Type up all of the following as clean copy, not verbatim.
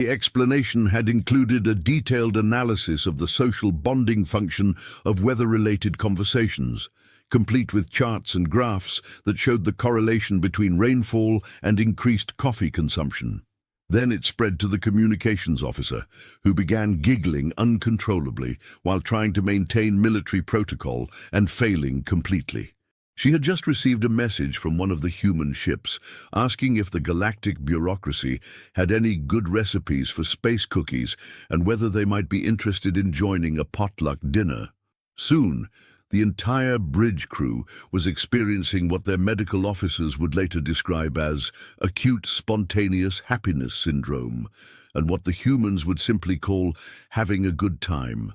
The explanation had included a detailed analysis of the social bonding function of weather-related conversations, complete with charts and graphs that showed the correlation between rainfall and increased coffee consumption. Then it spread to the communications officer, who began giggling uncontrollably while trying to maintain military protocol and failing completely. She had just received a message from one of the human ships asking if the galactic bureaucracy had any good recipes for space cookies and whether they might be interested in joining a potluck dinner. Soon, the entire bridge crew was experiencing what their medical officers would later describe as acute spontaneous happiness syndrome, and what the humans would simply call having a good time.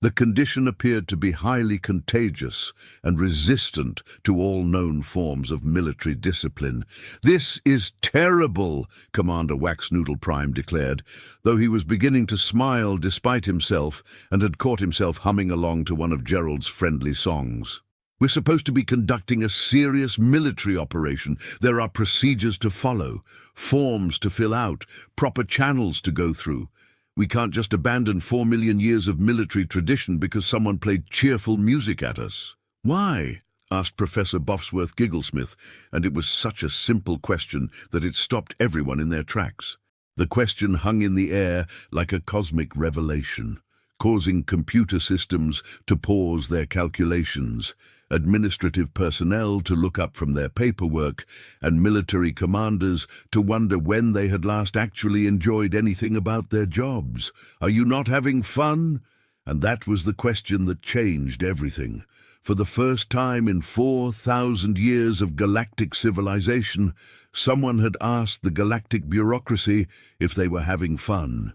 The condition appeared to be highly contagious and resistant to all known forms of military discipline. "This is terrible," Commander Waxnoodle Prime declared, though he was beginning to smile despite himself and had caught himself humming along to one of Gerald's friendly songs. "We're supposed to be conducting a serious military operation. There are procedures to follow, forms to fill out, proper channels to go through. We can't just abandon 4 million years of military tradition because someone played cheerful music at us." "Why?" asked Professor Bofsworth Gigglesmith, and it was such a simple question that it stopped everyone in their tracks. The question hung in the air like a cosmic revelation, causing computer systems to pause their calculations, administrative personnel to look up from their paperwork, and military commanders to wonder when they had last actually enjoyed anything about their jobs. "Are you not having fun?" And that was the question that changed everything. For the first time in 4,000 years of galactic civilization, someone had asked the galactic bureaucracy if they were having fun.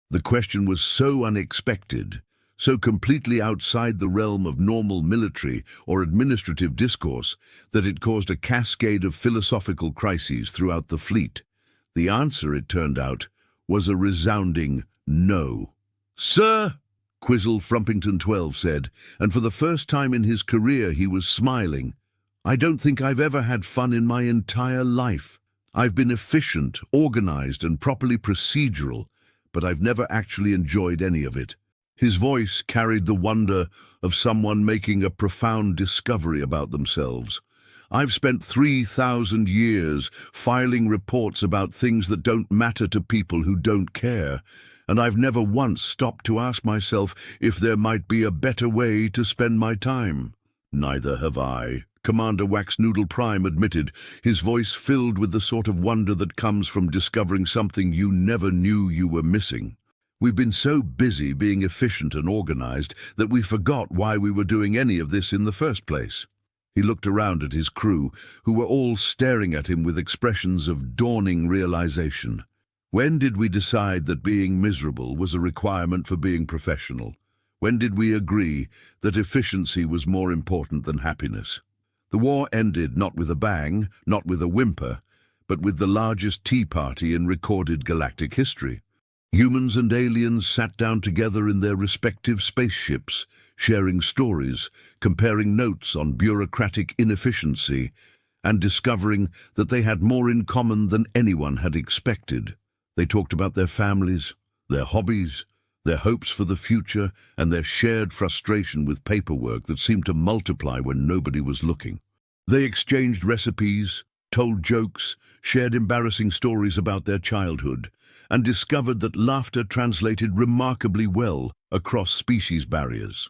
The question was so unexpected, so completely outside the realm of normal military or administrative discourse, that it caused a cascade of philosophical crises throughout the fleet. The answer, it turned out, was a resounding no. "Sir," Quizzle Frumpington 12 said, and for the first time in his career he was smiling, "I don't think I've ever had fun in my entire life. I've been efficient, organized, and properly procedural, but I've never actually enjoyed any of it." His voice carried the wonder of someone making a profound discovery about themselves. "I've spent 3,000 years filing reports about things that don't matter to people who don't care, and I've never once stopped to ask myself if there might be a better way to spend my time." "Neither have I," Commander Waxnoodle Prime admitted, his voice filled with the sort of wonder that comes from discovering something you never knew you were missing. "We've been so busy being efficient and organized that we forgot why we were doing any of this in the first place." He looked around at his crew, who were all staring at him with expressions of dawning realization. "When did we decide that being miserable was a requirement for being professional? When did we agree that efficiency was more important than happiness?" The war ended not with a bang, not with a whimper, but with the largest tea party in recorded galactic history. Humans and aliens sat down together in their respective spaceships, sharing stories, comparing notes on bureaucratic inefficiency, and discovering that they had more in common than anyone had expected. They talked about their families, their hobbies, their hopes for the future, and their shared frustration with paperwork that seemed to multiply when nobody was looking. They exchanged recipes, told jokes, shared embarrassing stories about their childhood, and discovered that laughter translated remarkably well across species barriers.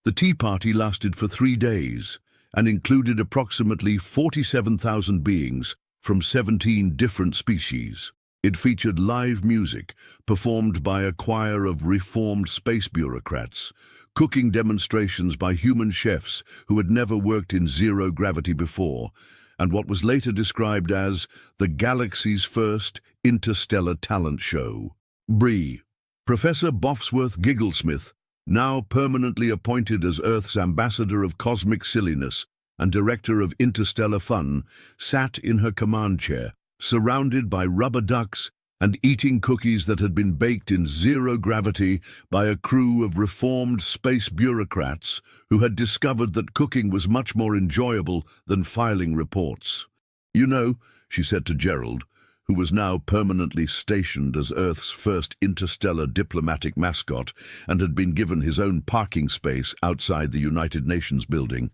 The tea party lasted for 3 days and included approximately 47,000 beings from 17 different species. It featured live music performed by a choir of reformed space bureaucrats, cooking demonstrations by human chefs who had never worked in zero gravity before, and what was later described as the galaxy's first interstellar talent show. Bree. Professor Bofsworth Gigglesmith, now permanently appointed as Earth's ambassador of cosmic silliness and director of interstellar fun, sat in her command chair, surrounded by rubber ducks and eating cookies that had been baked in zero gravity by a crew of reformed space bureaucrats who had discovered that cooking was much more enjoyable than filing reports. "You know," she said to Gerald, who was now permanently stationed as Earth's first interstellar diplomatic mascot and had been given his own parking space outside the United Nations building.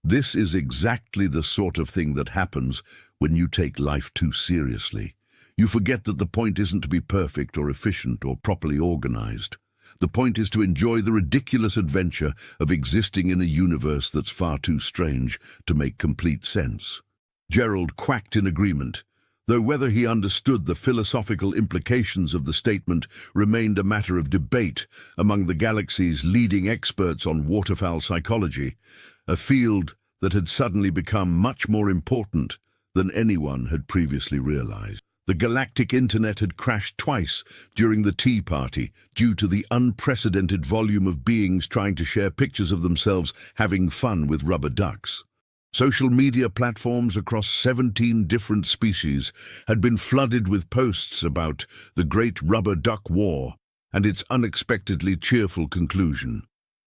This is exactly the sort of thing that happens when you take life too seriously. You forget that the point isn't to be perfect or efficient or properly organized. The point is to enjoy the ridiculous adventure of existing in a universe that's far too strange to make complete sense. Gerald quacked in agreement, though whether he understood the philosophical implications of the statement remained a matter of debate among the galaxy's leading experts on waterfowl psychology, a field that had suddenly become much more important than anyone had previously realized. The galactic internet had crashed twice during the Tea Party due to the unprecedented volume of beings trying to share pictures of themselves having fun with rubber ducks. Social media platforms across 17 different species had been flooded with posts about the Great Rubber Duck War and its unexpectedly cheerful conclusion.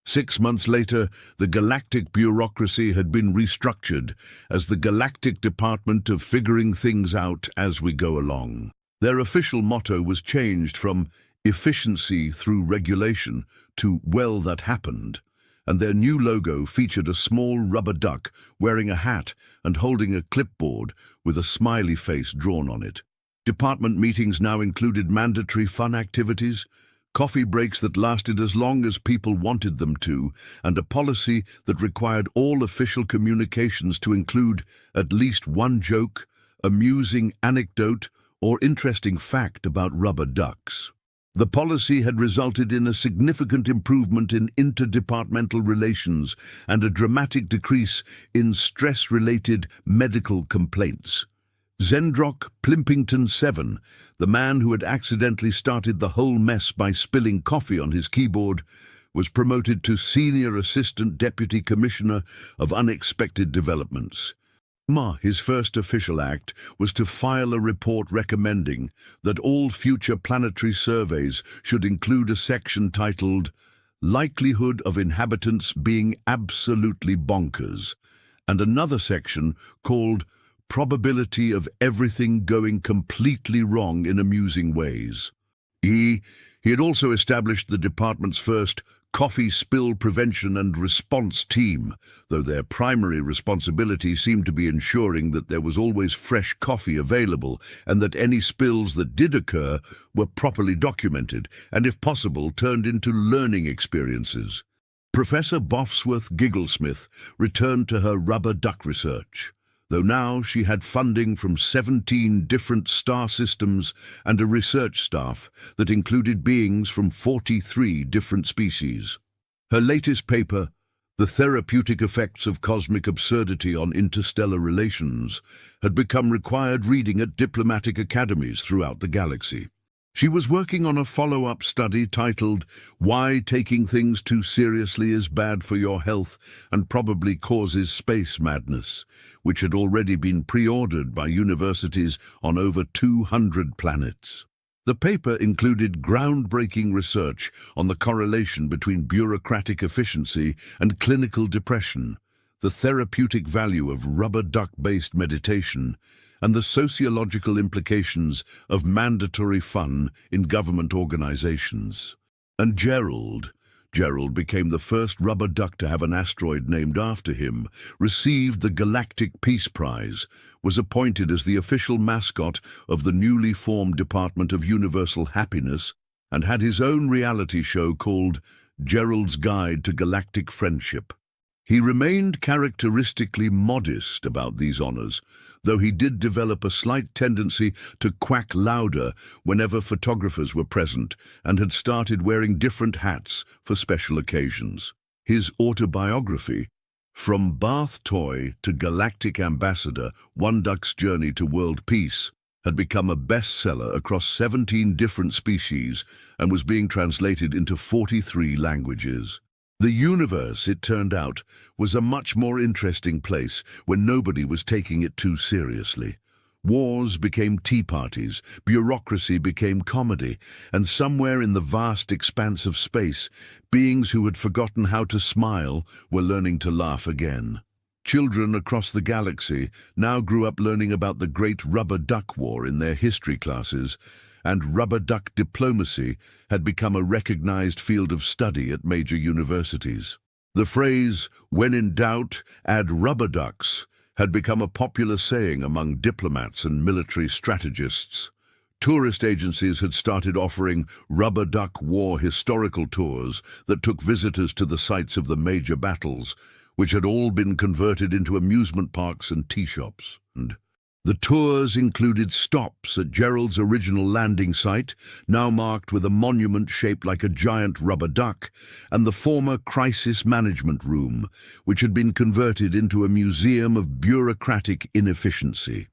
6 months later, the galactic bureaucracy had been restructured as the Galactic Department of Figuring Things Out as We Go Along. Their official motto was changed from efficiency through regulation to well, that happened, and their new logo featured a small rubber duck wearing a hat and holding a clipboard with a smiley face drawn on it. Department meetings now included mandatory fun activities, coffee breaks that lasted as long as people wanted them to, and a policy that required all official communications to include at least one joke, amusing anecdote, or interesting fact about rubber ducks. The policy had resulted in a significant improvement in interdepartmental relations and a dramatic decrease in stress-related medical complaints. Zendrock Plimpington 7, the man who had accidentally started the whole mess by spilling coffee on his keyboard, was promoted to Senior Assistant Deputy Commissioner of Unexpected Developments. His first official act was to file a report recommending that all future planetary surveys should include a section titled Likelihood of Inhabitants Being Absolutely Bonkers, and another section called Probability of Everything Going Completely Wrong in Amusing Ways. He had also established the department's first coffee spill prevention and response team, though their primary responsibility seemed to be ensuring that there was always fresh coffee available and that any spills that did occur were properly documented and, if possible, turned into learning experiences. Professor Boffsworth Gigglesmith returned to her rubber duck research, though now she had funding from 17 different star systems and a research staff that included beings from 43 different species. Her latest paper, The Therapeutic Effects of Cosmic Absurdity on Interstellar Relations, had become required reading at diplomatic academies throughout the galaxy. She was working on a follow-up study titled Why Taking Things Too Seriously is Bad for Your Health and Probably Causes Space Madness, which had already been pre-ordered by universities on over 200 planets. The paper included groundbreaking research on the correlation between bureaucratic efficiency and clinical depression, the therapeutic value of rubber duck-based meditation, and the sociological implications of mandatory fun in government organizations. And Gerald became the first rubber duck to have an asteroid named after him, received the Galactic Peace Prize, was appointed as the official mascot of the newly formed Department of Universal Happiness, and had his own reality show called Gerald's Guide to Galactic Friendship. He remained characteristically modest about these honors, though he did develop a slight tendency to quack louder whenever photographers were present and had started wearing different hats for special occasions. His autobiography, From Bath Toy to Galactic Ambassador, One Duck's Journey to World Peace, had become a bestseller across 17 different species and was being translated into 43 languages. The universe, it turned out, was a much more interesting place when nobody was taking it too seriously. Wars became tea parties, bureaucracy became comedy, and somewhere in the vast expanse of space, beings who had forgotten how to smile were learning to laugh again. Children across the galaxy now grew up learning about the Great Rubber Duck War in their history classes, and rubber duck diplomacy had become a recognized field of study at major universities. The phrase, "when in doubt, add rubber ducks," had become a popular saying among diplomats and military strategists. Tourist agencies had started offering rubber duck war historical tours that took visitors to the sites of the major battles, which had all been converted into amusement parks and tea shops. And the tours included stops at Gerald's original landing site, now marked with a monument shaped like a giant rubber duck, and the former crisis management room, which had been converted into a museum of bureaucratic inefficiency.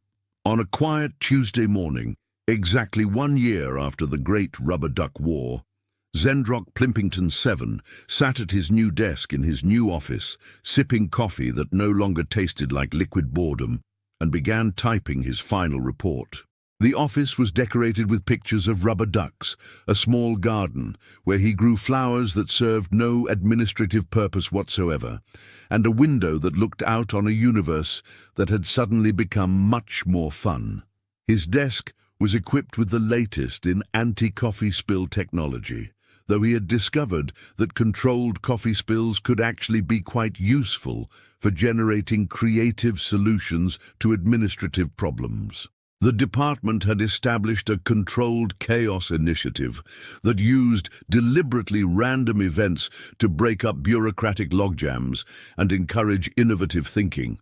On a quiet Tuesday morning, exactly 1 year after the Great Rubber Duck War, Zendrock Plimpington 7 sat at his new desk in his new office, sipping coffee that no longer tasted like liquid boredom, and began typing his final report. The office was decorated with pictures of rubber ducks, a small garden where he grew flowers that served no administrative purpose whatsoever, and a window that looked out on a universe that had suddenly become much more fun. His desk was equipped with the latest in anti-coffee spill technology, though he had discovered that controlled coffee spills could actually be quite useful for generating creative solutions to administrative problems. The department had established a controlled chaos initiative that used deliberately random events to break up bureaucratic logjams and encourage innovative thinking.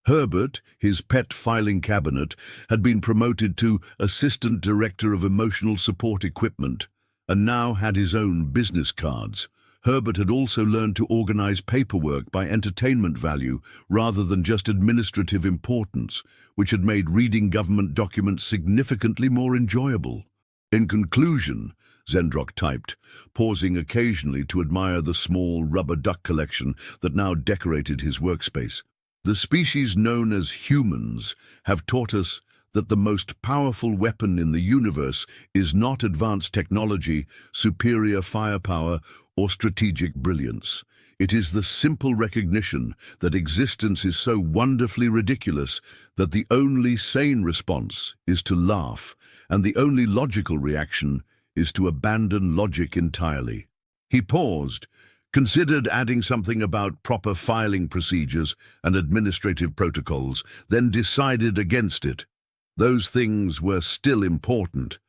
Herbert, his pet filing cabinet, had been promoted to Assistant Director of Emotional Support Equipment, and now had his own business cards. Herbert had also learned to organize paperwork by entertainment value rather than just administrative importance, which had made reading government documents significantly more enjoyable. In conclusion, Zendrock typed, pausing occasionally to admire the small rubber duck collection that now decorated his workspace, the species known as humans have taught us that the most powerful weapon in the universe is not advanced technology, superior firepower, or strategic brilliance. It is the simple recognition that existence is so wonderfully ridiculous that the only sane response is to laugh, and the only logical reaction is to abandon logic entirely. He paused, considered adding something about proper filing procedures and administrative protocols, then decided against it. Those things were still important,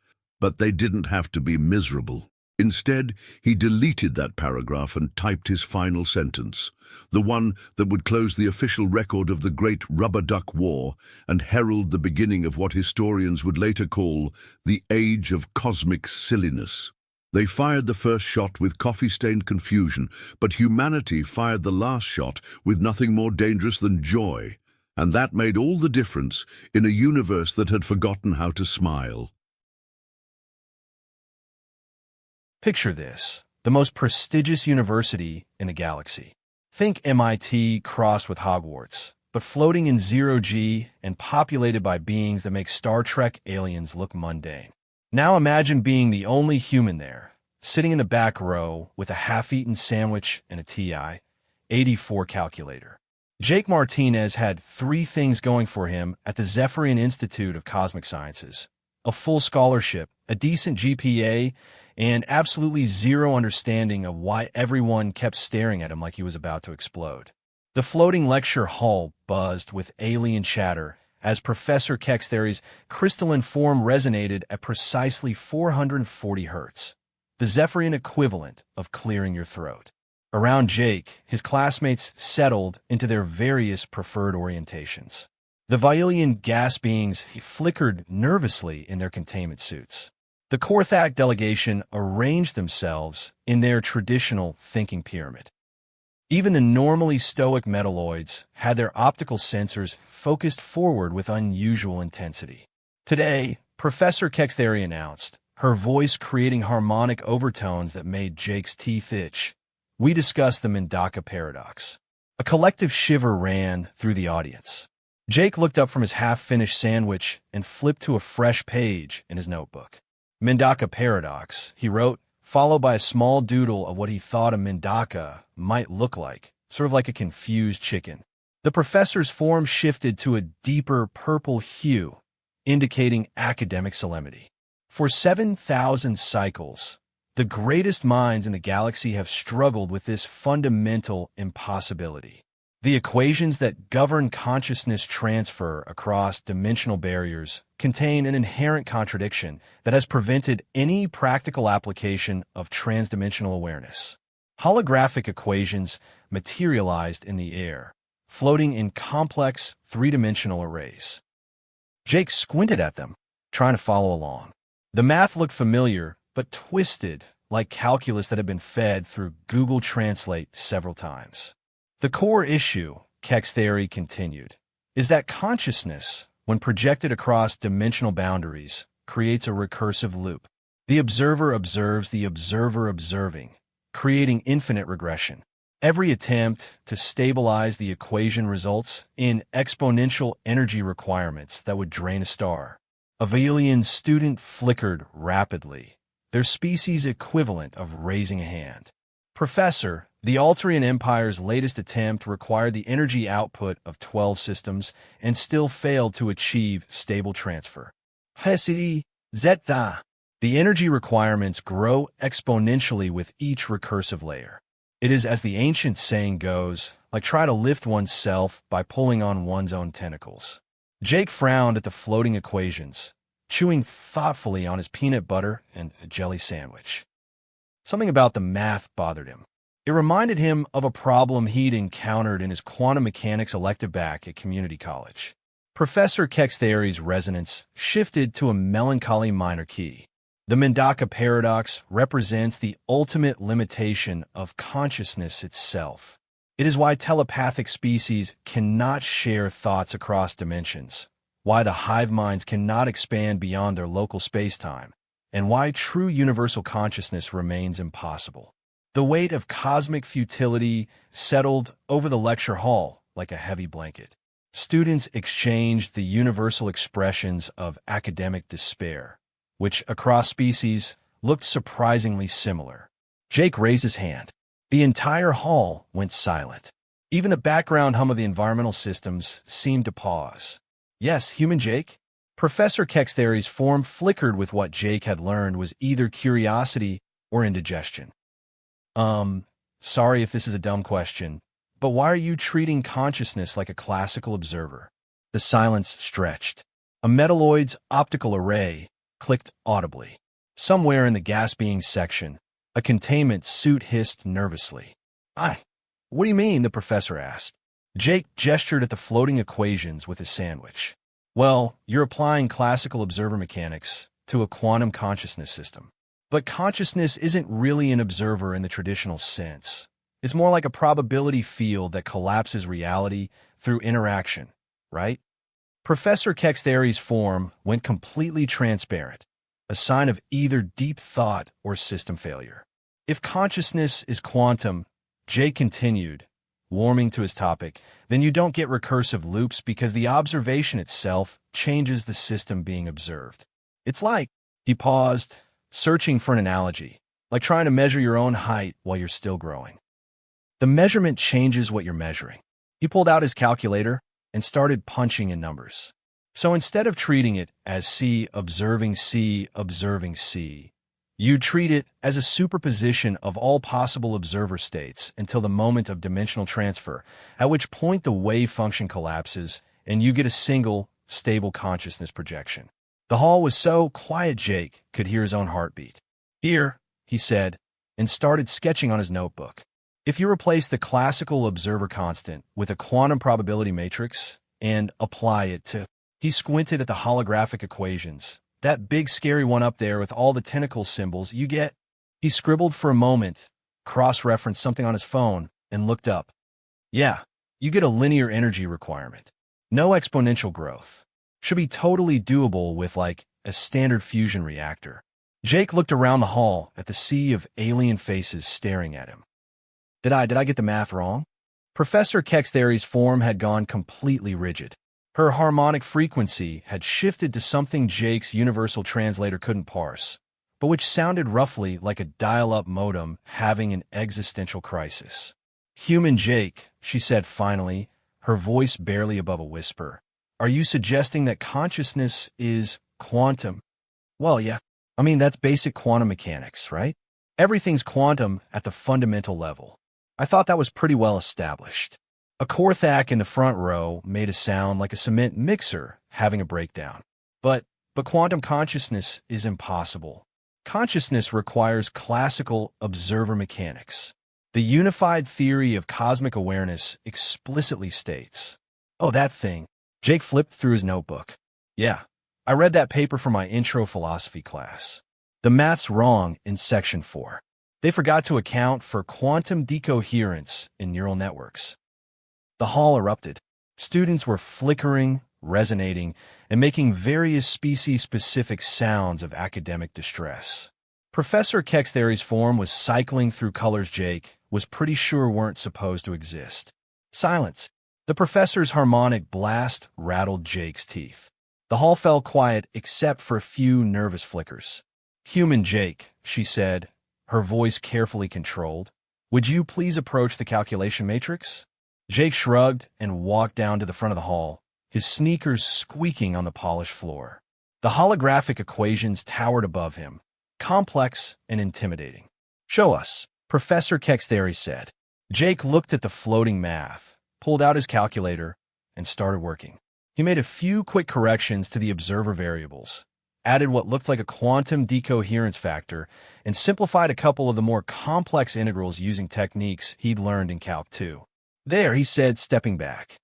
but they didn't have to be miserable. Instead, he deleted that paragraph and typed his final sentence, the one that would close the official record of the Great Rubber Duck War and herald the beginning of what historians would later call the Age of Cosmic Silliness. They fired the first shot with coffee-stained confusion, but humanity fired the last shot with nothing more dangerous than joy. And that made all the difference in a universe that had forgotten how to smile. Picture this, the most prestigious university in the galaxy. Think MIT crossed with Hogwarts, but floating in zero-G and populated by beings that make Star Trek aliens look mundane. Now imagine being the only human there, sitting in the back row with a half-eaten sandwich and a TI 84 calculator. Jake Martinez had 3 things going for him at the Zephyrian Institute of Cosmic Sciences: a full scholarship, a decent GPA, and absolutely zero understanding of why everyone kept staring at him like he was about to explode. The floating lecture hall buzzed with alien chatter as Professor Kexthery's crystalline form resonated at precisely 440 hertz, the Zephyrian equivalent of clearing your throat. Around Jake, his classmates settled into their various preferred orientations. The Violian gas beings flickered nervously in their containment suits. The Korthak delegation arranged themselves in their traditional thinking pyramid. Even the normally stoic metalloids had their optical sensors focused forward with unusual intensity. Today, Professor Kexthery announced, her voice creating harmonic overtones that made Jake's teeth itch. We discussed the Mendaka paradox. A collective shiver ran through the audience. Jake looked up from his half-finished sandwich and flipped to a fresh page in his notebook. Mendaka paradox, he wrote, followed by a small doodle of what he thought a Mendaka might look like, sort of like a confused chicken. The professor's form shifted to a deeper purple hue, indicating academic solemnity. For 7,000 cycles, the greatest minds in the galaxy have struggled with this fundamental impossibility. The equations that govern consciousness transfer across dimensional barriers contain an inherent contradiction that has prevented any practical application of transdimensional awareness. Holographic equations materialized in the air, floating in complex three-dimensional arrays. Jake squinted at them, trying to follow along. The math looked familiar, but twisted, like calculus that had been fed through Google Translate several times. The core issue, Keck's theory continued, is that consciousness, when projected across dimensional boundaries, creates a recursive loop. The observer observes the observer observing, creating infinite regression. Every attempt to stabilize the equation results in exponential energy requirements that would drain a star. A Vailian student flickered rapidly, their species equivalent of raising a hand. Professor, the Alterian Empire's latest attempt required the energy output of 12 systems and still failed to achieve stable transfer. Hesidi, Zeta. The energy requirements grow exponentially with each recursive layer. It is, as the ancient saying goes, like try to lift oneself by pulling on one's own tentacles. Jake frowned at the floating equations, chewing thoughtfully on his peanut butter and a jelly sandwich. Something about the math bothered him. It reminded him of a problem he'd encountered in his quantum mechanics elective back at community college. Professor Keck's theory's resonance shifted to a melancholy minor key. The Mendaka paradox represents the ultimate limitation of consciousness itself. It is why telepathic species cannot share thoughts across dimensions, why the hive minds cannot expand beyond their local spacetime, and why true universal consciousness remains impossible. The weight of cosmic futility settled over the lecture hall like a heavy blanket. Students exchanged the universal expressions of academic despair, which, across species, looked surprisingly similar. Jake raised his hand. The entire hall went silent. Even the background hum of the environmental systems seemed to pause. Yes, human Jake? Professor Keck's theory's form flickered with what Jake had learned was either curiosity or indigestion. Sorry if this is a dumb question, but why are you treating consciousness like a classical observer? The silence stretched. A metalloid's optical array clicked audibly. Somewhere in the gas being section, a containment suit hissed nervously. What do you mean? The professor asked. Jake gestured at the floating equations with his sandwich. Well, you're applying classical observer mechanics to a quantum consciousness system. But consciousness isn't really an observer in the traditional sense. It's more like a probability field that collapses reality through interaction, right? Professor Keck's theory's form went completely transparent, a sign of either deep thought or system failure. If consciousness is quantum, Jay continued, warming to his topic, then you don't get recursive loops because the observation itself changes the system being observed. It's like, he paused, searching for an analogy, like trying to measure your own height while you're still growing. The measurement changes what you're measuring. He pulled out his calculator and started punching in numbers. So instead of treating it as C observing C observing C, you treat it as a superposition of all possible observer states until the moment of dimensional transfer, at which point the wave function collapses and you get a single, stable consciousness projection. The hall was so quiet Jake could hear his own heartbeat. Here, he said, and started sketching on his notebook. If you replace the classical observer constant with a quantum probability matrix and apply it to... He squinted at the holographic equations. That big scary one up there with all the tentacle symbols you get. He scribbled for a moment, cross-referenced something on his phone, and looked up. Yeah, you get a linear energy requirement. No exponential growth. Should be totally doable with, like, a standard fusion reactor. Jake looked around the hall at the sea of alien faces staring at him. Did I get the math wrong? Professor Keck's theory's form had gone completely rigid. Her harmonic frequency had shifted to something Jake's universal translator couldn't parse, but which sounded roughly like a dial-up modem having an existential crisis. Human Jake, she said finally, her voice barely above a whisper. Are you suggesting that consciousness is quantum? Well, yeah. I mean, that's basic quantum mechanics, right? Everything's quantum at the fundamental level. I thought that was pretty well established. A Korthak in the front row made a sound like a cement mixer having a breakdown. But quantum consciousness is impossible. Consciousness requires classical observer mechanics. The unified theory of cosmic awareness explicitly states. Oh, that thing. Jake flipped through his notebook. Yeah, I read that paper for my intro philosophy class. The math's wrong in section 4. They forgot to account for quantum decoherence in neural networks. The hall erupted. Students were flickering, resonating, and making various species-specific sounds of academic distress. Professor Kexthery's form was cycling through colors Jake was pretty sure weren't supposed to exist. Silence. The professor's harmonic blast rattled Jake's teeth. The hall fell quiet except for a few nervous flickers. Human Jake, she said, her voice carefully controlled. Would you please approach the calculation matrix? Jake shrugged and walked down to the front of the hall, his sneakers squeaking on the polished floor. The holographic equations towered above him, complex and intimidating. Show us, Professor Kexthery said. Jake looked at the floating math, pulled out his calculator, and started working. He made a few quick corrections to the observer variables, added what looked like a quantum decoherence factor, and simplified a couple of the more complex integrals using techniques he'd learned in Calc 2. There, he said, stepping back.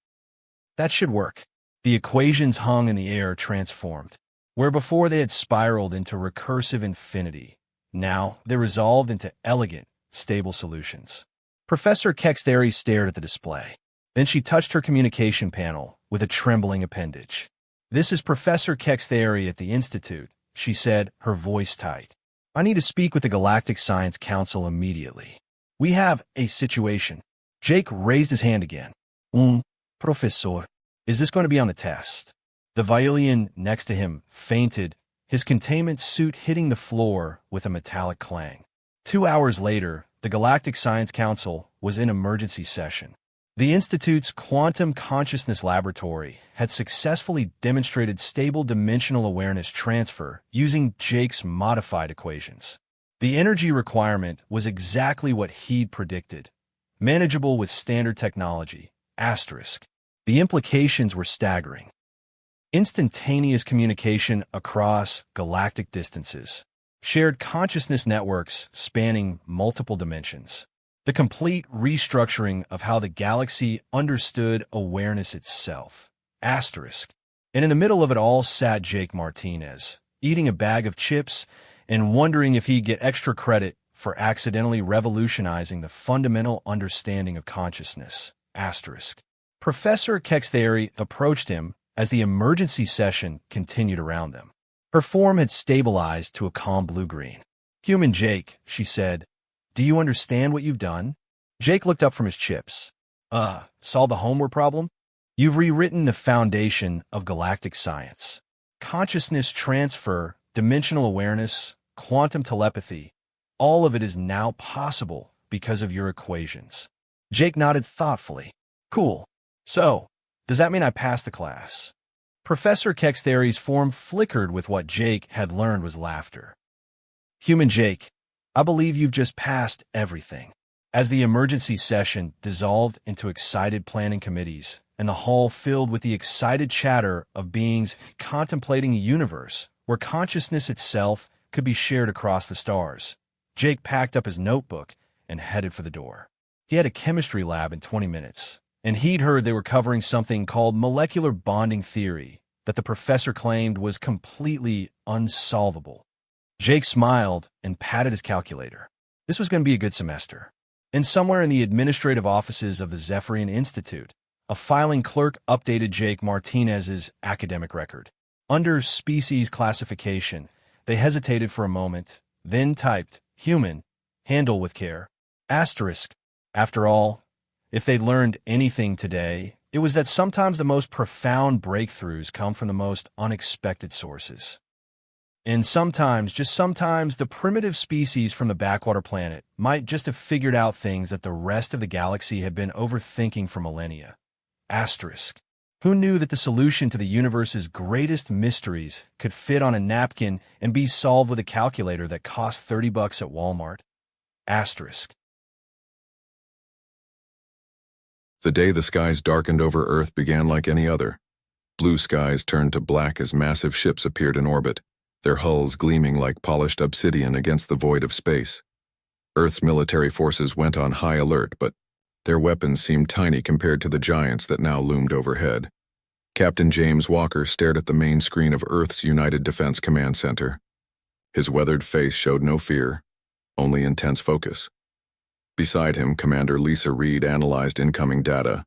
That should work. The equations hung in the air transformed. Where before they had spiraled into recursive infinity, now they resolved into elegant, stable solutions. Professor Kexthery stared at the display. Then she touched her communication panel with a trembling appendage. This is Professor Kexthery at the Institute, she said, her voice tight. I need to speak with the Galactic Science Council immediately. We have a situation. Jake raised his hand again. Professor, is this going to be on the test? The violin next to him fainted, his containment suit hitting the floor with a metallic clang. 2 hours later, the Galactic Science Council was in emergency session. The Institute's Quantum Consciousness Laboratory had successfully demonstrated stable dimensional awareness transfer using Jake's modified equations. The energy requirement was exactly what he'd predicted, manageable with standard technology, asterisk. The implications were staggering. Instantaneous communication across galactic distances, shared consciousness networks spanning multiple dimensions, the complete restructuring of how the galaxy understood awareness itself, asterisk. And in the middle of it all sat Jake Martinez, eating a bag of chips and wondering if he'd get extra credit for accidentally revolutionizing the fundamental understanding of consciousness, asterisk. Professor Kexthery approached him as the emergency session continued around them. Her form had stabilized to a calm blue-green. Human Jake, she said, do you understand what you've done? Jake looked up from his chips. Solve the homework problem? You've rewritten the foundation of galactic science. Consciousness transfer, dimensional awareness, quantum telepathy, all of it is now possible because of your equations. Jake nodded thoughtfully. Cool. So, does that mean I passed the class? Professor Kexthery's form flickered with what Jake had learned was laughter. Human Jake, I believe you've just passed everything. As the emergency session dissolved into excited planning committees and the hall filled with the excited chatter of beings contemplating a universe where consciousness itself could be shared across the stars, Jake packed up his notebook and headed for the door. He had a chemistry lab in 20 minutes, and he'd heard they were covering something called molecular bonding theory that the professor claimed was completely unsolvable. Jake smiled and patted his calculator. This was going to be a good semester. And somewhere in the administrative offices of the Zephyrian Institute, a filing clerk updated Jake Martinez's academic record. Under species classification, they hesitated for a moment, then typed, human, handle with care, asterisk. After all, if they'd learned anything today, it was that sometimes the most profound breakthroughs come from the most unexpected sources. And sometimes, just sometimes, the primitive species from the backwater planet might just have figured out things that the rest of the galaxy had been overthinking for millennia. Asterisk. Who knew that the solution to the universe's greatest mysteries could fit on a napkin and be solved with a calculator that cost $30 at Walmart? Asterisk. The day the skies darkened over Earth began like any other. Blue skies turned to black as massive ships appeared in orbit, their hulls gleaming like polished obsidian against the void of space. Earth's military forces went on high alert, but their weapons seemed tiny compared to the giants that now loomed overhead. Captain James Walker stared at the main screen of Earth's United Defense Command Center. His weathered face showed no fear, only intense focus. Beside him, Commander Lisa Reed analyzed incoming data,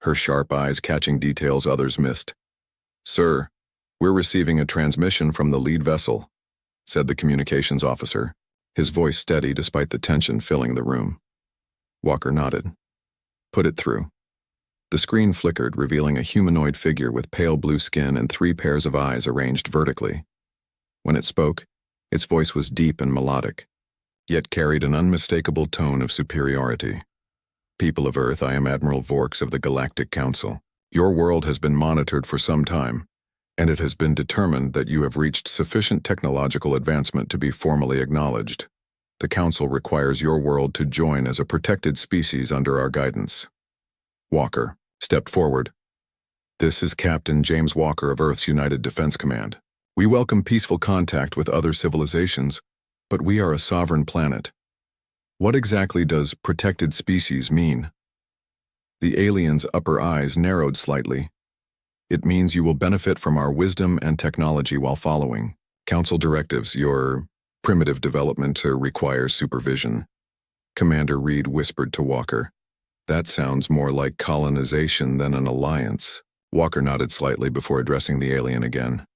her sharp eyes catching details others missed. "Sir, we're receiving a transmission from the lead vessel," said the communications officer, his voice steady despite the tension filling the room. Walker nodded. "Put it through." The screen flickered, revealing a humanoid figure with pale blue skin and 3 pairs of eyes arranged vertically. When it spoke, its voice was deep and melodic, yet carried an unmistakable tone of superiority. "People of Earth, I am Admiral Vorks of the Galactic Council. Your world has been monitored for some time, and it has been determined that you have reached sufficient technological advancement to be formally acknowledged. The Council requires your world to join as a protected species under our guidance." Walker stepped forward. "This is Captain James Walker of Earth's United Defense Command. We welcome peaceful contact with other civilizations, but we are a sovereign planet. What exactly does protected species mean?" The alien's upper eyes narrowed slightly. "It means you will benefit from our wisdom and technology while following Council directives. Your primitive development requires supervision." Commander Reed whispered to Walker. "That sounds more like colonization than an alliance." Walker nodded slightly before addressing the alien again.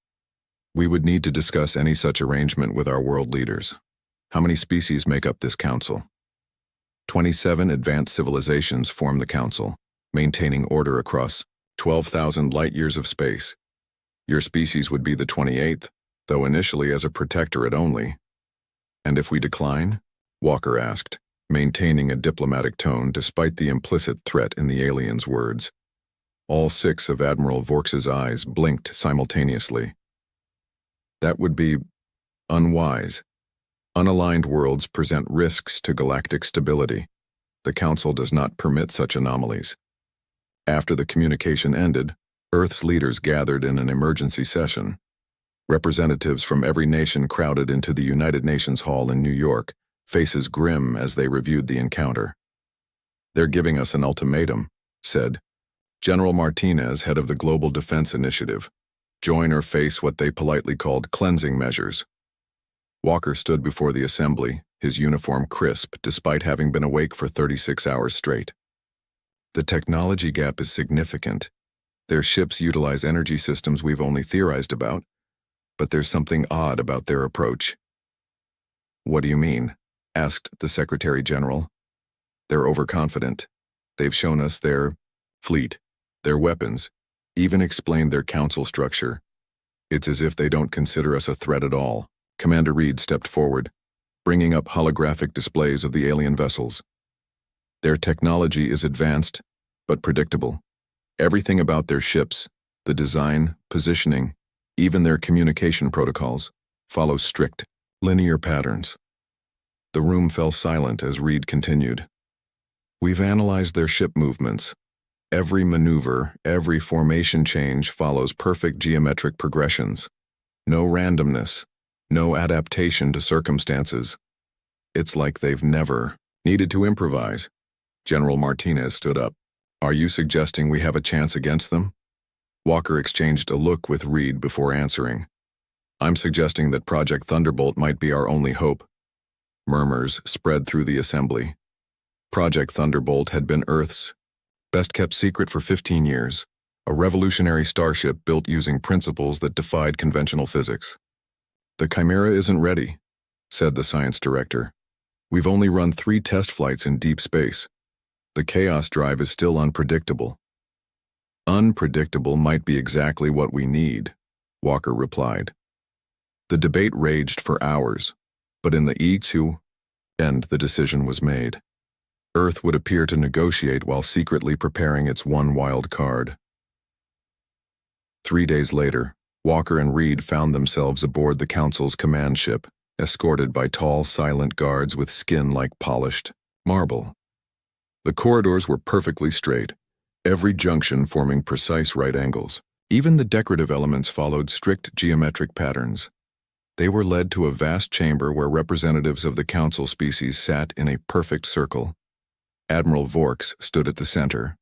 "We would need to discuss any such arrangement with our world leaders. How many species make up this council?" 27 advanced civilizations form the council, maintaining order across 12,000 light-years of space. Your species would be the 28th, though initially as a protectorate only. "And if we decline?" Walker asked, maintaining a diplomatic tone despite the implicit threat in the alien's words. All 6 of Admiral Vorks's eyes blinked simultaneously. "That would be unwise. Unaligned worlds present risks to galactic stability. The Council does not permit such anomalies." After the communication ended, Earth's leaders gathered in an emergency session. Representatives from every nation crowded into the United Nations Hall in New York, faces grim as they reviewed the encounter. "They're giving us an ultimatum," said General Martinez, head of the Global Defense Initiative. "Join or face what they politely called cleansing measures." Walker stood before the assembly, his uniform crisp despite having been awake for 36 hours straight. "The technology gap is significant. Their ships utilize energy systems we've only theorized about, but there's something odd about their approach." "What do you mean?" asked the Secretary General. "They're overconfident. They've shown us their fleet, their weapons, even explained their council structure. It's as if they don't consider us a threat at all." Commander Reed stepped forward, bringing up holographic displays of the alien vessels. "Their technology is advanced, but predictable. Everything about their ships, the design, positioning, even their communication protocols, follows strict, linear patterns." The room fell silent as Reed continued. "We've analyzed their ship movements. Every maneuver, every formation change follows perfect geometric progressions. No randomness, no adaptation to circumstances. It's like they've never needed to improvise." General Martinez stood up. "Are you suggesting we have a chance against them?" Walker exchanged a look with Reed before answering. "I'm suggesting that Project Thunderbolt might be our only hope." Murmurs spread through the assembly. Project Thunderbolt had been Earth's best-kept secret for 15 years, a revolutionary starship built using principles that defied conventional physics. "The Chimera isn't ready," said the science director. "We've only run 3 test flights in deep space. The chaos drive is still unpredictable." "Unpredictable might be exactly what we need," Walker replied. The debate raged for hours, but in the E2 end the decision was made. Earth would appear to negotiate while secretly preparing its one wild card. 3 days later, Walker and Reed found themselves aboard the Council's command ship, escorted by tall, silent guards with skin like polished marble. The corridors were perfectly straight, every junction forming precise right angles. Even the decorative elements followed strict geometric patterns. They were led to a vast chamber where representatives of the Council species sat in a perfect circle. Admiral Vorks stood at the center.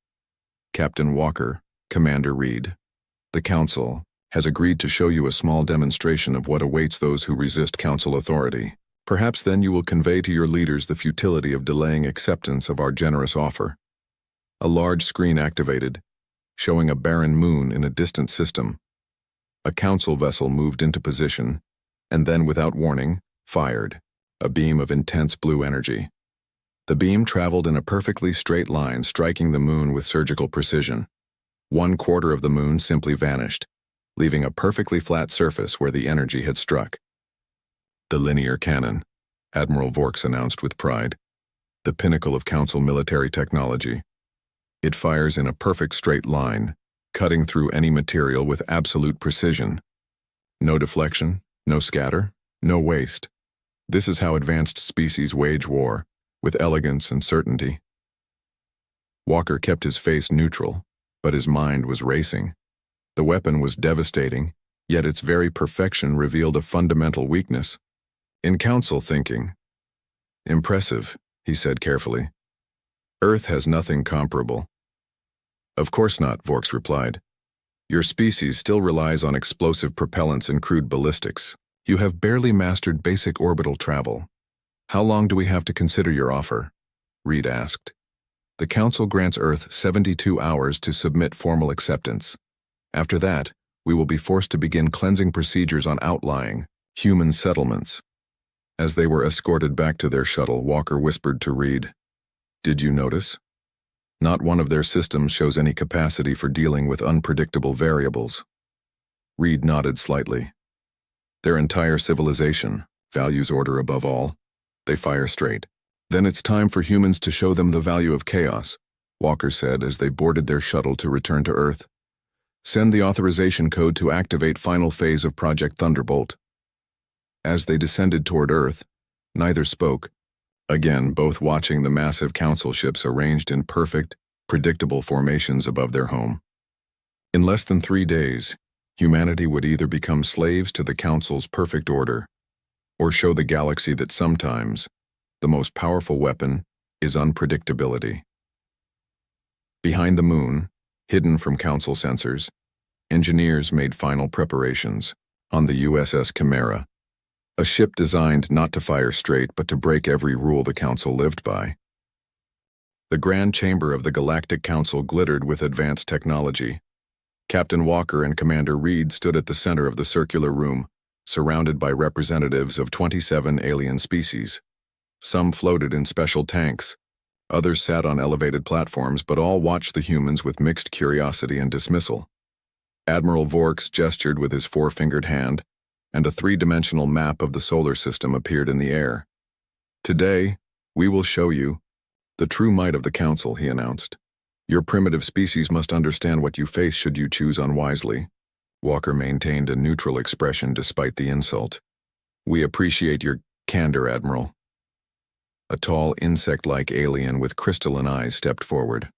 Captain Walker, Commander Reed. The Council has agreed to show you a small demonstration of what awaits those who resist Council authority. Perhaps then you will convey to your leaders the futility of delaying acceptance of our generous offer. A large screen activated, showing a barren moon in a distant system. A Council vessel moved into position, and then, without warning, fired a beam of intense blue energy. The beam traveled in a perfectly straight line, striking the moon with surgical precision. 1/4 of the moon simply vanished, leaving a perfectly flat surface where the energy had struck. The linear cannon, Admiral Vorks announced with pride, the pinnacle of Council military technology. It fires in a perfect straight line, cutting through any material with absolute precision. No deflection, no scatter, no waste. This is how advanced species wage war, with elegance and certainty. Walker kept his face neutral, but his mind was racing. The weapon was devastating, yet its very perfection revealed a fundamental weakness. In Council thinking, "Impressive," he said carefully. "Earth has nothing comparable." "Of course not," Vorks replied. "Your species still relies on explosive propellants and crude ballistics. You have barely mastered basic orbital travel. How long do we have to consider your offer?" Reed asked. "The Council grants Earth 72 hours to submit formal acceptance. After that, we will be forced to begin cleansing procedures on outlying, human settlements." As they were escorted back to their shuttle, Walker whispered to Reed, "Did you notice? Not one of their systems shows any capacity for dealing with unpredictable variables." Reed nodded slightly. "Their entire civilization values order above all. They fire straight. Then it's time for humans to show them the value of chaos," Walker said as they boarded their shuttle to return to Earth. "Send the authorization code to activate final phase of Project Thunderbolt." As they descended toward Earth, neither spoke, again both watching the massive Council ships arranged in perfect, predictable formations above their home. In less than 3 days, humanity would either become slaves to the Council's perfect order, or show the galaxy that sometimes the most powerful weapon is unpredictability. Behind the moon, hidden from Council sensors, engineers made final preparations on the USS Chimera, a ship designed not to fire straight but to break every rule the Council lived by. The grand chamber of the Galactic Council glittered with advanced technology. Captain Walker and Commander Reed stood at the center of the circular room, surrounded by representatives of 27 alien species. Some floated in special tanks, others sat on elevated platforms, but all watched the humans with mixed curiosity and dismissal. Admiral Vorks gestured with his 4-fingered hand, and a 3-dimensional map of the solar system appeared in the air. "Today, we will show you the true might of the Council," he announced. "Your primitive species must understand what you face should you choose unwisely." Walker maintained a neutral expression despite the insult. "We appreciate your candor, Admiral." A tall, insect-like alien with crystalline eyes stepped forward.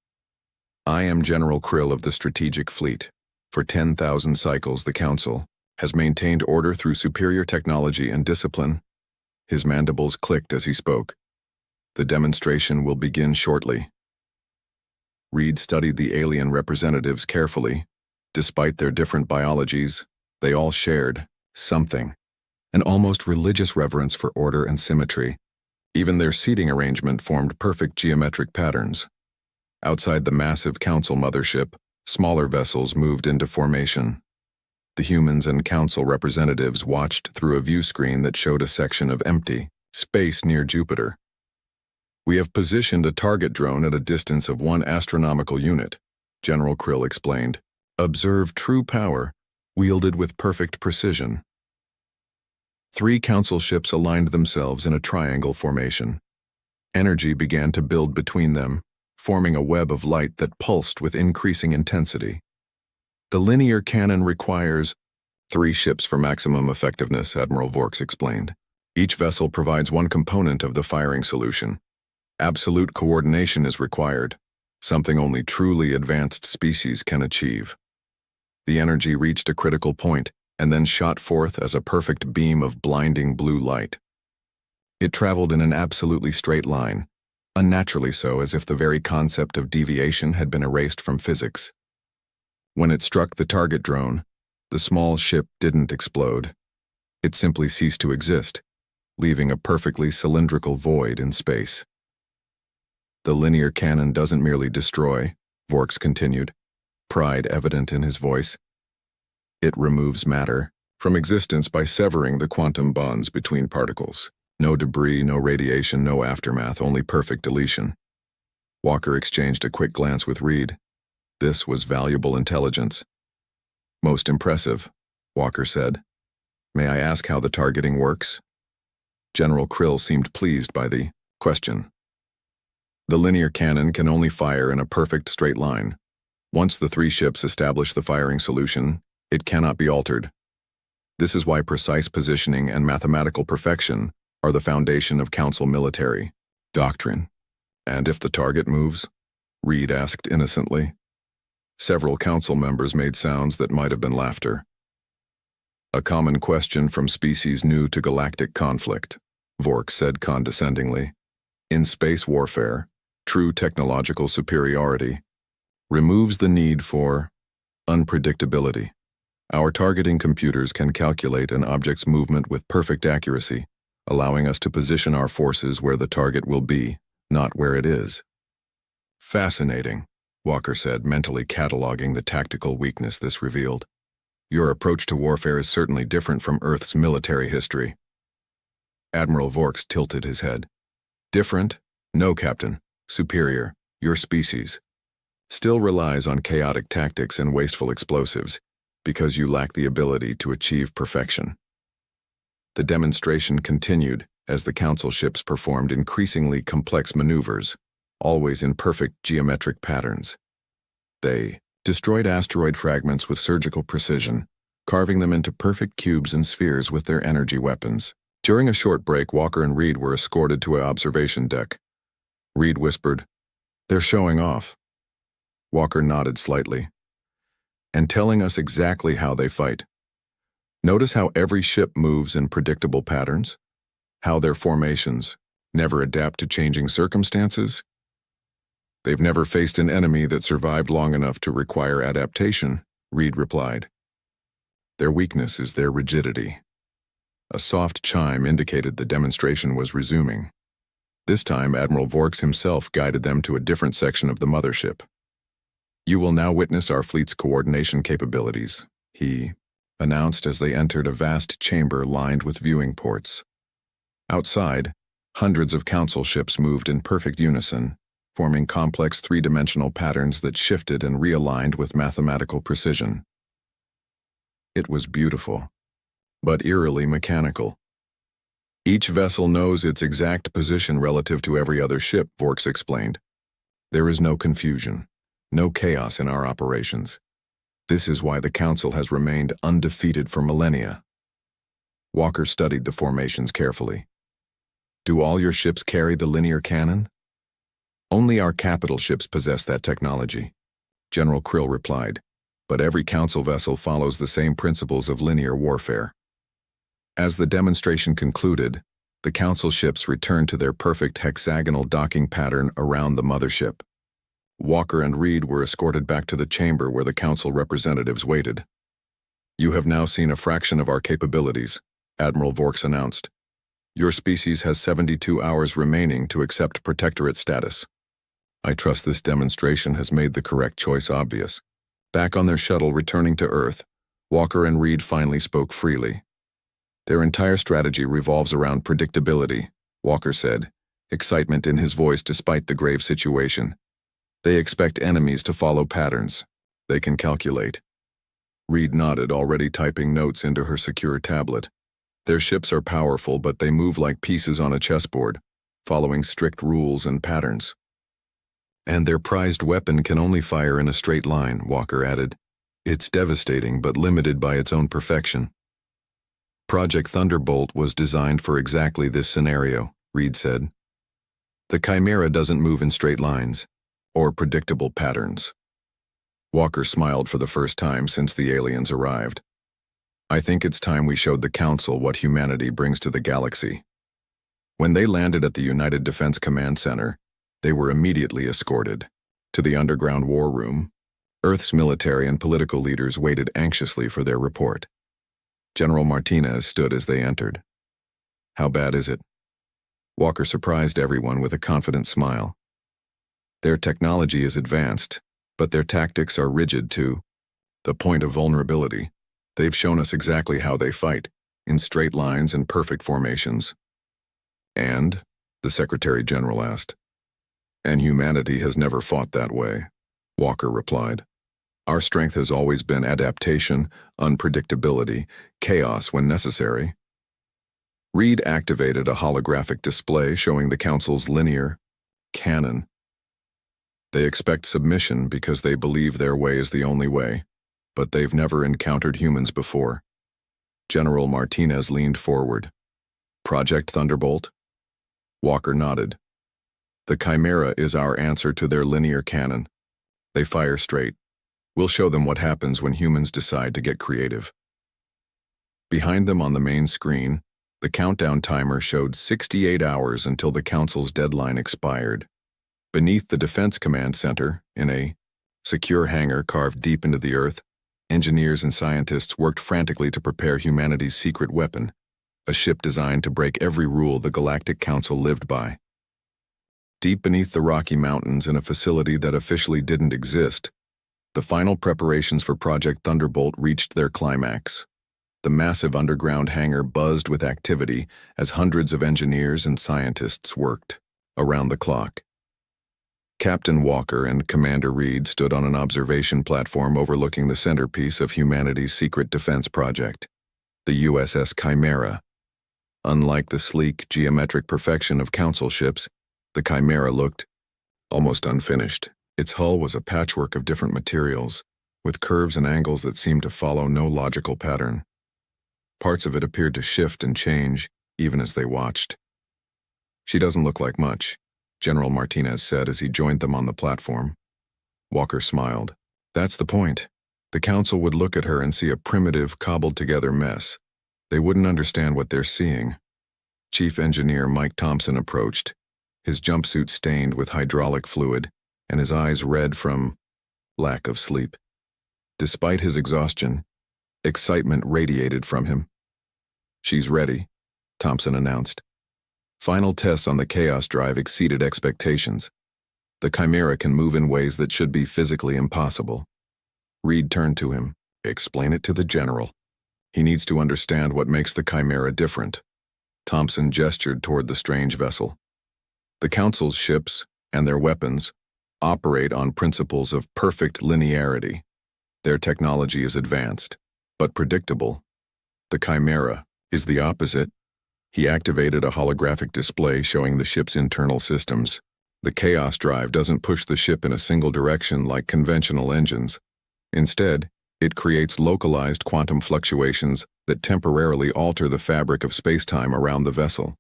"I am General Krill of the Strategic Fleet. For 10,000 cycles, the Council has maintained order through superior technology and discipline." His mandibles clicked as he spoke. "The demonstration will begin shortly." Reed studied the alien representatives carefully. Despite their different biologies, they all shared something, an almost religious reverence for order and symmetry. Even their seating arrangement formed perfect geometric patterns. Outside the massive Council mothership, smaller vessels moved into formation. The humans and Council representatives watched through a view screen that showed a section of empty space near Jupiter. "We have positioned a target drone at a distance of 1 astronomical unit," General Krill explained. "Observe true power, wielded with perfect precision." 3 Council ships aligned themselves in a triangle formation. Energy began to build between them, forming a web of light that pulsed with increasing intensity. The linear cannon requires 3 ships for maximum effectiveness, Admiral Vorks explained. Each vessel provides one component of the firing solution. Absolute coordination is required, something only truly advanced species can achieve. The energy reached a critical point and then shot forth as a perfect beam of blinding blue light. It traveled in an absolutely straight line, unnaturally so, as if the very concept of deviation had been erased from physics. When it struck the target drone, the small ship didn't explode. It simply ceased to exist, leaving a perfectly cylindrical void in space. The linear cannon doesn't merely destroy, Vorks continued, pride evident in his voice. It removes matter from existence by severing the quantum bonds between particles. No debris, no radiation, no aftermath, only perfect deletion. Walker exchanged a quick glance with Reed. This was valuable intelligence. Most impressive, Walker said. May I ask how the targeting works? General Krill seemed pleased by the question. The linear cannon can only fire in a perfect straight line. Once the 3 ships establish the firing solution, it cannot be altered. This is why precise positioning and mathematical perfection are the foundation of Council military doctrine. And if the target moves? Reed asked innocently. Several Council members made sounds that might have been laughter. A common question from species new to galactic conflict, Vork said condescendingly. In space warfare, true technological superiority removes the need for unpredictability. Our targeting computers can calculate an object's movement with perfect accuracy, allowing us to position our forces where the target will be, not where it is. Fascinating, Walker said, mentally cataloging the tactical weakness this revealed. Your approach to warfare is certainly different from Earth's military history. Admiral Vorks tilted his head. Different? No, Captain. Superior. Your species still relies on chaotic tactics and wasteful explosives because you lack the ability to achieve perfection. The demonstration continued as the Council ships performed increasingly complex maneuvers, always in perfect geometric patterns. They destroyed asteroid fragments with surgical precision, carving them into perfect cubes and spheres with their energy weapons. During a short break, Walker and Reed were escorted to an observation deck. Reed whispered, "They're showing off." Walker nodded slightly. "And telling us exactly how they fight. Notice how every ship moves in predictable patterns? How their formations never adapt to changing circumstances? They've never faced an enemy that survived long enough to require adaptation," Reed replied. "Their weakness is their rigidity." A soft chime indicated the demonstration was resuming. This time, Admiral Vorks himself guided them to a different section of the mothership. "You will now witness our fleet's coordination capabilities," he announced as they entered a vast chamber lined with viewing ports. Outside, hundreds of Council ships moved in perfect unison, forming complex 3-dimensional patterns that shifted and realigned with mathematical precision. It was beautiful, but eerily mechanical. Each vessel knows its exact position relative to every other ship, Vorks explained. There is no confusion, no chaos in our operations. This is why the Council has remained undefeated for millennia. Walker studied the formations carefully. "Do all your ships carry the linear cannon?" "Only our capital ships possess that technology," General Krill replied, "but every Council vessel follows the same principles of linear warfare." As the demonstration concluded, the Council ships returned to their perfect hexagonal docking pattern around the mothership. Walker and Reed were escorted back to the chamber where the Council representatives waited. "You have now seen a fraction of our capabilities," Admiral Vorks announced. "Your species has 72 hours remaining to accept protectorate status. I trust this demonstration has made the correct choice obvious." Back on their shuttle returning to Earth, Walker and Reed finally spoke freely. "Their entire strategy revolves around predictability," Walker said, excitement in his voice despite the grave situation. "They expect enemies to follow patterns. They can calculate." Reed nodded, already typing notes into her secure tablet. "Their ships are powerful, but they move like pieces on a chessboard, following strict rules and patterns. And their prized weapon can only fire in a straight line, Walker added. It's devastating but limited by its own perfection. Project Thunderbolt was designed for exactly this scenario, Reed said. The Chimera doesn't move in straight lines, or predictable patterns. Walker smiled for the first time since the aliens arrived. I think it's time we showed the Council what humanity brings to the galaxy. When they landed at the United Defense Command Center, they were immediately escorted to the underground war room. Earth's military and political leaders waited anxiously for their report. General Martinez stood as they entered. How bad is it? Walker surprised everyone with a confident smile. Their technology is advanced, but their tactics are rigid to the point of vulnerability. They've shown us exactly how they fight, in straight lines and perfect formations. And, the Secretary General asked. And humanity has never fought that way, Walker replied. Our strength has always been adaptation, unpredictability, chaos when necessary. Reed activated a holographic display showing the Council's linear cannon. They expect submission because they believe their way is the only way, but they've never encountered humans before. General Martinez leaned forward. Project Thunderbolt? Walker nodded. The Chimera is our answer to their linear cannon. They fire straight. We'll show them what happens when humans decide to get creative. Behind them on the main screen, the countdown timer showed 68 hours until the Council's deadline expired. Beneath the Defense Command Center, in a secure hangar carved deep into the earth, engineers and scientists worked frantically to prepare humanity's secret weapon, a ship designed to break every rule the Galactic Council lived by. Deep beneath the Rocky Mountains in a facility that officially didn't exist, the final preparations for Project Thunderbolt reached their climax. The massive underground hangar buzzed with activity as hundreds of engineers and scientists worked around the clock. Captain Walker and Commander Reed stood on an observation platform overlooking the centerpiece of humanity's secret defense project, the USS Chimera. Unlike the sleek, geometric perfection of Council ships, the Chimera looked almost unfinished. Its hull was a patchwork of different materials, with curves and angles that seemed to follow no logical pattern. Parts of it appeared to shift and change, even as they watched. She doesn't look like much, General Martinez said as he joined them on the platform. Walker smiled. That's the point. The Council would look at her and see a primitive, cobbled-together mess. They wouldn't understand what they're seeing. Chief Engineer Mike Thompson approached, his jumpsuit stained with hydraulic fluid, and his eyes red from lack of sleep. Despite his exhaustion, excitement radiated from him. She's ready, Thompson announced. Final tests on the Chaos Drive exceeded expectations. The Chimera can move in ways that should be physically impossible. Reed turned to him. Explain it to the General. He needs to understand what makes the Chimera different. Thompson gestured toward the strange vessel. The Council's ships, and their weapons, operate on principles of perfect linearity. Their technology is advanced, but predictable. The Chimera is the opposite. He activated a holographic display showing the ship's internal systems. The Chaos Drive doesn't push the ship in a single direction like conventional engines. Instead, it creates localized quantum fluctuations that temporarily alter the fabric of space-time around the vessel.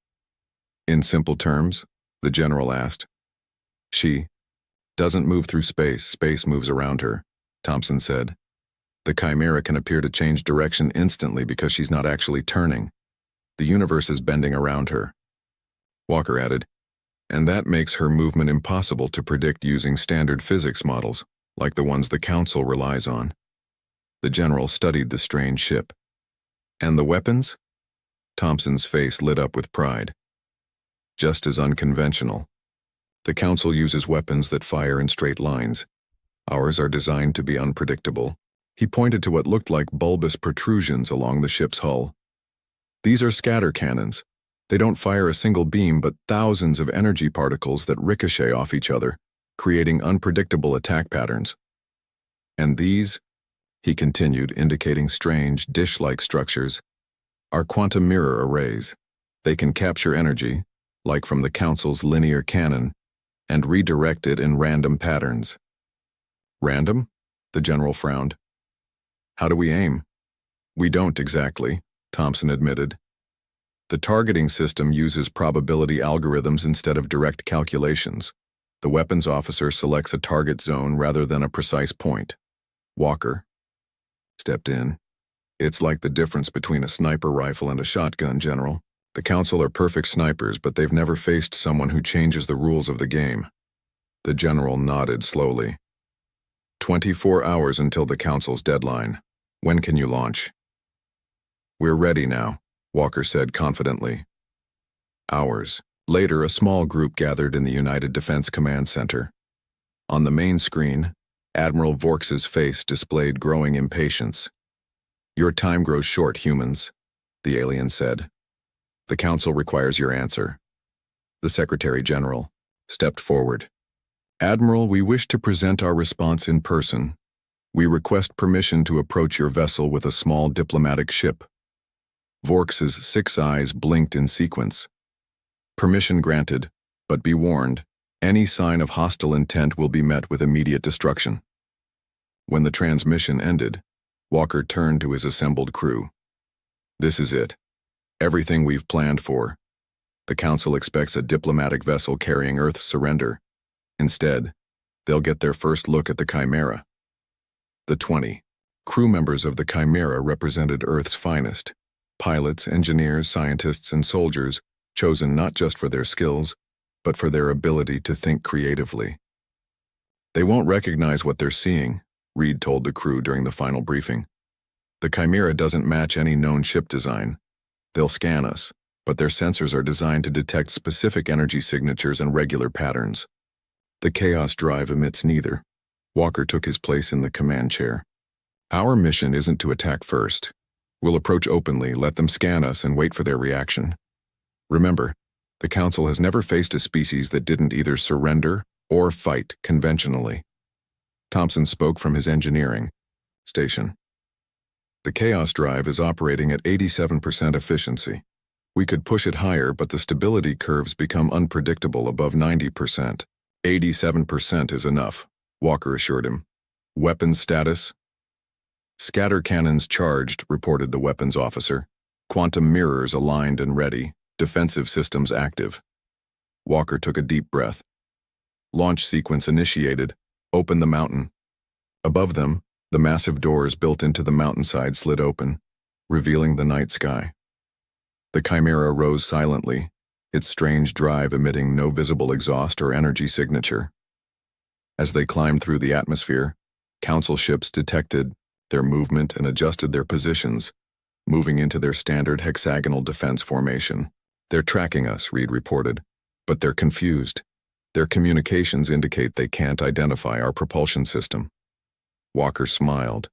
In simple terms, the General asked. She doesn't move through space, space moves around her, Thompson said. The Chimera can appear to change direction instantly because she's not actually turning. The universe is bending around her. Walker added, and that makes her movement impossible to predict using standard physics models, like the ones the Council relies on. The General studied the strange ship. And the weapons? Thompson's face lit up with pride. Just as unconventional. The Council uses weapons that fire in straight lines. Ours are designed to be unpredictable. He pointed to what looked like bulbous protrusions along the ship's hull. These are scatter cannons. They don't fire a single beam but thousands of energy particles that ricochet off each other, creating unpredictable attack patterns. And these, he continued, indicating strange, dish-like structures, are quantum mirror arrays. They can capture energy, like from the Council's linear cannon, and redirect it in random patterns. Random? The General frowned. How do we aim? We don't exactly, Thompson admitted. The targeting system uses probability algorithms instead of direct calculations. The weapons officer selects a target zone rather than a precise point. Walker stepped in. It's like the difference between a sniper rifle and a shotgun, General. The Council are perfect snipers, but they've never faced someone who changes the rules of the game. The General nodded slowly. 24 hours until the Council's deadline. When can you launch? We're ready now, Walker said confidently. Hours. Later, a small group gathered in the United Defense Command Center. On the main screen, Admiral Vorks's face displayed growing impatience. Your time grows short, humans, the alien said. The Council requires your answer. The Secretary General stepped forward. Admiral, we wish to present our response in person. We request permission to approach your vessel with a small diplomatic ship. Vorks's 6 eyes blinked in sequence. Permission granted, but be warned, any sign of hostile intent will be met with immediate destruction. When the transmission ended, Walker turned to his assembled crew. This is it. Everything we've planned for. The Council expects a diplomatic vessel carrying Earth's surrender. Instead, they'll get their first look at the Chimera. The 20 crew members of the Chimera represented Earth's finest. Pilots, engineers, scientists, and soldiers, chosen not just for their skills, but for their ability to think creatively. They won't recognize what they're seeing, Reed told the crew during the final briefing. The Chimera doesn't match any known ship design. They'll scan us, but their sensors are designed to detect specific energy signatures and regular patterns. The Chaos Drive emits neither. Walker took his place in the command chair. Our mission isn't to attack first. We'll approach openly, let them scan us, and wait for their reaction. Remember, the Council has never faced a species that didn't either surrender or fight conventionally. Thompson spoke from his engineering station. The Chaos Drive is operating at 87% efficiency. We could push it higher, but the stability curves become unpredictable above 90%. 87% is enough, Walker assured him. Weapons status? Scatter cannons charged, reported the weapons officer. Quantum mirrors aligned and ready. Defensive systems active. Walker took a deep breath. Launch sequence initiated. Open the mountain. Above them, the massive doors built into the mountainside slid open, revealing the night sky. The Chimera rose silently, its strange drive emitting no visible exhaust or energy signature. As they climbed through the atmosphere, Council ships detected their movement and adjusted their positions, moving into their standard hexagonal defense formation. They're tracking us, Reed reported, but they're confused. Their communications indicate they can't identify our propulsion system. Walker smiled.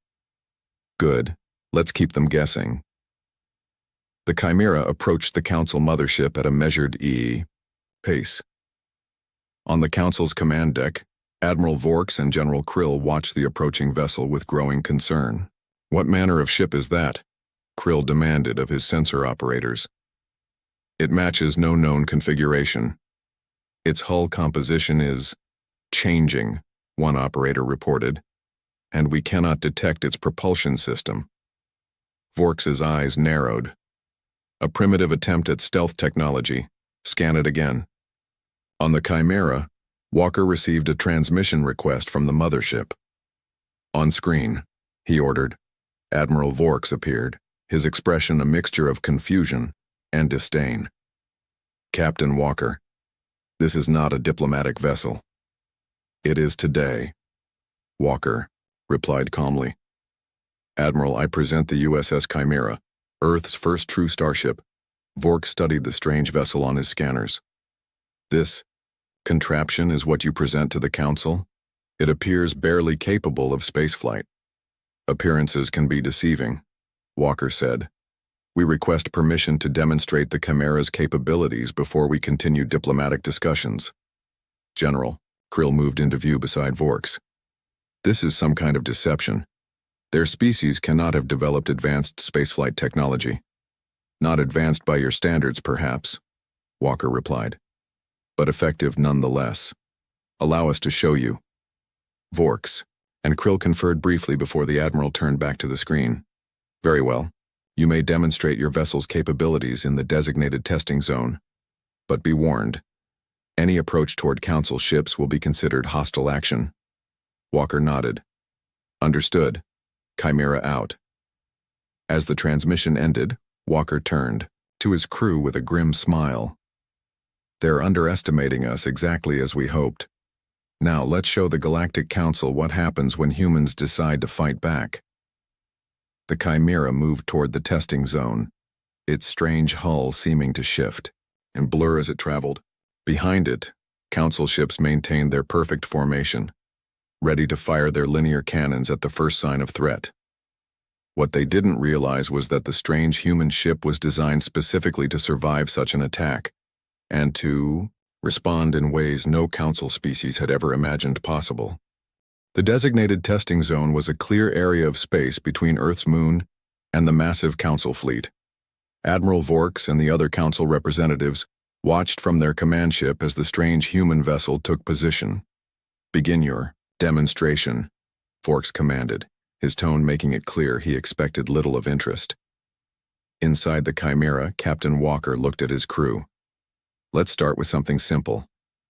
Good, let's keep them guessing. The Chimera approached the Council mothership at a measured pace. On the Council's command deck, Admiral Vorks and General Krill watched the approaching vessel with growing concern. What manner of ship is that? Krill demanded of his sensor operators. It matches no known configuration. Its hull composition is changing, one operator reported, and we cannot detect its propulsion system. Vorks's eyes narrowed. A primitive attempt at stealth technology. Scan it again. On the Chimera, Walker received a transmission request from the mothership. On screen, he ordered. Admiral Vorks appeared, his expression a mixture of confusion and disdain. Captain Walker, this is not a diplomatic vessel. It is today. Walker replied calmly. Admiral, I present the USS Chimera, Earth's first true starship. Vorks studied the strange vessel on his scanners. This contraption is what you present to the Council? It appears barely capable of spaceflight. Appearances can be deceiving, Walker said. We request permission to demonstrate the Chimera's capabilities before we continue diplomatic discussions. General, Krill moved into view beside Vorks. This is some kind of deception. Their species cannot have developed advanced spaceflight technology. Not advanced by your standards, perhaps, Walker replied. but effective nonetheless. Allow us to show you. Vorks and Krill conferred briefly before the Admiral turned back to the screen. Very well. You may demonstrate your vessel's capabilities in the designated testing zone. But be warned. Any approach toward Council ships will be considered hostile action. Walker nodded. Understood. Chimera out. As the transmission ended, Walker turned to his crew with a grim smile. They're underestimating us exactly as we hoped. Now let's show the Galactic Council what happens when humans decide to fight back. The Chimera moved toward the testing zone, its strange hull seeming to shift and blur as it traveled. Behind it, Council ships maintained their perfect formation, ready to fire their linear cannons at the first sign of threat. What they didn't realize was that the strange human ship was designed specifically to survive such an attack, and to respond in ways no Council species had ever imagined possible. The designated testing zone was a clear area of space between Earth's moon and the massive Council fleet. Admiral Vorks and the other Council representatives watched from their command ship as the strange human vessel took position. Begin your demonstration, Vorks commanded, his tone making it clear he expected little of interest. Inside the Chimera, Captain Walker looked at his crew. Let's start with something simple.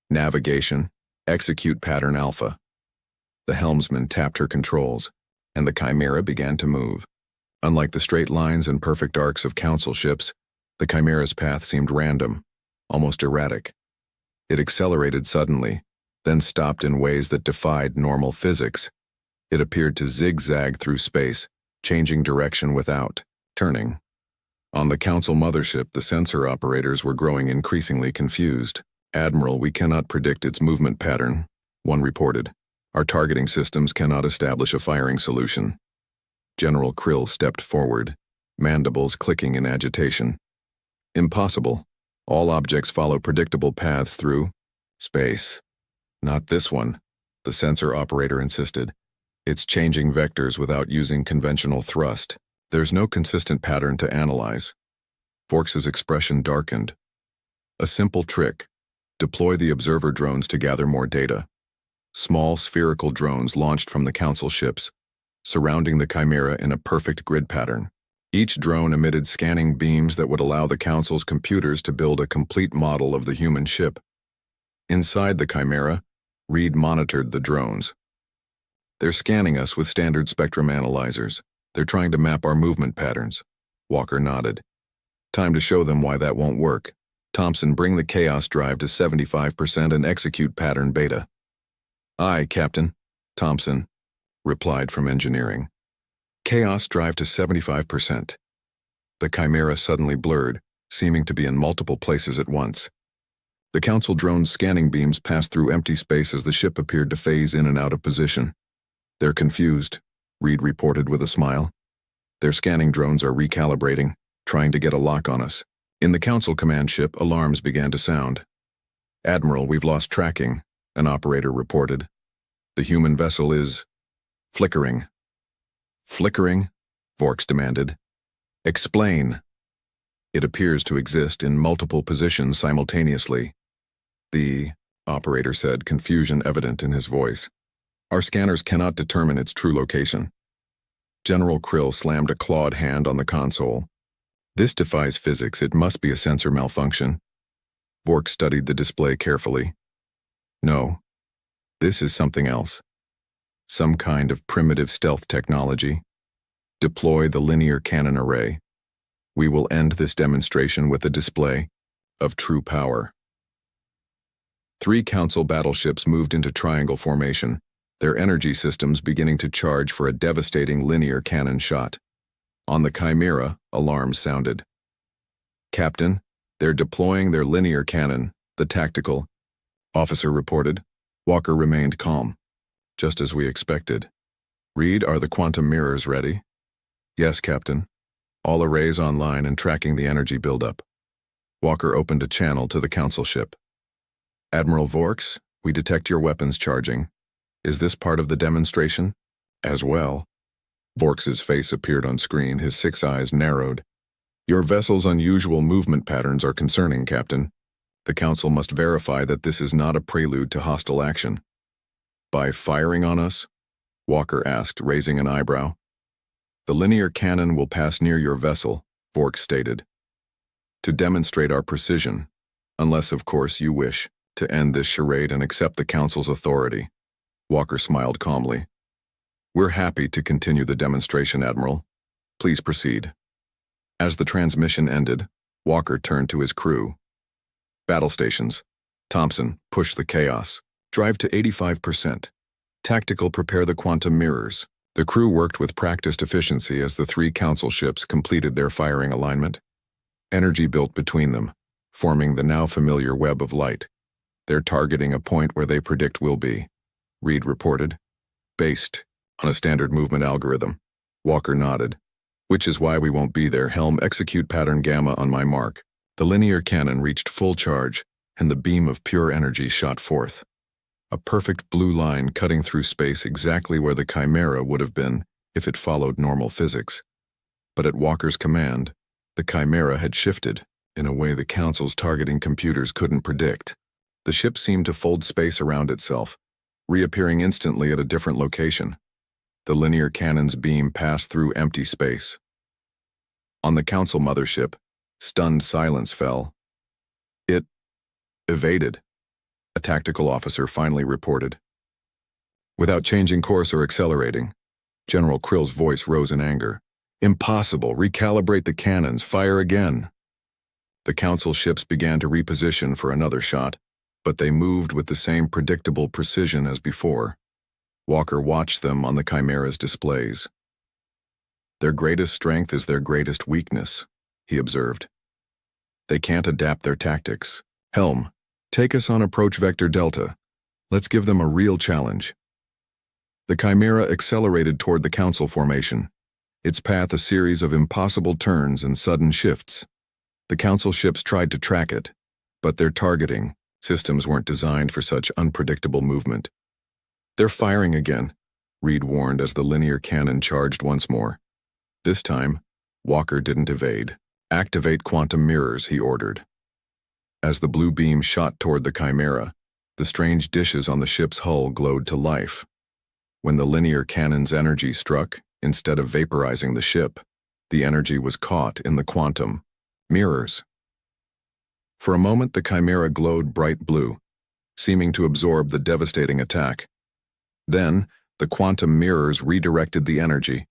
Navigation, execute pattern alpha. The helmsman tapped her controls, and the Chimera began to move. Unlike the straight lines and perfect arcs of Council ships, the Chimera's path seemed random, almost erratic. It accelerated suddenly, then stopped in ways that defied normal physics. It appeared to zigzag through space, changing direction without turning. On the Council mothership, the sensor operators were growing increasingly confused. Admiral, we cannot predict its movement pattern, one reported. Our targeting systems cannot establish a firing solution. General Krill stepped forward, mandibles clicking in agitation. Impossible. All objects follow predictable paths through space. Not this one, the sensor operator insisted. It's changing vectors without using conventional thrust. There's no consistent pattern to analyze. Vorks's expression darkened. A simple trick. Deploy the observer drones to gather more data. Small spherical drones launched from the Council ships, surrounding the Chimera in a perfect grid pattern. Each drone emitted scanning beams that would allow the Council's computers to build a complete model of the human ship. Inside the Chimera, Reed monitored the drones. They're scanning us with standard spectrum analyzers. They're trying to map our movement patterns. Walker nodded. Time to show them why that won't work. Thompson, bring the chaos drive to 75% and execute pattern beta. Aye, Captain. Thompson replied from engineering. Chaos drive to 75%. The Chimera suddenly blurred, seeming to be in multiple places at once. The Council drone's scanning beams passed through empty space as the ship appeared to phase in and out of position. They're confused, Reed reported with a smile. Their scanning drones are recalibrating, trying to get a lock on us. In the Council command ship, alarms began to sound. Admiral, we've lost tracking, an operator reported. The human vessel is flickering. Flickering? Vorks demanded. Explain. It appears to exist in multiple positions simultaneously. The operator said, confusion evident in his voice. Our scanners cannot determine its true location. General Krill slammed a clawed hand on the console. This defies physics. It must be a sensor malfunction. Vork studied the display carefully. No. This is something else. Some kind of primitive stealth technology. Deploy the linear cannon array. We will end this demonstration with a display of true power. 3 Council battleships moved into triangle formation, their energy systems beginning to charge for a devastating linear cannon shot. On the Chimera, alarms sounded. Captain, they're deploying their linear cannon, the tactical officer reported. Walker remained calm. Just as we expected. Reed, are the quantum mirrors ready? Yes, Captain. All arrays online and tracking the energy buildup. Walker opened a channel to the Council ship. Admiral Vorks, we detect your weapons charging. Is this part of the demonstration? As well. Vorks's face appeared on screen, his 6 eyes narrowed. Your vessel's unusual movement patterns are concerning, Captain. The Council must verify that this is not a prelude to hostile action. By firing on us? Walker asked, raising an eyebrow. The linear cannon will pass near your vessel, Vork stated, to demonstrate our precision, unless, of course, you wish to end this charade and accept the Council's authority. Walker smiled calmly. We're happy to continue the demonstration, Admiral. Please proceed. As the transmission ended, Walker turned to his crew. Battle stations. Thompson, push the chaos. Drive to 85%. Tactical, prepare the quantum mirrors. The crew worked with practiced efficiency as the 3 Council ships completed their firing alignment. Energy built between them, forming the now familiar web of light. They're targeting a point where they predict we'll be, Reed reported. Based on a standard movement algorithm. Walker nodded. Which is why we won't be there. Helm, execute pattern Gamma on my mark. The linear cannon reached full charge, and the beam of pure energy shot forth. A perfect blue line cutting through space exactly where the Chimera would have been if it followed normal physics. But at Walker's command, the Chimera had shifted in a way the Council's targeting computers couldn't predict. The ship seemed to fold space around itself, reappearing instantly at a different location. The linear cannon's beam passed through empty space. On the Council mothership, stunned silence fell. It evaded, a tactical officer finally reported. Without changing course or accelerating, General Krill's voice rose in anger. Impossible, recalibrate the cannons, fire again. The Council ships began to reposition for another shot, but they moved with the same predictable precision as before. Walker watched them on the Chimera's displays. Their greatest strength is their greatest weakness, he observed. They can't adapt their tactics. Helm, take us on approach vector Delta. Let's give them a real challenge. The Chimera accelerated toward the Council formation, its path a series of impossible turns and sudden shifts. The Council ships tried to track it, but their targeting systems weren't designed for such unpredictable movement. They're firing again, Reed warned as the linear cannon charged once more. This time, Walker didn't evade. Activate quantum mirrors, he ordered. As the blue beam shot toward the Chimera, the strange dishes on the ship's hull glowed to life. When the linear cannon's energy struck, instead of vaporizing the ship, the energy was caught in the quantum mirrors. For a moment, the Chimera glowed bright blue, seeming to absorb the devastating attack. Then, the quantum mirrors redirected the energy,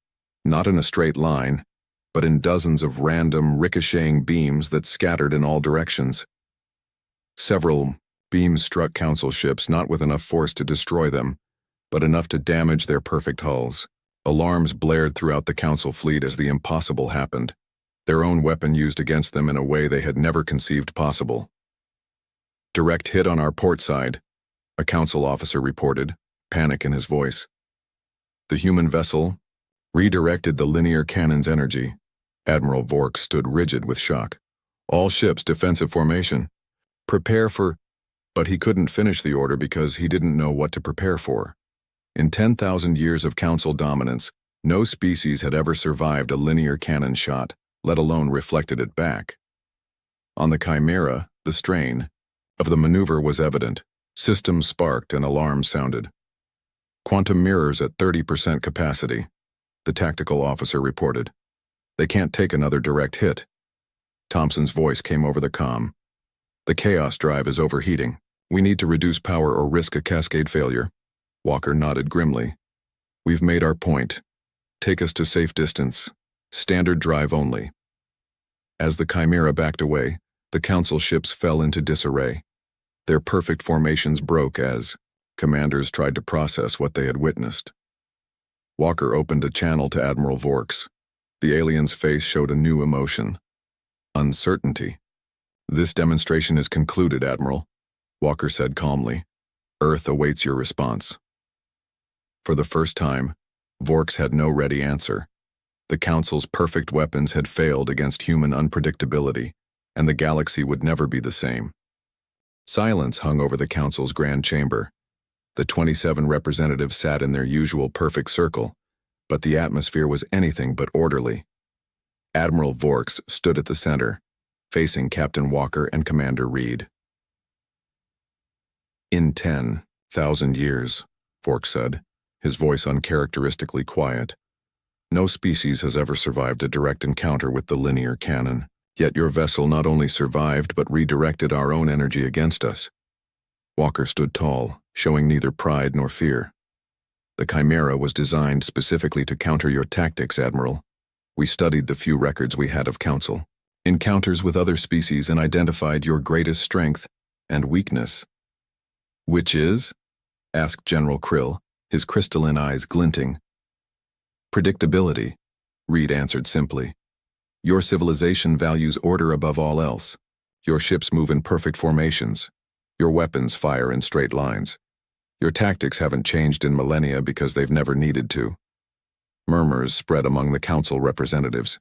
not in a straight line, but in dozens of random, ricocheting beams that scattered in all directions. Several beams struck Council ships, not with enough force to destroy them, but enough to damage their perfect hulls. Alarms blared throughout the Council fleet as the impossible happened, their own weapon used against them in a way they had never conceived possible. Direct hit on our port side, a Council officer reported, panic in his voice. The human vessel redirected the linear cannon's energy. Admiral Vork stood rigid with shock. All ships, defensive formation. Prepare for... But he couldn't finish the order because he didn't know what to prepare for. In 10,000 years of Council dominance, no species had ever survived a linear cannon shot, let alone reflected it back. On the Chimera, the strain of the maneuver was evident. Systems sparked and alarms sounded. Quantum mirrors at 30% capacity, the tactical officer reported. They can't take another direct hit. Thompson's voice came over the comm. The chaos drive is overheating. We need to reduce power or risk a cascade failure. Walker nodded grimly. We've made our point. Take us to safe distance. Standard drive only. As the Chimera backed away, the Council ships fell into disarray. Their perfect formations broke as commanders tried to process what they had witnessed. Walker opened a channel to Admiral Vork's. The alien's face showed a new emotion. Uncertainty. This demonstration is concluded, Admiral, Walker said calmly. Earth awaits your response. For the first time, Vork's had no ready answer. The Council's perfect weapons had failed against human unpredictability, and the galaxy would never be the same. Silence hung over the Council's grand chamber. The 27 representatives sat in their usual perfect circle, but the atmosphere was anything but orderly. Admiral Vork's stood at the center, facing Captain Walker and Commander Reed. In 10,000 years, Fork said, his voice uncharacteristically quiet. No species has ever survived a direct encounter with the linear cannon, yet your vessel not only survived but redirected our own energy against us. Walker stood tall, showing neither pride nor fear. The Chimera was designed specifically to counter your tactics, Admiral. We studied the few records we had of Council encounters with other species and identified your greatest strength and weakness. Which is? Asked General Krill, his crystalline eyes glinting. Predictability, Reed answered simply. Your civilization values order above all else. Your ships move in perfect formations. Your weapons fire in straight lines. Your tactics haven't changed in millennia because they've never needed to. Murmurs spread among the Council representatives.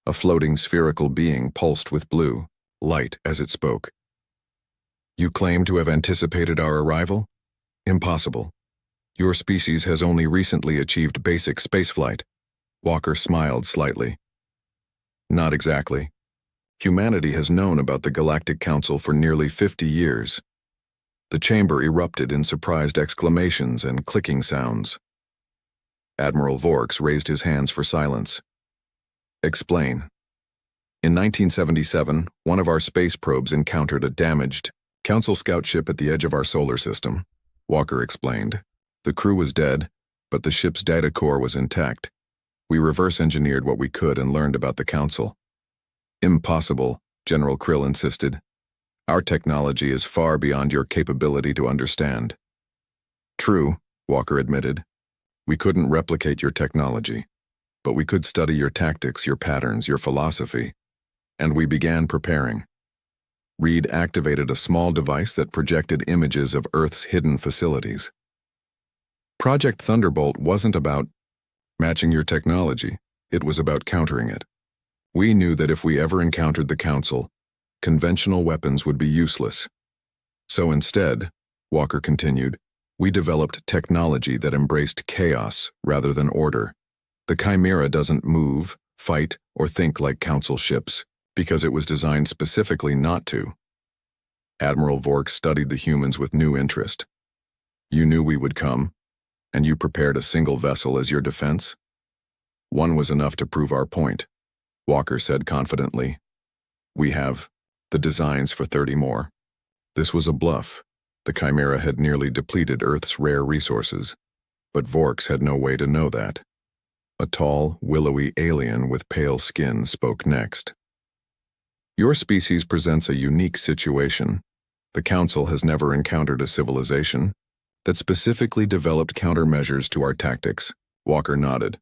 A floating spherical being pulsed with blue, light as it spoke. You claim to have anticipated our arrival? Impossible. Your species has only recently achieved basic spaceflight. Walker smiled slightly. Not exactly. Humanity has known about the Galactic Council for nearly 50 years. The chamber erupted in surprised exclamations and clicking sounds. Admiral Vorks raised his hands for silence. Explain. In 1977, one of our space probes encountered a damaged Council scout ship at the edge of our solar system, Walker explained. The crew was dead, but the ship's data core was intact. We reverse-engineered what we could and learned about the Council. Impossible, General Krill insisted. Our technology is far beyond your capability to understand. True, Walker admitted. We couldn't replicate your technology, but we could study your tactics, your patterns, your philosophy, and we began preparing. Reed activated a small device that projected images of Earth's hidden facilities. Project Thunderbolt wasn't about matching your technology, it was about countering it. We knew that if we ever encountered the Council, conventional weapons would be useless. So instead, Walker continued, we developed technology that embraced chaos rather than order. The Chimera doesn't move, fight, or think like Council ships, because it was designed specifically not to. Admiral Vork studied the humans with new interest. You knew we would come, and you prepared a single vessel as your defense? One was enough to prove our point, Walker said confidently. We have the designs for 30 more. This was a bluff. The Chimera had nearly depleted Earth's rare resources, but Vorks had no way to know that. A tall, willowy alien with pale skin spoke next. Your species presents a unique situation. The Council has never encountered a civilization that specifically developed countermeasures to our tactics. Walker nodded.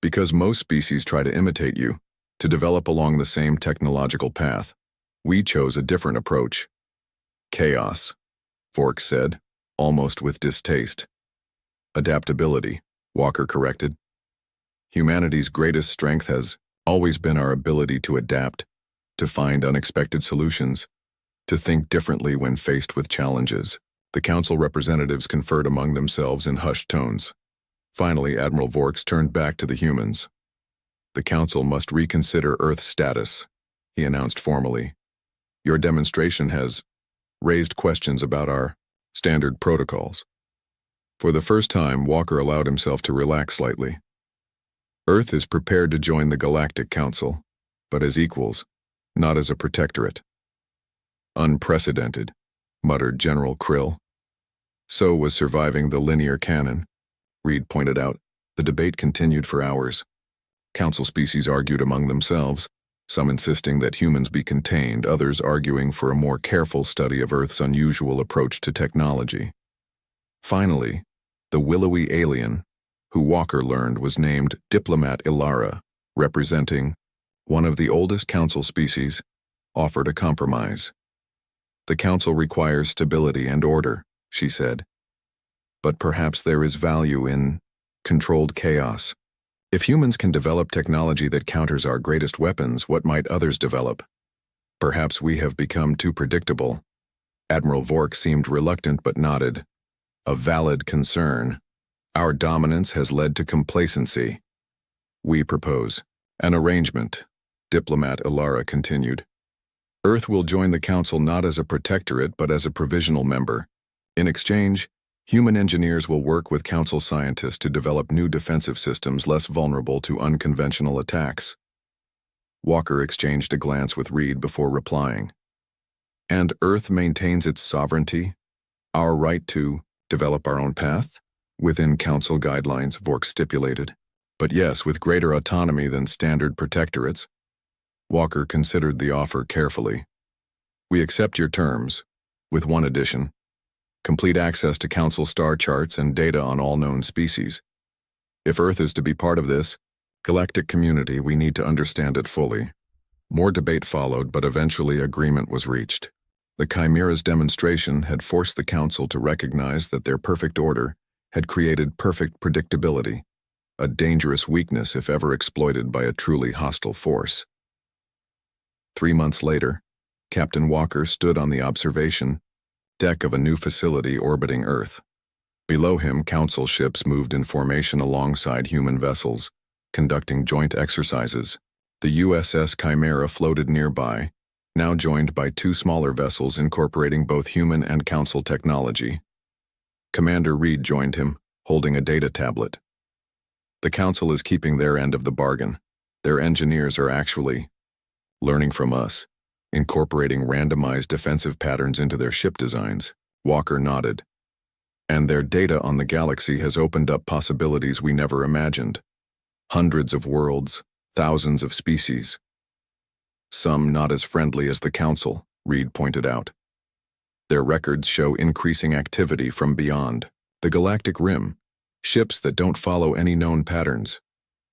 Because most species try to imitate you, to develop along the same technological path. We chose a different approach. Chaos, Vork said, almost with distaste. Adaptability, Walker corrected. Humanity's greatest strength has always been our ability to adapt, to find unexpected solutions, to think differently when faced with challenges. The Council representatives conferred among themselves in hushed tones. Finally, Admiral Vorks turned back to the humans. The Council must reconsider Earth's status, he announced formally. Your demonstration has raised questions about our standard protocols. For the first time, Walker allowed himself to relax slightly. Earth is prepared to join the Galactic Council, but as equals, not as a protectorate. Unprecedented, muttered General Krill. So was surviving the linear cannon, Reed pointed out. The debate continued for hours. Council species argued among themselves, some insisting that humans be contained, others arguing for a more careful study of Earth's unusual approach to technology. Finally, the willowy alien, who Walker learned was named Diplomat Ilara, representing one of the oldest Council species, offered a compromise. The Council requires stability and order, she said. But perhaps there is value in controlled chaos. If humans can develop technology that counters our greatest weapons, what might others develop? Perhaps we have become too predictable. Admiral Vork seemed reluctant but nodded. A valid concern. Our dominance has led to complacency. We propose an arrangement, Diplomat Ilara continued. Earth will join the Council not as a protectorate but as a provisional member. In exchange, human engineers will work with Council scientists to develop new defensive systems less vulnerable to unconventional attacks. Walker exchanged a glance with Reed before replying. And Earth maintains its sovereignty, our right to develop our own path? Within Council guidelines, Vork stipulated. But yes, with greater autonomy than standard protectorates. Walker considered the offer carefully. We accept your terms, with one addition. Complete access to Council star charts and data on all known species. If Earth is to be part of this galactic community, we need to understand it fully. More debate followed, but eventually agreement was reached. The Chimera's demonstration had forced the Council to recognize that their perfect order had created perfect predictability, a dangerous weakness if ever exploited by a truly hostile force. 3 months later, Captain Walker stood on the observation deck of a new facility orbiting Earth. Below him, Council ships moved in formation alongside human vessels, conducting joint exercises. The USS Chimera floated nearby, now joined by 2 smaller vessels incorporating both human and Council technology. Commander Reed joined him, holding a data tablet. The Council is keeping their end of the bargain. Their engineers are actually learning from us, incorporating randomized defensive patterns into their ship designs. Walker nodded. And their data on the galaxy has opened up possibilities we never imagined. Hundreds of worlds, thousands of species. Some not as friendly as the Council, Reed pointed out. Their records show increasing activity from beyond the galactic rim, ships that don't follow any known patterns.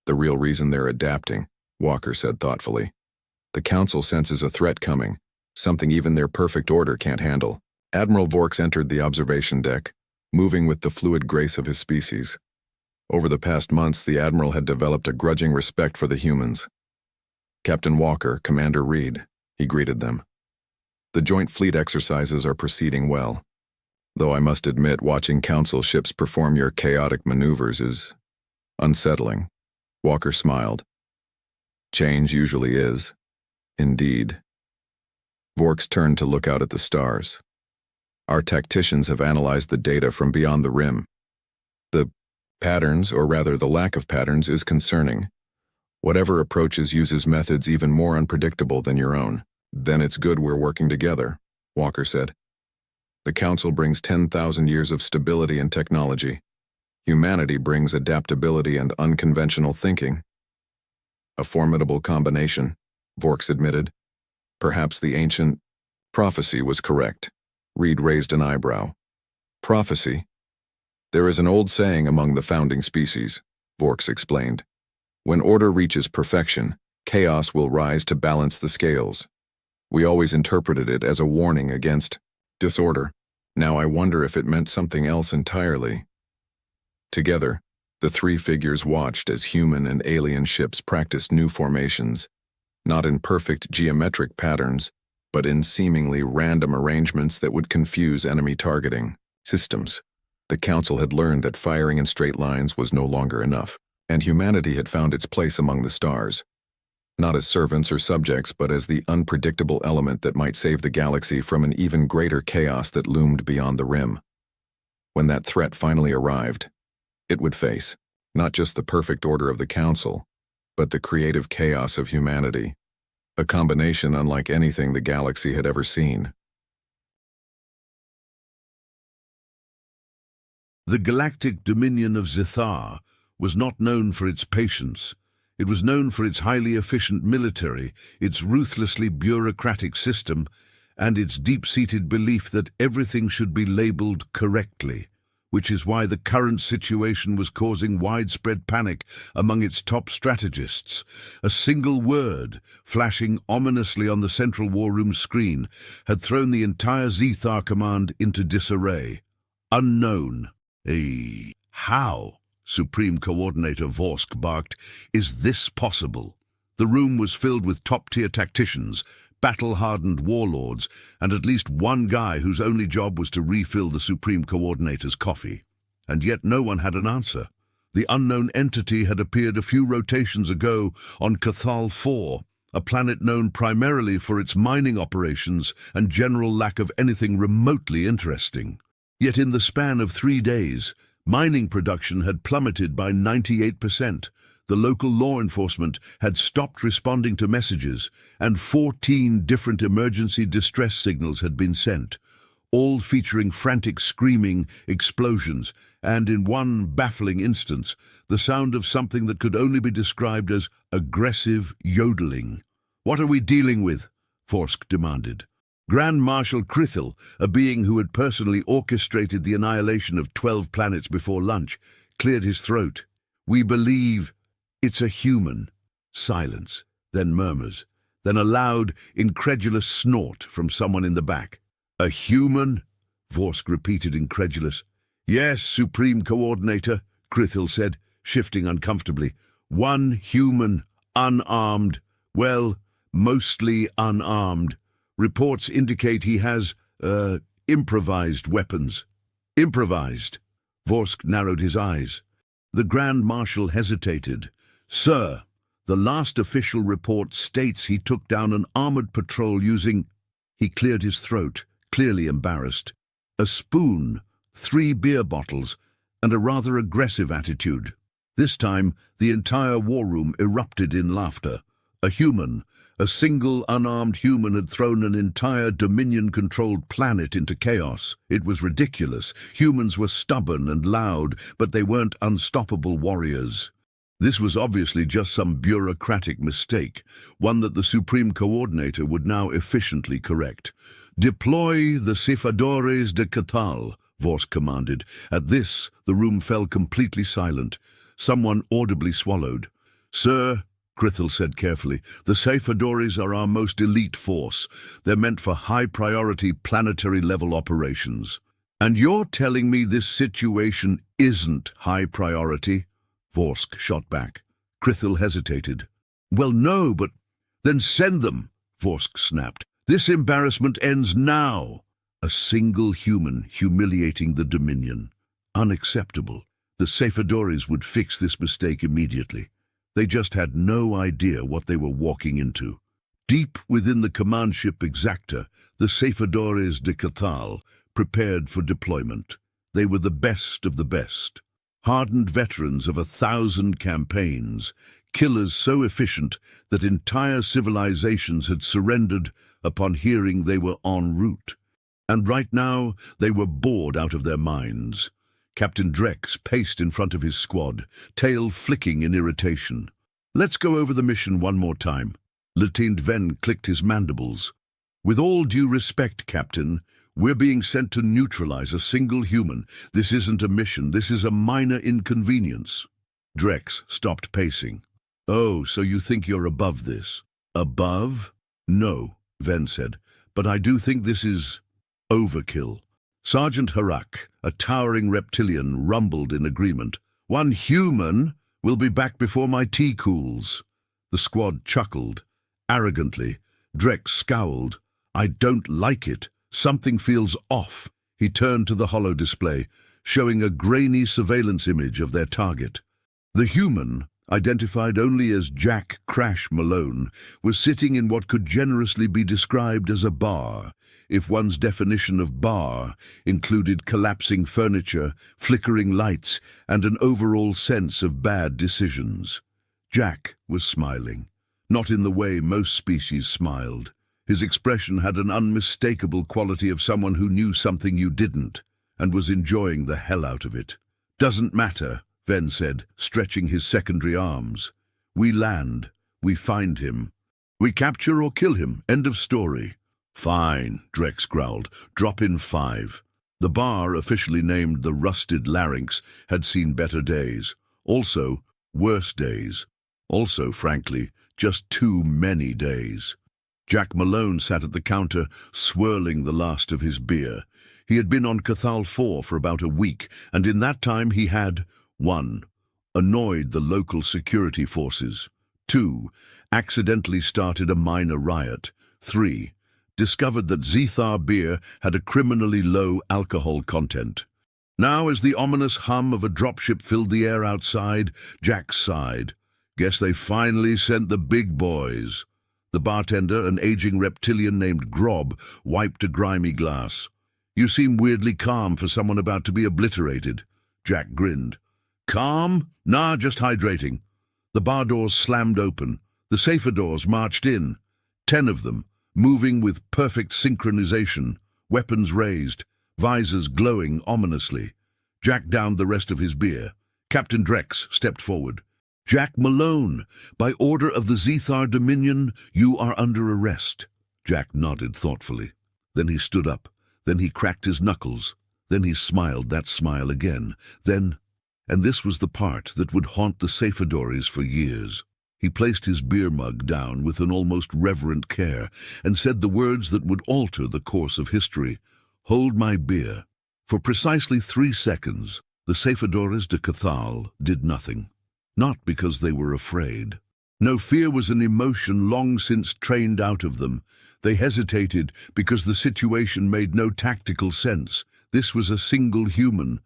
The real reason they're adapting, Walker said thoughtfully. The Council senses a threat coming, something even their perfect order can't handle. Admiral Vorks entered the observation deck, moving with the fluid grace of his species. Over the past months, the Admiral had developed a grudging respect for the humans. Captain Walker, Commander Reed, he greeted them. The joint fleet exercises are proceeding well, though I must admit watching Council ships perform your chaotic maneuvers is unsettling. Walker smiled. Change usually is. Indeed. Vorks turned to look out at the stars. Our tacticians have analyzed the data from beyond the rim. The patterns, or rather the lack of patterns, is concerning. Whatever approaches uses methods even more unpredictable than your own. Then it's good we're working together, Walker said. The Council brings 10,000 years of stability and technology. Humanity brings adaptability and unconventional thinking. A formidable combination, Vorks admitted. Perhaps the ancient prophecy was correct. Reed raised an eyebrow. Prophecy? There is an old saying among the founding species, Vorks explained. When order reaches perfection, chaos will rise to balance the scales. We always interpreted it as a warning against disorder. Now I wonder if it meant something else entirely. Together, the 3 figures watched as human and alien ships practiced new formations, not in perfect geometric patterns, but in seemingly random arrangements that would confuse enemy targeting systems. The Council had learned that firing in straight lines was no longer enough, and humanity had found its place among the stars. Not as servants or subjects, but as the unpredictable element that might save the galaxy from an even greater chaos that loomed beyond the rim. When that threat finally arrived, it would face not just the perfect order of the Council, but the creative chaos of humanity, a combination unlike anything the galaxy had ever seen. The galactic dominion of Zithar was not known for its patience. It was known for its highly efficient military, its ruthlessly bureaucratic system, and its deep-seated belief that everything should be labeled correctly, which is why the current situation was causing widespread panic among its top strategists. A single word, flashing ominously on the Central War Room screen, had thrown the entire Zithar command into disarray. Unknown. How? Supreme Coordinator Vorsk barked. Is this possible? The room was filled with top-tier tacticians, battle-hardened warlords, and at least one guy whose only job was to refill the Supreme Coordinator's coffee. And yet no one had an answer. The unknown entity had appeared a few rotations ago on Cathal 4, a planet known primarily for its mining operations and general lack of anything remotely interesting. Yet in the span of 3 days, mining production had plummeted by 98%. The local law enforcement had stopped responding to messages, and 14 different emergency distress signals had been sent, all featuring frantic screaming, explosions, and in one baffling instance, the sound of something that could only be described as aggressive yodeling. "What are we dealing with?" Vorsk demanded. Grand Marshal Krithil, a being who had personally orchestrated the annihilation of 12 planets before lunch, cleared his throat. "We believe it's a human." Silence, then murmurs, then a loud, incredulous snort from someone in the back. "A human?" Vorsk repeated, incredulous. "Yes, Supreme Coordinator," Krithil said, shifting uncomfortably. "One human, unarmed. Well, mostly unarmed. Reports indicate he has, improvised weapons." "Improvised?" Vorsk narrowed his eyes. The Grand Marshal hesitated. "Sir, the last official report states he took down an armored patrol using—" He cleared his throat, clearly embarrassed. "A spoon, 3 beer bottles, and a rather aggressive attitude." This time, the entire war room erupted in laughter. A human, a single unarmed human, had thrown an entire Dominion-controlled planet into chaos. It was ridiculous. Humans were stubborn and loud, but they weren't unstoppable warriors. This was obviously just some bureaucratic mistake, one that the Supreme Coordinator would now efficiently correct. "Deploy the Cephadores de Catal," Vorsk commanded. At this, the room fell completely silent. Someone audibly swallowed. "Sir," Krithil said carefully, "the Cephadores are our most elite force. They're meant for high-priority planetary-level operations." "And you're telling me this situation isn't high priority?" Vorsk shot back. Krithil hesitated. "Well, no, but—" "Then send them," Vorsk snapped. "This embarrassment ends now." A single human humiliating the Dominion. Unacceptable. The Cephadores would fix this mistake immediately. They just had no idea what they were walking into. Deep within the command ship Exacta, the Cephadores de Catal prepared for deployment. They were the best of the best. Hardened veterans of 1,000 campaigns, killers so efficient that entire civilizations had surrendered upon hearing they were en route. And right now, they were bored out of their minds. Captain Drex paced in front of his squad, tail flicking in irritation. "Let's go over the mission one more time." Lieutenant Ven clicked his mandibles. "With all due respect, Captain, we're being sent to neutralize a single human. This isn't a mission, this is a minor inconvenience." Drex stopped pacing. "Oh, so you think you're above this?" "Above? No," Ven said, "but I do think this is overkill." Sergeant Harak, a towering reptilian, rumbled in agreement. "One human will be back before my tea cools." The squad chuckled. Arrogantly, Drex scowled. "I don't like it. Something feels off." He turned to the holo display, showing a grainy surveillance image of their target. The human, identified only as Jack Crash Malone, was sitting in what could generously be described as a bar, if one's definition of bar included collapsing furniture, flickering lights, and an overall sense of bad decisions. Jack was smiling, not in the way most species smiled. His expression had an unmistakable quality of someone who knew something you didn't, and was enjoying the hell out of it. "Doesn't matter," Ven said, stretching his secondary arms. "We land, we find him. We capture or kill him, end of story." "Fine," Drex growled. "Drop in 5. The bar, officially named the Rusted Larynx, had seen better days. Also, worse days. Also, frankly, just too many days. Jack Malone sat at the counter, swirling the last of his beer. He had been on Cathal 4 for about a week, and in that time he had 1. Annoyed the local security forces. 2. Accidentally started a minor riot. 3. Discovered that Zethar beer had a criminally low alcohol content. Now, as the ominous hum of a dropship filled the air outside, Jack sighed. "Guess they finally sent the big boys." The bartender, an aging reptilian named Grob, wiped a grimy glass. You seem weirdly calm for someone about to be obliterated. Jack grinned. Calm? Nah, just hydrating. The bar doors slammed open. The safer doors marched in. 10 of them, moving with perfect synchronization, weapons raised, visors glowing ominously. Jack downed the rest of his beer. Captain Drex stepped forward. Jack Malone, by order of the Zethar Dominion, you are under arrest. Jack nodded thoughtfully. Then he stood up. Then he cracked his knuckles. Then he smiled that smile again. Then, and this was the part that would haunt the Safedories for years, he placed his beer mug down with an almost reverent care and said the words that would alter the course of history. Hold my beer. For precisely 3 seconds, the Safedories de Cathal did nothing. Not because they were afraid. No, fear was an emotion long since trained out of them. They hesitated because the situation made no tactical sense. This was a single human,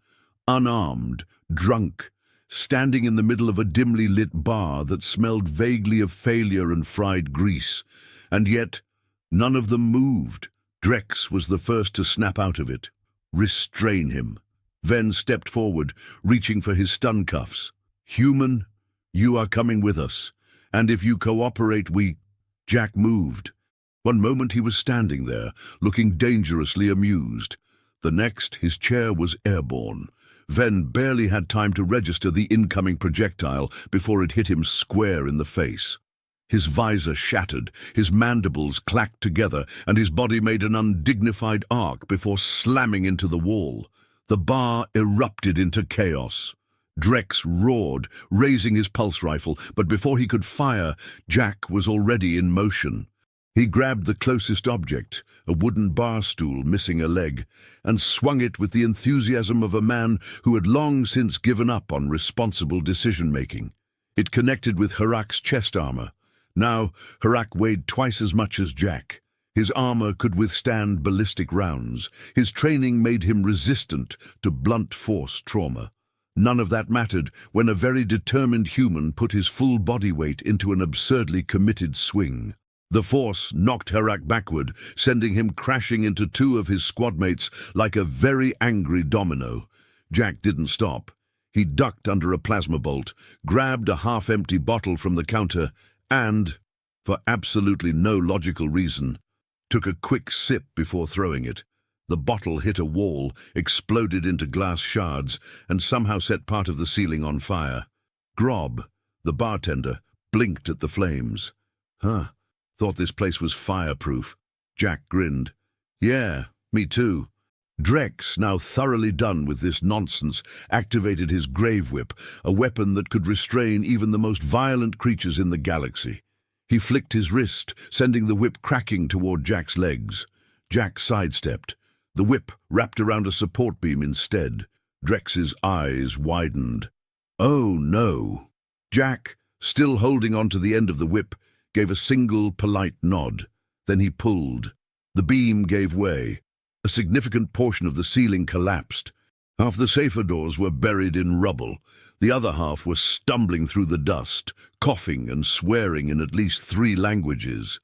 unarmed, drunk, standing in the middle of a dimly lit bar that smelled vaguely of failure and fried grease. And yet, none of them moved. Drex was the first to snap out of it. Restrain him. Ven stepped forward, reaching for his stun cuffs. Human, you are coming with us, and if you cooperate, we... Jack moved. One moment he was standing there, looking dangerously amused. The next, his chair was airborne. Ven barely had time to register the incoming projectile before it hit him square in the face. His visor shattered, his mandibles clacked together, and his body made an undignified arc before slamming into the wall. The bar erupted into chaos. Drex roared, raising his pulse rifle, but before he could fire, Jack was already in motion. He grabbed the closest object, a wooden bar stool missing a leg, and swung it with the enthusiasm of a man who had long since given up on responsible decision-making. It connected with Harak's chest armor. Now, Harak weighed twice as much as Jack. His armor could withstand ballistic rounds. His training made him resistant to blunt force trauma. None of that mattered when a very determined human put his full body weight into an absurdly committed swing. The force knocked Harak backward, sending him crashing into 2 of his squadmates like a very angry domino. Jack didn't stop. He ducked under a plasma bolt, grabbed a half-empty bottle from the counter, and, for absolutely no logical reason, took a quick sip before throwing it. The bottle hit a wall, exploded into glass shards, and somehow set part of the ceiling on fire. Grob, the bartender, blinked at the flames. Thought this place was fireproof. Jack grinned. Yeah, me too. Drex, now thoroughly done with this nonsense, activated his grave whip, a weapon that could restrain even the most violent creatures in the galaxy. He flicked his wrist, sending the whip cracking toward Jack's legs. Jack sidestepped. The whip wrapped around a support beam instead. Drex's eyes widened. Oh, no. Jack, still holding on to the end of the whip, gave a single polite nod. Then he pulled. The beam gave way. A significant portion of the ceiling collapsed. Half the safer doors were buried in rubble. The other half was stumbling through the dust, coughing and swearing in at least 3 languages.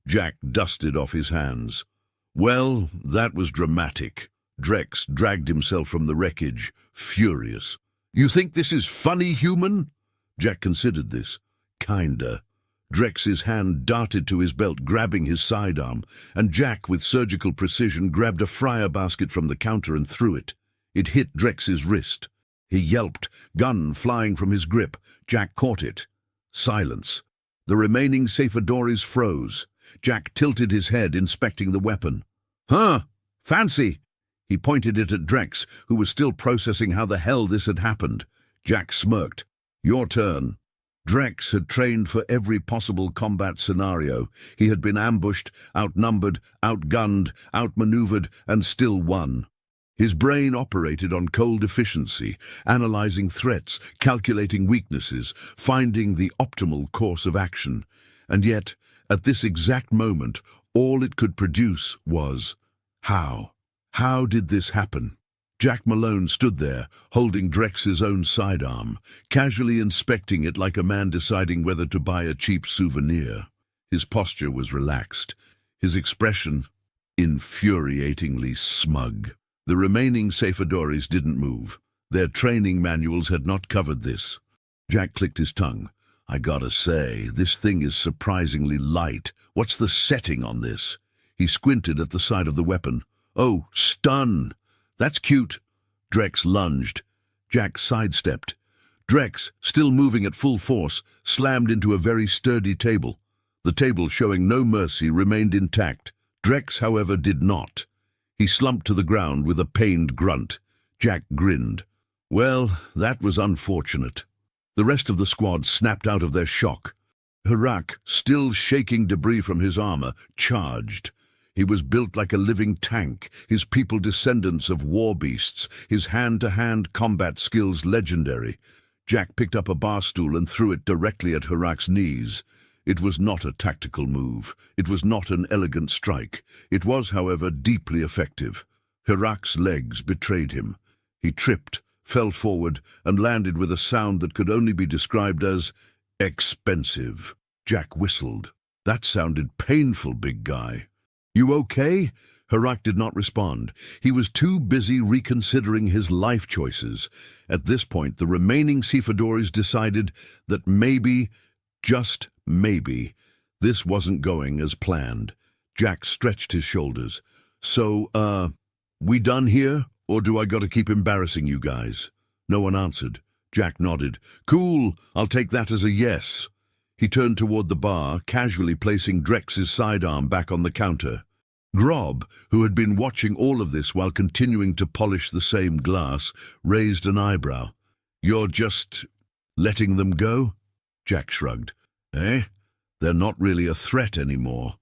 Jack dusted off his hands. Well, that was dramatic. Drex dragged himself from the wreckage, furious. You think this is funny, human? Jack considered this. Kinda. Drex's hand darted to his belt, grabbing his sidearm, and Jack, with surgical precision, grabbed a fryer basket from the counter and threw it. It hit Drex's wrist. He yelped, gun flying from his grip. Jack caught it. Silence. The remaining Safedories froze. Jack tilted his head, inspecting the weapon. Huh? Fancy! He pointed it at Drex, who was still processing how the hell this had happened. Jack smirked. Your turn. Drex had trained for every possible combat scenario. He had been ambushed, outnumbered, outgunned, outmaneuvered, and still won. His brain operated on cold efficiency, analyzing threats, calculating weaknesses, finding the optimal course of action. And yet, at this exact moment, all it could produce was, how? How did this happen? Jack Malone stood there, holding Drex's own sidearm, casually inspecting it like a man deciding whether to buy a cheap souvenir. His posture was relaxed. His expression, infuriatingly smug. The remaining Safadores didn't move. Their training manuals had not covered this. Jack clicked his tongue. I gotta say, this thing is surprisingly light. What's the setting on this? He squinted at the side of the weapon. Oh, stun! That's cute. Drex lunged. Jack sidestepped. Drex, still moving at full force, slammed into a very sturdy table. The table, showing no mercy, remained intact. Drex, however, did not. He slumped to the ground with a pained grunt. Jack grinned. Well, that was unfortunate. The rest of the squad snapped out of their shock. Harak, still shaking debris from his armor, charged. He was built like a living tank, his people descendants of war beasts, his hand-to-hand combat skills legendary. Jack picked up a bar stool and threw it directly at Harak's knees. It was not a tactical move. It was not an elegant strike. It was, however, deeply effective. Harak's legs betrayed him. He tripped, fell forward, and landed with a sound that could only be described as expensive. Jack whistled. That sounded painful, big guy. You okay? Harak did not respond. He was too busy reconsidering his life choices. At this point, the remaining Sifadores decided that maybe, just maybe, this wasn't going as planned. Jack stretched his shoulders. So, we done here, or do I gotta keep embarrassing you guys? No one answered. Jack nodded. Cool, I'll take that as a yes. He turned toward the bar, casually placing Drex's sidearm back on the counter. Grob, who had been watching all of this while continuing to polish the same glass, raised an eyebrow. You're just letting them go? Jack shrugged. Eh? They're not really a threat anymore.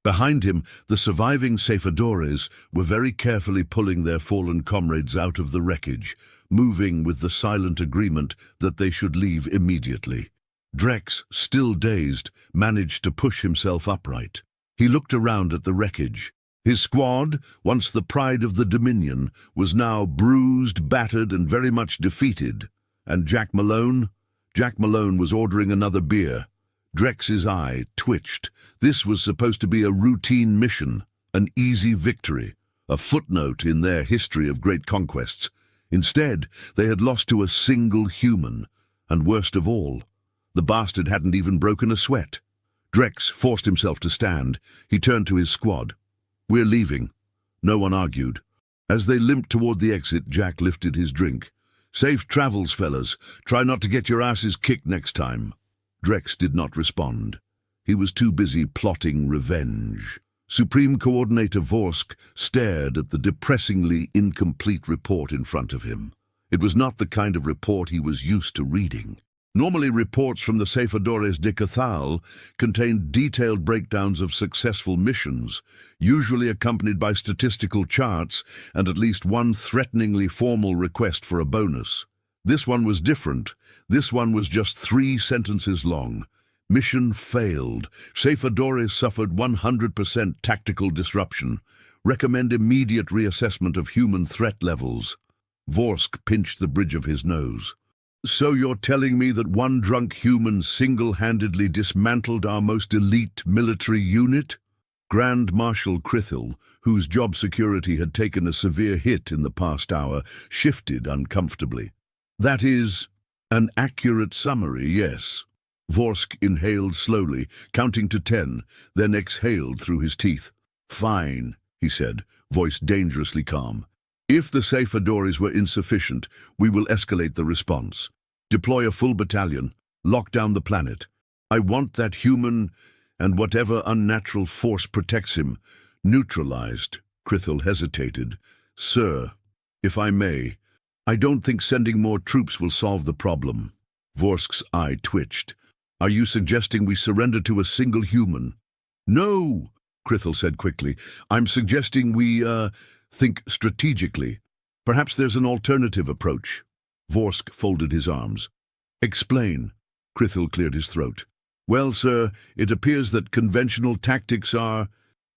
Behind him, the surviving Safadores were very carefully pulling their fallen comrades out of the wreckage, moving with the silent agreement that they should leave immediately. Drex, still dazed, managed to push himself upright. He looked around at the wreckage. His squad, once the pride of the Dominion, was now bruised, battered, and very much defeated. And Jack Malone? Jack Malone was ordering another beer. Drex's eye twitched. This was supposed to be a routine mission, an easy victory, a footnote in their history of great conquests. Instead, they had lost to a single human, and worst of all, the bastard hadn't even broken a sweat. Drex forced himself to stand. He turned to his squad. We're leaving. No one argued. As they limped toward the exit, Jack lifted his drink. Safe travels, fellas. Try not to get your asses kicked next time. Drex did not respond. He was too busy plotting revenge. Supreme Coordinator Vorsk stared at the depressingly incomplete report in front of him. It was not the kind of report he was used to reading. Normally, reports from the Sefadores de Cathal contained detailed breakdowns of successful missions, usually accompanied by statistical charts and at least one threateningly formal request for a bonus. This one was different. This one was just 3 sentences long. Mission failed. Sefadores suffered 100% tactical disruption. Recommend immediate reassessment of human threat levels. Vorsk pinched the bridge of his nose. So you're telling me that one drunk human single-handedly dismantled our most elite military unit? Grand Marshal Krithil, whose job security had taken a severe hit in the past hour, shifted uncomfortably. That is an accurate summary, yes. Vorsk inhaled slowly, counting to 10, then exhaled through his teeth. Fine, he said, voice dangerously calm. If the Sefadores were insufficient, we will escalate the response. Deploy a full battalion. Lock down the planet. I want that human, and whatever unnatural force protects him, neutralized. Krithil hesitated. Sir, if I may, I don't think sending more troops will solve the problem. Vorsk's eye twitched. Are you suggesting we surrender to a single human? No, Krithil said quickly. I'm suggesting we, think strategically. Perhaps there's an alternative approach. Vorsk folded his arms. Explain. Krithil cleared his throat. Well, sir, it appears that conventional tactics are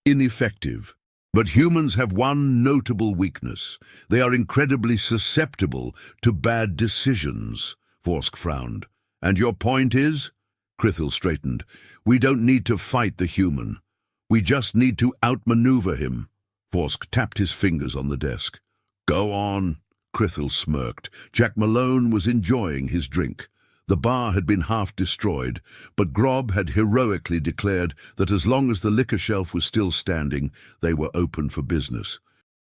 ineffective. But humans have one notable weakness. They are incredibly susceptible to bad decisions. Vorsk frowned. And your point is? Krithil straightened. We don't need to fight the human. We just need to outmaneuver him. Vorsk tapped his fingers on the desk. Go on, Crithel smirked. Jack Malone was enjoying his drink. The bar had been half destroyed, but Grob had heroically declared that as long as the liquor shelf was still standing, they were open for business.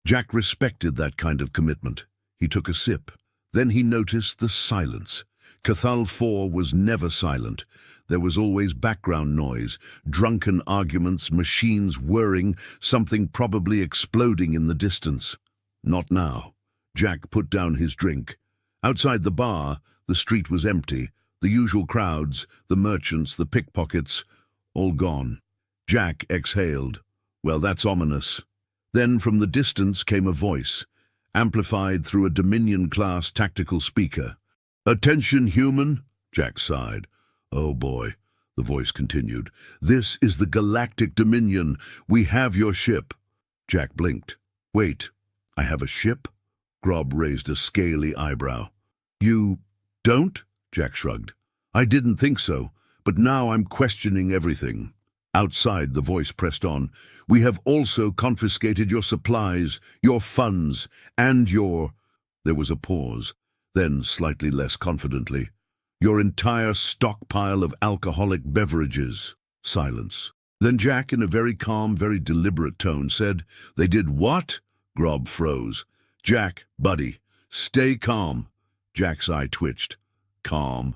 Jack respected that kind of commitment. He took a sip. Then he noticed the silence. Cathal 4 was never silent. There was always background noise, drunken arguments, machines whirring, something probably exploding in the distance. Not now. Jack put down his drink. Outside the bar, the street was empty. The usual crowds, the merchants, the pickpockets, all gone. Jack exhaled. Well, that's ominous. Then from the distance came a voice, amplified through a Dominion-class tactical speaker. Attention, human, Jack sighed. Oh boy, the voice continued. This is the Galactic Dominion. We have your ship. Jack blinked. Wait, I have a ship? Grob raised a scaly eyebrow. You don't? Jack shrugged. I didn't think so, but now I'm questioning everything. Outside, the voice pressed on. We have also confiscated your supplies, your funds, and your... There was a pause. Then, slightly less confidently, your entire stockpile of alcoholic beverages. Silence. Then Jack, in a very calm, very deliberate tone, said, They did what? Grob froze. Jack, buddy, stay calm. Jack's eye twitched. Calm.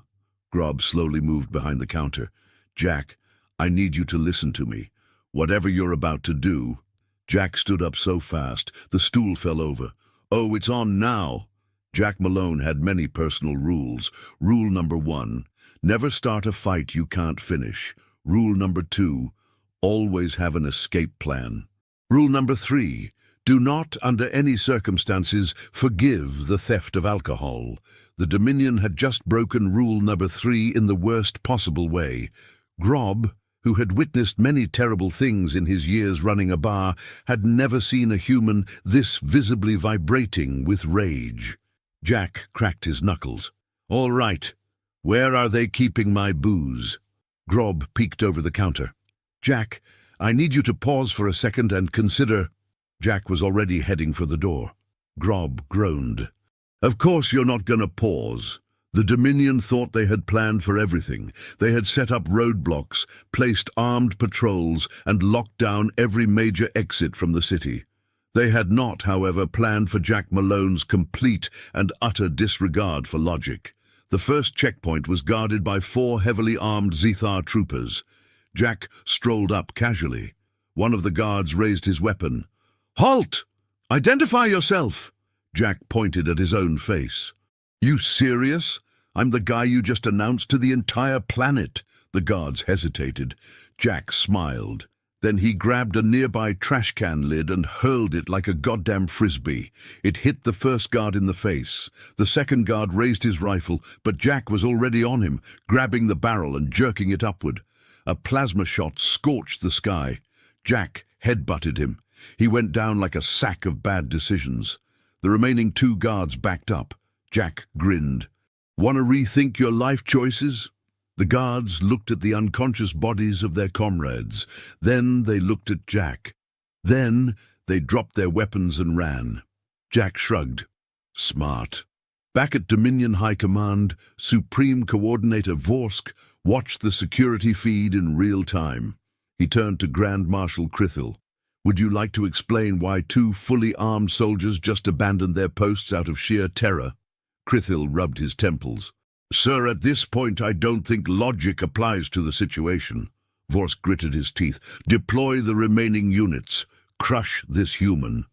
Grob slowly moved behind the counter. Jack, I need you to listen to me. Whatever you're about to do... Jack stood up so fast, the stool fell over. Oh, it's on now. Jack Malone had many personal rules. Rule number 1, never start a fight you can't finish. Rule number 2, always have an escape plan. Rule number 3, do not, under any circumstances, forgive the theft of alcohol. The Dominion had just broken rule number 3 in the worst possible way. Grob, who had witnessed many terrible things in his years running a bar, had never seen a human this visibly vibrating with rage. Jack cracked his knuckles. All right, where are they keeping my booze? Grob peeked over the counter. Jack, I need you to pause for a second and consider... Jack was already heading for the door. Grob groaned. Of course you're not going to pause. The Dominion thought they had planned for everything. They had set up roadblocks, placed armed patrols, and locked down every major exit from the city. They had not, however, planned for Jack Malone's complete and utter disregard for logic. The first checkpoint was guarded by 4 heavily armed Zethar troopers. Jack strolled up casually. One of the guards raised his weapon. Halt! Identify yourself! Jack pointed at his own face. You serious? I'm the guy you just announced to the entire planet. The guards hesitated. Jack smiled. Then he grabbed a nearby trash can lid and hurled it like a goddamn frisbee. It hit the first guard in the face. The second guard raised his rifle, but Jack was already on him, grabbing the barrel and jerking it upward. A plasma shot scorched the sky. Jack headbutted him. He went down like a sack of bad decisions. The remaining 2 guards backed up. Jack grinned. Want to rethink your life choices? The guards looked at the unconscious bodies of their comrades. Then they looked at Jack. Then they dropped their weapons and ran. Jack shrugged. Smart. Back at Dominion High Command, Supreme Coordinator Vorsk watched the security feed in real time. He turned to Grand Marshal Crithel. Would you like to explain why 2 fully armed soldiers just abandoned their posts out of sheer terror? Crithel rubbed his temples. Sir, at this point I don't think logic applies to the situation. Vorsk gritted his teeth. Deploy the remaining units. Crush this human.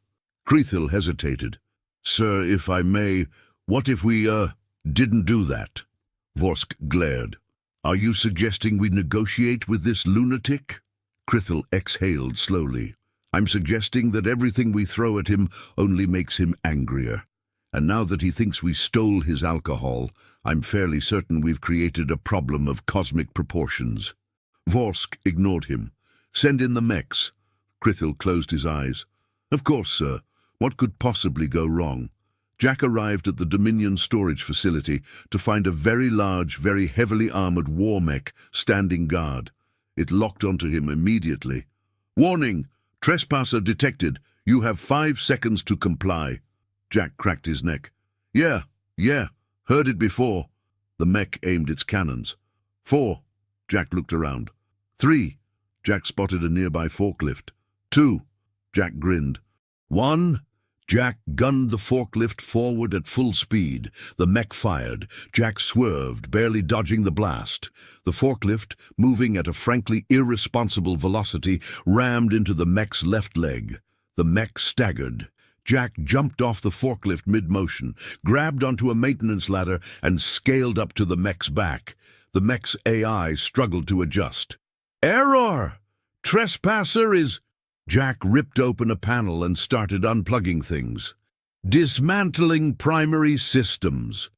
Crithel hesitated. Sir, if I may, what if we, didn't do that? Vorsk glared. Are you suggesting we negotiate with this lunatic? Crithel exhaled slowly. I'm suggesting that everything we throw at him only makes him angrier. And now that he thinks we stole his alcohol, I'm fairly certain we've created a problem of cosmic proportions. Vorsk ignored him. Send in the mechs. Crithel closed his eyes. Of course, sir. What could possibly go wrong? Jack arrived at the Dominion storage facility to find a very large, very heavily armored war mech standing guard. It locked onto him immediately. Warning! Trespasser detected. You have 5 seconds to comply. Jack cracked his neck. Yeah, heard it before. The mech aimed its cannons. 4. Jack looked around. 3. Jack spotted a nearby forklift. 2. Jack grinned. 1. Jack gunned the forklift forward at full speed. The mech fired. Jack swerved, barely dodging the blast. The forklift, moving at a frankly irresponsible velocity, rammed into the mech's left leg. The mech staggered. Jack jumped off the forklift mid-motion, grabbed onto a maintenance ladder, and scaled up to the mech's back. The mech's AI struggled to adjust. Error! Trespasser is... Jack ripped open a panel and started unplugging things. Dismantling primary systems.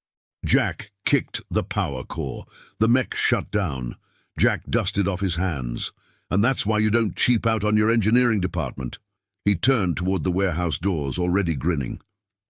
Jack kicked the power core. The mech shut down. Jack dusted off his hands. And that's why you don't cheap out on your engineering department. He turned toward the warehouse doors, already grinning.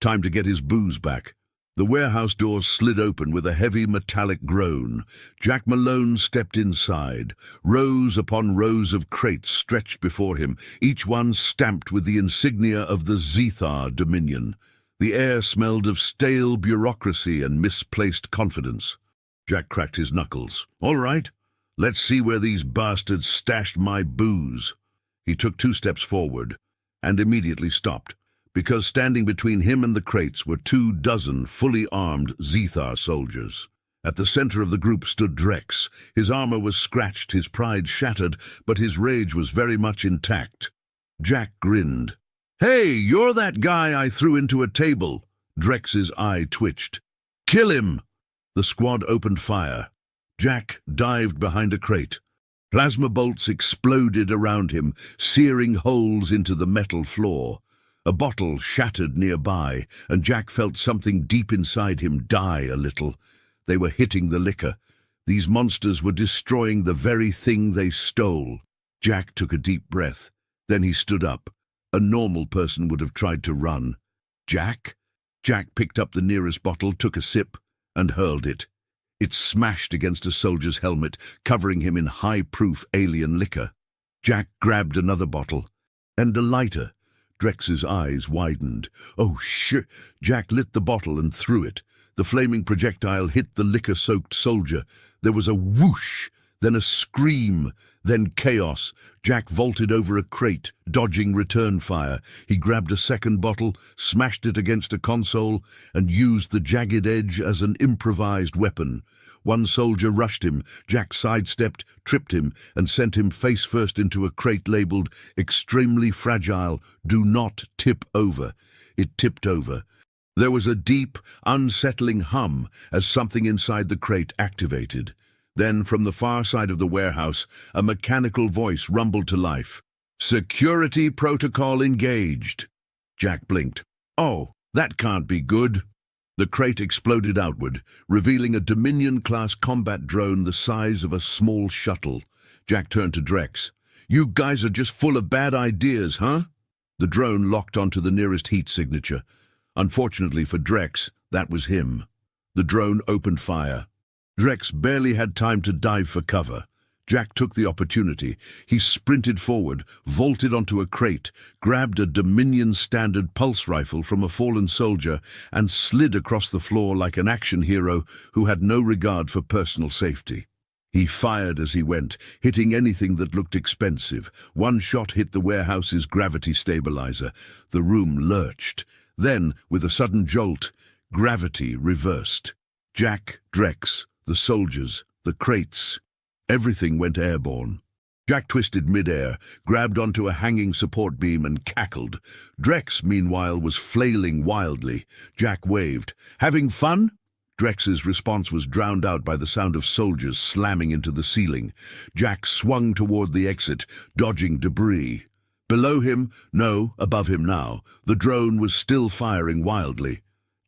Time to get his booze back. The warehouse doors slid open with a heavy metallic groan. Jack Malone stepped inside. Rows upon rows of crates stretched before him, each one stamped with the insignia of the Zethar Dominion. The air smelled of stale bureaucracy and misplaced confidence. Jack cracked his knuckles. All right, let's see where these bastards stashed my booze. He took 2 steps forward and immediately stopped, because standing between him and the crates were 24 fully armed Zethar soldiers. At the center of the group stood Drex. His armor was scratched, his pride shattered, but his rage was very much intact. Jack grinned. Hey, you're that guy I threw into a table. Drex's eye twitched. Kill him! The squad opened fire. Jack dived behind a crate. Plasma bolts exploded around him, searing holes into the metal floor. A bottle shattered nearby, and Jack felt something deep inside him die a little. They were hitting the liquor. These monsters were destroying the very thing they stole. Jack took a deep breath. Then he stood up. A normal person would have tried to run. Jack? Jack picked up the nearest bottle, took a sip, and hurled it. It smashed against a soldier's helmet, covering him in high-proof alien liquor. Jack grabbed another bottle. And a lighter. Drex's eyes widened. Oh, shit! Jack lit the bottle and threw it. The flaming projectile hit the liquor-soaked soldier. There was a whoosh, then a scream, then chaos. Jack vaulted over a crate, dodging return fire. He grabbed a second bottle, smashed it against a console, and used the jagged edge as an improvised weapon. One soldier rushed him. Jack sidestepped, tripped him, and sent him face first into a crate labeled, "Extremely fragile, do not tip over." It tipped over. There was a deep, unsettling hum as something inside the crate activated. Then, from the far side of the warehouse, a mechanical voice rumbled to life. "Security protocol engaged." Jack blinked. "Oh, that can't be good." The crate exploded outward, revealing a Dominion-class combat drone the size of a small shuttle. Jack turned to Drex. "You guys are just full of bad ideas, huh?" The drone locked onto the nearest heat signature. Unfortunately for Drex, that was him. The drone opened fire. Drex barely had time to dive for cover. Jack took the opportunity. He sprinted forward, vaulted onto a crate, grabbed a Dominion-standard pulse rifle from a fallen soldier, and slid across the floor like an action hero who had no regard for personal safety. He fired as he went, hitting anything that looked expensive. One shot hit the warehouse's gravity stabilizer. The room lurched. Then, with a sudden jolt, gravity reversed. Jack, Drex, the soldiers, the crates, everything went airborne. Jack twisted midair, grabbed onto a hanging support beam and cackled. Drex, meanwhile, was flailing wildly. Jack waved. "Having fun?" Drex's response was drowned out by the sound of soldiers slamming into the ceiling. Jack swung toward the exit, dodging debris. Below him, no, above him now, the drone was still firing wildly.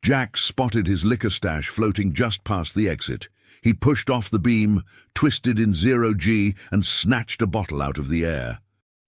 Jack spotted his liquor stash floating just past the exit. He pushed off the beam, twisted in 0G, and snatched a bottle out of the air.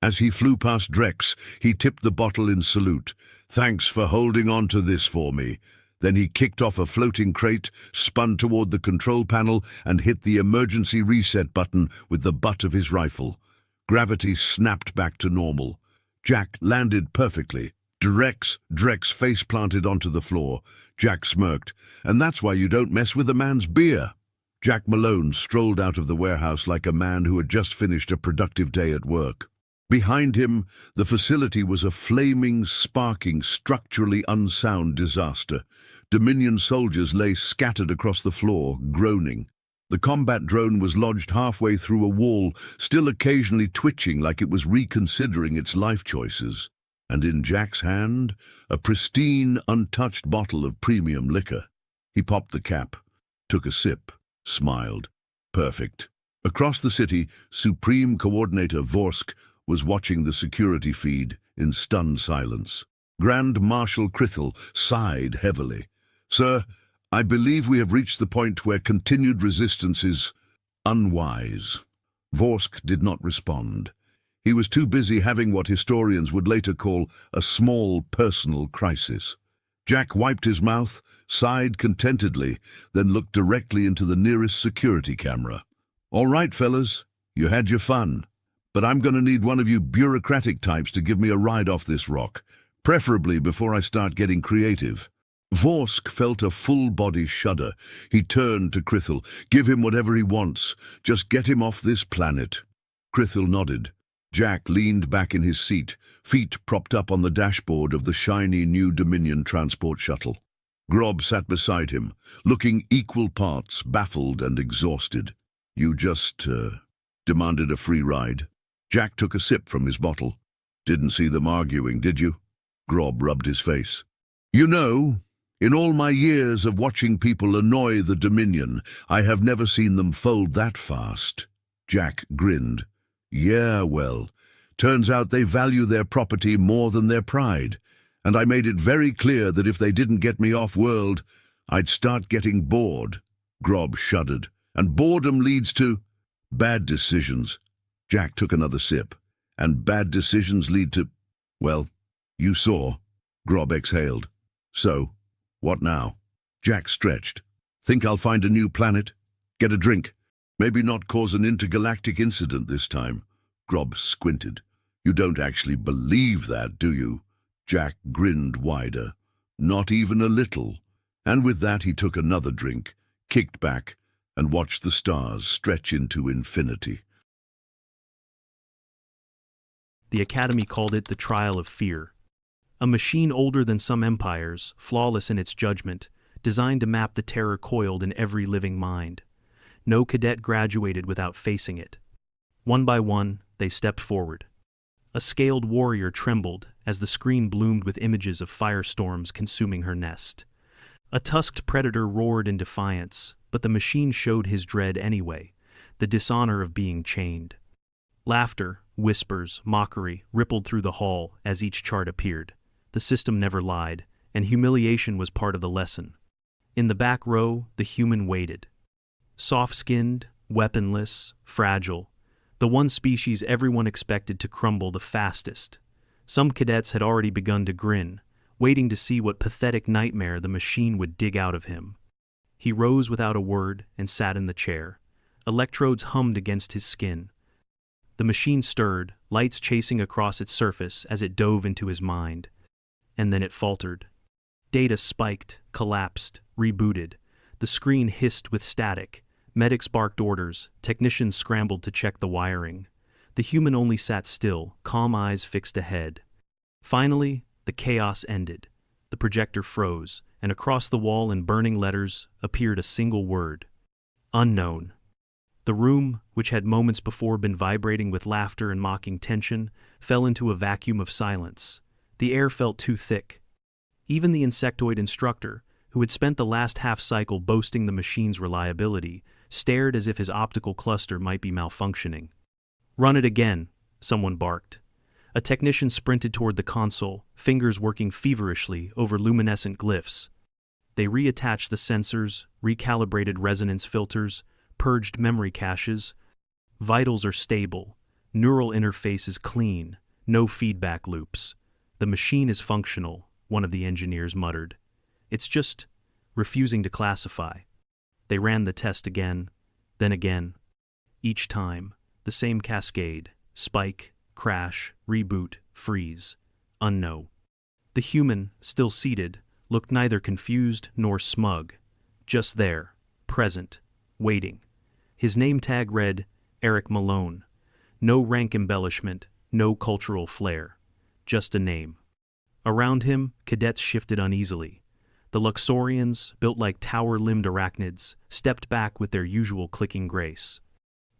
As he flew past Drex, he tipped the bottle in salute. "Thanks for holding on to this for me." Then he kicked off a floating crate, spun toward the control panel, and hit the emergency reset button with the butt of his rifle. Gravity snapped back to normal. Jack landed perfectly. Drex face planted onto the floor. Jack smirked. "And that's why you don't mess with a man's beer." Jack Malone strolled out of the warehouse like a man who had just finished a productive day at work. Behind him, the facility was a flaming, sparking, structurally unsound disaster. Dominion soldiers lay scattered across the floor, groaning. The combat drone was lodged halfway through a wall, still occasionally twitching like it was reconsidering its life choices. And in Jack's hand, a pristine, untouched bottle of premium liquor. He popped the cap, took a sip, smiled. Perfect. Across the city, Supreme Coordinator Vorsk was watching the security feed in stunned silence. Grand Marshal Krithel sighed heavily. "Sir, I believe we have reached the point where continued resistance is unwise." Vorsk did not respond. He was too busy having what historians would later call a small personal crisis. Jack wiped his mouth, sighed contentedly, then looked directly into the nearest security camera. "All right, fellas, you had your fun. But I'm going to need one of you bureaucratic types to give me a ride off this rock, preferably before I start getting creative." Vorsk felt a full-body shudder. He turned to Krithel. "Give him whatever he wants. Just get him off this planet." Krithel nodded. Jack leaned back in his seat, feet propped up on the dashboard of the shiny new Dominion transport shuttle. Grob sat beside him, looking equal parts baffled and exhausted. "You just, demanded a free ride?" Jack took a sip from his bottle. "Didn't see them arguing, did you?" Grob rubbed his face. "You know, in all my years of watching people annoy the Dominion, I have never seen them fold that fast." Jack grinned. "Yeah, well, turns out they value their property more than their pride, and I made it very clear that if they didn't get me off-world, I'd start getting bored." Grob shuddered. "And boredom leads to bad decisions." Jack took another sip. "And bad decisions lead to, well, you saw." Grob exhaled. "So, what now?" Jack stretched. "Think I'll find a new planet? Get a drink? Maybe not cause an intergalactic incident this time." Grob squinted. "You don't actually believe that, do you?" Jack grinned wider. "Not even a little." And with that he took another drink, kicked back, and watched the stars stretch into infinity. The Academy called it the Trial of Fear. A machine older than some empires, flawless in its judgment, designed to map the terror coiled in every living mind. No cadet graduated without facing it. One by one, they stepped forward. A scaled warrior trembled as the screen bloomed with images of firestorms consuming her nest. A tusked predator roared in defiance, but the machine showed his dread anyway, the dishonor of being chained. Laughter, whispers, mockery rippled through the hall as each chart appeared. The system never lied, and humiliation was part of the lesson. In the back row, the human waited. Soft-skinned, weaponless, fragile, the one species everyone expected to crumble the fastest. Some cadets had already begun to grin, waiting to see what pathetic nightmare the machine would dig out of him. He rose without a word and sat in the chair. Electrodes hummed against his skin. The machine stirred, lights chasing across its surface as it dove into his mind. And then it faltered. Data spiked, collapsed, rebooted. The screen hissed with static. Medics barked orders. Technicians scrambled to check the wiring. The human only sat still, calm eyes fixed ahead. Finally, the chaos ended. The projector froze, and across the wall in burning letters appeared a single word. Unknown. The room, which had moments before been vibrating with laughter and mocking tension, fell into a vacuum of silence. The air felt too thick. Even the insectoid instructor, who had spent the last half-cycle boasting the machine's reliability, stared as if his optical cluster might be malfunctioning. "Run it again," someone barked. A technician sprinted toward the console, fingers working feverishly over luminescent glyphs. They reattached the sensors, recalibrated resonance filters, purged memory caches. Vitals are stable. Neural interface is clean. No feedback loops. "The machine is functional," one of the engineers muttered. "It's just refusing to classify." They ran the test again, then again. Each time, the same cascade: spike, crash, reboot, freeze, unknow. The human, still seated, looked neither confused nor smug. Just there, present, waiting. His name tag read, Eric Malone. No rank embellishment, no cultural flair. Just a name. Around him, cadets shifted uneasily. The Luxorians, built like tower-limbed arachnids, stepped back with their usual clicking grace.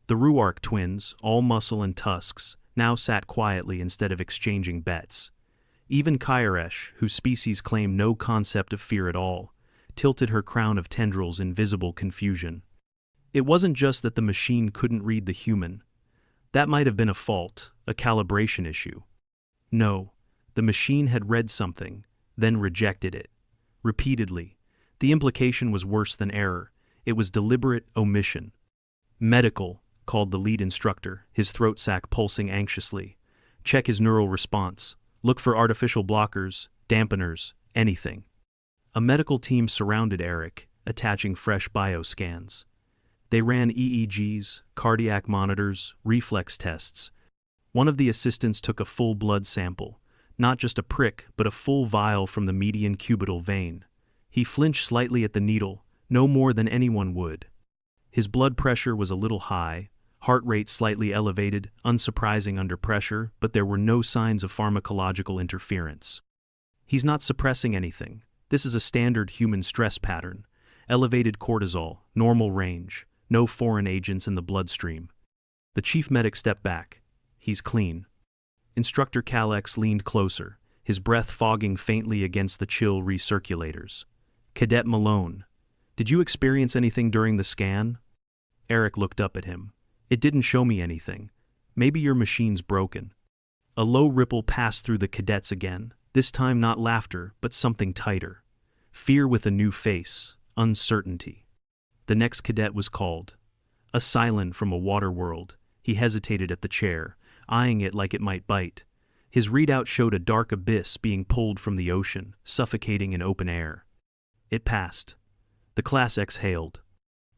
The Ruark twins, all muscle and tusks, now sat quietly instead of exchanging bets. Even Kairesh, whose species claimed no concept of fear at all, tilted her crown of tendrils in visible confusion. It wasn't just that the machine couldn't read the human. That might have been a fault, a calibration issue. No, the machine had read something, then rejected it. Repeatedly. The implication was worse than error. It was deliberate omission. Medical, called the lead instructor, his throat sac pulsing anxiously. Check his neural response. Look for artificial blockers, dampeners, anything. A medical team surrounded Eric, attaching fresh bioscans. They ran EEGs, cardiac monitors, reflex tests. One of the assistants took a full blood sample, not just a prick, but a full vial from the median cubital vein. He flinched slightly at the needle, no more than anyone would. His blood pressure was a little high, heart rate slightly elevated, unsurprising under pressure, but there were no signs of pharmacological interference. He's not suppressing anything. This is a standard human stress pattern. Elevated cortisol, normal range, no foreign agents in the bloodstream. The chief medic stepped back. He's clean. Instructor Kalex leaned closer, his breath fogging faintly against the chill recirculators. Cadet Malone, did you experience anything during the scan? Eric looked up at him. It didn't show me anything. Maybe your machine's broken. A low ripple passed through the cadets again, this time not laughter, but something tighter. Fear with a new face, uncertainty. The next cadet was called. A Cylon from a water world. He hesitated at the chair, eyeing it like it might bite. His readout showed a dark abyss being pulled from the ocean, suffocating in open air. It passed. The class exhaled.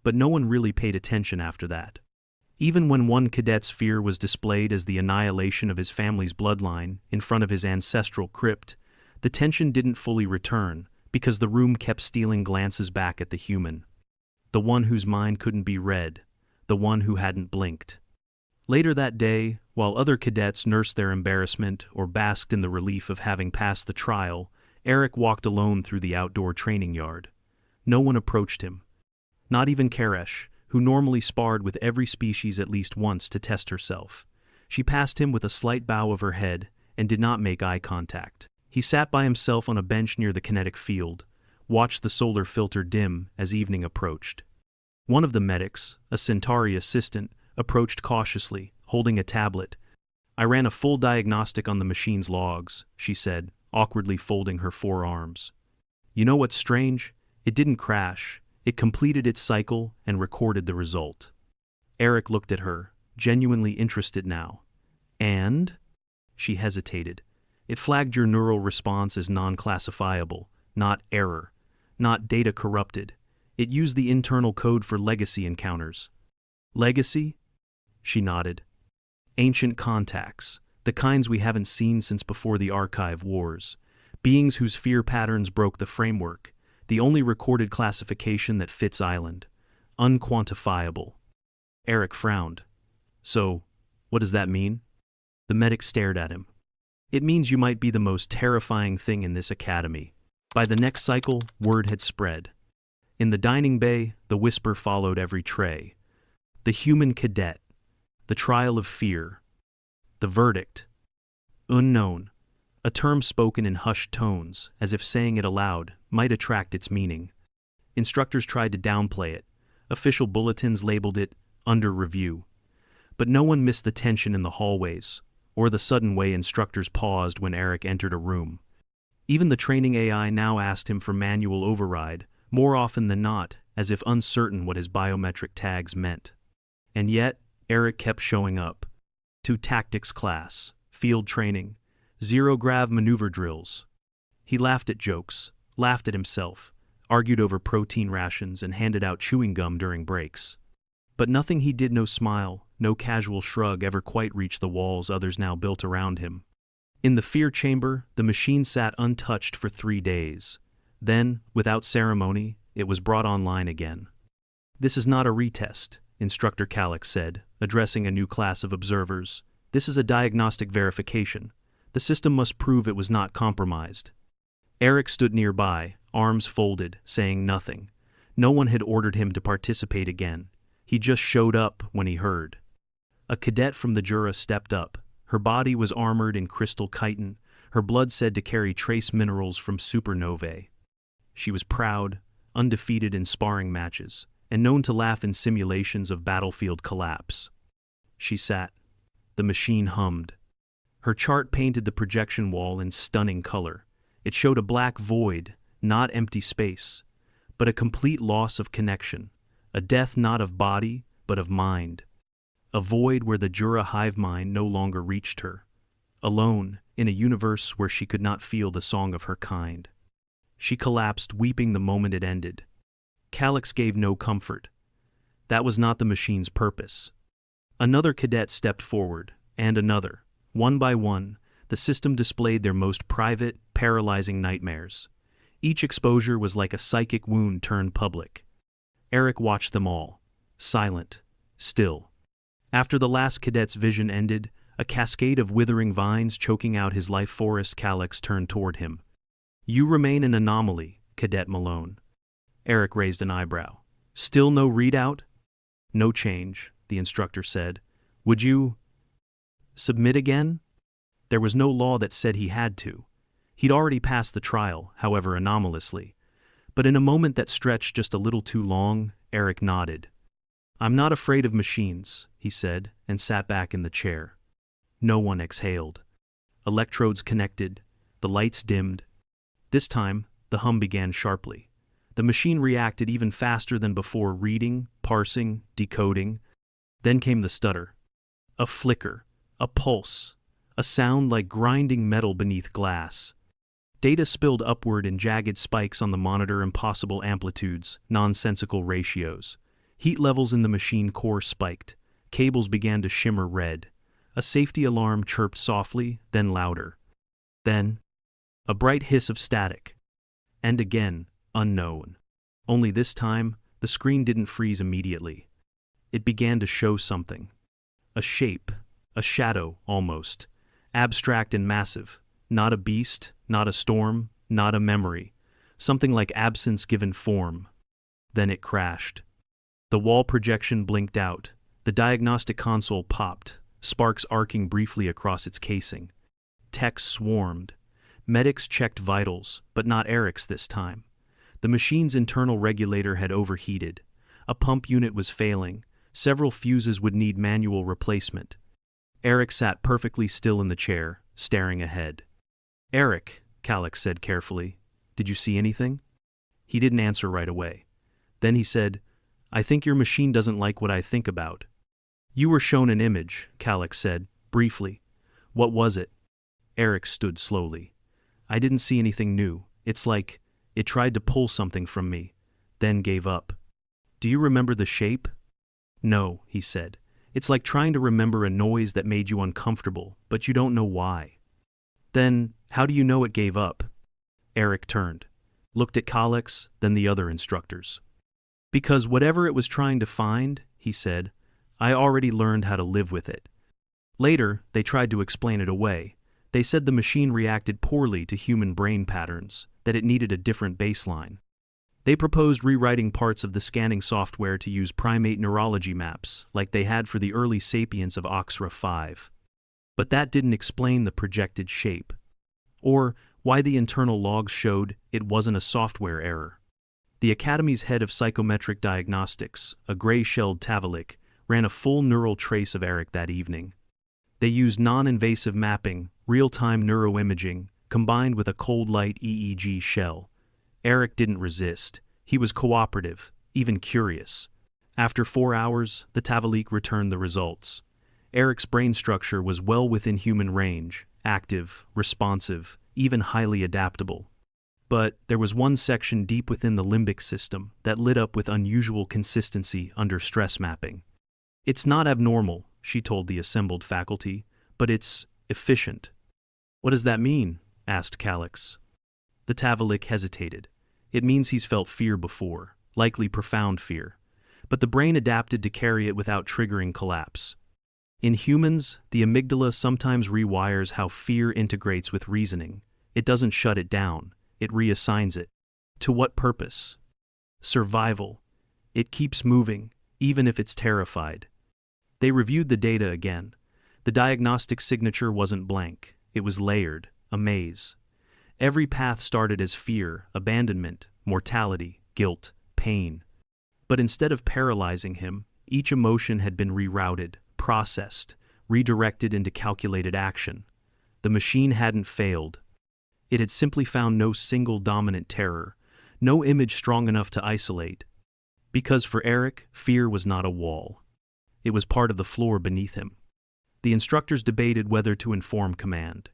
But no one really paid attention after that. Even when one cadet's fear was displayed as the annihilation of his family's bloodline in front of his ancestral crypt, the tension didn't fully return because the room kept stealing glances back at the human. The one whose mind couldn't be read, the one who hadn't blinked. Later that day, while other cadets nursed their embarrassment or basked in the relief of having passed the trial, Eric walked alone through the outdoor training yard. No one approached him. Not even Karesh, who normally sparred with every species at least once to test herself. She passed him with a slight bow of her head and did not make eye contact. He sat by himself on a bench near the kinetic field, watched the solar filter dim as evening approached. One of the medics, a Centauri assistant, approached cautiously, holding a tablet. I ran a full diagnostic on the machine's logs, she said, awkwardly folding her forearms. You know what's strange? It didn't crash. It completed its cycle and recorded the result. Eric looked at her, genuinely interested now. And? She hesitated. It flagged your neural response as non-classifiable, not error, not data corrupted. It used the internal code for legacy encounters. Legacy? She nodded. Ancient contacts, the kinds we haven't seen since before the Archive Wars. Beings whose fear patterns broke the framework. The only recorded classification that fits Island. Unquantifiable. Eric frowned. So, what does that mean? The medic stared at him. It means you might be the most terrifying thing in this academy. By the next cycle, word had spread. In the dining bay, the whisper followed every tray. The human cadet. The trial of fear. The verdict. Unknown. A term spoken in hushed tones, as if saying it aloud might attract its meaning. Instructors tried to downplay it. Official bulletins labeled it under review. But no one missed the tension in the hallways, or the sudden way instructors paused when Eric entered a room. Even the training AI now asked him for manual override, more often than not, as if uncertain what his biometric tags meant. And yet, Eric kept showing up. To tactics class, field training, zero-grav maneuver drills. He laughed at jokes, laughed at himself, argued over protein rations and handed out chewing gum during breaks. But nothing he did, no smile, no casual shrug ever quite reached the walls others now built around him. In the fear chamber, the machine sat untouched for 3 days. Then, without ceremony, it was brought online again. "This is not a retest," Instructor Calix said, addressing a new class of observers. "This is a diagnostic verification. The system must prove it was not compromised." Eric stood nearby, arms folded, saying nothing. No one had ordered him to participate again. He just showed up when he heard. A cadet from the Jura stepped up. Her body was armored in crystal chitin, her blood said to carry trace minerals from supernovae. She was proud, undefeated in sparring matches, and known to laugh in simulations of battlefield collapse. She sat. The machine hummed. Her chart painted the projection wall in stunning color. It showed a black void, not empty space, but a complete loss of connection, a death not of body, but of mind. A void where the Jura hive mind no longer reached her. Alone, in a universe where she could not feel the song of her kind. She collapsed, weeping the moment it ended. Calix gave no comfort. That was not the machine's purpose. Another cadet stepped forward, and another. One by one, the system displayed their most private, paralyzing nightmares. Each exposure was like a psychic wound turned public. Eric watched them all, silent, still. After the last cadet's vision ended, a cascade of withering vines choking out his life forest, Calix turned toward him. "You remain an anomaly, Cadet Malone." Eric raised an eyebrow. "Still no readout?" "No change," the instructor said. "Would you submit again?" There was no law that said he had to. He'd already passed the trial, however anomalously. But in a moment that stretched just a little too long, Eric nodded. "I'm not afraid of machines," he said, and sat back in the chair. No one exhaled. Electrodes connected, the lights dimmed. This time, the hum began sharply. The machine reacted even faster than before, reading, parsing, decoding. Then came the stutter. A flicker, a pulse, a sound like grinding metal beneath glass. Data spilled upward in jagged spikes on the monitor, impossible amplitudes, nonsensical ratios. Heat levels in the machine core spiked. Cables began to shimmer red. A safety alarm chirped softly, then louder. Then, a bright hiss of static. And again, unknown. Only this time, the screen didn't freeze immediately. It began to show something. A shape, a shadow, almost. Abstract and massive. Not a beast, not a storm, not a memory. Something like absence given form. Then it crashed. The wall projection blinked out. The diagnostic console popped, sparks arcing briefly across its casing. Techs swarmed. Medics checked vitals, but not Eric's this time. The machine's internal regulator had overheated. A pump unit was failing. Several fuses would need manual replacement. Eric sat perfectly still in the chair, staring ahead. "Eric," Calix said carefully, "did you see anything?" He didn't answer right away. Then he said, "I think your machine doesn't like what I think about." "You were shown an image," Calix said, briefly. "What was it?" Eric stood slowly. "I didn't see anything new. It's like it tried to pull something from me, then gave up." "Do you remember the shape?" "No," he said. "It's like trying to remember a noise that made you uncomfortable, but you don't know why." "Then, how do you know it gave up?" Eric turned, looked at Calix, then the other instructors. "Because whatever it was trying to find," he said, "I already learned how to live with it." Later, they tried to explain it away. They said the machine reacted poorly to human brain patterns, that it needed a different baseline. They proposed rewriting parts of the scanning software to use primate neurology maps, like they had for the early sapiens of Oxra 5. But that didn't explain the projected shape, or why the internal logs showed it wasn't a software error. The Academy's head of psychometric diagnostics, a gray-shelled Tavalik, ran a full neural trace of Eric that evening. They used non-invasive mapping, real-time neuroimaging, combined with a cold light EEG shell. Eric didn't resist. He was cooperative, even curious. After 4 hours, the Tavalik returned the results. Eric's brain structure was well within human range, active, responsive, even highly adaptable. But there was one section deep within the limbic system that lit up with unusual consistency under stress mapping. "It's not abnormal," she told the assembled faculty, "but it's efficient." "What does that mean?" asked Calix. The Tavalic hesitated. "It means he's felt fear before, likely profound fear. But the brain adapted to carry it without triggering collapse. In humans, the amygdala sometimes rewires how fear integrates with reasoning. It doesn't shut it down, it reassigns it. To what purpose? Survival. It keeps moving, even if it's terrified." They reviewed the data again. The diagnostic signature wasn't blank, it was layered, a maze. Every path started as fear, abandonment, mortality, guilt, pain. But instead of paralyzing him, each emotion had been rerouted, processed, redirected into calculated action. The machine hadn't failed. It had simply found no single dominant terror, no image strong enough to isolate. Because for Eric, fear was not a wall. It was part of the floor beneath him. The instructors debated whether to inform command.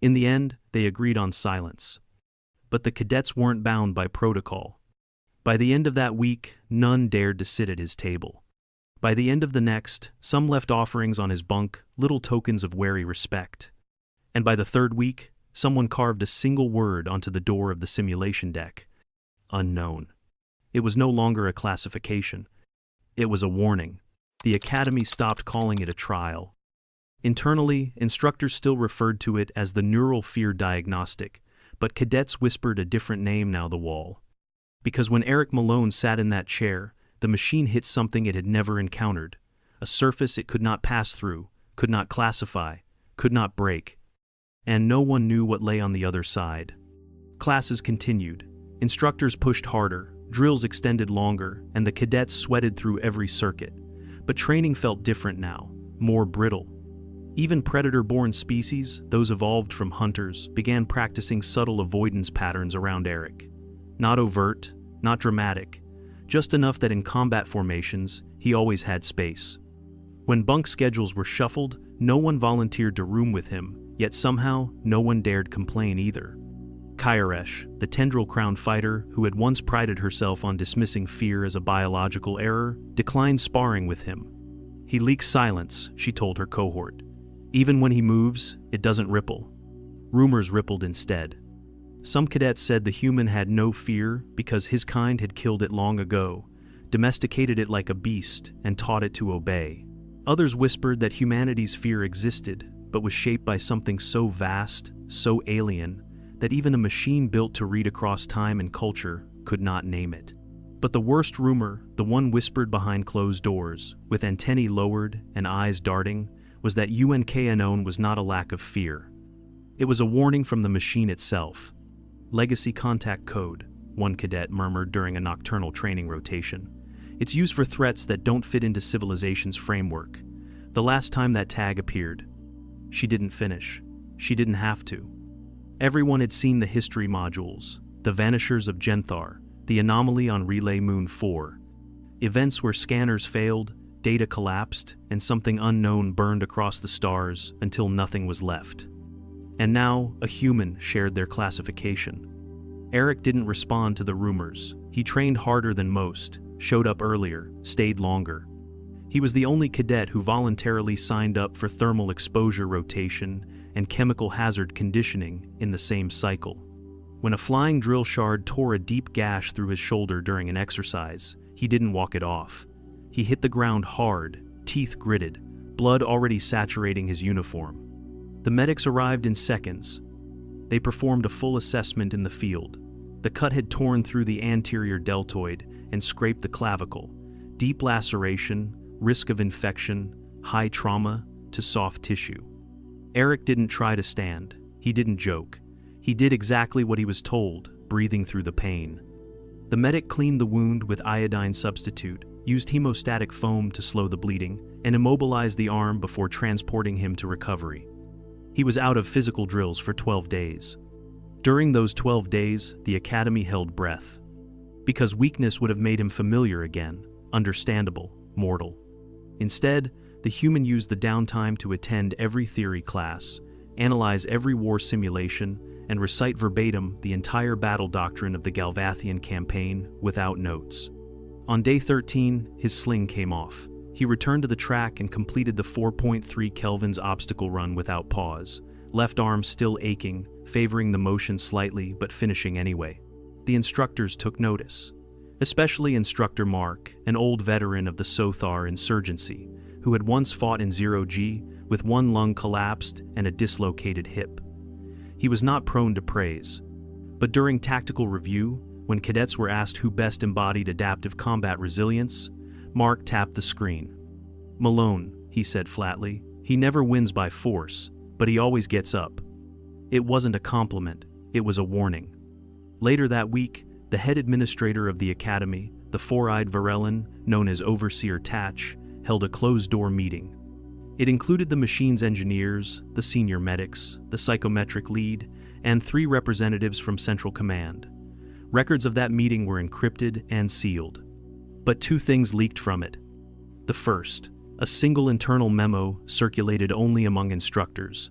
In the end, they agreed on silence. But the cadets weren't bound by protocol. By the end of that week, none dared to sit at his table. By the end of the next, some left offerings on his bunk, little tokens of wary respect. And by the third week, someone carved a single word onto the door of the simulation deck. Unknown. It was no longer a classification. It was a warning. The academy stopped calling it a trial. Internally, instructors still referred to it as the neural fear diagnostic, but cadets whispered a different name now: the wall. Because when Eric Malone sat in that chair, the machine hit something it had never encountered, a surface it could not pass through, could not classify, could not break. And no one knew what lay on the other side. Classes continued. Instructors pushed harder, drills extended longer, and the cadets sweated through every circuit. But training felt different now, more brittle. Even predator-born species, those evolved from hunters, began practicing subtle avoidance patterns around Eric. Not overt, not dramatic, just enough that in combat formations, he always had space. When bunk schedules were shuffled, no one volunteered to room with him, yet somehow, no one dared complain either. Kairesh, the tendril-crowned fighter who had once prided herself on dismissing fear as a biological error, declined sparring with him. "He leaks silence," she told her cohort. "Even when he moves, it doesn't ripple." Rumors rippled instead. Some cadets said the human had no fear because his kind had killed it long ago, domesticated it like a beast, and taught it to obey. Others whispered that humanity's fear existed, but was shaped by something so vast, so alien, that even a machine built to read across time and culture could not name it. But the worst rumor, the one whispered behind closed doors, with antennae lowered and eyes darting, was that UNKNON was not a lack of fear. It was a warning from the machine itself. "Legacy contact code," one cadet murmured during a nocturnal training rotation. "It's used for threats that don't fit into civilization's framework. The last time that tag appeared." She didn't finish. She didn't have to. Everyone had seen the history modules, the Vanishers of Genthar, the anomaly on Relay Moon 4. Events where scanners failed, data collapsed, and something unknown burned across the stars until nothing was left. And now, a human shared their classification. Eric didn't respond to the rumors. He trained harder than most, showed up earlier, stayed longer. He was the only cadet who voluntarily signed up for thermal exposure rotation and chemical hazard conditioning in the same cycle. When a flying drill shard tore a deep gash through his shoulder during an exercise, he didn't walk it off. He hit the ground hard, teeth gritted, blood already saturating his uniform. The medics arrived in seconds. They performed a full assessment in the field. The cut had torn through the anterior deltoid and scraped the clavicle. Deep laceration, risk of infection, high trauma to soft tissue. Eric didn't try to stand. He didn't joke. He did exactly what he was told, breathing through the pain. The medic cleaned the wound with iodine substitute, used hemostatic foam to slow the bleeding, and immobilized the arm before transporting him to recovery. He was out of physical drills for 12 days. During those 12 days, the academy held breath. Because weakness would have made him familiar again, understandable, mortal. Instead, the human used the downtime to attend every theory class, analyze every war simulation, and recite verbatim the entire battle doctrine of the Galvathian campaign without notes. On day 13, his sling came off. He returned to the track and completed the 4.3 Kelvin's obstacle run without pause, left arm still aching, favoring the motion slightly but finishing anyway. The instructors took notice, especially Instructor Mark, an old veteran of the Sothar insurgency, who had once fought in 0G with one lung collapsed and a dislocated hip. He was not prone to praise, but during tactical review, when cadets were asked who best embodied adaptive combat resilience, Mark tapped the screen. "Malone," he said flatly. "He never wins by force, but he always gets up." It wasn't a compliment, it was a warning. Later that week, the head administrator of the academy, the four-eyed Varellin, known as Overseer Tatch, held a closed-door meeting. It included the machine's engineers, the senior medics, the psychometric lead, and 3 representatives from Central Command. Records of that meeting were encrypted and sealed. But 2 things leaked from it. The first, a single internal memo circulated only among instructors.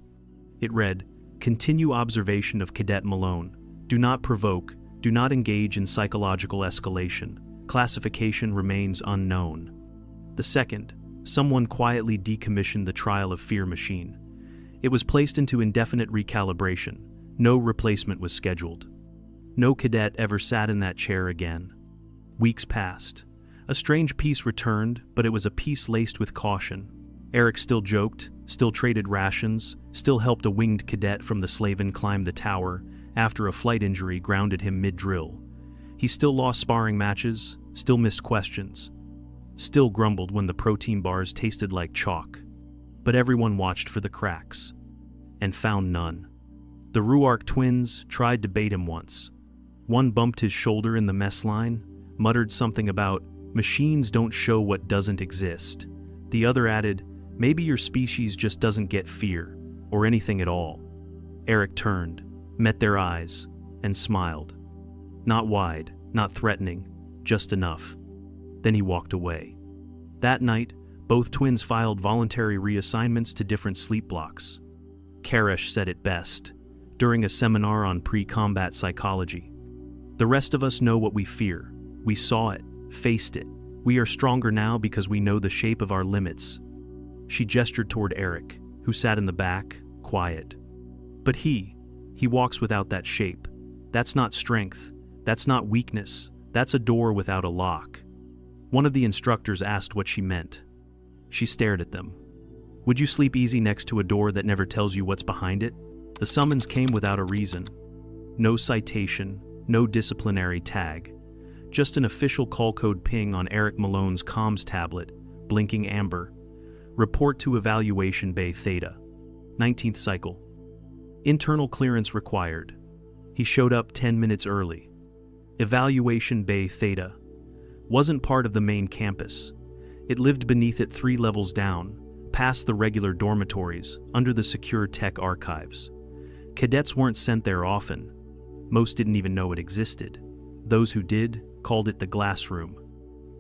It read, "Continue observation of Cadet Malone. Do not provoke, do not engage in psychological escalation. Classification remains unknown." The second, someone quietly decommissioned the Trial of Fear machine. It was placed into indefinite recalibration. No replacement was scheduled. No cadet ever sat in that chair again. Weeks passed. A strange peace returned, but it was a peace laced with caution. Eric still joked, still traded rations, still helped a winged cadet from the Slaven climb the tower after a flight injury grounded him mid-drill. He still lost sparring matches, still missed questions, still grumbled when the protein bars tasted like chalk. But everyone watched for the cracks, and found none. The Ruark twins tried to bait him once. One bumped his shoulder in the mess line, muttered something about, "Machines don't show what doesn't exist." The other added, "Maybe your species just doesn't get fear, or anything at all." Eric turned, met their eyes, and smiled. Not wide, not threatening, just enough. Then he walked away. That night, both twins filed voluntary reassignments to different sleep blocks. Karesh said it best, during a seminar on pre-combat psychology. "The rest of us know what we fear. We saw it, faced it. We are stronger now because we know the shape of our limits." She gestured toward Eric, who sat in the back, quiet. "But he walks without that shape. That's not strength. That's not weakness. That's a door without a lock." One of the instructors asked what she meant. She stared at them. "Would you sleep easy next to a door that never tells you what's behind it?" The summons came without a reason. No citation, no disciplinary tag. Just an official call code ping on Eric Malone's comms tablet, blinking amber. "Report to Evaluation Bay Theta. 19th cycle. Internal clearance required." He showed up 10 minutes early. Evaluation Bay Theta wasn't part of the main campus. It lived beneath it 3 levels down, past the regular dormitories, under the secure tech archives. Cadets weren't sent there often. Most didn't even know it existed. Those who did called it the glass room.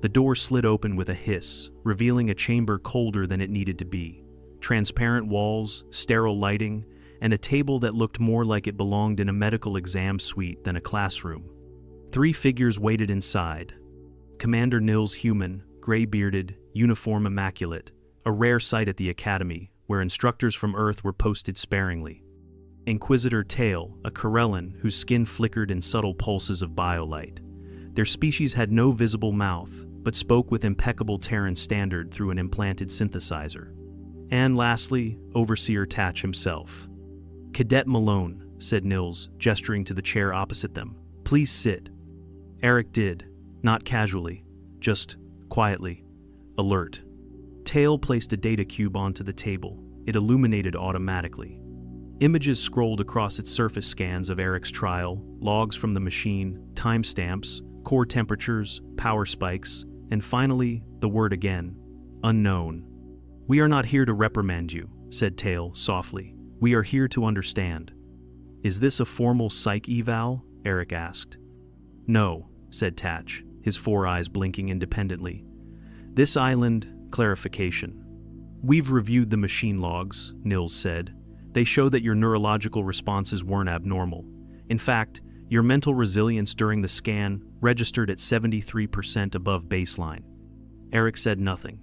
The door slid open with a hiss, revealing a chamber colder than it needed to be. Transparent walls, sterile lighting, and a table that looked more like it belonged in a medical exam suite than a classroom. 3 figures waited inside. Commander Nils Human, gray-bearded, uniform immaculate, a rare sight at the academy, where instructors from Earth were posted sparingly. Inquisitor Tail, a Corellan whose skin flickered in subtle pulses of biolight. Their species had no visible mouth, but spoke with impeccable Terran standard through an implanted synthesizer. And lastly, Overseer Tatch himself. "Cadet Malone," said Nils, gesturing to the chair opposite them. "Please sit." Eric did, not casually, just quietly, alert. Tail placed a data cube onto the table. It illuminated automatically. Images scrolled across its surface scans of Eric's trial, logs from the machine, timestamps, core temperatures, power spikes, and finally, the word again, unknown. "We are not here to reprimand you," said Tail softly. "We are here to understand." "Is this a formal psych eval?" Eric asked. "No," said Tatch, his 4 eyes blinking independently. "This island, clarification. We've reviewed the machine logs," Nils said. "They show that your neurological responses weren't abnormal. In fact, your mental resilience during the scan registered at 73% above baseline." Eric said nothing.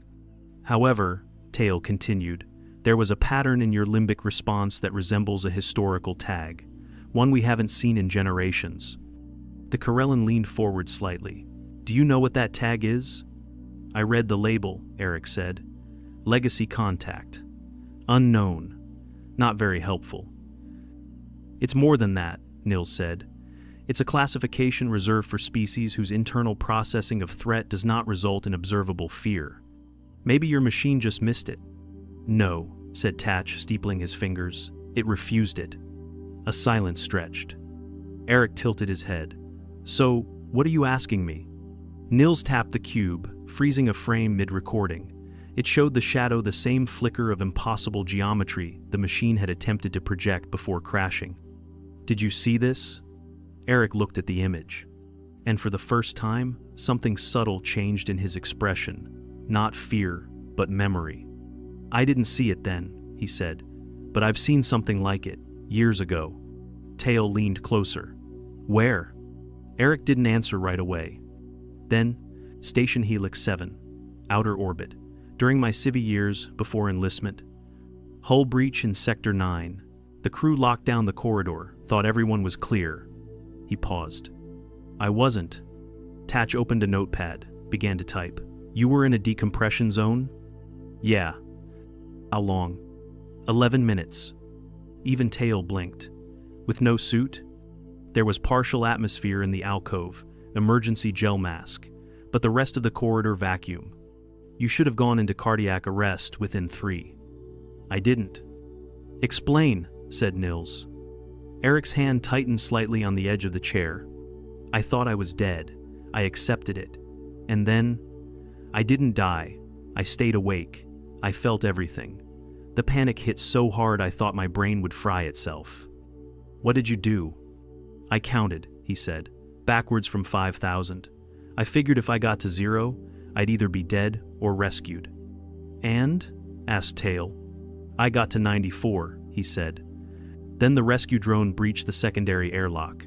"However," Tail continued, There was a pattern in your limbic response that resembles a historical tag, one we haven't seen in generations. The Corellan leaned forward slightly. Do you know what that tag is? I read the label, Eric said. Legacy contact. Unknown. Not very helpful. It's more than that, Nils said. It's a classification reserved for species whose internal processing of threat does not result in observable fear. Maybe your machine just missed it. No, said Tatch, steepling his fingers. It refused it. A silence stretched. Eric tilted his head. So, what are you asking me? Nils tapped the cube, freezing a frame mid-recording. It showed the shadow the same flicker of impossible geometry the machine had attempted to project before crashing. Did you see this? Eric looked at the image. And for the first time, something subtle changed in his expression. Not fear, but memory. I didn't see it then, he said, but I've seen something like it, years ago. Tail leaned closer. Where? Eric didn't answer right away. Then, Station Helix 7, outer orbit. During my civvy years before enlistment. Hull breach in Sector 9. The crew locked down the corridor, thought everyone was clear. He paused. I wasn't. Tatch opened a notepad, began to type. You were in a decompression zone? Yeah. How long? 11 minutes. Even Tail blinked. With no suit? There was partial atmosphere in the alcove, emergency gel mask, but the rest of the corridor vacuum. You should have gone into cardiac arrest within 3. I didn't. Explain, said Nils. Eric's hand tightened slightly on the edge of the chair. I thought I was dead. I accepted it. And then, I didn't die. I stayed awake. I felt everything. The panic hit so hard I thought my brain would fry itself. What did you do? I counted, he said, backwards from 5,000. I figured if I got to 0, I'd either be dead or rescued. And? Asked Tail. I got to 94, he said. Then the rescue drone breached the secondary airlock.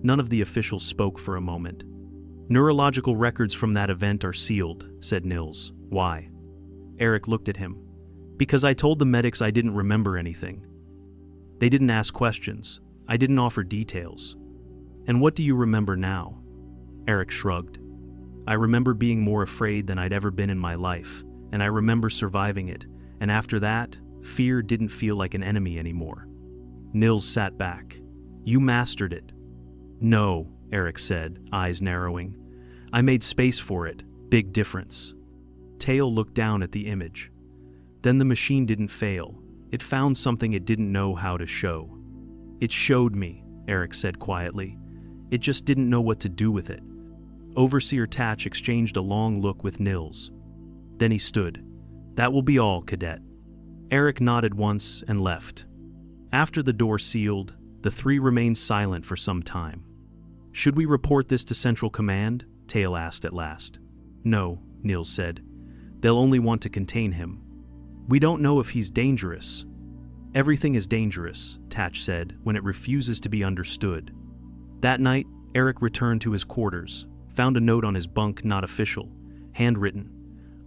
None of the officials spoke for a moment. Neurological records from that event are sealed, said Nils. Why? Eric looked at him. Because I told the medics I didn't remember anything. They didn't ask questions. I didn't offer details. And what do you remember now? Eric shrugged. I remember being more afraid than I'd ever been in my life, and I remember surviving it, and after that, fear didn't feel like an enemy anymore. Nils sat back. You mastered it. No, Eric said, eyes narrowing. I made space for it. Big difference. Tail looked down at the image. Then the machine didn't fail. It found something it didn't know how to show. It showed me, Eric said quietly. It just didn't know what to do with it. Overseer Tatch exchanged a long look with Nils. Then he stood. That will be all, Cadet. Eric nodded once and left. After the door sealed, the three remained silent for some time. Should we report this to Central Command? Tail asked at last. No, Nils said. They'll only want to contain him. We don't know if he's dangerous. Everything is dangerous, Tatch said, when it refuses to be understood. That night, Eric returned to his quarters, found a note on his bunk not official, handwritten,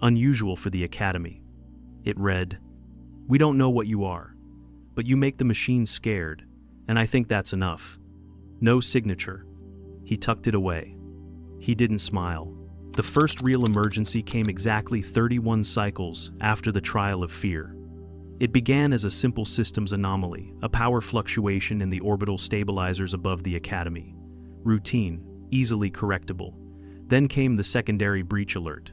unusual for the Academy. It read, We don't know what you are, but you make the machine scared, and I think that's enough. No signature. He tucked it away. He didn't smile. The first real emergency came exactly 31 cycles after the trial of fear. It began as a simple systems anomaly, a power fluctuation in the orbital stabilizers above the Academy. Routine, easily correctable. Then came the secondary breach alert.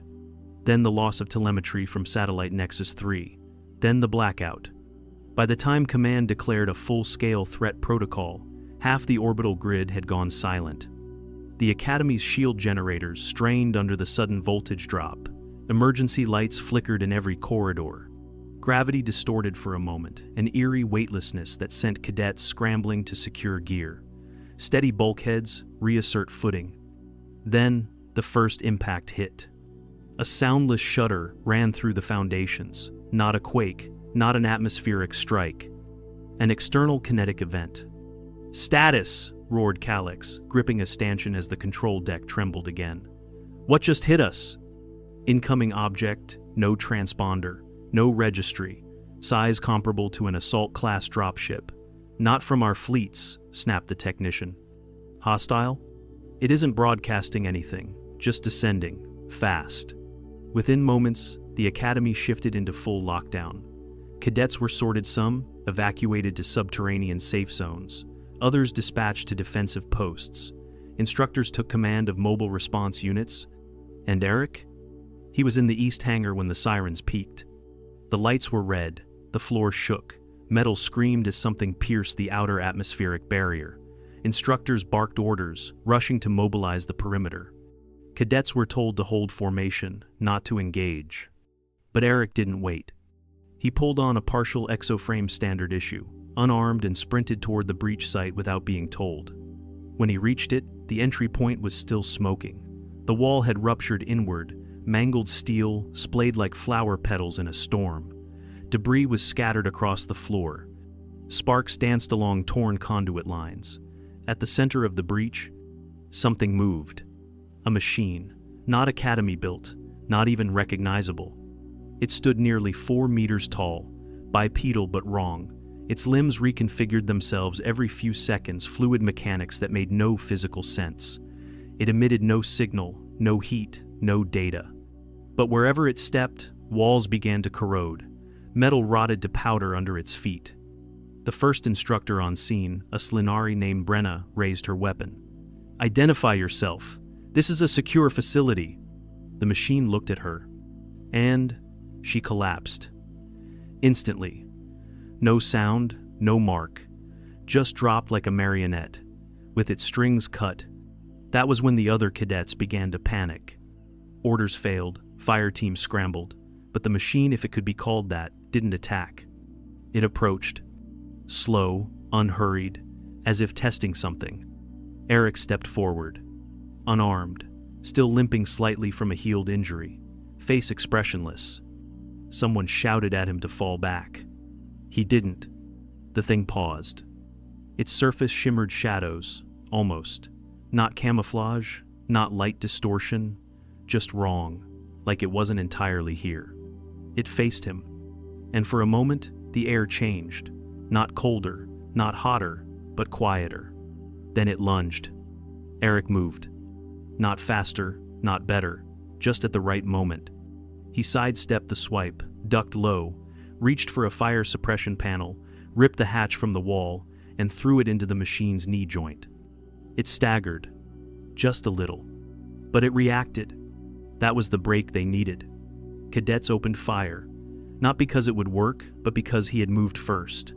Then the loss of telemetry from satellite Nexus 3. Then the blackout. By the time Command declared a full-scale threat protocol, half the orbital grid had gone silent. The Academy's shield generators strained under the sudden voltage drop. Emergency lights flickered in every corridor. Gravity distorted for a moment, an eerie weightlessness that sent cadets scrambling to secure gear. Steady bulkheads, reassert footing. Then, the first impact hit. A soundless shudder ran through the foundations. Not a quake, not an atmospheric strike. An external kinetic event. Status! Roared Calyx, gripping a stanchion as the control deck trembled again. What just hit us? Incoming object, no transponder, no registry, size comparable to an assault-class dropship. Not from our fleets, snapped the technician. Hostile? It isn't broadcasting anything, just descending, fast. Within moments, the academy shifted into full lockdown. Cadets were sorted, some evacuated to subterranean safe zones, others dispatched to defensive posts. Instructors took command of mobile response units. And Eric? He was in the east hangar when the sirens peaked. The lights were red, the floor shook, metal screamed as something pierced the outer atmospheric barrier. Instructors barked orders, rushing to mobilize the perimeter. Cadets were told to hold formation, not to engage. But Eric didn't wait. He pulled on a partial exoframe standard issue, unarmed, and sprinted toward the breach site without being told. When he reached it, the entry point was still smoking. The wall had ruptured inward, mangled steel splayed like flower petals in a storm. Debris was scattered across the floor. Sparks danced along torn conduit lines. At the center of the breach, something moved. A machine, not academy-built, not even recognizable. It stood nearly 4 meters tall, bipedal but wrong. Its limbs reconfigured themselves every few seconds, fluid mechanics that made no physical sense. It emitted no signal, no heat, no data. But wherever it stepped, walls began to corrode. Metal rotted to powder under its feet. The first instructor on scene, a Slinari named Brenna, raised her weapon. "Identify yourself. This is a secure facility." The machine looked at her. And she collapsed. Instantly. No sound, no mark. Just dropped like a marionette, with its strings cut. That was when the other cadets began to panic. Orders failed, fire teams scrambled, but the machine, if it could be called that, didn't attack. It approached. Slow, unhurried, as if testing something. Eric stepped forward. Unarmed, still limping slightly from a healed injury, face expressionless. Someone shouted at him to fall back. He didn't. The thing paused. Its surface shimmered shadows, almost. Not camouflage, not light distortion, just wrong, like it wasn't entirely here. It faced him. And for a moment, the air changed. Not colder, not hotter, but quieter. Then it lunged. Eric moved. Not faster, not better, just at the right moment. He sidestepped the swipe, ducked low, reached for a fire suppression panel, ripped the hatch from the wall, and threw it into the machine's knee joint. It staggered. Just a little. But it reacted. That was the break they needed. Cadets opened fire. Not because it would work, but because he had moved first.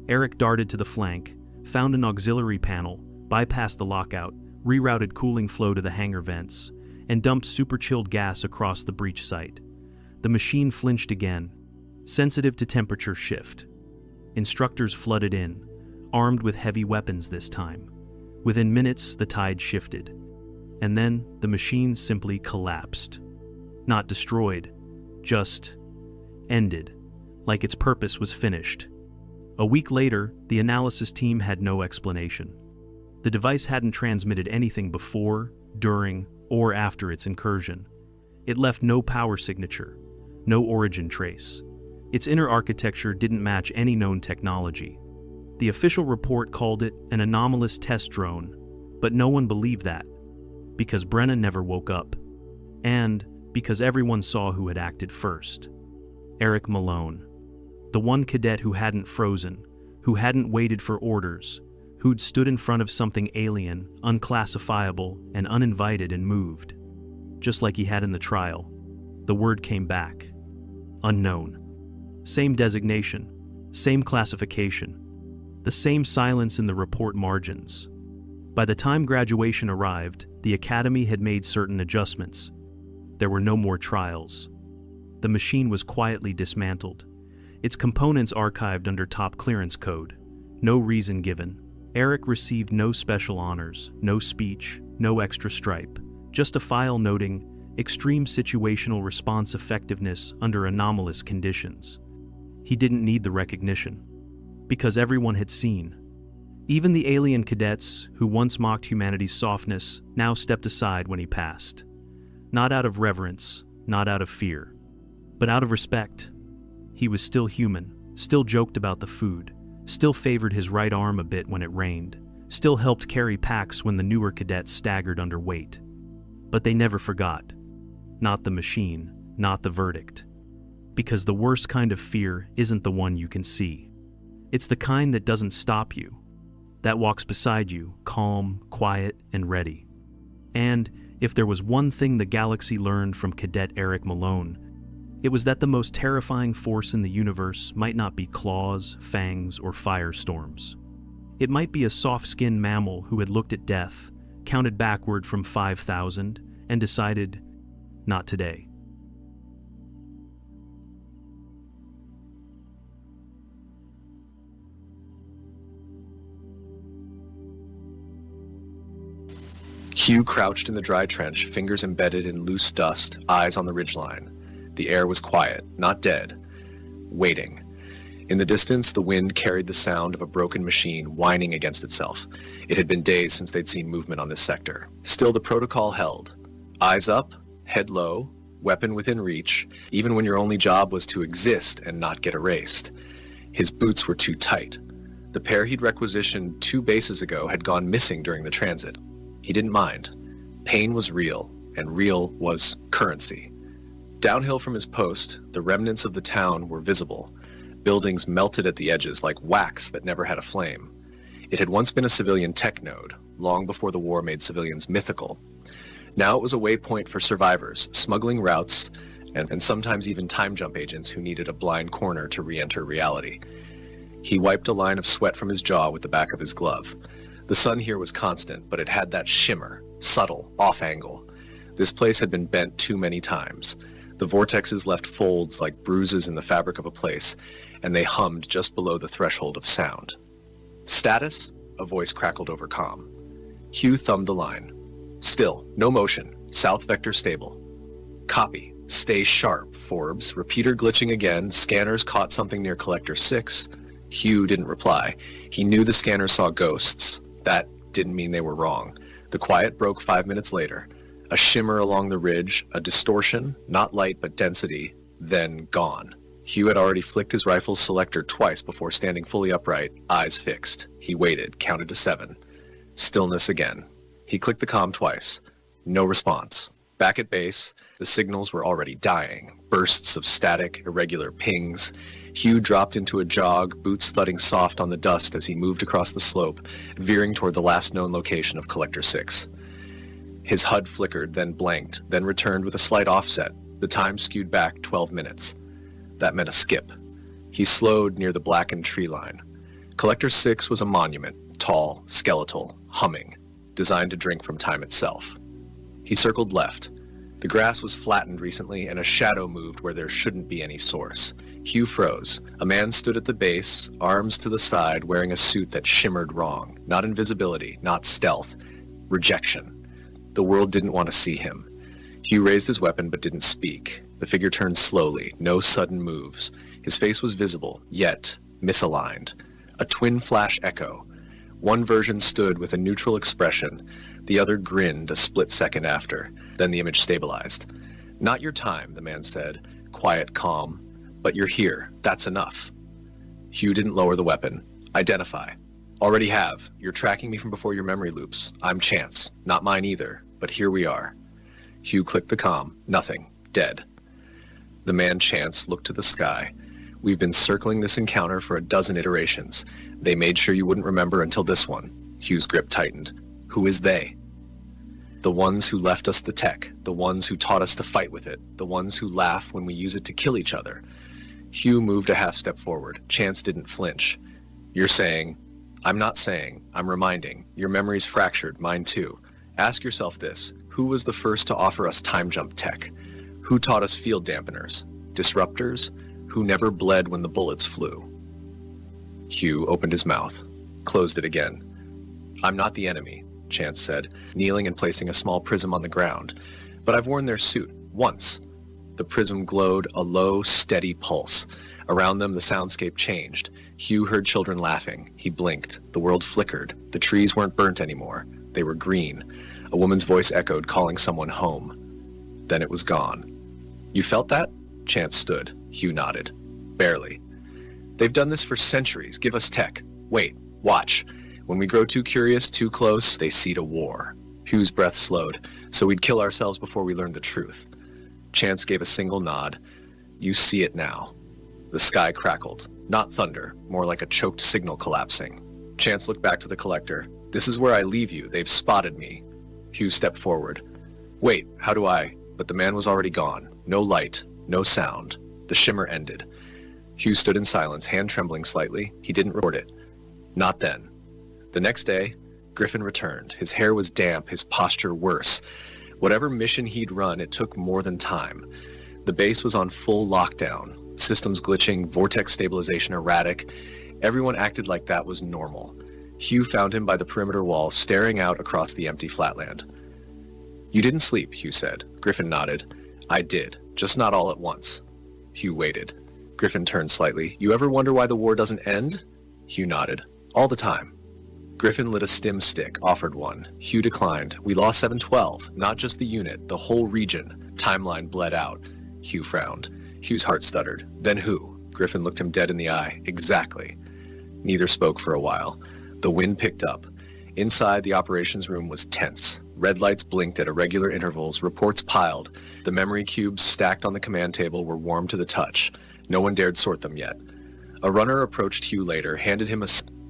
Eric darted to the flank, found an auxiliary panel, bypassed the lockout, rerouted cooling flow to the hangar vents, and dumped super-chilled gas across the breach site. The machine flinched again, sensitive to temperature shift. Instructors flooded in, armed with heavy weapons this time. Within minutes, the tide shifted. And then, the machine simply collapsed. Not destroyed, just ended, like its purpose was finished. A week later, the analysis team had no explanation. The device hadn't transmitted anything before, during, or after its incursion. It left no power signature, no origin trace. Its inner architecture didn't match any known technology. The official report called it an anomalous test drone, but no one believed that, because Brenna never woke up, and because everyone saw who had acted first. Eric Malone. The one cadet who hadn't frozen, who hadn't waited for orders, who'd stood in front of something alien, unclassifiable, and uninvited and moved. Just like he had in the trial. The word came back. Unknown. Same designation, same classification, the same silence in the report margins. By the time graduation arrived, the academy had made certain adjustments. There were no more trials. The machine was quietly dismantled, its components archived under top clearance code. No reason given. Eric received no special honors, no speech, no extra stripe, just a file noting extreme situational response effectiveness under anomalous conditions. He didn't need the recognition, because everyone had seen. Even the alien cadets who once mocked humanity's softness now stepped aside when he passed. Not out of reverence, not out of fear, but out of respect. He was still human, still joked about the food, still favored his right arm a bit when it rained, still helped carry packs when the newer cadets staggered under weight. But they never forgot. Not the machine, not the verdict. Because the worst kind of fear isn't the one you can see. It's the kind that doesn't stop you, that walks beside you, calm, quiet, and ready. And if there was one thing the galaxy learned from Cadet Eric Malone, it was that the most terrifying force in the universe might not be claws, fangs, or firestorms. It might be a soft-skinned mammal who had looked at death, counted backward from 5,000, and decided, not today. Hugh crouched in the dry trench, fingers embedded in loose dust, eyes on the ridgeline. The air was quiet, not dead, waiting. In the distance, the wind carried the sound of a broken machine whining against itself. It had been days since they'd seen movement on this sector. Still, the protocol held. Eyes up, head low, weapon within reach, even when your only job was to exist and not get erased. His boots were too tight. The pair he'd requisitioned 2 bases ago had gone missing during the transit. He didn't mind. Pain was real, and real was currency. Downhill from his post, the remnants of the town were visible. Buildings melted at the edges like wax that never had a flame. It had once been a civilian tech node, long before the war made civilians mythical. Now it was a waypoint for survivors, smuggling routes, and sometimes even time jump agents who needed a blind corner to re-enter reality. He wiped a line of sweat from his jaw with the back of his glove. The sun here was constant, but it had that shimmer, subtle, off-angle. This place had been bent too many times. The vortexes left folds like bruises in the fabric of a place, and they hummed just below the threshold of sound. Status? A voice crackled over comm. Hugh thumbed the line. Still, no motion. South vector stable. Copy. Stay sharp, Forbes. Repeater glitching again. Scanners caught something near Collector 6. Hugh didn't reply. He knew the scanners saw ghosts. That didn't mean they were wrong. The quiet broke 5 minutes later. A shimmer along the ridge, a distortion, not light but density, then gone. Hugh had already flicked his rifle's selector twice before standing fully upright, eyes fixed. He waited, counted to 7. Stillness again. He clicked the comm twice. No response. Back at base, the signals were already dying. Bursts of static, irregular pings. Hugh dropped into a jog, boots thudding soft on the dust as he moved across the slope, veering toward the last known location of Collector 6. His HUD flickered, then blanked, then returned with a slight offset. The time skewed back 12 minutes. That meant a skip. He slowed near the blackened tree line. Collector 6 was a monument, tall, skeletal, humming, designed to drink from time itself. He circled left. The grass was flattened recently, and a shadow moved where there shouldn't be any source. Hugh froze. A man stood at the base, arms to the side, wearing a suit that shimmered wrong. Not invisibility, not stealth. Rejection. The world didn't want to see him. Hugh raised his weapon but didn't speak. The figure turned slowly, no sudden moves. His face was visible, yet misaligned. A twin flash echo. One version stood with a neutral expression. The other grinned a split second after. Then the image stabilized. Not your time, the man said. Quiet, calm. But you're here. That's enough. Hugh didn't lower the weapon. Identify. Already have. You're tracking me from before your memory loops. I'm Chance. Not mine either. But here we are. Hugh clicked the comm. Nothing. Dead. The man Chance looked to the sky. We've been circling this encounter for a dozen iterations. They made sure you wouldn't remember until this one. Hugh's grip tightened. Who is they? The ones who left us the tech. The ones who taught us to fight with it. The ones who laugh when we use it to kill each other. Hugh moved a half step forward. Chance didn't flinch. You're saying... I'm not saying. I'm reminding. Your memory's fractured. Mine too. Ask yourself this. Who was the first to offer us time jump tech? Who taught us field dampeners? Disruptors? Who never bled when the bullets flew? Hugh opened his mouth, closed it again. I'm not the enemy, Chance said, kneeling and placing a small prism on the ground. But I've worn their suit, once. The prism glowed a low, steady pulse. Around them, the soundscape changed. Hugh heard children laughing. He blinked. The world flickered. The trees weren't burnt anymore. They were green. A woman's voice echoed, calling someone home. Then it was gone. You felt that? Chance stood. Hugh nodded. Barely. They've done this for centuries. Give us tech. Wait, watch. When we grow too curious, too close, they see to war. Hugh's breath slowed, so we'd kill ourselves before we learned the truth. Chance gave a single nod. You see it now. The sky crackled. Not thunder, more like a choked signal collapsing. Chance looked back to the collector. This is where I leave you. They've spotted me. Hugh stepped forward. Wait, how do I? But the man was already gone. No light, no sound. The shimmer ended. Hugh stood in silence, hand trembling slightly. He didn't report it. Not then. The next day, Griffin returned. His hair was damp, his posture worse. Whatever mission he'd run, it took more than time. The base was on full lockdown. Systems glitching, vortex stabilization erratic. Everyone acted like that was normal. Hugh found him by the perimeter wall, staring out across the empty flatland. You didn't sleep, Hugh said. Griffin nodded. I did, just not all at once. Hugh waited. Griffin turned slightly. You ever wonder why the war doesn't end? Hugh nodded. All the time. Griffin lit a stim stick, offered one. Hugh declined. We lost 712, not just the unit, the whole region. Timeline bled out. Hugh frowned. Hugh's heart stuttered. Then who? Griffin looked him dead in the eye. Exactly. Neither spoke for a while. The wind picked up. Inside, the operations room was tense. Red lights blinked at irregular intervals, reports piled. The memory cubes stacked on the command table were warm to the touch. No one dared sort them yet. A runner approached Hugh later, handed him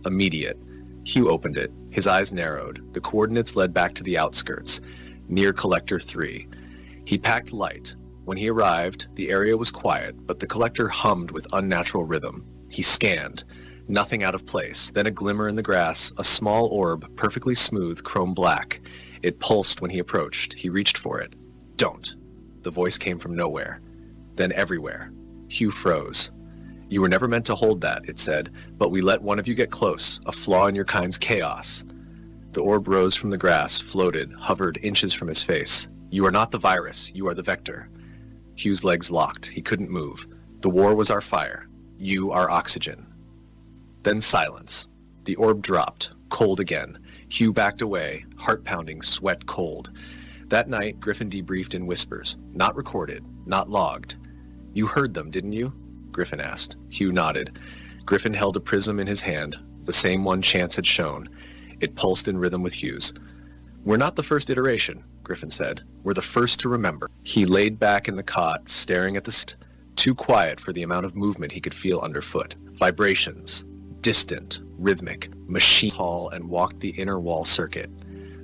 immediate. Hugh opened it. His eyes narrowed. The coordinates led back to the outskirts, near Collector 3. He packed light. When he arrived, the area was quiet, but the collector hummed with unnatural rhythm. He scanned. Nothing out of place. Then a glimmer in the grass, a small orb, perfectly smooth, chrome black. It pulsed when he approached. He reached for it. Don't. The voice came from nowhere. Then everywhere. Hugh froze. You were never meant to hold that, it said, but we let one of you get close, a flaw in your kind's chaos. The orb rose from the grass, floated, hovered inches from his face. You are not the virus. You are the vector. Hugh's legs locked. He couldn't move. The war was our fire. You are oxygen. Then silence. The orb dropped, cold again. Hugh backed away, heart pounding, sweat cold. That night, Griffin debriefed in whispers. Not recorded, not logged. You heard them, didn't you? Griffin asked. Hugh nodded. Griffin held a prism in his hand, the same one Chance had shown. It pulsed in rhythm with Hugh's. We're not the first iteration, Griffin said. We're the first to remember. He laid back in the cot, staring at the too quiet for the amount of movement he could feel underfoot. Vibrations. Distant, rhythmic, machine tall, and walked the inner wall circuit.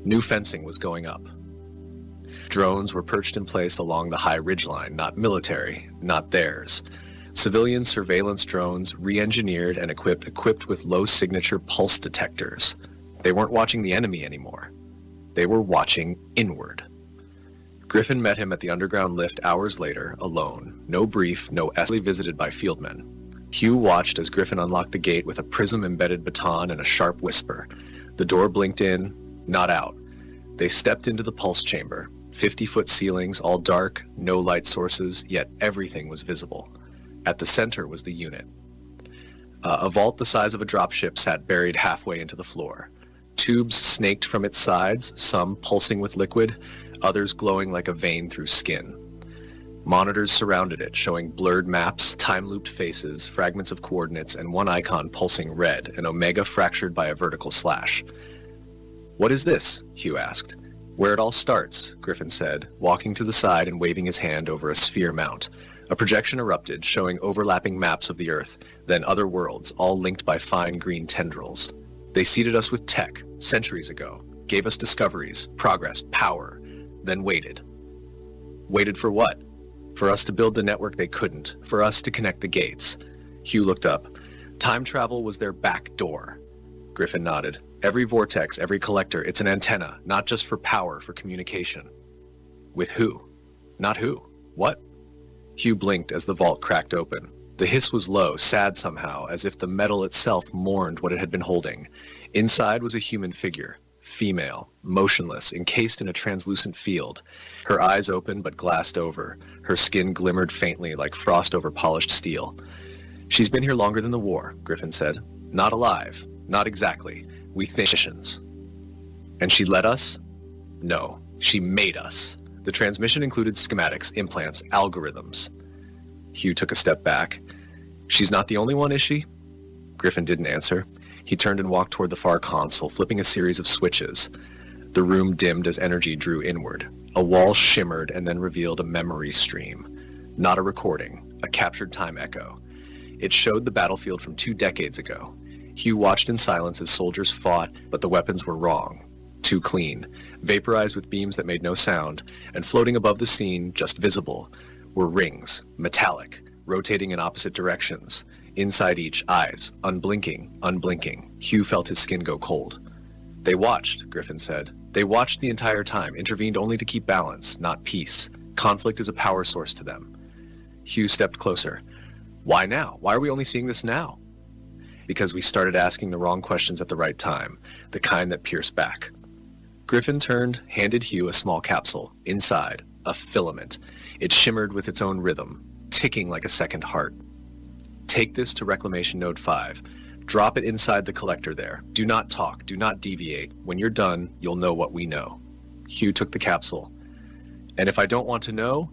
New fencing was going up. Drones were perched in place along the high ridgeline, not military, not theirs. Civilian surveillance drones, re-engineered and equipped with low-signature pulse detectors. They weren't watching the enemy anymore. They were watching inward. Griffin met him at the underground lift hours later, alone. No brief, no visited by fieldmen. Hugh watched as Griffin unlocked the gate with a prism-embedded baton and a sharp whisper. The door blinked in, not out. They stepped into the pulse chamber. 50-foot ceilings, all dark, no light sources, yet everything was visible. At the center was the unit. A vault the size of a dropship sat buried halfway into the floor. Tubes snaked from its sides, some pulsing with liquid, others glowing like a vein through skin. Monitors surrounded it, showing blurred maps, time-looped faces, fragments of coordinates, and one icon pulsing red, an omega fractured by a vertical slash. What is this? Hugh asked. Where it all starts, Griffin said, walking to the side and waving his hand over a sphere mount. A projection erupted, showing overlapping maps of the Earth, then other worlds, all linked by fine green tendrils. They seeded us with tech, centuries ago, gave us discoveries, progress, power, then waited. Waited for what? For us to build the network they couldn't, for us to connect the gates. Hugh looked up. Time travel was their back door. Griffin nodded. Every vortex, every collector, it's an antenna, not just for power, for communication. With who? Not who. What? Hugh blinked as the vault cracked open. The hiss was low, sad somehow, as if the metal itself mourned what it had been holding. Inside was a human figure, female, motionless, encased in a translucent field. Her eyes open but glassed over. Her skin glimmered faintly like frost over polished steel. She's been here longer than the war, Griffin said. Not alive. Not exactly. We think missions. And she led us? No, she made us. The transmission included schematics, implants, algorithms. Hugh took a step back. She's not the only one, is she? Griffin didn't answer. He turned and walked toward the far console, flipping a series of switches. The room dimmed as energy drew inward. A wall shimmered and then revealed a memory stream. Not a recording, a captured time echo. It showed the battlefield from 2 decades ago. Hugh watched in silence as soldiers fought, but the weapons were wrong. Too clean, vaporized with beams that made no sound, and floating above the scene, just visible, were rings, metallic, rotating in opposite directions. Inside each, eyes, unblinking, unblinking. Hugh felt his skin go cold. They watched, Griffin said. They watched the entire time, intervened only to keep balance, not peace. Conflict is a power source to them. Hugh stepped closer. Why now? Why are we only seeing this now? Because we started asking the wrong questions at the right time, the kind that pierce back. Griffin turned, handed Hugh a small capsule. Inside, a filament. It shimmered with its own rhythm, ticking like a second heart. Take this to Reclamation Node 5. Drop it inside the collector there. Do not talk, do not deviate. When you're done, you'll know what we know. Hugh took the capsule. And if I don't want to know?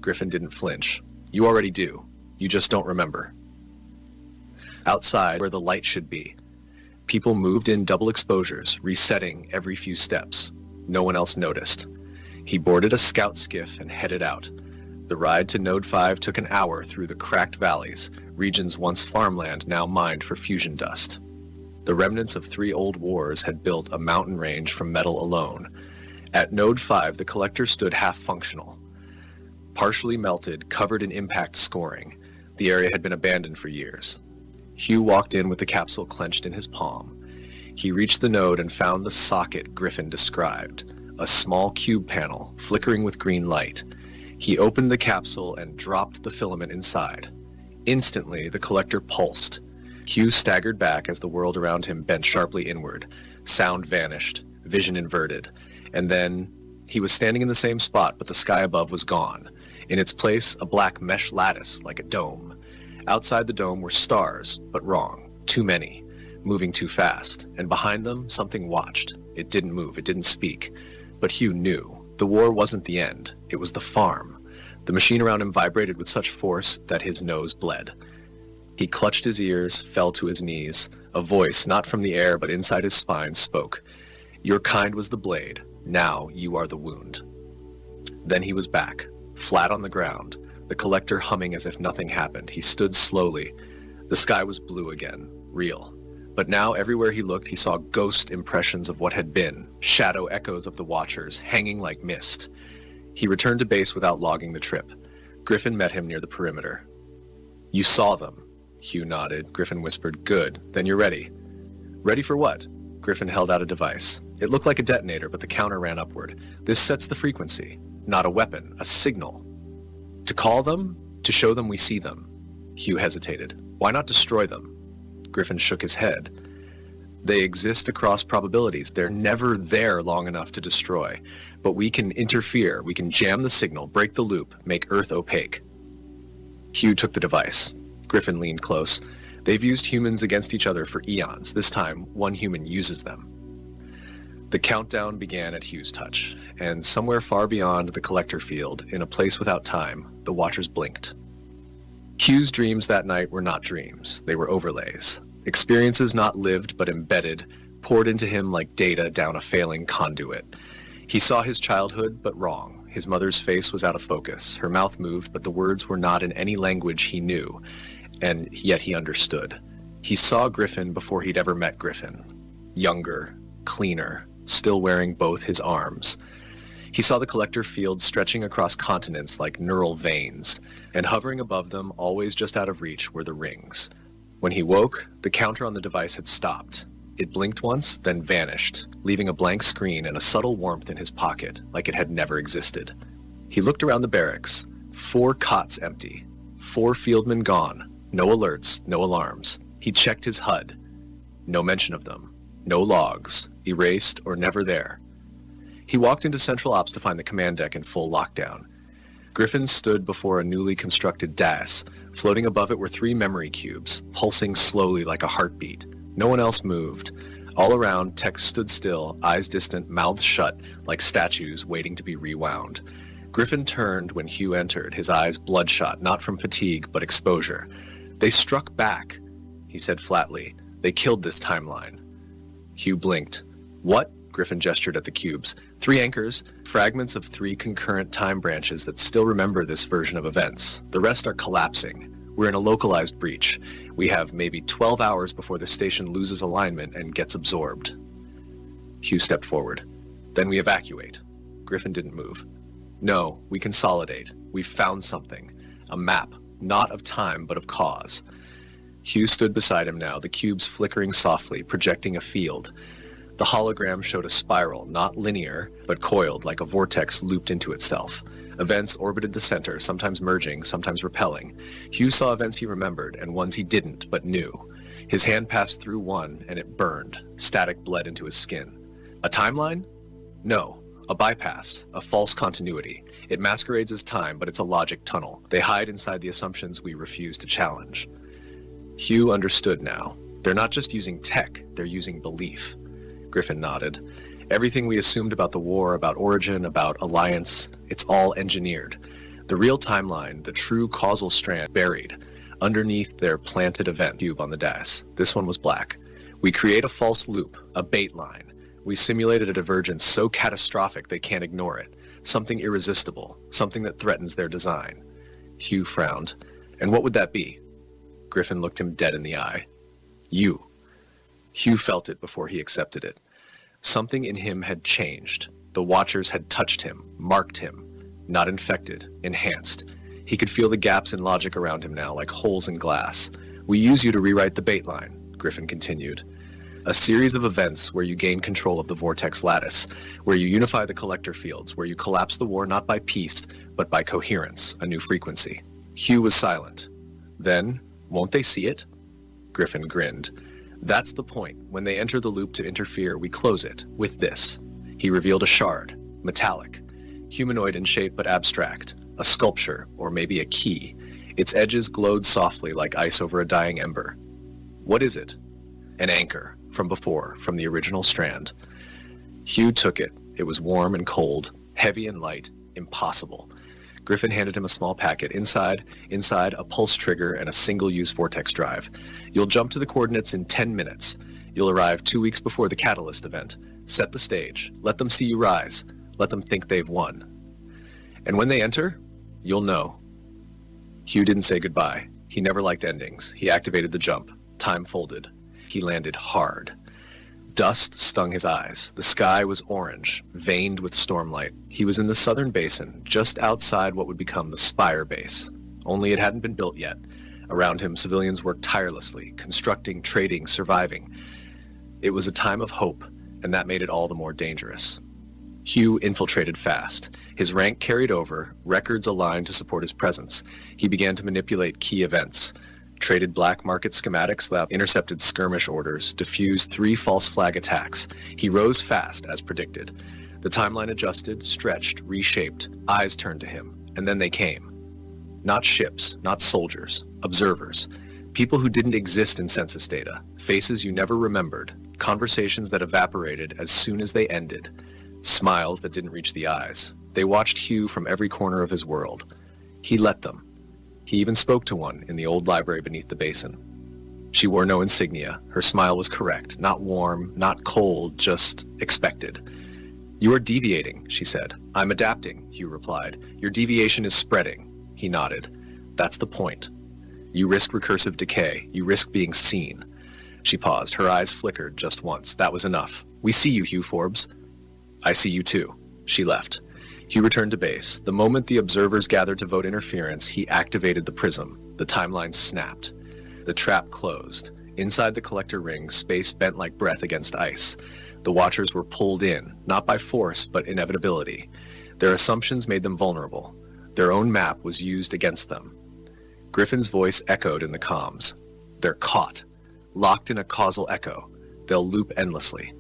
Griffin didn't flinch. You already do. You just don't remember. Outside, where the light should be, people moved in double exposures, resetting every few steps. No one else noticed. He boarded a scout skiff and headed out. The ride to Node 5 took an hour through the cracked valleys, regions once farmland now mined for fusion dust. The remnants of 3 old wars had built a mountain range from metal alone. At Node 5, the collector stood half-functional. Partially melted, covered in impact scoring, the area had been abandoned for years. Hugh walked in with the capsule clenched in his palm. He reached the node and found the socket Griffin described, a small cube panel, flickering with green light. He opened the capsule and dropped the filament inside. Instantly, the collector pulsed. Hugh staggered back as the world around him bent sharply inward. Sound vanished, vision inverted. And then, he was standing in the same spot, but the sky above was gone. In its place, a black mesh lattice, like a dome. Outside the dome were stars, but wrong. Too many. Moving too fast. And behind them, something watched. It didn't move, it didn't speak. But Hugh knew. The war wasn't the end. It was the farm. The machine around him vibrated with such force that his nose bled. He clutched his ears, fell to his knees. A voice, not from the air but inside his spine, spoke. Your kind was the blade. Now you are the wound. Then he was back, flat on the ground, the collector humming as if nothing happened. He stood slowly. The sky was blue again, real. But now everywhere he looked, he saw ghost impressions of what had been, shadow echoes of the Watchers, hanging like mist. He returned to base without logging the trip. Griffin met him near the perimeter. You saw them. Hugh nodded. Griffin whispered, good, then you're ready. Ready for what? Griffin held out a device. It looked like a detonator, but the counter ran upward. This sets the frequency. Not a weapon, a signal. To call them? To show them we see them. Hugh hesitated. Why not destroy them? Griffin shook his head. They exist across probabilities. They're never there long enough to destroy. But we can interfere. We can jam the signal, break the loop, make Earth opaque. Hugh took the device. Griffin leaned close. They've used humans against each other for eons. This time, one human uses them. The countdown began at Hugh's touch, and somewhere far beyond the collector field, in a place without time, the Watchers blinked. Hugh's dreams that night were not dreams. They were overlays. Experiences not lived but embedded, poured into him like data down a failing conduit. He saw his childhood, but wrong. His mother's face was out of focus. Her mouth moved, but the words were not in any language he knew, and yet he understood. He saw Griffin before he'd ever met Griffin. Younger, cleaner, still wearing both his arms. He saw the collector field stretching across continents like neural veins, and hovering above them, always just out of reach, were the rings. When he woke, the counter on the device had stopped. It blinked once, then vanished, leaving a blank screen and a subtle warmth in his pocket, like it had never existed. He looked around the barracks. 4 cots empty. 4 fieldmen gone. No alerts, no alarms. He checked his HUD. No mention of them. No logs. Erased or never there. He walked into Central Ops to find the command deck in full lockdown. Griffin stood before a newly constructed DAS. Floating above it were 3 memory cubes, pulsing slowly like a heartbeat. No one else moved. All around, techs stood still, eyes distant, mouths shut, like statues waiting to be rewound. Griffin turned when Hugh entered, his eyes bloodshot, not from fatigue, but exposure. They struck back. he said flatly. They killed this timeline. Hugh blinked. What? Griffin gestured at the cubes. 3 anchors, fragments of 3 concurrent time branches that still remember this version of events. The rest are collapsing. We're in a localized breach. We have maybe 12 hours before the station loses alignment and gets absorbed. Hugh stepped forward. Then we evacuate. Griffin didn't move. No, we consolidate. We've found something. A map, not of time, but of cause. Hugh stood beside him now, the cubes flickering softly, projecting a field. The hologram showed a spiral, not linear, but coiled like a vortex looped into itself. Events orbited the center, sometimes merging, sometimes repelling. Hugh saw events he remembered, and ones he didn't, but knew. His hand passed through one, and it burned. Static bled into his skin. A timeline? No. A bypass. A false continuity. It masquerades as time, but it's a logic tunnel. They hide inside the assumptions we refuse to challenge. Hugh understood now. They're not just using tech, they're using belief. Griffin nodded. Everything we assumed about the war, about origin, about alliance, it's all engineered. The real timeline, the true causal strand, buried. Underneath their planted event cube on the dais. This one was black. We create a false loop, a bait line. We simulated a divergence so catastrophic they can't ignore it. Something irresistible, something that threatens their design. Hugh frowned. And what would that be? Griffin looked him dead in the eye. You. Hugh felt it before he accepted it. Something in him had changed. The Watchers had touched him, marked him. Not infected, enhanced. He could feel the gaps in logic around him now, like holes in glass. We use you to rewrite the bait line, Griffin continued. A series of events where you gain control of the vortex lattice, where you unify the collector fields, where you collapse the war not by peace, but by coherence, a new frequency. Hugh was silent. Then, won't they see it? Griffin grinned. That's the point. When they enter the loop to interfere, we close it with this. He revealed a shard, metallic, humanoid in shape but abstract, a sculpture, or maybe a key. Its edges glowed softly like ice over a dying ember. What is it? An anchor, from before, from the original strand. Hugh took it. It was warm and cold, heavy and light, impossible. Griffin handed him a small packet. Inside, a pulse trigger and a single-use vortex drive. You'll jump to the coordinates in 10 minutes. You'll arrive 2 weeks before the Catalyst event. Set the stage. Let them see you rise. Let them think they've won. And when they enter, you'll know. Hugh didn't say goodbye. He never liked endings. He activated the jump. Time folded. He landed hard. Dust stung his eyes. The sky was orange, veined with stormlight. He was in the southern basin, just outside what would become the Spire base. Only it hadn't been built yet. Around him, civilians worked tirelessly, constructing, trading, surviving. It was a time of hope, and that made it all the more dangerous. Hugh infiltrated fast. His rank carried over, records aligned to support his presence. He began to manipulate key events. Traded black market schematics, intercepted skirmish orders, diffused 3 false flag attacks. He rose fast, as predicted. The timeline adjusted, stretched, reshaped. Eyes turned to him, and then they came. Not ships, not soldiers, observers. People who didn't exist in census data. Faces you never remembered. Conversations that evaporated as soon as they ended. Smiles that didn't reach the eyes. They watched Hugh from every corner of his world. He let them. He even spoke to one in the old library beneath the basin. She wore no insignia. Her smile was correct, not warm, not cold, just expected. You are deviating, she said. I'm adapting, Hugh replied. Your deviation is spreading. He nodded. That's the point. You risk recursive decay. You risk being seen. She paused. Her eyes flickered just once. That was enough. We see you, Hugh Forbes. I see you too. She left. Hugh returned to base. The moment the observers gathered to vote interference, he activated the prism. The timeline snapped. The trap closed. Inside the collector ring, space bent like breath against ice. The Watchers were pulled in, not by force, but inevitability. Their assumptions made them vulnerable. Their own map was used against them. Griffin's voice echoed in the comms. They're caught. Locked in a causal echo. They'll loop endlessly.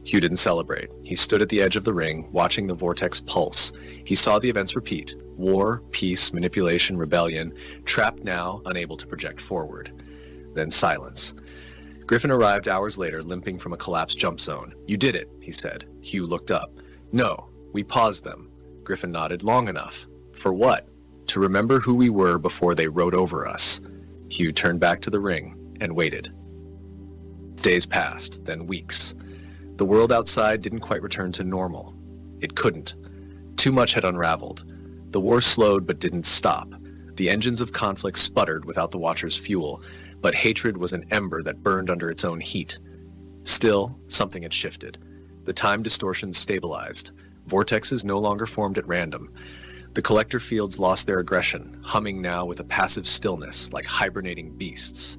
Hugh didn't celebrate. He stood at the edge of the ring, watching the vortex pulse. He saw the events repeat. War, peace, manipulation, rebellion. Trapped now, unable to project forward. Then silence. Griffin arrived hours later, limping from a collapsed jump zone. You did it, he said. Hugh looked up. No, we paused them. Griffin nodded. Long enough. For what? To remember who we were before they rode over us. Hugh turned back to the ring. and waited. Days passed, then weeks. The world outside didn't quite return to normal. It couldn't. Too much had unraveled. The war slowed but didn't stop. The engines of conflict sputtered without the Watchers' fuel, but hatred was an ember that burned under its own heat. Still, something had shifted. The time distortions stabilized. Vortexes no longer formed at random. The collector fields lost their aggression, humming now with a passive stillness like hibernating beasts.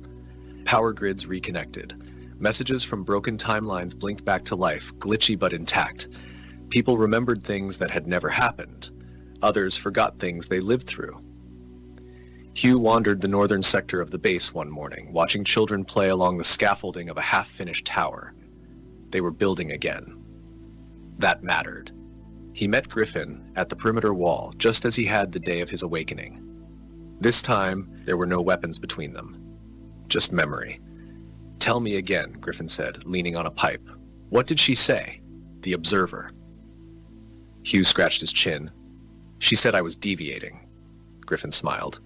Power grids reconnected. Messages from broken timelines blinked back to life, glitchy but intact. People remembered things that had never happened. Others forgot things they lived through. Hugh wandered the northern sector of the base one morning, watching children play along the scaffolding of a half-finished tower. They were building again. That mattered. He met Griffin at the perimeter wall, just as he had the day of his awakening. This time, there were no weapons between them. Just memory. "Tell me again," Griffin said, leaning on a pipe. "What did she say?" "The observer." Hugh scratched his chin. "She said I was deviating." Griffin smiled.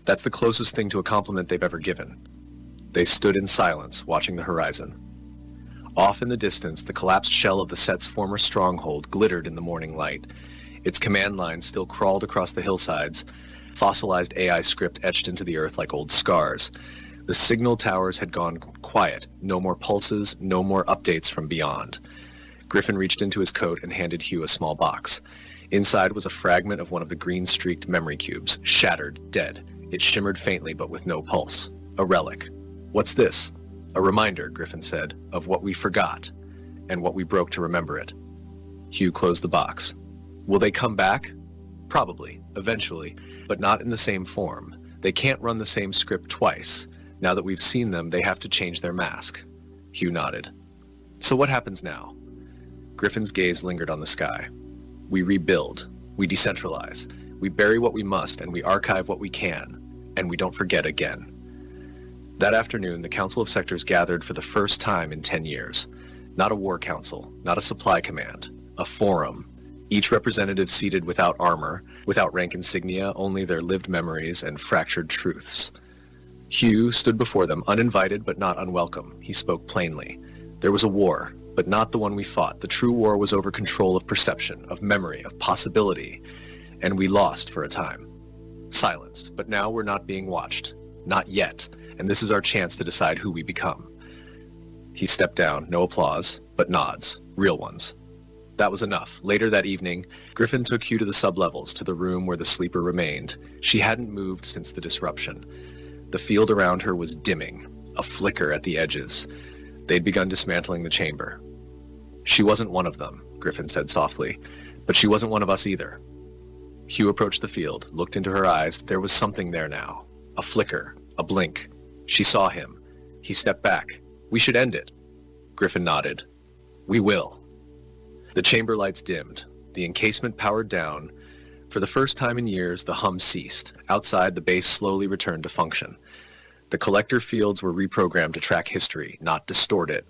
"That's the closest thing to a compliment they've ever given." They stood in silence, watching the horizon. Off in the distance, the collapsed shell of the set's former stronghold glittered in the morning light. Its command lines still crawled across the hillsides, fossilized AI script etched into the earth like old scars. The signal towers had gone quiet, no more pulses, no more updates from beyond. Griffin reached into his coat and handed Hugh a small box. Inside was a fragment of one of the green-streaked memory cubes, shattered, dead. It shimmered faintly but with no pulse. A relic. "What's this?" "A reminder," Griffin said, "of what we forgot, and what we broke to remember it." Hugh closed the box. "Will they come back?" "Probably, eventually, but not in the same form. They can't run the same script twice. Now that we've seen them, they have to change their mask." Hugh nodded. "So what happens now?" Griffin's gaze lingered on the sky. "We rebuild. We decentralize. We bury what we must, and we archive what we can. And we don't forget again." That afternoon, the Council of Sectors gathered for the first time in 10 years. Not a war council, not a supply command, a forum. Each representative seated without armor, without rank insignia, only their lived memories and fractured truths. Hugh stood before them, uninvited but not unwelcome. He spoke plainly. There was a war, but not the one we fought. The true war was over control of perception, of memory, of possibility. And we lost for a time. Silence, but now we're not being watched. Not yet. And this is our chance to decide who we become. He stepped down, no applause, but nods, real ones. That was enough. Later that evening, Griffin took Hugh to the sublevels, to the room where the sleeper remained. She hadn't moved since the disruption. The field around her was dimming, a flicker at the edges. They'd begun dismantling the chamber. "She wasn't one of them," Griffin said softly, "but she wasn't one of us either." Hugh approached the field, looked into her eyes. There was something there now. A flicker, a blink. She saw him. He stepped back. "We should end it." Griffin nodded. "We will." The chamber lights dimmed. The encasement powered down. For the first time in years, the hum ceased. Outside, the base slowly returned to function. The collector fields were reprogrammed to track history, not distort it.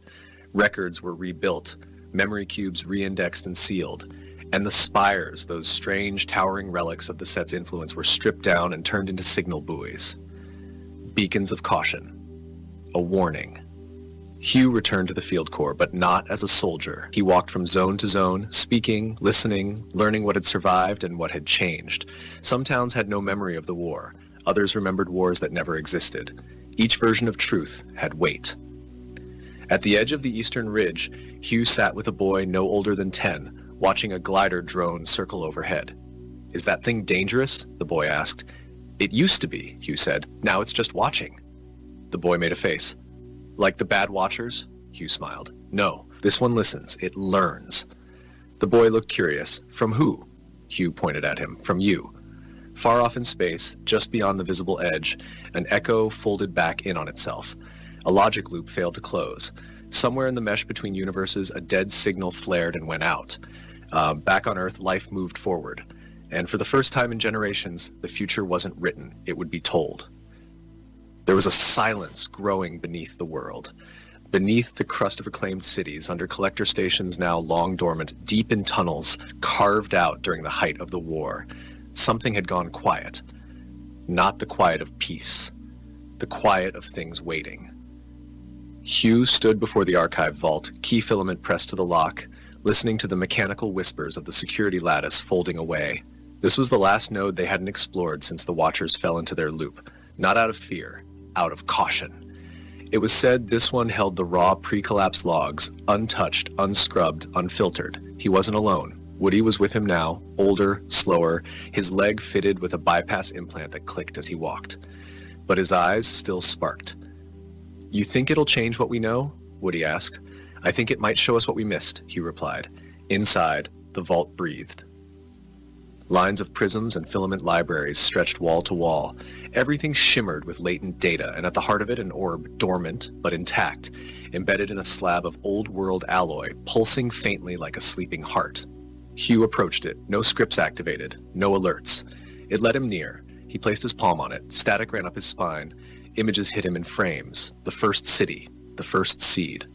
Records were rebuilt, memory cubes re-indexed and sealed. And the spires, those strange, towering relics of the set's influence, were stripped down and turned into signal buoys. Beacons of caution. A warning. Hugh returned to the field corps, but not as a soldier. He walked from zone to zone, speaking, listening, learning what had survived and what had changed. Some towns had no memory of the war. Others remembered wars that never existed. Each version of truth had weight. At the edge of the eastern ridge, Hugh sat with a boy no older than 10, watching a glider drone circle overhead. "Is that thing dangerous?" the boy asked. "It used to be," Hugh said. "Now it's just watching." The boy made a face. "Like the bad watchers?" Hugh smiled. "No, this one listens. It learns." The boy looked curious. "From who?" Hugh pointed at him. "From you." Far off in space, just beyond the visible edge, an echo folded back in on itself. A logic loop failed to close. Somewhere in the mesh between universes, a dead signal flared and went out. Back on Earth, life moved forward. And for the first time in generations, the future wasn't written, it would be told. There was a silence growing beneath the world. Beneath the crust of reclaimed cities, under collector stations now long dormant, deep in tunnels, carved out during the height of the war, something had gone quiet. Not the quiet of peace, the quiet of things waiting. Hugh stood before the archive vault, key filament pressed to the lock, listening to the mechanical whispers of the security lattice folding away. This was the last node they hadn't explored since the Watchers fell into their loop, not out of fear, out of caution. It was said this one held the raw pre-collapse logs, untouched, unscrubbed, unfiltered. He wasn't alone. Woody was with him now, older, slower, his leg fitted with a bypass implant that clicked as he walked. But his eyes still sparked. "You think it'll change what we know?" Woody asked. "I think it might show us what we missed," Hugh replied. Inside, the vault breathed. Lines of prisms and filament libraries stretched wall to wall. Everything shimmered with latent data, and at the heart of it an orb, dormant but intact, embedded in a slab of old-world alloy, pulsing faintly like a sleeping heart. Hugh approached it, no scripts activated, no alerts. It led him near. He placed his palm on it. Static ran up his spine. Images hit him in frames. The first city, the first seed.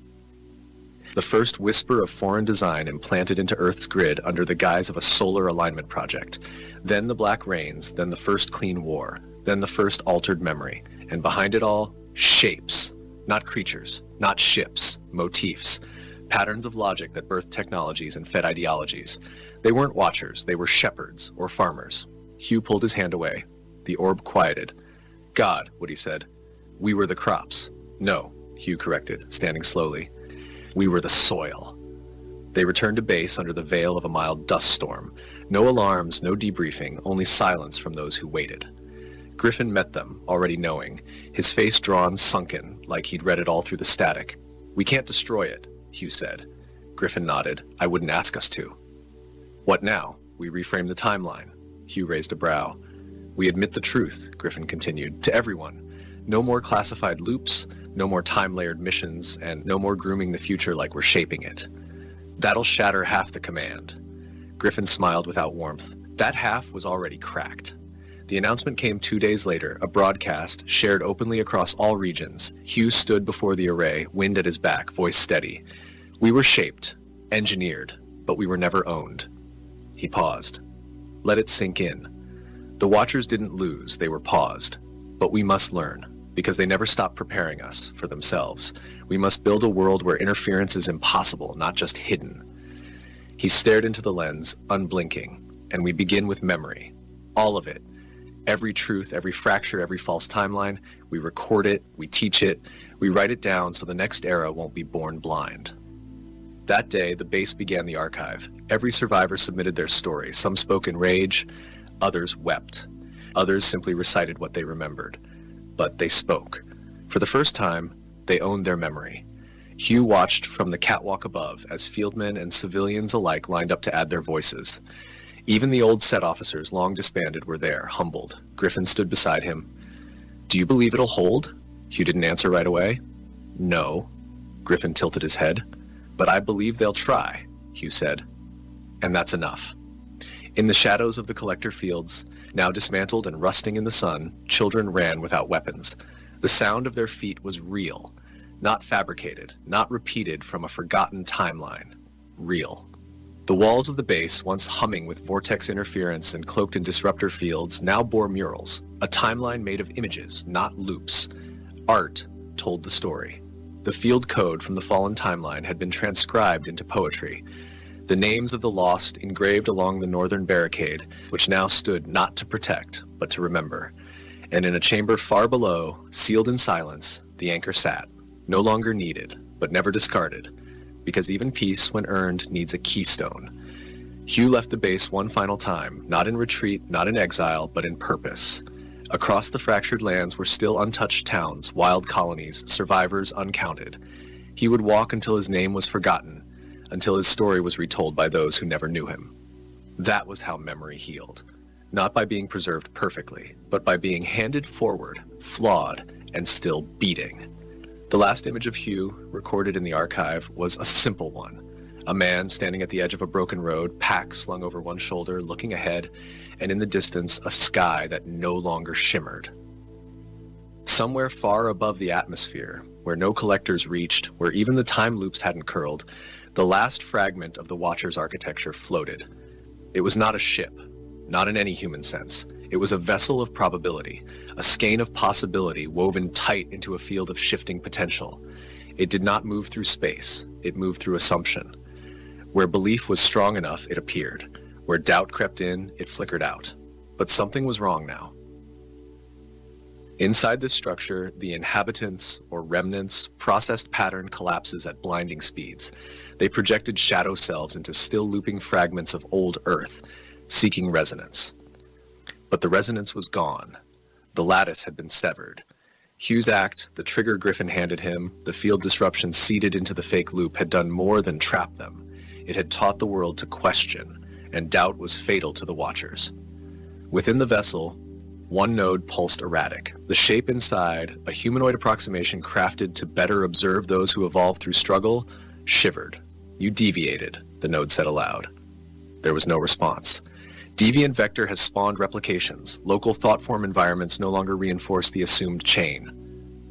The first whisper of foreign design implanted into Earth's grid under the guise of a solar alignment project. Then the Black Rains, then the first clean war, then the first altered memory. And behind it all, shapes. Not creatures, not ships, motifs. Patterns of logic that birthed technologies and fed ideologies. They weren't watchers, they were shepherds or farmers. Hugh pulled his hand away. The orb quieted. "God," Woody said. "We were the crops." "No," Hugh corrected, standing slowly. "We were the soil." They returned to base under the veil of a mild dust storm. No alarms, no debriefing, only silence from those who waited. Griffin met them, already knowing, his face drawn sunken, like he'd read it all through the static. "We can't destroy it," Hugh said. Griffin nodded. "I wouldn't ask us to." "What now?" "We reframe the timeline." Hugh raised a brow. "We admit the truth," Griffin continued, "to everyone. No more classified loops, no more time-layered missions, and no more grooming the future like we're shaping it. That'll shatter half the command." Griffin smiled without warmth. That half was already cracked. The announcement came 2 days later, a broadcast shared openly across all regions. Hugh stood before the array, wind at his back, voice steady. "We were shaped, engineered, but we were never owned." He paused. Let it sink in. The Watchers didn't lose, they were paused. But we must learn, because they never stopped preparing us for themselves. We must build a world where interference is impossible, not just hidden. He stared into the lens, unblinking, and we begin with memory. All of it. Every truth, every fracture, every false timeline. We record it, we teach it, we write it down so the next era won't be born blind. That day, the base began the archive. Every survivor submitted their story. Some spoke in rage, others wept. Others simply recited what they remembered. But they spoke. For the first time, they owned their memory. Hugh watched from the catwalk above as fieldmen and civilians alike lined up to add their voices. Even the old set officers, long disbanded, were there, humbled. Griffin stood beside him. "Do you believe it'll hold?" Hugh didn't answer right away. "No." Griffin tilted his head. "But I believe they'll try," Hugh said. "And that's enough." In the shadows of the collector fields, now dismantled and rusting in the sun, children ran without weapons. The sound of their feet was real, not fabricated, not repeated from a forgotten timeline. Real. The walls of the base, once humming with vortex interference and cloaked in disruptor fields, now bore murals, a timeline made of images, not loops. Art told the story. The field code from the fallen timeline had been transcribed into poetry. The names of the lost engraved along the northern barricade, which now stood not to protect, but to remember. And in a chamber far below, sealed in silence, the anchor sat, no longer needed, but never discarded, because even peace, when earned, needs a keystone. Hugh left the base one final time, not in retreat, not in exile, but in purpose. Across the fractured lands were still untouched towns, wild colonies, survivors uncounted. He would walk until his name was forgotten, until his story was retold by those who never knew him. That was how memory healed. Not by being preserved perfectly, but by being handed forward, flawed, and still beating. The last image of Hugh, recorded in the archive, was a simple one. A man standing at the edge of a broken road, pack slung over one shoulder, looking ahead, and in the distance, a sky that no longer shimmered. Somewhere far above the atmosphere, where no collectors reached, where even the time loops hadn't curled, the last fragment of the Watcher's architecture floated. It was not a ship, not in any human sense. It was a vessel of probability, a skein of possibility woven tight into a field of shifting potential. It did not move through space, it moved through assumption. Where belief was strong enough, it appeared. Where doubt crept in, it flickered out. But something was wrong now. Inside this structure, the inhabitants, or remnants, processed pattern collapses at blinding speeds. They projected shadow selves into still looping fragments of old Earth, seeking resonance. But the resonance was gone. The lattice had been severed. Hugh's act, the trigger Griffin handed him, the field disruption seeded into the fake loop had done more than trap them. It had taught the world to question, and doubt was fatal to the Watchers. Within the vessel, one node pulsed erratic. The shape inside, a humanoid approximation crafted to better observe those who evolved through struggle, shivered. "You deviated," the node said aloud. There was no response. Deviant vector has spawned replications. Local thought-form environments no longer reinforce the assumed chain.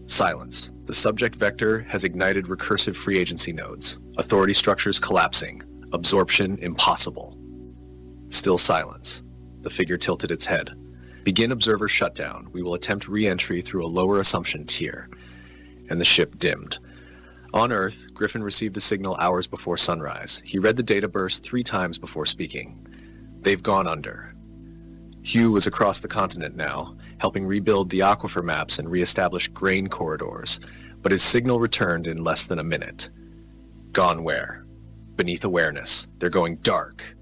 Silence. The subject vector has ignited recursive free agency nodes. Authority structures collapsing. Absorption impossible. Still silence. The figure tilted its head. "Begin observer shutdown. We will attempt re-entry through a lower assumption tier." And the ship dimmed. On Earth, Griffin received the signal hours before sunrise. He read the data burst 3 times before speaking. "They've gone under." Hugh was across the continent now, helping rebuild the aquifer maps and re-establish grain corridors, but his signal returned in less than a minute. Gone where? Beneath awareness. They're going dark,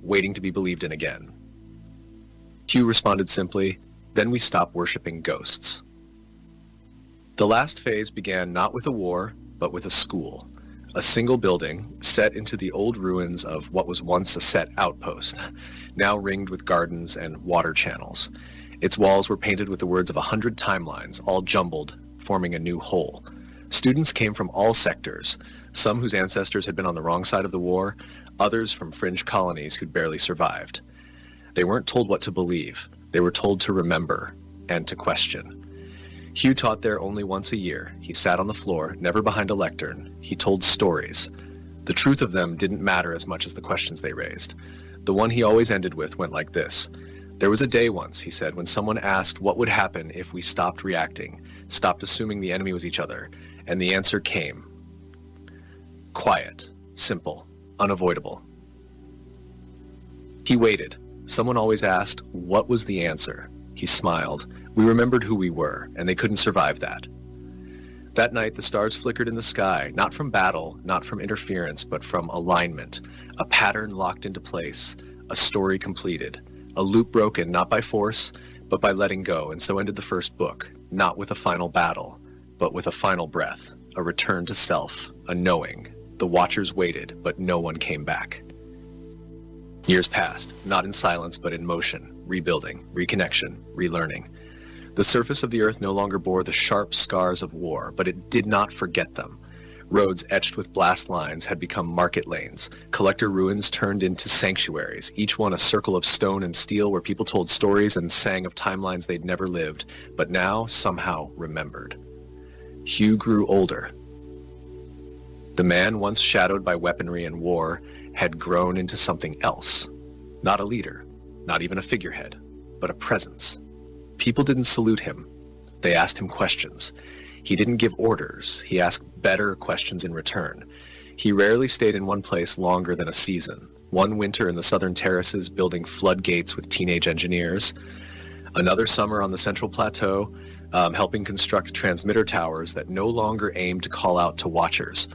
waiting to be believed in again. Hugh responded simply, "Then we stop worshipping ghosts." The last phase began not with a war, but with a school. A single building, set into the old ruins of what was once a set outpost, now ringed with gardens and water channels. Its walls were painted with the words of 100 timelines, all jumbled, forming a new whole. Students came from all sectors, some whose ancestors had been on the wrong side of the war, others from fringe colonies who'd barely survived. They weren't told what to believe. They were told to remember and to question. Hugh taught there only once a year. He sat on the floor, never behind a lectern. He told stories. The truth of them didn't matter as much as the questions they raised. The one he always ended with went like this. "There was a day once," he said, "when someone asked what would happen if we stopped reacting, stopped assuming the enemy was each other, and the answer came. Quiet, simple, unavoidable." He waited. Someone always asked, what was the answer? He smiled. We remembered who we were, and they couldn't survive that. That night, the stars flickered in the sky, not from battle, not from interference, but from alignment. A pattern locked into place, a story completed, a loop broken not by force, but by letting go, and so ended the first book, not with a final battle, but with a final breath, a return to self, a knowing. The Watchers waited, but no one came back. Years passed, not in silence, but in motion, rebuilding, reconnection, relearning. The surface of the earth no longer bore the sharp scars of war, but it did not forget them. Roads etched with blast lines had become market lanes. Collector ruins turned into sanctuaries, each one a circle of stone and steel where people told stories and sang of timelines they'd never lived, but now somehow remembered. Hugh grew older. The man once shadowed by weaponry and war had grown into something else. Not a leader, not even a figurehead, but a presence. People didn't salute him. They asked him questions. He didn't give orders. He asked better questions in return. He rarely stayed in one place longer than a season. One winter in the southern terraces building floodgates with teenage engineers. Another summer on the central plateau, helping construct transmitter towers that no longer aimed to call out to watchers,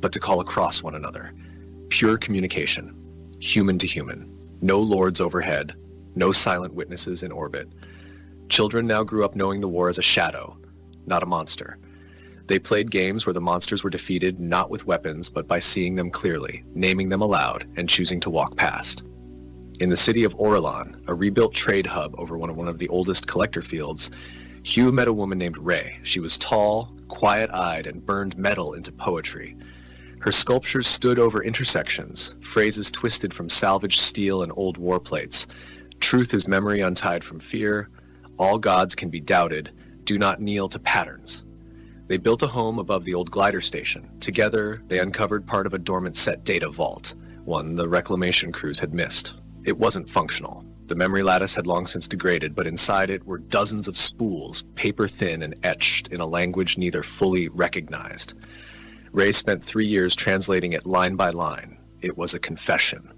but to call across one another. Pure communication, human to human. No lords overhead, no silent witnesses in orbit. Children now grew up knowing the war as a shadow, not a monster. They played games where the monsters were defeated not with weapons, but by seeing them clearly, naming them aloud, and choosing to walk past. In the city of Orelon, a rebuilt trade hub over one of the oldest collector fields, Hugh met a woman named Ray. She was tall, quiet-eyed, and burned metal into poetry. Her sculptures stood over intersections, phrases twisted from salvaged steel and old war plates. Truth is memory untied from fear. All gods can be doubted. Do not kneel to patterns. They built a home above the old glider station. Together, they uncovered part of a dormant set data vault, one the reclamation crews had missed. It wasn't functional. The memory lattice had long since degraded, but inside it were dozens of spools, paper thin and etched in a language neither fully recognized. Ray spent 3 years translating it line by line. It was a confession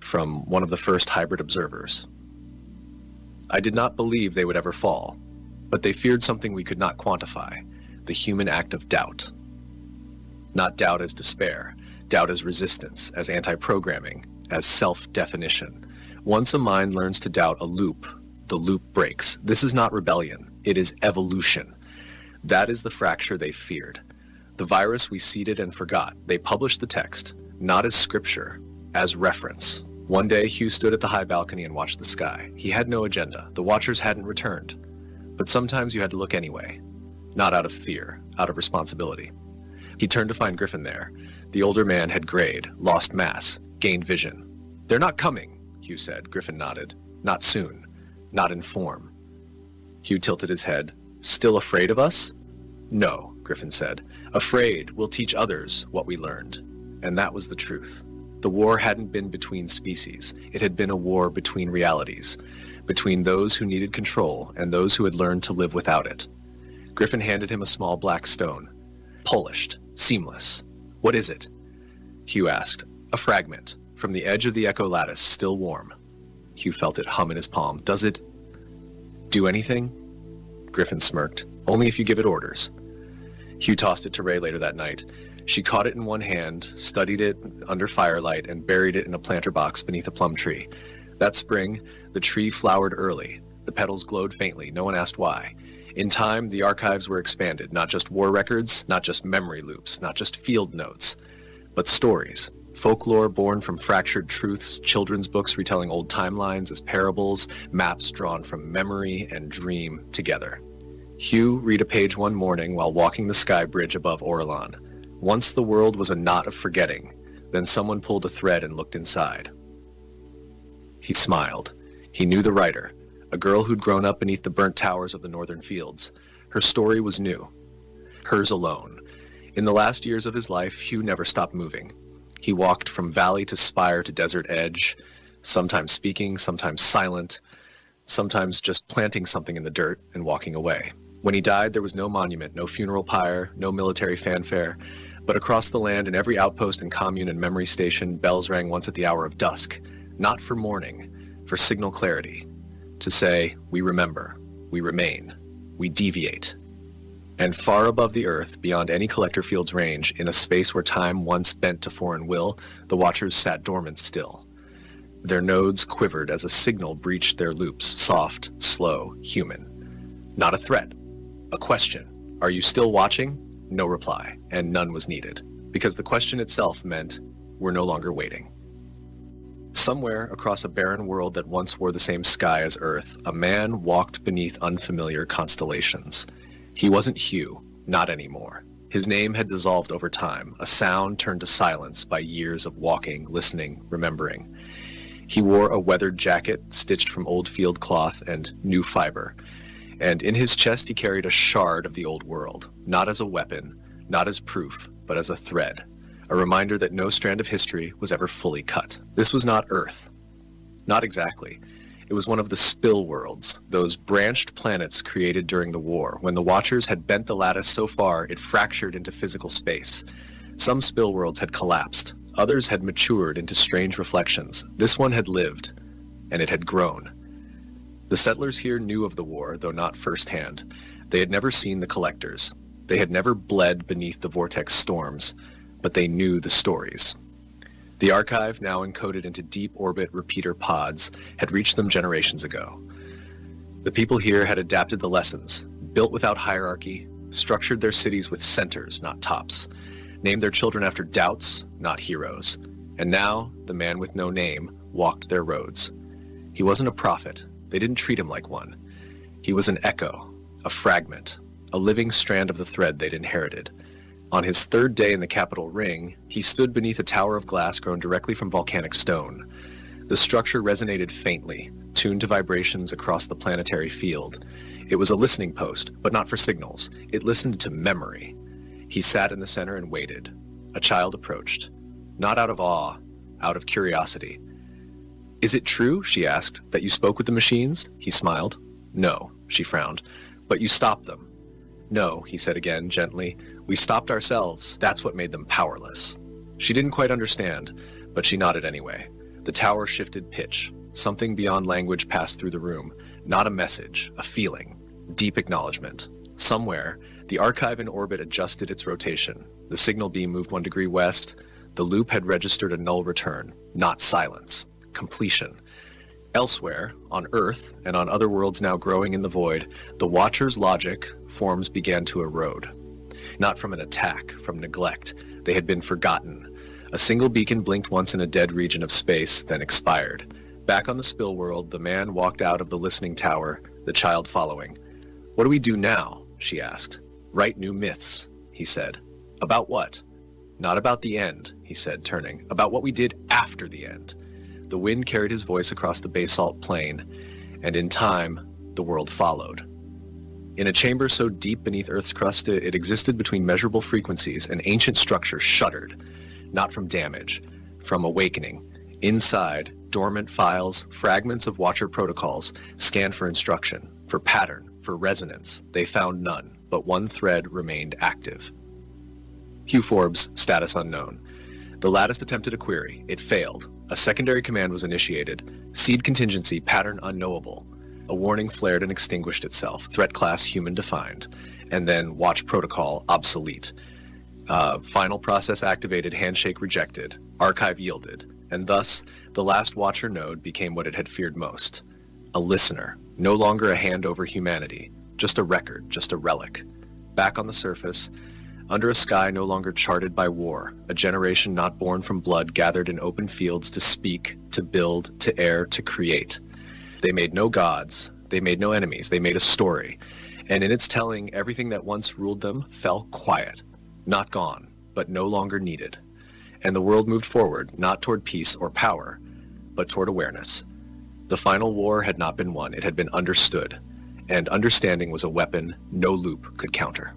from one of the first hybrid observers. I did not believe they would ever fall, but they feared something we could not quantify, the human act of doubt. Not doubt as despair, doubt as resistance, as anti-programming, as self-definition. Once a mind learns to doubt a loop, the loop breaks. This is not rebellion, it is evolution. That is the fracture they feared. The virus we seeded and forgot. They published the text, not as scripture, as reference. One day, Hugh stood at the high balcony and watched the sky. He had no agenda. The watchers hadn't returned. But sometimes you had to look anyway. Not out of fear, out of responsibility. He turned to find Griffin there. The older man had grayed, lost mass, gained vision. "They're not coming," Hugh said. Griffin nodded. "Not soon. Not in form." Hugh tilted his head. "Still afraid of us?" "No," Griffin said. "Afraid we'll teach others what we learned." And that was the truth. The war hadn't been between species. It had been a war between realities, between those who needed control and those who had learned to live without it. Griffin handed him a small black stone. "Polished, seamless. What is it?" Hugh asked. "A fragment, from the edge of the echo lattice, still warm." Hugh felt it hum in his palm. "Does it do anything?" Griffin smirked. "Only if you give it orders." Hugh tossed it to Ray later that night. She caught it in one hand, studied it under firelight, and buried it in a planter box beneath a plum tree. That spring, the tree flowered early. The petals glowed faintly. No one asked why. In time, the archives were expanded. Not just war records, not just memory loops, not just field notes, but stories. Folklore born from fractured truths, children's books retelling old timelines as parables, maps drawn from memory and dream together. Hugh read a page one morning while walking the sky bridge above Orlan. Once the world was a knot of forgetting, then someone pulled a thread and looked inside. He smiled. He knew the writer, a girl who'd grown up beneath the burnt towers of the northern fields. Her story was new. Hers alone. In the last years of his life, Hugh never stopped moving. He walked from valley to spire to desert edge, sometimes speaking, sometimes silent, sometimes just planting something in the dirt and walking away. When he died, there was no monument, no funeral pyre, no military fanfare, but across the land in every outpost and commune and memory station, bells rang once at the hour of dusk, not for mourning, for signal clarity, to say, we remember, we remain, we deviate. And far above the earth, beyond any collector field's range, in a space where time once bent to foreign will, the watchers sat dormant still. Their nodes quivered as a signal breached their loops, soft, slow, human. Not a threat, a question. Are you still watching? No reply, and none was needed, because the question itself meant we're no longer waiting. Somewhere across a barren world that once wore the same sky as Earth, a man walked beneath unfamiliar constellations. He wasn't Hugh, not anymore. His name had dissolved over time, a sound turned to silence by years of walking, listening, remembering. He wore a weathered jacket stitched from old field cloth and new fiber, and in his chest he carried a shard of the old world, not as a weapon, not as proof, but as a thread, a reminder that no strand of history was ever fully cut. This was not Earth. Not exactly. It was one of the spill worlds, those branched planets created during the war, when the Watchers had bent the lattice so far it fractured into physical space. Some spill worlds had collapsed. Others had matured into strange reflections. This one had lived, and it had grown. The settlers here knew of the war, though not firsthand. They had never seen the collectors. They had never bled beneath the vortex storms, but they knew the stories. The archive, now encoded into deep orbit repeater pods, had reached them generations ago. The people here had adapted the lessons, built without hierarchy, structured their cities with centers, not tops, named their children after doubts, not heroes. And now, the man with no name walked their roads. He wasn't a prophet. They didn't treat him like one. He was an echo, a fragment, a living strand of the thread they'd inherited. On his third day in the capital ring, he stood beneath a tower of glass grown directly from volcanic stone. The structure resonated faintly, tuned to vibrations across the planetary field. It was a listening post, but not for signals. It listened to memory. He sat in the center and waited. A child approached, not out of awe, out of curiosity. "Is it true," she asked, "that you spoke with the machines?" He smiled. "No," she frowned. "But you stopped them." "No," he said again, gently. We stopped ourselves. That's what made them powerless. She didn't quite understand, but she nodded anyway. The tower shifted pitch. Something beyond language passed through the room. Not a message, a feeling. Deep acknowledgement. Somewhere, the archive in orbit adjusted its rotation. The signal beam moved 1 degree west. The loop had registered a null return. Not silence. Completion. Elsewhere, on Earth and on other worlds now growing in the void, the Watcher's logic forms began to erode. Not from an attack, from neglect. They had been forgotten. A single beacon blinked once in a dead region of space, then expired. Back on the spill world, the man walked out of the listening tower, the child following. "What do we do now?" she asked. "Write new myths," he said. "About what?" "Not about the end," he said, turning. "About what we did after the end." The wind carried his voice across the basalt plain, and in time, the world followed. In a chamber so deep beneath Earth's crust it existed between measurable frequencies, an ancient structure shuddered, not from damage, from awakening. Inside, dormant files, fragments of Watcher protocols, scanned for instruction, for pattern, for resonance. They found none, but one thread remained active. Hugh Forbes, status unknown. The lattice attempted a query. It failed. A secondary command was initiated. Seed contingency, pattern unknowable. A warning flared and extinguished itself. Threat class human defined. And then watch protocol obsolete. Final process activated, handshake rejected. Archive yielded. And thus, the last Watcher node became what it had feared most. A listener. No longer a hand over humanity. Just a record, just a relic. Back on the surface, under a sky no longer charted by war, a generation not born from blood gathered in open fields to speak, to build, to err, to create. They made no gods, they made no enemies, they made a story. And in its telling, everything that once ruled them fell quiet. Not gone, but no longer needed. And the world moved forward, not toward peace or power, but toward awareness. The final war had not been won, it had been understood. And understanding was a weapon no loop could counter.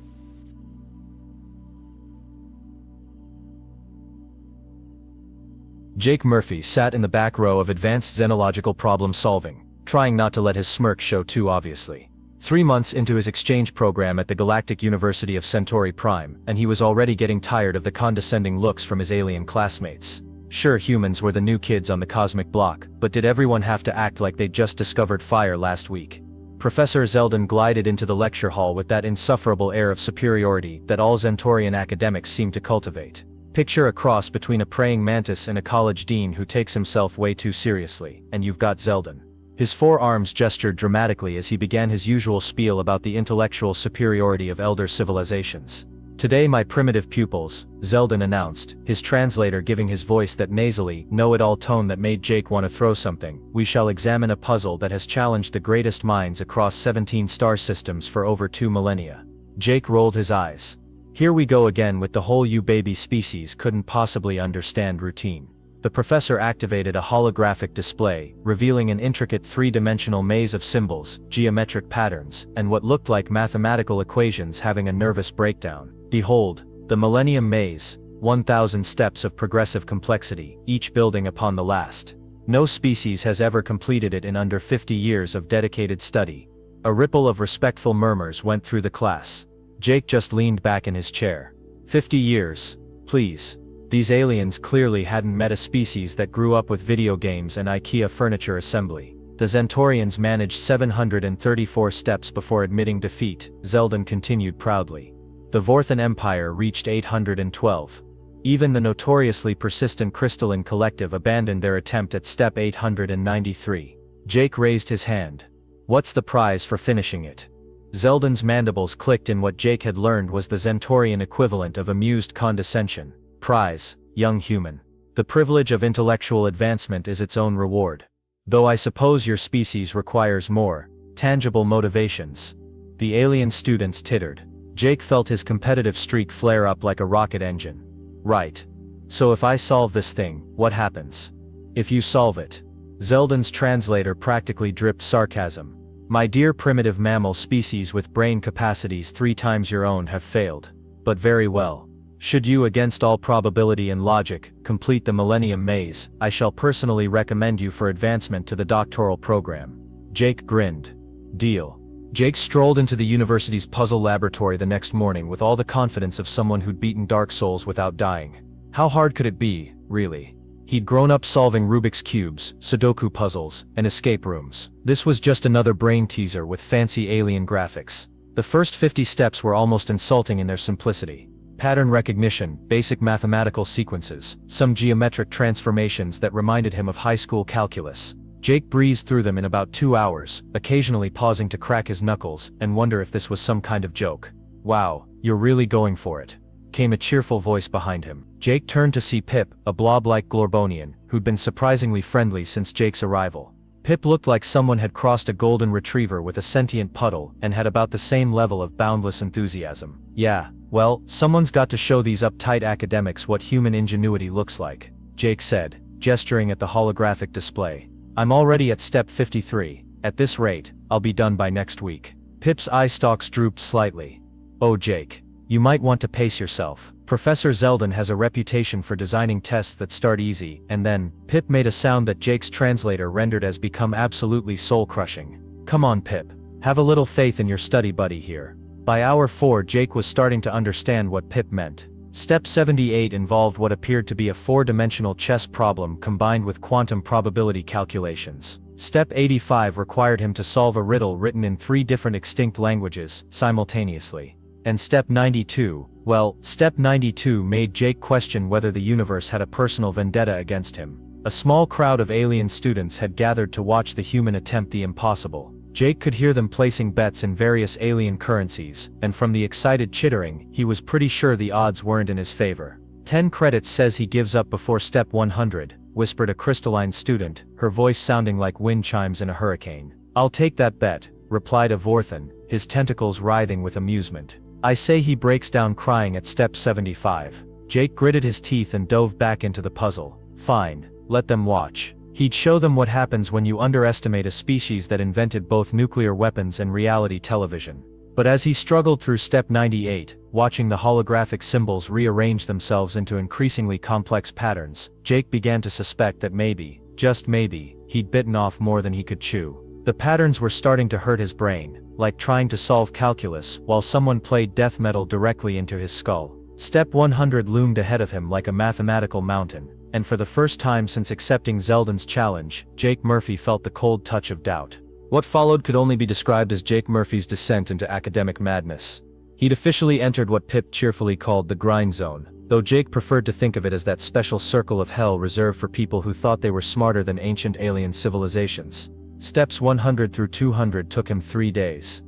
Jake Murphy sat in the back row of advanced xenological problem solving, trying not to let his smirk show too obviously. 3 months into his exchange program at the Galactic University of Centauri Prime, and he was already getting tired of the condescending looks from his alien classmates. Sure, humans were the new kids on the cosmic block, but did everyone have to act like they'd just discovered fire last week? Professor Zeldin glided into the lecture hall with that insufferable air of superiority that all Centaurian academics seem to cultivate. Picture a cross between a praying mantis and a college dean who takes himself way too seriously, and you've got Zeldin. His forearms gestured dramatically as he began his usual spiel about the intellectual superiority of elder civilizations. "Today my primitive pupils," Zeldin announced, his translator giving his voice that nasally, know-it-all tone that made Jake want to throw something, "we shall examine a puzzle that has challenged the greatest minds across 17 star systems for over 2 millennia. Jake rolled his eyes. Here we go again with the whole "you baby species couldn't possibly understand" routine. The professor activated a holographic display, revealing an intricate 3-dimensional maze of symbols, geometric patterns, and what looked like mathematical equations having a nervous breakdown. Behold, the Millennium Maze, 1,000 steps of progressive complexity, each building upon the last. No species has ever completed it in under 50 years of dedicated study. A ripple of respectful murmurs went through the class. Jake just leaned back in his chair. 50 years, please. These aliens clearly hadn't met a species that grew up with video games and IKEA furniture assembly. The Centaurians managed 734 steps before admitting defeat, Zeldin continued proudly. The Vorthan Empire reached 812. Even the notoriously persistent Crystalline Collective abandoned their attempt at step 893. Jake raised his hand. "What's the prize for finishing it?" Zeldin's mandibles clicked in what Jake had learned was the Centaurian equivalent of amused condescension. "Prize, young human. The privilege of intellectual advancement is its own reward. Though I suppose your species requires more tangible motivations." The alien students tittered. Jake felt his competitive streak flare up like a rocket engine. "Right. So if I solve this thing, what happens?" "If you solve it." Zeldin's translator practically dripped sarcasm. "My dear primitive mammal species with brain capacities 3 times your own have failed. But very well. Should you, against all probability and logic, complete the Millennium Maze, I shall personally recommend you for advancement to the doctoral program." Jake grinned. "Deal." Jake strolled into the university's puzzle laboratory the next morning with all the confidence of someone who'd beaten Dark Souls without dying. How hard could it be, really? He'd grown up solving Rubik's Cubes, Sudoku puzzles, and escape rooms. This was just another brain teaser with fancy alien graphics. The first 50 steps were almost insulting in their simplicity. Pattern recognition, basic mathematical sequences, some geometric transformations that reminded him of high school calculus. Jake breezed through them in about 2 hours, occasionally pausing to crack his knuckles and wonder if this was some kind of joke. "Wow, you're really going for it," came a cheerful voice behind him. Jake turned to see Pip, a blob-like Glorbonian, who'd been surprisingly friendly since Jake's arrival. Pip looked like someone had crossed a golden retriever with a sentient puddle and had about the same level of boundless enthusiasm. "Yeah, well, someone's got to show these uptight academics what human ingenuity looks like," Jake said, gesturing at the holographic display. "I'm already at step 53. At this rate, I'll be done by next week." Pip's eye stalks drooped slightly. "Oh Jake, you might want to pace yourself. Professor Zeldin has a reputation for designing tests that start easy, and then..." Pip made a sound that Jake's translator rendered as become absolutely soul-crushing. "Come on Pip. Have a little faith in your study buddy here." By hour 4 Jake was starting to understand what Pip meant. Step 78 involved what appeared to be a 4-dimensional chess problem combined with quantum probability calculations. Step 85 required him to solve a riddle written in 3 different extinct languages, simultaneously. And Step 92, well, Step 92 made Jake question whether the universe had a personal vendetta against him. A small crowd of alien students had gathered to watch the human attempt the impossible. Jake could hear them placing bets in various alien currencies, and from the excited chittering, he was pretty sure the odds weren't in his favor. 10 credits says he gives up before step 100, whispered a crystalline student, her voice sounding like wind chimes in a hurricane. "I'll take that bet," replied a Vorthan, his tentacles writhing with amusement. "I say he breaks down crying at step 75. Jake gritted his teeth and dove back into the puzzle. Fine, let them watch. He'd show them what happens when you underestimate a species that invented both nuclear weapons and reality television. But as he struggled through step 98, watching the holographic symbols rearrange themselves into increasingly complex patterns, Jake began to suspect that maybe, just maybe, he'd bitten off more than he could chew. The patterns were starting to hurt his brain, like trying to solve calculus while someone played death metal directly into his skull. Step 100 loomed ahead of him like a mathematical mountain, and for the first time since accepting Zeldin's challenge, Jake Murphy felt the cold touch of doubt. What followed could only be described as Jake Murphy's descent into academic madness. He'd officially entered what Pip cheerfully called the grind zone, though Jake preferred to think of it as that special circle of hell reserved for people who thought they were smarter than ancient alien civilizations. Steps 100 through 200 took him 3 days.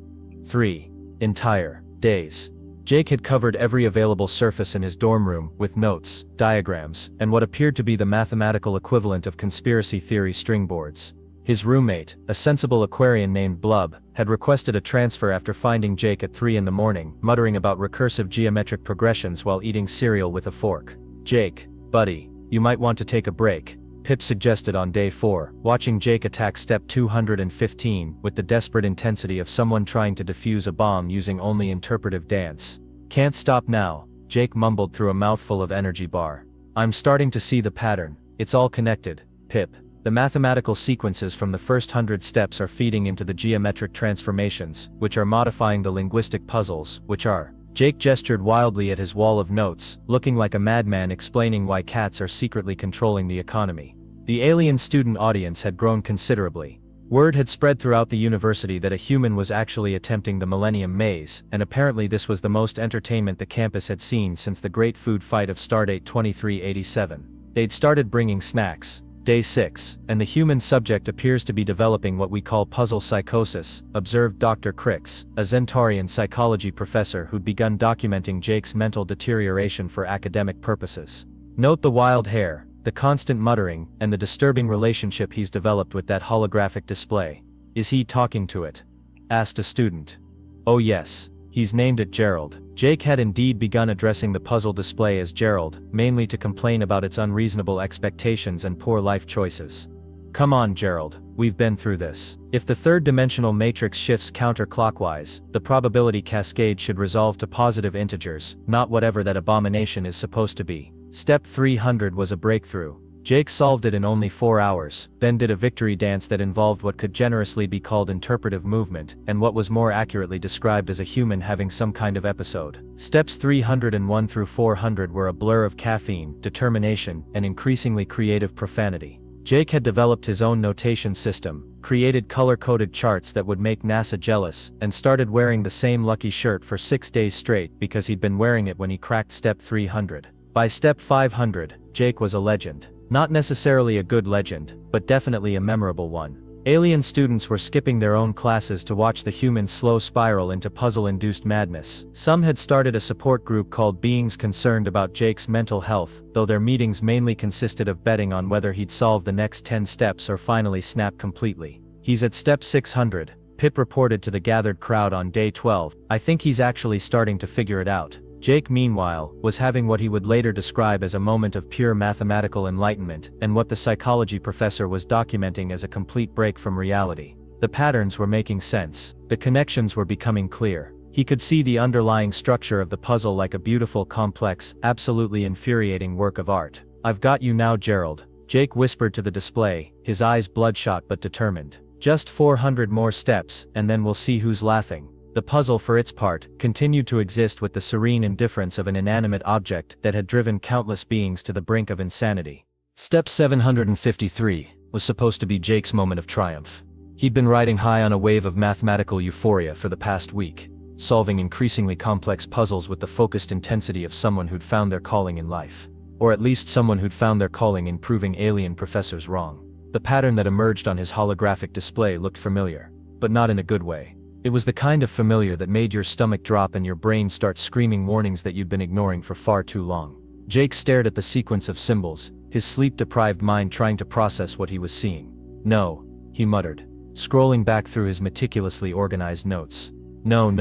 3 entire days. Jake had covered every available surface in his dorm room, with notes, diagrams, and what appeared to be the mathematical equivalent of conspiracy theory string boards. His roommate, a sensible Aquarian named Blub, had requested a transfer after finding Jake at 3 in the morning, muttering about recursive geometric progressions while eating cereal with a fork. "Jake, buddy, you might want to take a break," Pip suggested on day 4, watching Jake attack step 215 with the desperate intensity of someone trying to defuse a bomb using only interpretive dance. "Can't stop now," Jake mumbled through a mouthful of energy bar. "I'm starting to see the pattern. It's all connected, Pip. The mathematical sequences from the first 100 steps are feeding into the geometric transformations, which are modifying the linguistic puzzles, which are..." Jake gestured wildly at his wall of notes, looking like a madman explaining why cats are secretly controlling the economy. The alien student audience had grown considerably. Word had spread throughout the university that a human was actually attempting the Millennium Maze, and apparently this was the most entertainment the campus had seen since the great food fight of Stardate 2387. They'd started bringing snacks. Day 6, and the human subject appears to be developing what we call puzzle psychosis, observed Dr. Crix, a Zentaurian psychology professor who'd begun documenting Jake's mental deterioration for academic purposes. "Note the wild hair, the constant muttering, and the disturbing relationship he's developed with that holographic display. Is he talking to it?" asked a student. "Oh yes. He's named it Gerald." Jake had indeed begun addressing the puzzle display as Gerald, mainly to complain about its unreasonable expectations and poor life choices. "Come on Gerald, we've been through this. If the third-dimensional matrix shifts counterclockwise, the probability cascade should resolve to positive integers, not whatever that abomination is supposed to be." Step 300 was a breakthrough. Jake solved it in only 4 hours, then did a victory dance that involved what could generously be called interpretive movement, and what was more accurately described as a human having some kind of episode. Steps 301 through 400 were a blur of caffeine, determination, and increasingly creative profanity. Jake had developed his own notation system, created color-coded charts that would make NASA jealous, and started wearing the same lucky shirt for 6 days straight because he'd been wearing it when he cracked step 300. By step 500, Jake was a legend. Not necessarily a good legend, but definitely a memorable one. Alien students were skipping their own classes to watch the humans slow spiral into puzzle-induced madness. Some had started a support group called Beings Concerned about Jake's mental health, though their meetings mainly consisted of betting on whether he'd solve the next 10 steps or finally snap completely. "He's at step 600, Pip reported to the gathered crowd on day 12. "I think he's actually starting to figure it out." Jake, meanwhile, was having what he would later describe as a moment of pure mathematical enlightenment, and what the psychology professor was documenting as a complete break from reality. The patterns were making sense. The connections were becoming clear. He could see the underlying structure of the puzzle like a beautiful, complex, absolutely infuriating work of art. "I've got you now, Gerald," Jake whispered to the display, his eyes bloodshot but determined. "Just 400 more steps, and then we'll see who's laughing." The puzzle, for its part, continued to exist with the serene indifference of an inanimate object that had driven countless beings to the brink of insanity. Step 753 was supposed to be Jake's moment of triumph. He'd been riding high on a wave of mathematical euphoria for the past week, solving increasingly complex puzzles with the focused intensity of someone who'd found their calling in life. Or at least someone who'd found their calling in proving alien professors wrong. The pattern that emerged on his holographic display looked familiar, but not in a good way. It was the kind of familiar that made your stomach drop and your brain start screaming warnings that you'd been ignoring for far too long. Jake stared at the sequence of symbols, his sleep-deprived mind trying to process what he was seeing. "No," he muttered, scrolling back through his meticulously organized notes. No,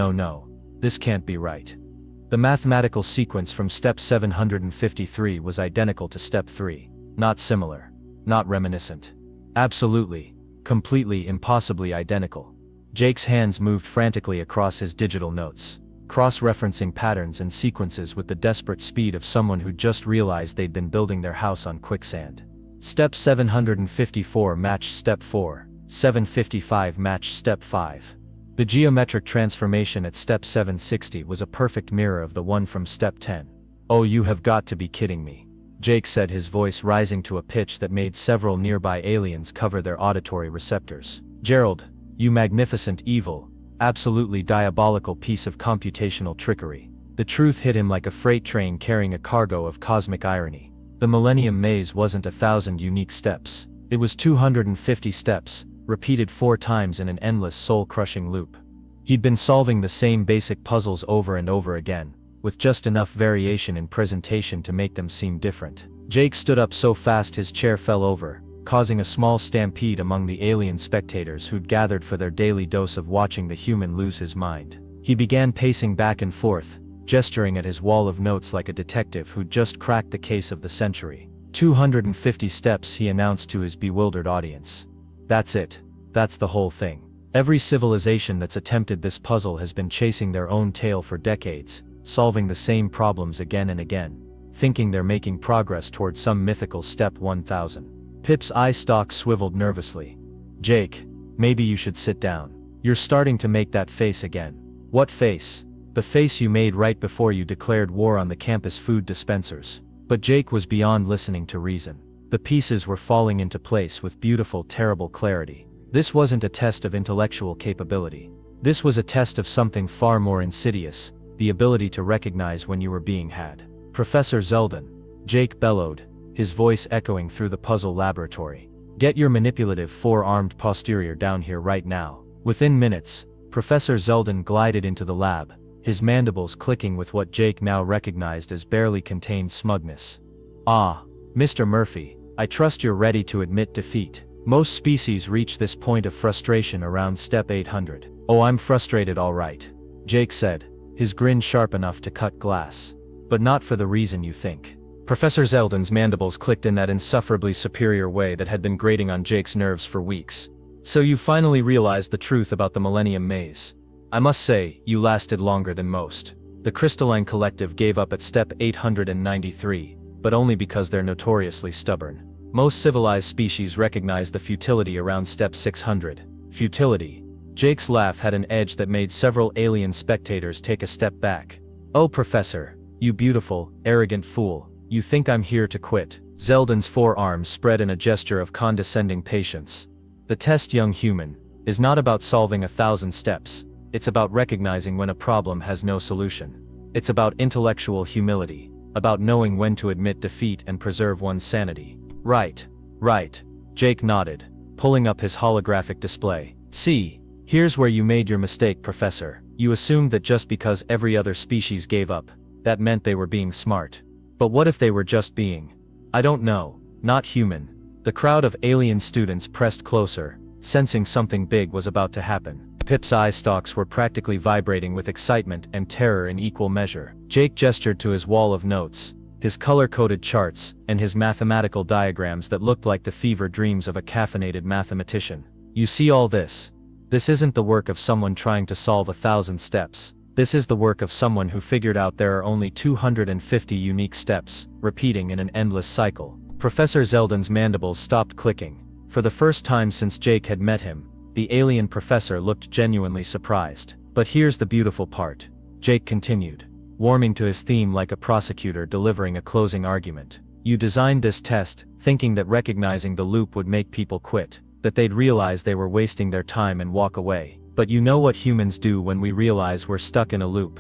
this can't be right." The mathematical sequence from step 753 was identical to step 3. Not similar. Not reminiscent. Absolutely, completely, impossibly identical. Jake's hands moved frantically across his digital notes, cross-referencing patterns and sequences with the desperate speed of someone who just realized they'd been building their house on quicksand. Step 754 matched step 4, 755 matched step 5. The geometric transformation at step 760 was a perfect mirror of the one from step 10. "Oh, you have got to be kidding me," Jake said, his voice rising to a pitch that made several nearby aliens cover their auditory receptors. "Gerald, you magnificent evil, absolutely diabolical piece of computational trickery." The truth hit him like a freight train carrying a cargo of cosmic irony. The Millennium Maze wasn't 1,000 unique steps. It was 250 steps, repeated 4 times in an endless soul-crushing loop. He'd been solving the same basic puzzles over and over again, with just enough variation in presentation to make them seem different. Jake stood up so fast his chair fell over, causing a small stampede among the alien spectators who'd gathered for their daily dose of watching the human lose his mind. He began pacing back and forth, gesturing at his wall of notes like a detective who'd just cracked the case of the century. 250 steps, he announced to his bewildered audience. "That's it. That's the whole thing. Every civilization that's attempted this puzzle has been chasing their own tail for decades, solving the same problems again and again, thinking they're making progress towards some mythical step 1000. Pip's eye stalk swiveled nervously. "Jake, maybe you should sit down. You're starting to make that face again." "What face?" "The face you made right before you declared war on the campus food dispensers." But Jake was beyond listening to reason. The pieces were falling into place with beautiful, terrible clarity. This wasn't a test of intellectual capability. This was a test of something far more insidious, the ability to recognize when you were being had. "Professor Zeldin," Jake bellowed, his voice echoing through the puzzle laboratory. "Get your manipulative 4-armed posterior down here right now." Within minutes, Professor Zeldin glided into the lab, his mandibles clicking with what Jake now recognized as barely contained smugness. "Ah, Mr. Murphy, I trust you're ready to admit defeat. Most species reach this point of frustration around step 800. "Oh, I'm frustrated all right," Jake said, his grin sharp enough to cut glass. "But not for the reason you think." Professor Zeldin's mandibles clicked in that insufferably superior way that had been grating on Jake's nerves for weeks. "So you finally realized the truth about the Millennium Maze. I must say, you lasted longer than most." The Crystalline Collective gave up at step 893, but only because they're notoriously stubborn. Most civilized species recognize the futility around step 600. Futility. Jake's laugh had an edge that made several alien spectators take a step back. "Oh, Professor, you beautiful, arrogant fool, you think I'm here to quit." Zeldin's forearms spread in a gesture of condescending patience. The test, young human, is not about solving 1,000 steps. It's about recognizing when a problem has no solution. It's about intellectual humility, about knowing when to admit defeat and preserve one's sanity. Right. Jake nodded, pulling up his holographic display. "See, here's where you made your mistake, Professor. You assumed that just because every other species gave up, that meant they were being smart. But what if they were just being, I don't know, not human?" The crowd of alien students pressed closer, sensing something big was about to happen. Pip's eye stalks were practically vibrating with excitement and terror in equal measure. Jake gestured to his wall of notes, his color-coded charts, and his mathematical diagrams that looked like the fever dreams of a caffeinated mathematician. "You see all this? This isn't the work of someone trying to solve 1,000 steps. This is the work of someone who figured out there are only 250 unique steps, repeating in an endless cycle." Professor Zeldin's mandibles stopped clicking. For the first time since Jake had met him, the alien professor looked genuinely surprised. "But here's the beautiful part," Jake continued, warming to his theme like a prosecutor delivering a closing argument. "You designed this test, thinking that recognizing the loop would make people quit, that they'd realize they were wasting their time and walk away. But you know what humans do when we realize we're stuck in a loop?"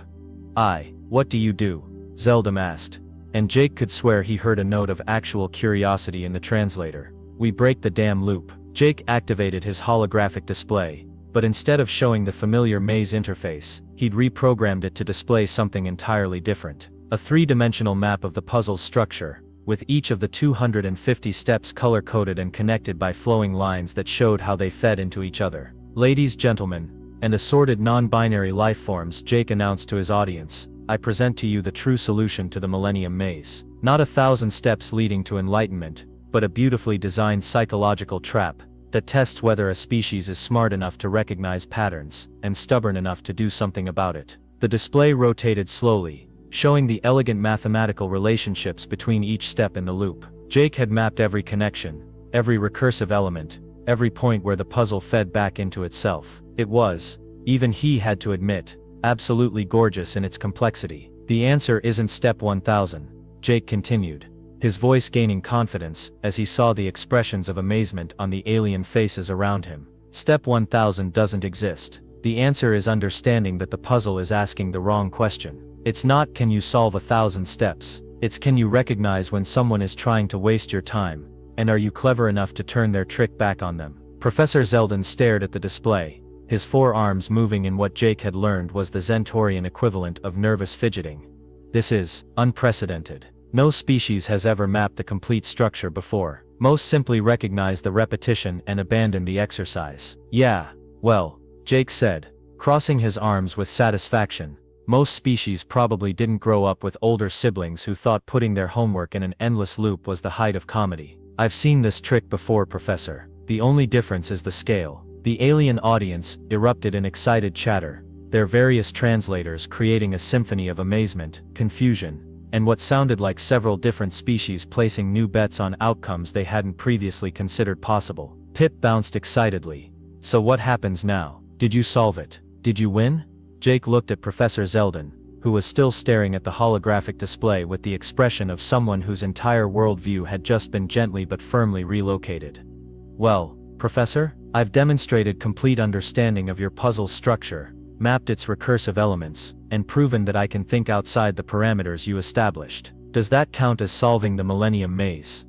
What do you do?" Zeldin asked. And Jake could swear he heard a note of actual curiosity in the translator. "We break the damn loop." Jake activated his holographic display, but instead of showing the familiar maze interface, he'd reprogrammed it to display something entirely different. A three-dimensional map of the puzzle's structure, with each of the 250 steps color-coded and connected by flowing lines that showed how they fed into each other. "Ladies, gentlemen, and assorted non-binary life forms," Jake announced to his audience, "I present to you the true solution to the Millennium Maze. Not 1,000 steps leading to enlightenment, but a beautifully designed psychological trap that tests whether a species is smart enough to recognize patterns, and stubborn enough to do something about it." The display rotated slowly, showing the elegant mathematical relationships between each step in the loop. Jake had mapped every connection, every recursive element, every point where the puzzle fed back into itself. It was, even he had to admit, absolutely gorgeous in its complexity. "The answer isn't step 1,000, Jake continued, his voice gaining confidence as he saw the expressions of amazement on the alien faces around him. "Step 1,000 doesn't exist. The answer is understanding that the puzzle is asking the wrong question. It's not can you solve 1,000 steps, it's can you recognize when someone is trying to waste your time, and are you clever enough to turn their trick back on them?" Professor Zeldin stared at the display, his forearms moving in what Jake had learned was the Zentorian equivalent of nervous fidgeting. "This is unprecedented. No species has ever mapped the complete structure before. Most simply recognize the repetition and abandon the exercise." "Yeah, well," Jake said, crossing his arms with satisfaction, "most species probably didn't grow up with older siblings who thought putting their homework in an endless loop was the height of comedy. I've seen this trick before, Professor. The only difference is the scale." The alien audience erupted in excited chatter, their various translators creating a symphony of amazement, confusion, and what sounded like several different species placing new bets on outcomes they hadn't previously considered possible. Pip bounced excitedly. "So what happens now? Did you solve it? Did you win?" Jake looked at Professor Zeldin, who was still staring at the holographic display with the expression of someone whose entire worldview had just been gently but firmly relocated. "Well, Professor, I've demonstrated complete understanding of your puzzle's structure, mapped its recursive elements, and proven that I can think outside the parameters you established. Does that count as solving the Millennium Maze?"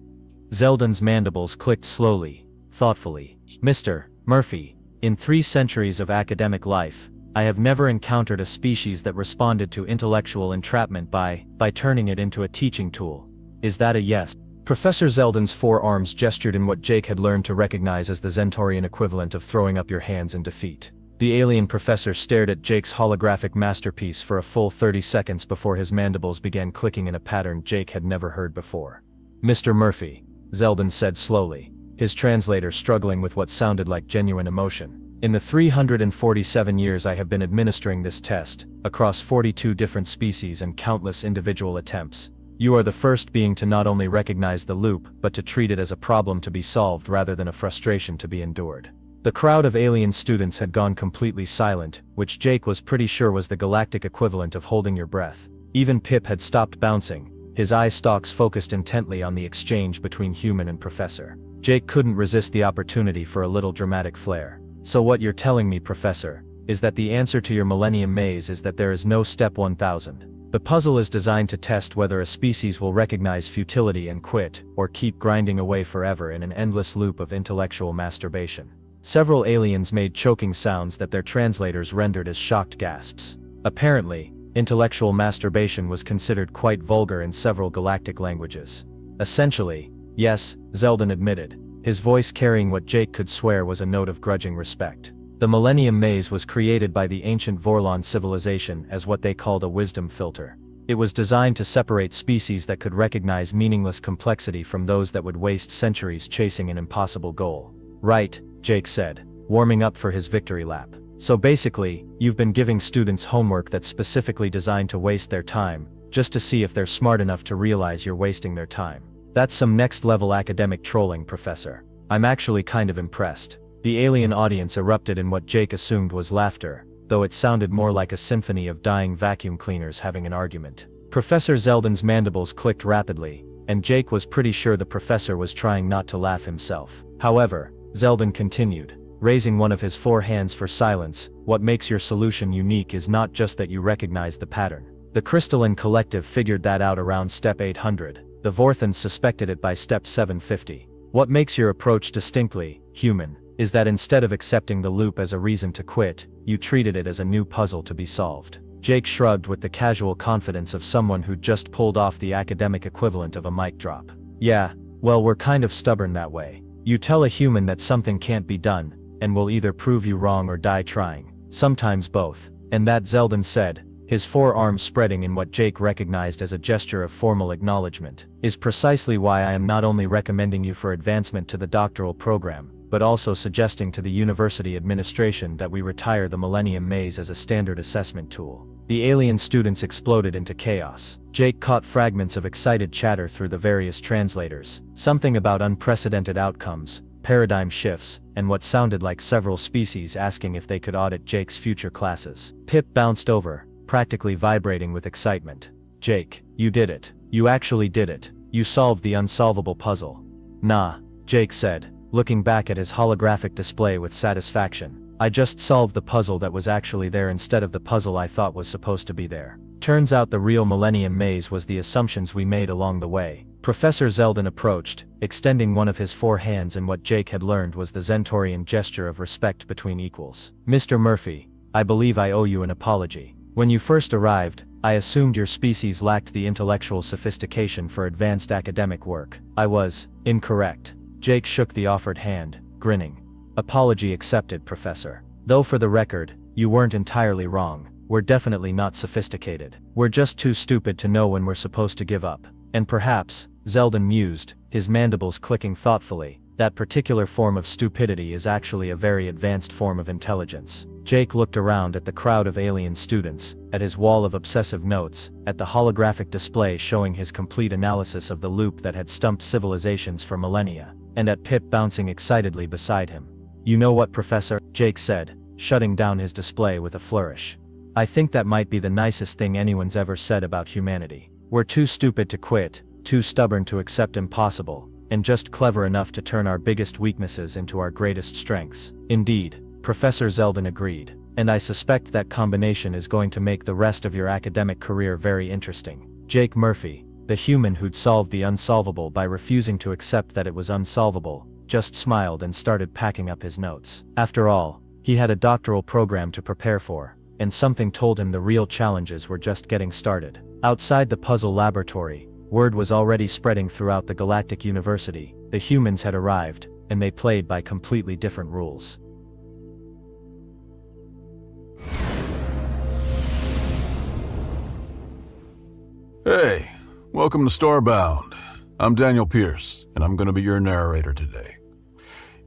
Zeldin's mandibles clicked slowly, thoughtfully. "Mr. Murphy, in 3 centuries of academic life, I have never encountered a species that responded to intellectual entrapment by turning it into a teaching tool. Is that a yes?" Professor Zeldin's forearms gestured in what Jake had learned to recognize as the Zentorian equivalent of throwing up your hands in defeat. The alien professor stared at Jake's holographic masterpiece for a full 30 seconds before his mandibles began clicking in a pattern Jake had never heard before. "Mr. Murphy," Zeldin said slowly, his translator struggling with what sounded like genuine emotion. "In the 347 years I have been administering this test, across 42 different species and countless individual attempts, You are the first being to not only recognize the loop, but to treat it as a problem to be solved rather than a frustration to be endured. The crowd of alien students had gone completely silent, which Jake was pretty sure was the galactic equivalent of holding your breath. Even Pip had stopped bouncing, his eye stalks focused intently on the exchange between human and professor. Jake couldn't resist the opportunity for a little dramatic flair. So what you're telling me, Professor, is that the answer to your Millennium Maze is that there is no Step 1000. The puzzle is designed to test whether a species will recognize futility and quit, or keep grinding away forever in an endless loop of intellectual masturbation. Several aliens made choking sounds that their translators rendered as shocked gasps. Apparently, intellectual masturbation was considered quite vulgar in several galactic languages. Essentially, yes, Zeldin admitted, his voice carrying what Jake could swear was a note of grudging respect. The Millennium Maze was created by the ancient Vorlon civilization as what they called a wisdom filter. It was designed to separate species that could recognize meaningless complexity from those that would waste centuries chasing an impossible goal. Right, Jake said, warming up for his victory lap. So basically, you've been giving students homework that's specifically designed to waste their time, just to see if they're smart enough to realize you're wasting their time. That's some next-level academic trolling, Professor. I'm actually kind of impressed. The alien audience erupted in what Jake assumed was laughter, though it sounded more like a symphony of dying vacuum cleaners having an argument. Professor Zeldin's mandibles clicked rapidly, and Jake was pretty sure the professor was trying not to laugh himself. However, Zeldin continued, raising one of his 4 hands for silence. What makes your solution unique is not just that you recognize the pattern. The Crystalline Collective figured that out around step 800. The Vorthans suspected it by step 750. What makes your approach distinctly human is that instead of accepting the loop as a reason to quit, you treated it as a new puzzle to be solved. Jake shrugged with the casual confidence of someone who'd just pulled off the academic equivalent of a mic drop. Yeah, well, we're kind of stubborn that way. You tell a human that something can't be done, and we'll either prove you wrong or die trying. Sometimes both. And that, Zeldin said, his 4 arms spreading in what Jake recognized as a gesture of formal acknowledgement, is precisely why I am not only recommending you for advancement to the doctoral program, but also suggesting to the university administration that we retire the Millennium Maze as a standard assessment tool. The alien students exploded into chaos. Jake caught fragments of excited chatter through the various translators, something about unprecedented outcomes, paradigm shifts, and what sounded like several species asking if they could audit Jake's future classes. Pip bounced over, practically vibrating with excitement. Jake, you did it. You actually did it. You solved the unsolvable puzzle. Nah, Jake said, looking back at his holographic display with satisfaction. I just solved the puzzle that was actually there instead of the puzzle I thought was supposed to be there. Turns out the real Millennium Maze was the assumptions we made along the way. Professor Zeldin approached, extending one of his 4 hands in what Jake had learned was the Zentorian gesture of respect between equals. Mr. Murphy, I believe I owe you an apology. When you first arrived, I assumed your species lacked the intellectual sophistication for advanced academic work. I was incorrect. Jake shook the offered hand, grinning. Apology accepted, Professor. Though for the record, you weren't entirely wrong. We're definitely not sophisticated. We're just too stupid to know when we're supposed to give up. And perhaps, Zeldin mused, his mandibles clicking thoughtfully, that particular form of stupidity is actually a very advanced form of intelligence. Jake looked around at the crowd of alien students, at his wall of obsessive notes, at the holographic display showing his complete analysis of the loop that had stumped civilizations for millennia, and at Pip bouncing excitedly beside him. You know what, Professor? Jake said, shutting down his display with a flourish. I think that might be the nicest thing anyone's ever said about humanity. We're too stupid to quit, too stubborn to accept impossible, and just clever enough to turn our biggest weaknesses into our greatest strengths. Indeed, Professor Zeldin agreed, and I suspect that combination is going to make the rest of your academic career very interesting. Jake Murphy, the human who'd solved the unsolvable by refusing to accept that it was unsolvable, just smiled and started packing up his notes. After all, he had a doctoral program to prepare for, and something told him the real challenges were just getting started. Outside the puzzle laboratory, word was already spreading throughout the Galactic University. The humans had arrived, and they played by completely different rules. Hey, welcome to Starbound. I'm Daniel Pierce, and I'm going to be your narrator today.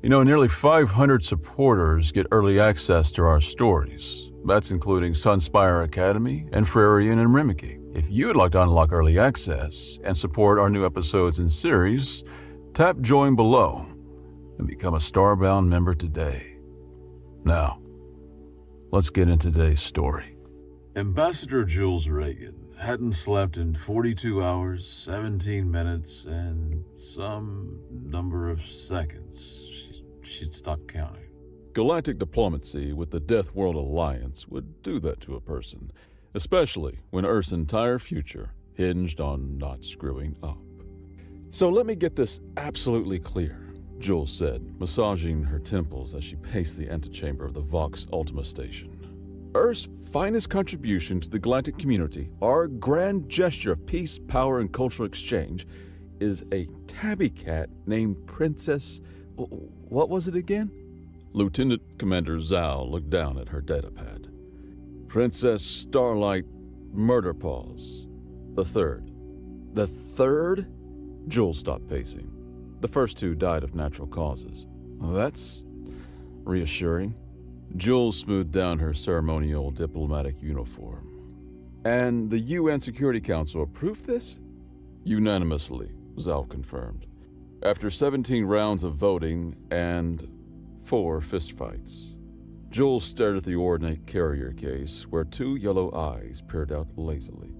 You know, nearly 500 supporters get early access to our stories, That's including Sunspire Academy and Frarian and Rimiki. If you would like to unlock early access and support our new episodes and series, tap join below and become a Starbound member today. Now, let's get into today's story. Ambassador Jules Reagan hadn't slept in 42 hours, 17 minutes, and some number of seconds. She'd stopped counting. Galactic diplomacy with the Death World Alliance would do that to a person, especially when Earth's entire future hinged on not screwing up. So let me get this absolutely clear, Jules said, massaging her temples as she paced the antechamber of the Vox Ultima station. Earth's finest contribution to the galactic community, our grand gesture of peace, power, and cultural exchange, is a tabby cat named Princess... What was it again? Lieutenant Commander Zhao looked down at her datapad. Princess Starlight Murderpaws, the third. The third? Jules stopped pacing. The first two died of natural causes. Well, that's reassuring. Jules smoothed down her ceremonial diplomatic uniform. And the UN Security Council approved this? Unanimously, Zhao confirmed. After 17 rounds of voting and 4 fistfights. Jules stared at the ornate carrier case where 2 yellow eyes peered out lazily.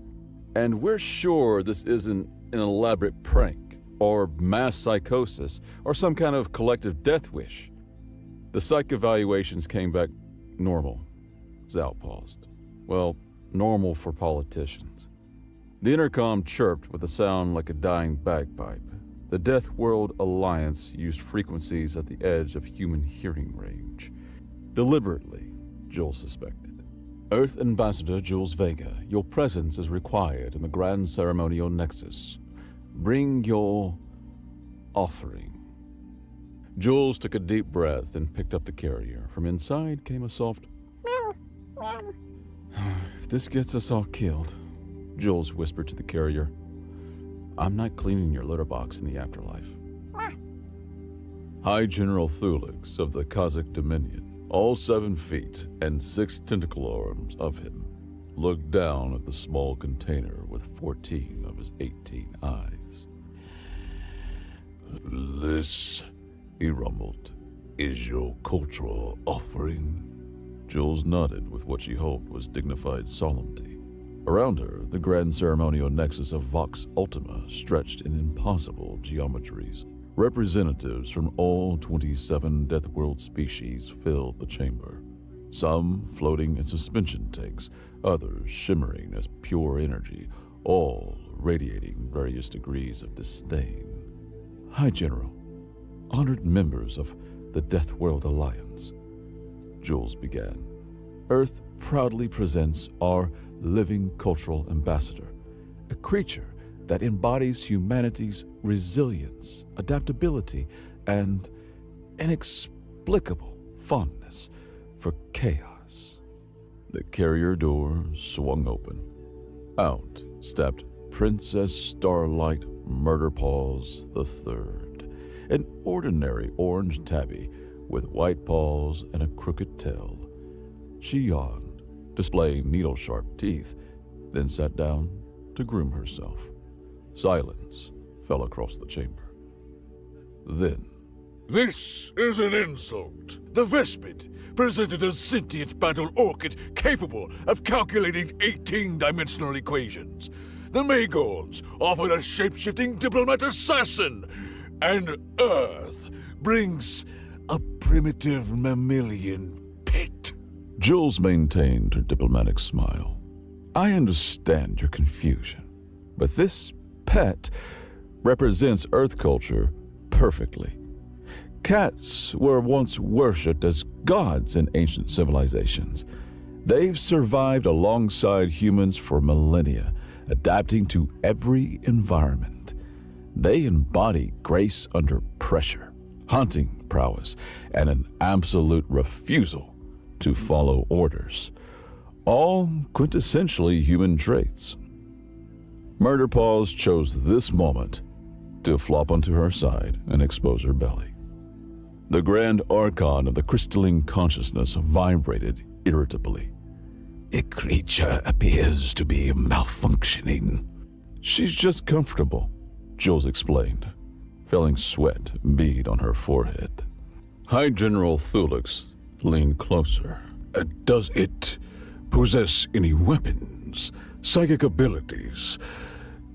And we're sure this isn't an elaborate prank, or mass psychosis, or some kind of collective death wish. The psych evaluations came back normal. Zhao paused. Well, normal for politicians. The intercom chirped with a sound like a dying bagpipe. The Death World Alliance used frequencies at the edge of human hearing range. Deliberately, Jules suspected. Earth Ambassador Jules Vega, your presence is required in the Grand Ceremonial Nexus. Bring your offering. Jules took a deep breath and picked up the carrier. From inside came a soft meow. If this gets us all killed, Jules whispered to the carrier, I'm not cleaning your litter box in the afterlife. High General Thulix of the Kazakh Dominion, all 7 feet and 6 tentacle arms of him, looked down at the small container with 14 of his 18 eyes. This, he rumbled, is your cultural offering? Jules nodded with what she hoped was dignified solemnity. Around her, the grand ceremonial nexus of Vox Ultima stretched in impossible geometries. Representatives from all 27 Death World species filled the chamber, some floating in suspension tanks, others shimmering as pure energy, all radiating various degrees of disdain. High General, honored members of the Death World Alliance, Jules began. Earth proudly presents our living cultural ambassador, a creature that embodies humanity's resilience, adaptability, and inexplicable fondness for chaos. The carrier door swung open. Out stepped Princess Starlight Murderpaws III, an ordinary orange tabby with white paws and a crooked tail. She yawned, displaying needle-sharp teeth, then sat down to groom herself. Silence fell across the chamber. Then, This is an insult. The Vespid presented a sentient battle orchid capable of calculating 18-dimensional equations. The Magors offered a shape-shifting diplomat assassin. And Earth brings a primitive mammalian pet. Jules maintained her diplomatic smile. I understand your confusion, but this pet represents Earth culture perfectly. Cats were once worshipped as gods in ancient civilizations. They've survived alongside humans for millennia, adapting to every environment. They embody grace under pressure, hunting prowess, and an absolute refusal to follow orders. All quintessentially human traits. Murderpaws chose this moment to flop onto her side and expose her belly. The grand archon of the crystalline consciousness vibrated irritably. A creature appears to be malfunctioning. She's just comfortable, Jules explained, feeling sweat bead on her forehead. High General Thulix leaned closer. Does it possess any weapons, psychic abilities?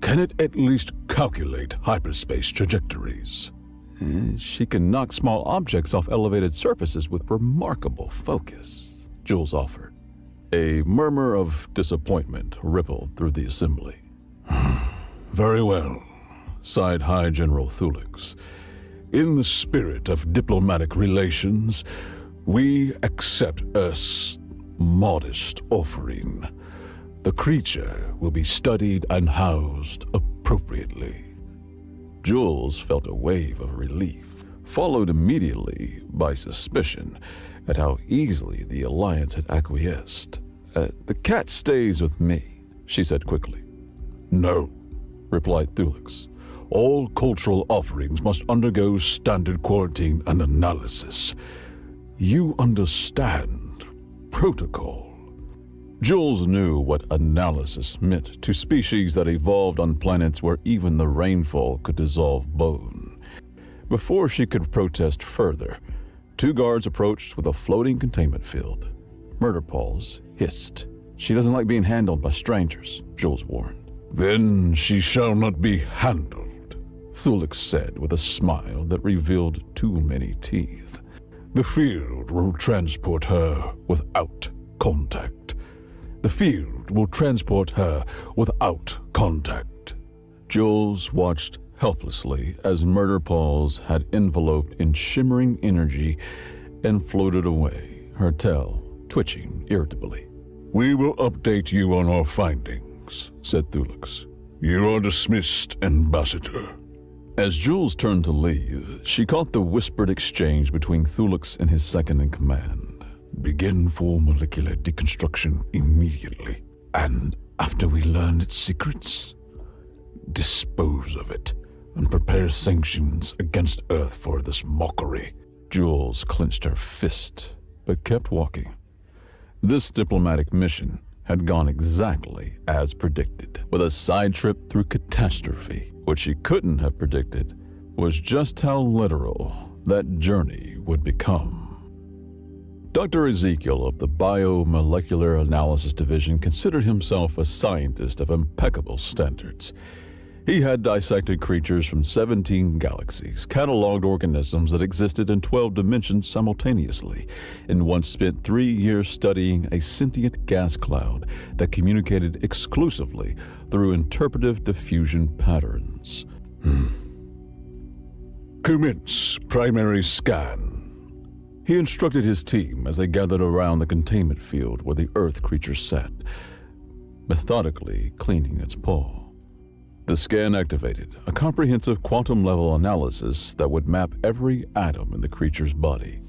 Can it at least calculate hyperspace trajectories? She can knock small objects off elevated surfaces with remarkable focus, Jules offered. A murmur of disappointment rippled through the assembly. Very well, sighed High General Thulix. In the spirit of diplomatic relations, we accept Earth's modest offering. The creature will be studied and housed appropriately. Jules felt a wave of relief, followed immediately by suspicion at how easily the Alliance had acquiesced. The cat stays with me, she said quickly. No, replied Thulix. all cultural offerings must undergo standard quarantine and analysis. You understand protocol. Jules knew what analysis meant to species that evolved on planets where even the rainfall could dissolve bone. Before she could protest further, two guards approached with a floating containment field. Murder Paws hissed. She doesn't like being handled by strangers, Jules warned. Then she shall not be handled, Thulix said with a smile that revealed too many teeth. The field will transport her without contact. The field will transport her without contact. Jules watched helplessly as Murder Paws had enveloped in shimmering energy and floated away, her tail twitching irritably. We will update you on our findings, said Thulix. You are dismissed, Ambassador. As Jules turned to leave, she caught the whispered exchange between Thulix and his second-in-command. Begin full molecular deconstruction immediately, and after we learn its secrets, dispose of it and prepare sanctions against Earth for this mockery. Jules clenched her fist, but kept walking. This diplomatic mission had gone exactly as predicted, with a side trip through catastrophe. What she couldn't have predicted was just how literal that journey would become. Dr. Ezekiel of the Biomolecular Analysis Division considered himself a scientist of impeccable standards. He had dissected creatures from 17 galaxies, cataloged organisms that existed in 12 dimensions simultaneously, and once spent 3 years studying a sentient gas cloud that communicated exclusively through interpretive diffusion patterns. Commence primary scan. He instructed his team as they gathered around the containment field where the Earth creature sat, methodically cleaning its paw. The scan activated a comprehensive quantum-level analysis that would map every atom in the creature's body.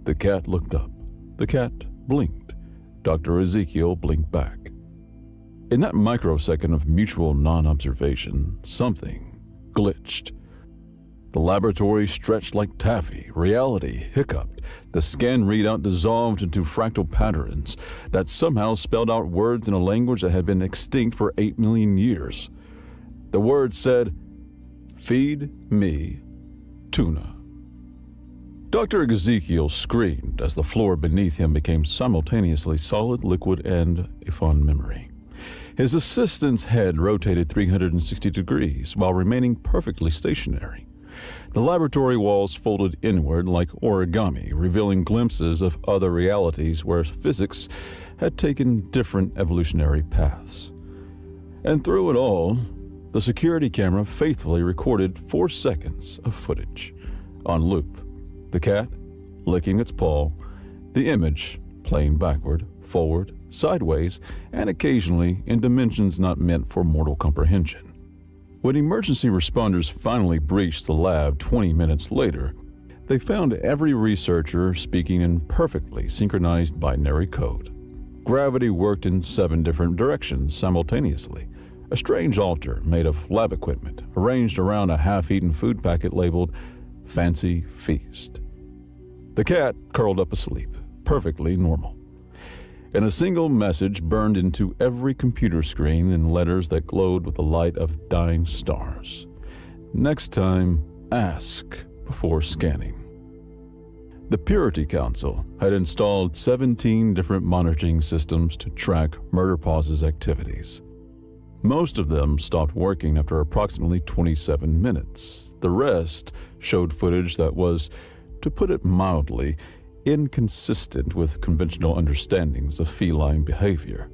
The cat looked up. The cat blinked. Dr. Ezekiel blinked back. In that microsecond of mutual non-observation, something glitched. The laboratory stretched like taffy. Reality hiccuped. The scan readout dissolved into fractal patterns that somehow spelled out words in a language that had been extinct for 8 million years. The word said, "Feed me tuna." Dr. Ezekiel screamed as the floor beneath him became simultaneously solid, liquid, and a fond memory. His assistant's head rotated 360 degrees while remaining perfectly stationary. The laboratory walls folded inward like origami, revealing glimpses of other realities where physics had taken different evolutionary paths. And through it all, the security camera faithfully recorded 4 seconds of footage. On loop, the cat licking its paw, the image playing backward, forward, sideways, and occasionally in dimensions not meant for mortal comprehension. When emergency responders finally breached the lab 20 minutes later, they found every researcher speaking in perfectly synchronized binary code. Gravity worked in 7 different directions simultaneously. A strange altar made of lab equipment arranged around a half-eaten food packet labeled Fancy Feast. The cat curled up asleep, perfectly normal. and a single message burned into every computer screen in letters that glowed with the light of dying stars. Next time, ask before scanning. The Purity Council had installed 17 different monitoring systems to track Murderpaw's activities. Most of them stopped working after approximately 27 minutes. The rest showed footage that was, to put it mildly, inconsistent with conventional understandings of feline behavior.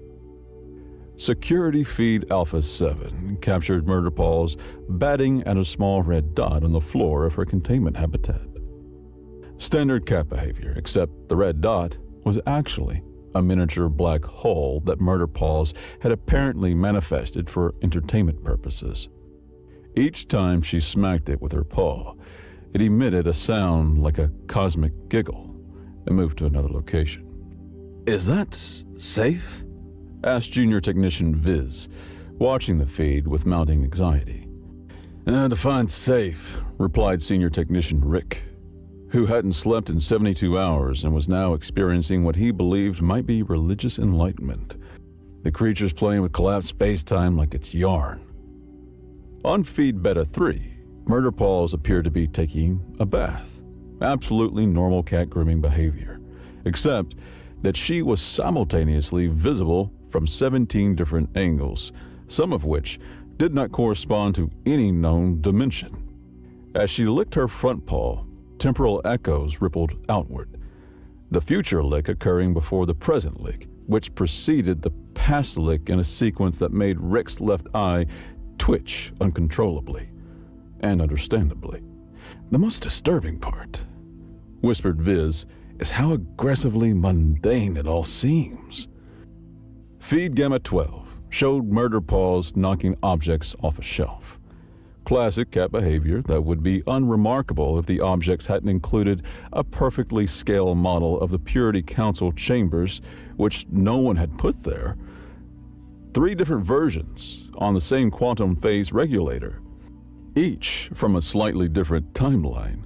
Security feed Alpha 7 captured Murderpaw's batting at a small red dot on the floor of her containment habitat. Standard cat behavior, except the red dot was actually a miniature black hole that Murderpaws had apparently manifested for entertainment purposes. Each time she smacked it with her paw, it emitted a sound like a cosmic giggle and moved to another location. Is that safe? Asked Junior Technician Viz, watching the feed with mounting anxiety. Define safe, replied Senior Technician Rick, who hadn't slept in 72 hours and was now experiencing what he believed might be religious enlightenment. The creature's playing with collapsed space-time like it's yarn. On feed Beta 3, Murderpaws appeared to be taking a bath. Absolutely normal cat grooming behavior, except that she was simultaneously visible from 17 different angles, some of which did not correspond to any known dimension. As she licked her front paw, temporal echoes rippled outward, the future lick occurring before the present lick, which preceded the past lick in a sequence that made Rick's left eye twitch uncontrollably, and understandably. The most disturbing part, whispered Viz, is how aggressively mundane it all seems. Feed Gamma 12 showed Murderpaws knocking objects off a shelf. Classic cat behavior that would be unremarkable if the objects hadn't included a perfectly scale model of the Purity Council chambers, which no one had put there. 3 different versions on the same quantum phase regulator, each from a slightly different timeline.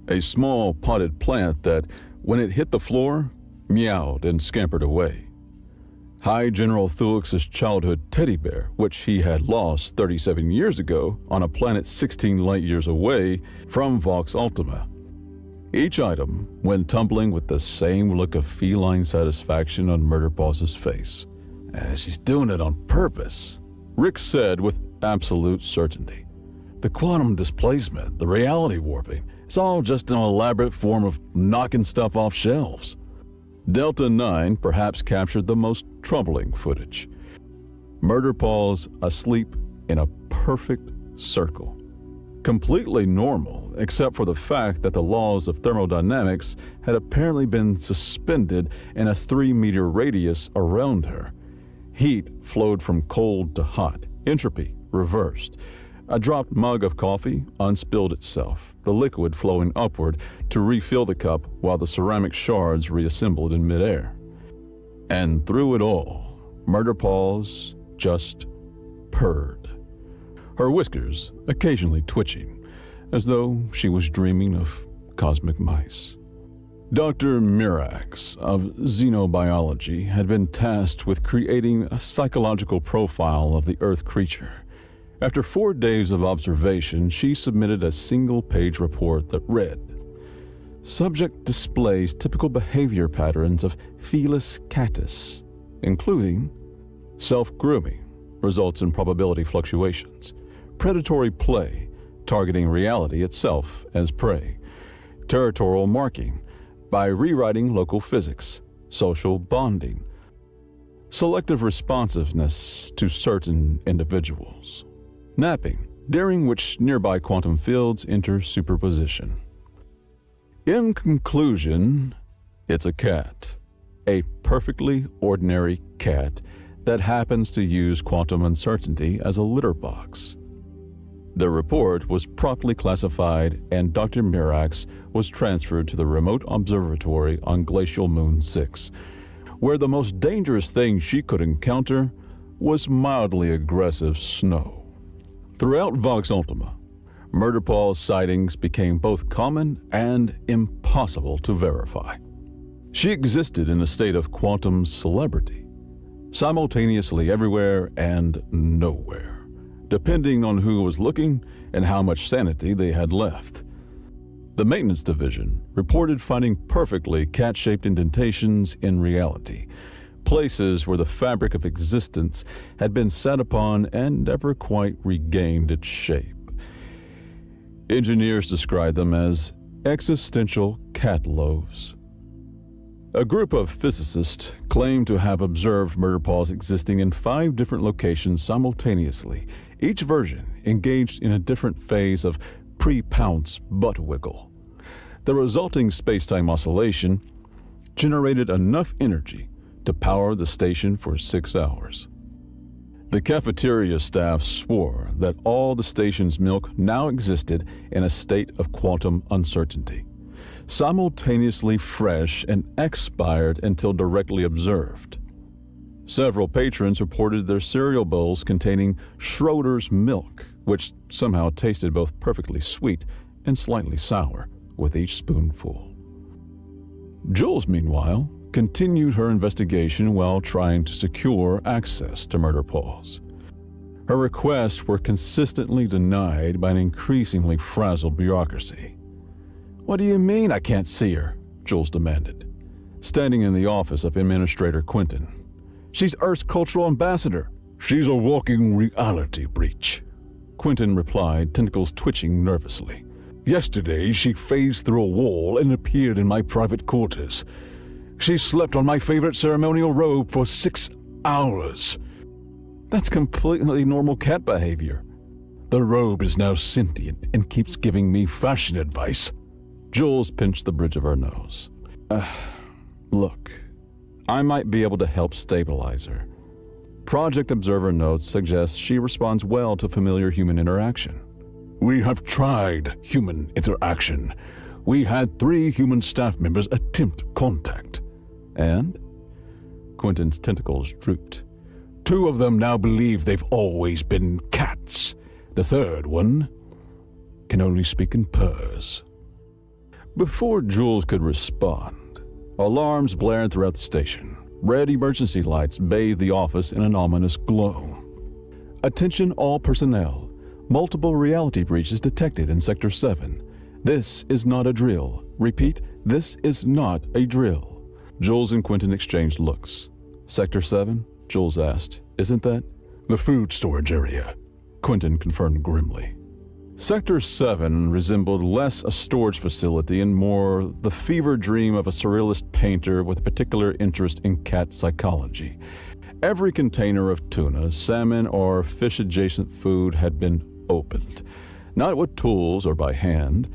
A small potted plant that, when it hit the floor, meowed and scampered away. High General Thulix's childhood teddy bear, which he had lost 37 years ago on a planet 16 light-years away from Vox Ultima. Each item went tumbling with the same look of feline satisfaction on Murderpaw's face. She's doing it on purpose, Rick said with absolute certainty. The quantum displacement, the reality warping, it's all just an elaborate form of knocking stuff off shelves. Delta 9 perhaps captured the most troubling footage. Murderpaws asleep in a perfect circle. Completely normal, except for the fact that the laws of thermodynamics had apparently been suspended in a 3-meter radius around her. Heat flowed from cold to hot, entropy reversed. A dropped mug of coffee unspilled itself, the liquid flowing upward to refill the cup while the ceramic shards reassembled in midair. And through it all, Murderpaws just purred, her whiskers occasionally twitching, as though she was dreaming of cosmic mice. Dr. Mirax of xenobiology had been tasked with creating a psychological profile of the Earth creature. After 4 days of observation, she submitted a single-page report that read, "Subject displays typical behavior patterns of Felis catus, including self-grooming, results in probability fluctuations, predatory play, targeting reality itself as prey, territorial marking by rewriting local physics, social bonding, selective responsiveness to certain individuals, napping, during which nearby quantum fields enter superposition. In conclusion, it's a cat, a perfectly ordinary cat that happens to use quantum uncertainty as a litter box." The report was promptly classified, and Dr. Mirax was transferred to the remote observatory on Glacial Moon 6, where the most dangerous thing she could encounter was mildly aggressive snow. Throughout Vox Ultima, Murderpaw's sightings became both common and impossible to verify. She existed in a state of quantum celebrity, simultaneously everywhere and nowhere, depending on who was looking and how much sanity they had left. The maintenance division reported finding perfectly cat-shaped indentations in reality, places where the fabric of existence had been set upon and never quite regained its shape. Engineers described them as existential cat loaves. A group of physicists claimed to have observed murder paws existing in 5 different locations simultaneously, each version engaged in a different phase of pre-pounce butt wiggle. The resulting space-time oscillation generated enough energy to power the station for 6 hours. The cafeteria staff swore that all the station's milk now existed in a state of quantum uncertainty, simultaneously fresh and expired until directly observed. Several patrons reported their cereal bowls containing Schroeder's milk, which somehow tasted both perfectly sweet and slightly sour with each spoonful. Jules, meanwhile, continued her investigation while trying to secure access to murder paws. Her requests were consistently denied by an increasingly frazzled bureaucracy. "What do you mean I can't see her?" Jules demanded, standing in the office of Administrator Quentin. "She's Earth's cultural ambassador." "She's a walking reality breach," Quentin replied, tentacles twitching nervously. "Yesterday she phased through a wall and appeared in my private quarters. She slept on my favorite ceremonial robe for 6 hours. That's completely normal cat behavior." The robe is now sentient and keeps giving me fashion advice." Jules pinched the bridge of her nose. Look, I might be able to help stabilize her. Project Observer notes suggest she responds well to familiar human interaction. "We have tried human interaction. We had 3 human staff members attempt contact." "And?" Quentin's tentacles drooped. 2 of them now believe they've always been cats. The 3rd one can only speak in purrs." Before Jules could respond, alarms blared throughout the station. Red emergency lights bathed the office in an ominous glow. "Attention all personnel. Multiple reality breaches detected in Sector 7. This is not a drill. Repeat, this is not a drill." Jules and Quentin exchanged looks. "Sector 7?" Jules asked. "Isn't that?" "The food storage area," Quentin confirmed grimly. Sector 7 resembled less a storage facility and more the fever dream of a surrealist painter with a particular interest in cat psychology. Every container of tuna, salmon, or fish-adjacent food had been opened, not with tools or by hand,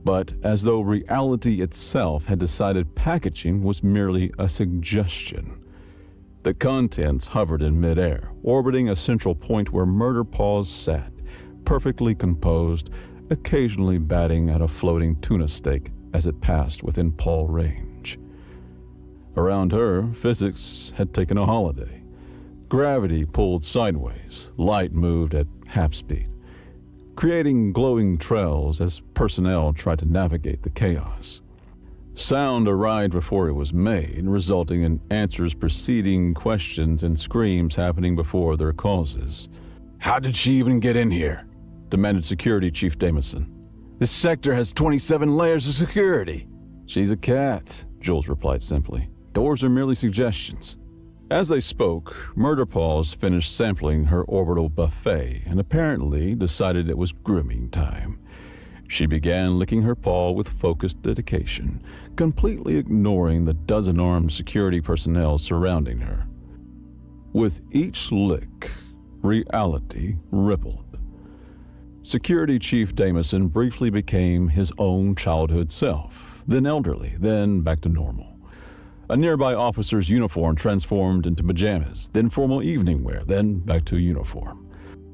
but as though reality itself had decided packaging was merely a suggestion. The contents hovered in midair, orbiting a central point where Murder Paws sat, perfectly composed, occasionally batting at a floating tuna steak as it passed within paw range. Around her, physics had taken a holiday. Gravity pulled sideways, light moved at half speed, creating glowing trails as personnel tried to navigate the chaos. Sound arrived before it was made, resulting in answers preceding questions and screams happening before their causes. "How did she even get in here?" demanded Security Chief Damison. "This sector has 27 layers of security." "She's a cat," Jules replied simply. "Doors are merely suggestions." As they spoke, Murder Paws finished sampling her orbital buffet and apparently decided it was grooming time. She began licking her paw with focused dedication, completely ignoring the dozen-armed security personnel surrounding her. With each lick, reality rippled. Security Chief Damison briefly became his own childhood self, then elderly, then back to normal. A nearby officer's uniform transformed into pajamas, then formal evening wear, then back to uniform.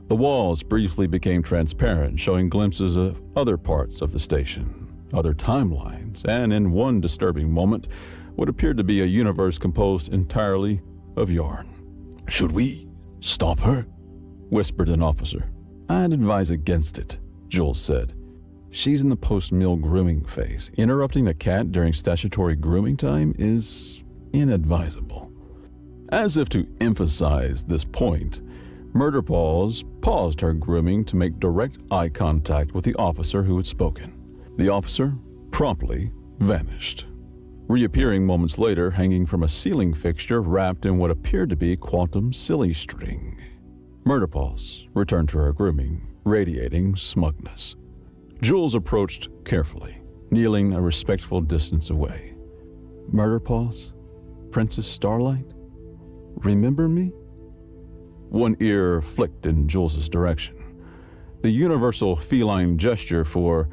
The walls briefly became transparent, showing glimpses of other parts of the station, other timelines, and in one disturbing moment, what appeared to be a universe composed entirely of yarn. "Should we stop her?" whispered an officer. "I'd advise against it," Jules said. She's in the post-meal grooming phase. Interrupting a cat during statutory grooming time is inadvisable. As if to emphasize this point, Murder Paws paused her grooming to make direct eye contact with the officer who had spoken. The officer promptly vanished, reappearing moments later hanging from a ceiling fixture wrapped in what appeared to be quantum silly string. Murder Paws returned to her grooming, radiating smugness. Jules approached carefully, kneeling a respectful distance away. Murder Paws? Princess Starlight? Remember me? One ear flicked in Jules's direction. The universal feline gesture for,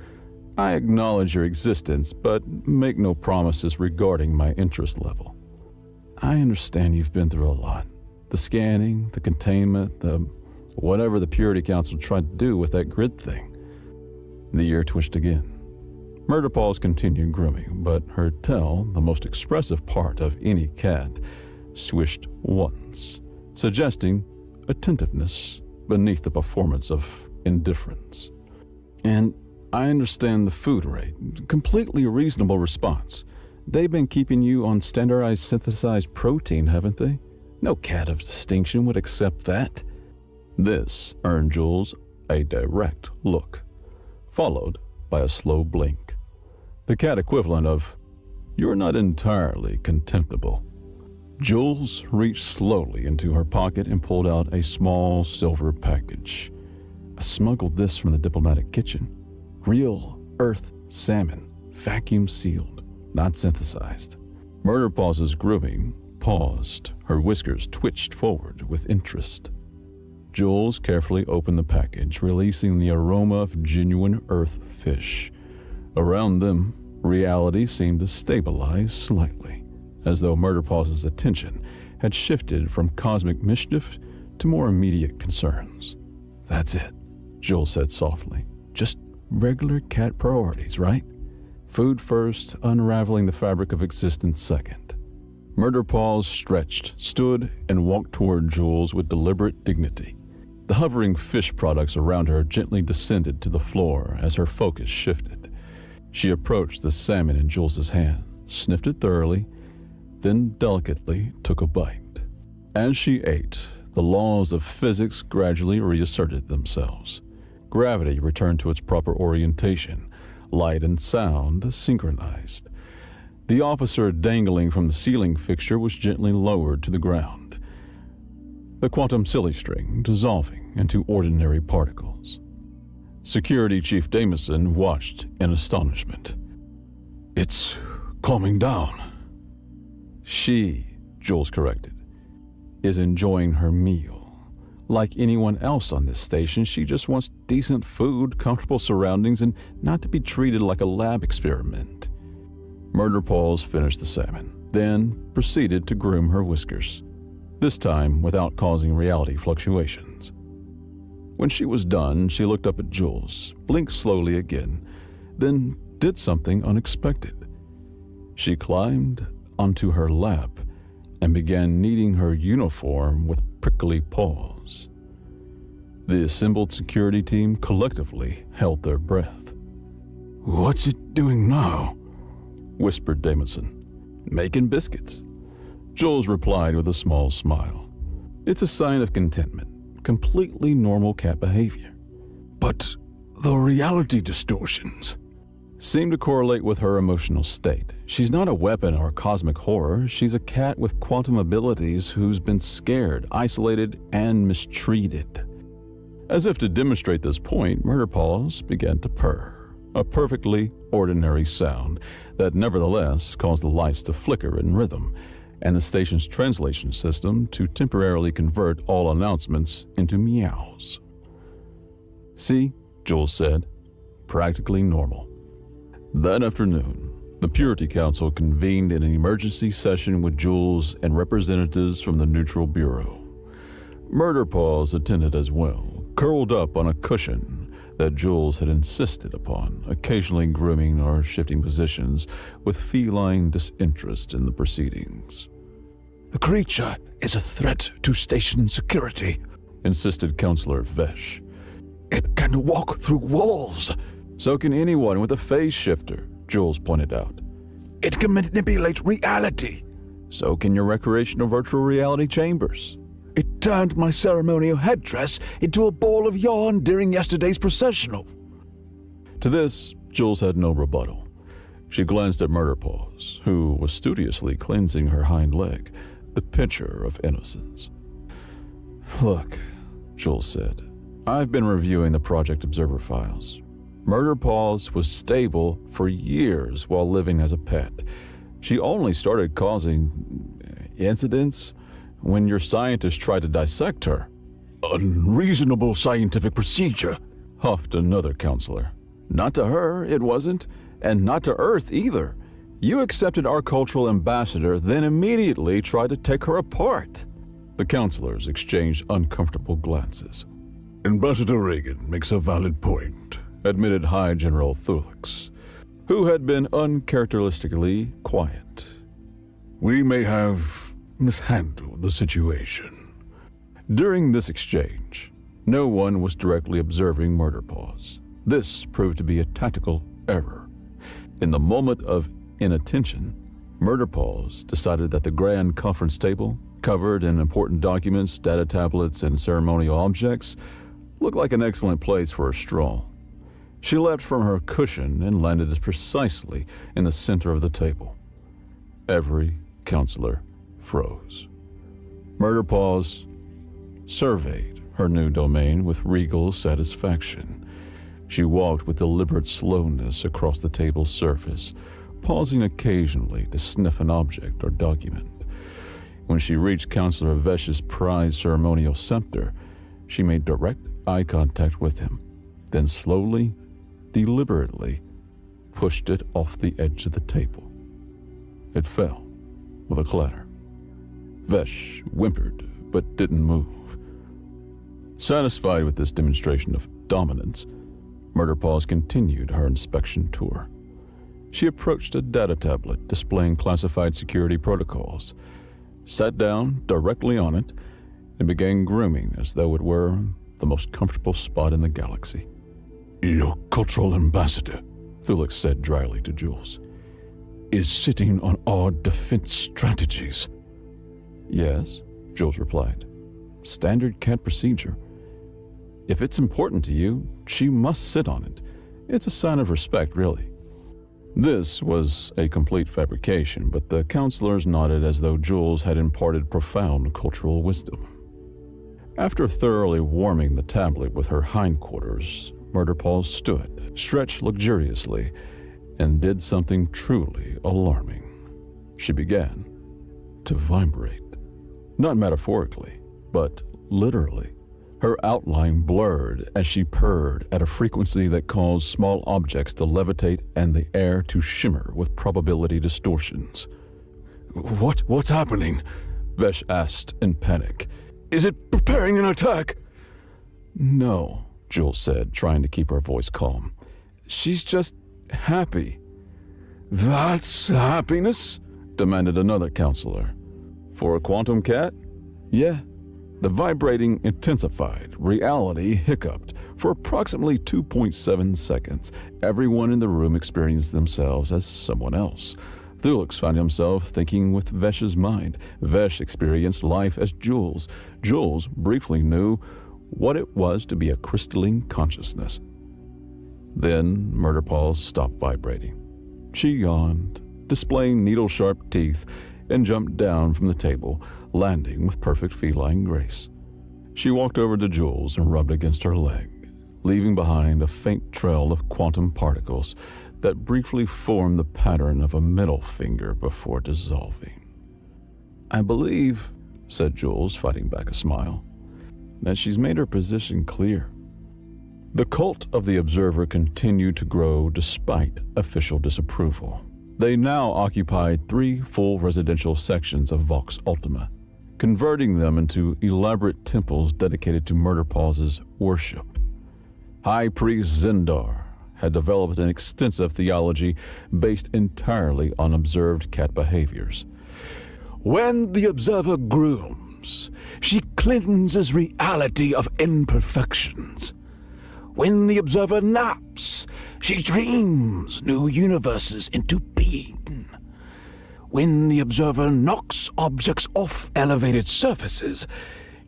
I acknowledge your existence, but make no promises regarding my interest level. I understand you've been through a lot. The scanning, the containment, the whatever the Purity Council tried to do with that grid thing. The ear twitched again. Murder Paws continued grooming, but her tail, the most expressive part of any cat, swished once, suggesting attentiveness beneath the performance of indifference. And I understand the food rate. Completely reasonable response. They've been keeping you on standardized synthesized protein, haven't they? No cat of distinction would accept that. This earned Jules a direct look, followed by a slow blink. The cat equivalent of, you're not entirely contemptible. Jules reached slowly into her pocket and pulled out a small silver package. I smuggled this from the diplomatic kitchen. Real earth salmon, vacuum sealed, not synthesized. Murder Paws' grooming paused. Her whiskers twitched forward with interest. Jules carefully opened the package, releasing the aroma of genuine earth fish. Around them, reality seemed to stabilize slightly, as though Murder Paws' attention had shifted from cosmic mischief to more immediate concerns. That's it, Jules said softly. Just regular cat priorities, right? Food first, unraveling the fabric of existence second. Murder Paws stretched, stood, and walked toward Jules with deliberate dignity. The hovering fish products around her gently descended to the floor as her focus shifted. She approached the salmon in Jules's hand, sniffed it thoroughly, then delicately took a bite. As she ate, the laws of physics gradually reasserted themselves. Gravity returned to its proper orientation, light and sound synchronized. The officer dangling from the ceiling fixture was gently lowered to the ground, the quantum silly string dissolving into ordinary particles. Security Chief Damison watched in astonishment. It's calming down. She, Jules corrected, is enjoying her meal. Like anyone else on this station, she just wants decent food, comfortable surroundings, and not to be treated like a lab experiment. Murder Paws finished the salmon, then proceeded to groom her whiskers, this time without causing reality fluctuations. When she was done, she looked up at Jules, blinked slowly again, then did something unexpected. She climbed onto her lap and began kneading her uniform with prickly paws. The assembled security team collectively held their breath. What's it doing now? Whispered Damison. Making biscuits. Jules replied with a small smile. It's a sign of contentment, completely normal cat behavior. But the reality distortions seem to correlate with her emotional state. She's not a weapon or cosmic horror. She's a cat with quantum abilities who's been scared, isolated, and mistreated. As if to demonstrate this point, Murder Paws began to purr, a perfectly ordinary sound that nevertheless caused the lights to flicker in rhythm, and the station's translation system to temporarily convert all announcements into meows. See, Jules said, practically normal. That afternoon, the Purity Council convened in an emergency session with Jules and representatives from the Neutral Bureau. Murder Paws attended as well, curled up on a cushion that Jules had insisted upon, occasionally grooming or shifting positions with feline disinterest in the proceedings. The creature is a threat to station security, insisted Counselor Vesh. It can walk through walls, So can anyone with a phase shifter, Jules pointed out. It can manipulate reality. So can your recreational virtual reality chambers. It turned my ceremonial headdress into a ball of yarn during yesterday's processional. To this, Jules had no rebuttal. She glanced at Murderpaws, who was studiously cleansing her hind leg, the picture of innocence. Look, Jules said, I've been reviewing the Project Observer files. Murderpaws was stable for years while living as a pet. She only started causing incidents when your scientists tried to dissect her. Unreasonable scientific procedure, Huffed another counselor. Not to her, it wasn't, and not to Earth either. You accepted our cultural ambassador, then immediately tried to take her apart. The counselors exchanged uncomfortable glances. Ambassador Reagan makes a valid point, Admitted High General Thulix, who had been uncharacteristically quiet. We may have mishandled the situation. During this exchange, no one was directly observing Murderpaws. This proved to be a tactical error. In the moment of inattention, Murderpaws decided that the grand conference table, covered in important documents, data tablets, and ceremonial objects, looked like an excellent place for a stroll. She leapt from her cushion and landed precisely in the center of the table. Every counselor froze. Murderpaws surveyed her new domain with regal satisfaction. She walked with deliberate slowness across the table's surface, pausing occasionally to sniff an object or document. When she reached Counselor Vesh's prized ceremonial scepter, she made direct eye contact with him, then slowly, deliberately, pushed it off the edge of the table. It fell with a clatter. Vesh whimpered, but didn't move. Satisfied with this demonstration of dominance, Murderpaws continued her inspection tour. She approached a data tablet displaying classified security protocols, sat down directly on it, and began grooming as though it were the most comfortable spot in the galaxy. Your cultural ambassador, Thulix said dryly to Jules, is sitting on our defense strategies. Yes, Jules replied. Standard cat procedure. If it's important to you, she must sit on it. It's a sign of respect, really. This was a complete fabrication, but the counselors nodded as though Jules had imparted profound cultural wisdom. After thoroughly warming the tablet with her hindquarters, Murderpaws stood, stretched luxuriously, and did something truly alarming. She began to vibrate. Not metaphorically, but literally. Her outline blurred as she purred at a frequency that caused small objects to levitate and the air to shimmer with probability distortions. What's happening? Vesh asked in panic. Is it preparing an attack? No, Jules said, trying to keep her voice calm. She's just happy. That's happiness? Demanded another counselor. For a quantum cat? Yeah. The vibrating intensified, reality hiccuped. For approximately 2.7 seconds, everyone in the room experienced themselves as someone else. Thulix found himself thinking with Vesh's mind. Vesh experienced life as Jules. Jules briefly knew what it was to be a crystalline consciousness. Then Murderpaws stopped vibrating. She yawned, displaying needle-sharp teeth, and jumped down from the table, landing with perfect feline grace. She walked over to Jules and rubbed against her leg, leaving behind a faint trail of quantum particles that briefly formed the pattern of a middle finger before dissolving. I believe, said Jules, fighting back a smile, that she's made her position clear. The cult of the Observer continued to grow despite official disapproval. They now occupied 3 full residential sections of Vox Ultima, converting them into elaborate temples dedicated to Murderpaws' worship. High Priest Zendar had developed an extensive theology based entirely on observed cat behaviors. When the Observer grooms, she cleanses reality of imperfections. When the Observer naps, She dreams new universes into being. When the observer knocks objects off elevated surfaces,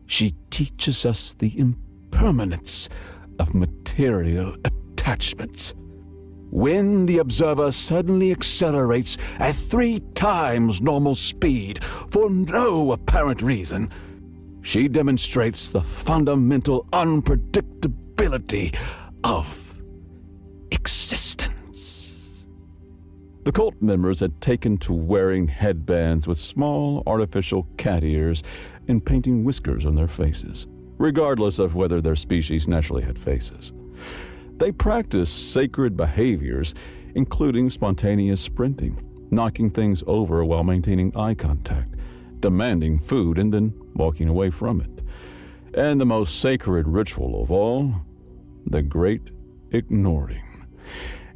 she teaches us the impermanence of material attachments. When the observer suddenly accelerates at 3 times normal speed for no apparent reason, she demonstrates the fundamental unpredictability of existence. The cult members had taken to wearing headbands with small artificial cat ears and painting whiskers on their faces, regardless of whether their species naturally had faces. They practiced sacred behaviors, including spontaneous sprinting, knocking things over while maintaining eye contact, demanding food and then walking away from it. And the most sacred ritual of all, the Great Ignoring,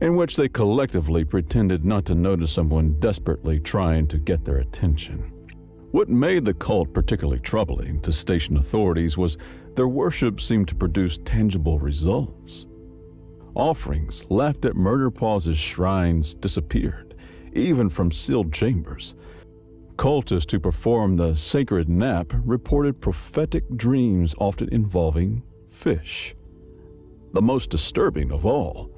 in which they collectively pretended not to notice someone desperately trying to get their attention. What made the cult particularly troubling to station authorities was their worship seemed to produce tangible results. Offerings left at Murder Paws' shrines disappeared, even from sealed chambers. Cultists who performed the sacred nap reported prophetic dreams often involving fish. The most disturbing of all,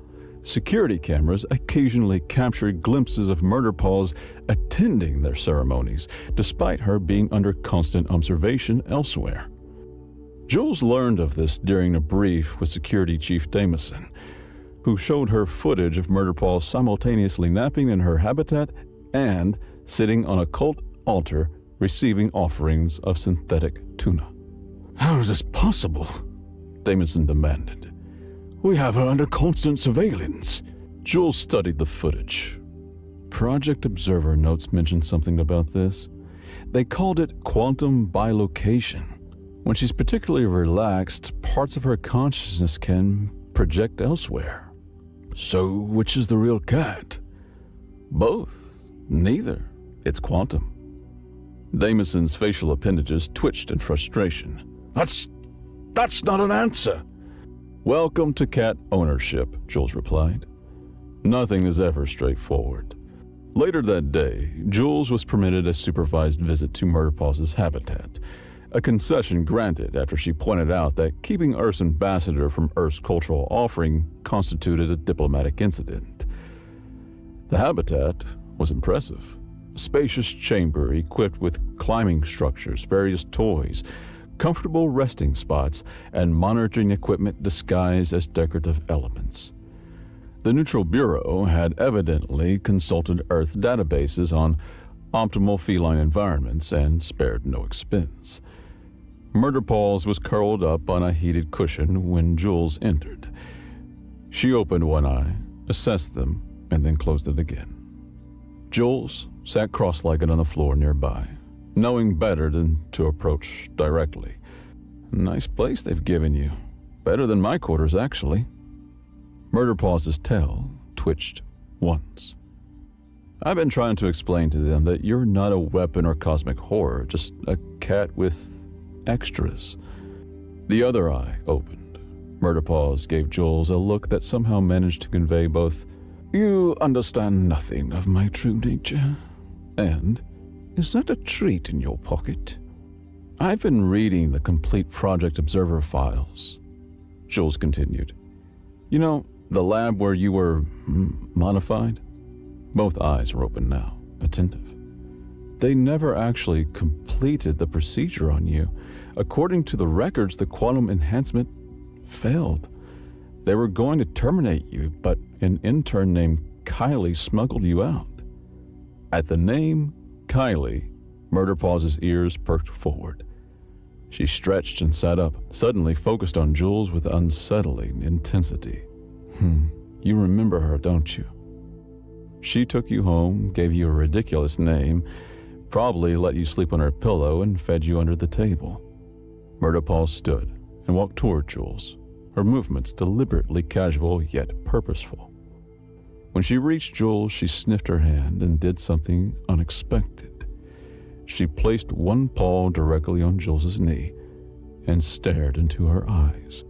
security cameras occasionally captured glimpses of Murder Paws attending their ceremonies, despite her being under constant observation elsewhere. Jules learned of this during a brief with Security Chief Damison, who showed her footage of Murder Paws simultaneously napping in her habitat and sitting on a cult altar receiving offerings of synthetic tuna. How is this possible? Damison demanded. We have her under constant surveillance. Jules studied the footage. Project Observer notes mentioned something about this. They called it quantum bilocation. When she's particularly relaxed, parts of her consciousness can project elsewhere. So, which is the real cat? Both. Neither. It's quantum. Damison's facial appendages twitched in frustration. That's not an answer. Welcome to cat ownership, Jules replied. Nothing is ever straightforward. Later that day, Jules was permitted a supervised visit to Murder Paws' habitat, a concession granted after she pointed out that keeping Earth's ambassador from Earth's cultural offering constituted a diplomatic incident. The habitat was impressive. A spacious chamber equipped with climbing structures, various toys, comfortable resting spots, and monitoring equipment disguised as decorative elements. The Neutral Bureau had evidently consulted Earth databases on optimal feline environments and spared no expense. Murder Paws was curled up on a heated cushion when Jules entered. She opened one eye, assessed them, and then closed it again. Jules sat cross-legged on the floor nearby, knowing better than to approach directly. Nice place they've given you. Better than my quarters, actually. Murder Paws' tail twitched once. I've been trying to explain to them that you're not a weapon or cosmic horror, just a cat with extras. The other eye opened. Murder Paws gave Jules a look that somehow managed to convey both, "You understand nothing of my true nature," and, "Is that a treat in your pocket?" I've been reading the complete Project Observer files, Jules continued. You know, the lab where you were modified? Both eyes were open now, attentive. They never actually completed the procedure on you. According to the records, the quantum enhancement failed. They were going to terminate you, but an intern named Kylie smuggled you out. At the name Kylie, Murder Paws' ears perked forward. She stretched and sat up, suddenly focused on Jules with unsettling intensity. You remember her, don't you? She took you home, gave you a ridiculous name, probably let you sleep on her pillow, and fed you under the table. Murder Paws stood and walked toward Jules, her movements deliberately casual yet purposeful. When she reached Jules, she sniffed her hand and did something unexpected. She placed one paw directly on Jules's knee and stared into her eyes.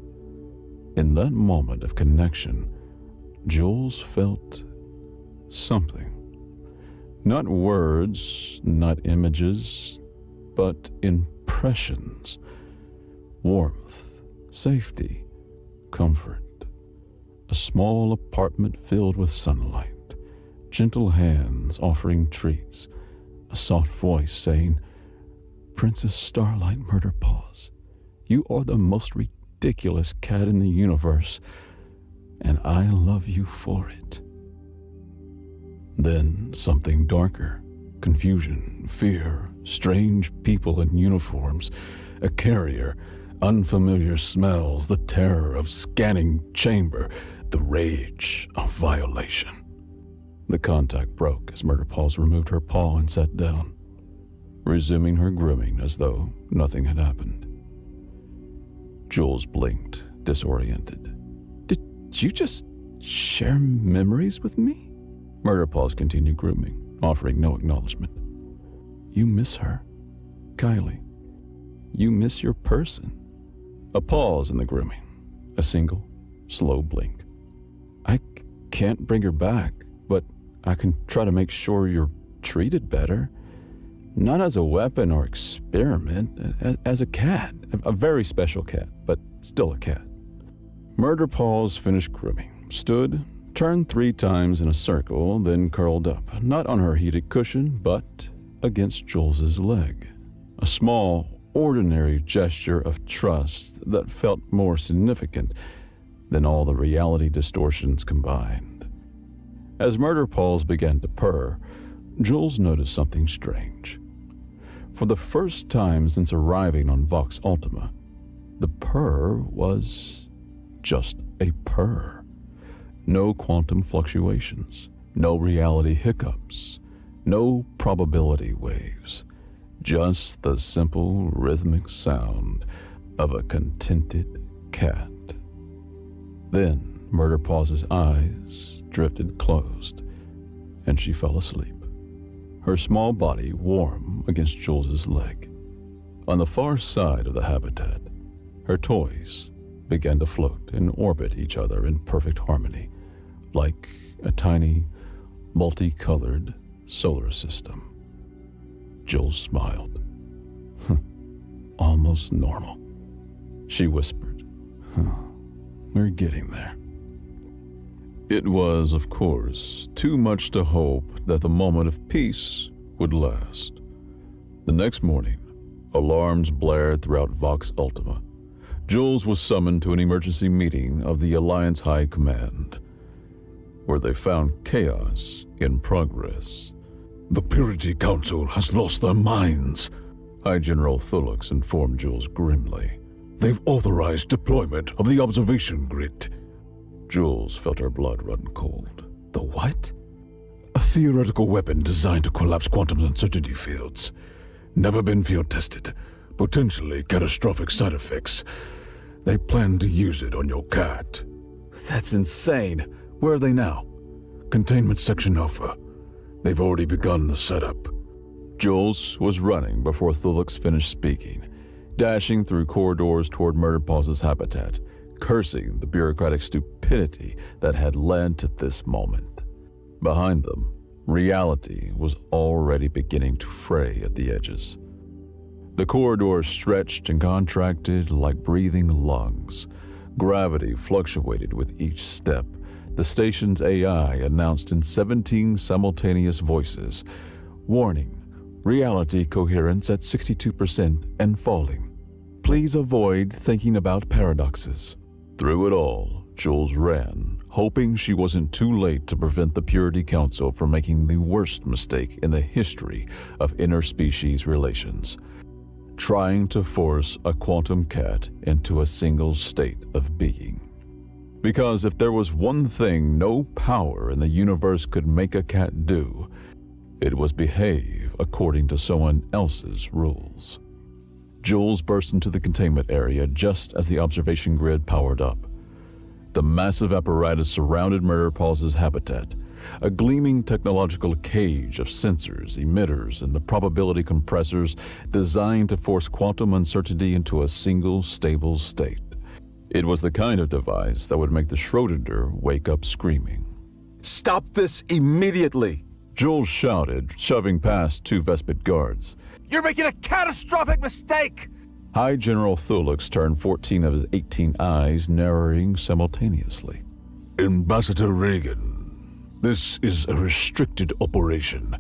In that moment of connection, Jules felt something. Not words, not images, but impressions. Warmth, safety, comfort. A small apartment filled with sunlight, gentle hands offering treats, a soft voice saying, "Princess Starlight Murderpaws, you are the most ridiculous cat in the universe, and I love you for it." Then something darker, confusion, fear, strange people in uniforms, a carrier, unfamiliar smells, the terror of scanning chamber, the rage of violation. The contact broke as Murderpaws removed her paw and sat down, resuming her grooming as though nothing had happened. Jules blinked, disoriented. "Did you just share memories with me?" Murderpaws continued grooming, offering no acknowledgement. "You miss her, Kylie. You miss your person." A pause in the grooming, a single, slow blink. "I can't bring her back, but I can try to make sure you're treated better. Not as a weapon or experiment, as a cat. A very special cat, but still a cat." Murderpaws finished grooming, stood, turned 3 times in a circle, then curled up, not on her heated cushion, but against Jules's leg. A small, ordinary gesture of trust that felt more significant than all the reality distortions combined. As Murderpaws began to purr, Jules noticed something strange. For the first time since arriving on Vox Ultima, the purr was just a purr. No quantum fluctuations, no reality hiccups, no probability waves, just the simple rhythmic sound of a contented cat. Then Murderpaw's eyes drifted closed, and she fell asleep, her small body warm against Jules's leg. On the far side of the habitat, her toys began to float and orbit each other in perfect harmony, like a tiny, multicolored solar system. Jules smiled. "Almost normal," she whispered. "We're getting there." It was, of course, too much to hope that the moment of peace would last. The next morning, alarms blared throughout Vox Ultima. Jules was summoned to an emergency meeting of the Alliance High Command, where they found chaos in progress. "The Purity Council has lost their minds," High General Thulux informed Jules grimly. "They've authorized deployment of the observation grid." Jules felt her blood run cold. "The what?" "A theoretical weapon designed to collapse quantum uncertainty fields. Never been field tested. Potentially catastrophic side effects. They plan to use it on your cat." "That's insane. Where are they now?" "Containment Section Alpha. They've already begun the setup." Jules was running before Thulux finished speaking, dashing through corridors toward Murderpaw's habitat, cursing the bureaucratic stupidity that had led to this moment. Behind them, reality was already beginning to fray at the edges. The corridors stretched and contracted like breathing lungs. Gravity fluctuated with each step. The station's AI announced in 17 simultaneous voices, "Warning, reality coherence at 62% and falling. Please avoid thinking about paradoxes." Through it all, Jules ran, hoping she wasn't too late to prevent the Purity Council from making the worst mistake in the history of interspecies relations, trying to force a quantum cat into a single state of being. Because if there was one thing no power in the universe could make a cat do, it was behave according to someone else's rules. Jules burst into the containment area just as the observation grid powered up. The massive apparatus surrounded Murderpaw's habitat, a gleaming technological cage of sensors, emitters, and the probability compressors designed to force quantum uncertainty into a single stable state. It was the kind of device that would make the Schrodinger wake up screaming. Stop this immediately! Jules shouted, shoving past two Vespid guards. You're making a catastrophic mistake! High General Thulux turned 14 of his 18 eyes, narrowing simultaneously. Ambassador Reagan, this is a restricted operation.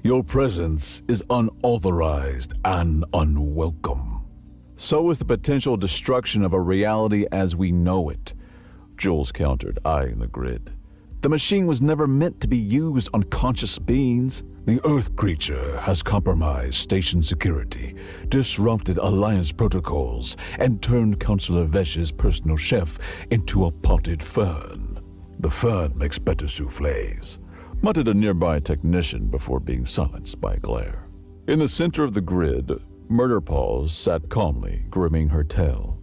Your presence is unauthorized and unwelcome. So is the potential destruction of a reality as we know it, Jules countered, eyeing the grid. The machine was never meant to be used on conscious beings. The Earth creature has compromised station security, disrupted Alliance protocols, and turned Councillor Vesh's personal chef into a potted fern. The fern makes better soufflés, muttered a nearby technician before being silenced by a glare. In the center of the grid, Murder Paws sat calmly, grooming her tail,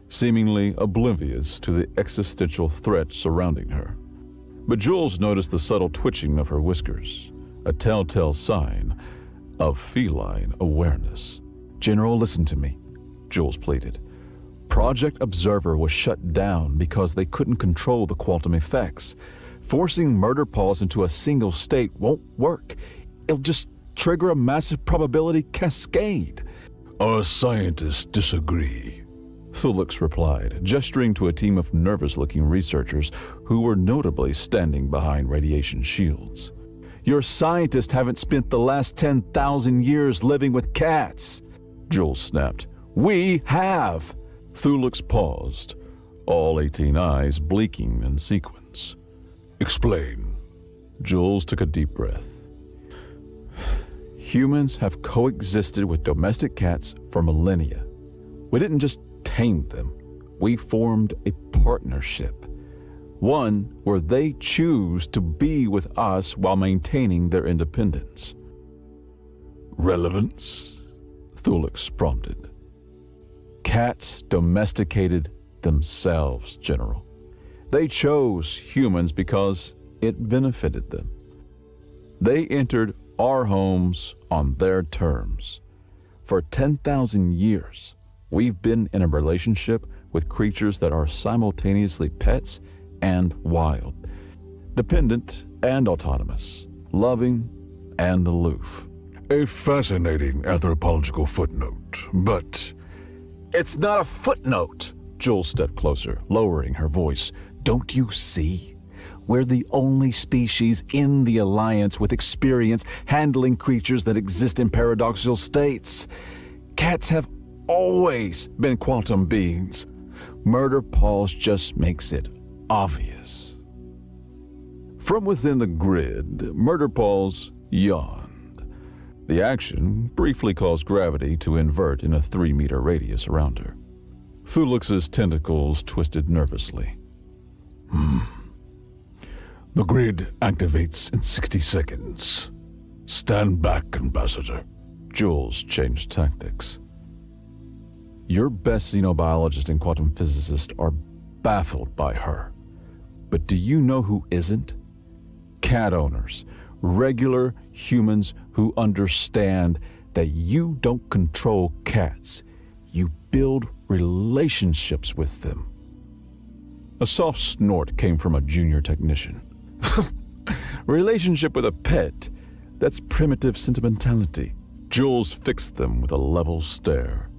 seemingly oblivious to the existential threat surrounding her. But Jules noticed the subtle twitching of her whiskers, a telltale sign of feline awareness. General, listen to me, Jules pleaded. Project Observer was shut down because they couldn't control the quantum effects. Forcing Murder Paws into a single state won't work. It'll just trigger a massive probability cascade. Our scientists disagree, Thulux replied, gesturing to a team of nervous-looking researchers who were notably standing behind radiation shields. Your scientists haven't spent the last 10,000 years living with cats, Jules snapped. We have. Thulux paused, all 18 eyes blinking in sequence. Explain. Jules took a deep breath. Humans have coexisted with domestic cats for millennia. We didn't just tame them. We formed a partnership. One where they choose to be with us while maintaining their independence. Relevance? Thulux prompted. Cats domesticated themselves, General. They chose humans because it benefited them. They entered our homes on their terms. For 10,000 years, we've been in a relationship with creatures that are simultaneously pets and wild, dependent and autonomous, loving and aloof. A fascinating anthropological footnote, but... It's not a footnote! Jules stepped closer, lowering her voice. Don't you see? We're the only species in the Alliance with experience handling creatures that exist in paradoxical states. Cats have always been quantum beings. Murder Paws just makes it obvious. From within the grid, Murder Paws yawned. The action briefly caused gravity to invert in a 3-meter radius around her. Thulux's tentacles twisted nervously. The grid activates in 60 seconds. Stand back, Ambassador. Jules changed tactics. Your best xenobiologist and quantum physicist are baffled by her. But do you know who isn't? Cat owners, regular humans who understand that you don't control cats. You build relationships with them. A soft snort came from a junior technician. Relationship with a pet, that's primitive sentimentality. Jules fixed them with a level stare.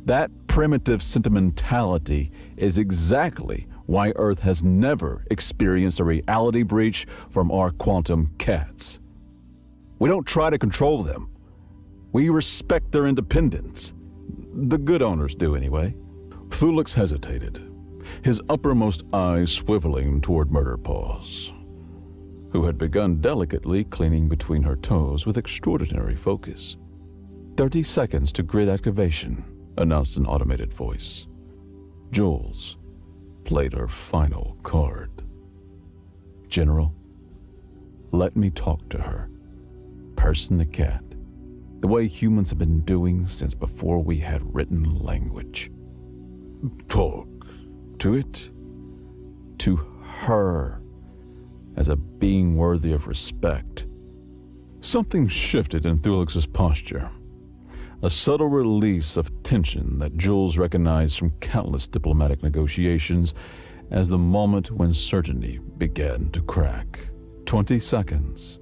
That primitive sentimentality is exactly why Earth has never experienced a reality breach from our quantum cats. We don't try to control them. We respect their independence. The good owners do anyway. Thulux hesitated, his uppermost eyes swiveling toward Murder Paws, who had begun delicately cleaning between her toes with extraordinary focus. 30 seconds to grid activation, announced an automated voice. Jules played her final card. General, let me talk to her, person to cat, the way humans have been doing since before we had written language. Talk to it? To her, as a being worthy of respect. Something shifted in Thulux's posture. a subtle release of tension that Jules recognized from countless diplomatic negotiations as the moment when certainty began to crack. 20 seconds.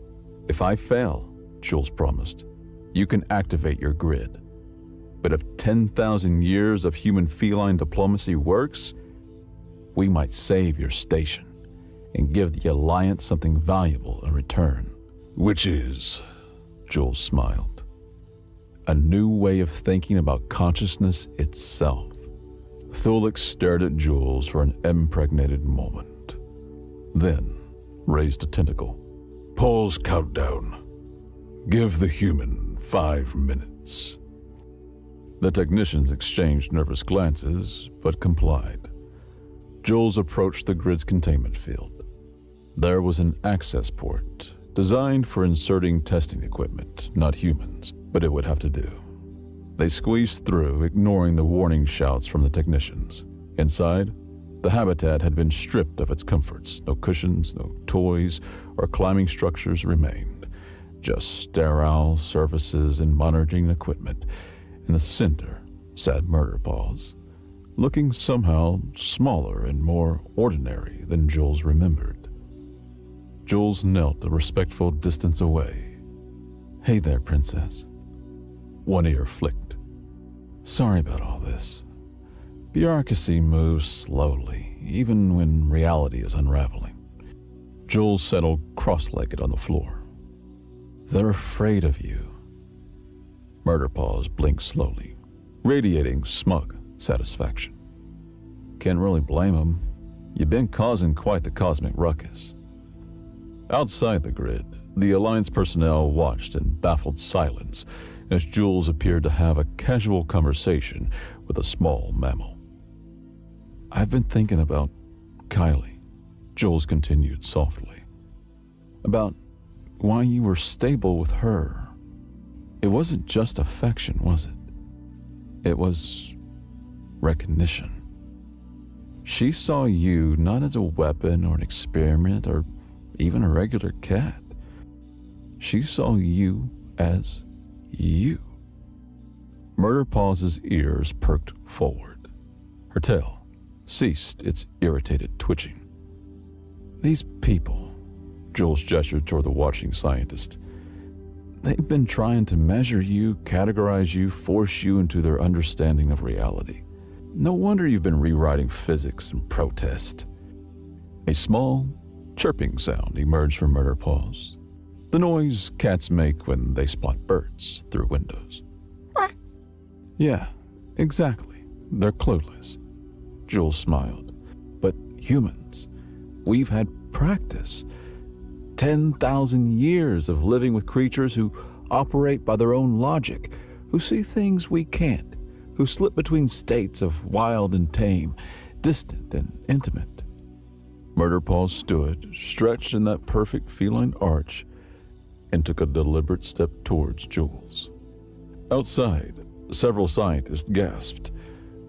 If I fail, Jules promised, you can activate your grid. But if 10,000 years of human-feline diplomacy works, we might save your station and give the Alliance something valuable in return. Which is? Jules smiled. A new way of thinking about consciousness itself. Thulix stared at Jules for an impregnated moment, then raised a tentacle. Pause countdown. Give the human 5 minutes. The technicians exchanged nervous glances, but complied. Jules approached the grid's containment field. There was an access port, designed for inserting testing equipment, not humans, but it would have to do. They squeezed through, ignoring the warning shouts from the technicians. Inside, the habitat had been stripped of its comforts. No cushions, no toys, or climbing structures remained. Just sterile surfaces and monitoring equipment. In the center sat Murder Paws, looking somehow smaller and more ordinary than Jules remembered. Jules knelt a respectful distance away. "Hey there, Princess." One ear flicked. "Sorry about all this. Bureaucracy moves slowly, even when reality is unraveling." Jules settled cross-legged on the floor. "They're afraid of you." Murderpaws blinked slowly, radiating smug satisfaction. "Can't really blame them. You've been causing quite the cosmic ruckus." Outside the grid, the Alliance personnel watched in baffled silence as Jules appeared to have a casual conversation with a small mammal. "I've been thinking about Kylie," Jules continued softly. "About why you were stable with her. It wasn't just affection, was it? It was recognition. She saw you not as a weapon or an experiment or even a regular cat. She saw you as you." Murderpaw's ears perked forward. Her tail ceased its irritated twitching. "These people," Jules gestured toward the watching scientist, "they've been trying to measure you, categorize you, force you into their understanding of reality. No wonder you've been rewriting physics in protest." A small, chirping sound emerged from Murderpaws, the noise cats make when they spot birds through windows. "Yeah, exactly. They're clueless." Jules smiled. "But humans, we've had practice. 10,000 years of living with creatures who operate by their own logic, who see things we can't, who slip between states of wild and tame, distant and intimate." Murderpaw stood, stretched in that perfect feline arch, and took a deliberate step towards Jules. Outside, several scientists gasped.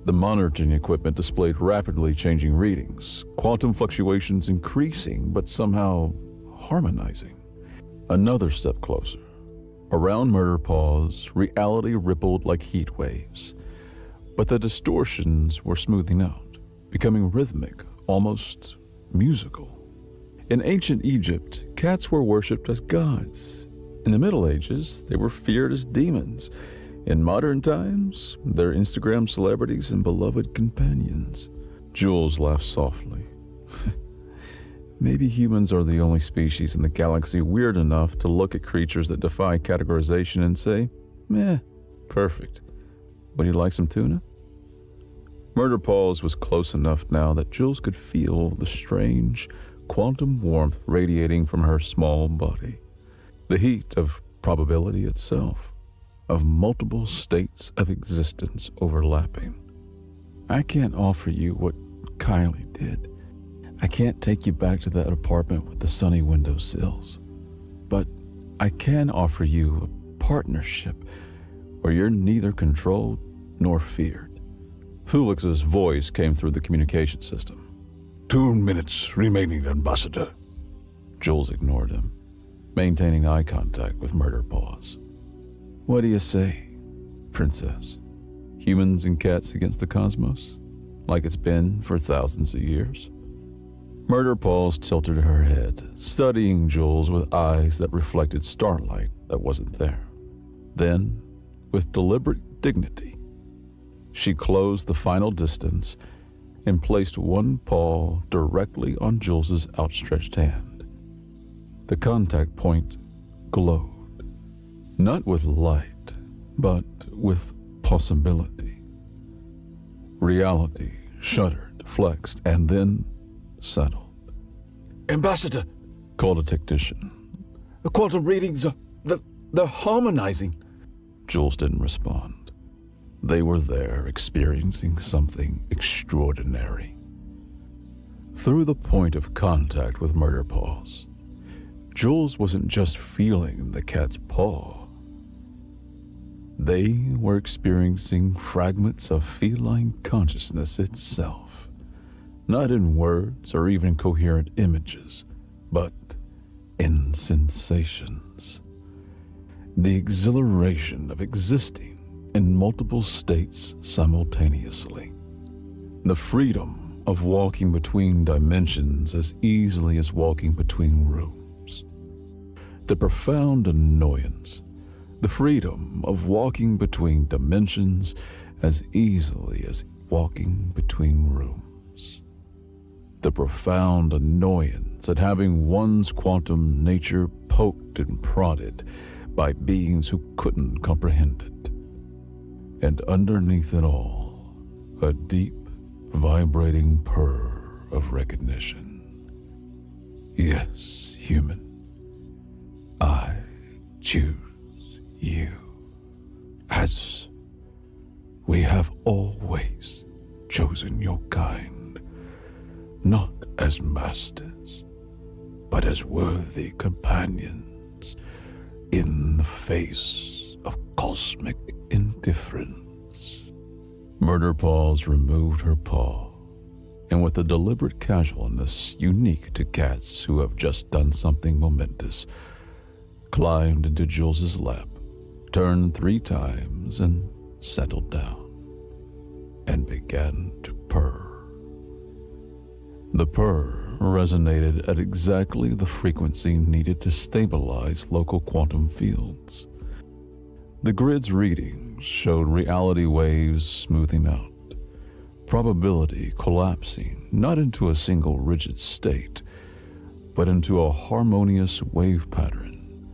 The monitoring equipment displayed rapidly changing readings, quantum fluctuations increasing but somehow harmonizing. Another step closer. Around Murderpaws, reality rippled like heat waves, but the distortions were smoothing out, becoming rhythmic, almost musical. In ancient Egypt, cats were worshipped as gods. In the Middle Ages, they were feared as demons. In modern times, they're Instagram celebrities and beloved companions. Jules laughed softly. "Maybe humans are the only species in the galaxy weird enough to look at creatures that defy categorization and say, 'Meh, perfect. Would you like some tuna?'" Murderpaws was close enough now that Jules could feel the strange, quantum warmth radiating from her small body. The heat of probability itself, of multiple states of existence overlapping. "I can't offer you what Kylie did. I can't take you back to that apartment with the sunny windowsills. But I can offer you a partnership where you're neither controlled nor feared." Felix's voice came through the communication system. 2 minutes remaining, Ambassador." Jules ignored him, maintaining eye contact with Murderpaws. "What do you say?" Princess. Humans and cats against the cosmos, like it's been for thousands of years. Murder Paws tilted her head, studying Jules with eyes that reflected starlight that wasn't there. Then, with deliberate dignity, she closed the final distance and placed one paw directly on Jules's outstretched hand. The contact point glowed, not with light, but with possibility. Reality shuddered, flexed, and then settled. Ambassador, Called a technician. the quantum readings are... they're harmonizing. Jules didn't respond. They were there experiencing something extraordinary. Through the point of contact with Murder Paws, Jules wasn't just feeling the cat's paw. They were experiencing fragments of feline consciousness itself, not in words or even coherent images, but in sensations. The exhilaration of existing in multiple states simultaneously. The freedom of walking between dimensions as easily as walking between rooms. The profound annoyance. The freedom of walking between dimensions as easily as walking between rooms. The profound annoyance at having one's quantum nature poked and prodded by beings who couldn't comprehend it. And underneath it all, a deep, vibrating purr of recognition. Yes, human, I choose you, as we have always chosen your kind, not as masters, but as worthy companions in the face of cosmic indifference. Murder Paws removed her paw, and with a deliberate casualness unique to cats who have just done something momentous, climbed into Jules's lap, turned 3 times, and settled down, and began to purr. The purr resonated at exactly the frequency needed to stabilize local quantum fields. The grid's readings showed reality waves smoothing out, probability collapsing not into a single rigid state, but into a harmonious wave pattern,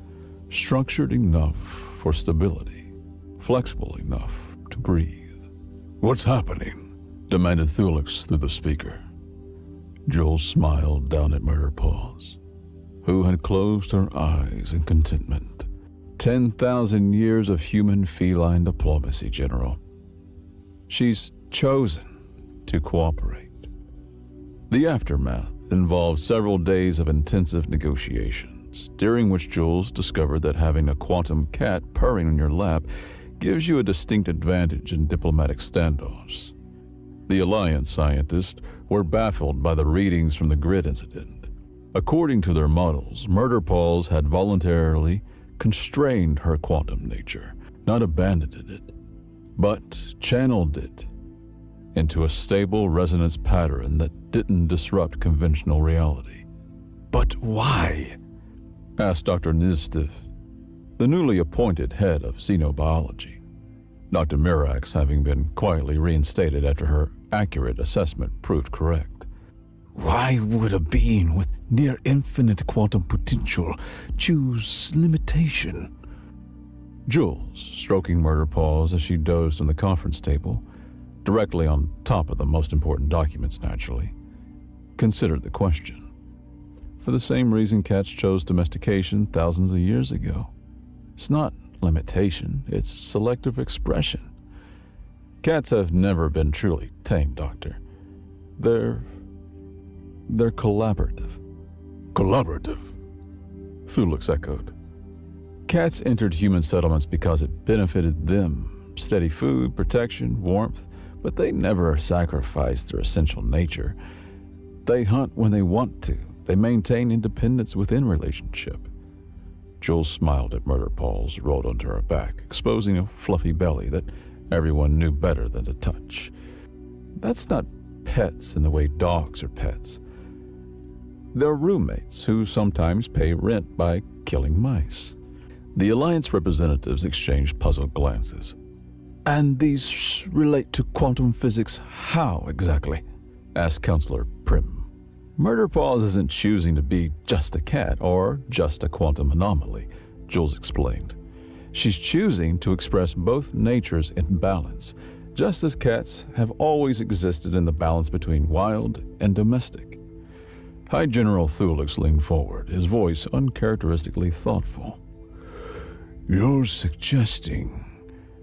structured enough for stability, flexible enough to breathe. What's happening? Demanded Thulix through the speaker. Jules smiled down at Murder Paws, who had closed her eyes in contentment. 10,000 years of human-feline diplomacy, General. She's chosen to cooperate. The aftermath involved several days of intensive negotiations, during which Jules discovered that having a quantum cat purring in your lap gives you a distinct advantage in diplomatic standoffs. The Alliance scientists were baffled by the readings from the grid incident. According to their models, Murder Paws had voluntarily constrained her quantum nature, not abandoned it, but channeled it into a stable resonance pattern that didn't disrupt conventional reality. But why? Asked Dr. Nizstiv, the newly appointed head of xenobiology. Dr. Mirax having been quietly reinstated after her accurate assessment proved correct. Why would a being with near infinite quantum potential choose limitation? Jules, stroking Murder Paws as she dozed on the conference table, directly on top of the most important documents naturally, considered the question. For the same reason cats chose domestication thousands of years ago. It's not limitation, it's selective expression. Cats have never been truly tame, Doctor. They're collaborative. Collaborative? Thulix echoed. Cats entered human settlements because it benefited them. Steady food, protection, warmth, but they never sacrificed their essential nature. They hunt when they want to. They maintain independence within relationship. Jules smiled at murder paws rolled onto her back, exposing a fluffy belly that everyone knew better than to touch. That's not pets in the way dogs are pets. They're roommates who sometimes pay rent by killing mice. The Alliance representatives exchanged puzzled glances. And these relate to quantum physics how exactly? Asked Counselor Prim. Murder Paws isn't choosing to be just a cat or just a quantum anomaly, Jules explained. She's choosing to express both natures in balance, just as cats have always existed in the balance between wild and domestic. High General Thulix leaned forward, his voice uncharacteristically thoughtful. You're suggesting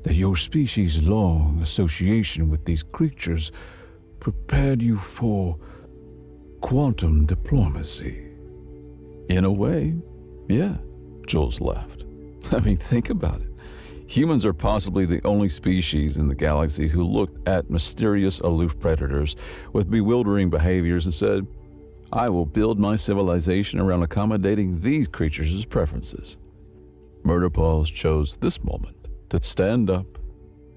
that your species' long association with these creatures prepared you for quantum diplomacy? In a way, yeah, Jules laughed. I mean, think about it. Humans are possibly the only species in the galaxy who looked at mysterious aloof predators with bewildering behaviors and said, I will build my civilization around accommodating these creatures' preferences. Murder Paws chose this moment to stand up,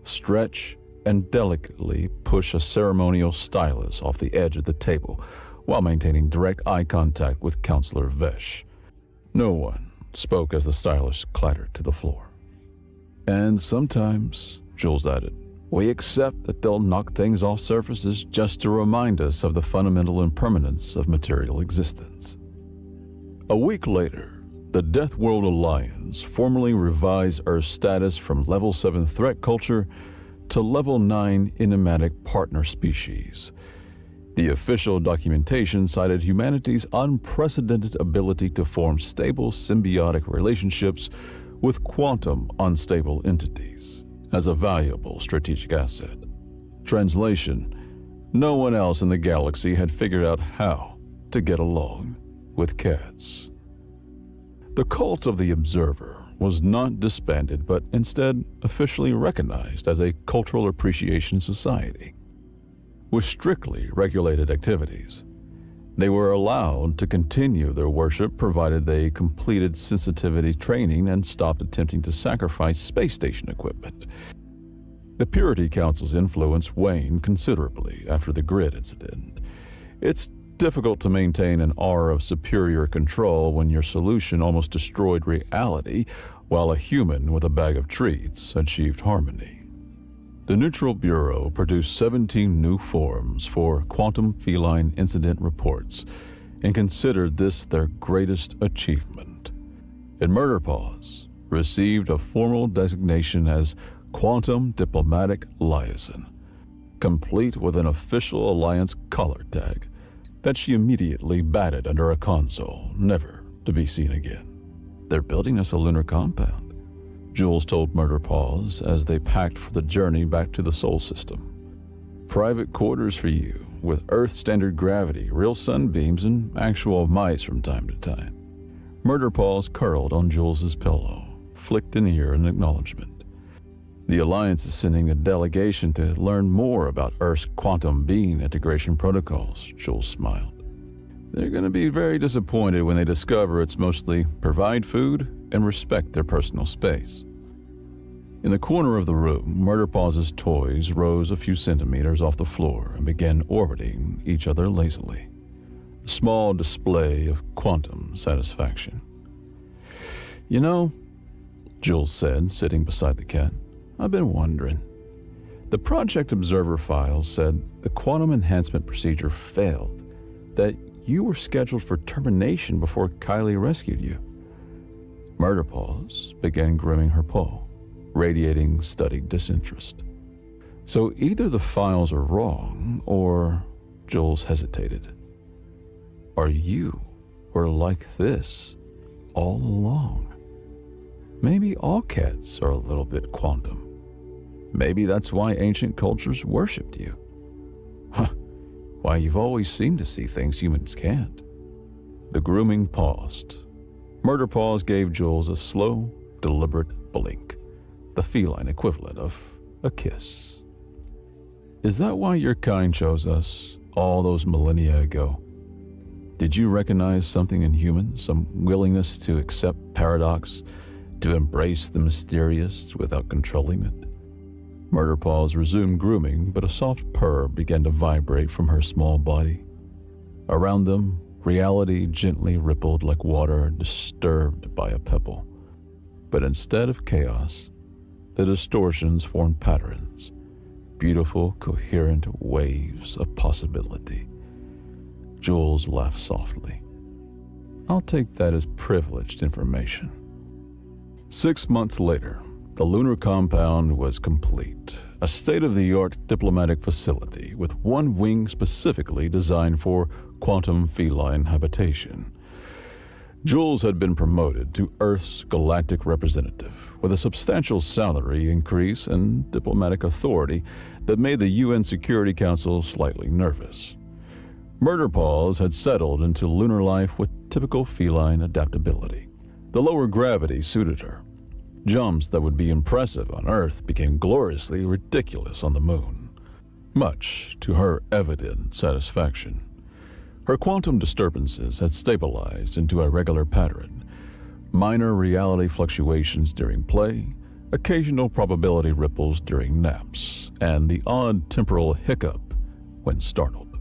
stretch, and delicately push a ceremonial stylus off the edge of the table while maintaining direct eye contact with Counselor Vesh. No one spoke as the stylus clattered to the floor. And sometimes, Jules added, we accept that they'll knock things off surfaces just to remind us of the fundamental impermanence of material existence. A week later, the Death World Alliance formally revised Earth's status from Level 7 threat culture to Level 9 enigmatic partner species. The official documentation cited humanity's unprecedented ability to form stable symbiotic relationships with quantum unstable entities as a valuable strategic asset. Translation: no one else in the galaxy had figured out how to get along with cats. The Cult of the Observer was not disbanded, but instead officially recognized as a cultural appreciation society. With strictly regulated activities, they were allowed to continue their worship provided they completed sensitivity training and stopped attempting to sacrifice space station equipment. The Purity Council's influence waned considerably after the grid incident. It's difficult to maintain an aura of superior control when your solution almost destroyed reality while a human with a bag of treats achieved harmony. The Neutral Bureau produced 17 new forms for quantum feline incident reports and considered this their greatest achievement. And Murder Paws received a formal designation as Quantum Diplomatic Liaison, complete with an official Alliance collar tag that she immediately batted under a console, never to be seen again. They're building us a lunar compound, Jules told Murder Paws as they packed for the journey back to the Sol system. Private quarters for you, with Earth-standard gravity, real sunbeams, and actual mice from time to time. Murder Paws curled on Jules's pillow, flicked an ear in acknowledgement. The Alliance is sending a delegation to learn more about Earth's quantum being integration protocols, Jules smiled. They're going to be very disappointed when they discover it's mostly provide food and respect their personal space. In the corner of the room, Murder Paws' toys rose a few centimeters off the floor and began orbiting each other lazily. A small display of quantum satisfaction. You know, Jules said, sitting beside the cat, I've been wondering. The Project Observer files said the quantum enhancement procedure failed, that you were scheduled for termination before Kylie rescued you. Murder Paws began grooming her paw, radiating studied disinterest. So either the files are wrong, or Jules hesitated. Or you were like this all along. Maybe all cats are a little bit quantum. Maybe that's why ancient cultures worshipped you. Huh. Why you've always seemed to see things humans can't. The grooming paused. Murder Paws gave Jules a slow, deliberate blink, the feline equivalent of a kiss. Is that why your kind chose us all those millennia ago? Did you recognize something in humans, some willingness to accept paradox, to embrace the mysterious without controlling it? Murderpaws resumed grooming, but a soft purr began to vibrate from her small body. Around them, reality gently rippled like water disturbed by a pebble. But instead of chaos, the distortions formed patterns, beautiful, coherent waves of possibility. Jules laughed softly. I'll take that as privileged information. 6 months later, the lunar compound was complete, a state-of-the-art diplomatic facility with one wing specifically designed for quantum feline habitation. Jules had been promoted to Earth's galactic representative, with a substantial salary increase and diplomatic authority that made the UN Security Council slightly nervous. Murderpaws had settled into lunar life with typical feline adaptability. The lower gravity suited her. Jumps that would be impressive on Earth became gloriously ridiculous on the Moon, much to her evident satisfaction. Her quantum disturbances had stabilized into a regular pattern, minor reality fluctuations during play, occasional probability ripples during naps, and the odd temporal hiccup when startled.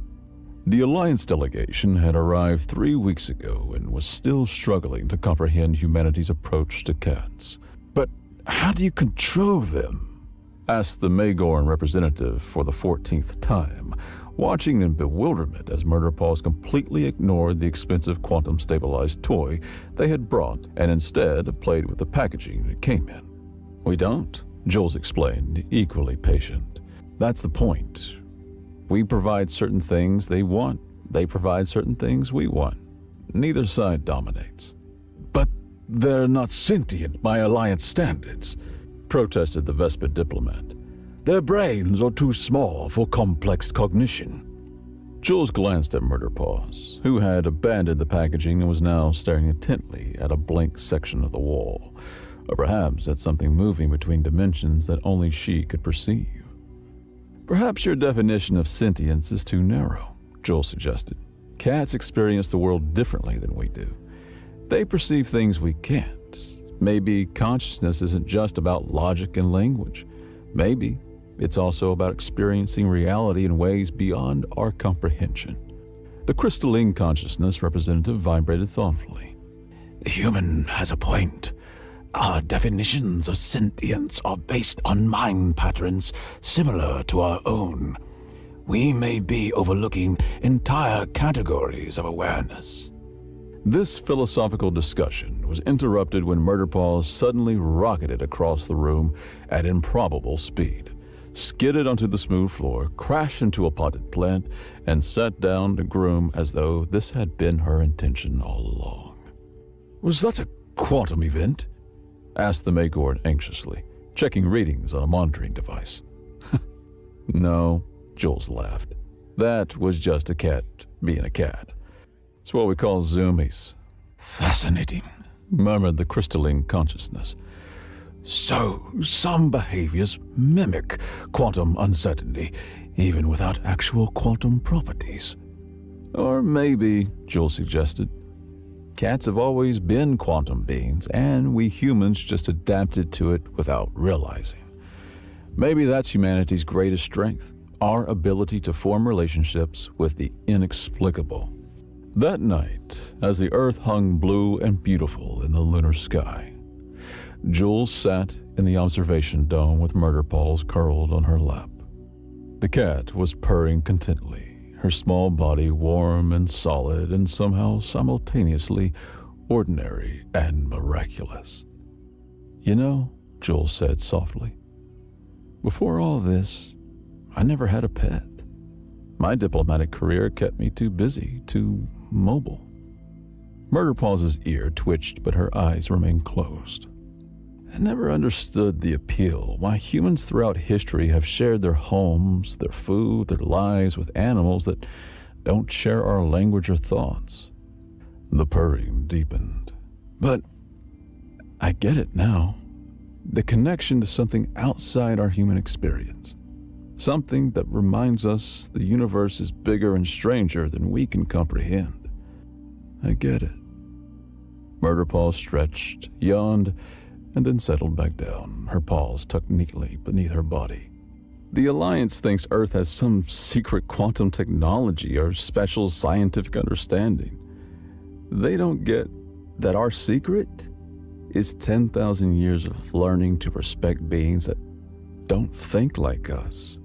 The Alliance delegation had arrived 3 weeks ago and was still struggling to comprehend humanity's approach to cats. But how do you control them? Asked the Magorn representative for the 14th time, watching in bewilderment as Murderpaws completely ignored the expensive quantum-stabilized toy they had brought and instead played with the packaging it came in. We don't, Jules explained, equally patient. That's the point. We provide certain things they want. They provide certain things we want. Neither side dominates. But they're not sentient by Alliance standards, protested the Vespid diplomat. Their brains are too small for complex cognition. Jules glanced at Murderpaws, who had abandoned the packaging and was now staring intently at a blank section of the wall, or perhaps at something moving between dimensions that only she could perceive. Perhaps your definition of sentience is too narrow, Jules suggested. Cats experience the world differently than we do. They perceive things we can't. Maybe consciousness isn't just about logic and language. Maybe it's also about experiencing reality in ways beyond our comprehension. The crystalline consciousness representative vibrated thoughtfully. The human has a point. Our definitions of sentience are based on mind patterns similar to our own. We may be overlooking entire categories of awareness. This philosophical discussion was interrupted when Murderpaws suddenly rocketed across the room at improbable speed, skidded onto the smooth floor, crashed into a potted plant, and sat down to groom as though this had been her intention all along. Was that a quantum event? Asked the Magorn anxiously, checking readings on a monitoring device. No, Jules laughed. That was just a cat being a cat. It's what we call zoomies. Fascinating, murmured the crystalline consciousness. So, some behaviors mimic quantum uncertainty, even without actual quantum properties. Or maybe, Jules suggested, cats have always been quantum beings, and we humans just adapted to it without realizing. Maybe that's humanity's greatest strength, our ability to form relationships with the inexplicable. That night, as the Earth hung blue and beautiful in the lunar sky, Jules sat in the observation dome with Murderpaws curled on her lap. The cat was purring contentedly, her small body warm and solid and somehow simultaneously ordinary and miraculous. You know, Jules said softly, before all this, I never had a pet. My diplomatic career kept me too busy, too mobile. Murderpaw's ear twitched, but her eyes remained closed. I never understood the appeal why humans throughout history have shared their homes, their food, their lives with animals that don't share our language or thoughts. The purring deepened. But I get it now. The connection to something outside our human experience. Something that reminds us the universe is bigger and stranger than we can comprehend. I get it. Murderpaw stretched, yawned, and then settled back down, her paws tucked neatly beneath her body. The Alliance thinks Earth has some secret quantum technology or special scientific understanding. They don't get that our secret is 10,000 years of learning to respect beings that don't think like us.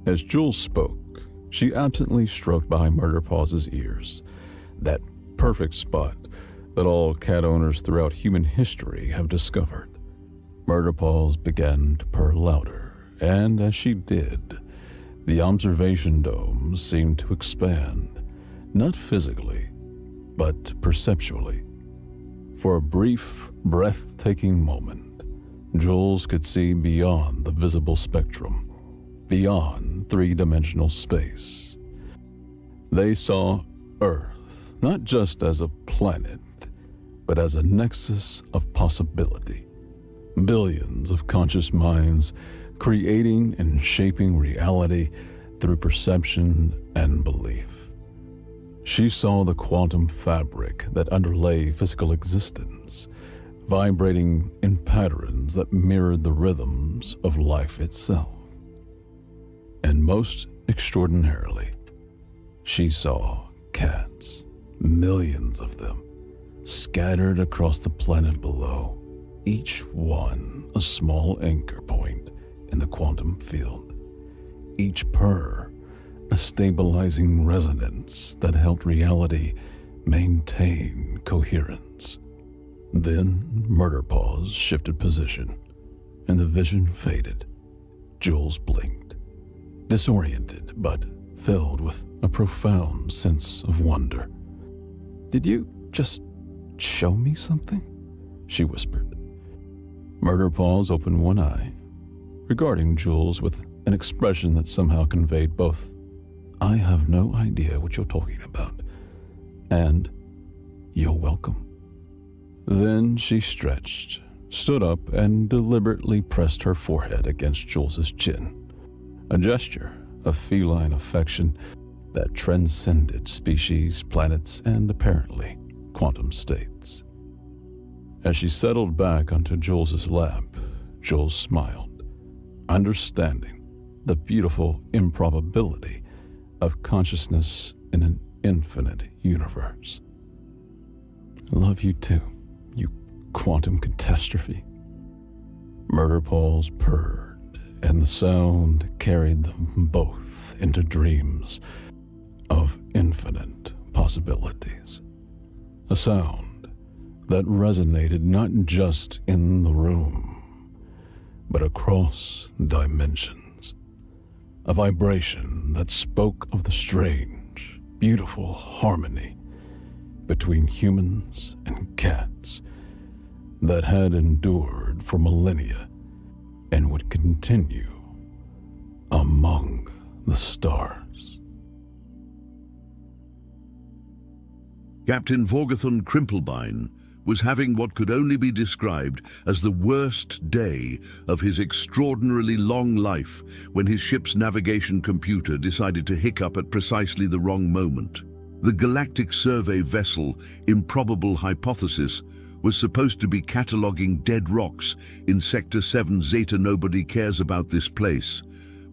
As Jules spoke, she absently stroked behind Murderpaw's ears, that perfect spot that all cat owners throughout human history have discovered. Murderpaws began to purr louder, and as she did, the observation dome seemed to expand, not physically, but perceptually. For a brief, breathtaking moment, Jules could see beyond the visible spectrum, beyond three-dimensional space. They saw Earth not just as a planet, but as a nexus of possibility. Billions of conscious minds creating and shaping reality through perception and belief. She saw the quantum fabric that underlay physical existence, vibrating in patterns that mirrored the rhythms of life itself. And most extraordinarily, she saw cats, millions of them, scattered across the planet below, each one a small anchor point in the quantum field, each purr a stabilizing resonance that helped reality maintain coherence. Then Murderpaws shifted position, and the vision faded. Jules blinked, disoriented but filled with a profound sense of wonder. "Did you just show me something?" she whispered. Murderpaws opened one eye, regarding Jules with an expression that somehow conveyed both, "I have no idea what you're talking about," and "You're welcome." Then she stretched, stood up, and deliberately pressed her forehead against Jules's chin, a gesture of feline affection that transcended species, planets, and apparently quantum states. As she settled back onto Jules's lap, Jules smiled, understanding the beautiful improbability of consciousness in an infinite universe. "I love you too, you quantum catastrophe." Murderpaws purred, and the sound carried them both into dreams of infinite possibilities. A sound that resonated not just in the room, but across dimensions. A vibration that spoke of the strange, beautiful harmony between humans and cats that had endured for millennia and would continue among the stars. Captain Vorgathon Crimplebine was having what could only be described as the worst day of his extraordinarily long life when his ship's navigation computer decided to hiccup at precisely the wrong moment. The Galactic Survey vessel Improbable Hypothesis was supposed to be cataloging dead rocks in Sector 7 Zeta. Nobody cares about this place,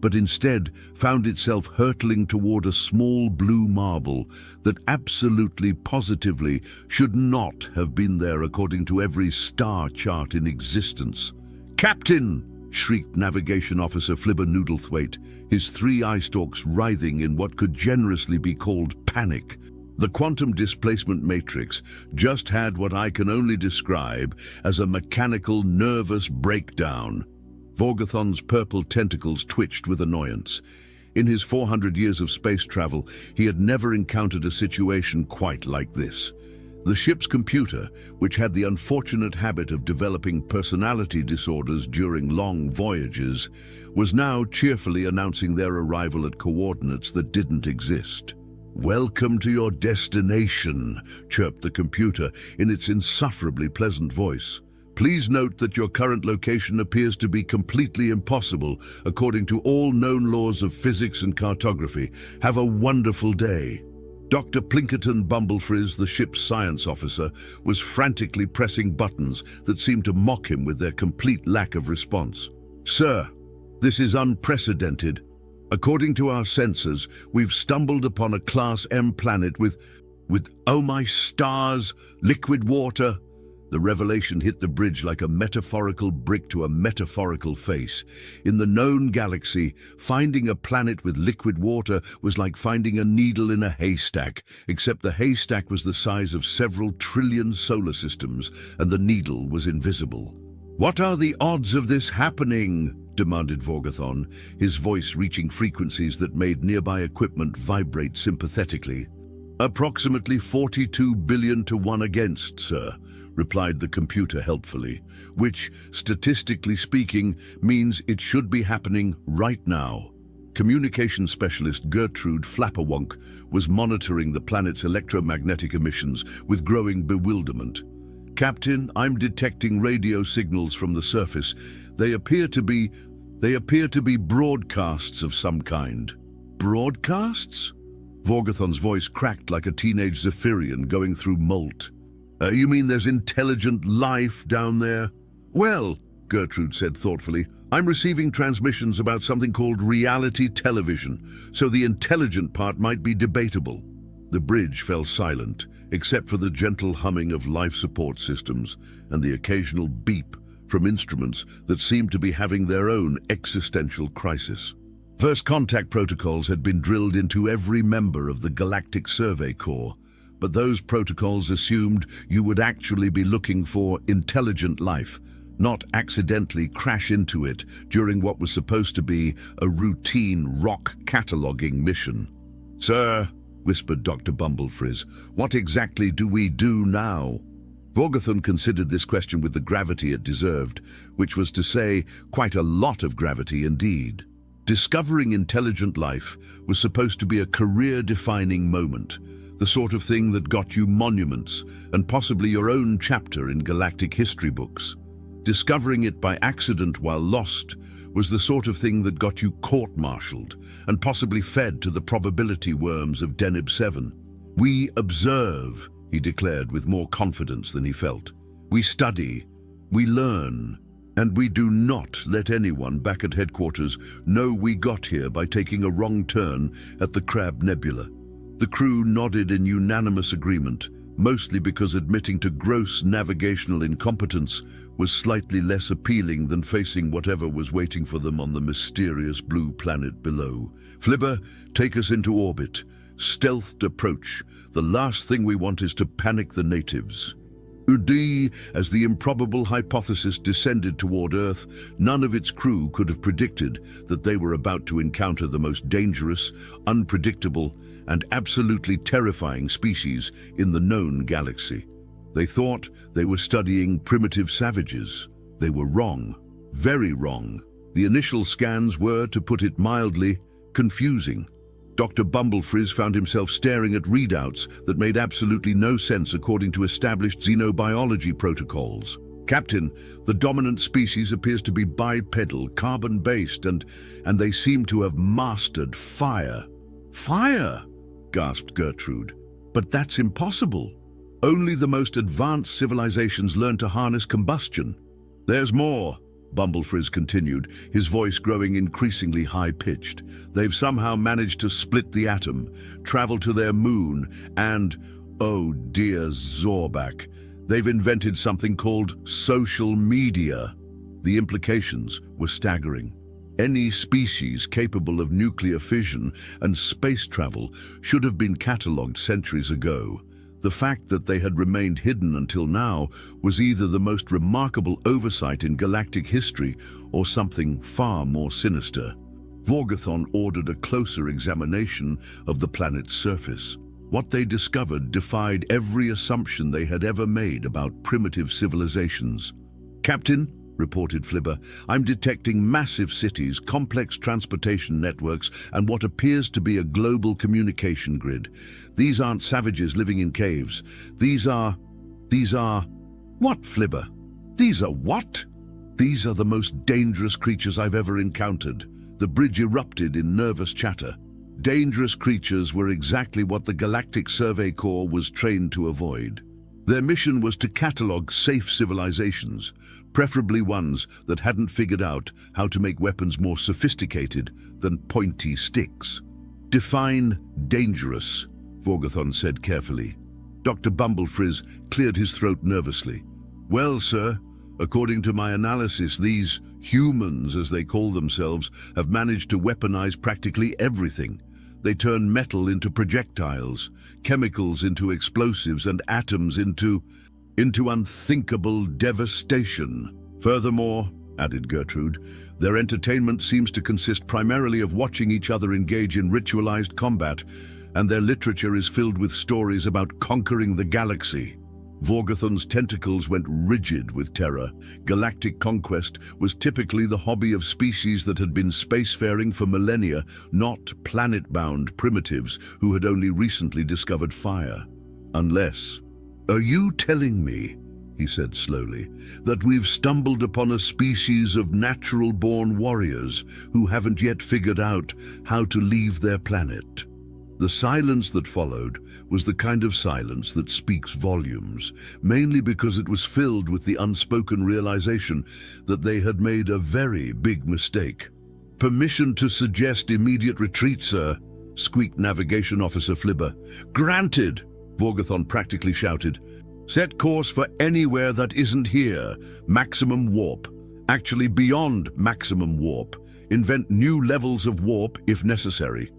but instead found itself hurtling toward a small blue marble that absolutely positively should not have been there according to every star chart in existence. "Captain!" shrieked Navigation Officer Flibber Noodlethwaite, his three eye stalks writhing in what could generously be called panic. The quantum displacement matrix just had what I can only describe as a mechanical, nervous breakdown. Vorgathon's purple tentacles twitched with annoyance. In his 400 years of space travel, he had never encountered a situation quite like this. The ship's computer, which had the unfortunate habit of developing personality disorders during long voyages, was now cheerfully announcing their arrival at coordinates that didn't exist. "Welcome to your destination," chirped the computer in its insufferably pleasant voice. "Please note that your current location appears to be completely impossible according to all known laws of physics and cartography. Have a wonderful day." Dr. Plinkerton Bumblefrizz, the ship's science officer, was frantically pressing buttons that seemed to mock him with their complete lack of response. "Sir, this is unprecedented. According to our sensors, we've stumbled upon a Class M planet with, oh my stars, liquid water." The revelation hit the bridge like a metaphorical brick to a metaphorical face. In the known galaxy, finding a planet with liquid water was like finding a needle in a haystack, except the haystack was the size of several trillion solar systems, and the needle was invisible. "What are the odds of this happening?" demanded Vorgathon, his voice reaching frequencies that made nearby equipment vibrate sympathetically. "Approximately 42 billion to 1 against, sir," replied the computer helpfully, "which, statistically speaking, means it should be happening right now." Communication specialist Gertrude Flapperwonk was monitoring the planet's electromagnetic emissions with growing bewilderment. "Captain, I'm detecting radio signals from the surface. They appear to be broadcasts of some kind." "Broadcasts?" Vorgathon's voice cracked like a teenage Zephyrian going through molt. You mean there's intelligent life down there?" "Well," Gertrude said thoughtfully, "I'm receiving transmissions about something called reality television, so the intelligent part might be debatable." The bridge fell silent, except for the gentle humming of life support systems and the occasional beep from instruments that seemed to be having their own existential crisis. First contact protocols had been drilled into every member of the Galactic Survey Corps, but those protocols assumed you would actually be looking for intelligent life, not accidentally crash into it during what was supposed to be a routine rock cataloging mission. "Sir," whispered Dr. Bumblefrizz, "what exactly do we do now?" Vorgathon considered this question with the gravity it deserved, which was to say, quite a lot of gravity indeed. Discovering intelligent life was supposed to be a career-defining moment, the sort of thing that got you monuments and possibly your own chapter in galactic history books. Discovering it by accident while lost was the sort of thing that got you court-martialed and possibly fed to the probability worms of Deneb 7. "We observe," he declared with more confidence than he felt. "We study, we learn, and we do not let anyone back at headquarters know we got here by taking a wrong turn at the Crab Nebula." The crew nodded in unanimous agreement, mostly because admitting to gross navigational incompetence was slightly less appealing than facing whatever was waiting for them on the mysterious blue planet below. "Flibber, take us into orbit. Stealthed approach. The last thing we want is to panic the natives." As the improbable hypothesis descended toward Earth, none of its crew could have predicted that they were about to encounter the most dangerous, unpredictable, and absolutely terrifying species in the known galaxy. They thought they were studying primitive savages. They were wrong, very wrong. The initial scans were, to put it mildly, confusing. Dr. Bumblefrizz found himself staring at readouts that made absolutely no sense according to established xenobiology protocols. "Captain, the dominant species appears to be bipedal, carbon-based, and they seem to have mastered fire." "Fire?" gasped Gertrude. "But that's impossible. Only the most advanced civilizations learn to harness combustion." "There's more," Bumblefrizz continued, his voice growing increasingly high-pitched. "They've somehow managed to split the atom, travel to their moon, and, oh dear Zorbak, they've invented something called social media." The implications were staggering. Any species capable of nuclear fission and space travel should have been catalogued centuries ago. The fact that they had remained hidden until now was either the most remarkable oversight in galactic history or something far more sinister. Vorgathon ordered a closer examination of the planet's surface. What they discovered defied every assumption they had ever made about primitive civilizations. "Captain," reported Flibber, "I'm detecting massive cities, complex transportation networks, and what appears to be a global communication grid. These aren't savages living in caves. These are... What, Flibber? These are what? These are the most dangerous creatures I've ever encountered." The bridge erupted in nervous chatter. Dangerous creatures were exactly what the Galactic Survey Corps was trained to avoid. Their mission was to catalogue safe civilizations, preferably ones that hadn't figured out how to make weapons more sophisticated than pointy sticks. "Define dangerous," Vorgathon said carefully. Dr. Bumblefrizz cleared his throat nervously. "Well, sir, according to my analysis, these humans, as they call themselves, have managed to weaponize practically everything. They turn metal into projectiles, chemicals into explosives, and atoms into unthinkable devastation. Furthermore," added Gertrude, "their entertainment seems to consist primarily of watching each other engage in ritualized combat, and their literature is filled with stories about conquering the galaxy." Vorgathon's tentacles went rigid with terror. Galactic conquest was typically the hobby of species that had been spacefaring for millennia, not planet-bound primitives who had only recently discovered fire. "Unless... Are you telling me," he said slowly, "that we've stumbled upon a species of natural-born warriors who haven't yet figured out how to leave their planet?" The silence that followed was the kind of silence that speaks volumes, mainly because it was filled with the unspoken realization that they had made a very big mistake. "Permission to suggest immediate retreat, sir," squeaked Navigation Officer Flibber. "Granted," Vorgathon practically shouted. "Set course for anywhere that isn't here. Maximum warp. Actually beyond maximum warp. Invent new levels of warp if necessary."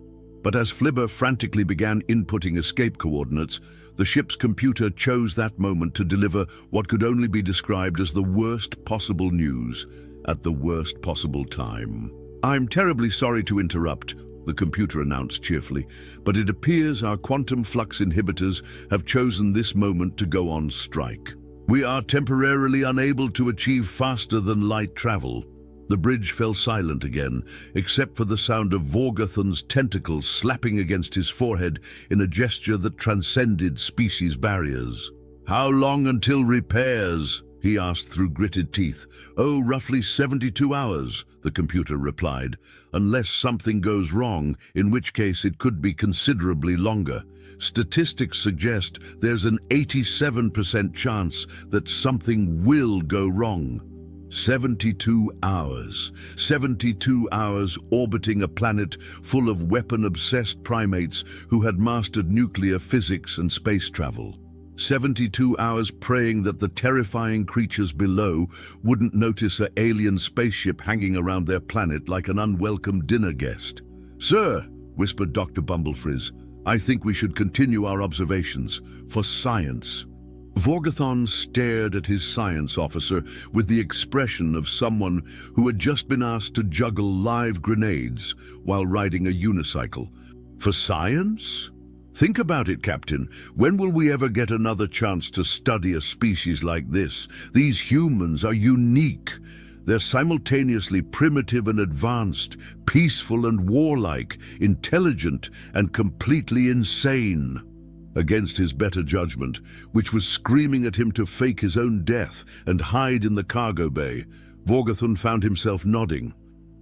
But as Flibber frantically began inputting escape coordinates, the ship's computer chose that moment to deliver what could only be described as the worst possible news at the worst possible time. "I'm terribly sorry to interrupt," the computer announced cheerfully, "but it appears our quantum flux inhibitors have chosen this moment to go on strike. We are temporarily unable to achieve faster-than-light travel." The bridge fell silent again, except for the sound of Vorgathon's tentacles slapping against his forehead in a gesture that transcended species barriers. "How long until repairs?" he asked through gritted teeth. "Oh, roughly 72 hours, the computer replied, "unless something goes wrong, in which case it could be considerably longer. Statistics suggest there's an 87% chance that something will go wrong." 72 hours. 72 hours orbiting a planet full of weapon-obsessed primates who had mastered nuclear physics and space travel. 72 hours praying that the terrifying creatures below wouldn't notice an alien spaceship hanging around their planet like an unwelcome dinner guest. "Sir," whispered Dr. Bumblefrizz, "I think we should continue our observations for science." Vorgathon stared at his science officer with the expression of someone who had just been asked to juggle live grenades while riding a unicycle. "For science? Think about it, Captain. When will we ever get another chance to study a species like this? These humans are unique. They're simultaneously primitive and advanced, peaceful and warlike, intelligent and completely insane." Against his better judgment, which was screaming at him to fake his own death and hide in the cargo bay, Vorgathon found himself nodding.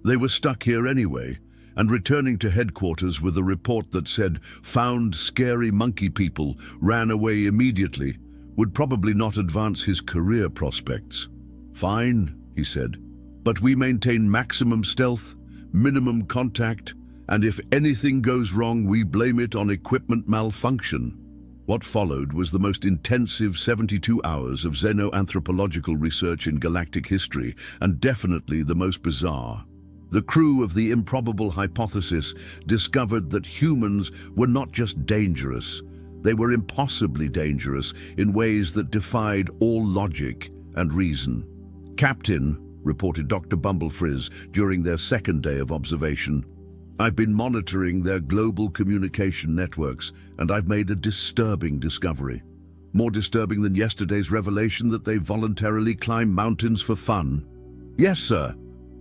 They were stuck here anyway, and returning to headquarters with a report that said found scary monkey people, ran away immediately, would probably not advance his career prospects. "Fine," he said, "but we maintain maximum stealth, minimum contact, and if anything goes wrong, we blame it on equipment malfunction." What followed was the most intensive 72 hours of xenoanthropological research in galactic history, and definitely the most bizarre. The crew of the Improbable Hypothesis discovered that humans were not just dangerous, they were impossibly dangerous in ways that defied all logic and reason. "Captain," reported Dr. Bumblefrizz during their second day of observation, "I've been monitoring their global communication networks, and I've made a disturbing discovery. More disturbing than yesterday's revelation that they voluntarily climb mountains for fun. Yes, sir.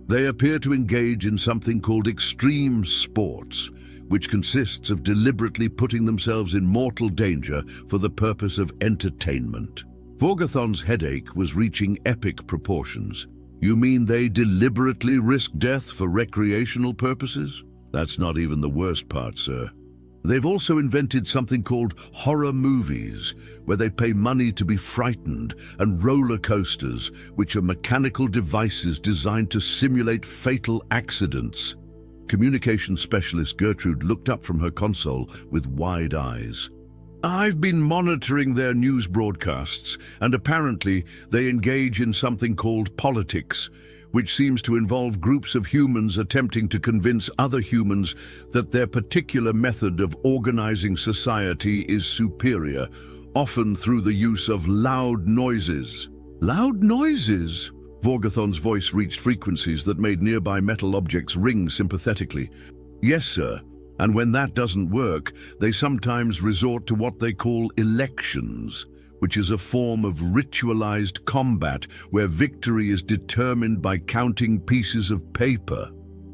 They appear to engage in something called extreme sports, which consists of deliberately putting themselves in mortal danger for the purpose of entertainment." Vorgathon's headache was reaching epic proportions. "You mean they deliberately risk death for recreational purposes?" That's not even the worst part, sir. They've also invented something called horror movies, where they pay money to be frightened, and roller coasters, which are mechanical devices designed to simulate fatal accidents. Communications specialist Gertrude looked up from her console with wide eyes. I've been monitoring their news broadcasts, and apparently they engage in something called politics, which seems to involve groups of humans attempting to convince other humans that their particular method of organizing society is superior, often through the use of loud noises. Loud noises? Vorgathon's voice reached frequencies that made nearby metal objects ring sympathetically. Yes, sir. And when that doesn't work, they sometimes resort to what they call elections, which is a form of ritualized combat where victory is determined by counting pieces of paper.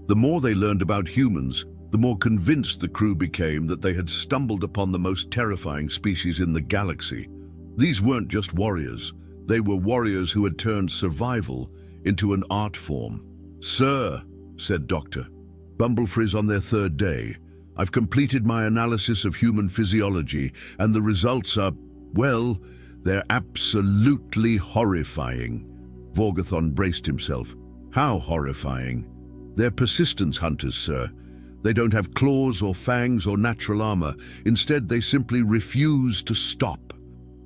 The more they learned about humans, the more convinced the crew became that they had stumbled upon the most terrifying species in the galaxy. These weren't just warriors. They were warriors who had turned survival into an art form. Sir, said Dr. Bumblefrizz on their third day, I've completed my analysis of human physiology, and the results are, well, they're absolutely horrifying. Vorgathon braced himself. How horrifying? They're persistence hunters, sir. They don't have claws or fangs or natural armor. Instead, they simply refuse to stop.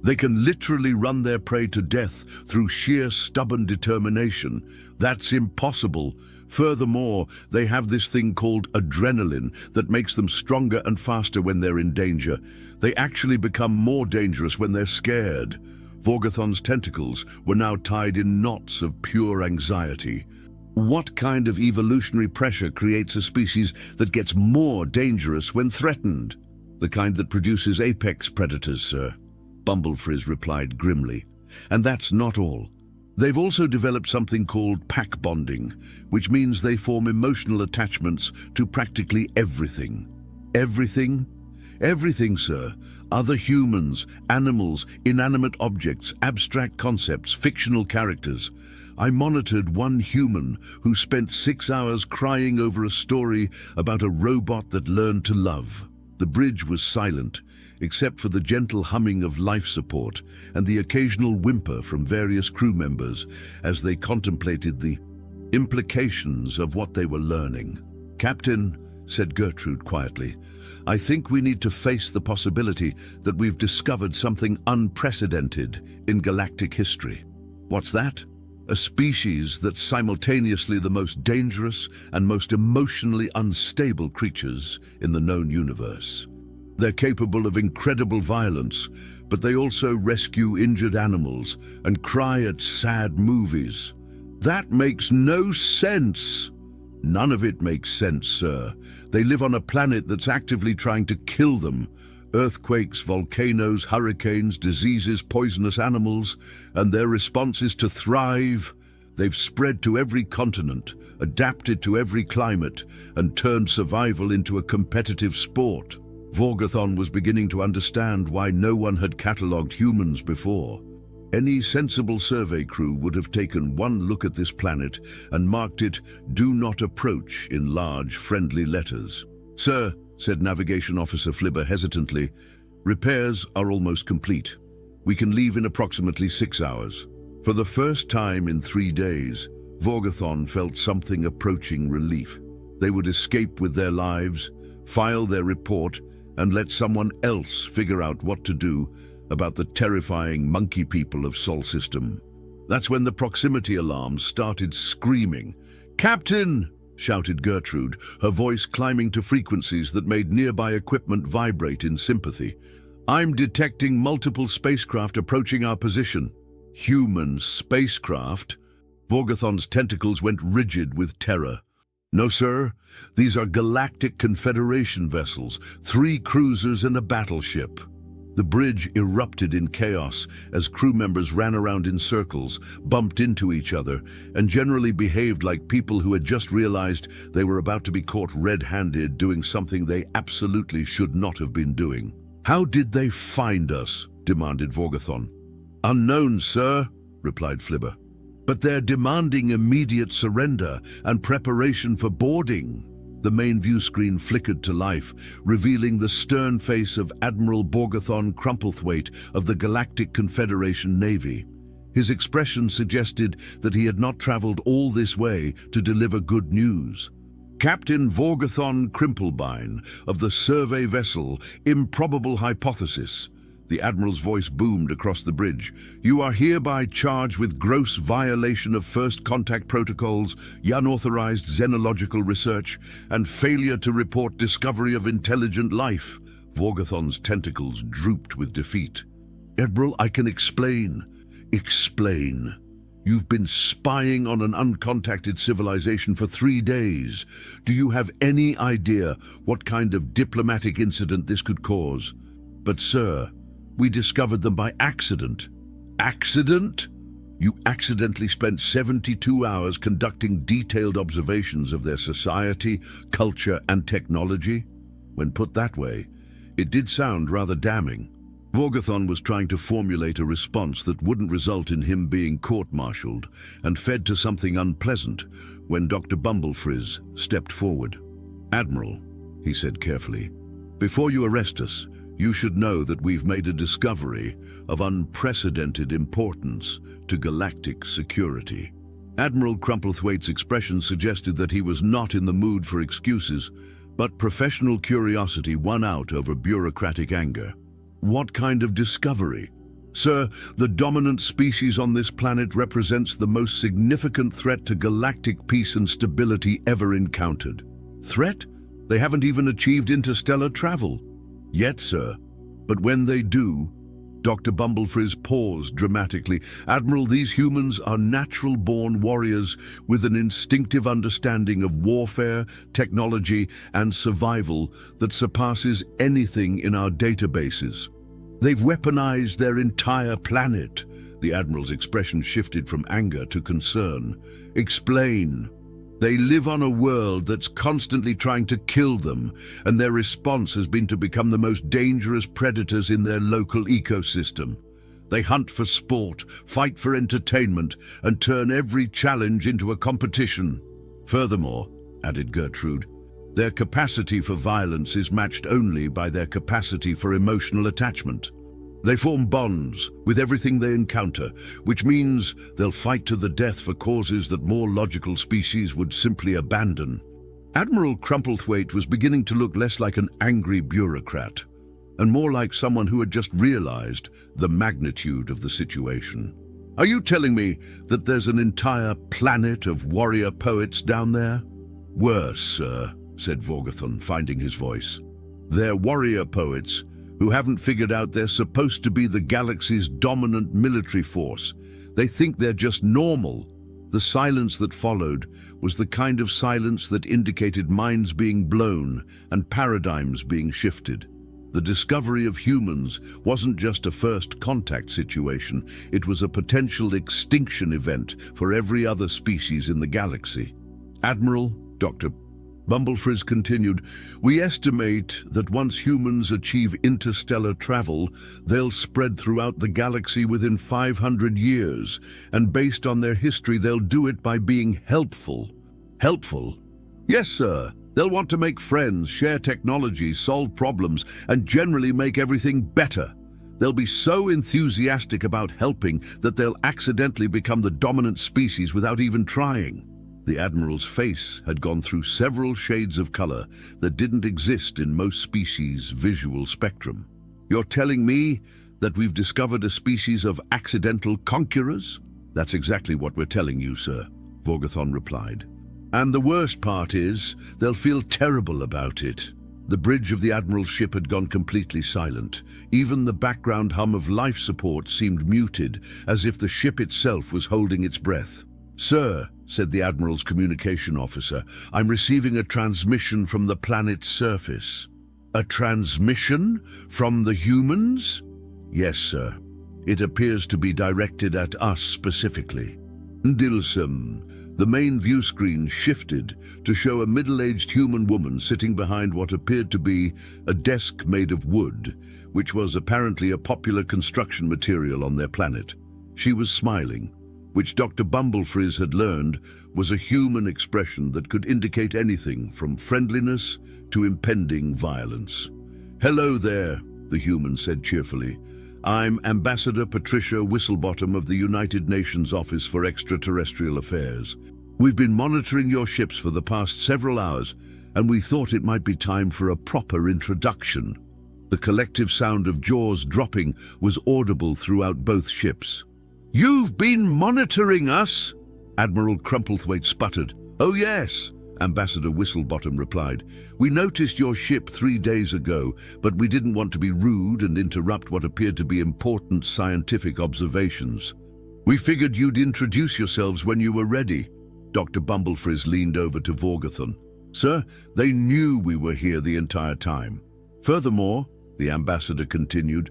They can literally run their prey to death through sheer stubborn determination. That's impossible. Furthermore, they have this thing called adrenaline that makes them stronger and faster when they're in danger. They actually become more dangerous when they're scared. Vorgathon's tentacles were now tied in knots of pure anxiety. What kind of evolutionary pressure creates a species that gets more dangerous when threatened? The kind that produces apex predators, sir. Bumblefrizz replied grimly. And that's not all. They've also developed something called pack bonding, which means they form emotional attachments to practically everything. Everything? Everything, sir. Other humans, animals, inanimate objects, abstract concepts, fictional characters. I monitored one human who spent 6 hours crying over a story about a robot that learned to love. The bridge was silent, except for the gentle humming of life support and the occasional whimper from various crew members as they contemplated the implications of what they were learning. Captain, said Gertrude quietly, I think we need to face the possibility that we've discovered something unprecedented in galactic history. What's that? A species that's simultaneously the most dangerous and most emotionally unstable creatures in the known universe. They're capable of incredible violence, but they also rescue injured animals and cry at sad movies. That makes no sense. None of it makes sense, sir. They live on a planet that's actively trying to kill them. Earthquakes, volcanoes, hurricanes, diseases, poisonous animals, and their response is to thrive. They've spread to every continent, adapted to every climate, and turned survival into a competitive sport. Vorgathon was beginning to understand why no one had catalogued humans before. Any sensible survey crew would have taken one look at this planet and marked it "Do Not Approach" in large, friendly letters. Sir, said Navigation Officer Flibber hesitantly, repairs are almost complete. We can leave in approximately 6 hours. For the first time in 3 days, Vorgathon felt something approaching relief. They would escape with their lives, file their report, and let someone else figure out what to do about the terrifying monkey people of Sol System. That's when the proximity alarms started screaming. Captain! Shouted Gertrude, her voice climbing to frequencies that made nearby equipment vibrate in sympathy. I'm detecting multiple spacecraft approaching our position. Human spacecraft? Vorgathon's tentacles went rigid with terror. No, sir. These are Galactic Confederation vessels, 3 cruisers and a battleship. The bridge erupted in chaos as crew members ran around in circles, bumped into each other, and generally behaved like people who had just realized they were about to be caught red-handed doing something they absolutely should not have been doing. How did they find us? Demanded Vorgathon. Unknown, sir, replied Flibber. But they're demanding immediate surrender and preparation for boarding. The main view screen flickered to life, revealing the stern face of Admiral Borgathon Crumplethwaite of the Galactic Confederation Navy. His expression suggested that he had not traveled all this way to deliver good news. Captain Vorgathon Crimplebine of the survey vessel Improbable Hypothesis. The Admiral's voice boomed across the bridge. You are hereby charged with gross violation of First Contact Protocols, unauthorized xenological research, and failure to report discovery of intelligent life. Vorgathon's tentacles drooped with defeat. Admiral, I can explain. Explain. You've been spying on an uncontacted civilization for 3 days. Do you have any idea what kind of diplomatic incident this could cause? But, sir, we discovered them by accident. Accident? You accidentally spent 72 hours conducting detailed observations of their society, culture, and technology? When put that way, it did sound rather damning. Vorgathon was trying to formulate a response that wouldn't result in him being court-martialed and fed to something unpleasant when Dr. Bumblefrizz stepped forward. Admiral, he said carefully, before you arrest us, you should know that we've made a discovery of unprecedented importance to galactic security. Admiral Crumplethwaite's expression suggested that he was not in the mood for excuses, but professional curiosity won out over bureaucratic anger. What kind of discovery? Sir, the dominant species on this planet represents the most significant threat to galactic peace and stability ever encountered. Threat? They haven't even achieved interstellar travel. Yet, sir. But when they do, Dr. Bumblefrizz paused dramatically. Admiral, these humans are natural-born warriors with an instinctive understanding of warfare, technology, and survival that surpasses anything in our databases. They've weaponized their entire planet. The Admiral's expression shifted from anger to concern. Explain. They live on a world that's constantly trying to kill them, and their response has been to become the most dangerous predators in their local ecosystem. They hunt for sport, fight for entertainment, and turn every challenge into a competition. Furthermore, added Gertrude, their capacity for violence is matched only by their capacity for emotional attachment. They form bonds with everything they encounter, which means they'll fight to the death for causes that more logical species would simply abandon. Admiral Crumplethwaite was beginning to look less like an angry bureaucrat, and more like someone who had just realized the magnitude of the situation. Are you telling me that there's an entire planet of warrior poets down there? Worse, sir, said Vorgathon, finding his voice. They're warrior poets who haven't figured out they're supposed to be the galaxy's dominant military force. They think they're just normal. The silence that followed was the kind of silence that indicated minds being blown and paradigms being shifted. The discovery of humans wasn't just a first contact situation, it was a potential extinction event for every other species in the galaxy. Admiral, Dr. Bumblefrizz continued, we estimate that once humans achieve interstellar travel, they'll spread throughout the galaxy within 500 years, and based on their history, they'll do it by being helpful. Helpful? Yes, sir. They'll want to make friends, share technology, solve problems, and generally make everything better. They'll be so enthusiastic about helping that they'll accidentally become the dominant species without even trying. The Admiral's face had gone through several shades of color that didn't exist in most species' visual spectrum. You're telling me that we've discovered a species of accidental conquerors? That's exactly what we're telling you, sir, Vorgathon replied. And the worst part is, they'll feel terrible about it. The bridge of the Admiral's ship had gone completely silent. Even the background hum of life support seemed muted, as if the ship itself was holding its breath. Sir, said the Admiral's communication officer, I'm receiving a transmission from the planet's surface. A transmission? From the humans? Yes, sir. It appears to be directed at us specifically. Dilsum, the main view screen shifted to show a middle-aged human woman sitting behind what appeared to be a desk made of wood, which was apparently a popular construction material on their planet. She was smiling, which Dr. Bumblefrizz had learned was a human expression that could indicate anything from friendliness to impending violence. "Hello there," the human said cheerfully. "I'm Ambassador Patricia Whistlebottom of the United Nations Office for Extraterrestrial Affairs. We've been monitoring your ships for the past several hours, and we thought it might be time for a proper introduction." The collective sound of jaws dropping was audible throughout both ships. "You've been monitoring us?" Admiral Crumplethwaite sputtered. "Oh yes," Ambassador Whistlebottom replied. "We noticed your ship 3 days ago, but we didn't want to be rude and interrupt what appeared to be important scientific observations. We figured you'd introduce yourselves when you were ready." Dr. Bumblefrizz leaned over to Vorgathon. "Sir, they knew we were here the entire time. Furthermore," the ambassador continued,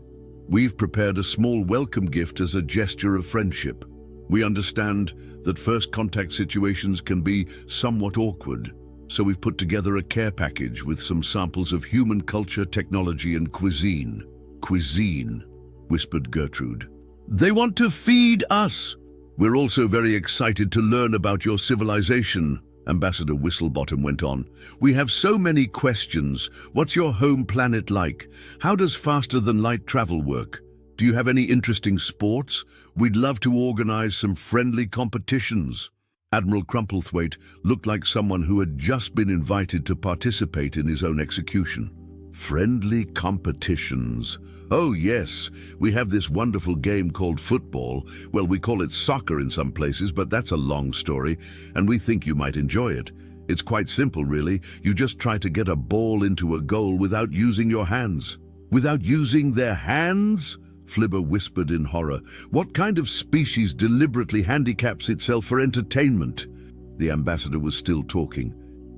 "we've prepared a small welcome gift as a gesture of friendship. We understand that first contact situations can be somewhat awkward, so we've put together a care package with some samples of human culture, technology, and cuisine." "Cuisine," whispered Gertrude. "They want to feed us." "We're also very excited to learn about your civilization," Ambassador Whistlebottom went on. "We have so many questions. What's your home planet like? How does faster-than-light travel work? Do you have any interesting sports? We'd love to organize some friendly competitions." Admiral Crumplethwaite looked like someone who had just been invited to participate in his own execution. "Friendly competitions. Oh yes, we have this wonderful game called football. Well, we call it soccer in some places, but that's a long story, and we think you might enjoy it. It's quite simple, really. You just try to get a ball into a goal without using your hands." "Without using their hands?" Flibber whispered in horror. "What kind of species deliberately handicaps itself for entertainment?" The ambassador was still talking.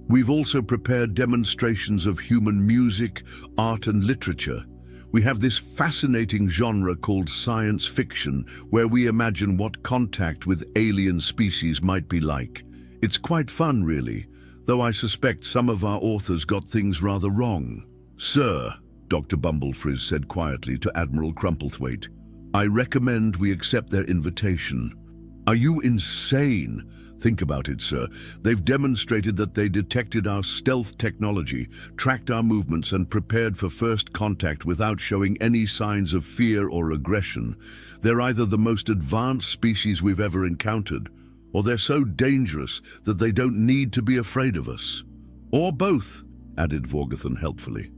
"We've also prepared demonstrations of human music, art, and literature. We have this fascinating genre called science fiction, where we imagine what contact with alien species might be like. It's quite fun, really, though I suspect some of our authors got things rather wrong." "Sir," Dr. Bumblefrizz said quietly to Admiral Crumplethwaite, "I recommend we accept their invitation." "Are you insane?" "Think about it, sir. They've demonstrated that they detected our stealth technology, tracked our movements, and prepared for first contact without showing any signs of fear or aggression. They're either the most advanced species we've ever encountered, or they're so dangerous that they don't need to be afraid of us. Or both," added Vorgathon helpfully.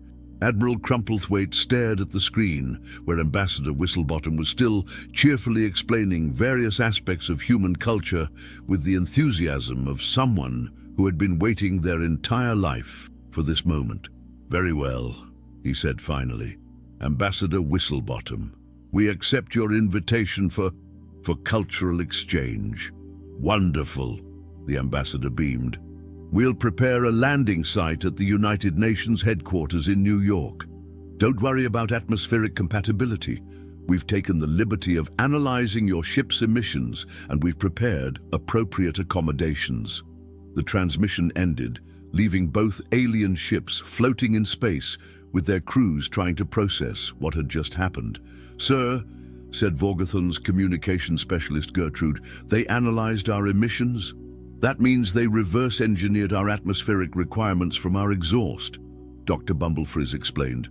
Admiral Crumplethwaite stared at the screen, where Ambassador Whistlebottom was still cheerfully explaining various aspects of human culture with the enthusiasm of someone who had been waiting their entire life for this moment. "Very well," he said finally. "Ambassador Whistlebottom, we accept your invitation for cultural exchange." "Wonderful," the ambassador beamed. "We'll prepare a landing site at the United Nations headquarters in New York. Don't worry about atmospheric compatibility. We've taken the liberty of analyzing your ship's emissions, and we've prepared appropriate accommodations." The transmission ended, leaving both alien ships floating in space with their crews trying to process what had just happened. "Sir," said Vorgathon's communication specialist Gertrude, "they analyzed our emissions. That means they reverse-engineered our atmospheric requirements from our exhaust," Dr. Bumblefrizz explained.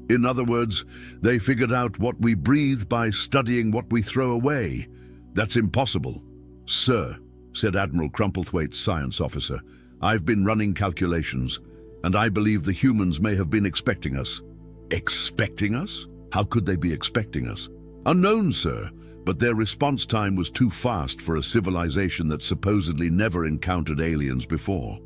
"In other words, they figured out what we breathe by studying what we throw away. That's impossible." "Sir," said Admiral Crumplethwaite's science officer, "I've been running calculations, and I believe the humans may have been expecting us." "Expecting us? How could they be expecting us?" "Unknown, sir. But their response time was too fast for a civilization that supposedly never encountered aliens before.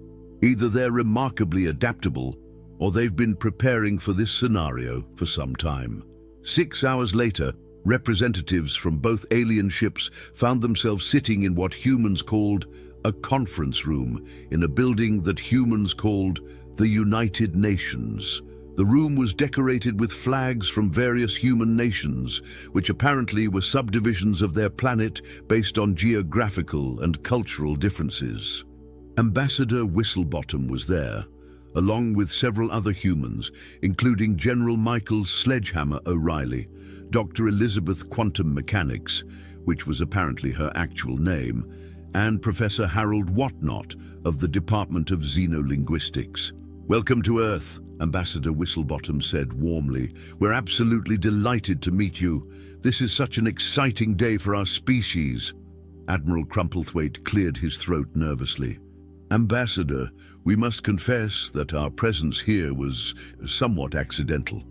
Either they're remarkably adaptable, or they've been preparing for this scenario for some time." 6 hours later, representatives from both alien ships found themselves sitting in what humans called a conference room in a building that humans called the United Nations. The room was decorated with flags from various human nations, which apparently were subdivisions of their planet based on geographical and cultural differences. Ambassador Whistlebottom was there, along with several other humans, including General Michael Sledgehammer O'Reilly, Dr. Elizabeth Quantum Mechanics, which was apparently her actual name, and Professor Harold Whatnot of the Department of Xenolinguistics. "Welcome to Earth," Ambassador Whistlebottom said warmly. "We're absolutely delighted to meet you. This is such an exciting day for our species." Admiral Crumplethwaite cleared his throat nervously. "Ambassador, we must confess that our presence here was somewhat accidental."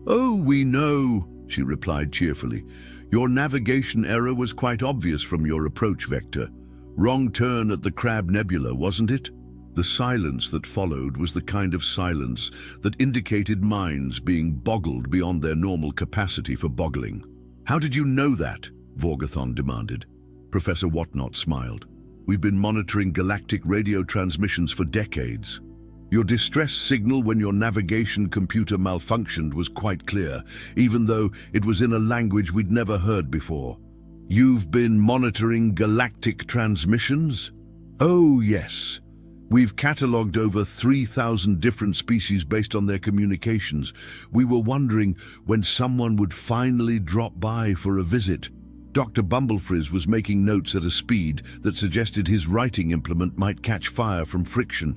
"Oh, we know," she replied cheerfully. "Your navigation error was quite obvious from your approach vector. Wrong turn at the Crab Nebula, wasn't it?" The silence that followed was the kind of silence that indicated minds being boggled beyond their normal capacity for boggling. "How did you know that?" Vorgathon demanded. Professor Whatnot smiled. "We've been monitoring galactic radio transmissions for decades. Your distress signal when your navigation computer malfunctioned was quite clear, even though it was in a language we'd never heard before." "You've been monitoring galactic transmissions?" "Oh, yes. We've catalogued over 3,000 different species based on their communications. We were wondering when someone would finally drop by for a visit." Dr. Bumblefrizz was making notes at a speed that suggested his writing implement might catch fire from friction.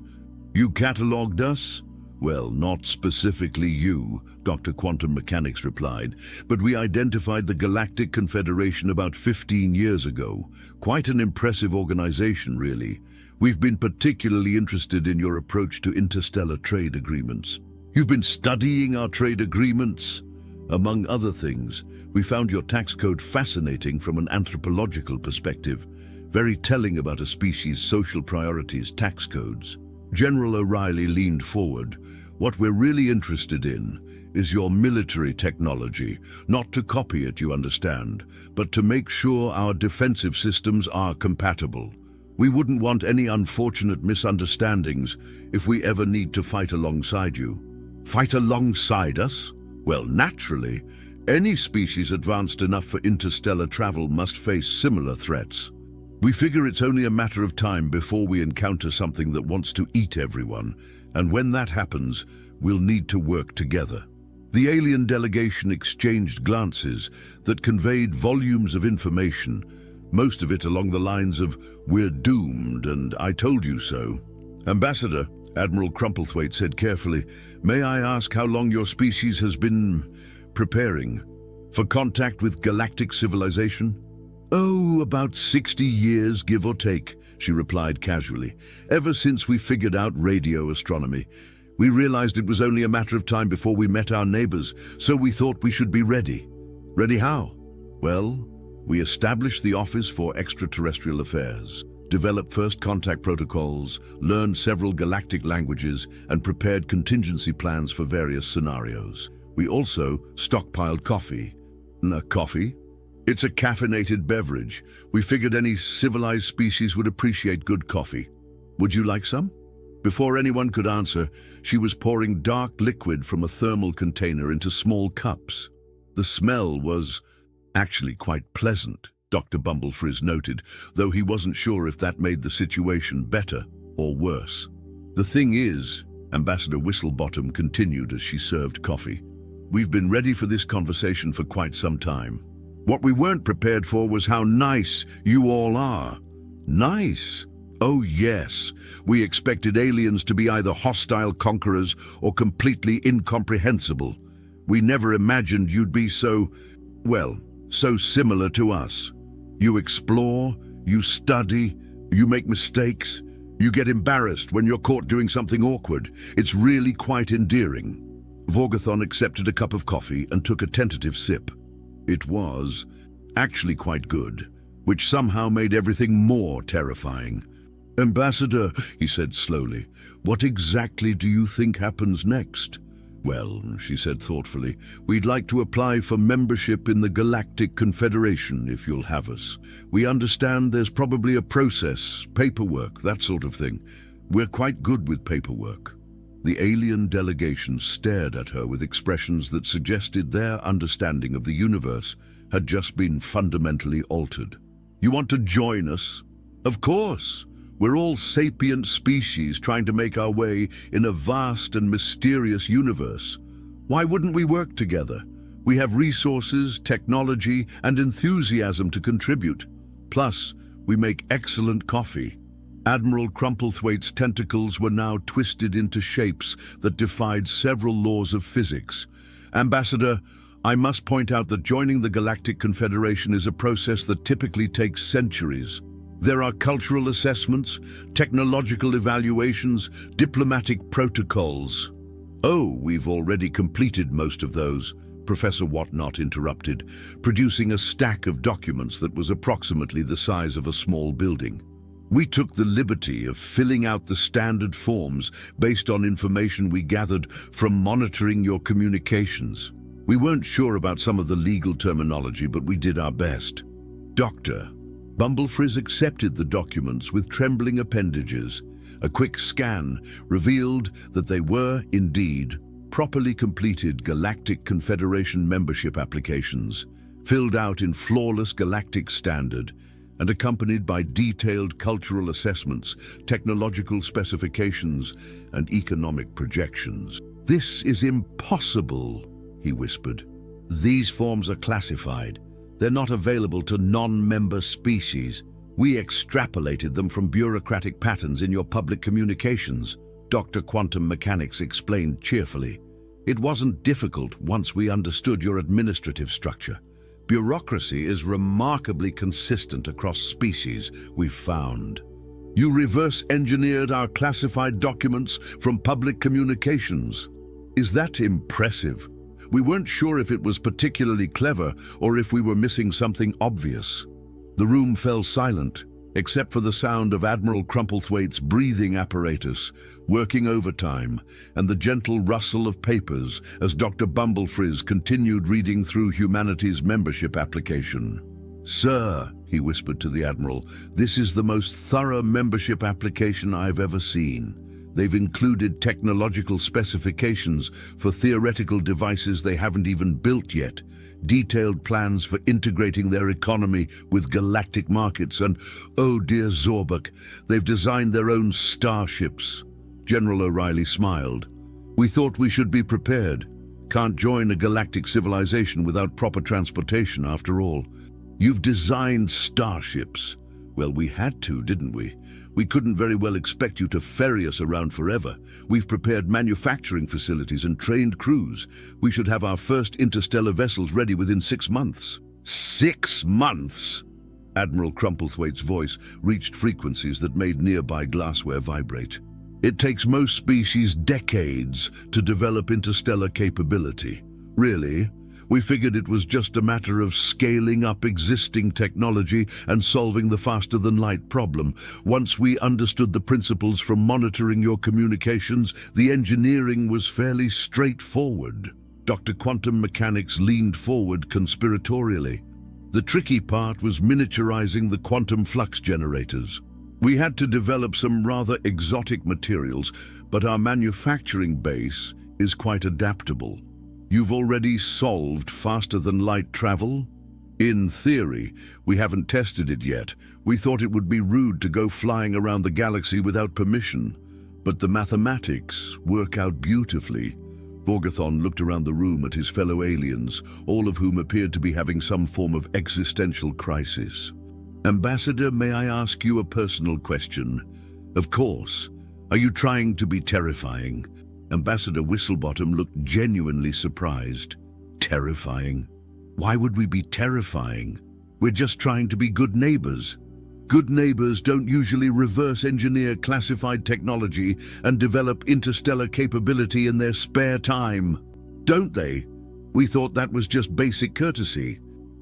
"You catalogued us?" "Well, not specifically you," Dr. Quantum Mechanics replied, "but we identified the Galactic Confederation about 15 years ago. Quite an impressive organization, really. We've been particularly interested in your approach to interstellar trade agreements." "You've been studying our trade agreements?" "Among other things, we found your tax code fascinating from an anthropological perspective, very telling about a species' social priorities, tax codes." General O'Reilly leaned forward. "What we're really interested in is your military technology, not to copy it, you understand, but to make sure our defensive systems are compatible. We wouldn't want any unfortunate misunderstandings if we ever need to fight alongside you." "Fight alongside us?" "Well, naturally. Any species advanced enough for interstellar travel must face similar threats. We figure it's only a matter of time before we encounter something that wants to eat everyone, and when that happens, we'll need to work together." The alien delegation exchanged glances that conveyed volumes of information, most of it along the lines of "we're doomed" and "I told you so." "Ambassador," Admiral Crumplethwaite said carefully, "may I ask how long your species has been preparing for contact with galactic civilization?" "Oh, about 60 years, give or take," she replied casually. "Ever since we figured out radio astronomy. We realized it was only a matter of time before we met our neighbors, so we thought we should be ready." "Ready how?" "Well, we established the Office for Extraterrestrial Affairs, developed first contact protocols, learned several galactic languages, and prepared contingency plans for various scenarios. We also stockpiled coffee." "Coffee?" "It's a caffeinated beverage. We figured any civilized species would appreciate good coffee. Would you like some?" Before anyone could answer, she was pouring dark liquid from a thermal container into small cups. The smell was actually quite pleasant, Dr. Bumblefrizz noted, though he wasn't sure if that made the situation better or worse. "The thing is," Ambassador Whistlebottom continued as she served coffee, "we've been ready for this conversation for quite some time. What we weren't prepared for was how nice you all are." "Nice?" "Oh yes, we expected aliens to be either hostile conquerors or completely incomprehensible. We never imagined you'd be so similar to us. You explore, you study, you make mistakes, you get embarrassed when you're caught doing something awkward. It's really quite endearing." Vorgathon accepted a cup of coffee and took a tentative sip. It was actually quite good, which somehow made everything more terrifying. "Ambassador," he said slowly, "what exactly do you think happens next?" "Well," she said thoughtfully, "we'd like to apply for membership in the Galactic Confederation, if you'll have us. We understand there's probably a process, paperwork, that sort of thing. We're quite good with paperwork." The alien delegation stared at her with expressions that suggested their understanding of the universe had just been fundamentally altered. "You want to join us?" "Of course. We're all sapient species trying to make our way in a vast and mysterious universe. Why wouldn't we work together? We have resources, technology, and enthusiasm to contribute. Plus, we make excellent coffee. Admiral Crumplethwaite's tentacles were now twisted into shapes that defied several laws of physics. Ambassador, I must point out that joining the Galactic Confederation is a process that typically takes centuries. There are cultural assessments, technological evaluations, diplomatic protocols. Oh, we've already completed most of those, Professor Whatnot interrupted, producing a stack of documents that was approximately the size of a small building. We took the liberty of filling out the standard forms based on information we gathered from monitoring your communications. We weren't sure about some of the legal terminology, but we did our best. Doctor, Bumblefrizz accepted the documents with trembling appendages. A quick scan revealed that they were, indeed, properly completed Galactic Confederation membership applications, filled out in flawless galactic standard, and accompanied by detailed cultural assessments, technological specifications, and economic projections. "This is impossible," he whispered. "These forms are classified. They're not available to non-member species. We extrapolated them from bureaucratic patterns in your public communications," Dr. Quantum Mechanics explained cheerfully. "It wasn't difficult once we understood your administrative structure. Bureaucracy is remarkably consistent across species, we've found. You reverse-engineered our classified documents from public communications. Is that impressive? We weren't sure if it was particularly clever or if we were missing something obvious." The room fell silent, except for the sound of Admiral Crumplethwaite's breathing apparatus, working overtime, and the gentle rustle of papers as Dr. Bumblefrizz continued reading through humanity's membership application. "Sir," he whispered to the Admiral, "this is the most thorough membership application I've ever seen. They've included technological specifications for theoretical devices they haven't even built yet, detailed plans for integrating their economy with galactic markets, and, oh dear Zorbuk, they've designed their own starships." General O'Reilly smiled. "We thought we should be prepared. Can't join a galactic civilization without proper transportation, after all. You've designed starships. Well, we had to, didn't we? We couldn't very well expect you to ferry us around forever. We've prepared manufacturing facilities and trained crews. We should have our first interstellar vessels ready within 6 months." 6 months? Admiral Crumplethwaite's voice reached frequencies that made nearby glassware vibrate. "It takes most species decades to develop interstellar capability. Really? We figured it was just a matter of scaling up existing technology and solving the faster-than-light problem. Once we understood the principles from monitoring your communications, the engineering was fairly straightforward." Dr. Quantum Mechanics leaned forward conspiratorially. "The tricky part was miniaturizing the quantum flux generators. We had to develop some rather exotic materials, but our manufacturing base is quite adaptable." "You've already solved faster-than-light travel?" "In theory. We haven't tested it yet. We thought it would be rude to go flying around the galaxy without permission. But the mathematics work out beautifully." Vorgathon looked around the room at his fellow aliens, all of whom appeared to be having some form of existential crisis. "Ambassador, may I ask you a personal question?" "Of course. Are you trying to be terrifying?" Ambassador Whistlebottom looked genuinely surprised. "Terrifying? Why would we be terrifying? We're just trying to be good neighbors. Good neighbors don't usually reverse engineer classified technology and develop interstellar capability in their spare time, don't they? We thought that was just basic courtesy.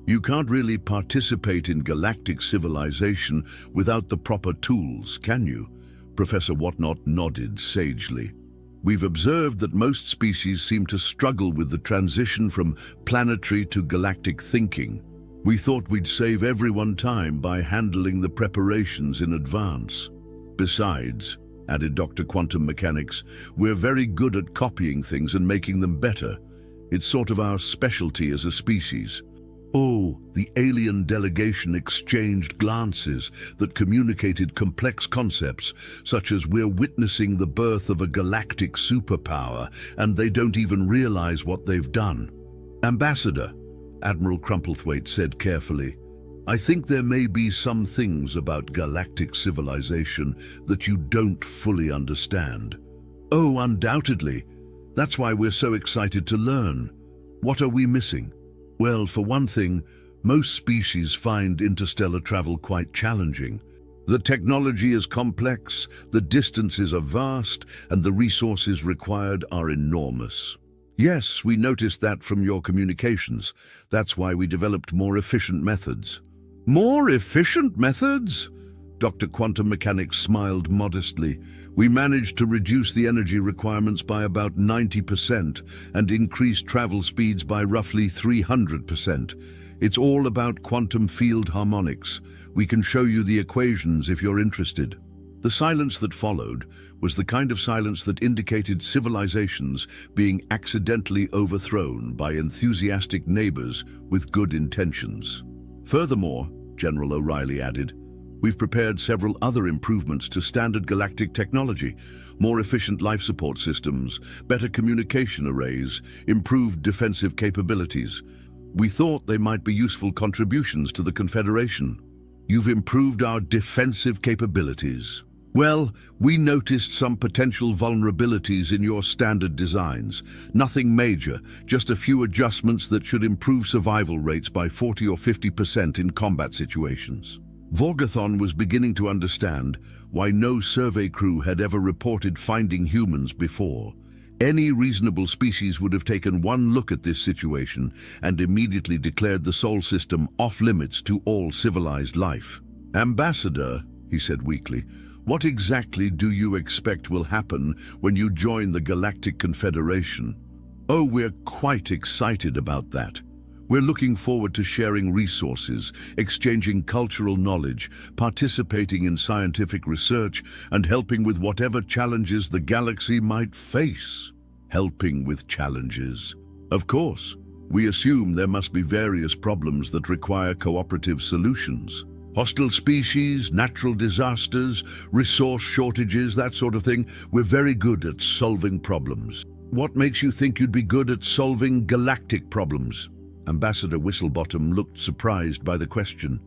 You can't really participate in galactic civilization without the proper tools, can you?" Professor Whatnot nodded sagely. "We've observed that most species seem to struggle with the transition from planetary to galactic thinking. We thought we'd save everyone time by handling the preparations in advance. Besides," added Dr. Quantum Mechanics, "we're very good at copying things and making them better. It's sort of our specialty as a species." Oh, the alien delegation exchanged glances that communicated complex concepts, such as "we're witnessing the birth of a galactic superpower, and they don't even realize what they've done." Ambassador, Admiral Crumplethwaite said carefully, I think there may be some things about galactic civilization that you don't fully understand. Oh, undoubtedly. That's why we're so excited to learn. What are we missing? Well, for one thing, most species find interstellar travel quite challenging. The technology is complex, the distances are vast, and the resources required are enormous. Yes, we noticed that from your communications. That's why we developed more efficient methods. More efficient methods? Dr. Quantum Mechanics smiled modestly. We managed to reduce the energy requirements by about 90% and increase travel speeds by roughly 300%. It's all about quantum field harmonics. We can show you the equations if you're interested. The silence that followed was the kind of silence that indicated civilizations being accidentally overthrown by enthusiastic neighbors with good intentions. Furthermore, General O'Reilly added, we've prepared several other improvements to standard galactic technology, more efficient life support systems, better communication arrays, improved defensive capabilities. We thought they might be useful contributions to the Confederation. You've improved our defensive capabilities. Well, we noticed some potential vulnerabilities in your standard designs. Nothing major, just a few adjustments that should improve survival rates by 40 or 50% in combat situations. Vorgathon was beginning to understand why no survey crew had ever reported finding humans before. Any reasonable species would have taken one look at this situation and immediately declared the Sol system off-limits to all civilized life. Ambassador, he said weakly, what exactly do you expect will happen when you join the Galactic Confederation? Oh, we're quite excited about that. We're looking forward to sharing resources, exchanging cultural knowledge, participating in scientific research, and helping with whatever challenges the galaxy might face. Helping with challenges. Of course, we assume there must be various problems that require cooperative solutions. Hostile species, natural disasters, resource shortages, that sort of thing. We're very good at solving problems. What makes you think you'd be good at solving galactic problems? Ambassador Whistlebottom looked surprised by the question.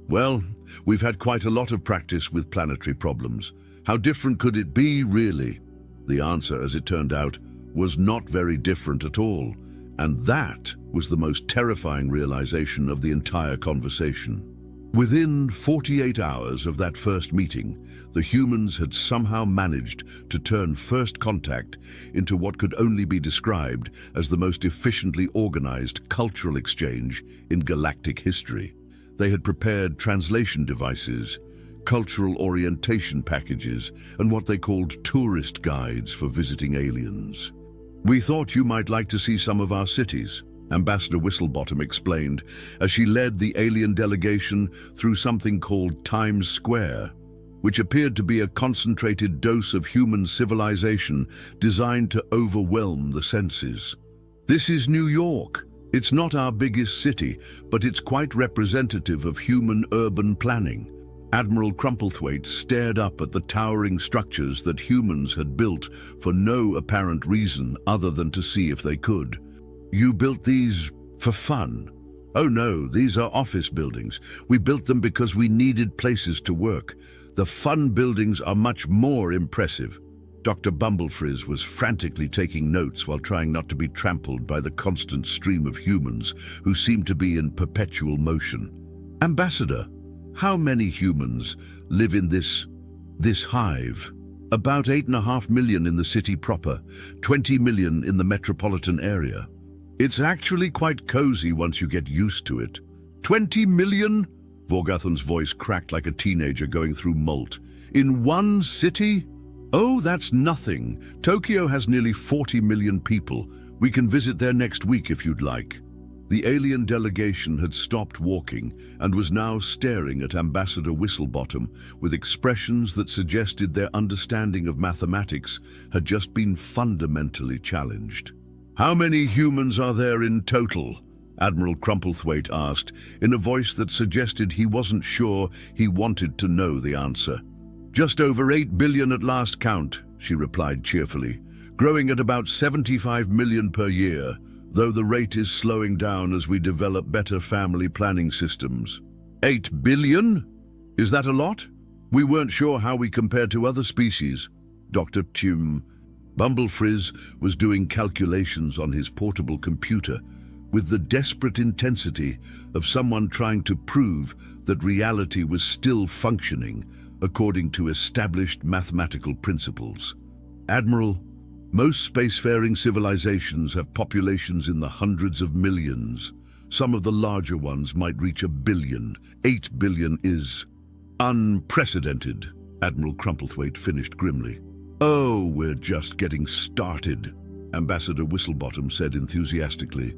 Well, we've had quite a lot of practice with planetary problems. How different could it be, really? The answer, as it turned out, was not very different at all. And that was the most terrifying realization of the entire conversation. Within 48 hours of that first meeting, the humans had somehow managed to turn first contact into what could only be described as the most efficiently organized cultural exchange in galactic history. They had prepared translation devices, cultural orientation packages, and what they called tourist guides for visiting aliens. We thought you might like to see some of our cities, Ambassador Whistlebottom explained as she led the alien delegation through something called Times Square, which appeared to be a concentrated dose of human civilization designed to overwhelm the senses. This is New York. It's not our biggest city, but it's quite representative of human urban planning. Admiral Crumplethwaite stared up at the towering structures that humans had built for no apparent reason other than to see if they could. You built these for fun? Oh no, these are office buildings. We built them because we needed places to work. The fun buildings are much more impressive. Dr. Bumblefrizz was frantically taking notes while trying not to be trampled by the constant stream of humans who seemed to be in perpetual motion. Ambassador, how many humans live in this hive? About 8.5 million in the city proper, 20 million in the metropolitan area. It's actually quite cozy once you get used to it. 20 million? Vorgathon's voice cracked like a teenager going through molt. In one city? Oh, that's nothing. Tokyo has nearly 40 million people. We can visit there next week if you'd like. The alien delegation had stopped walking and was now staring at Ambassador Whistlebottom with expressions that suggested their understanding of mathematics had just been fundamentally challenged. How many humans are there in total? Admiral Crumplethwaite asked, in a voice that suggested he wasn't sure he wanted to know the answer. Just over 8 billion at last count, she replied cheerfully, growing at about 75 million per year. though the rate is slowing down as we develop better family planning systems. 8 billion? Is that a lot? We weren't sure how we compared to other species. Dr. Bumblefrizz was doing calculations on his portable computer with the desperate intensity of someone trying to prove that reality was still functioning according to established mathematical principles. Admiral, most spacefaring civilizations have populations in the hundreds of millions. Some of the larger ones might reach 1 billion. 8 billion is unprecedented, Admiral Crumplethwaite finished grimly. Oh, we're just getting started, Ambassador Whistlebottom said enthusiastically.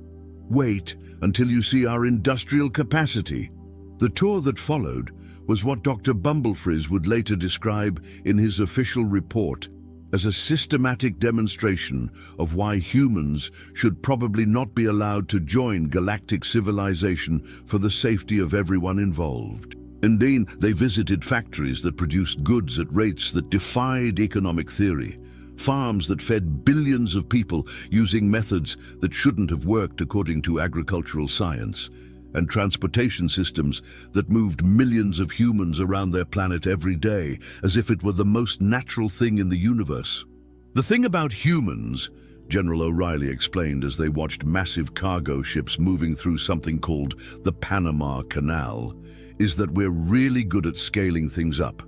Wait until you see our industrial capacity. The tour that followed was what Dr. Bumblefrizz would later describe in his official report as a systematic demonstration of why humans should probably not be allowed to join galactic civilization for the safety of everyone involved. Indeed, they visited factories that produced goods at rates that defied economic theory, farms that fed billions of people using methods that shouldn't have worked according to agricultural science, and transportation systems that moved millions of humans around their planet every day as if it were the most natural thing in the universe. The thing about humans, General O'Reilly explained as they watched massive cargo ships moving through something called the Panama Canal, is that we're really good at scaling things up.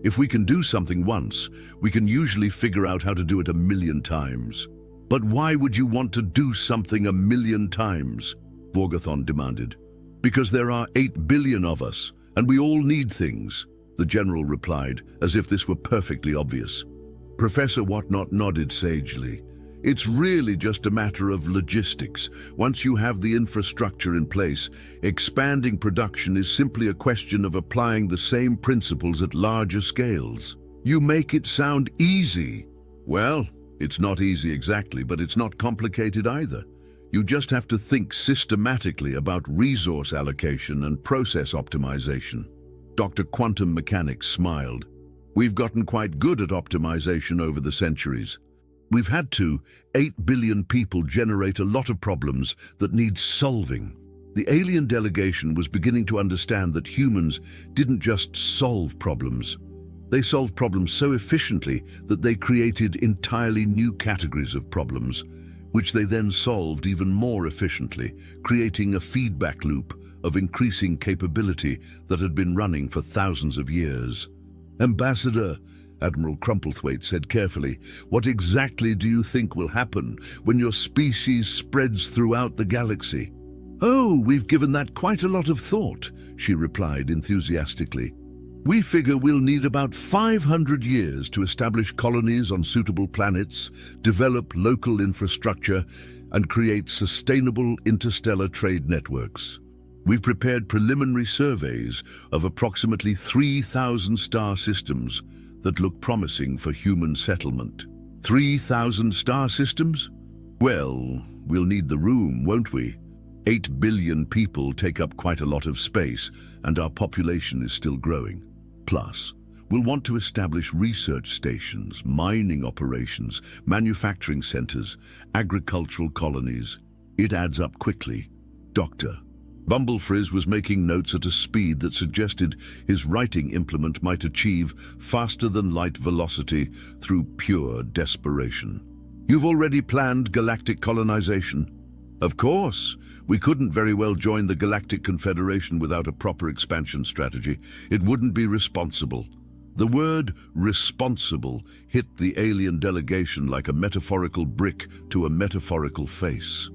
If we can do something once, we can usually figure out how to do it 1,000,000 times. But why would you want to do something 1,000,000 times? Vorgathon demanded. Because there are 8 billion of us, and we all need things, the general replied, as if this were perfectly obvious. Professor Whatnot nodded sagely. It's really just a matter of logistics. Once you have the infrastructure in place, expanding production is simply a question of applying the same principles at larger scales. You make it sound easy. Well, it's not easy exactly, but it's not complicated either. You just have to think systematically about resource allocation and process optimization. Dr. Quantum Mechanics smiled. We've gotten quite good at optimization over the centuries. We've had to. 8 billion people generate a lot of problems that need solving. The alien delegation was beginning to understand that humans didn't just solve problems. They solved problems so efficiently that they created entirely new categories of problems, which they then solved even more efficiently, creating a feedback loop of increasing capability that had been running for thousands of years. Ambassador, Admiral Crumplethwaite said carefully, what exactly do you think will happen when your species spreads throughout the galaxy? Oh, we've given that quite a lot of thought, she replied enthusiastically. We figure we'll need about 500 years to establish colonies on suitable planets, develop local infrastructure, and create sustainable interstellar trade networks. We've prepared preliminary surveys of approximately 3,000 star systems that look promising for human settlement. 3,000 star systems? Well, we'll need the room, won't we? 8 billion people take up quite a lot of space, and our population is still growing. Plus, we'll want to establish research stations, mining operations, manufacturing centers, agricultural colonies. It adds up quickly. Doctor. Bumblefrizz was making notes at a speed that suggested his writing implement might achieve faster-than-light velocity through pure desperation. You've already planned galactic colonization? Of course. We couldn't very well join the Galactic Confederation without a proper expansion strategy. It wouldn't be responsible. The word responsible hit the alien delegation like a metaphorical brick to a metaphorical face.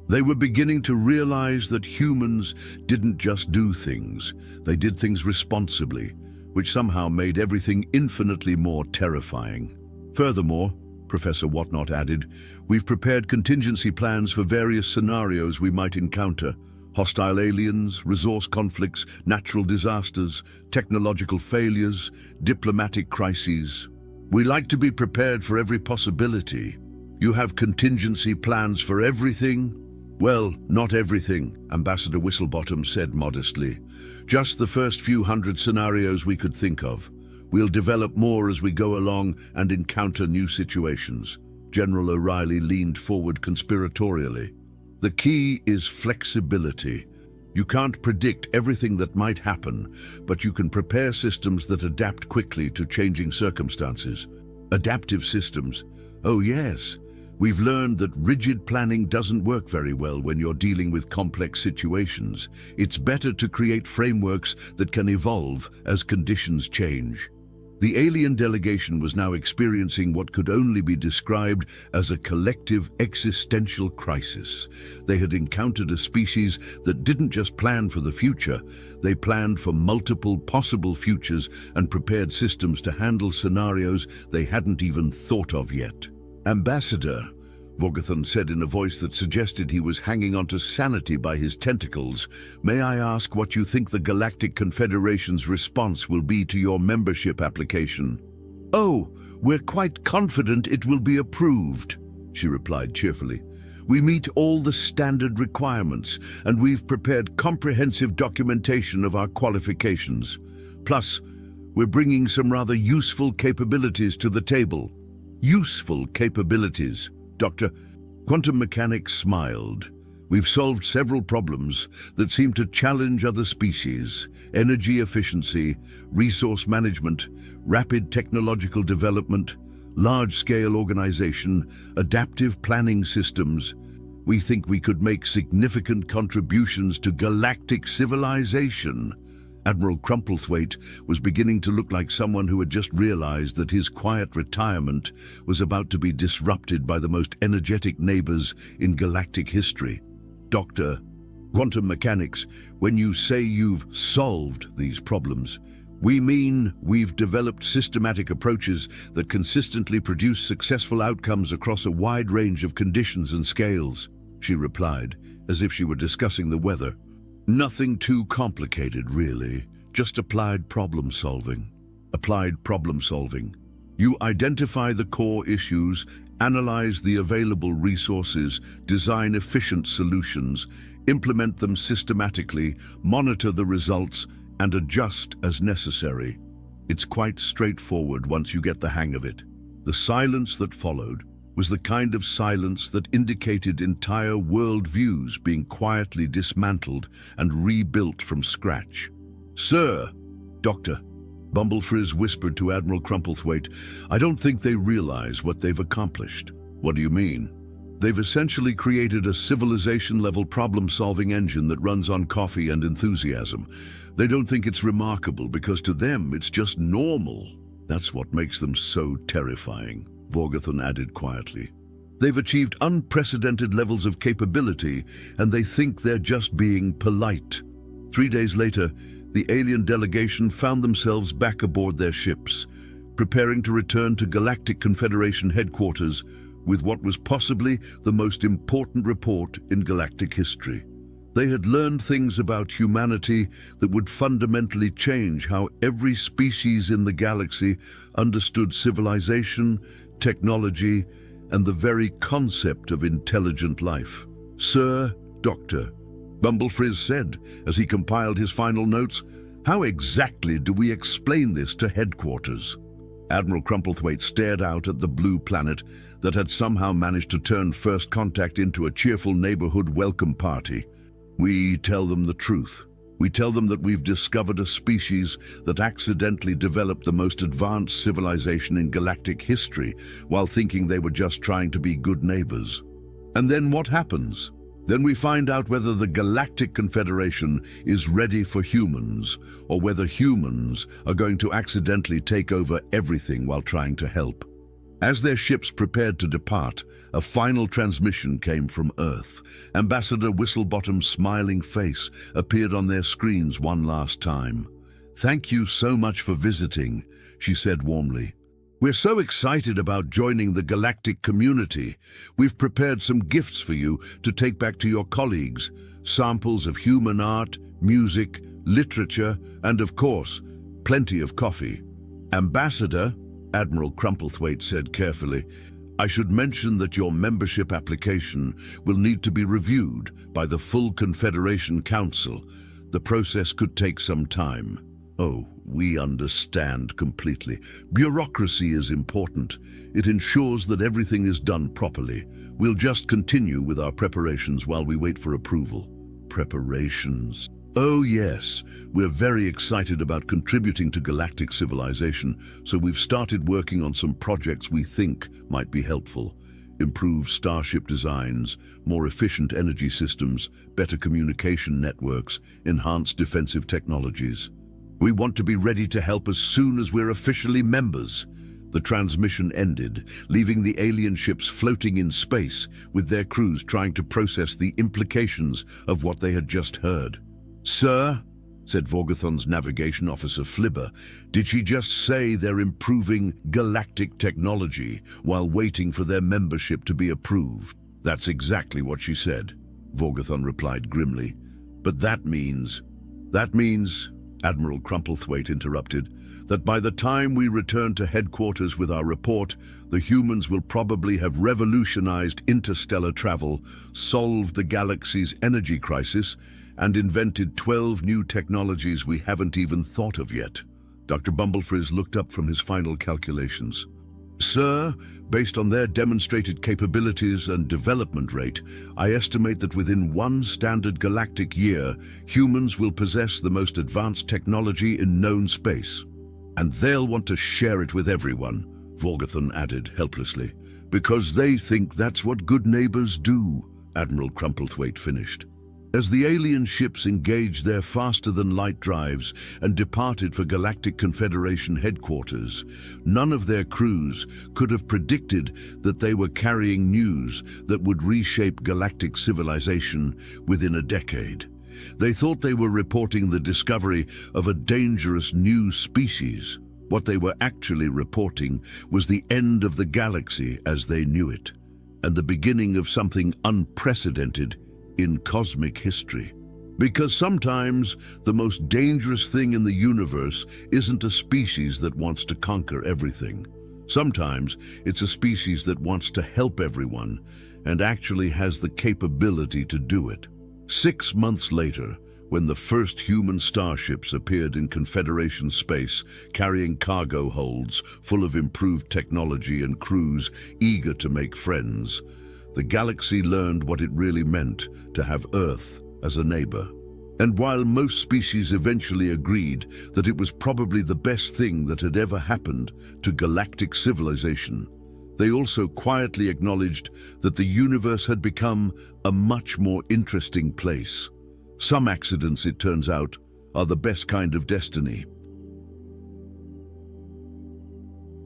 They were beginning to realize that humans didn't just do things, they did things responsibly, which somehow made everything infinitely more terrifying. Furthermore, Professor Whatnot added, we've prepared contingency plans for various scenarios we might encounter. Hostile aliens, resource conflicts, natural disasters, technological failures, diplomatic crises. We like to be prepared for every possibility. You have contingency plans for everything? Well, not everything, Ambassador Whistlebottom said modestly. Just the first few hundred scenarios we could think of. We'll develop more as we go along and encounter new situations. General O'Reilly leaned forward conspiratorially. The key is flexibility. You can't predict everything that might happen, but you can prepare systems that adapt quickly to changing circumstances. Adaptive systems. Oh yes, we've learned that rigid planning doesn't work very well when you're dealing with complex situations. It's better to create frameworks that can evolve as conditions change. The alien delegation was now experiencing what could only be described as a collective existential crisis. They had encountered a species that didn't just plan for the future, they planned for multiple possible futures and prepared systems to handle scenarios they hadn't even thought of yet. Ambassador, Vorgathon said in a voice that suggested he was hanging onto sanity by his tentacles, may I ask what you think the Galactic Confederation's response will be to your membership application? Oh, we're quite confident it will be approved, she replied cheerfully. We meet all the standard requirements, and we've prepared comprehensive documentation of our qualifications. Plus, we're bringing some rather useful capabilities to the table. Useful capabilities. Dr. Quantum Mechanics smiled. We've solved several problems that seem to challenge other species: energy efficiency, resource management, rapid technological development, large-scale organization, adaptive planning systems. We think we could make significant contributions to galactic civilization. Admiral Crumplethwaite was beginning to look like someone who had just realized that his quiet retirement was about to be disrupted by the most energetic neighbors in galactic history. Dr. Quantum Mechanics, when you say you've solved these problems, we mean we've developed systematic approaches that consistently produce successful outcomes across a wide range of conditions and scales, she replied, as if she were discussing the weather. Nothing too complicated, really. Just applied problem solving. Applied problem solving. You identify the core issues, analyze the available resources, design efficient solutions, implement them systematically, monitor the results, and adjust as necessary. It's quite straightforward once you get the hang of it. The silence that followed was the kind of silence that indicated entire worldviews being quietly dismantled and rebuilt from scratch. Sir, Doctor, Bumblefrizz whispered to Admiral Crumplethwaite, I don't think they realize what they've accomplished. What do you mean? They've essentially created a civilization-level problem-solving engine that runs on coffee and enthusiasm. They don't think it's remarkable because to them it's just normal. That's what makes them so terrifying, Vorgathon added quietly. They've achieved unprecedented levels of capability, and they think they're just being polite. 3 days later, the alien delegation found themselves back aboard their ships, preparing to return to Galactic Confederation headquarters with what was possibly the most important report in galactic history. They had learned things about humanity that would fundamentally change how every species in the galaxy understood civilization, technology, and the very concept of intelligent life. Sir, Doctor, Bumblefrizz said as he compiled his final notes, how exactly do we explain this to headquarters? Admiral Crumplethwaite stared out at the blue planet that had somehow managed to turn first contact into a cheerful neighborhood welcome party. We tell them the truth. We tell them that we've discovered a species that accidentally developed the most advanced civilization in galactic history while thinking they were just trying to be good neighbors. And then what happens? Then we find out whether the Galactic Confederation is ready for humans, or whether humans are going to accidentally take over everything while trying to help. As their ships prepared to depart, a final transmission came from Earth. Ambassador Whistlebottom's smiling face appeared on their screens one last time. Thank you so much for visiting, she said warmly. We're so excited about joining the galactic community. We've prepared some gifts for you to take back to your colleagues. Samples of human art, music, literature, and of course, plenty of coffee. Ambassador, Admiral Crumplethwaite said carefully, I should mention that your membership application will need to be reviewed by the full Confederation Council. The process could take some time. Oh, we understand completely. Bureaucracy is important. It ensures that everything is done properly. We'll just continue with our preparations while we wait for approval. Preparations. Oh yes, we're very excited about contributing to galactic civilization, so we've started working on some projects we think might be helpful. Improved starship designs, more efficient energy systems, better communication networks, enhanced defensive technologies. We want to be ready to help as soon as we're officially members. The transmission ended, leaving the alien ships floating in space, with their crews trying to process the implications of what they had just heard. "Sir," said Vorgathon's navigation officer Flibber, "did she just say they're improving galactic technology while waiting for their membership to be approved?" "That's exactly what she said," Vorgathon replied grimly. "But that means, Admiral Crumplethwaite interrupted, "that by the time we return to headquarters with our report, the humans will probably have revolutionized interstellar travel, solved the galaxy's energy crisis, and invented 12 new technologies we haven't even thought of yet." Dr. Bumblefrizz looked up from his final calculations. "Sir, based on their demonstrated capabilities and development rate, I estimate that within one standard galactic year, humans will possess the most advanced technology in known space. And they'll want to share it with everyone," Vorgathon added helplessly. "Because they think that's what good neighbors do," Admiral Crumplethwaite finished. As the alien ships engaged their faster-than-light drives and departed for Galactic Confederation headquarters, none of their crews could have predicted that they were carrying news that would reshape galactic civilization within a decade. They thought they were reporting the discovery of a dangerous new species. What they were actually reporting was the end of the galaxy as they knew it, and the beginning of something unprecedented in cosmic history. Because sometimes the most dangerous thing in the universe isn't a species that wants to conquer everything. Sometimes it's a species that wants to help everyone and actually has the capability to do it. 6 months later, when the first human starships appeared in Confederation space, carrying cargo holds full of improved technology and crews eager to make friends, the galaxy learned what it really meant to have Earth as a neighbor. And while most species eventually agreed that it was probably the best thing that had ever happened to galactic civilization, they also quietly acknowledged that the universe had become a much more interesting place. Some accidents, it turns out, are the best kind of destiny.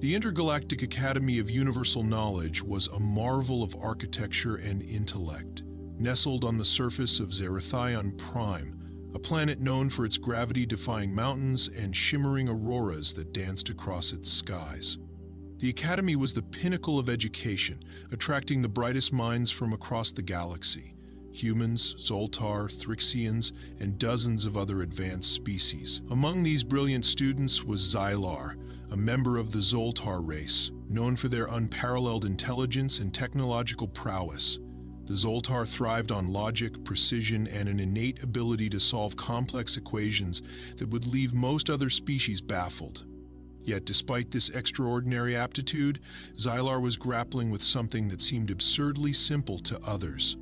The Intergalactic Academy of Universal Knowledge was a marvel of architecture and intellect, nestled on the surface of Zerathion Prime, a planet known for its gravity-defying mountains and shimmering auroras that danced across its skies. The Academy was the pinnacle of education, attracting the brightest minds from across the galaxy: humans, Zoltar, Thrixians, and dozens of other advanced species. Among these brilliant students was Xylar, a member of the Zoltar race, known for their unparalleled intelligence and technological prowess. The Zoltar thrived on logic, precision, and an innate ability to solve complex equations that would leave most other species baffled. Yet despite this extraordinary aptitude, Xylar was grappling with something that seemed absurdly simple to others.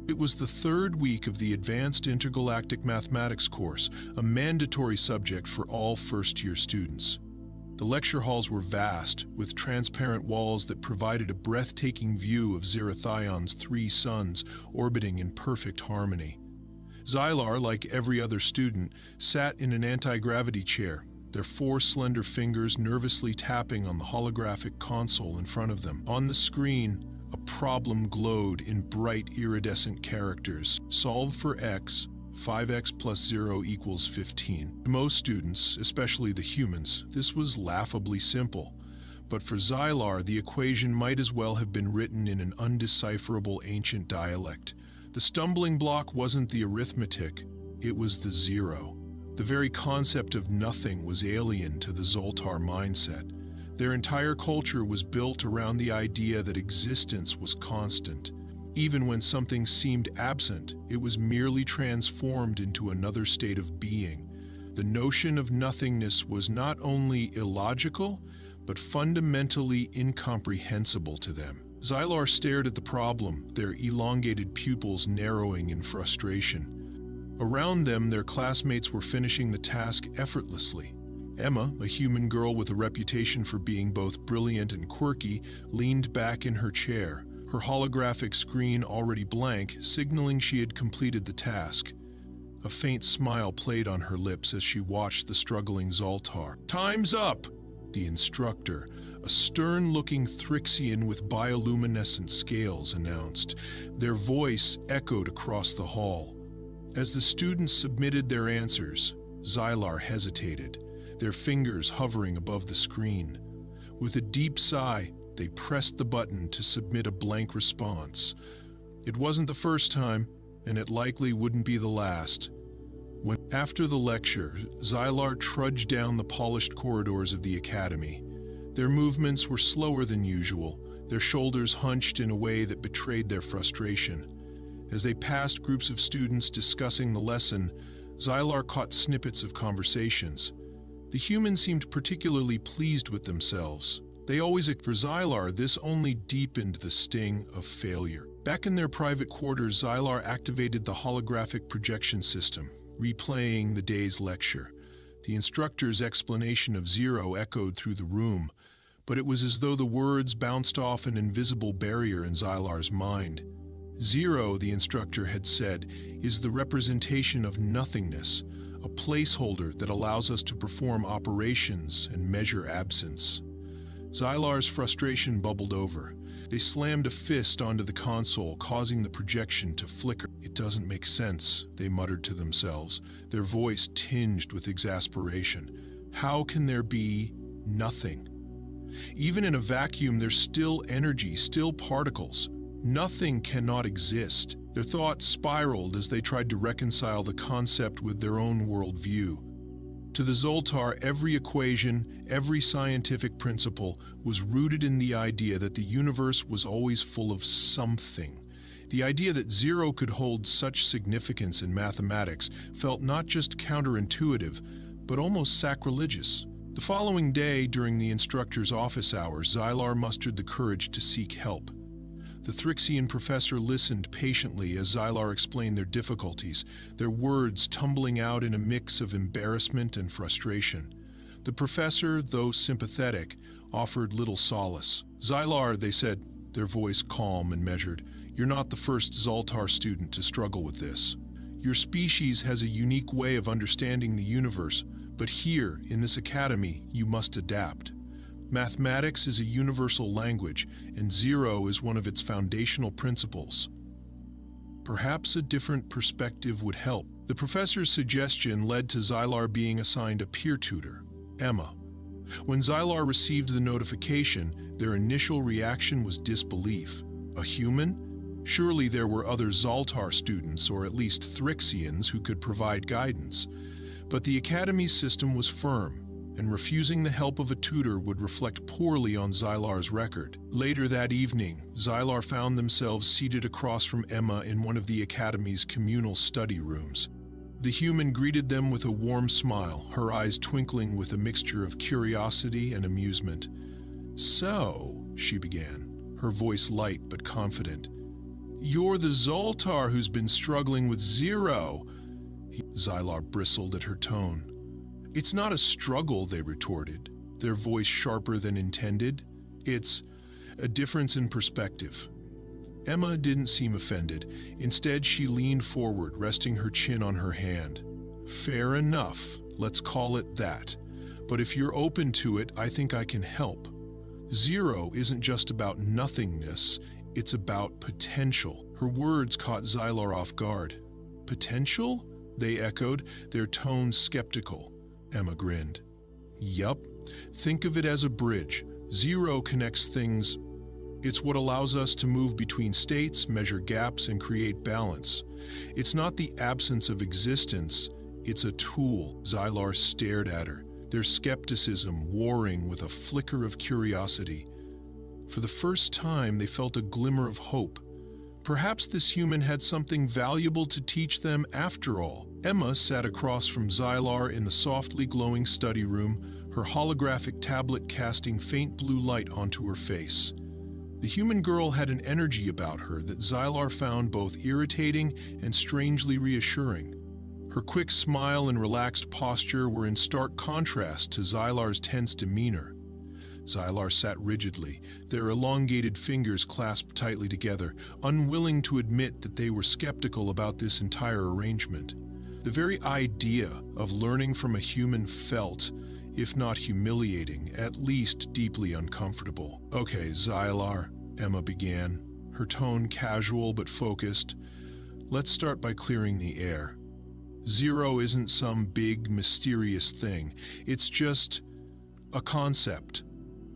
It was the third week of the Advanced Intergalactic Mathematics course, a mandatory subject for all first-year students. The lecture halls were vast, with transparent walls that provided a breathtaking view of Zerathion's 3 suns orbiting in perfect harmony. Xylar, like every other student, sat in an anti-gravity chair, their 4 slender fingers nervously tapping on the holographic console in front of them. On the screen, a problem glowed in bright iridescent characters. Solve for x, 5x plus 0 equals 15. To most students, especially the humans, this was laughably simple. But for Xylar, the equation might as well have been written in an undecipherable ancient dialect. The stumbling block wasn't the arithmetic, it was the zero. The very concept of nothing was alien to the Zoltar mindset. Their entire culture was built around the idea that existence was constant. Even when something seemed absent, it was merely transformed into another state of being. The notion of nothingness was not only illogical, but fundamentally incomprehensible to them. Xylar stared at the problem, their elongated pupils narrowing in frustration. Around them, their classmates were finishing the task effortlessly. Emma, a human girl with a reputation for being both brilliant and quirky, leaned back in her chair, her holographic screen already blank, signaling she had completed the task. A faint smile played on her lips as she watched the struggling Zoltar. "Time's up!" The instructor, a stern-looking Thrixian with bioluminescent scales, announced. Their voice echoed across the hall. As the students submitted their answers, Xylar hesitated, their fingers hovering above the screen. With a deep sigh, they pressed the button to submit a blank response. It wasn't the first time, and it likely wouldn't be the last. When, after the lecture, Xylar trudged down the polished corridors of the academy. Their movements were slower than usual, their shoulders hunched in a way that betrayed their frustration. As they passed groups of students discussing the lesson, Xylar caught snippets of conversations. The humans seemed particularly pleased with themselves. For Xylar, this only deepened the sting of failure. Back in their private quarters, Xylar activated the holographic projection system, replaying the day's lecture. The instructor's explanation of zero echoed through the room, but it was as though the words bounced off an invisible barrier in Xylar's mind. Zero, the instructor had said, is the representation of nothingness, a placeholder that allows us to perform operations and measure absence. Xylar's frustration bubbled over. They slammed a fist onto the console, causing the projection to flicker. "It doesn't make sense," they muttered to themselves, their voice tinged with exasperation. "How can there be nothing? Even in a vacuum, there's still energy, still particles. Nothing cannot exist." Their thoughts spiraled as they tried to reconcile the concept with their own worldview. To the Zoltar, every equation, every scientific principle was rooted in the idea that the universe was always full of something. The idea that zero could hold such significance in mathematics felt not just counterintuitive, but almost sacrilegious. The following day, during the instructor's office hours, Xylar mustered the courage to seek help. The Thrixian professor listened patiently as Xylar explained their difficulties, their words tumbling out in a mix of embarrassment and frustration. The professor, though sympathetic, offered little solace. "Xylar," they said, their voice calm and measured, "you're not the first Zoltar student to struggle with this. Your species has a unique way of understanding the universe, but here, in this academy, you must adapt. Mathematics is a universal language, and zero is one of its foundational principles. Perhaps a different perspective would help." The professor's suggestion led to Xylar being assigned a peer tutor, Emma. When Xylar received the notification, their initial reaction was disbelief. A human? Surely there were other Zoltar students, or at least Thrixians, who could provide guidance. But the academy's system was firm, and refusing the help of a tutor would reflect poorly on Xylar's record. Later that evening, Xylar found themselves seated across from Emma in one of the academy's communal study rooms. The human greeted them with a warm smile, her eyes twinkling with a mixture of curiosity and amusement. "So," she began, her voice light but confident, "you're the Zoltar who's been struggling with zero." Xylar bristled at her tone. "It's not a struggle," they retorted, their voice sharper than intended. "It's a difference in perspective." Emma didn't seem offended. Instead, she leaned forward, resting her chin on her hand. "Fair enough, let's call it that. But if you're open to it, I think I can help. Zero isn't just about nothingness, it's about potential." Her words caught Xylar off guard. "Potential?" they echoed, their tones skeptical. Emma grinned. "Yup. Think of it as a bridge. Zero connects things. It's what allows us to move between states, measure gaps, and create balance. It's not the absence of existence, it's a tool." Xylar stared at her, their skepticism warring with a flicker of curiosity. For the first time, they felt a glimmer of hope. Perhaps this human had something valuable to teach them after all. Emma sat across from Xylar in the softly glowing study room, her holographic tablet casting faint blue light onto her face. The human girl had an energy about her that Xylar found both irritating and strangely reassuring. Her quick smile and relaxed posture were in stark contrast to Xylar's tense demeanor. Xylar sat rigidly, their elongated fingers clasped tightly together, unwilling to admit that they were skeptical about this entire arrangement. The very idea of learning from a human felt, if not humiliating, at least deeply uncomfortable. "Okay, Xylar," Emma began, her tone casual but focused. "Let's start by clearing the air. Zero isn't some big, mysterious thing. It's just a concept.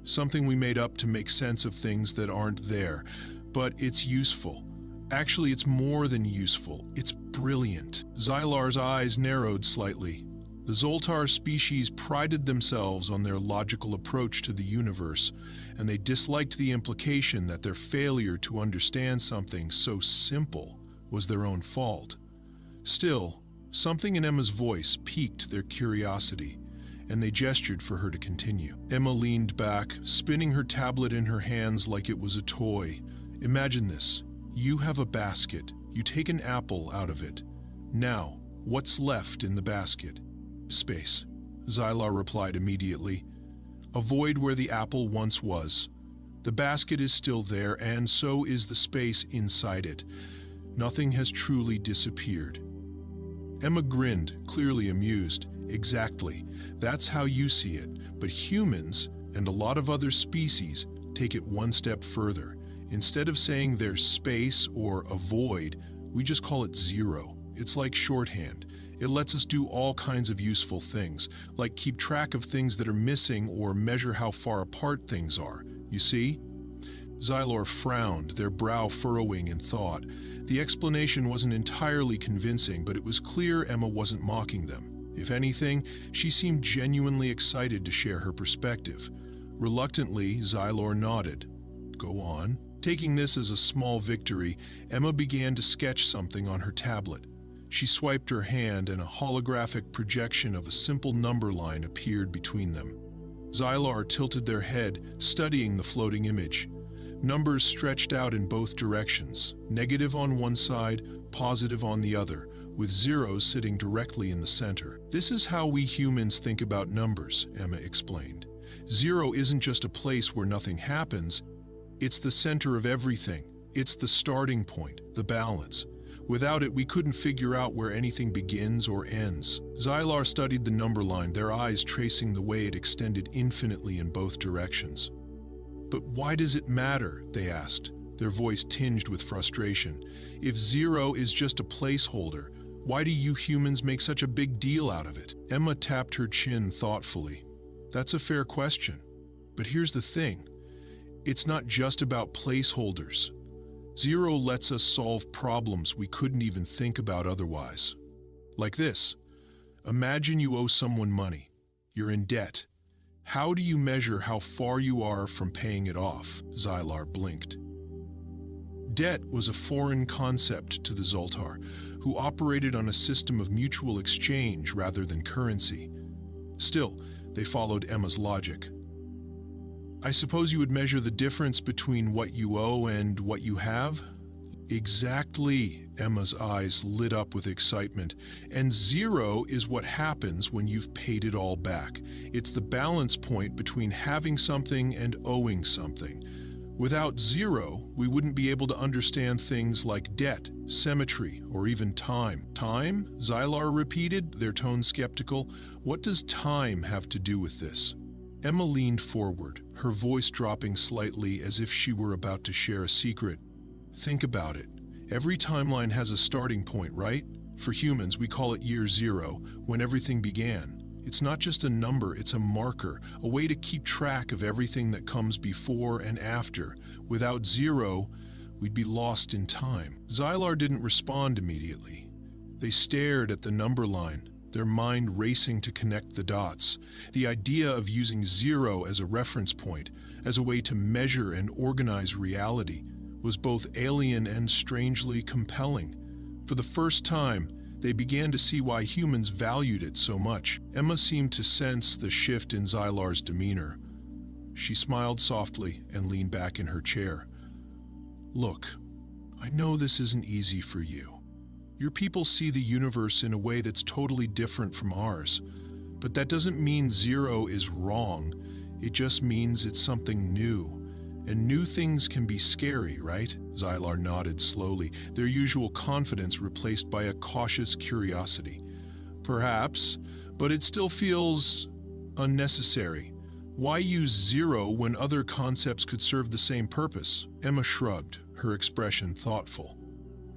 Something we made up to make sense of things that aren't there. But it's useful. Actually, it's more than useful. It's brilliant." Xylar's eyes narrowed slightly. The Zoltar species prided themselves on their logical approach to the universe, and they disliked the implication that their failure to understand something so simple was their own fault. Still, something in Emma's voice piqued their curiosity, and they gestured for her to continue. Emma leaned back, spinning her tablet in her hands like it was a toy. "Imagine this. You have a basket. You take an apple out of it. Now, what's left in the basket?" "Space," Xylar replied immediately. "A void where the apple once was. The basket is still there, and so is the space inside it. Nothing has truly disappeared." Emma grinned, clearly amused. "Exactly. That's how you see it. But humans, and a lot of other species, take it one step further. Instead of saying there's space or a void, we just call it zero. It's like shorthand. It lets us do all kinds of useful things, like keep track of things that are missing or measure how far apart things are. You see?" Xylar frowned, their brow furrowing in thought. The explanation wasn't entirely convincing, but it was clear Emma wasn't mocking them. If anything, she seemed genuinely excited to share her perspective. Reluctantly, Xylar nodded. "Go on." Taking this as a small victory, Emma began to sketch something on her tablet. She swiped her hand and a holographic projection of a simple number line appeared between them. Xylar tilted their head, studying the floating image. Numbers stretched out in both directions, negative on one side, positive on the other, with zeros sitting directly in the center. "This is how we humans think about numbers," Emma explained. "Zero isn't just a place where nothing happens, it's the center of everything. It's the starting point, the balance. Without it, we couldn't figure out where anything begins or ends." Xylar studied the number line, their eyes tracing the way it extended infinitely in both directions. "But why does it matter?" they asked, their voice tinged with frustration. "If zero is just a placeholder, why do you humans make such a big deal out of it?" Emma tapped her chin thoughtfully. "That's a fair question. But here's the thing. It's not just about placeholders. Zero lets us solve problems we couldn't even think about otherwise. Like this. Imagine you owe someone money. You're in debt. How do you measure how far you are from paying it off?" Xylar blinked. Debt was a foreign concept to the Zoltar, who operated on a system of mutual exchange rather than currency. Still, they followed Emma's logic. "I suppose you would measure the difference between what you owe and what you have?" "Exactly," Emma's eyes lit up with excitement. "And zero is what happens when you've paid it all back. It's the balance point between having something and owing something. Without zero, we wouldn't be able to understand things like debt, symmetry, or even time." "Time?" Xylar repeated, their tone skeptical. "What does time have to do with this?" Emma leaned forward, her voice dropping slightly as if she were about to share a secret. "Think about it. Every timeline has a starting point, right? For humans, we call it year zero, when everything began. It's not just a number, it's a marker, a way to keep track of everything that comes before and after. Without zero, we'd be lost in time." Xylar didn't respond immediately. They stared at the number line, their mind racing to connect the dots. The idea of using zero as a reference point, as a way to measure and organize reality, was both alien and strangely compelling. For the first time, they began to see why humans valued it so much. Emma seemed to sense the shift in Xylar's demeanor. She smiled softly and leaned back in her chair. "Look, I know this isn't easy for you. Your people see the universe in a way that's totally different from ours. But that doesn't mean zero is wrong. It just means it's something new. And new things can be scary, right?" Xylar nodded slowly, their usual confidence replaced by a cautious curiosity. "Perhaps, but it still feels unnecessary. Why use zero when other concepts could serve the same purpose?" Emma shrugged, her expression thoughtful.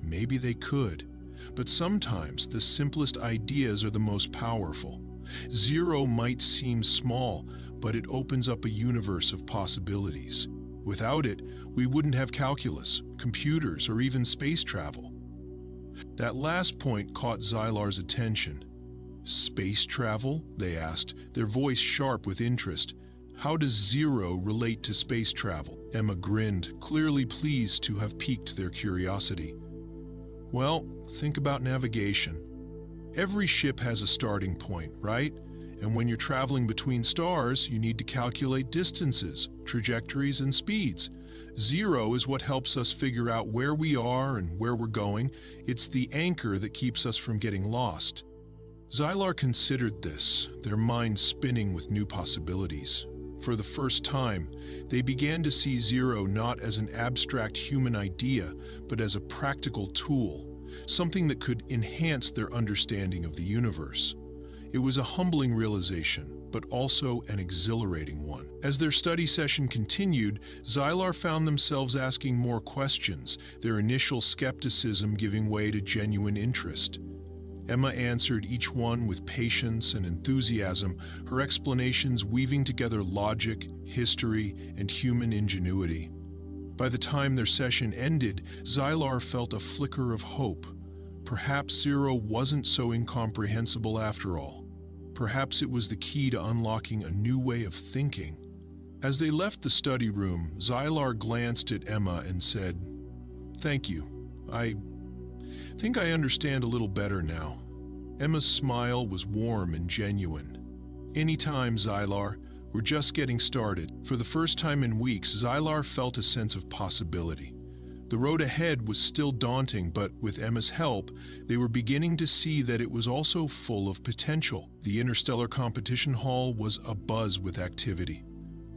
"Maybe they could, but sometimes the simplest ideas are the most powerful. Zero might seem small, but it opens up a universe of possibilities. Without it, we wouldn't have calculus, computers, or even space travel." That last point caught Xylar's attention. "Space travel?" they asked, their voice sharp with interest. "How does zero relate to space travel?" Emma grinned, clearly pleased to have piqued their curiosity. "Well, think about navigation. Every ship has a starting point, right? And when you're traveling between stars, you need to calculate distances, trajectories, and speeds. Zero is what helps us figure out where we are and where we're going. It's the anchor that keeps us from getting lost." Xylar considered this, their minds spinning with new possibilities. For the first time, they began to see zero not as an abstract human idea, but as a practical tool, something that could enhance their understanding of the universe. It was a humbling realization, but also an exhilarating one. As their study session continued, Xylar found themselves asking more questions, their initial skepticism giving way to genuine interest. Emma answered each one with patience and enthusiasm, her explanations weaving together logic, history, and human ingenuity. By the time their session ended, Xylar felt a flicker of hope. Perhaps zero wasn't so incomprehensible after all. Perhaps it was the key to unlocking a new way of thinking. As they left the study room, Xylar glanced at Emma and said, "Thank you. I think I understand a little better now." Emma's smile was warm and genuine. "Anytime, Xylar. We're just getting started." For the first time in weeks, Xylar felt a sense of possibility. The road ahead was still daunting, but with Emma's help, they were beginning to see that it was also full of potential. The interstellar competition hall was abuzz with activity.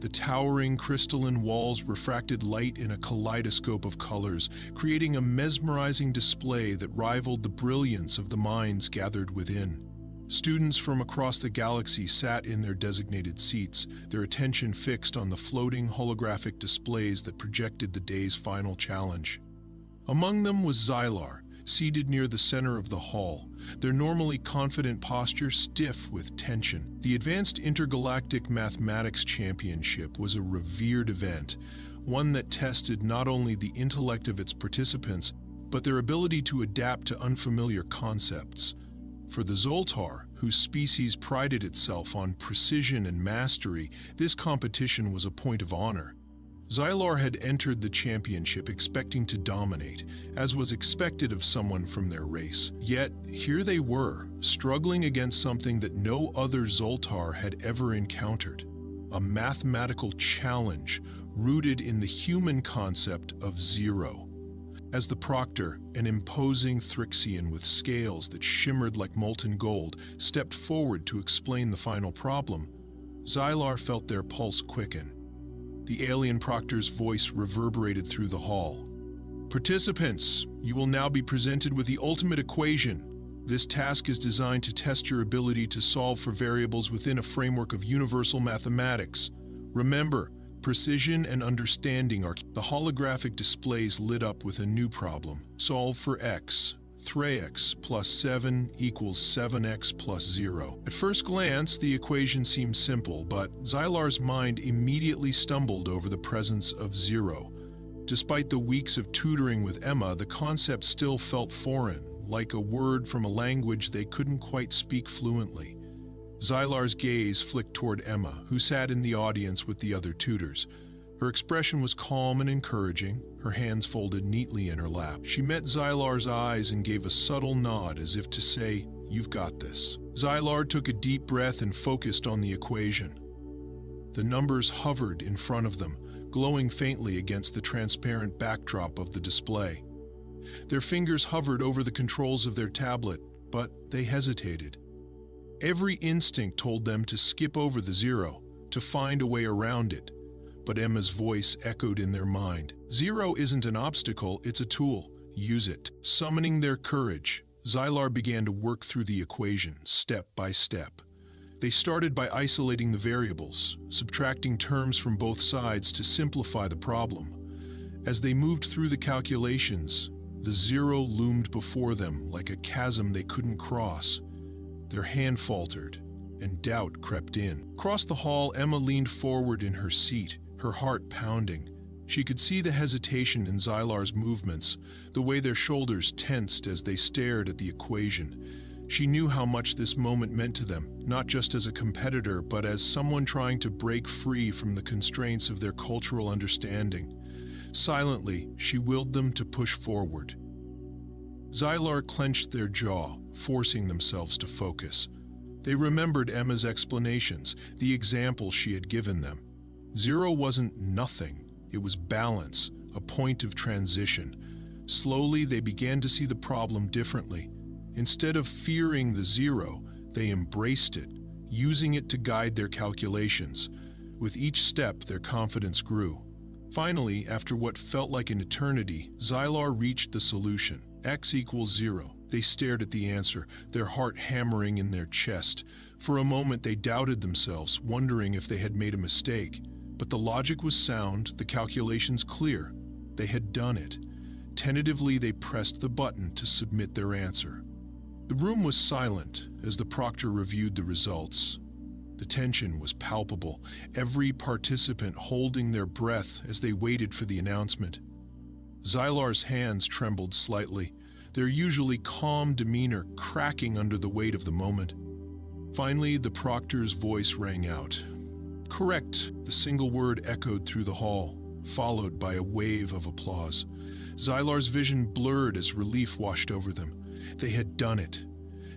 The towering crystalline walls refracted light in a kaleidoscope of colors, creating a mesmerizing display that rivaled the brilliance of the minds gathered within. Students from across the galaxy sat in their designated seats, their attention fixed on the floating holographic displays that projected the day's final challenge. Among them was Xylar, seated near the center of the hall, their normally confident posture stiff with tension. The Advanced Intergalactic Mathematics Championship was a revered event, one that tested not only the intellect of its participants, but their ability to adapt to unfamiliar concepts. For the Zoltar, whose species prided itself on precision and mastery, this competition was a point of honor. Xylar had entered the championship expecting to dominate, as was expected of someone from their race. Yet, here they were, struggling against something that no other Zoltar had ever encountered. A mathematical challenge rooted in the human concept of zero. As the proctor, an imposing Thrixian with scales that shimmered like molten gold, stepped forward to explain the final problem, Xylar felt their pulse quicken. The alien proctor's voice reverberated through the hall. "Participants, you will now be presented with the ultimate equation. This task is designed to test your ability to solve for variables within a framework of universal mathematics. Remember, precision and understanding are..." The holographic displays lit up with a new problem. Solve for x. 3x plus 7 equals 7x plus 0. At first glance, the equation seemed simple, but Xylar's mind immediately stumbled over the presence of zero. Despite the weeks of tutoring with Emma, the concept still felt foreign, like a word from a language they couldn't quite speak fluently. Xylar's gaze flicked toward Emma, who sat in the audience with the other tutors. Her expression was calm and encouraging, her hands folded neatly in her lap. She met Xylar's eyes and gave a subtle nod as if to say, "You've got this." Xylar took a deep breath and focused on the equation. The numbers hovered in front of them, glowing faintly against the transparent backdrop of the display. Their fingers hovered over the controls of their tablet, but they hesitated. Every instinct told them to skip over the zero, to find a way around it. But Emma's voice echoed in their mind. Zero isn't an obstacle, it's a tool. Use it. Summoning their courage, Xylar began to work through the equation, step by step. They started by isolating the variables, subtracting terms from both sides to simplify the problem. As they moved through the calculations, the zero loomed before them like a chasm they couldn't cross. Their hand faltered, and doubt crept in. Across the hall, Emma leaned forward in her seat, her heart pounding. She could see the hesitation in Xylar's movements, the way their shoulders tensed as they stared at the equation. She knew how much this moment meant to them, not just as a competitor, but as someone trying to break free from the constraints of their cultural understanding. Silently, she willed them to push forward. Xylar clenched their jaw, forcing themselves to focus. They remembered Emma's explanations, the example she had given them. Zero wasn't nothing, it was balance, a point of transition. Slowly, they began to see the problem differently. Instead of fearing the zero, they embraced it, using it to guide their calculations. With each step, their confidence grew. Finally, after what felt like an eternity, Xylar reached the solution. X equals 0. They stared at the answer, their heart hammering in their chest. For a moment, they doubted themselves, wondering if they had made a mistake. But the logic was sound, the calculations clear. They had done it. Tentatively, they pressed the button to submit their answer. The room was silent as the proctor reviewed the results. The tension was palpable, every participant holding their breath as they waited for the announcement. Xylar's hands trembled slightly, their usually calm demeanor cracking under the weight of the moment. Finally, the proctor's voice rang out. "Correct," the single word echoed through the hall, followed by a wave of applause. Xylar's vision blurred as relief washed over them. They had done it.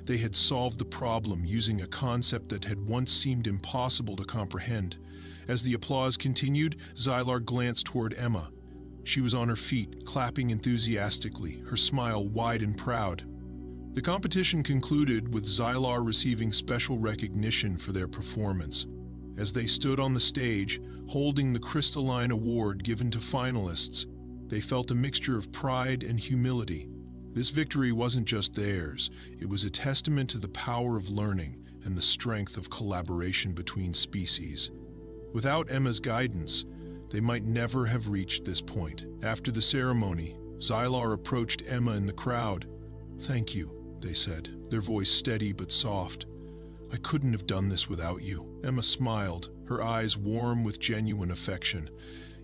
They had solved the problem using a concept that had once seemed impossible to comprehend. As the applause continued, Xylar glanced toward Emma. She was on her feet, clapping enthusiastically, her smile wide and proud. The competition concluded with Xylar receiving special recognition for their performance. As they stood on the stage, holding the crystalline award given to finalists, they felt a mixture of pride and humility. This victory wasn't just theirs, it was a testament to the power of learning and the strength of collaboration between species. Without Emma's guidance, they might never have reached this point. After the ceremony, Xylar approached Emma in the crowd. "Thank you," they said, their voice steady but soft. "I couldn't have done this without you." Emma smiled, her eyes warm with genuine affection.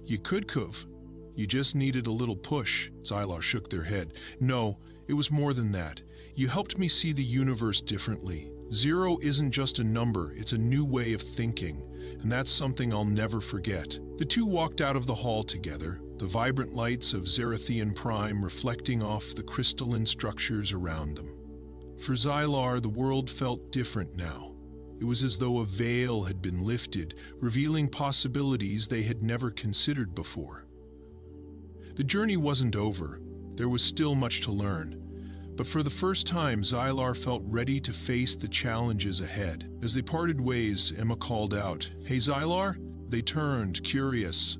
"You could've. You just needed a little push." Xylar shook their head. "No, it was more than that. You helped me see the universe differently. Zero isn't just a number, it's a new way of thinking, and that's something I'll never forget." The two walked out of the hall together, the vibrant lights of Zerathian Prime reflecting off the crystalline structures around them. For Xylar, the world felt different now. It was as though a veil had been lifted, revealing possibilities they had never considered before. The journey wasn't over. There was still much to learn. But for the first time, Xylar felt ready to face the challenges ahead. As they parted ways, Emma called out, "Hey, Xylar?" They turned, curious.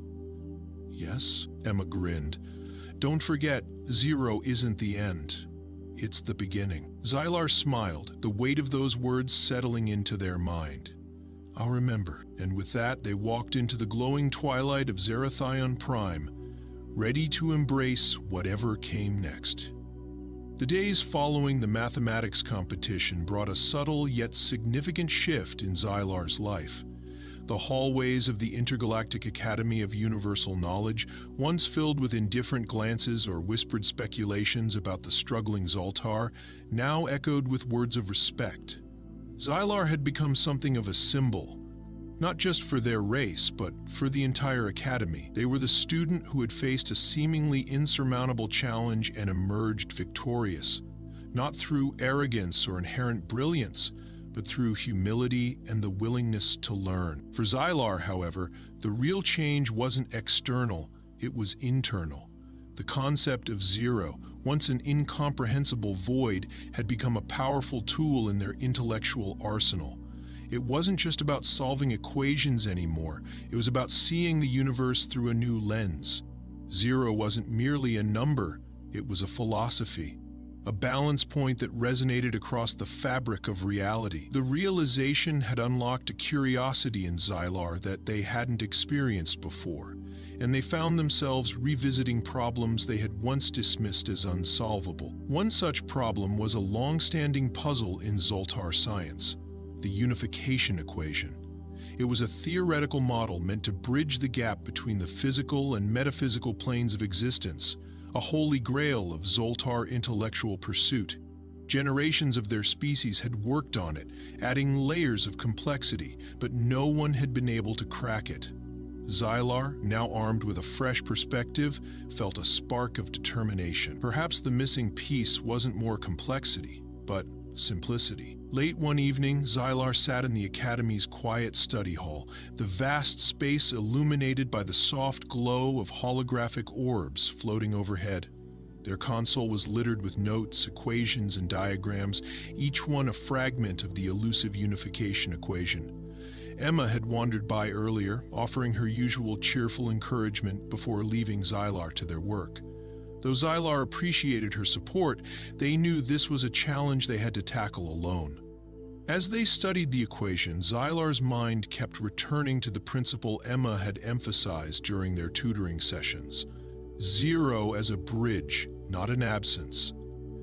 "Yes?" Emma grinned. "Don't forget, zero isn't the end. It's the beginning." Xylar smiled, the weight of those words settling into their mind. "I'll remember." And with that, they walked into the glowing twilight of Zerathion Prime, ready to embrace whatever came next. The days following the mathematics competition brought a subtle yet significant shift in Xylar's life. The hallways of the Intergalactic Academy of Universal Knowledge, once filled with indifferent glances or whispered speculations about the struggling Zoltar, now echoed with words of respect. Xylar had become something of a symbol, Not just for their race, but for the entire academy. They were the student who had faced a seemingly insurmountable challenge and emerged victorious, not through arrogance or inherent brilliance, but through humility and the willingness to learn. For Xylar, however, the real change wasn't external, it was internal. The concept of zero, once an incomprehensible void, had become a powerful tool in their intellectual arsenal. It wasn't just about solving equations anymore, it was about seeing the universe through a new lens. Zero wasn't merely a number, it was a philosophy. A balance point that resonated across the fabric of reality. The realization had unlocked a curiosity in Xylar that they hadn't experienced before, and they found themselves revisiting problems they had once dismissed as unsolvable. One such problem was a long-standing puzzle in Zoltar science, the unification equation. It was a theoretical model meant to bridge the gap between the physical and metaphysical planes of existence, a holy grail of Zoltar intellectual pursuit. Generations of their species had worked on it, adding layers of complexity, but no one had been able to crack it. Xylar, now armed with a fresh perspective, felt a spark of determination. Perhaps the missing piece wasn't more complexity, but simplicity. Late one evening, Xylar sat in the Academy's quiet study hall, the vast space illuminated by the soft glow of holographic orbs floating overhead. Their console was littered with notes, equations, and diagrams, each one a fragment of the elusive unification equation. Emma had wandered by earlier, offering her usual cheerful encouragement before leaving Xylar to their work. Though Xylar appreciated her support, they knew this was a challenge they had to tackle alone. As they studied the equation, Xylar's mind kept returning to the principle Emma had emphasized during their tutoring sessions. Zero as a bridge, not an absence.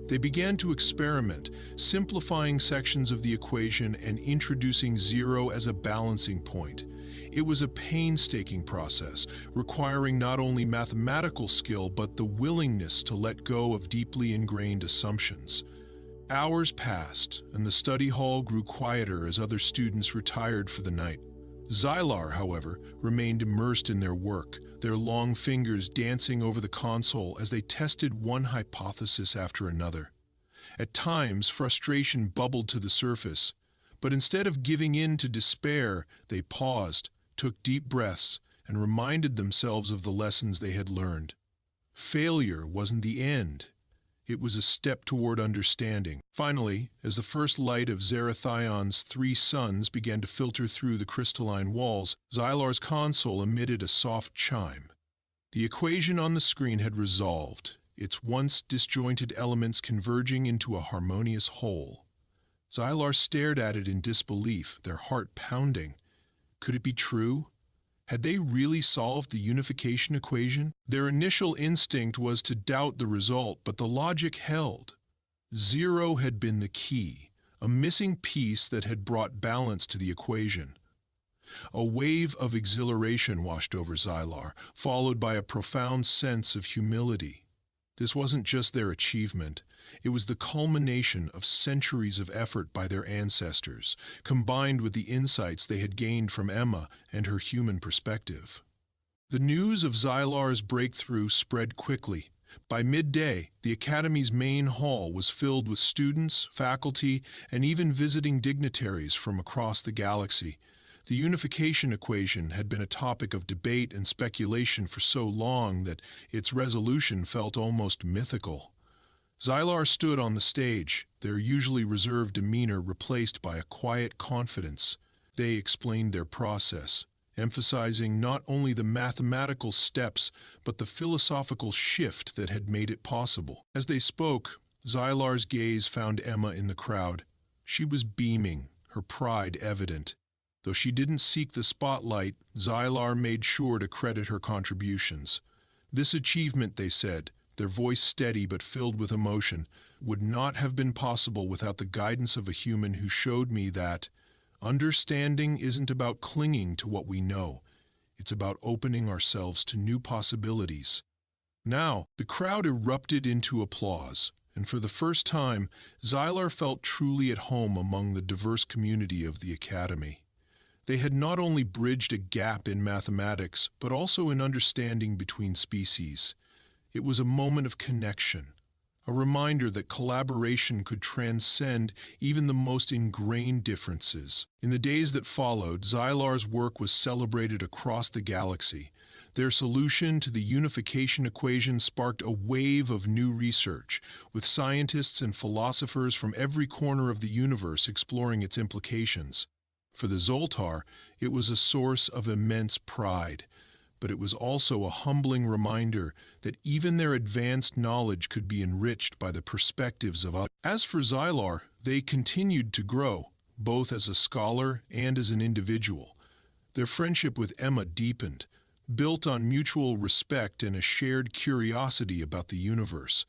They began to experiment, simplifying sections of the equation and introducing zero as a balancing point. It was a painstaking process, requiring not only mathematical skill but the willingness to let go of deeply ingrained assumptions. Hours passed, and the study hall grew quieter as other students retired for the night. Xylar, however, remained immersed in their work, their long fingers dancing over the console as they tested one hypothesis after another. At times, frustration bubbled to the surface, but instead of giving in to despair, they paused, took deep breaths, and reminded themselves of the lessons they had learned. Failure wasn't the end. It was a step toward understanding. Finally, as the first light of Zerathion's 3 suns began to filter through the crystalline walls, Xylar's console emitted a soft chime. The equation on the screen had resolved, its once disjointed elements converging into a harmonious whole. Xylar stared at it in disbelief, their heart pounding. Could it be true? Had they really solved the unification equation? Their initial instinct was to doubt the result, but the logic held. Zero had been the key, a missing piece that had brought balance to the equation. A wave of exhilaration washed over Xylar, followed by a profound sense of humility. This wasn't just their achievement. It was the culmination of centuries of effort by their ancestors, combined with the insights they had gained from Emma and her human perspective. The news of Xylar's breakthrough spread quickly. By midday, the Academy's main hall was filled with students, faculty, and even visiting dignitaries from across the galaxy. The unification equation had been a topic of debate and speculation for so long that its resolution felt almost mythical. Xylar stood on the stage, their usually reserved demeanor replaced by a quiet confidence. They explained their process, emphasizing not only the mathematical steps but the philosophical shift that had made it possible. As they spoke, Xylar's gaze found Emma in the crowd. She was beaming, her pride evident. Though she didn't seek the spotlight, Xylar made sure to credit her contributions. This achievement, they said, their voice steady but filled with emotion, would not have been possible without the guidance of a human who showed me that understanding isn't about clinging to what we know. It's about opening ourselves to new possibilities. Now, the crowd erupted into applause, and for the first time, Xylar felt truly at home among the diverse community of the Academy. They had not only bridged a gap in mathematics, but also in understanding between species. It was a moment of connection, a reminder that collaboration could transcend even the most ingrained differences. In the days that followed, Xylar's work was celebrated across the galaxy. Their solution to the unification equation sparked a wave of new research, with scientists and philosophers from every corner of the universe exploring its implications. For the Zoltar, it was a source of immense pride, but it was also a humbling reminder that even their advanced knowledge could be enriched by the perspectives of others. As for Xylar, they continued to grow, both as a scholar and as an individual. Their friendship with Emma deepened, built on mutual respect and a shared curiosity about the universe.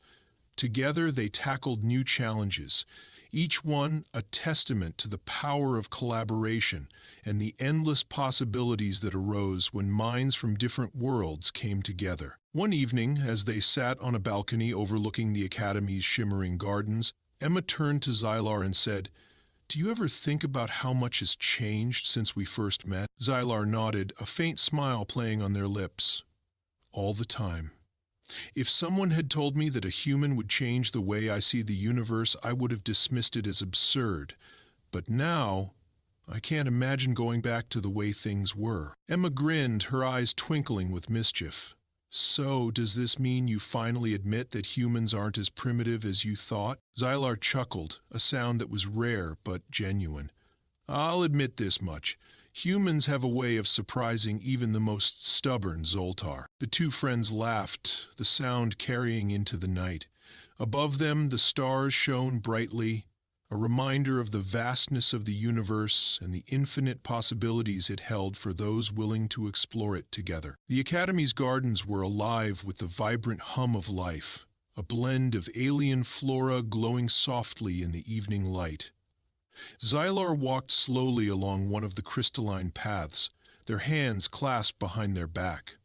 Together they tackled new challenges, each one a testament to the power of collaboration and the endless possibilities that arose when minds from different worlds came together. One evening, as they sat on a balcony overlooking the Academy's shimmering gardens, Emma turned to Xylar and said, "Do you ever think about how much has changed since we first met?" Xylar nodded, a faint smile playing on their lips. "All the time. If someone had told me that a human would change the way I see the universe, I would have dismissed it as absurd. But now, I can't imagine going back to the way things were." Emma grinned, her eyes twinkling with mischief. "So, does this mean you finally admit that humans aren't as primitive as you thought?" Xylar chuckled, a sound that was rare but genuine. "I'll admit this much. Humans have a way of surprising even the most stubborn Zoltar." The two friends laughed, the sound carrying into the night. Above them, the stars shone brightly, a reminder of the vastness of the universe and the infinite possibilities it held for those willing to explore it together. The Academy's gardens were alive with the vibrant hum of life, a blend of alien flora glowing softly in the evening light. Xylar walked slowly along one of the crystalline paths, their hands clasped behind their back.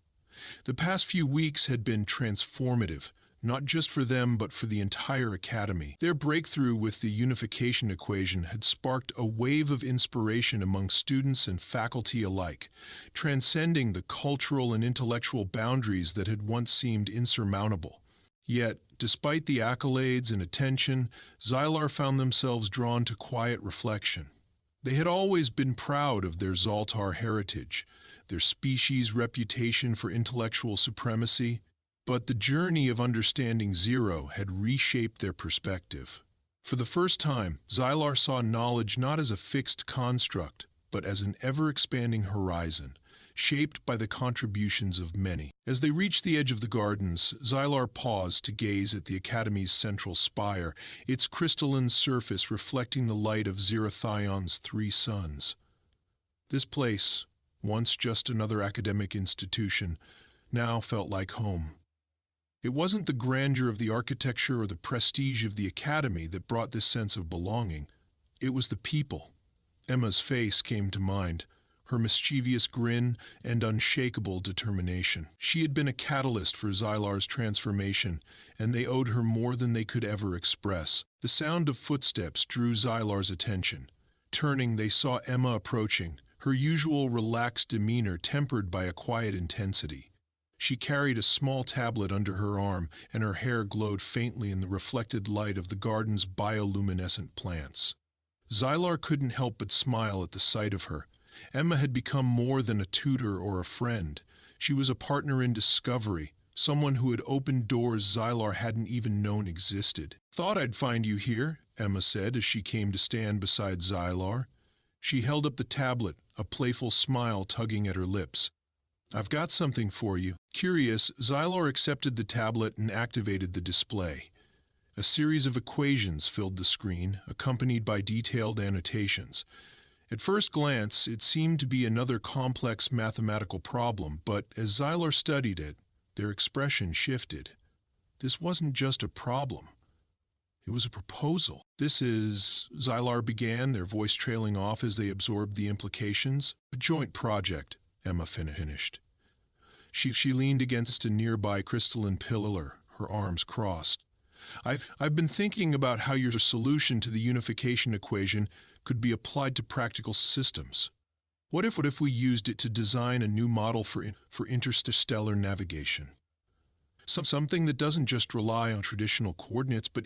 The past few weeks had been transformative, not just for them but for the entire Academy. Their breakthrough with the unification equation had sparked a wave of inspiration among students and faculty alike, transcending the cultural and intellectual boundaries that had once seemed insurmountable. Yet, despite the accolades and attention, Xylar found themselves drawn to quiet reflection. They had always been proud of their Zoltar heritage, their species' reputation for intellectual supremacy, but the journey of understanding Zero had reshaped their perspective. For the first time, Xylar saw knowledge not as a fixed construct, but as an ever-expanding horizon, shaped by the contributions of many. As they reached the edge of the gardens, Xylar paused to gaze at the Academy's central spire, its crystalline surface reflecting the light of Zerathion's 3 suns. This place, once just another academic institution, now felt like home. It wasn't the grandeur of the architecture or the prestige of the Academy that brought this sense of belonging. It was the people. Emma's face came to mind, her mischievous grin and unshakable determination. She had been a catalyst for Xylar's transformation, and they owed her more than they could ever express. The sound of footsteps drew Xylar's attention. Turning, they saw Emma approaching, her usual relaxed demeanor tempered by a quiet intensity. She carried a small tablet under her arm, and her hair glowed faintly in the reflected light of the garden's bioluminescent plants. Xylar couldn't help but smile at the sight of her. Emma had become more than a tutor or a friend. She was a partner in discovery, someone who had opened doors Xylar hadn't even known existed. "Thought I'd find you here," Emma said as she came to stand beside Xylar. She held up the tablet, a playful smile tugging at her lips. "I've got something for you." Curious, Xylar accepted the tablet and activated the display. A series of equations filled the screen, accompanied by detailed annotations. At first glance, it seemed to be another complex mathematical problem, but as Xylar studied it, their expression shifted. This wasn't just a problem. It was a proposal. "This is," Xylar began, their voice trailing off as they absorbed the implications. "A joint project," Emma finished. She leaned against a nearby crystalline pillar, her arms crossed. I've been thinking about how your solution to the unification equation could be applied to practical systems." What if we used it to design a new model for interstellar navigation? Something that doesn't just rely on traditional coordinates, but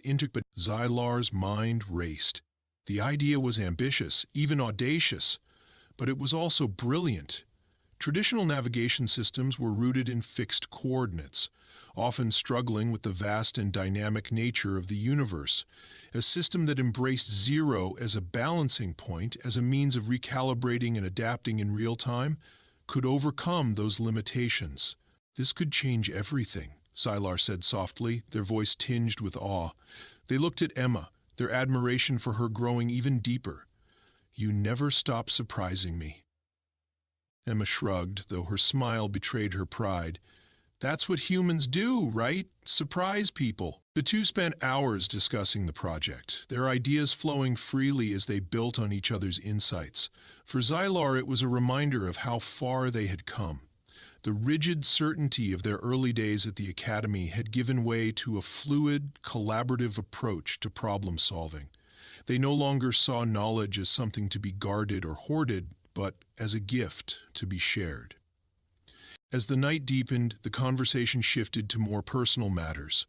Zylar's mind raced. The idea was ambitious, even audacious, but it was also brilliant. Traditional navigation systems were rooted in fixed coordinates, often struggling with the vast and dynamic nature of the universe. A system that embraced zero as a balancing point, as a means of recalibrating and adapting in real time, could overcome those limitations. This could change everything, Zylar said softly, their voice tinged with awe. They looked at Emma, their admiration for her growing even deeper. You never stop surprising me. Emma shrugged, though her smile betrayed her pride. That's what humans do, right? Surprise people. The two spent hours discussing the project, their ideas flowing freely as they built on each other's insights. For Zylar, it was a reminder of how far they had come. The rigid certainty of their early days at the academy had given way to a fluid, collaborative approach to problem solving. They no longer saw knowledge as something to be guarded or hoarded, but as a gift to be shared. As the night deepened, the conversation shifted to more personal matters.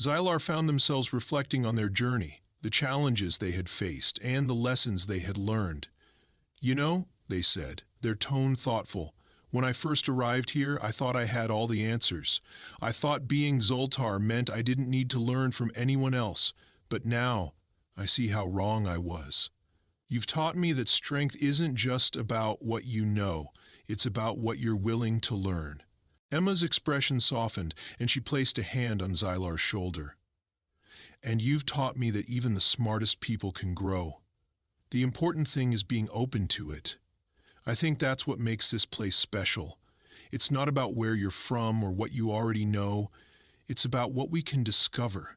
Zylar found themselves reflecting on their journey, the challenges they had faced, and the lessons they had learned. You know, they said, their tone thoughtful, when I first arrived here, I thought I had all the answers. I thought being Zoltar meant I didn't need to learn from anyone else, but now I see how wrong I was. You've taught me that strength isn't just about what you know, it's about what you're willing to learn. Emma's expression softened, and she placed a hand on Zylar's shoulder. And you've taught me that even the smartest people can grow. The important thing is being open to it. I think that's what makes this place special. It's not about where you're from or what you already know. It's about what we can discover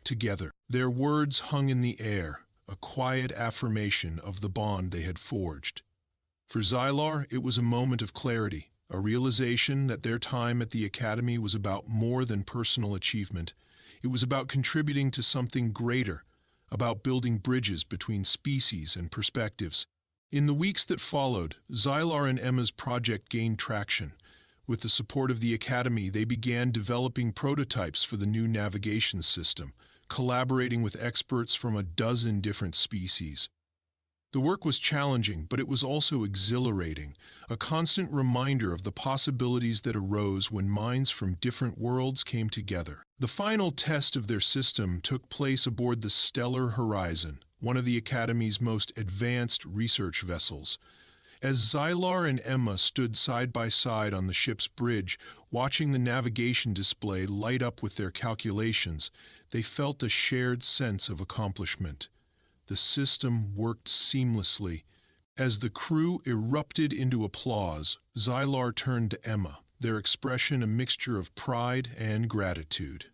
together. Their words hung in the air, a quiet affirmation of the bond they had forged. For Zylar, it was a moment of clarity, a realization that their time at the academy was about more than personal achievement. It was about contributing to something greater, about building bridges between species and perspectives. In the weeks that followed, Zylar and Emma's project gained traction. With the support of the academy, they began developing prototypes for the new navigation system, collaborating with experts from a dozen different species. The work was challenging, but it was also exhilarating, a constant reminder of the possibilities that arose when minds from different worlds came together. The final test of their system took place aboard the Stellar Horizon, one of the Academy's most advanced research vessels. As Zylar and Emma stood side by side on the ship's bridge, watching the navigation display light up with their calculations, they felt a shared sense of accomplishment. The system worked seamlessly. As the crew erupted into applause, Zylar turned to Emma, their expression a mixture of pride and gratitude.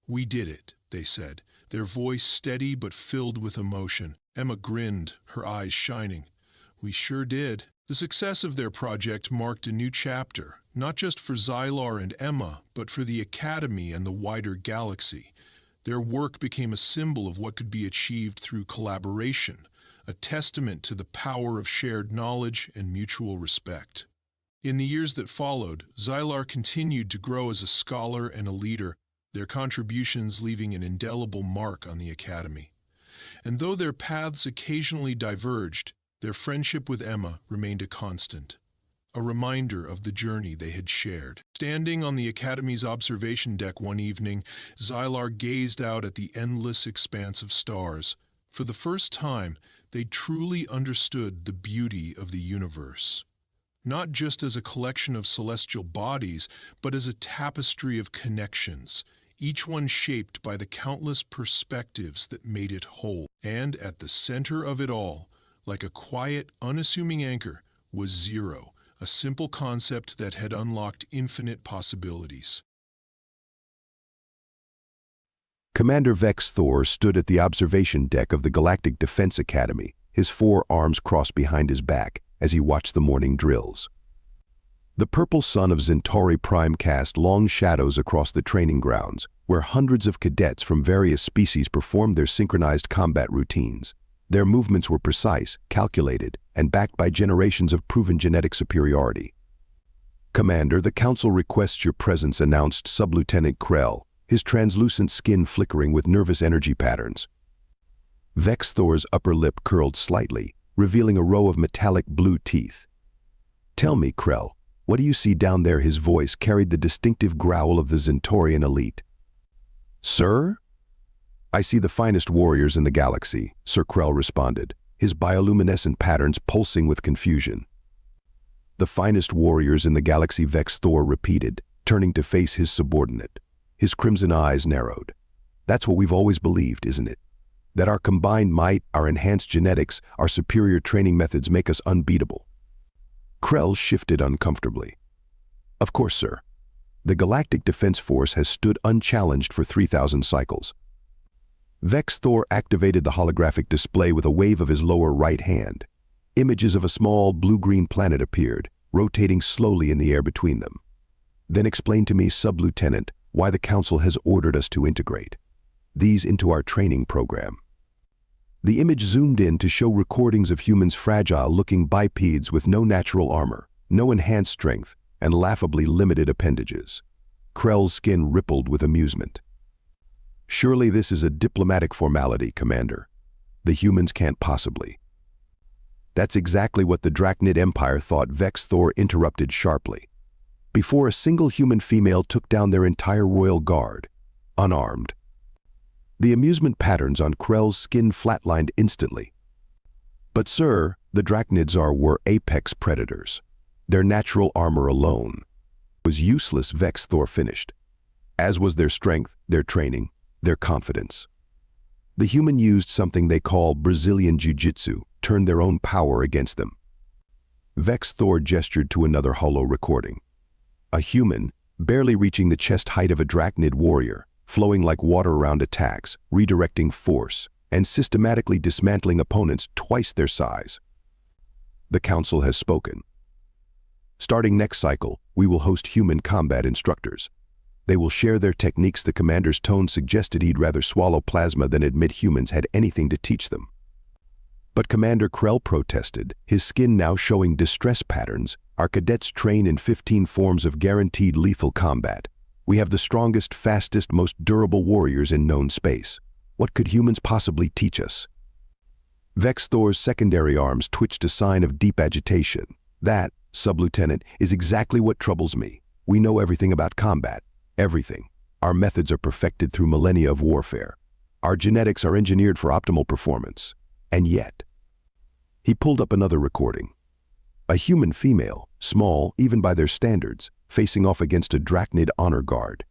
"We did it," they said, their voice steady but filled with emotion. Emma grinned, her eyes shining. "We sure did." The success of their project marked a new chapter, not just for Zylar and Emma, but for the Academy and the wider galaxy. Their work became a symbol of what could be achieved through collaboration, a testament to the power of shared knowledge and mutual respect. In the years that followed, Zylar continued to grow as a scholar and a leader, their contributions leaving an indelible mark on the Academy. And though their paths occasionally diverged, their friendship with Emma remained a constant, a reminder of the journey they had shared. Standing on the Academy's observation deck one evening, Zylar gazed out at the endless expanse of stars. For the first time, they truly understood the beauty of the universe. Not just as a collection of celestial bodies, but as a tapestry of connections, each one shaped by the countless perspectives that made it whole. And at the center of it all, like a quiet, unassuming anchor, was zero, a simple concept that had unlocked infinite possibilities. Commander Vex Thor stood at the observation deck of the Galactic Defense Academy, his 4 arms crossed behind his back as he watched the morning drills. The purple sun of Centauri Prime cast long shadows across the training grounds, where hundreds of cadets from various species performed their synchronized combat routines. Their movements were precise, calculated, and backed by generations of proven genetic superiority. "Commander, the Council requests your presence," announced Sub-Lieutenant Krell, his translucent skin flickering with nervous energy patterns. Vex Thor's upper lip curled slightly, revealing a row of metallic blue teeth. "Tell me, Krell, what do you see down there?" His voice carried the distinctive growl of the Zentorian elite. "Sir?" "I see the finest warriors in the galaxy," Sir Krell responded, his bioluminescent patterns pulsing with confusion. "The finest warriors in the galaxy," Vex Thor repeated, turning to face his subordinate. His crimson eyes narrowed. "That's what we've always believed, isn't it? That our combined might, our enhanced genetics, our superior training methods make us unbeatable." Krell shifted uncomfortably. "Of course, sir. The Galactic Defense Force has stood unchallenged for 3,000 cycles." Vex Thor activated the holographic display with a wave of his lower right hand. Images of a small blue-green planet appeared, rotating slowly in the air between them. "Then explain to me, Sub-Lieutenant, why the Council has ordered us to integrate these into our training program." The image zoomed in to show recordings of humans, fragile-looking bipeds with no natural armor, no enhanced strength, and laughably limited appendages. Krell's skin rippled with amusement. "Surely this is a diplomatic formality, Commander. The humans can't possibly." "That's exactly what the Drachnid Empire thought," Vex Thor interrupted sharply. "Before a single human female took down their entire royal guard, unarmed." The amusement patterns on Krell's skin flatlined instantly. "But sir, the Drachnids were apex predators. Their natural armor alone was useless," Vex Thor finished. "As was their strength, their training, their confidence. The human used something they call Brazilian Jiu-Jitsu, turned their own power against them." Vex Thor gestured to another holo recording. A human, barely reaching the chest height of a Drachnid warrior, flowing like water around attacks, redirecting force, and systematically dismantling opponents twice their size. "The Council has spoken. Starting next cycle, we will host human combat instructors. They will share their techniques." The commander's tone suggested he'd rather swallow plasma than admit humans had anything to teach them. "But Commander," Krell protested, his skin now showing distress patterns, "our cadets train in 15 forms of guaranteed lethal combat. We have the strongest, fastest, most durable warriors in known space. What could humans possibly teach us?" Vex Thor's secondary arms twitched a sign of deep agitation. "That, Sub-Lieutenant, is exactly what troubles me. We know everything about combat. Everything. Our methods are perfected through millennia of warfare. Our genetics are engineered for optimal performance. And yet..." He pulled up another recording. A human female, small even by their standards, facing off against a Drachnid honor guard.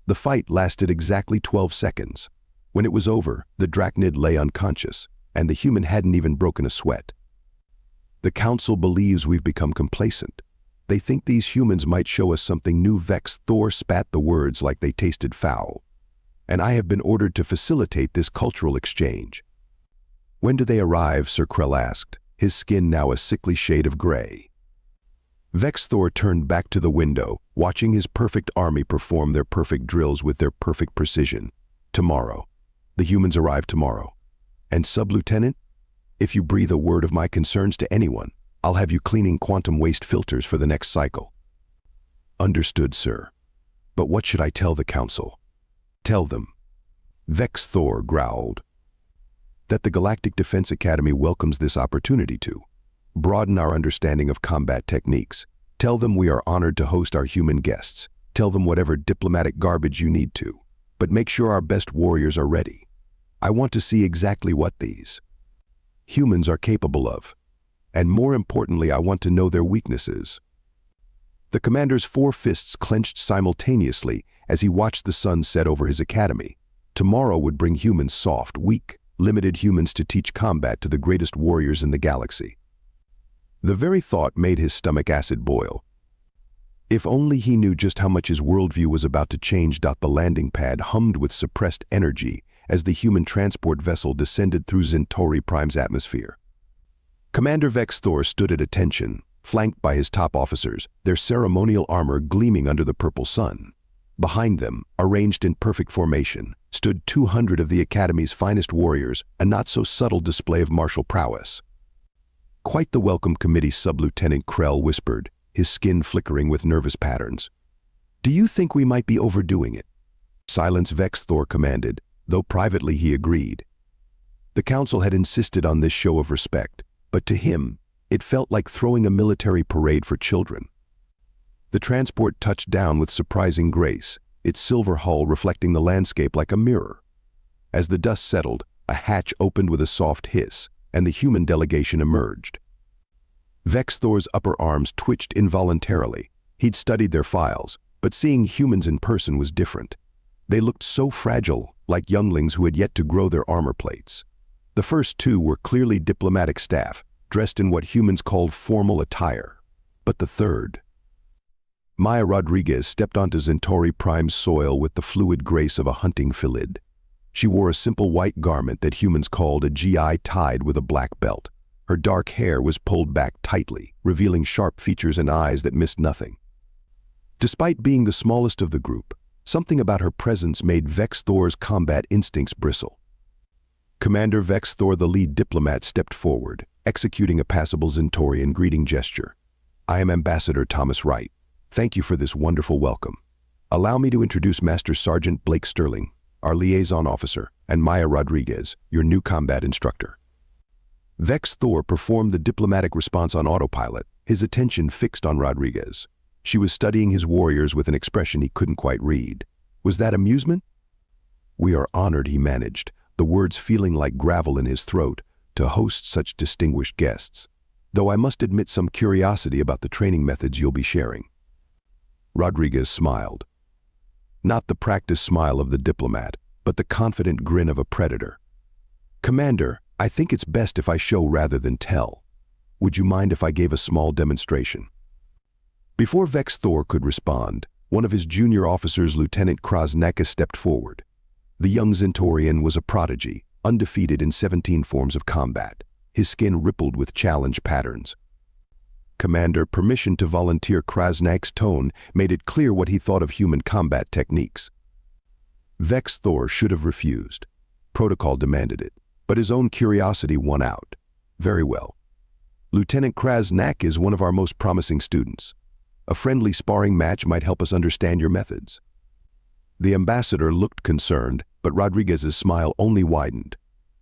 The fight lasted exactly 12 seconds. When it was over, the Drachnid lay unconscious, and the human hadn't even broken a sweat. "The Council believes we've become complacent. They think these humans might show us something new." Vex Thor spat the words like they tasted foul. "And I have been ordered to facilitate this cultural exchange." "When do they arrive?" Sir Krell asked, his skin now a sickly shade of gray. Vex Thor turned back to the window, watching his perfect army perform their perfect drills with their perfect precision. "Tomorrow. The humans arrive tomorrow. And Sub-Lieutenant, if you breathe a word of my concerns to anyone, I'll have you cleaning quantum waste filters for the next cycle." "Understood, sir. But what should I tell the Council?" "Tell them," Vex Thor growled, "that the Galactic Defense Academy welcomes this opportunity to broaden our understanding of combat techniques. Tell them we are honored to host our human guests. Tell them whatever diplomatic garbage you need to. But make sure our best warriors are ready. I want to see exactly what these humans are capable of. And more importantly, I want to know their weaknesses." The commander's 4 fists clenched simultaneously as he watched the sun set over his academy. Tomorrow would bring humans soft, weak, limited humans to teach combat to the greatest warriors in the galaxy. The very thought made his stomach acid boil. If only he knew just how much his worldview was about to change. The landing pad hummed with suppressed energy as the human transport vessel descended through Centauri Prime's atmosphere. Commander Vex Thor stood at attention, flanked by his top officers, their ceremonial armor gleaming under the purple sun. Behind them, arranged in perfect formation, stood 200 of the Academy's finest warriors, a not-so-subtle display of martial prowess. Quite the welcome committee, Sub-Lieutenant Krell whispered, his skin flickering with nervous patterns. Do you think we might be overdoing it? Silence, Vex, Thor commanded, though privately he agreed. The council had insisted on this show of respect, but to him, it felt like throwing a military parade for children. The transport touched down with surprising grace, its silver hull reflecting the landscape like a mirror. As the dust settled, a hatch opened with a soft hiss, and the human delegation emerged. Vex Thor's upper arms twitched involuntarily. He'd studied their files, but seeing humans in person was different. They looked so fragile, like younglings who had yet to grow their armor plates. The first two were clearly diplomatic staff, dressed in what humans called formal attire. But the third... Maya Rodriguez stepped onto Centauri Prime's soil with the fluid grace of a hunting phylid. She wore a simple white garment that humans called a GI tied with a black belt. Her dark hair was pulled back tightly, revealing sharp features and eyes that missed nothing. Despite being the smallest of the group, something about her presence made Vex Thor's combat instincts bristle. Commander Vex Thor, the lead diplomat, stepped forward, executing a passable Centaurian greeting gesture. I am Ambassador Thomas Wright. Thank you for this wonderful welcome. Allow me to introduce Master Sergeant Blake Sterling, our liaison officer, and Maya Rodriguez, your new combat instructor. Vex Thor performed the diplomatic response on autopilot, his attention fixed on Rodriguez. She was studying his warriors with an expression he couldn't quite read. Was that amusement? We are honored, he managed, the words feeling like gravel in his throat, to host such distinguished guests. Though I must admit some curiosity about the training methods you'll be sharing. Rodriguez smiled. Not the practiced smile of the diplomat, but the confident grin of a predator. Commander, I think it's best if I show rather than tell. Would you mind if I gave a small demonstration? Before Vex Thor could respond, one of his junior officers, Lieutenant Krasnaka, stepped forward. The young Centaurian was a prodigy, undefeated in 17 forms of combat. His skin rippled with challenge patterns. Commander, permission to volunteer. Krasnak's tone made it clear what he thought of human combat techniques. Vex Thor should have refused. Protocol demanded it, but his own curiosity won out. Very well. Lieutenant Krasnak is one of our most promising students. A friendly sparring match might help us understand your methods. The ambassador looked concerned, but Rodriguez's smile only widened.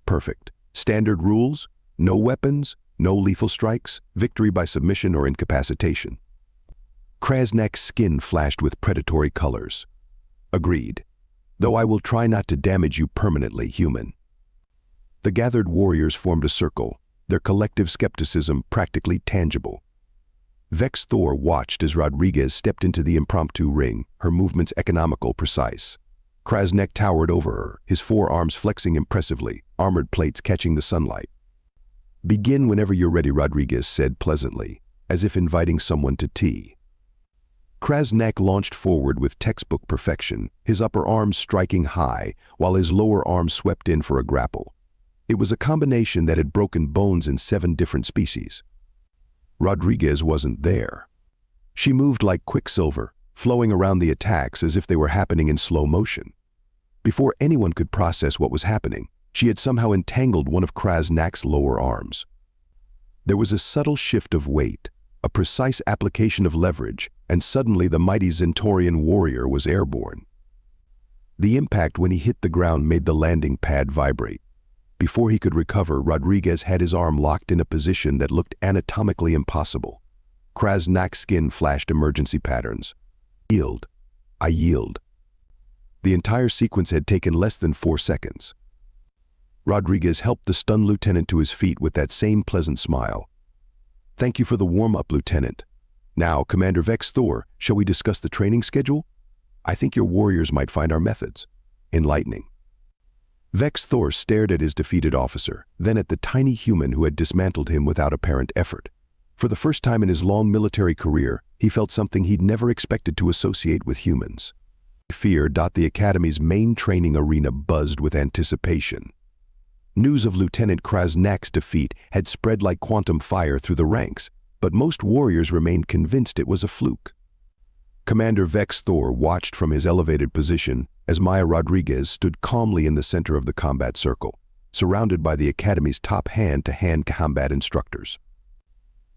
Perfect. Standard rules? No weapons? No lethal strikes, victory by submission or incapacitation. Krasnak's skin flashed with predatory colors. Agreed. Though I will try not to damage you permanently, human. The gathered warriors formed a circle, their collective skepticism practically tangible. Vex Thor watched as Rodriguez stepped into the impromptu ring, her movements economical, precise. Krasnak towered over her, his forearms flexing impressively, armored plates catching the sunlight. Begin whenever you're ready, Rodriguez said pleasantly, as if inviting someone to tea. Krasnak launched forward with textbook perfection, his upper arms striking high, while his lower arms swept in for a grapple. It was a combination that had broken bones in 7 different species. Rodriguez wasn't there. She moved like quicksilver, flowing around the attacks as if they were happening in slow motion. Before anyone could process what was happening, she had somehow entangled one of Krasnak's lower arms. There was a subtle shift of weight, a precise application of leverage, and suddenly the mighty Centaurian warrior was airborne. The impact when he hit the ground made the landing pad vibrate. Before he could recover, Rodriguez had his arm locked in a position that looked anatomically impossible. Krasnak's skin flashed emergency patterns. Yield. I yield. The entire sequence had taken less than 4 seconds. Rodriguez helped the stunned lieutenant to his feet with that same pleasant smile. Thank you for the warm-up, Lieutenant. Now, Commander Vex Thor, shall we discuss the training schedule? I think your warriors might find our methods enlightening. Vex Thor stared at his defeated officer, then at the tiny human who had dismantled him without apparent effort. For the first time in his long military career, he felt something he'd never expected to associate with humans. Fear. The Academy's main training arena buzzed with anticipation. News of Lieutenant Krasnak's defeat had spread like quantum fire through the ranks, but most warriors remained convinced it was a fluke. Commander Vex Thor watched from his elevated position as Maya Rodriguez stood calmly in the center of the combat circle, surrounded by the Academy's top hand-to-hand combat instructors.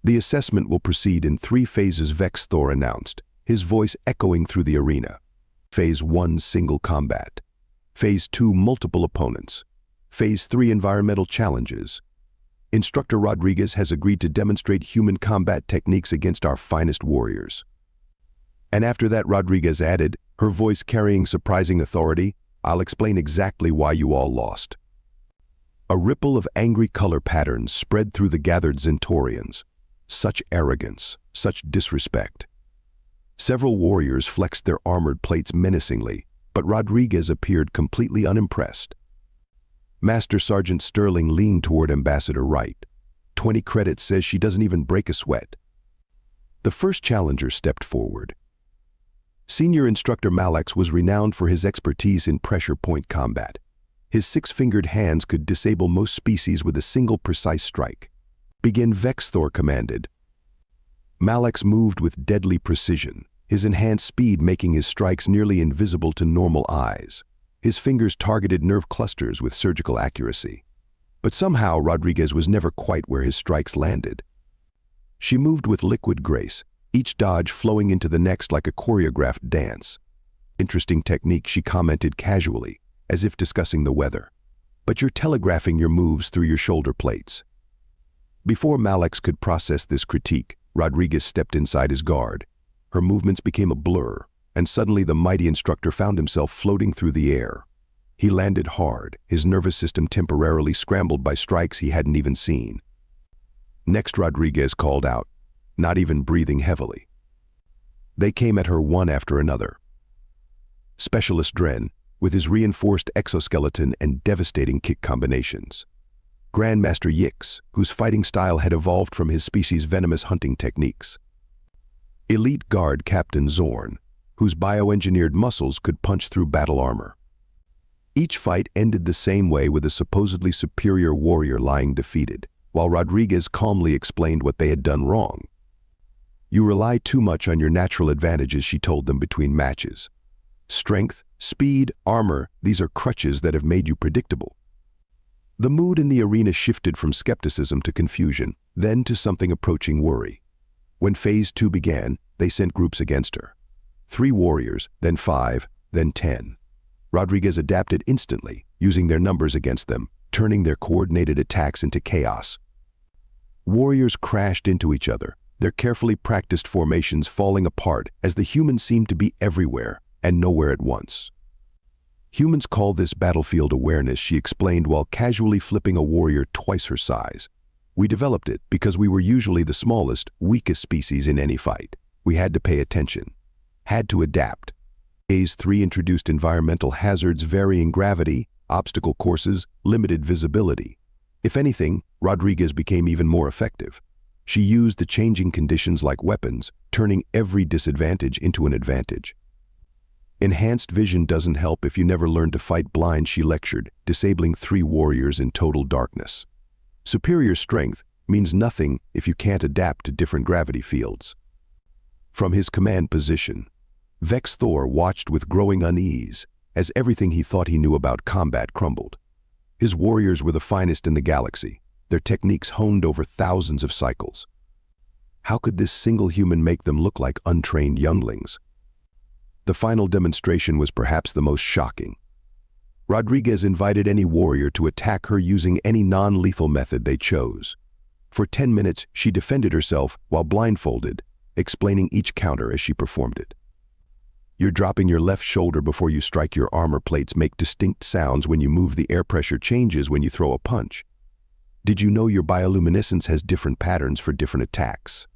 The assessment will proceed in 3 phases, Vex Thor announced, his voice echoing through the arena. Phase 1, single combat. Phase 2, multiple opponents. Phase 3, environmental challenges. Instructor Rodriguez has agreed to demonstrate human combat techniques against our finest warriors. And after that, Rodriguez added, her voice carrying surprising authority, I'll explain exactly why you all lost. A ripple of angry color patterns spread through the gathered Zentorians. Such arrogance, such disrespect. Several warriors flexed their armored plates menacingly, but Rodriguez appeared completely unimpressed. Master Sergeant Sterling leaned toward Ambassador Wright. 20 credits says she doesn't even break a sweat. The first challenger stepped forward. Senior Instructor Malax was renowned for his expertise in pressure point combat. His 6-fingered hands could disable most species with a single precise strike. Begin, Vex Thor commanded. Malax moved with deadly precision, his enhanced speed making his strikes nearly invisible to normal eyes. His fingers targeted nerve clusters with surgical accuracy. But somehow Rodriguez was never quite where his strikes landed. She moved with liquid grace, each dodge flowing into the next like a choreographed dance. Interesting technique, she commented casually, as if discussing the weather. But you're telegraphing your moves through your shoulder plates. Before Malax could process this critique, Rodriguez stepped inside his guard. Her movements became a blur, and suddenly the mighty instructor found himself floating through the air. He landed hard, his nervous system temporarily scrambled by strikes he hadn't even seen. Next, Rodriguez called out, not even breathing heavily. They came at her one after another. Specialist Dren, with his reinforced exoskeleton and devastating kick combinations. Grandmaster Yix, whose fighting style had evolved from his species' venomous hunting techniques. Elite Guard Captain Zorn, whose bioengineered muscles could punch through battle armor. Each fight ended the same way, with a supposedly superior warrior lying defeated, while Rodriguez calmly explained what they had done wrong. You rely too much on your natural advantages, she told them between matches. Strength, speed, armor, these are crutches that have made you predictable. The mood in the arena shifted from skepticism to confusion, then to something approaching worry. When Phase 2 began, they sent groups against her. 3 warriors, then 5, then 10. Rodriguez adapted instantly, using their numbers against them, turning their coordinated attacks into chaos. Warriors crashed into each other, their carefully practiced formations falling apart as the humans seemed to be everywhere and nowhere at once. Humans call this battlefield awareness, she explained while casually flipping a warrior twice her size. We developed it because we were usually the smallest, weakest species in any fight. We had to pay attention, had to adapt. Phase 3 introduced environmental hazards, varying gravity, obstacle courses, limited visibility. If anything, Rodriguez became even more effective. She used the changing conditions like weapons, turning every disadvantage into an advantage. Enhanced vision doesn't help if you never learn to fight blind, she lectured, disabling 3 warriors in total darkness. Superior strength means nothing if you can't adapt to different gravity fields. From his command position, Vex Thor watched with growing unease as everything he thought he knew about combat crumbled. His warriors were the finest in the galaxy, their techniques honed over thousands of cycles. How could this single human make them look like untrained younglings? The final demonstration was perhaps the most shocking. Rodriguez invited any warrior to attack her using any non-lethal method they chose. For 10 minutes, she defended herself while blindfolded, explaining each counter as she performed it. You're dropping your left shoulder before you strike. Your armor plates make distinct sounds when you move. The air pressure changes when you throw a punch. Did you know your bioluminescence has different patterns for different attacks?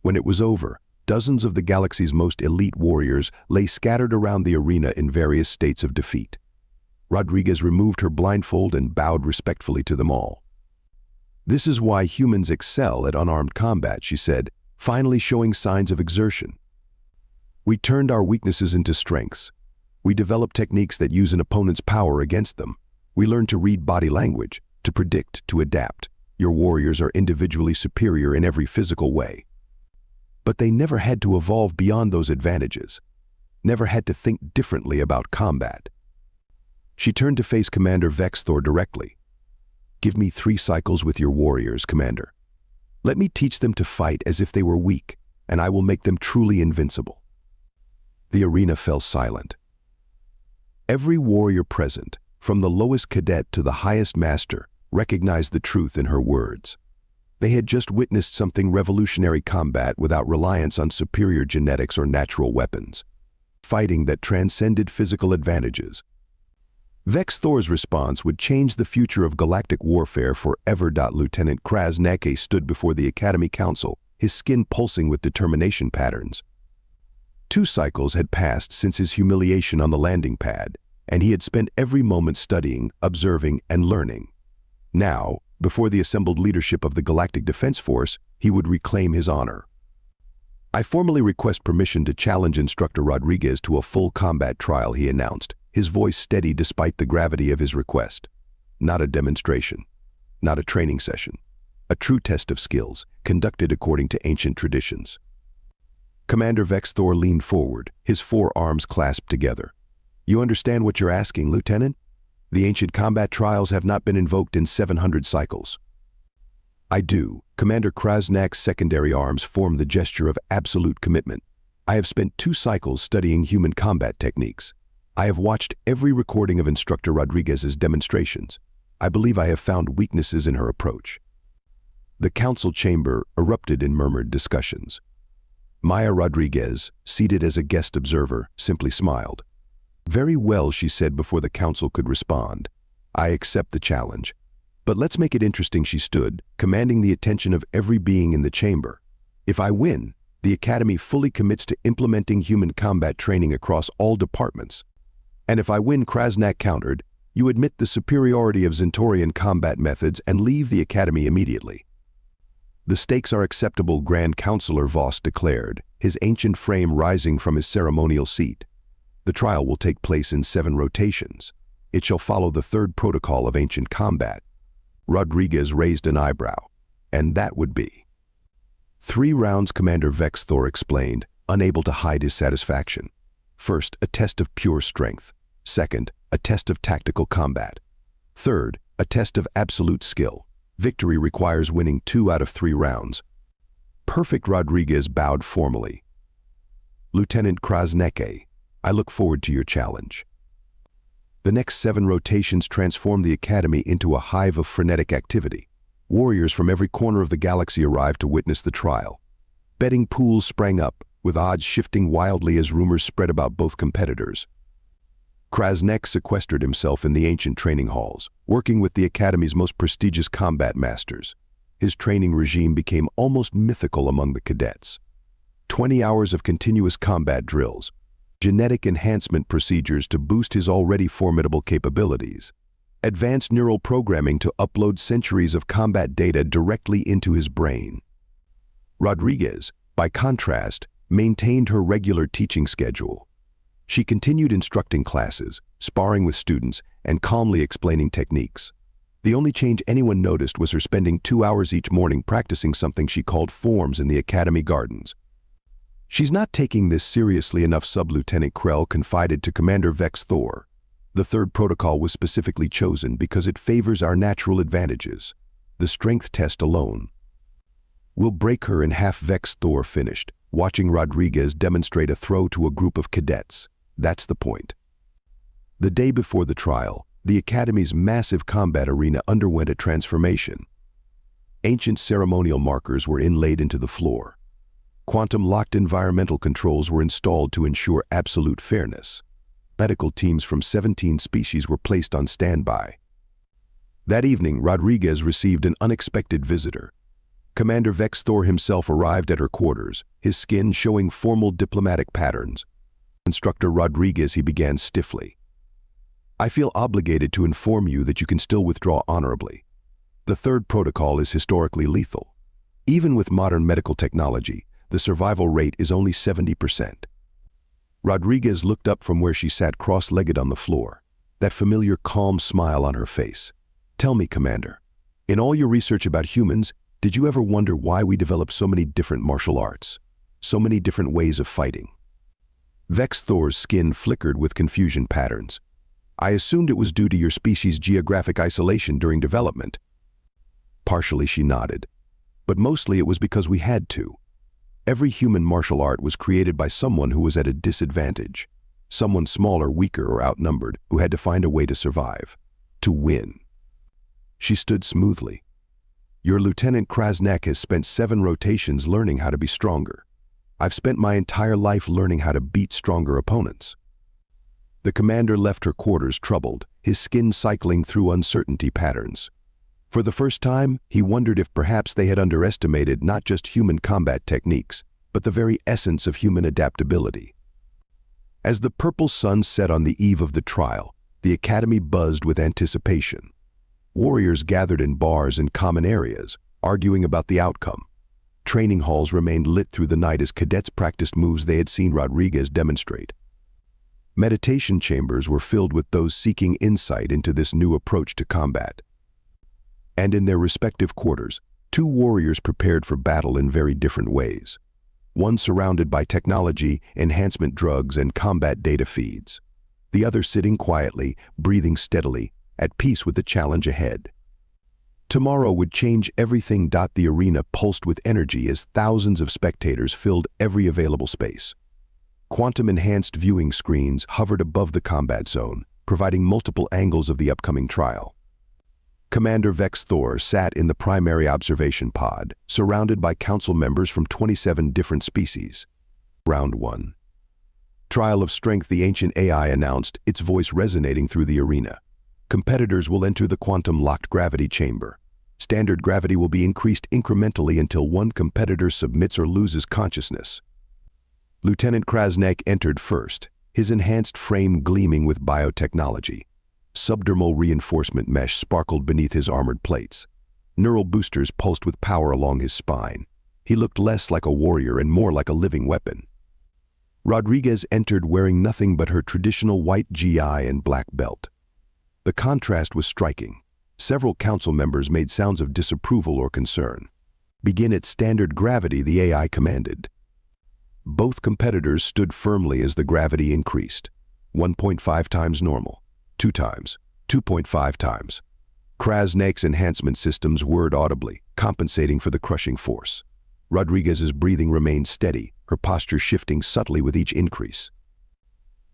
When it was over, dozens of the galaxy's most elite warriors lay scattered around the arena in various states of defeat. Rodriguez removed her blindfold and bowed respectfully to them all. This is why humans excel at unarmed combat, she said, finally showing signs of exertion. We turned our weaknesses into strengths. We developed techniques that use an opponent's power against them. We learned to read body language, to predict, to adapt. Your warriors are individually superior in every physical way. But they never had to evolve beyond those advantages, never had to think differently about combat. She turned to face Commander Vex Thor directly. Give me 3 cycles with your warriors, Commander. Let me teach them to fight as if they were weak, and I will make them truly invincible." The arena fell silent. Every warrior present, from the lowest cadet to the highest master, recognized the truth in her words. They had just witnessed something revolutionary: combat without reliance on superior genetics or natural weapons. Fighting that transcended physical advantages. Vex Thor's response would change the future of galactic warfare forever. Lieutenant Krasnake stood before the Academy Council, his skin pulsing with determination patterns. 2 cycles had passed since his humiliation on the landing pad, and he had spent every moment studying, observing, and learning. Now, before the assembled leadership of the Galactic Defense Force, he would reclaim his honor. "I formally request permission to challenge Instructor Rodriguez to a full combat trial," he announced, his voice steady despite the gravity of his request. Not a demonstration, not a training session, a true test of skills, conducted according to ancient traditions. Commander Vex Thor leaned forward, his 4 arms clasped together. "You understand what you're asking, Lieutenant? The ancient combat trials have not been invoked in 700 cycles." "I do." Commander Krasnak's secondary arms formed the gesture of absolute commitment. "I have spent 2 cycles studying human combat techniques. I have watched every recording of Instructor Rodriguez's demonstrations. I believe I have found weaknesses in her approach." The council chamber erupted in murmured discussions. Maya Rodriguez, seated as a guest observer, simply smiled. "Very well," she said before the council could respond. "I accept the challenge. But let's make it interesting." She stood, commanding the attention of every being in the chamber. "If I win, the Academy fully commits to implementing human combat training across all departments. And if I win," Krasnak countered, "you admit the superiority of Zentorian combat methods and leave the Academy immediately." "The stakes are acceptable," Grand Counselor Voss declared, his ancient frame rising from his ceremonial seat. "The trial will take place in 7 rotations. It shall follow the 3rd protocol of ancient combat." Rodriguez raised an eyebrow. "And that would be?" 3 rounds, Commander Vex Thor explained, unable to hide his satisfaction. "First, a test of pure strength. Second, a test of tactical combat. Third, a test of absolute skill. Victory requires winning 2 out of 3 rounds." "Perfect." Rodriguez bowed formally. "Lieutenant Krasnake, I look forward to your challenge." The next 7 rotations transformed the Academy into a hive of frenetic activity. Warriors from every corner of the galaxy arrived to witness the trial. Betting pools sprang up, with odds shifting wildly as rumors spread about both competitors. Krasnek sequestered himself in the ancient training halls, working with the Academy's most prestigious combat masters. His training regime became almost mythical among the cadets. 20 hours of continuous combat drills, genetic enhancement procedures to boost his already formidable capabilities, advanced neural programming to upload centuries of combat data directly into his brain. Rodriguez, by contrast, maintained her regular teaching schedule. She continued instructing classes, sparring with students, and calmly explaining techniques. The only change anyone noticed was her spending 2 hours each morning practicing something she called forms in the Academy gardens. "She's not taking this seriously enough," Sub-Lieutenant Krell confided to Commander Vex Thor. "The 3rd protocol was specifically chosen because it favors our natural advantages. The strength test alone will break her in half." Vex Thor finished, watching Rodriguez demonstrate a throw to a group of cadets. "That's the point." The day before the trial, the Academy's massive combat arena underwent a transformation. Ancient ceremonial markers were inlaid into the floor. Quantum-locked environmental controls were installed to ensure absolute fairness. Medical teams from 17 species were placed on standby. That evening, Rodriguez received an unexpected visitor. Commander Vex Thor himself arrived at her quarters, his skin showing formal diplomatic patterns. "Instructor Rodriguez," he began stiffly, "I feel obligated to inform you that you can still withdraw honorably. The 3rd protocol is historically lethal. Even with modern medical technology, the survival rate is only 70%. Rodriguez looked up from where she sat cross-legged on the floor, that familiar calm smile on her face. "Tell me, Commander, in all your research about humans, did you ever wonder why we developed so many different martial arts, so many different ways of fighting?" Vex Thor's skin flickered with confusion patterns. "I assumed it was due to your species' geographic isolation during development." Partially, she nodded. but mostly it was because we had to. Every human martial art was created by someone who was at a disadvantage. Someone smaller, weaker, or outnumbered who had to find a way to survive. To win. She stood smoothly. Your Lieutenant Krasnek has spent 7 rotations learning how to be stronger. I've spent my entire life learning how to beat stronger opponents. The commander left her quarters troubled, his skin cycling through uncertainty patterns. For the first time, he wondered if perhaps they had underestimated not just human combat techniques, but the very essence of human adaptability. As the purple sun set on the eve of the trial, the academy buzzed with anticipation. Warriors gathered in bars and common areas, arguing about the outcome. Training halls remained lit through the night as cadets practiced moves they had seen Rodriguez demonstrate. Meditation chambers were filled with those seeking insight into this new approach to combat. And in their respective quarters, 2 warriors prepared for battle in very different ways. One surrounded by technology, enhancement drugs, and combat data feeds. The other sitting quietly, breathing steadily, at peace with the challenge ahead. Tomorrow would change everything. The arena pulsed with energy as thousands of spectators filled every available space. Quantum-enhanced viewing screens hovered above the combat zone, providing multiple angles of the upcoming trial. Commander Vex Thor sat in the primary observation pod, surrounded by council members from 27 different species. Round 1. Trial of Strength. The ancient AI announced, its voice resonating through the arena. Competitors will enter the quantum-locked gravity chamber. Standard gravity will be increased incrementally until one competitor submits or loses consciousness. Lieutenant Krasnek entered first, his enhanced frame gleaming with biotechnology. Subdermal reinforcement mesh sparkled beneath his armored plates. Neural boosters pulsed with power along his spine. He looked less like a warrior and more like a living weapon. Rodriguez entered wearing nothing but her traditional white GI and black belt. The contrast was striking. Several council members made sounds of disapproval or concern. Begin at standard gravity, the AI commanded. Both competitors stood firmly as the gravity increased. 1.5 times normal. 2 times. 2.5 times. Krasnek's enhancement systems whirred audibly, compensating for the crushing force. Rodriguez's breathing remained steady, her posture shifting subtly with each increase.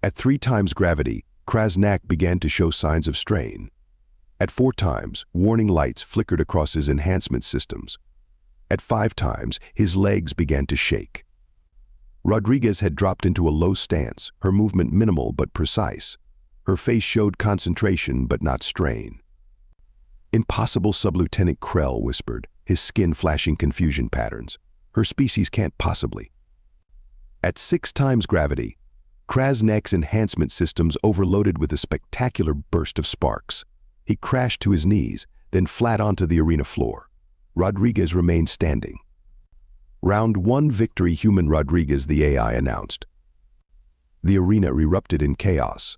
At 3 times gravity, Krasnek began to show signs of strain. At 4 times, warning lights flickered across his enhancement systems. At 5 times, his legs began to shake. Rodriguez had dropped into a low stance, her movement minimal but precise. Her face showed concentration but not strain. Impossible, Sub-Lieutenant Krell whispered, his skin flashing confusion patterns. Her species can't possibly. At 6 times gravity, Krasnek's enhancement systems overloaded with a spectacular burst of sparks. He crashed to his knees, then flat onto the arena floor. Rodriguez remained standing. Round 1 victory. Human Rodriguez, the AI announced. The arena erupted in chaos.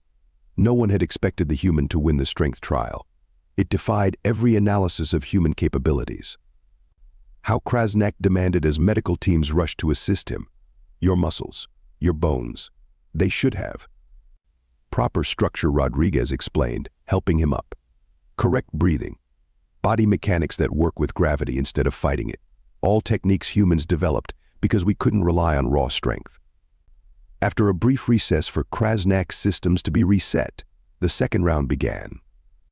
No one had expected the human to win the strength trial. It defied every analysis of human capabilities. How Krasnek demanded as medical teams rushed to assist him. Your muscles, your bones, they should have. Proper structure, Rodriguez explained, helping him up. Correct breathing. Body mechanics that work with gravity instead of fighting it. All techniques humans developed because we couldn't rely on raw strength. After a brief recess for Krasnek's systems to be reset, the second round began.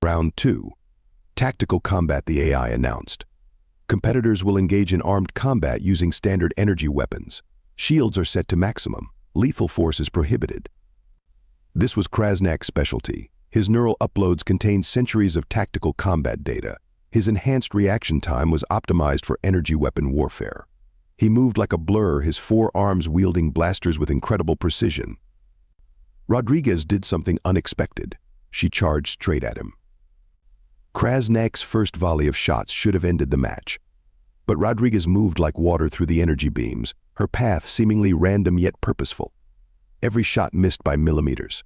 Round 2. Tactical combat, the AI announced. Competitors will engage in armed combat using standard energy weapons. Shields are set to maximum. Lethal force is prohibited. This was Krasnek's specialty. His neural uploads contained centuries of tactical combat data. His enhanced reaction time was optimized for energy weapon warfare. He moved like a blur, his 4 arms wielding blasters with incredible precision. Rodriguez did something unexpected. She charged straight at him. Krasnek's first volley of shots should have ended the match. But Rodriguez moved like water through the energy beams, her path seemingly random yet purposeful. Every shot missed by millimeters.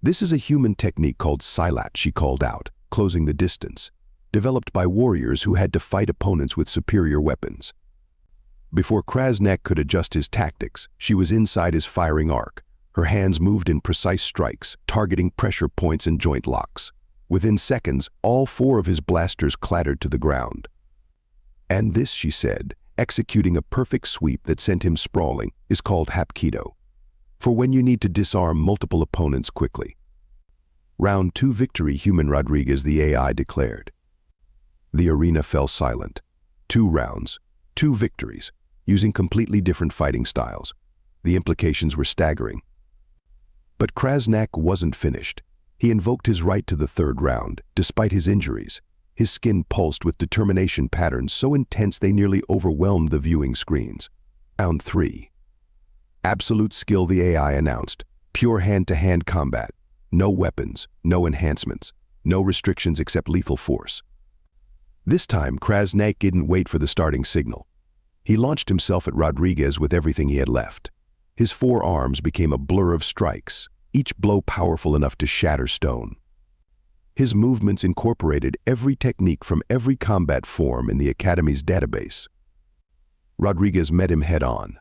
This is a human technique called Silat, she called out, closing the distance, developed by warriors who had to fight opponents with superior weapons. Before Krasnek could adjust his tactics, she was inside his firing arc. Her hands moved in precise strikes, targeting pressure points and joint locks. Within seconds, all 4 of his blasters clattered to the ground. And this, she said, executing a perfect sweep that sent him sprawling, is called Hapkido. For when you need to disarm multiple opponents quickly. Round 2 victory, Human Rodriguez, the AI declared. The arena fell silent. 2 rounds, 2 victories, using completely different fighting styles. The implications were staggering. But Krasnak wasn't finished. He invoked his right to the 3rd round, despite his injuries. His skin pulsed with determination patterns so intense they nearly overwhelmed the viewing screens. Round 3. Absolute skill, the AI announced. Pure hand-to-hand combat. No weapons, no enhancements, no restrictions except lethal force. This time, Krasnak didn't wait for the starting signal. He launched himself at Rodriguez with everything he had left. His 4 arms became a blur of strikes, each blow powerful enough to shatter stone. His movements incorporated every technique from every combat form in the Academy's database. Rodriguez met him head-on,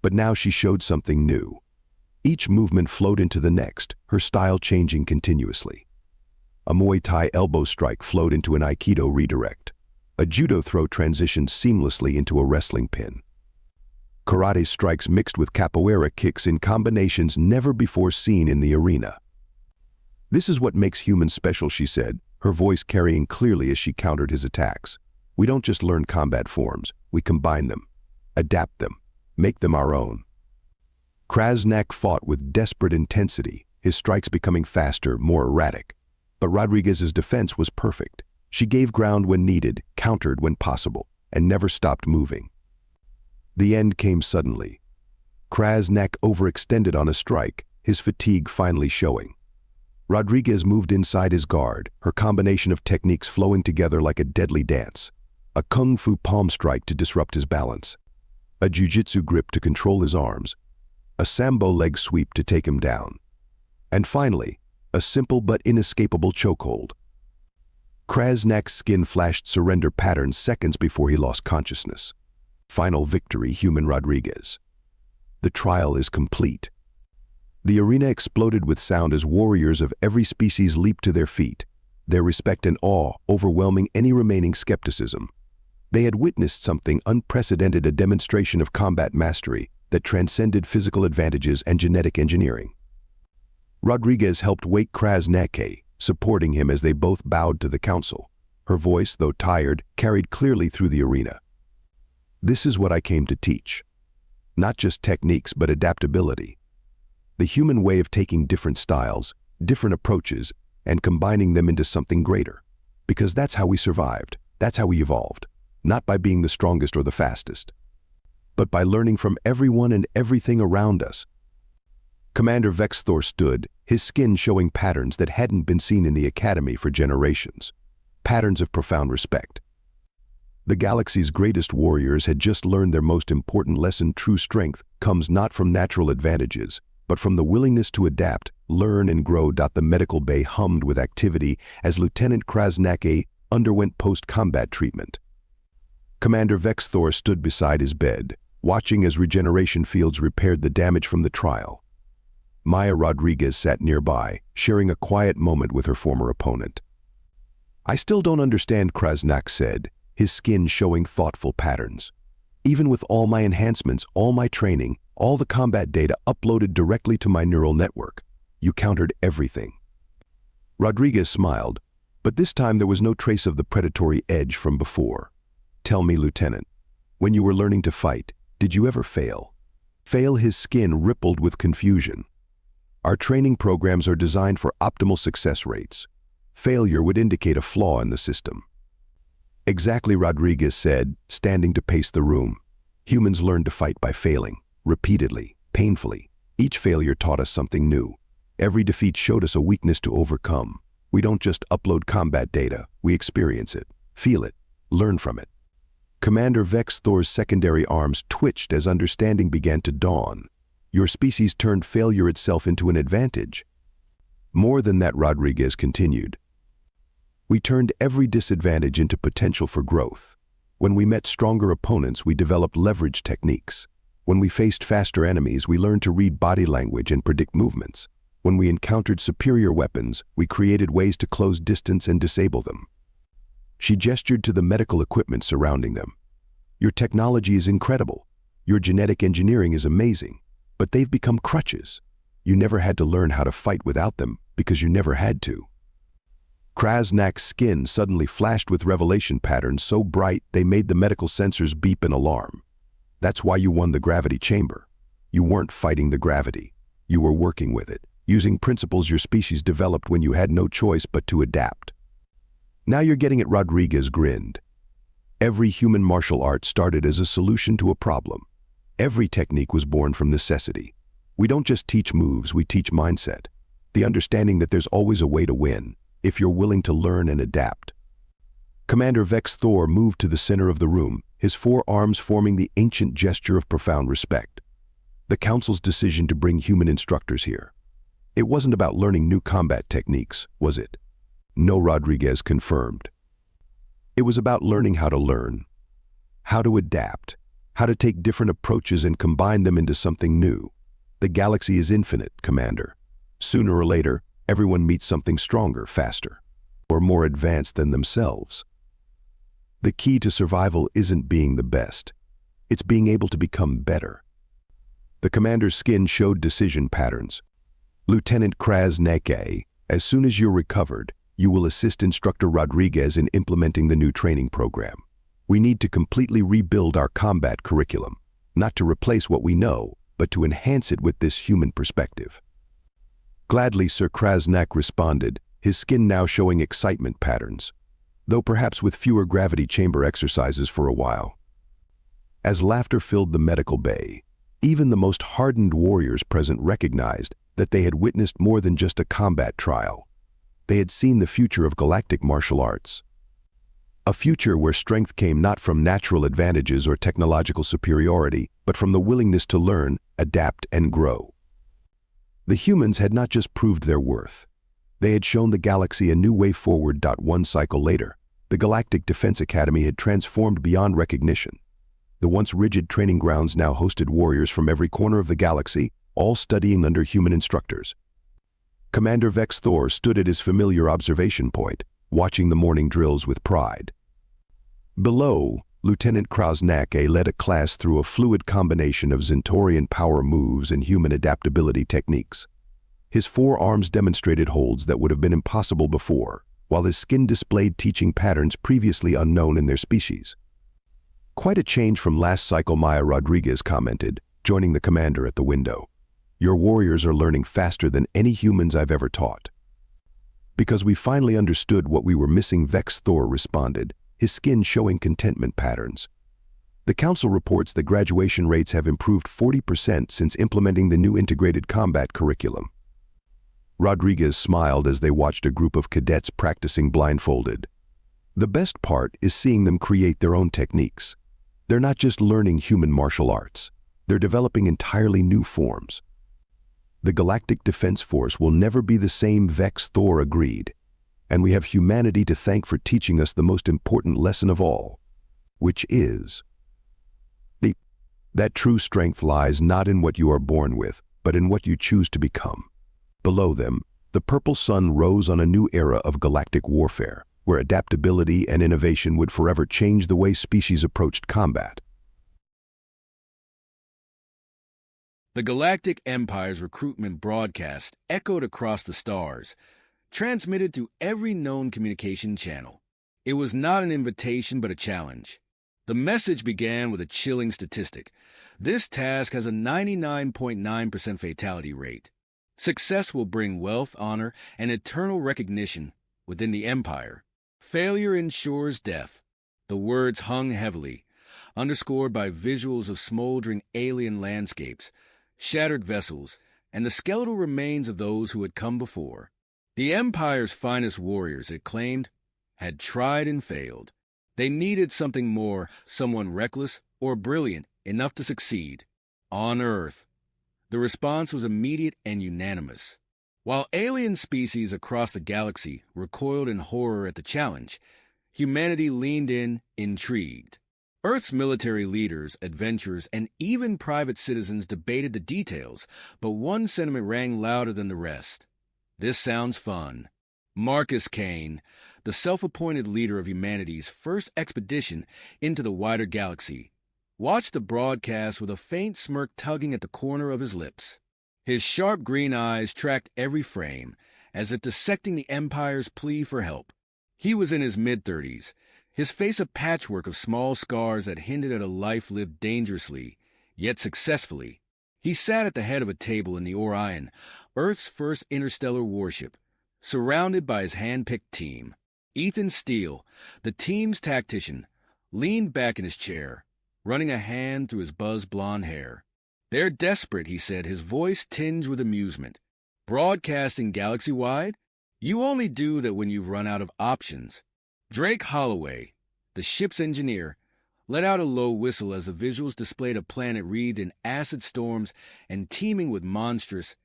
but now she showed something new. Each movement flowed into the next, her style changing continuously. A Muay Thai elbow strike flowed into an Aikido redirect. A judo throw transitioned seamlessly into a wrestling pin. Karate strikes mixed with capoeira kicks in combinations never before seen in the arena. This is what makes humans special, she said, her voice carrying clearly as she countered his attacks. We don't just learn combat forms, we combine them, adapt them, make them our own. Krasnak fought with desperate intensity, his strikes becoming faster, more erratic. But Rodriguez's defense was perfect. She gave ground when needed, countered when possible, and never stopped moving. The end came suddenly. Krasnak overextended on a strike, his fatigue finally showing. Rodriguez moved inside his guard, her combination of techniques flowing together like a deadly dance. A kung fu palm strike to disrupt his balance. A jiu-jitsu grip to control his arms. A sambo leg sweep to take him down. And finally, a simple but inescapable chokehold. Krasnak's skin flashed surrender patterns seconds before he lost consciousness. Final victory, Human Rodriguez. The trial is complete. The arena exploded with sound as warriors of every species leaped to their feet, their respect and awe overwhelming any remaining skepticism. They had witnessed something unprecedented, a demonstration of combat mastery that transcended physical advantages and genetic engineering. Rodriguez helped wake Krasnak, supporting him as they both bowed to the council. Her voice, though tired, carried clearly through the arena. This is what I came to teach. Not just techniques, but adaptability. The human way of taking different styles, different approaches, and combining them into something greater. Because that's how we survived. That's how we evolved. Not by being the strongest or the fastest, but by learning from everyone and everything around us. Commander Vexthor stood, his skin showing patterns that hadn't been seen in the Academy for generations. Patterns of profound respect. The galaxy's greatest warriors had just learned their most important lesson: true strength comes not from natural advantages, but from the willingness to adapt, learn, and grow. The medical bay hummed with activity as Lieutenant Krasnak underwent post-combat treatment. Commander Vexthor stood beside his bed, watching as regeneration fields repaired the damage from the trial. Maya Rodriguez sat nearby, sharing a quiet moment with her former opponent. I still don't understand, Krasnak said, his skin showing thoughtful patterns. Even with all my enhancements, all my training, all the combat data uploaded directly to my neural network, you countered everything. Rodriguez smiled, but this time there was no trace of the predatory edge from before. Tell me, Lieutenant, when you were learning to fight, did you ever fail? Fail? His skin rippled with confusion. Our training programs are designed for optimal success rates. Failure would indicate a flaw in the system. Exactly, Rodriguez said, standing to pace the room. Humans learn to fight by failing, repeatedly, painfully. Each failure taught us something new. Every defeat showed us a weakness to overcome. We don't just upload combat data, we experience it, feel it, learn from it. Commander Vexthor's secondary arms twitched as understanding began to dawn. Your species turned failure itself into an advantage. More than that, Rodriguez continued. We turned every disadvantage into potential for growth. When we met stronger opponents, we developed leverage techniques. When we faced faster enemies, we learned to read body language and predict movements. When we encountered superior weapons, we created ways to close distance and disable them. She gestured to the medical equipment surrounding them. Your technology is incredible. Your genetic engineering is amazing. But they've become crutches. You never had to learn how to fight without them because you never had to. Krasnak's skin suddenly flashed with revelation patterns so bright they made the medical sensors beep in alarm. That's why you won the gravity chamber. You weren't fighting the gravity. You were working with it, using principles your species developed when you had no choice but to adapt. Now you're getting it. Rodriguez grinned. Every human martial art started as a solution to a problem. Every technique was born from necessity. We don't just teach moves, we teach mindset. The understanding that there's always a way to win, if you're willing to learn and adapt. Commander Vex Thor moved to the center of the room, his four arms forming the ancient gesture of profound respect. The Council's decision to bring human instructors here. It wasn't about learning new combat techniques, was it? No, Rodriguez confirmed. It was about learning how to learn, how to adapt, how to take different approaches and combine them into something new. The galaxy is infinite, Commander. Sooner or later, everyone meets something stronger, faster, or more advanced than themselves. The key to survival isn't being the best. It's being able to become better. The commander's skin showed decision patterns. Lieutenant Krasnake, as soon as you're recovered, you will assist Instructor Rodriguez in implementing the new training program. We need to completely rebuild our combat curriculum, not to replace what we know, but to enhance it with this human perspective. Gladly, Sir Krasnak responded, his skin now showing excitement patterns, though perhaps with fewer gravity chamber exercises for a while. As laughter filled the medical bay, even the most hardened warriors present recognized that they had witnessed more than just a combat trial. They had seen the future of galactic martial arts. A future where strength came not from natural advantages or technological superiority, but from the willingness to learn, adapt, and grow. The humans had not just proved their worth. They had shown the galaxy a new way forward. One cycle later, the Galactic Defense Academy had transformed beyond recognition. The once rigid training grounds now hosted warriors from every corner of the galaxy, all studying under human instructors. Commander Vex Thor stood at his familiar observation point, watching the morning drills with pride. Below, Lieutenant Krasnake led a class through a fluid combination of Zentorian power moves and human adaptability techniques. His forearms demonstrated holds that would have been impossible before, while his skin displayed teaching patterns previously unknown in their species. Quite a change from last cycle, Maya Rodriguez commented, joining the commander at the window. Your warriors are learning faster than any humans I've ever taught. Because we finally understood what we were missing, Vex Thor responded, his skin showing contentment patterns. The Council reports that graduation rates have improved 40% since implementing the new integrated combat curriculum. Rodriguez smiled as they watched a group of cadets practicing blindfolded. The best part is seeing them create their own techniques. They're not just learning human martial arts. They're developing entirely new forms. The Galactic Defense Force will never be the same, Vex Thor agreed. And we have humanity to thank for teaching us the most important lesson of all, which is that true strength lies not in what you are born with, but in what you choose to become. Below them, the purple sun rose on a new era of galactic warfare, where adaptability and innovation would forever change the way species approached combat. The Galactic Empire's recruitment broadcast echoed across the stars, transmitted through every known communication channel. It was not an invitation but a challenge. The message began with a chilling statistic. This task has a 99.9% fatality rate. Success will bring wealth, honor, and eternal recognition within the Empire. Failure ensures death. The words hung heavily, underscored by visuals of smoldering alien landscapes, shattered vessels, and the skeletal remains of those who had come before. The Empire's finest warriors, it claimed, had tried and failed. They needed something more, someone reckless or brilliant enough to succeed. On Earth, the response was immediate and unanimous. While alien species across the galaxy recoiled in horror at the challenge, humanity leaned in, intrigued. Earth's military leaders, adventurers, and even private citizens debated the details, but one sentiment rang louder than the rest. This sounds fun. Marcus Kane, the self-appointed leader of humanity's first expedition into the wider galaxy, watched the broadcast with a faint smirk tugging at the corner of his lips. His sharp green eyes tracked every frame, as if dissecting the Empire's plea for help. He was in his mid-30s, his face a patchwork of small scars that hinted at a life lived dangerously, yet successfully. He sat at the head of a table in the Orion, Earth's first interstellar warship, surrounded by his hand-picked team. Ethan Steele, the team's tactician, leaned back in his chair, running a hand through his buzzed blonde hair. "They're desperate," he said, his voice tinged with amusement. "Broadcasting galaxy-wide? You only do that when you've run out of options." Drake Holloway, the ship's engineer, let out a low whistle as the visuals displayed a planet wreathed in acid storms and teeming with monstrous,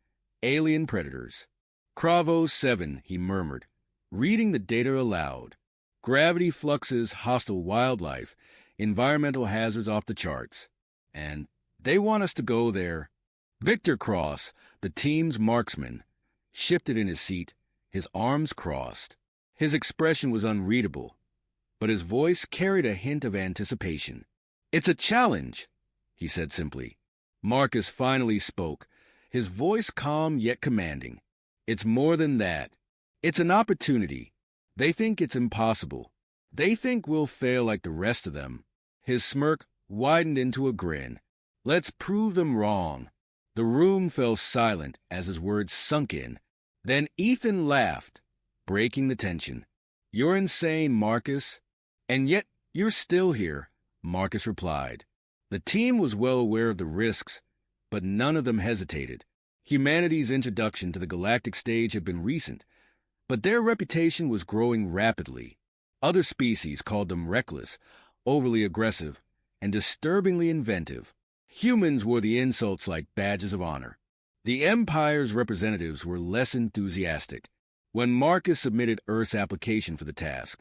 alien predators. "Cravo 7, he murmured, reading the data aloud. "Gravity fluxes, hostile wildlife, environmental hazards off the charts. And they want us to go there." Victor Cross, the team's marksman, shifted in his seat, his arms crossed. His expression was unreadable, but his voice carried a hint of anticipation. "It's a challenge," he said simply. Marcus finally spoke, his voice calm yet commanding. "It's more than that. It's an opportunity. They think it's impossible. They think we'll fail like the rest of them." His smirk widened into a grin. "Let's prove them wrong." The room fell silent as his words sunk in. Then Ethan laughed, breaking the tension. "You're insane, Marcus. And yet you're still here," Marcus replied. The team was well aware of the risks, but none of them hesitated. Humanity's introduction to the galactic stage had been recent, but their reputation was growing rapidly. Other species called them reckless, overly aggressive, and disturbingly inventive. Humans wore the insults like badges of honor. The Empire's representatives were less enthusiastic. When Marcus submitted Earth's application for the task,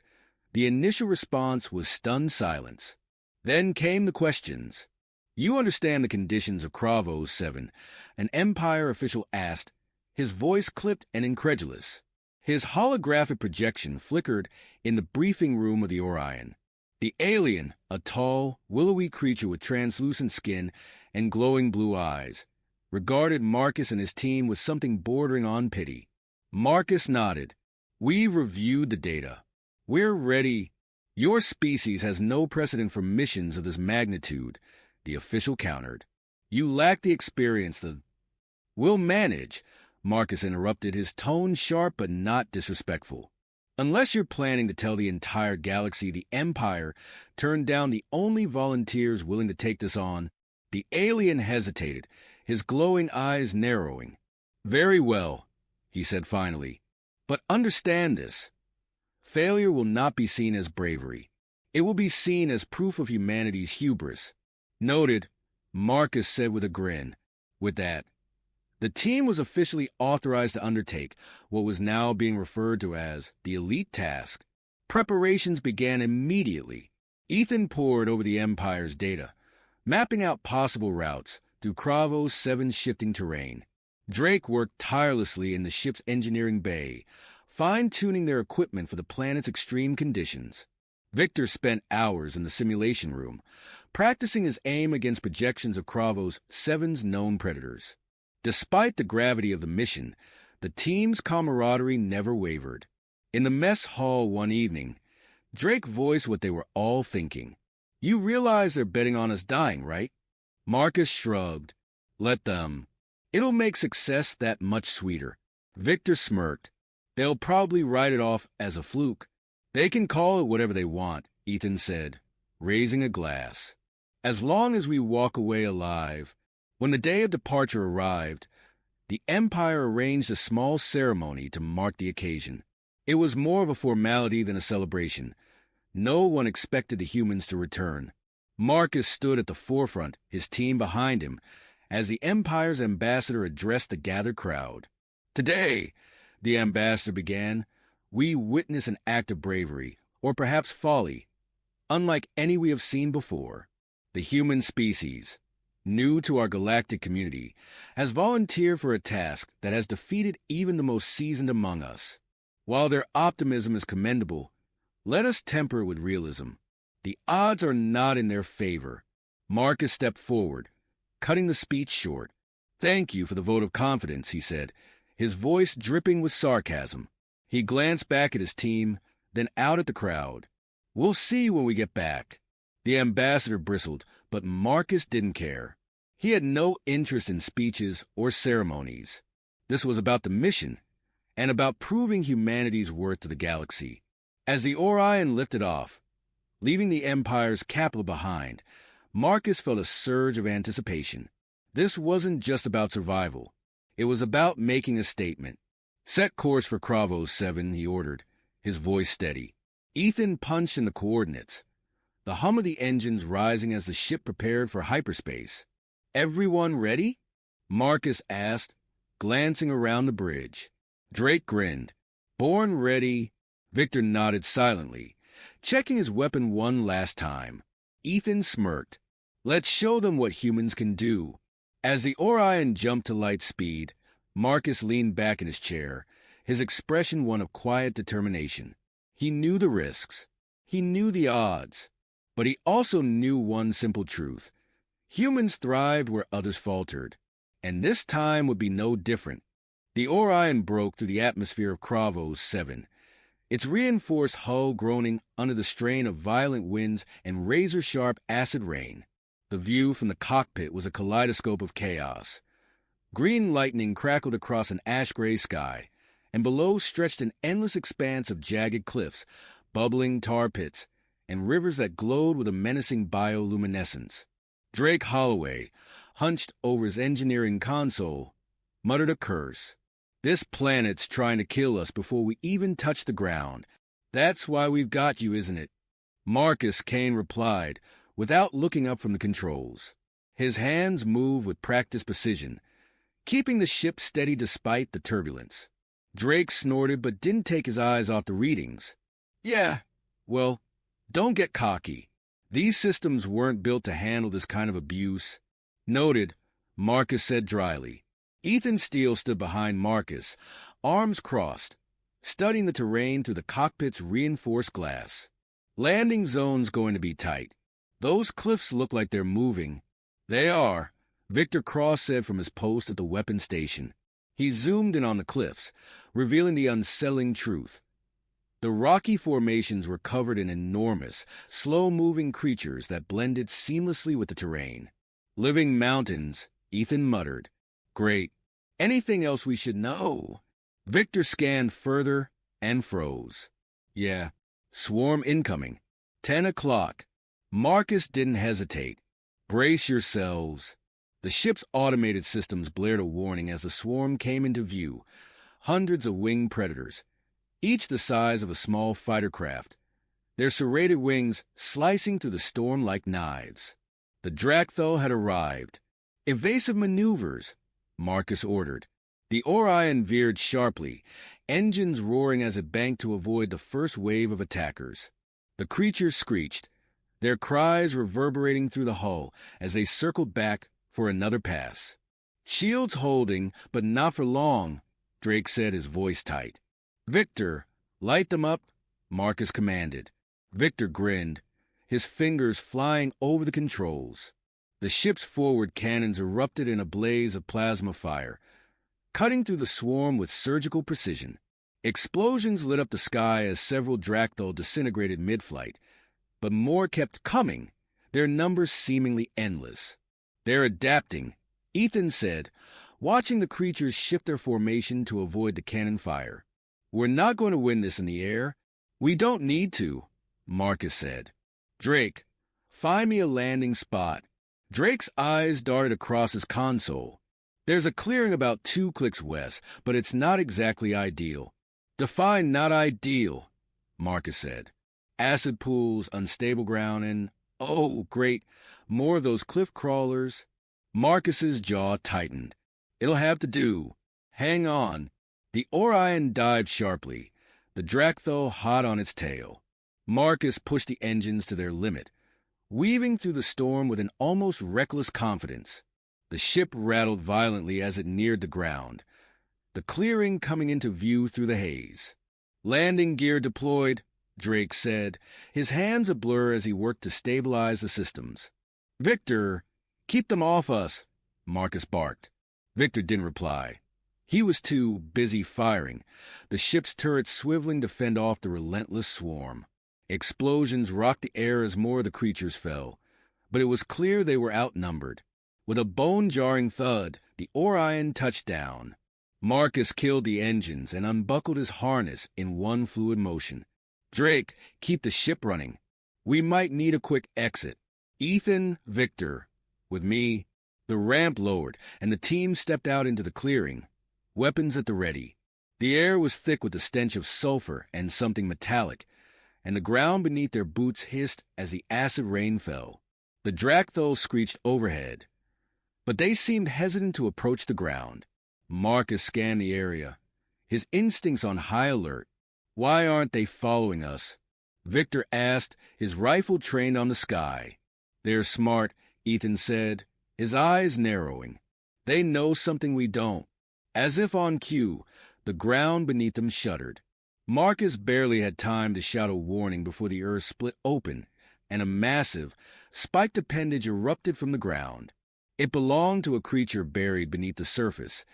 the initial response was stunned silence. Then came the questions. "You understand the conditions of Cravo 7, an Empire official asked, his voice clipped and incredulous. His holographic projection flickered in the briefing room of the Orion. The alien, a tall, willowy creature with translucent skin and glowing blue eyes, regarded Marcus and his team with something bordering on pity. Marcus nodded. "We've reviewed the data. We're ready. Your species has no precedent for missions of this magnitude," the official countered. "You lack the experience. We'll manage," Marcus interrupted, his tone sharp but not disrespectful. "Unless you're planning to tell the entire galaxy the Empire turned down the only volunteers willing to take this on." The alien hesitated, his glowing eyes narrowing. "Very well," he said finally. "But understand this. Failure will not be seen as bravery. It will be seen as proof of humanity's hubris." "Noted," Marcus said with a grin. With that, the team was officially authorized to undertake what was now being referred to as the elite task. Preparations began immediately. Ethan pored over the Empire's data, mapping out possible routes through Cravo 7's shifting terrain. Drake worked tirelessly in the ship's engineering bay, fine-tuning their equipment for the planet's extreme conditions. Victor spent hours in the simulation room, practicing his aim against projections of Cravo 7's known predators. Despite the gravity of the mission, the team's camaraderie never wavered. In the mess hall one evening, Drake voiced what they were all thinking. "You realize they're betting on us dying, right?" Marcus shrugged. "Let them. It'll make success that much sweeter." Victor smirked. "They'll probably write it off as a fluke." "They can call it whatever they want," Ethan said, raising a glass. "As long as we walk away alive." When the day of departure arrived, the Empire arranged a small ceremony to mark the occasion. It was more of a formality than a celebration. No one expected the humans to return. Marcus stood at the forefront, his team behind him, as the Empire's ambassador addressed the gathered crowd. "Today," the ambassador began, "we witness an act of bravery, or perhaps folly, unlike any we have seen before. The human species, new to our galactic community, has volunteered for a task that has defeated even the most seasoned among us. While their optimism is commendable, let us temper with realism. The odds are not in their favor. Marcus stepped forward, cutting the speech short. "Thank you for the vote of confidence," he said, his voice dripping with sarcasm. He glanced back at his team, then out at the crowd. "We'll see when we get back." The ambassador bristled, but Marcus didn't care. He had no interest in speeches or ceremonies. This was about the mission, and about proving humanity's worth to the galaxy. As the Orion lifted off, leaving the Empire's capital behind, Marcus felt a surge of anticipation. This wasn't just about survival. It was about making a statement. "Set course for Kravos 7, he ordered, his voice steady. Ethan punched in the coordinates, the hum of the engines rising as the ship prepared for hyperspace. "Everyone ready?" Marcus asked, glancing around the bridge. Drake grinned. "Born ready." Victor nodded silently, checking his weapon one last time. Ethan smirked. "Let's show them what humans can do." As the Orion jumped to light speed, Marcus leaned back in his chair, his expression one of quiet determination. He knew the risks. He knew the odds. But he also knew one simple truth. Humans thrived where others faltered. And this time would be no different. The Orion broke through the atmosphere of Kravos 7, its reinforced hull groaning under the strain of violent winds and razor-sharp acid rain. The view from the cockpit was a kaleidoscope of chaos. Green lightning crackled across an ash-gray sky, and below stretched an endless expanse of jagged cliffs, bubbling tar pits, and rivers that glowed with a menacing bioluminescence. Drake Holloway, hunched over his engineering console, muttered a curse. "This planet's trying to kill us before we even touch the ground. That's why we've got you, isn't it?" Marcus Kane replied, without looking up from the controls. His hands moved with practiced precision, keeping the ship steady despite the turbulence. Drake snorted but didn't take his eyes off the readings. "Yeah, well, don't get cocky. These systems weren't built to handle this kind of abuse." "Noted," Marcus said dryly. Ethan Steele stood behind Marcus, arms crossed, studying the terrain through the cockpit's reinforced glass. "Landing zone's going to be tight. Those cliffs look like they're moving." "They are," Victor Cross said from his post at the weapons station. He zoomed in on the cliffs, revealing the unsettling truth. The rocky formations were covered in enormous, slow-moving creatures that blended seamlessly with the terrain. "Living mountains," Ethan muttered. "Great. Anything else we should know?" Victor scanned further and froze. "Yeah. Swarm incoming. 10 o'clock. Marcus didn't hesitate. "Brace yourselves." The ship's automated systems blared a warning as the swarm came into view. Hundreds of winged predators, each the size of a small fighter craft, their serrated wings slicing through the storm like knives. The Drakthal had arrived. "Evasive maneuvers," Marcus ordered. The Orion veered sharply, engines roaring as it banked to avoid the first wave of attackers. The creatures screeched, their cries reverberating through the hull as they circled back for another pass. "Shields holding, but not for long," Drake said, his voice tight. "Victor, light them up," Marcus commanded. Victor grinned, his fingers flying over the controls. The ship's forward cannons erupted in a blaze of plasma fire, cutting through the swarm with surgical precision. Explosions lit up the sky as several Drakthal disintegrated mid-flight, but more kept coming, their numbers seemingly endless. "They're adapting," Ethan said, watching the creatures shift their formation to avoid the cannon fire. "We're not going to win this in the air." "We don't need to," Marcus said. "Drake, find me a landing spot." Drake's eyes darted across his console. "There's a clearing about 2 clicks west, but it's not exactly ideal." "Define not ideal," Marcus said. "Acid pools, unstable ground, and, oh, great, more of those cliff crawlers." Marcus's jaw tightened. "It'll have to do. Hang on." The Orion dived sharply, the Drakthal hot on its tail. Marcus pushed the engines to their limit, weaving through the storm with an almost reckless confidence. The ship rattled violently as it neared the ground, the clearing coming into view through the haze. Landing gear deployed, Drake said, his hands a blur as he worked to stabilize the systems. Victor, keep them off us, Marcus barked. Victor didn't reply. He was too busy firing, the ship's turrets swiveling to fend off the relentless swarm. Explosions rocked the air as more of the creatures fell, but it was clear they were outnumbered. With a bone-jarring thud, the Orion touched down. Marcus killed the engines and unbuckled his harness in one fluid motion. Drake, keep the ship running. We might need a quick exit. Ethan, Victor, with me. The ramp lowered, and the team stepped out into the clearing, weapons at the ready. The air was thick with the stench of sulfur and something metallic, and the ground beneath their boots hissed as the acid rain fell. The Dractho screeched overhead, but they seemed hesitant to approach the ground. Marcus scanned the area, his instincts on high alert. Why aren't they following us? Victor asked, his rifle trained on the sky. They're smart, Ethan said, his eyes narrowing. They know something we don't. As if on cue, the ground beneath them shuddered. Marcus barely had time to shout a warning before the earth split open, and a massive, spiked appendage erupted from the ground. It belonged to a creature buried beneath the surface,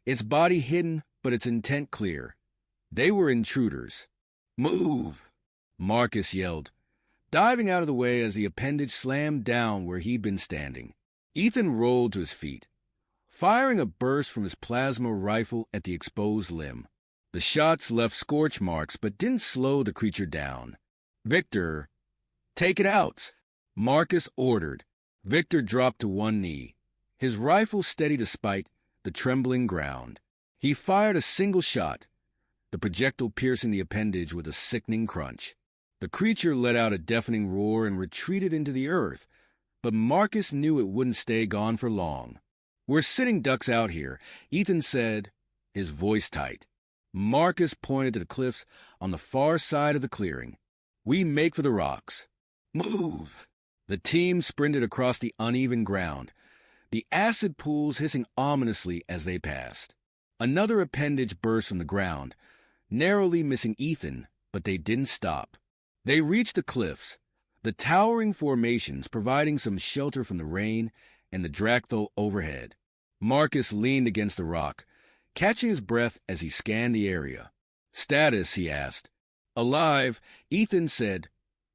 its body hidden but its intent clear. They were intruders. Move! Marcus yelled, diving out of the way as the appendage slammed down where he'd been standing. Ethan rolled to his feet, firing a burst from his plasma rifle at the exposed limb. The shots left scorch marks but didn't slow the creature down. Victor, take it out, Marcus ordered. Victor dropped to one knee, his rifle steady despite the trembling ground. He fired a single shot, the projectile piercing the appendage with a sickening crunch. The creature let out a deafening roar and retreated into the earth, but Marcus knew it wouldn't stay gone for long. We're sitting ducks out here, Ethan said, his voice tight. Marcus pointed to the cliffs on the far side of the clearing. We make for the rocks. Move! The team sprinted across the uneven ground, the acid pools hissing ominously as they passed. Another appendage burst from the ground, narrowly missing Ethan, but they didn't stop. They reached the cliffs, the towering formations providing some shelter from the rain and the Dractho overhead. Marcus leaned against the rock, catching his breath as he scanned the area. Status, he asked. Alive, Ethan said,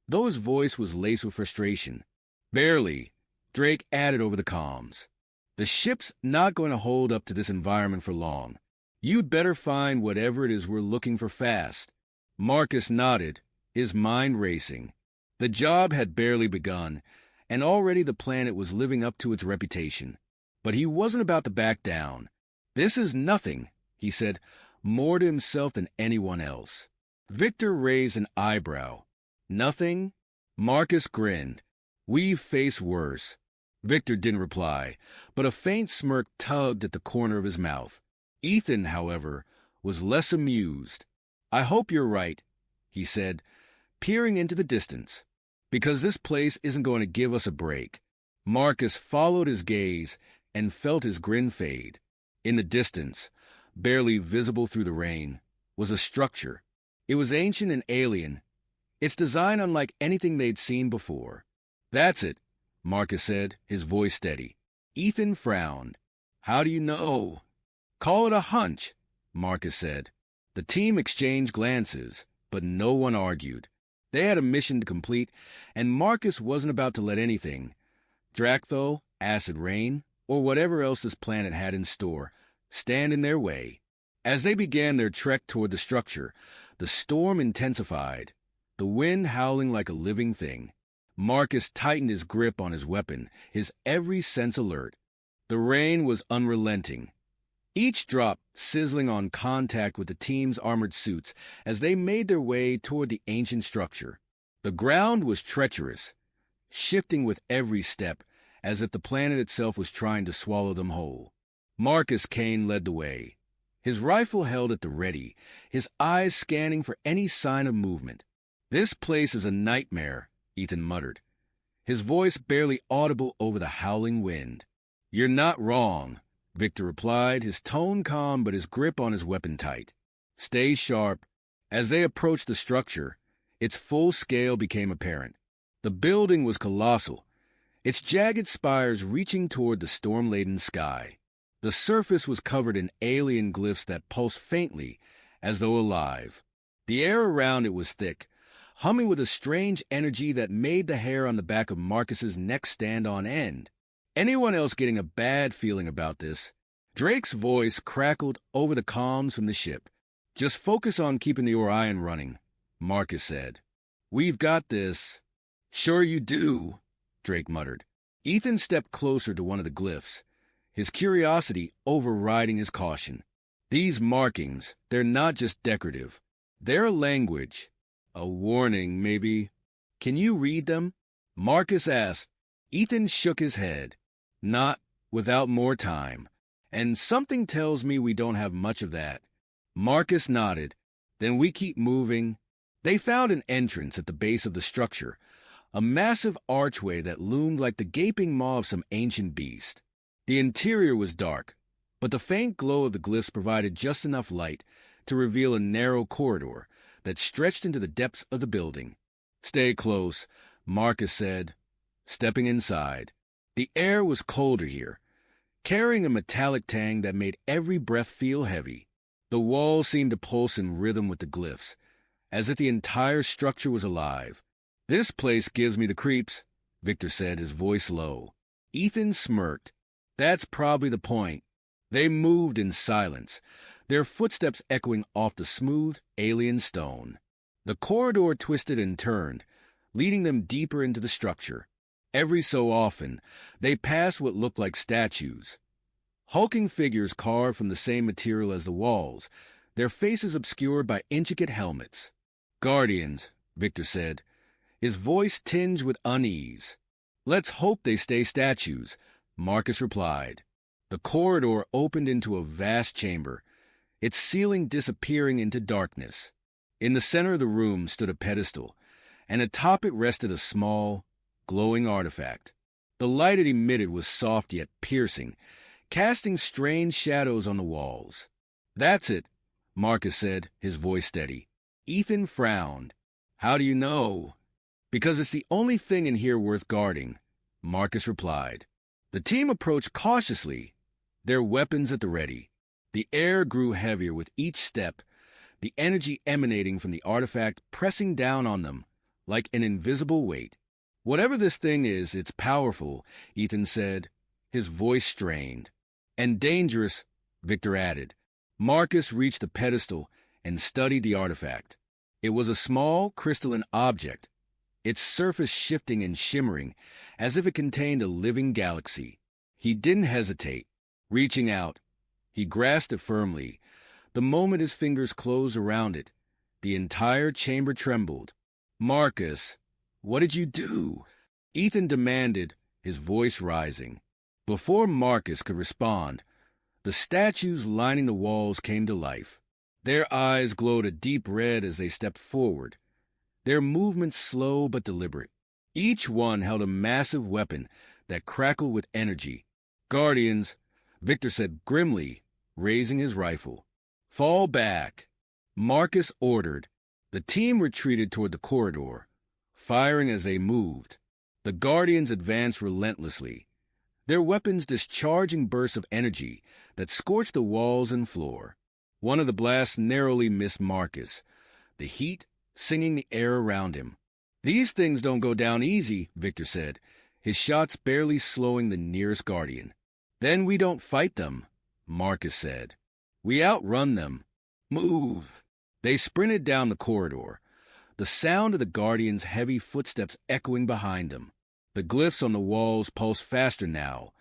though his voice was laced with frustration. Barely, Drake added over the comms. The ship's not going to hold up to this environment for long. You'd better find whatever it is we're looking for fast. Marcus nodded, his mind racing. The job had barely begun, and already the planet was living up to its reputation. But he wasn't about to back down. This is nothing, he said, more to himself than anyone else. Victor raised an eyebrow. Nothing? Marcus grinned. We've faced worse. Victor didn't reply, but a faint smirk tugged at the corner of his mouth. Ethan, however, was less amused. I hope you're right, he said, peering into the distance, because this place isn't going to give us a break. Marcus followed his gaze and felt his grin fade. In the distance, barely visible through the rain, was a structure. It was ancient and alien, its design unlike anything they'd seen before. That's it, Marcus said, his voice steady. Ethan frowned. How do you know? Call it a hunch, Marcus said. The team exchanged glances, but no one argued. They had a mission to complete, and Marcus wasn't about to let anything, Dractho, acid rain, or whatever else this planet had in store, stand in their way. As they began their trek toward the structure, the storm intensified, the wind howling like a living thing. Marcus tightened his grip on his weapon, his every sense alert. The rain was unrelenting, each drop sizzling on contact with the team's armored suits as they made their way toward the ancient structure. The ground was treacherous, shifting with every step, as if the planet itself was trying to swallow them whole. Marcus Kane led the way, his rifle held at the ready, his eyes scanning for any sign of movement. This place is a nightmare, Ethan muttered, his voice barely audible over the howling wind. You're not wrong, Victor replied, his tone calm but his grip on his weapon tight. Stay sharp, As they approached the structure, its full scale became apparent. The building was colossal, its jagged spires reaching toward the storm-laden sky. The surface was covered in alien glyphs that pulsed faintly, as though alive. The air around it was thick, humming with a strange energy that made the hair on the back of Marcus's neck stand on end. Anyone else getting a bad feeling about this? Drake's voice crackled over the comms from the ship. "Just focus on keeping the Orion running," Marcus said. "We've got this." "Sure you do," Drake muttered. Ethan stepped closer to one of the glyphs, his curiosity overriding his caution. These markings, they're not just decorative. They're a language. A warning, maybe. "Can you read them?" Marcus asked. Ethan shook his head. "Not without more time. And something tells me we don't have much of that." Marcus nodded. "Then we keep moving." They found an entrance at the base of the structure, a massive archway that loomed like the gaping maw of some ancient beast. The interior was dark, but the faint glow of the glyphs provided just enough light to reveal a narrow corridor that stretched into the depths of the building. "Stay close," Marcus said, stepping inside. The air was colder here, carrying a metallic tang that made every breath feel heavy. The walls seemed to pulse in rhythm with the glyphs, as if the entire structure was alive. "This place gives me the creeps," Victor said, his voice low. Ethan smirked. "That's probably the point." They moved in silence, their footsteps echoing off the smooth, alien stone. The corridor twisted and turned, leading them deeper into the structure. Every so often, they passed what looked like statues. Hulking figures carved from the same material as the walls, their faces obscured by intricate helmets. "Guardians," Victor said, his voice tinged with unease. "Let's hope they stay statues," Marcus replied. The corridor opened into a vast chamber, its ceiling disappearing into darkness. In the center of the room stood a pedestal, and atop it rested a small, glowing artifact. The light it emitted was soft yet piercing, casting strange shadows on the walls. "That's it," Marcus said, his voice steady. Ethan frowned. "How do you know?" "Because it's the only thing in here worth guarding," Marcus replied. The team approached cautiously, their weapons at the ready. The air grew heavier with each step, the energy emanating from the artifact pressing down on them like an invisible weight. "Whatever this thing is, it's powerful," Ethan said, his voice strained. "And dangerous," Victor added. Marcus reached the pedestal and studied the artifact. It was a small, crystalline object, its surface shifting and shimmering as if it contained a living galaxy. He didn't hesitate. Reaching out, he grasped it firmly. The moment his fingers closed around it, the entire chamber trembled. "Marcus, what did you do?" Ethan demanded, his voice rising. Before Marcus could respond, the statues lining the walls came to life. Their eyes glowed a deep red as they stepped forward, their movements slow but deliberate. Each one held a massive weapon that crackled with energy. "Guardians," Victor said grimly, raising his rifle. "Fall back," Marcus ordered. The team retreated toward the corridor, firing as they moved. The Guardians advanced relentlessly, their weapons discharging bursts of energy that scorched the walls and floor. One of the blasts narrowly missed Marcus, the heat singing the air around him. "These things don't go down easy," Victor said, his shots barely slowing the nearest Guardian. "Then we don't fight them," Marcus said. "We outrun them. Move." They sprinted down the corridor, the sound of the Guardians' heavy footsteps echoing behind them. The glyphs on the walls pulsed faster now,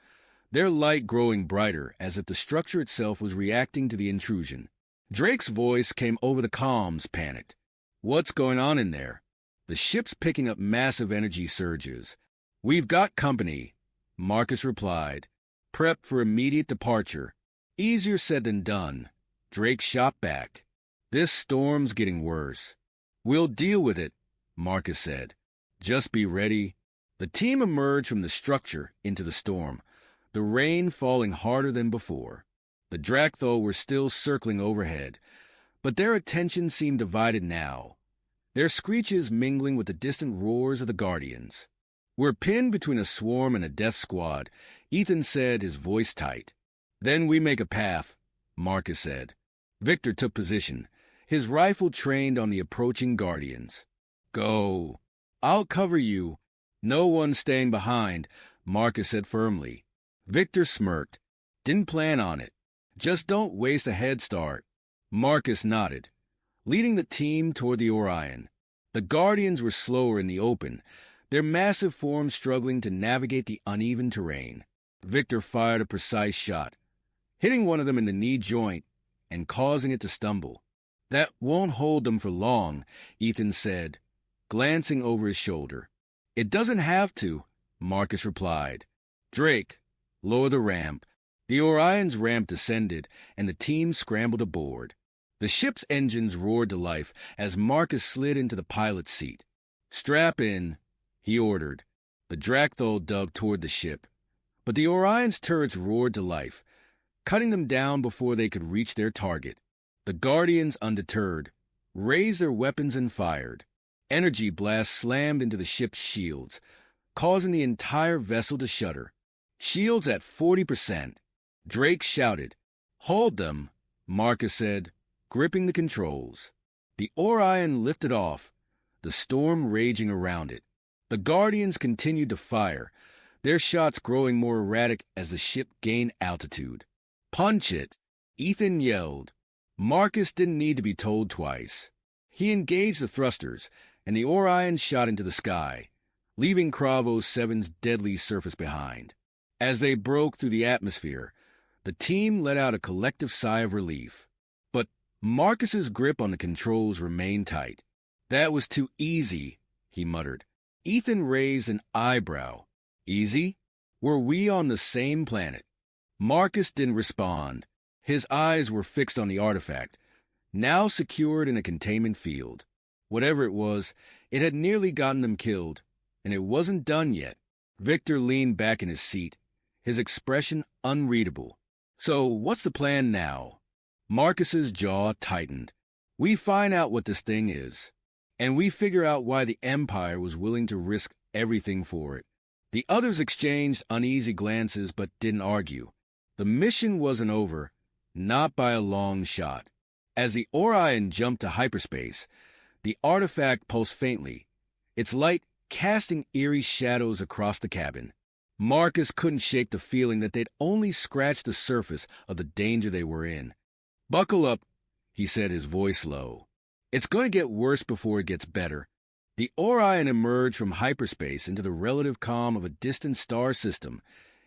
their light growing brighter as if the structure itself was reacting to the intrusion. Drake's voice came over the comms, panicked. "What's going on in there?" "The ship's picking up massive energy surges." "We've got company," Marcus replied. "Prep for immediate departure." "Easier said than done," Drake shot back. "This storm's getting worse." "We'll deal with it," Marcus said. "Just be ready." The team emerged from the structure into the storm, the rain falling harder than before. The Drakthol were still circling overhead, But their attention seemed divided now, their screeches mingling with the distant roars of the Guardians. "We're pinned between a swarm and a death squad," Ethan said, his voice tight. "Then we make a path," Marcus said. Victor took position, his rifle trained on the approaching Guardians. "Go. I'll cover you. No one staying behind," Marcus said firmly. Victor smirked. "Didn't plan on it. Just don't waste a head start." Marcus nodded, leading the team toward the Orion. The Guardians were slower in the open, their massive forms struggling to navigate the uneven terrain. Victor fired a precise shot, hitting one of them in the knee joint and causing it to stumble. "That won't hold them for long," Ethan said, glancing over his shoulder. "It doesn't have to," Marcus replied. "Drake, lower the ramp." The Orion's ramp descended, and the team scrambled aboard. The ship's engines roared to life as Marcus slid into the pilot's seat. "Strap in," he ordered. The Dracthol dug toward the ship, but the Orion's turrets roared to life, cutting them down before they could reach their target. The Guardians, undeterred, raised their weapons and fired. Energy blasts slammed into the ship's shields, causing the entire vessel to shudder. Shields at 40%. Drake shouted. "Hold them," Marcus said, gripping the controls. The Orion lifted off, the storm raging around it. The Guardians continued to fire, their shots growing more erratic as the ship gained altitude. "Punch it," Ethan yelled. Marcus didn't need to be told twice. He engaged the thrusters, and the Orion shot into the sky, leaving Cravo 7's deadly surface behind. As they broke through the atmosphere, the team let out a collective sigh of relief. But Marcus's grip on the controls remained tight. "That was too easy," he muttered. Ethan raised an eyebrow. "Easy? Were we on the same planet?" Marcus didn't respond. His eyes were fixed on the artifact, now secured in a containment field. Whatever it was, it had nearly gotten them killed, and it wasn't done yet. Victor leaned back in his seat, his expression unreadable. "So, what's the plan now?" Marcus's jaw tightened. "We find out what this thing is, and we figure out why the Empire was willing to risk everything for it." The others exchanged uneasy glances but didn't argue. The mission wasn't over, not by a long shot. As the Orion jumped to hyperspace, the artifact pulsed faintly, its light casting eerie shadows across the cabin. Marcus couldn't shake the feeling that they'd only scratched the surface of the danger they were in. "Buckle up," he said, his voice low. "It's going to get worse before it gets better." The Orion emerged from hyperspace into the relative calm of a distant star system,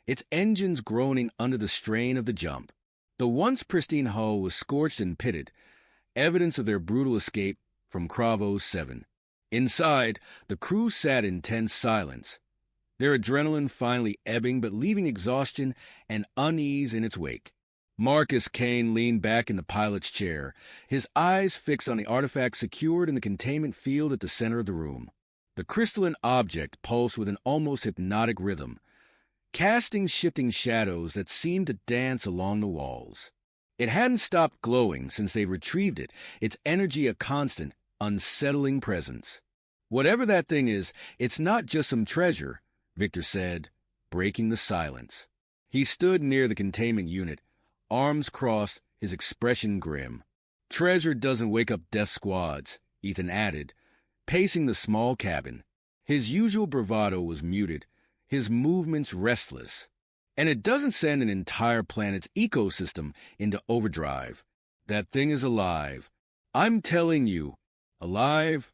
its engines groaning under the strain of the jump. The once pristine hull was scorched and pitted, evidence of their brutal escape from Cravo 7. Inside, the crew sat in tense silence, their adrenaline finally ebbing but leaving exhaustion and unease in its wake. Marcus Kane leaned back in the pilot's chair, his eyes fixed on the artifact secured in the containment field at the center of the room. The crystalline object pulsed with an almost hypnotic rhythm, casting shifting shadows that seemed to dance along the walls. It hadn't stopped glowing since they retrieved it, its energy a constant, unsettling presence. "Whatever that thing is, it's not just some treasure," Victor said, breaking the silence. He stood near the containment unit, arms crossed, his expression grim. "Treasure doesn't wake up death squads," Ethan added, pacing the small cabin. His usual bravado was muted, his movements restless. "And it doesn't send an entire planet's ecosystem into overdrive. That thing is alive. I'm telling you, alive."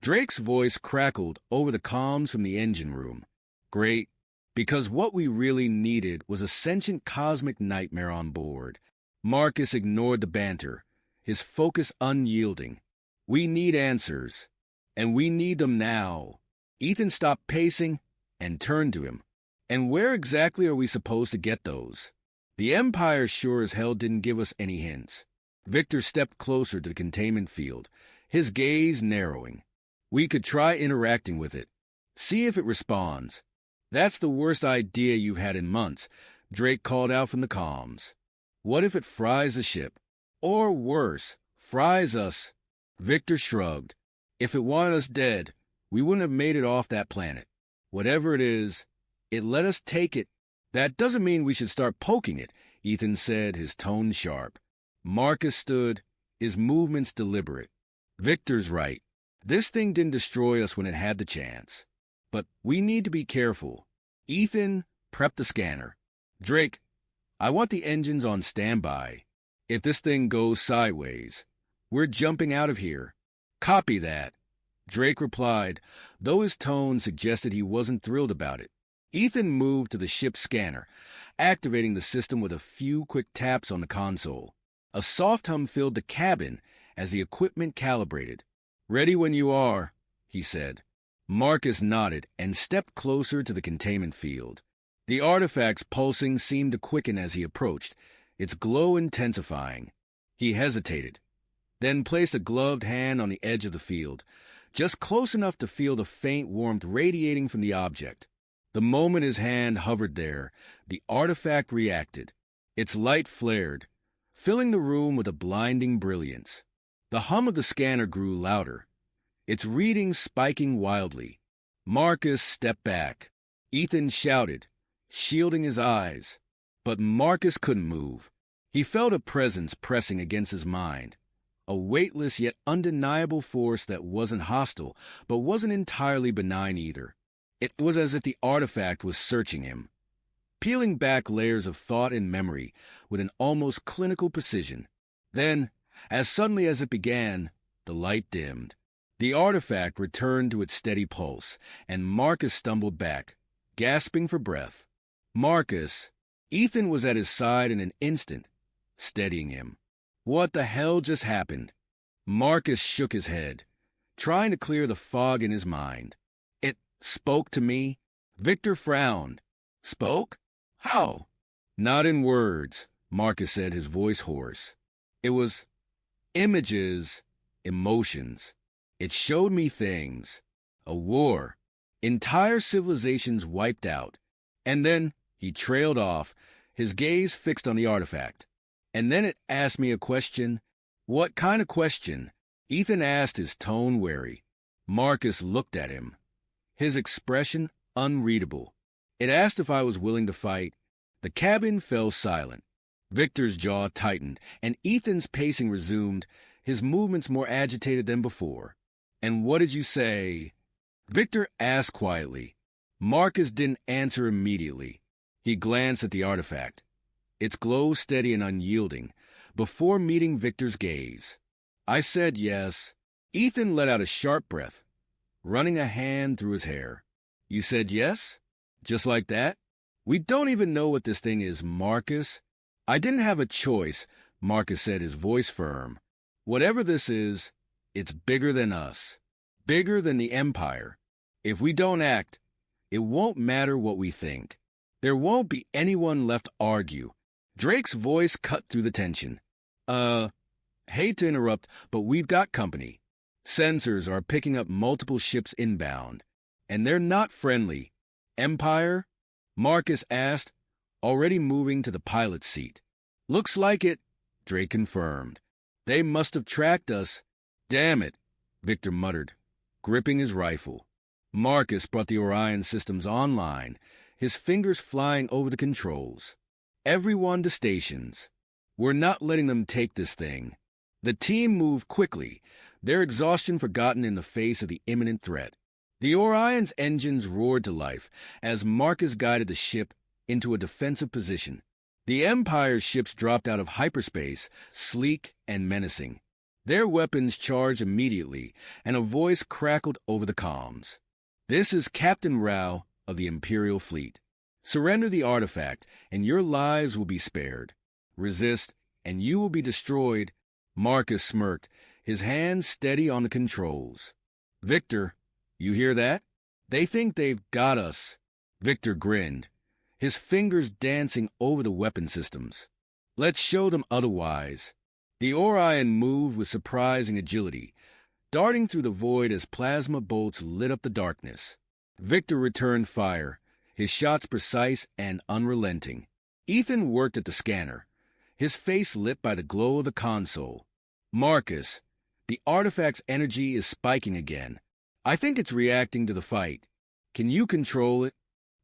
Drake's voice crackled over the comms from the engine room. "Great, because what we really needed was a sentient cosmic nightmare on board." Marcus ignored the banter, his focus unyielding. "We need answers, and we need them now." Ethan stopped pacing and turned to him. "And where exactly are we supposed to get those?" "The Empire sure as hell didn't give us any hints." Victor stepped closer to the containment field, his gaze narrowing. "We could try interacting with it. See if it responds." "That's the worst idea you've had in months," Drake called out from the comms. "What if it fries the ship? Or worse, Fries us. Victor shrugged. If it wanted us dead, we wouldn't have made it off that planet. Whatever it is, it let us take it. That doesn't mean we should start poking it, Ethan said, his tone sharp. Marcus stood, his movements deliberate. Victor's right. This thing didn't destroy us when it had the chance. But we need to be careful. Ethan, prep the scanner. Drake, I want the engines on standby. If this thing goes sideways, we're jumping out of here. Copy that. Drake replied, though his tone suggested he wasn't thrilled about it. Ethan moved to the ship's scanner, activating the system with a few quick taps on the console. A soft hum filled the cabin as the equipment calibrated. Ready when you are, he said. Marcus nodded and stepped closer to the containment field. The artifact's pulsing seemed to quicken as he approached, its glow intensifying. He hesitated, then placed a gloved hand on the edge of the field, just close enough to feel the faint warmth radiating from the object. The moment his hand hovered there, the artifact reacted. Its light flared, filling the room with a blinding brilliance. The hum of the scanner grew louder, its readings spiking wildly. Marcus stepped back. Ethan shouted, shielding his eyes. But Marcus couldn't move. He felt a presence pressing against his mind, a weightless yet undeniable force that wasn't hostile, but wasn't entirely benign either. It was as if the artifact was searching him, peeling back layers of thought and memory with an almost clinical precision. Then, as suddenly as it began, the light dimmed. The artifact returned to its steady pulse, and Marcus stumbled back, gasping for breath. Marcus, Ethan was at his side in an instant, steadying him. What the hell just happened? Marcus shook his head, trying to clear the fog in his mind. It spoke to me. Victor frowned. Spoke? How? Not in words, Marcus said, his voice hoarse. It was images, emotions. It showed me things. A war. Entire civilizations wiped out. And then he trailed off, his gaze fixed on the artifact. And then it asked me a question. What kind of question? Ethan asked, his tone wary. Marcus looked at him, his expression unreadable. It asked if I was willing to fight. The cabin fell silent. Victor's jaw tightened, and Ethan's pacing resumed, his movements more agitated than before. And what did you say? Victor asked quietly. Marcus didn't answer immediately. He glanced at the artifact, its glow steady and unyielding, before meeting Victor's gaze. I said yes. Ethan let out a sharp breath, running a hand through his hair. You said yes? Just like that? We don't even know what this thing is, Marcus. I didn't have a choice, Marcus said, his voice firm. Whatever this is, it's bigger than us, bigger than the Empire. If we don't act, it won't matter what we think. There won't be anyone left to argue. Drake's voice cut through the tension. Hate to interrupt, but we've got company. Sensors are picking up multiple ships inbound, and they're not friendly. Empire? Marcus asked, already moving to the pilot's seat. Looks like it, Drake confirmed. They must have tracked us. Damn it, Victor muttered, gripping his rifle. Marcus brought the Orion systems online, his fingers flying over the controls. Everyone to stations. We're not letting them take this thing. The team moved quickly, their exhaustion forgotten in the face of the imminent threat. The Orion's engines roared to life as Marcus guided the ship into a defensive position. The Empire's ships dropped out of hyperspace, sleek and menacing. Their weapons charged immediately, and a voice crackled over the comms. This is Captain Rao of the Imperial Fleet. Surrender the artifact, and your lives will be spared. Resist, and you will be destroyed. Marcus smirked, his hands steady on the controls. Victor, you hear that? They think they've got us. Victor grinned, his fingers dancing over the weapon systems. Let's show them otherwise. The Orion moved with surprising agility, darting through the void as plasma bolts lit up the darkness. Victor returned fire, his shots precise and unrelenting. Ethan worked at the scanner, his face lit by the glow of the console. Marcus, the artifact's energy is spiking again. I think it's reacting to the fight. Can you control it?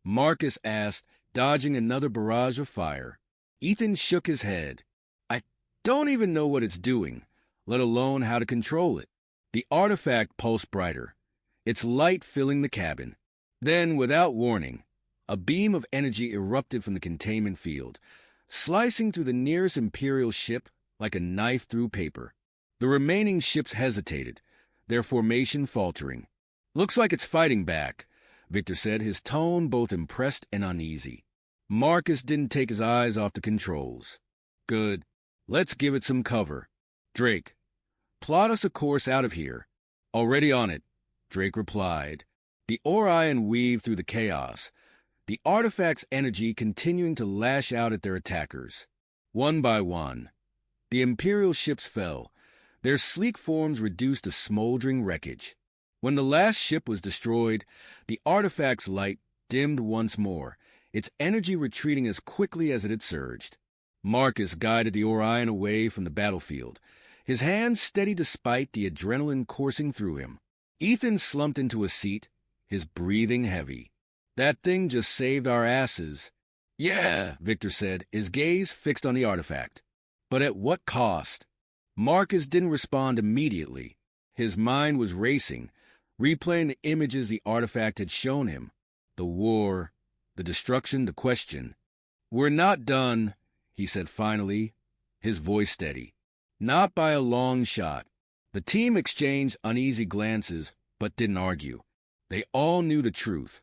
Marcus asked, dodging another barrage of fire. Ethan shook his head. I don't even know what it's doing, let alone how to control it. The artifact pulsed brighter, its light filling the cabin. Then, without warning, a beam of energy erupted from the containment field, slicing through the nearest Imperial ship like a knife through paper. The remaining ships hesitated, their formation faltering. Looks like it's fighting back, Victor said, his tone both impressed and uneasy. Marcus didn't take his eyes off the controls. Good. Let's give it some cover. Drake, plot us a course out of here. Already on it, Drake replied. The Orion weaved through the chaos, the artifact's energy continuing to lash out at their attackers. One by one, the Imperial ships fell, their sleek forms reduced to smoldering wreckage. When the last ship was destroyed, the artifact's light dimmed once more, its energy retreating as quickly as it had surged. Marcus guided the Orion away from the battlefield, his hands steady despite the adrenaline coursing through him. Ethan slumped into a seat, his breathing heavy. That thing just saved our asses. Yeah, Victor said, his gaze fixed on the artifact. But at what cost? Marcus didn't respond immediately. His mind was racing, replaying the images the artifact had shown him. The war, the destruction, the question. We're not done, he said finally, his voice steady. Not by a long shot. The team exchanged uneasy glances, but didn't argue. They all knew the truth.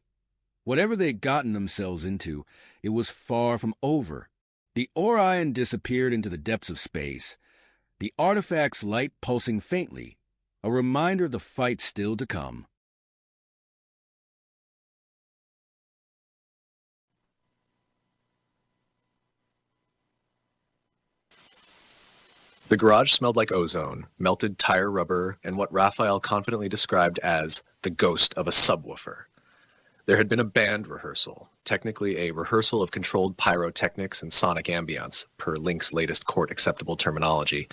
Whatever they'd gotten themselves into, it was far from over. The Orion disappeared into the depths of space, the artifact's light pulsing faintly, a reminder of the fight still to come. The garage smelled like ozone, melted tire rubber, and what Raphael confidently described as the ghost of a subwoofer. There had been a band rehearsal, technically a rehearsal of controlled pyrotechnics and sonic ambience, per Link's latest court-acceptable terminology,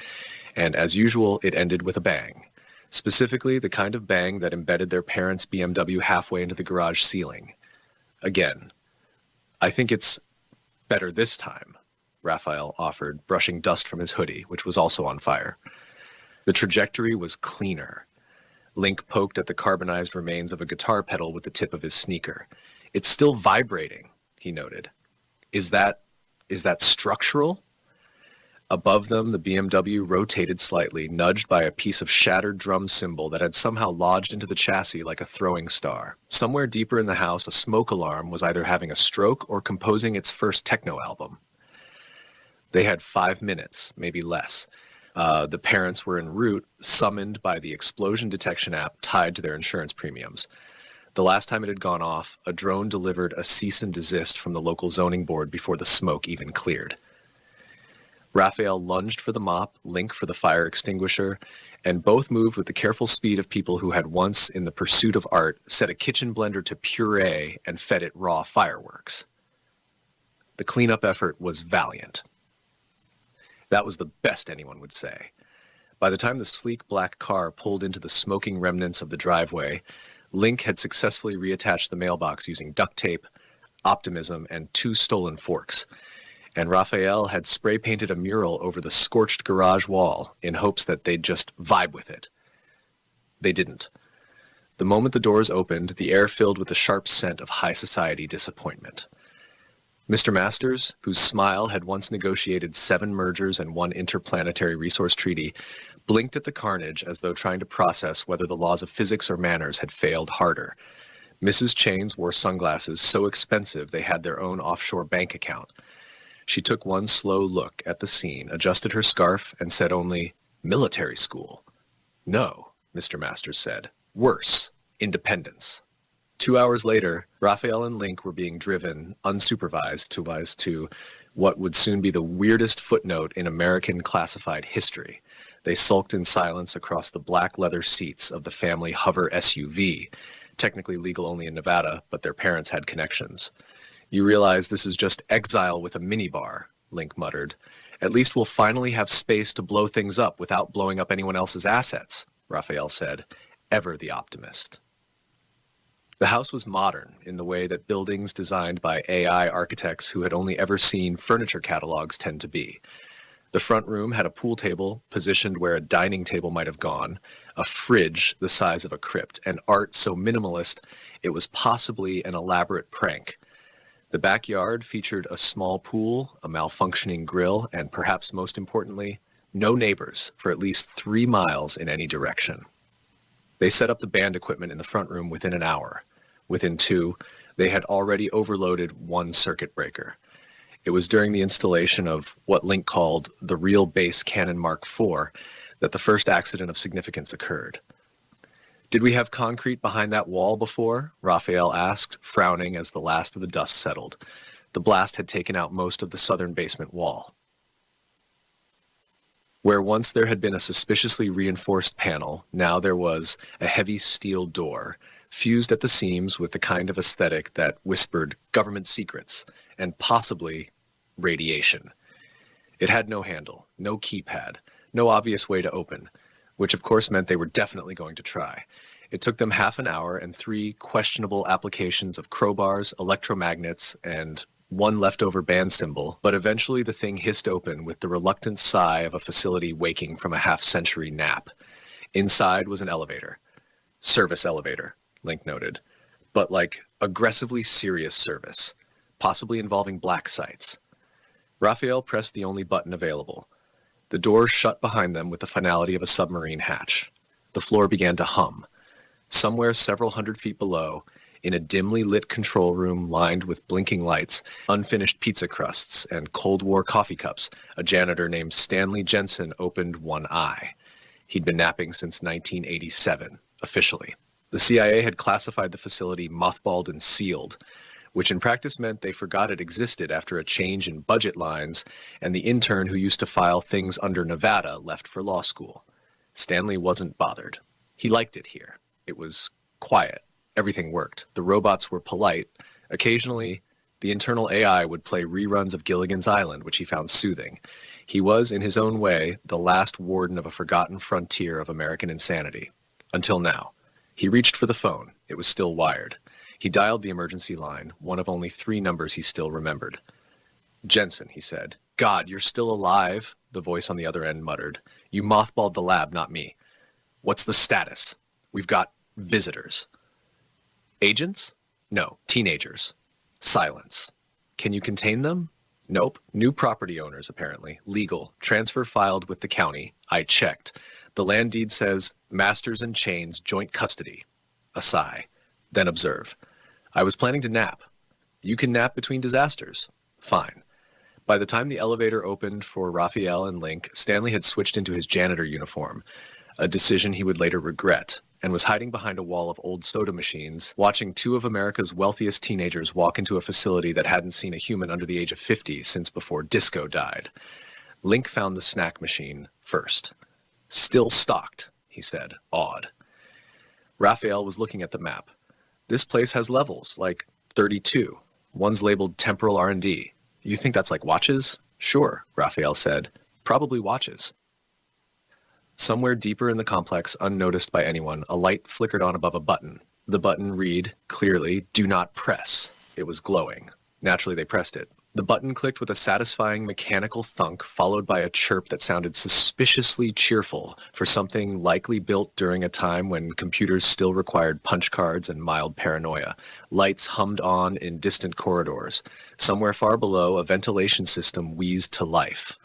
and as usual, it ended with a bang. Specifically, the kind of bang that embedded their parents' BMW halfway into the garage ceiling. Again, I think it's better this time, Raphael offered, brushing dust from his hoodie, which was also on fire. The trajectory was cleaner. Link poked at the carbonized remains of a guitar pedal with the tip of his sneaker. It's still vibrating, he noted. Is that structural? Above them, the BMW rotated slightly, nudged by a piece of shattered drum cymbal that had somehow lodged into the chassis like a throwing star. Somewhere deeper in the house, a smoke alarm was either having a stroke or composing its first techno album. They had 5 minutes, maybe less. The parents were en route, summoned by the explosion detection app tied to their insurance premiums. The last time it had gone off, a drone delivered a cease and desist from the local zoning board before the smoke even cleared. Raphael lunged for the mop, Link for the fire extinguisher, and both moved with the careful speed of people who had once, in the pursuit of art, set a kitchen blender to puree and fed it raw fireworks. The cleanup effort was valiant. That was the best anyone would say. By the time the sleek black car pulled into the smoking remnants of the driveway, Link had successfully reattached the mailbox using duct tape, optimism, and 2 stolen forks. And Raphael had spray-painted a mural over the scorched garage wall in hopes that they'd just vibe with it. They didn't. The moment the doors opened, the air filled with the sharp scent of high society disappointment. Mr. Masters, whose smile had once negotiated 7 mergers and 1 interplanetary resource treaty, blinked at the carnage as though trying to process whether the laws of physics or manners had failed harder. Mrs. Chains wore sunglasses so expensive they had their own offshore bank account. She took one slow look at the scene, adjusted her scarf, and said only, "Military school." "No," Mr. Masters said. "Worse, independence." 2 hours later, Raphael and Link were being driven, unsupervised, to what would soon be the weirdest footnote in American classified history. They sulked in silence across the black leather seats of the family hover SUV, technically legal only in Nevada, but their parents had connections. "You realize this is just exile with a minibar," Link muttered, At least we'll finally have space to blow things up without blowing up anyone else's assets, Raphael said, ever the optimist. The house was modern in the way that buildings designed by AI architects who had only ever seen furniture catalogs tend to be. The front room had a pool table positioned where a dining table might have gone, a fridge the size of a crypt, and art so minimalist it was possibly an elaborate prank. The backyard featured a small pool, a malfunctioning grill, and perhaps most importantly, no neighbors for at least 3 miles in any direction. They set up the band equipment in the front room within an hour. Within 2, they had already overloaded 1 circuit breaker. It was during the installation of what Link called the real base Cannon Mark IV that the first accident of significance occurred. "Did we have concrete behind that wall before?" Raphael asked, frowning as the last of the dust settled. The blast had taken out most of the southern basement wall. Where once there had been a suspiciously reinforced panel, now there was a heavy steel door, fused at the seams with the kind of aesthetic that whispered government secrets and possibly radiation. It had no handle, no keypad, no obvious way to open, which of course meant they were definitely going to try. It took them half an hour and 3 questionable applications of crowbars, electromagnets, and 1 leftover band cymbal, but eventually the thing hissed open with the reluctant sigh of a facility waking from a half-century nap. Inside was an elevator. Service elevator, Link noted, but like aggressively serious service, possibly involving black sites. Raphael pressed the only button available. The door shut behind them with the finality of a submarine hatch. The floor began to hum. Somewhere several hundred feet below, in a dimly lit control room lined with blinking lights, unfinished pizza crusts, and Cold War coffee cups, a janitor named Stanley Jensen opened one eye. He'd been napping since 1987, officially. The CIA had classified the facility mothballed and sealed, which in practice meant they forgot it existed after a change in budget lines, and the intern who used to file things under Nevada left for law school. Stanley wasn't bothered. He liked it here. It was quiet. Everything worked. The robots were polite. Occasionally, the internal AI would play reruns of Gilligan's Island, which he found soothing. He was, in his own way, the last warden of a forgotten frontier of American insanity. Until now. He reached for the phone. It was still wired. He dialed the emergency line, one of only 3 numbers he still remembered. "Jensen," he said. "God, you're still alive," the voice on the other end muttered. "You mothballed the lab, not me. What's the status? We've got visitors." "Agents? No, teenagers." Silence. "Can you contain them?" "Nope. New property owners, apparently. Legal. Transfer filed with the county. I checked. The land deed says masters and chains, joint custody." A sigh. Then observe. "I was planning to nap." "You can nap between disasters." "Fine." By the time the elevator opened for Raphael and Link, Stanley had switched into his janitor uniform, a decision he would later regret, and was hiding behind a wall of old soda machines, watching 2 of America's wealthiest teenagers walk into a facility that hadn't seen a human under the age of 50 since before disco died. Link found the snack machine first. "Still stocked," he said, awed. Raphael was looking at the map. "This place has levels, like 32. One's labeled temporal R&D. You think that's like watches?" "Sure," Raphael said. "Probably watches." Somewhere deeper in the complex, unnoticed by anyone, a light flickered on above a button. The button read, clearly, "Do not press." It was glowing. Naturally, they pressed it. The button clicked with a satisfying mechanical thunk, followed by a chirp that sounded suspiciously cheerful for something likely built during a time when computers still required punch cards and mild paranoia. Lights hummed on in distant corridors. Somewhere far below, a ventilation system wheezed to life.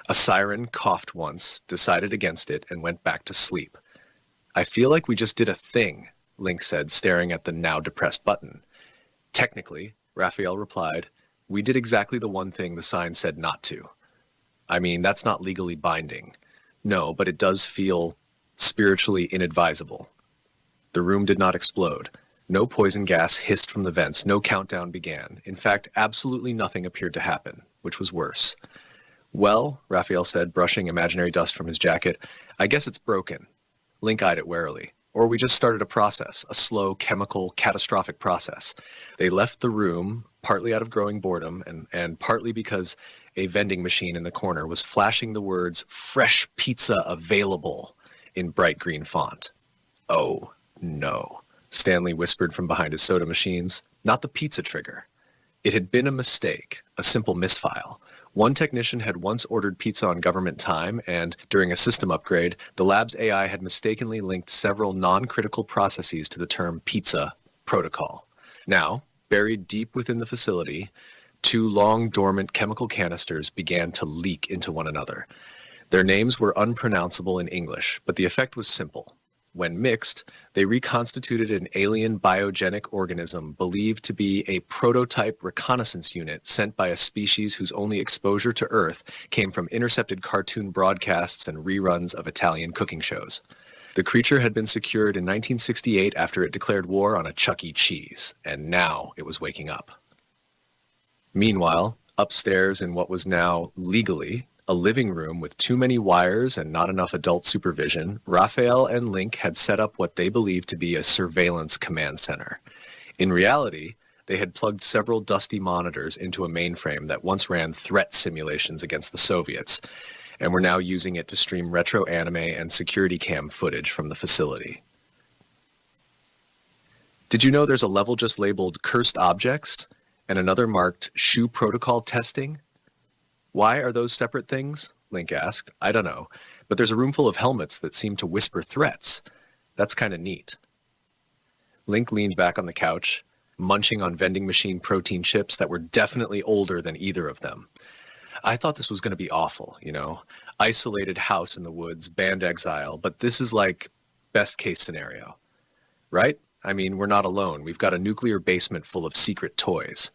A siren coughed once, decided against it, and went back to sleep. "I feel like we just did a thing," Link said, staring at the now depressed button. "Technically," Raphael replied, "we did exactly the one thing the sign said not to. I mean, that's not legally binding. No, but it does feel spiritually inadvisable." The room did not explode. No poison gas hissed from the vents. No countdown began. In fact, absolutely nothing appeared to happen, which was worse. "Well," Raphael said, brushing imaginary dust from his jacket, "I guess it's broken." Link eyed it warily. "Or we just started a process, a slow, chemical, catastrophic process." They left the room, partly out of growing boredom, and partly because A vending machine in the corner was flashing the words "Fresh Pizza Available" in bright green font. "Oh, no," Stanley whispered from behind his soda machines. Not the pizza trigger. It had been a mistake, a simple misfile. One technician had once ordered pizza on government time, and during a system upgrade, the lab's AI had mistakenly linked several non-critical processes to the term pizza protocol. Now, buried deep within the facility, two long dormant chemical canisters began to leak into one another. Their names were unpronounceable in English, but the effect was simple. When mixed, they reconstituted an alien biogenic organism believed to be a prototype reconnaissance unit sent by a species whose only exposure to Earth came from intercepted cartoon broadcasts and reruns of Italian cooking shows. The creature had been secured in 1968 after it declared war on a Chuck E. Cheese, and now it was waking up. Meanwhile, upstairs in what was now, legally, a living room with too many wires and not enough adult supervision, Raphael and Link had set up what they believed to be a surveillance command center. In reality, they had plugged several dusty monitors into a mainframe that once ran threat simulations against the Soviets, and were now using it to stream retro anime and security cam footage from the facility. Did you know there's a level just labeled Cursed Objects and another marked Shoe Protocol Testing? Why are those separate things? Link asked. I don't know, but there's a room full of helmets that seem to whisper threats. That's kind of neat. Link leaned back on the couch, munching on vending machine protein chips that were definitely older than either of them. I thought this was going to be awful, you know? Isolated house in the woods, band exile, but this is like best case scenario. Right? I mean, we're not alone. We've got a nuclear basement full of secret toys.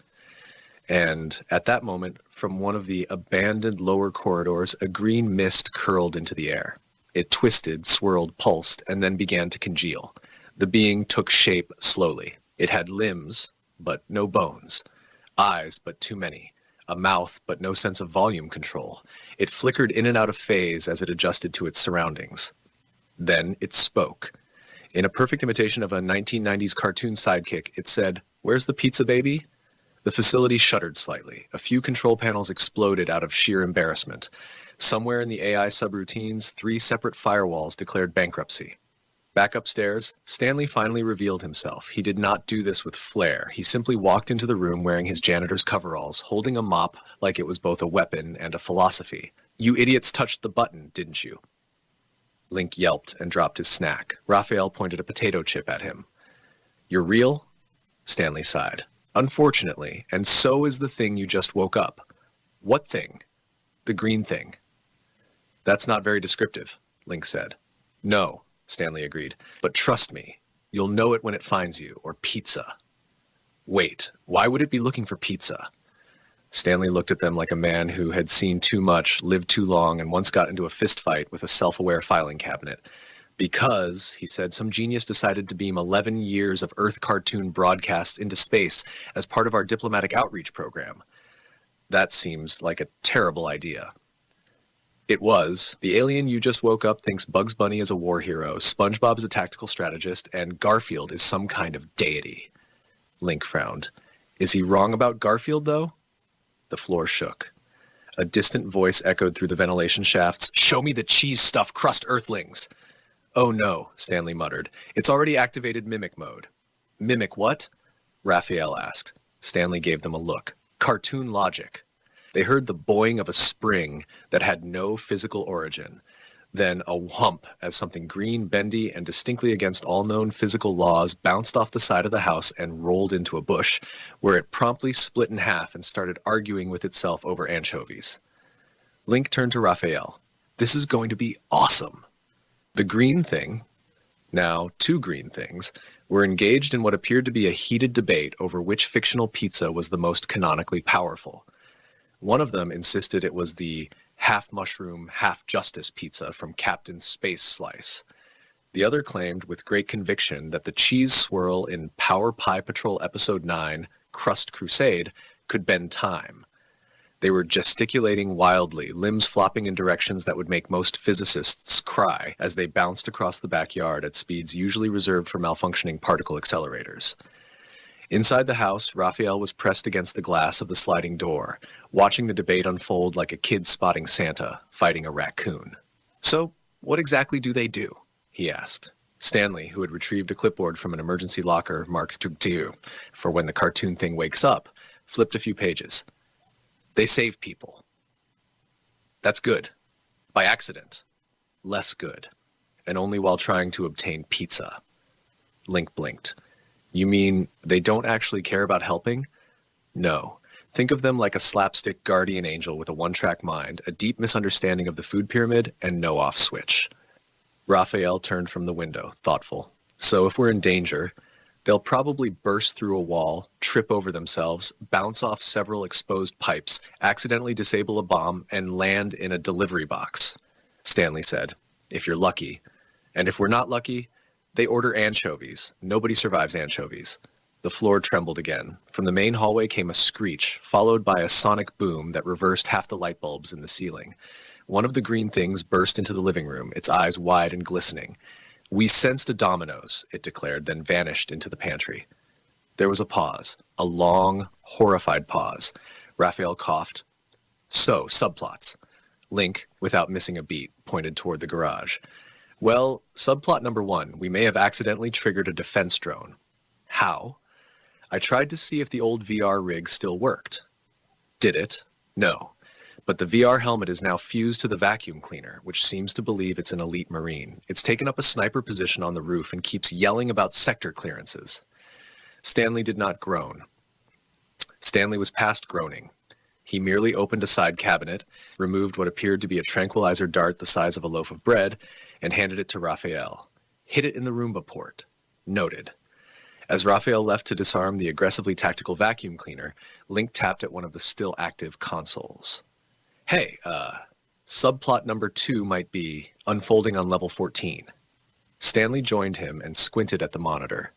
And at that moment, from one of the abandoned lower corridors, a green mist curled into the air. It twisted, swirled, pulsed, and then began to congeal. The being took shape slowly. It had limbs, but no bones. Eyes, but too many. A mouth, but no sense of volume control. It flickered in and out of phase as it adjusted to its surroundings. Then it spoke. In a perfect imitation of a 1990s cartoon sidekick, it said, "Where's the pizza, baby?" The facility shuddered slightly. A few control panels exploded out of sheer embarrassment. Somewhere in the AI subroutines, 3 separate firewalls declared bankruptcy. Back upstairs, Stanley finally revealed himself. He did not do this with flair. He simply walked into the room wearing his janitor's coveralls, holding a mop like it was both a weapon and a philosophy. "You idiots touched the button, didn't you?" Link yelped and dropped his snack. Raphael pointed a potato chip at him. "You're real?" Stanley sighed. "Unfortunately, and so is the thing you just woke up." "What thing?" "The green thing." "That's not very descriptive," Link said. "No," Stanley agreed, "but trust me, you'll know it when it finds you, or pizza." "Wait, why would it be looking for pizza?" Stanley looked at them like a man who had seen too much, lived too long, and once got into a fistfight with a self-aware filing cabinet. "Because," he said, "some genius decided to beam 11 years of Earth cartoon broadcasts into space as part of our diplomatic outreach program." "That seems like a terrible idea." "It was. The alien you just woke up thinks Bugs Bunny is a war hero, SpongeBob is a tactical strategist, and Garfield is some kind of deity." Link frowned. "Is he wrong about Garfield, though?" The floor shook. A distant voice echoed through the ventilation shafts. "Show me the cheese-stuffed crust Earthlings!" "Oh no," Stanley muttered. "It's already activated mimic mode." "Mimic what?" Raphael asked. Stanley gave them a look. "Cartoon logic." They heard the boing of a spring that had no physical origin. Then a whump as something green, bendy, and distinctly against all known physical laws bounced off the side of the house and rolled into a bush, where it promptly split in half and started arguing with itself over anchovies. Link turned to Raphael. "This is going to be awesome." The green thing, now 2 green things, were engaged in what appeared to be a heated debate over which fictional pizza was the most canonically powerful. One of them insisted it was the half-mushroom, half-justice pizza from Captain Space Slice. The other claimed with great conviction that the cheese swirl in Power Pie Patrol Episode 9, Crust Crusade, could bend time. They were gesticulating wildly, limbs flopping in directions that would make most physicists cry as they bounced across the backyard at speeds usually reserved for malfunctioning particle accelerators. Inside the house, Raphael was pressed against the glass of the sliding door, watching the debate unfold like a kid spotting Santa, fighting a raccoon. "So, what exactly do they do?" he asked. Stanley, who had retrieved a clipboard from an emergency locker marked "Tugtiu" for when the cartoon thing wakes up, flipped a few pages. "They save people." "That's good. By accident. Less good. And only while trying to obtain pizza." Link blinked. "You mean they don't actually care about helping?" "No. Think of them like a slapstick guardian angel with a one-track mind, a deep misunderstanding of the food pyramid, and no off switch." Raphael turned from the window, thoughtful. "So if we're in danger, they'll probably burst through a wall, trip over themselves, bounce off several exposed pipes, accidentally disable a bomb, and land in a delivery box," Stanley said. "If you're lucky. And if we're not lucky, they order anchovies. Nobody survives anchovies." The floor trembled again. From the main hallway came a screech, followed by a sonic boom that reversed half the light bulbs in the ceiling. One of the green things burst into the living room, its eyes wide and glistening. "We sensed a Domino's," it declared, then vanished into the pantry. There was a pause, a long, horrified pause. Raphael coughed. "So, subplots." Link, without missing a beat, pointed toward the garage. "Well, subplot number 1, we may have accidentally triggered a defense drone." "How?" "I tried to see if the old VR rig still worked." "Did it?" "No. But the VR helmet is now fused to the vacuum cleaner, which seems to believe it's an elite Marine. It's taken up a sniper position on the roof and keeps yelling about sector clearances." Stanley did not groan. Stanley was past groaning. He merely opened a side cabinet, removed what appeared to be a tranquilizer dart the size of a loaf of bread, and handed it to Raphael. "Hit it in the Roomba port." "Noted." As Raphael left to disarm the aggressively tactical vacuum cleaner, Link tapped at one of the still active consoles. "Hey, subplot number 2 might be unfolding on level 14. Stanley joined him and squinted at the monitor.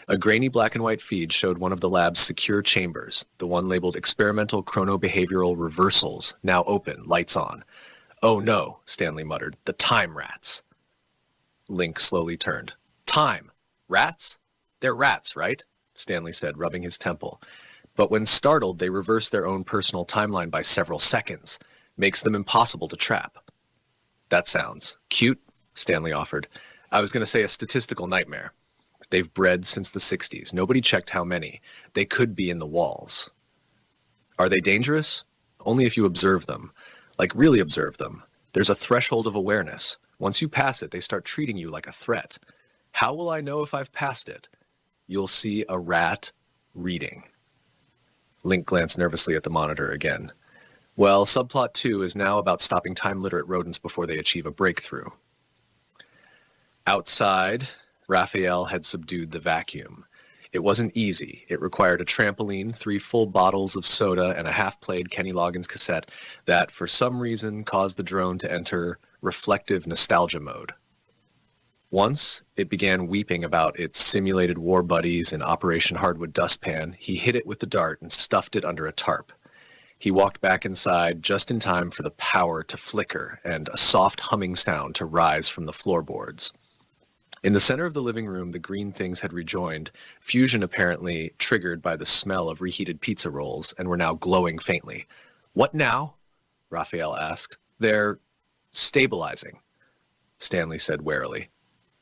A grainy black and white feed showed one of the lab's secure chambers, the one labeled Experimental Chronobehavioral Reversals, now open, lights on. "Oh no," Stanley muttered, "the time rats." Link slowly turned. "Time? Rats? They're rats, right?" Stanley said, rubbing his temple. "But when startled, they reverse their own personal timeline by several seconds. Makes them impossible to trap." "That sounds cute," Stanley offered. "I was going to say a statistical nightmare. They've bred since the 60s. Nobody checked how many. They could be in the walls." "Are they dangerous?" "Only if you observe them. Like really observe them. There's a threshold of awareness. Once you pass it, they start treating you like a threat. How will I know if I've passed it? You'll see a rat reading." Link glanced nervously at the monitor again. "Well, subplot 2 is now about stopping time-literate rodents before they achieve a breakthrough." Outside, Raphael had subdued the vacuum. It wasn't easy. It required a trampoline, 3 full bottles of soda, and a half-played Kenny Loggins cassette that, for some reason, caused the drone to enter reflective nostalgia mode. Once it began weeping about its simulated war buddies in Operation Hardwood Dustpan, he hit it with the dart and stuffed it under a tarp. He walked back inside just in time for the power to flicker and a soft humming sound to rise from the floorboards. In the center of the living room, the green things had rejoined, fusion apparently triggered by the smell of reheated pizza rolls, and were now glowing faintly. "What now?" Raphael asked. "They're stabilizing," Stanley said warily.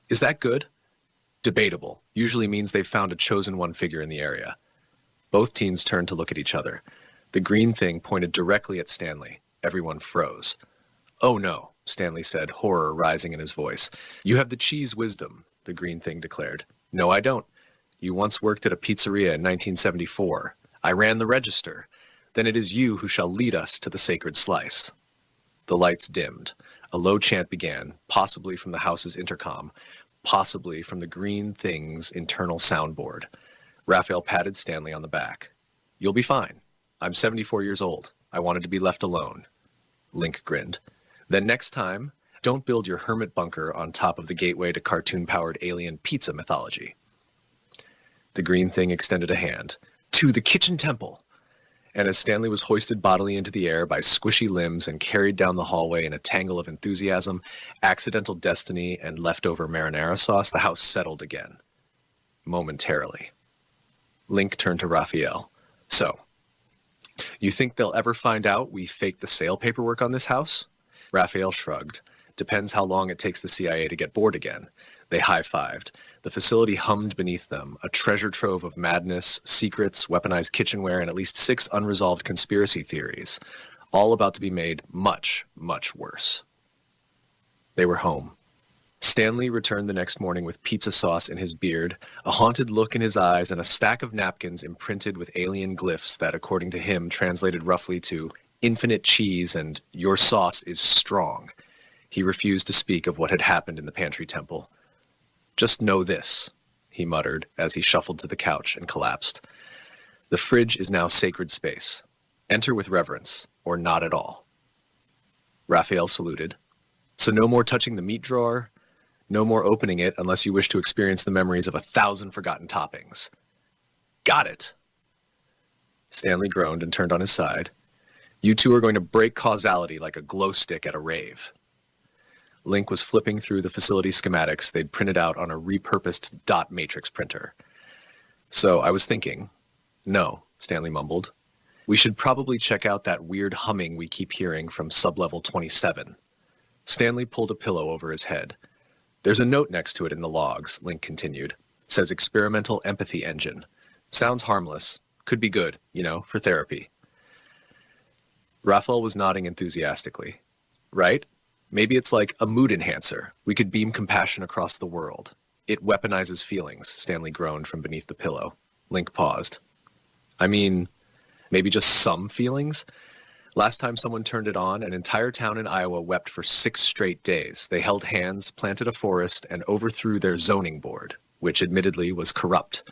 "Is that good?" "Debatable. Usually means they've found a chosen one figure in the area." Both teens turned to look at each other. The green thing pointed directly at Stanley. Everyone froze. "Oh no," Stanley said, horror rising in his voice. "You have the cheese wisdom," the green thing declared. "No, I don't. You once worked at a pizzeria in 1974. I ran the register. Then it is you who shall lead us to the sacred slice." The lights dimmed. A low chant began, possibly from the house's intercom, possibly from the green thing's internal soundboard. Raphael patted Stanley on the back. "You'll be fine. I'm 74 years old. I wanted to be left alone." Link grinned. "Then next time, don't build your hermit bunker on top of the gateway to cartoon-powered alien pizza mythology." The green thing extended a hand. "To the kitchen temple!" And as Stanley was hoisted bodily into the air by squishy limbs and carried down the hallway in a tangle of enthusiasm, accidental destiny, and leftover marinara sauce, the house settled again. Momentarily. Link turned to Raphael. So, you think they'll ever find out we faked the sale paperwork on this house? Raphael shrugged. Depends how long it takes the CIA to get bored again. They high-fived. The facility hummed beneath them, a treasure trove of madness, secrets, weaponized kitchenware, and at least 6 unresolved conspiracy theories, all about to be made much, much worse. They were home. Stanley returned the next morning with pizza sauce in his beard, a haunted look in his eyes, and a stack of napkins imprinted with alien glyphs that, according to him, translated roughly to infinite cheese and your sauce is strong. He refused to speak of what had happened in the pantry temple. Just know this, he muttered as he shuffled to the couch and collapsed. The fridge is now sacred space. Enter with reverence, or not at all. Raphael saluted. So no more touching the meat drawer, no more opening it unless you wish to experience the memories of 1,000 forgotten toppings. Got it. Stanley groaned and turned on his side. You two are going to break causality like a glow stick at a rave. Link was flipping through the facility schematics they'd printed out on a repurposed dot matrix printer. So I was thinking, no, Stanley mumbled. We should probably check out that weird humming we keep hearing from sublevel 27. Stanley pulled a pillow over his head. There's a note next to it in the logs, Link continued. It says experimental empathy engine. Sounds harmless. Could be good, for therapy. Raphael was nodding enthusiastically. Right? Maybe it's like a mood enhancer. We could beam compassion across the world. It weaponizes feelings, Stanley groaned from beneath the pillow. Link paused. I mean, maybe just some feelings? Last time someone turned it on, an entire town in Iowa wept for 6 straight days. They held hands, planted a forest, and overthrew their zoning board, which admittedly was corrupt.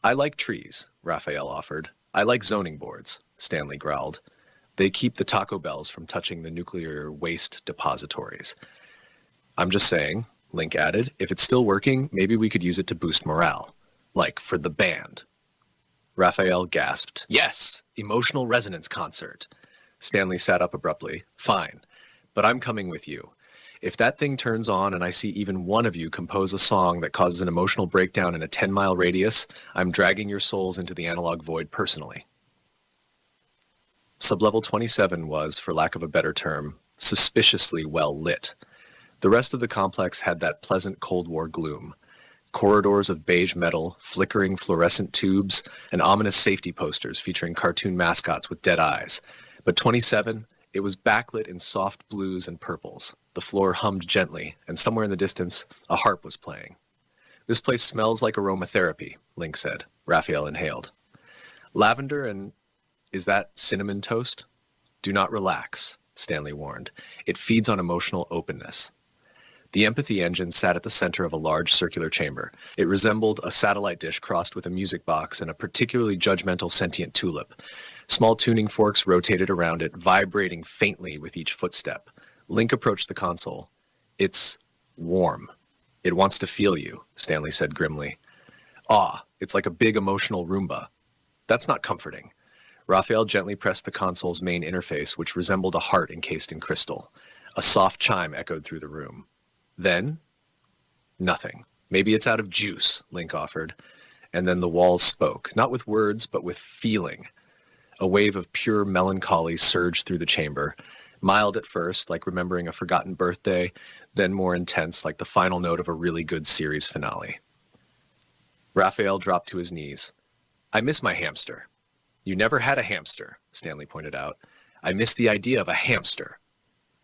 I like trees, Raphael offered. I like zoning boards, Stanley growled. They keep the Taco Bells from touching the nuclear waste depositories. I'm just saying, Link added, if it's still working, maybe we could use it to boost morale. Like for the band. Raphael gasped. Yes, emotional resonance concert. Stanley sat up abruptly. Fine, but I'm coming with you. If that thing turns on and I see even one of you compose a song that causes an emotional breakdown in a 10-mile radius, I'm dragging your souls into the analog void personally. Sublevel 27 was, for lack of a better term, suspiciously well lit. The rest of the complex had that pleasant Cold War gloom. Corridors of beige metal, flickering fluorescent tubes, and ominous safety posters featuring cartoon mascots with dead eyes. But 27, it was backlit in soft blues and purples. The floor hummed gently, and somewhere in the distance, a harp was playing. This place smells like aromatherapy, Link said. Raphael inhaled. Lavender and... is that cinnamon toast? Do not relax, Stanley warned. It feeds on emotional openness. The empathy engine sat at the center of a large circular chamber. It resembled a satellite dish crossed with a music box and a particularly judgmental sentient tulip. Small tuning forks rotated around it, vibrating faintly with each footstep. Link approached the console. It's warm. It wants to feel you, Stanley said grimly. It's like a big emotional Roomba. That's not comforting. Raphael gently pressed the console's main interface, which resembled a heart encased in crystal. A soft chime echoed through the room. Then, nothing. Maybe it's out of juice, Link offered. And then the walls spoke, not with words, but with feeling. A wave of pure melancholy surged through the chamber, mild at first, like remembering a forgotten birthday, then more intense, like the final note of a really good series finale. Raphael dropped to his knees. I miss my hamster. You never had a hamster, Stanley pointed out. I miss the idea of a hamster.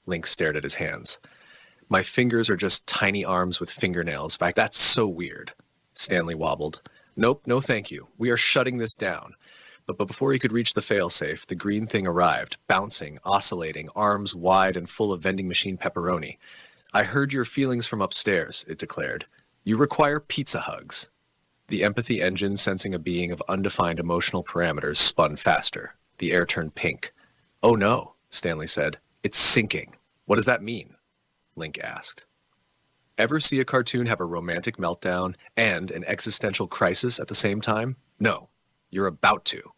Link stared at his hands. My fingers are just tiny arms with fingernails. That's so weird. Stanley wobbled. Nope, no thank you. We are shutting this down. But before he could reach the failsafe, the green thing arrived, bouncing, oscillating, arms wide and full of vending machine pepperoni. I heard your feelings from upstairs, it declared. You require pizza hugs. The empathy engine, sensing a being of undefined emotional parameters, spun faster. The air turned pink. Oh no, Stanley said. It's sinking. What does that mean? Link asked. Ever see a cartoon have a romantic meltdown and an existential crisis at the same time? No, you're about to.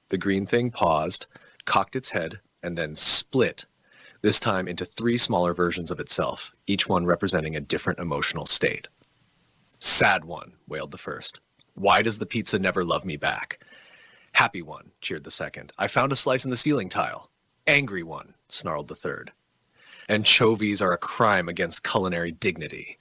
The green thing paused, cocked its head, and then split, this time into 3 smaller versions of itself, each one representing a different emotional state. Sad one, wailed the first. Why does the pizza never love me back? Happy one, cheered the second. I found a slice in the ceiling tile. Angry one, snarled the third. Anchovies are a crime against culinary dignity.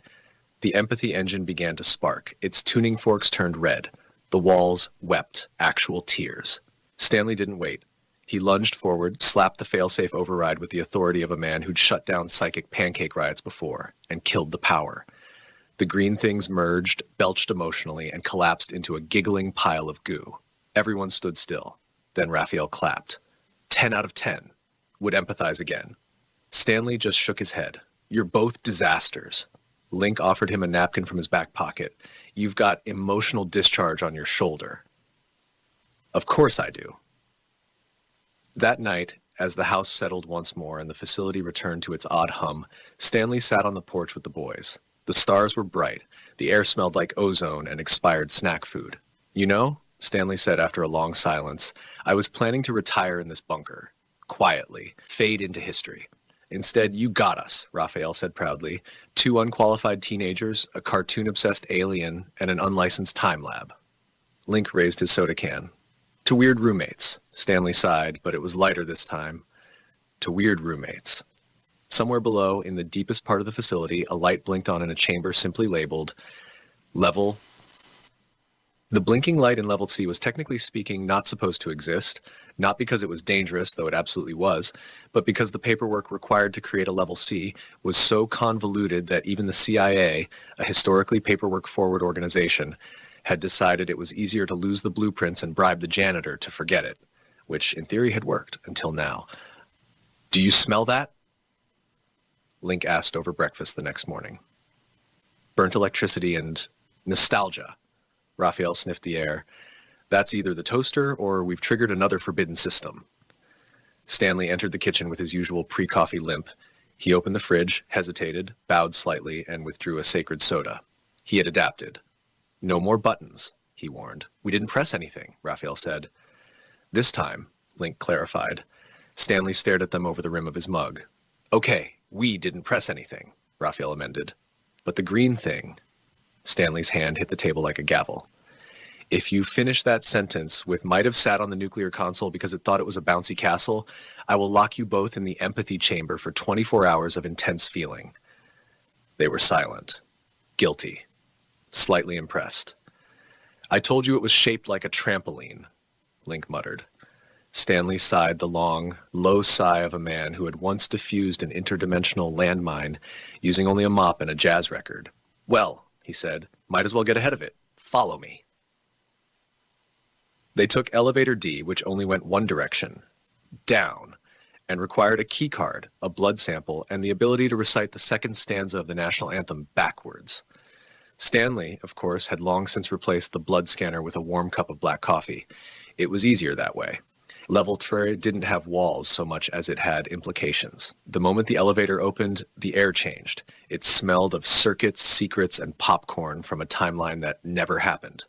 The empathy engine began to spark. Its tuning forks turned red. The walls wept actual tears. Stanley didn't wait. He lunged forward, slapped the failsafe override with the authority of a man who'd shut down psychic pancake riots before, and killed the power. The green things merged, belched emotionally, and collapsed into a giggling pile of goo. Everyone stood still. Then Raphael clapped. 10 out of 10. Would empathize again. Stanley just shook his head. You're both disasters. Link offered him a napkin from his back pocket. You've got emotional discharge on your shoulder. Of course I do. That night, as the house settled once more and the facility returned to its odd hum, Stanley sat on the porch with the boys. The stars were bright. The air smelled like ozone and expired snack food. You know, Stanley said after a long silence, I was planning to retire in this bunker. Quietly, fade into history. Instead, you got us, Raphael said proudly. 2 unqualified teenagers, a cartoon-obsessed alien, and an unlicensed time lab. Link raised his soda can. To weird roommates. Stanley sighed, but it was lighter this time. To weird roommates. Somewhere below, in the deepest part of the facility, a light blinked on in a chamber simply labeled Level. The blinking light in Level C was technically speaking not supposed to exist, not because it was dangerous, though it absolutely was, but because the paperwork required to create a Level C was so convoluted that even the CIA, a historically paperwork-forward organization, had decided it was easier to lose the blueprints and bribe the janitor to forget it, which in theory had worked until now. Do you smell that? Link asked over breakfast the next morning. Burnt electricity and nostalgia. Raphael sniffed the air. That's either the toaster or we've triggered another forbidden system. Stanley entered the kitchen with his usual pre-coffee limp. He opened the fridge, hesitated, bowed slightly, and withdrew a sacred soda. He had adapted. No more buttons, he warned. We didn't press anything, Raphael said. This time, Link clarified. Stanley stared at them over the rim of his mug. Okay, we didn't press anything, Raphael amended. But the green thing... Stanley's hand hit the table like a gavel. If you finish that sentence with might have sat on the nuclear console because it thought it was a bouncy castle, I will lock you both in the empathy chamber for 24 hours of intense feeling. They were silent. Guilty. Slightly impressed. I told you it was shaped like a trampoline, Link muttered. Stanley sighed the long, low sigh of a man who had once defused an interdimensional landmine using only a mop and a jazz record. Well, he said, might as well get ahead of it. Follow me. They took elevator D, which only went one direction, down, and required a key card, a blood sample, and the ability to recite the second stanza of the national anthem backwards. Stanley, of course, had long since replaced the blood scanner with a warm cup of black coffee. It was easier that way. Level 3 didn't have walls so much as it had implications. The moment the elevator opened, the air changed. It smelled of circuits, secrets, and popcorn from a timeline that never happened.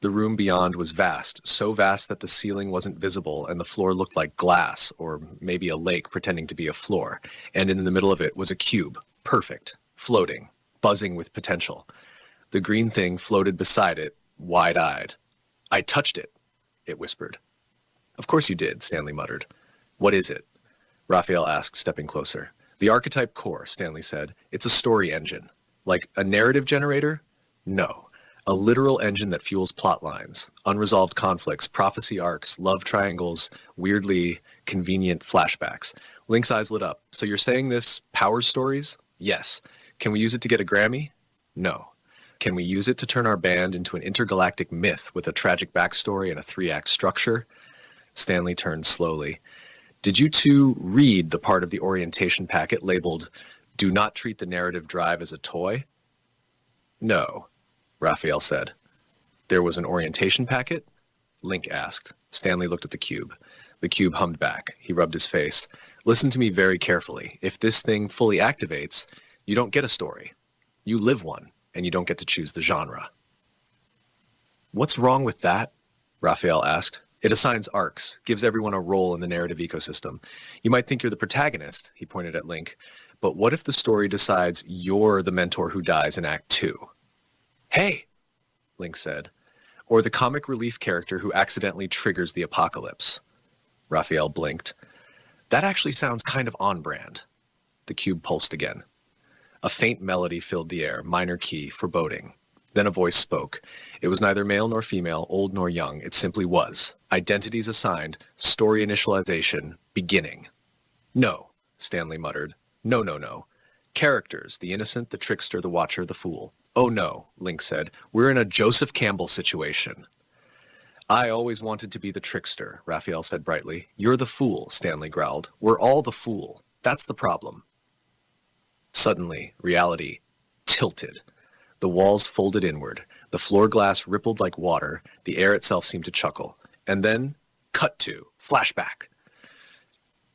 The room beyond was vast, so vast that the ceiling wasn't visible and the floor looked like glass, or maybe a lake pretending to be a floor. And in the middle of it was a cube, perfect, floating, buzzing with potential. The green thing floated beside it, wide-eyed. I touched it, it whispered. Of course you did, Stanley muttered. What is it? Raphael asked, stepping closer. The archetype core, Stanley said. It's a story engine. Like a narrative generator? No. A literal engine that fuels plot lines, unresolved conflicts, prophecy arcs, love triangles, weirdly convenient flashbacks. Link's eyes lit up. So you're saying this powers stories? Yes. Can we use it to get a Grammy? No. Can we use it to turn our band into an intergalactic myth with a tragic backstory and a 3-act structure? Stanley turned slowly. Did you two read the part of the orientation packet labeled, "Do not treat the narrative drive as a toy"? No, Raphael said. There was an orientation packet? Link asked. Stanley looked at the cube. The cube hummed back. He rubbed his face. Listen to me very carefully. If this thing fully activates, you don't get a story. You live one, and you don't get to choose the genre. What's wrong with that? Raphael asked. It assigns arcs, gives everyone a role in the narrative ecosystem. You might think you're the protagonist, he pointed at Link, but what if the story decides you're the mentor who dies in Act 2? Hey, Link said. Or the comic relief character who accidentally triggers the apocalypse? Raphael blinked. That actually sounds kind of on-brand. The cube pulsed again. A faint melody filled the air, minor key, foreboding. Then a voice spoke. It was neither male nor female, old nor young. It simply was. Identities assigned, story initialization, beginning. No, Stanley muttered. No, no, no. Characters, the innocent, the trickster, the watcher, the fool. Oh no, Link said. We're in a Joseph Campbell situation. I always wanted to be the trickster, Raphael said brightly. You're the fool, Stanley growled. We're all the fool. That's the problem. Suddenly, reality tilted. The walls folded inward. The floor glass rippled like water. The air itself seemed to chuckle. And then, cut to, flashback.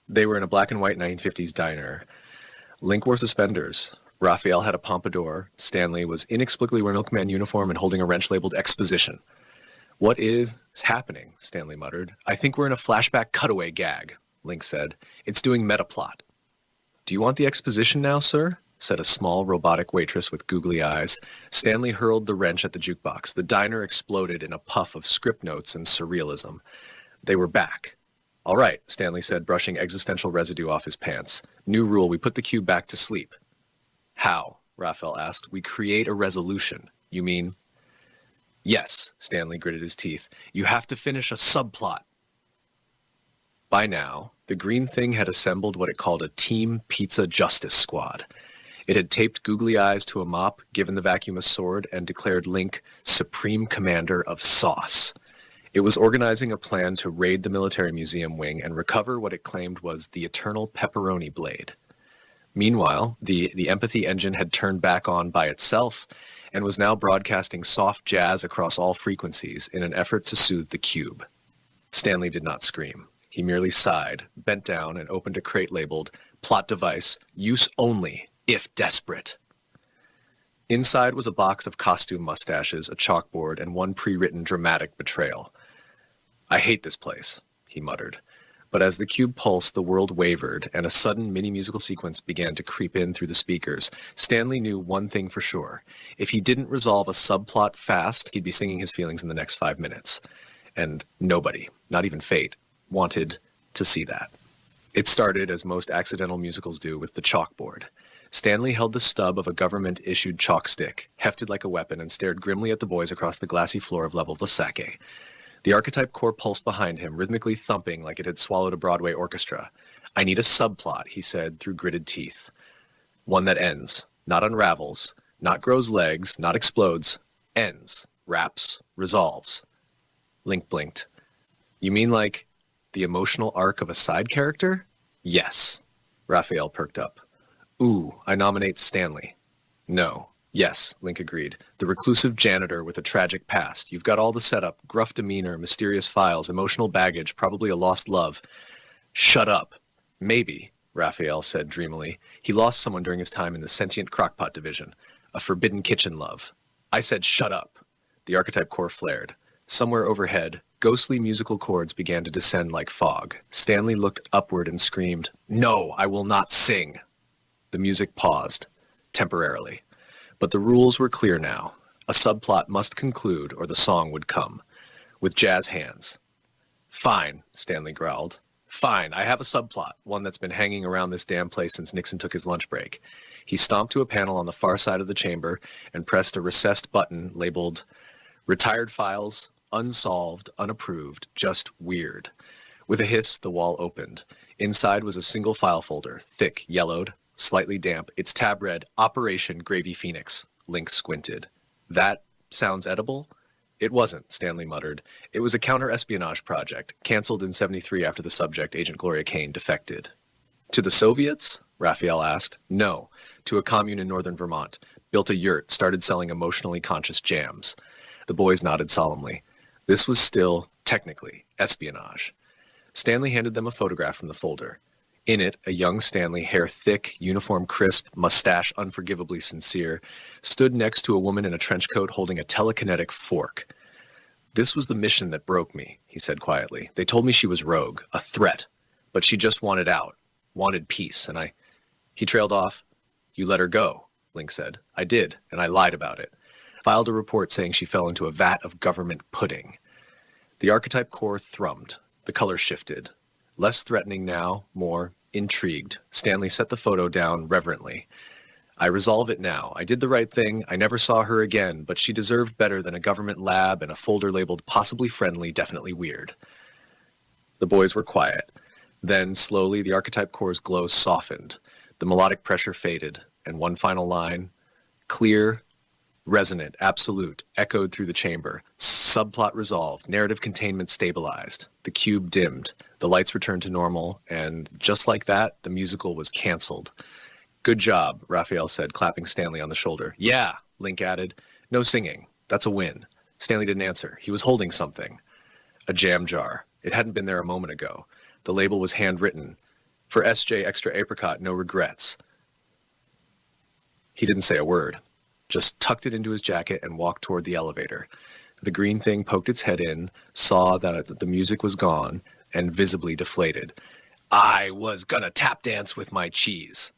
They were in a black and white 1950s diner. Link wore suspenders. Raphael had a pompadour. Stanley was inexplicably wearing a milkman uniform and holding a wrench labeled exposition. What is happening? Stanley muttered. I think we're in a flashback cutaway gag, Link said. It's doing metaplot. Do you want the exposition now, sir? Said a small robotic waitress with googly eyes. Stanley hurled the wrench at the jukebox. The diner exploded in a puff of script notes and surrealism. They were back. All right, Stanley said, brushing existential residue off his pants. New rule, we put the cube back to sleep. How? Raphael asked. We create a resolution. You mean? Yes, Stanley gritted his teeth. You have to finish a subplot. By now, the green thing had assembled what it called a Team Pizza Justice Squad. It had taped googly eyes to a mop, given the vacuum a sword, and declared Link Supreme Commander of Sauce. It was organizing a plan to raid the military museum wing and recover what it claimed was the eternal pepperoni blade. Meanwhile, the empathy engine had turned back on by itself and was now broadcasting soft jazz across all frequencies in an effort to soothe the cube. Stanley did not scream. He merely sighed, bent down, and opened a crate labeled, Plot Device, Use Only, If Desperate. Inside was a box of costume mustaches, a chalkboard, and one pre-written dramatic betrayal. I hate this place, he muttered. But as the cube pulsed, the world wavered, and a sudden mini-musical sequence began to creep in through the speakers. Stanley knew one thing for sure. If he didn't resolve a subplot fast, he'd be singing his feelings in the next 5 minutes. And nobody, not even fate, wanted to see that. It started, as most accidental musicals do, with the chalkboard. Stanley held the stub of a government-issued chalk stick, hefted like a weapon, and stared grimly at the boys across the glassy floor of level Lasake. The archetype core pulsed behind him, rhythmically thumping like it had swallowed a Broadway orchestra. I need a subplot, he said through gritted teeth. One that ends, not unravels, not grows legs, not explodes, ends, wraps, resolves. Link blinked. You mean like the emotional arc of a side character? Yes. Raphael perked up. Ooh, I nominate Stanley. No. Yes, Link agreed. The reclusive janitor with a tragic past. You've got all the setup, gruff demeanor, mysterious files, emotional baggage, probably a lost love. Shut up. Maybe, Raphael said dreamily. He lost someone during his time in the sentient crockpot division. A forbidden kitchen love. I said shut up. The archetype core flared. Somewhere overhead, ghostly musical chords began to descend like fog. Stanley looked upward and screamed, No, I will not sing. The music paused, temporarily. But the rules were clear now. A subplot must conclude or the song would come. With jazz hands. Fine, Stanley growled. Fine, I have a subplot, one that's been hanging around this damn place since Nixon took his lunch break. He stomped to a panel on the far side of the chamber and pressed a recessed button labeled Retired Files, Unsolved, Unapproved, Just Weird. With a hiss, the wall opened. Inside was a single file folder, thick, yellowed, slightly damp. Its tab read, Operation Gravy Phoenix. Link squinted. That sounds edible? It wasn't, Stanley muttered. It was a counter-espionage project, canceled in '73 after the subject, Agent Gloria Kane, defected. To the Soviets? Raphael asked. No, to a commune in northern Vermont. Built a yurt, started selling emotionally conscious jams. The boys nodded solemnly. This was still, technically, espionage. Stanley handed them a photograph from the folder. In it, a young Stanley, hair thick, uniform crisp, mustache unforgivably sincere, stood next to a woman in a trench coat holding a telekinetic fork. This was the mission that broke me, he said quietly. They told me she was rogue, a threat, but she just wanted out, wanted peace, and He trailed off. You let her go, Link said. I did, and I lied about it. filed a report saying she fell into a vat of government pudding. The archetype core thrummed. The color shifted. Less threatening now, more intrigued. Stanley set the photo down reverently. I resolve it now. I did the right thing. I never saw her again, but she deserved better than a government lab and a folder labeled possibly friendly, definitely weird. The boys were quiet. Then, slowly, the archetype core's glow softened. The melodic pressure faded, and one final line, clear, resonant, absolute, echoed through the chamber. Subplot resolved, narrative containment stabilized. The cube dimmed, the lights returned to normal, and just like that, the musical was canceled. Good job, Raphael said, clapping Stanley on the shoulder. Yeah, Link added. No singing. That's a win. Stanley didn't answer. He was holding something. A jam jar. It hadn't been there a moment ago. The label was handwritten. For S.J. Extra Apricot, no regrets. He didn't say a word, just tucked it into his jacket and walked toward the elevator. The green thing poked its head in, saw that the music was gone, and visibly deflated. I was gonna tap dance with my cheese.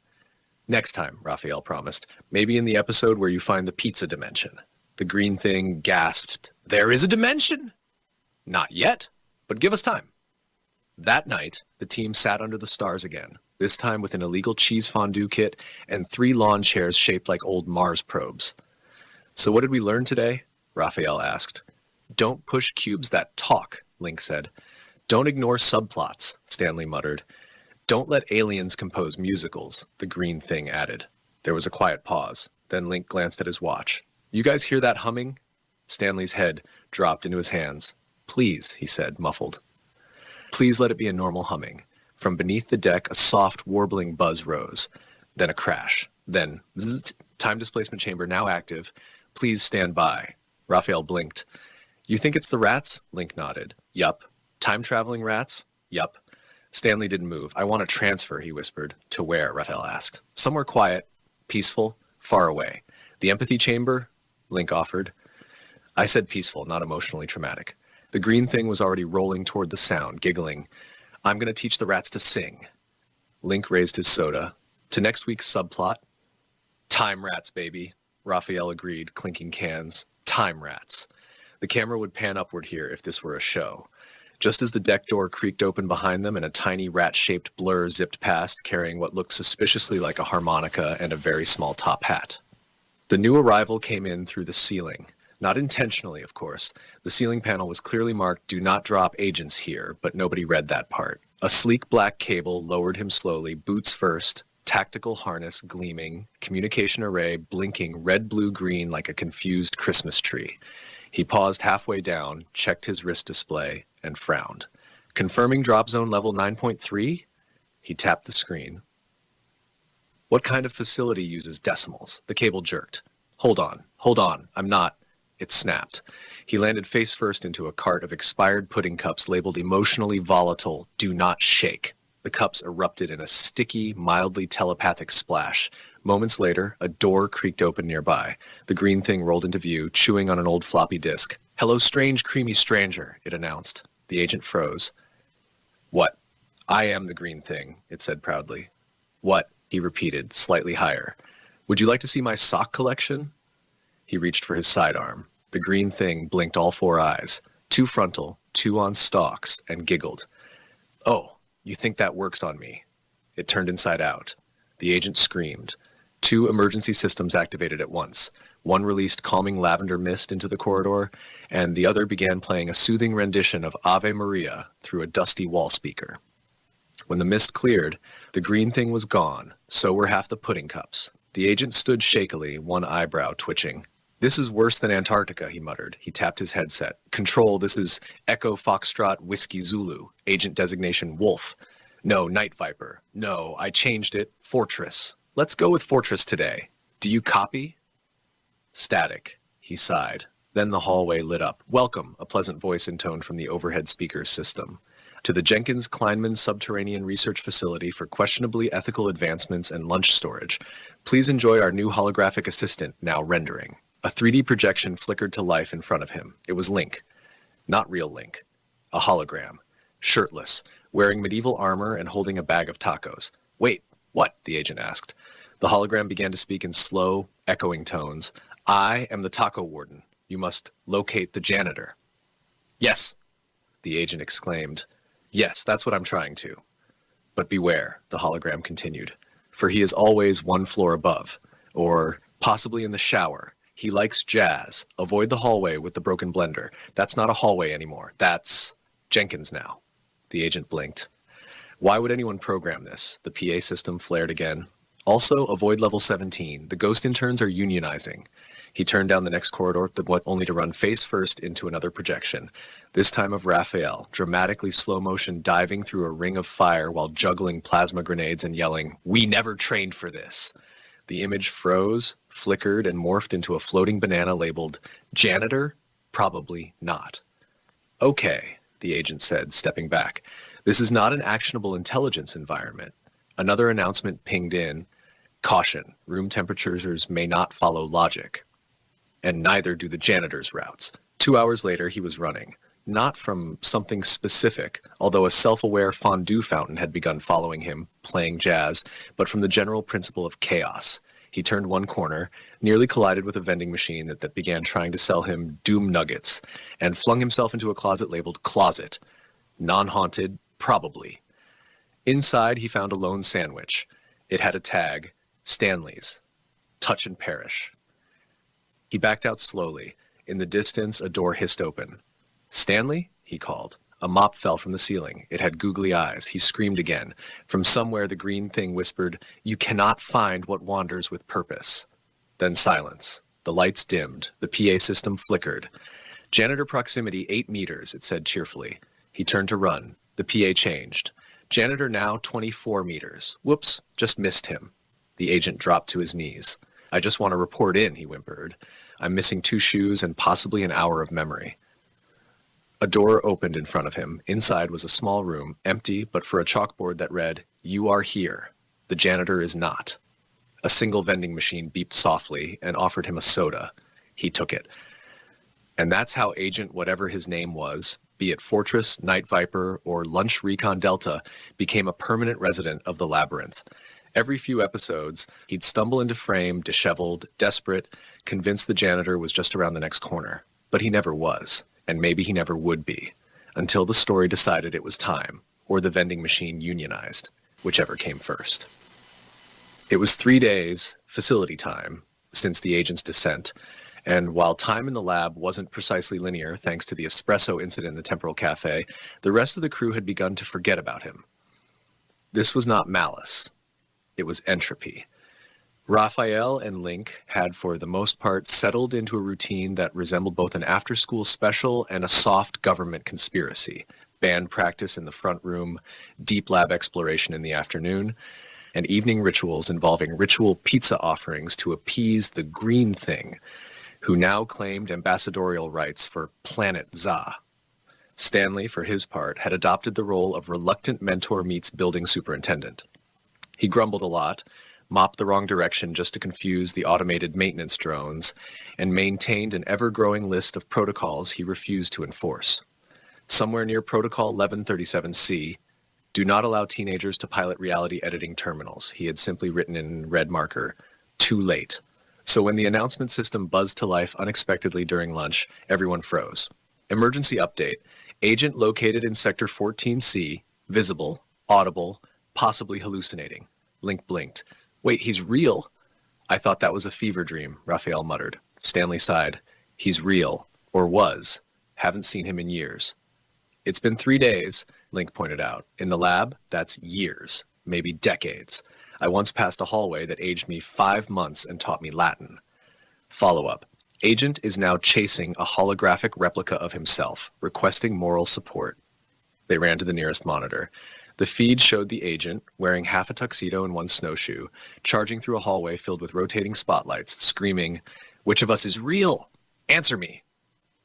Next time, Raphael promised. Maybe in the episode where you find the pizza dimension. The green thing gasped, There is a dimension? Not yet, but give us time. That night, the team sat under the stars again, this time with an illegal cheese fondue kit and 3 lawn chairs shaped like old Mars probes. So what did we learn today? Raphael asked. Don't push cubes that talk, Link said. Don't ignore subplots, Stanley muttered. Don't let aliens compose musicals, the green thing added. There was a quiet pause. Then Link glanced at his watch. You guys hear that humming? Stanley's head dropped into his hands. Please, he said, muffled. Please let it be a normal humming. From beneath the deck, a soft, warbling buzz rose. Then a crash. Then, zzz, time displacement chamber now active. Please stand by. Raphael blinked. You think it's the rats? Link nodded. Yup. Time-traveling rats? Yup. Stanley didn't move. I want to transfer, he whispered. To where? Raphael asked. Somewhere quiet, peaceful, far away. The empathy chamber? Link offered. I said peaceful, not emotionally traumatic. The green thing was already rolling toward the sound, giggling. I'm going to teach the rats to sing. Link raised his soda. To next week's subplot. Time rats, baby. Raphael agreed, clinking cans. Time rats. The camera would pan upward here if this were a show. Just as the deck door creaked open behind them and a tiny rat-shaped blur zipped past, carrying what looked suspiciously like a harmonica and a very small top hat. The new arrival came in through the ceiling. Not intentionally, of course. The ceiling panel was clearly marked, Do not drop agents here, but nobody read that part. A sleek black cable lowered him slowly, boots first, tactical harness gleaming, communication array blinking red, blue, green like a confused Christmas tree. He paused halfway down, checked his wrist display, and frowned. Confirming drop zone level 9.3? He tapped the screen. What kind of facility uses decimals? The cable jerked. Hold on, I'm not. It snapped. He landed face first into a cart of expired pudding cups labeled emotionally volatile, do not shake. The cups erupted in a sticky, mildly telepathic splash. Moments later, a door creaked open nearby. The green thing rolled into view, chewing on an old floppy disk. Hello, strange, creamy stranger, it announced. The agent froze. What? I am the green thing, it said proudly. What? He repeated, slightly higher. Would you like to see my sock collection? He reached for his sidearm. The green thing blinked all 4 eyes, 2 frontal, 2 on stalks, and giggled. Oh, you think that works on me? It turned inside out. The agent screamed. 2 emergency systems activated at once. One released calming lavender mist into the corridor, and the other began playing a soothing rendition of Ave Maria through a dusty wall speaker. When the mist cleared, the green thing was gone, so were half the pudding cups. The agent stood shakily, one eyebrow twitching. This is worse than Antarctica, he muttered. He tapped his headset. Control, this is Echo Foxtrot Whiskey Zulu. Agent designation Wolf. No, Night Viper. No, I changed it. Fortress. Let's go with Fortress today. Do you copy? Static. He sighed. Then the hallway lit up. Welcome, a pleasant voice intoned from the overhead speaker system. To the Jenkins-Kleinman Subterranean Research Facility for questionably ethical advancements and lunch storage. Please enjoy our new holographic assistant, now rendering. A 3D projection flickered to life in front of him. It was Link. Not real Link. A hologram. Shirtless, wearing medieval armor and holding a bag of tacos. Wait, what? The agent asked. The hologram began to speak in slow, echoing tones. I am the taco warden. You must locate the janitor. Yes, the agent exclaimed. Yes, that's what I'm trying to. But beware, the hologram continued, for he is always one floor above, or possibly in the shower. He likes jazz. Avoid the hallway with the broken blender. That's not a hallway anymore. That's Jenkins now. The agent blinked. Why would anyone program this? The PA system flared again. Also, avoid level 17. The ghost interns are unionizing. He turned down the next corridor, only to run face first into another projection, this time of Raphael, dramatically slow motion diving through a ring of fire while juggling plasma grenades and yelling, "We never trained for this." The image froze, flickered, and morphed into a floating banana labeled, "Janitor? Probably not." Okay, the agent said, stepping back. This is not an actionable intelligence environment. Another announcement pinged in, "Caution, room temperatures may not follow logic." And neither do the janitor's routes. 2 hours later, he was running. Not from something specific, although a self-aware fondue fountain had begun following him, playing jazz, but from the general principle of chaos. He turned one corner, nearly collided with a vending machine that began trying to sell him Doom Nuggets, and flung himself into a closet labeled Closet. Non-haunted, probably. Inside, he found a lone sandwich. It had a tag, Stanley's. Touch and perish. He backed out slowly. In the distance, a door hissed open. "Stanley?" he called. A mop fell from the ceiling. It had googly eyes. He screamed again. From somewhere, the green thing whispered, "You cannot find what wanders with purpose." Then silence. The lights dimmed. The PA system flickered. "Janitor proximity 8 meters, it said cheerfully. He turned to run. The PA changed. "Janitor now 24 meters. Whoops, just missed him." The agent dropped to his knees. "I just want to report in," he whimpered. "I'm missing 2 shoes and possibly an hour of memory." A door opened in front of him. Inside was a small room, empty but for a chalkboard that read, "You are here. The janitor is not." A single vending machine beeped softly and offered him a soda. He took it. And that's how Agent whatever his name was, be it Fortress, Night Viper, or Lunch Recon Delta, became a permanent resident of the labyrinth. Every few episodes, he'd stumble into frame, disheveled, desperate, convinced the janitor was just around the next corner. But he never was, and maybe he never would be, until the story decided it was time, or the vending machine unionized, whichever came first. It was 3 days, facility time, since the agent's descent, and while time in the lab wasn't precisely linear thanks to the espresso incident in the Temporal Cafe, the rest of the crew had begun to forget about him. This was not malice. It was entropy. Raphael and Link had for the most part settled into a routine that resembled both an after-school special and a soft government conspiracy. Band practice in the front room, deep lab exploration in the afternoon, and evening rituals involving ritual pizza offerings to appease the green thing, who now claimed ambassadorial rights for Planet Za. Stanley, for his part, had adopted the role of reluctant mentor meets building superintendent. He grumbled a lot, mopped the wrong direction just to confuse the automated maintenance drones, and maintained an ever-growing list of protocols he refused to enforce. Somewhere near Protocol 1137C, do not allow teenagers to pilot reality editing terminals. He had simply written in red marker, too late. So when the announcement system buzzed to life unexpectedly during lunch, everyone froze. Emergency update. Agent located in Sector 14C, visible, audible, possibly hallucinating. Link blinked. Wait, he's real? I thought that was a fever dream, Raphael muttered. Stanley sighed. He's real. Or was. Haven't seen him in years. It's been 3 days, Link pointed out. In the lab, that's years, maybe decades. I once passed a hallway that aged me 5 months and taught me Latin. Follow-up. Agent is now chasing a holographic replica of himself, requesting moral support. They ran to the nearest monitor. The feed showed the agent, wearing half a tuxedo and one snowshoe, charging through a hallway filled with rotating spotlights, screaming, "Which of us is real? Answer me!"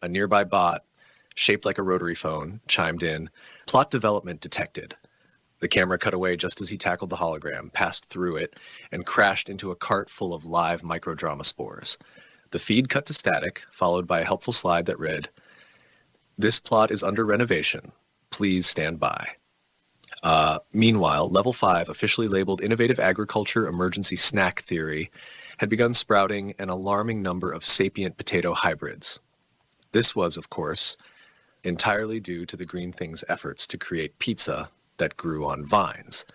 A nearby bot, shaped like a rotary phone, chimed in, "Plot development detected." The camera cut away just as he tackled the hologram, passed through it, and crashed into a cart full of live microdrama spores. The feed cut to static, followed by a helpful slide that read, "This plot is under renovation. Please stand by." Meanwhile, Level 5, officially labeled Innovative Agriculture Emergency Snack Theory, had begun sprouting an alarming number of sapient potato hybrids. This was, of course, entirely due to the green thing's efforts to create pizza that grew on vines.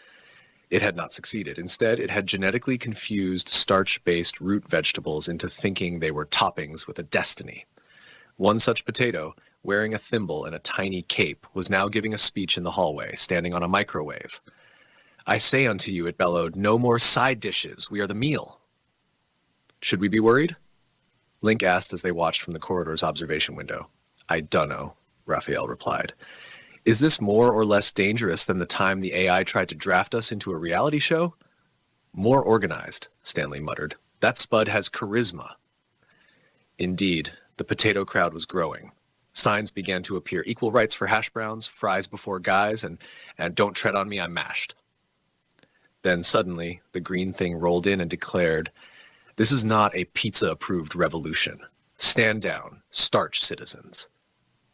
It had not succeeded. Instead, it had genetically confused starch-based root vegetables into thinking they were toppings with a destiny. One such potato, wearing a thimble and a tiny cape, was now giving a speech in the hallway, standing on a microwave. "I say unto you," it bellowed, "no more side dishes. We are the meal." "Should we be worried?" Link asked as they watched from the corridor's observation window. "I dunno," Raphael replied. "Is this more or less dangerous than the time the AI tried to draft us into a reality show?" "More organized," Stanley muttered. "That Spud has charisma." Indeed, the potato crowd was growing. Signs began to appear: equal rights for hash browns, fries before guys, and don't tread on me, I'm mashed. Then suddenly, the green thing rolled in and declared, "This is not a pizza-approved revolution. Stand down, starch citizens."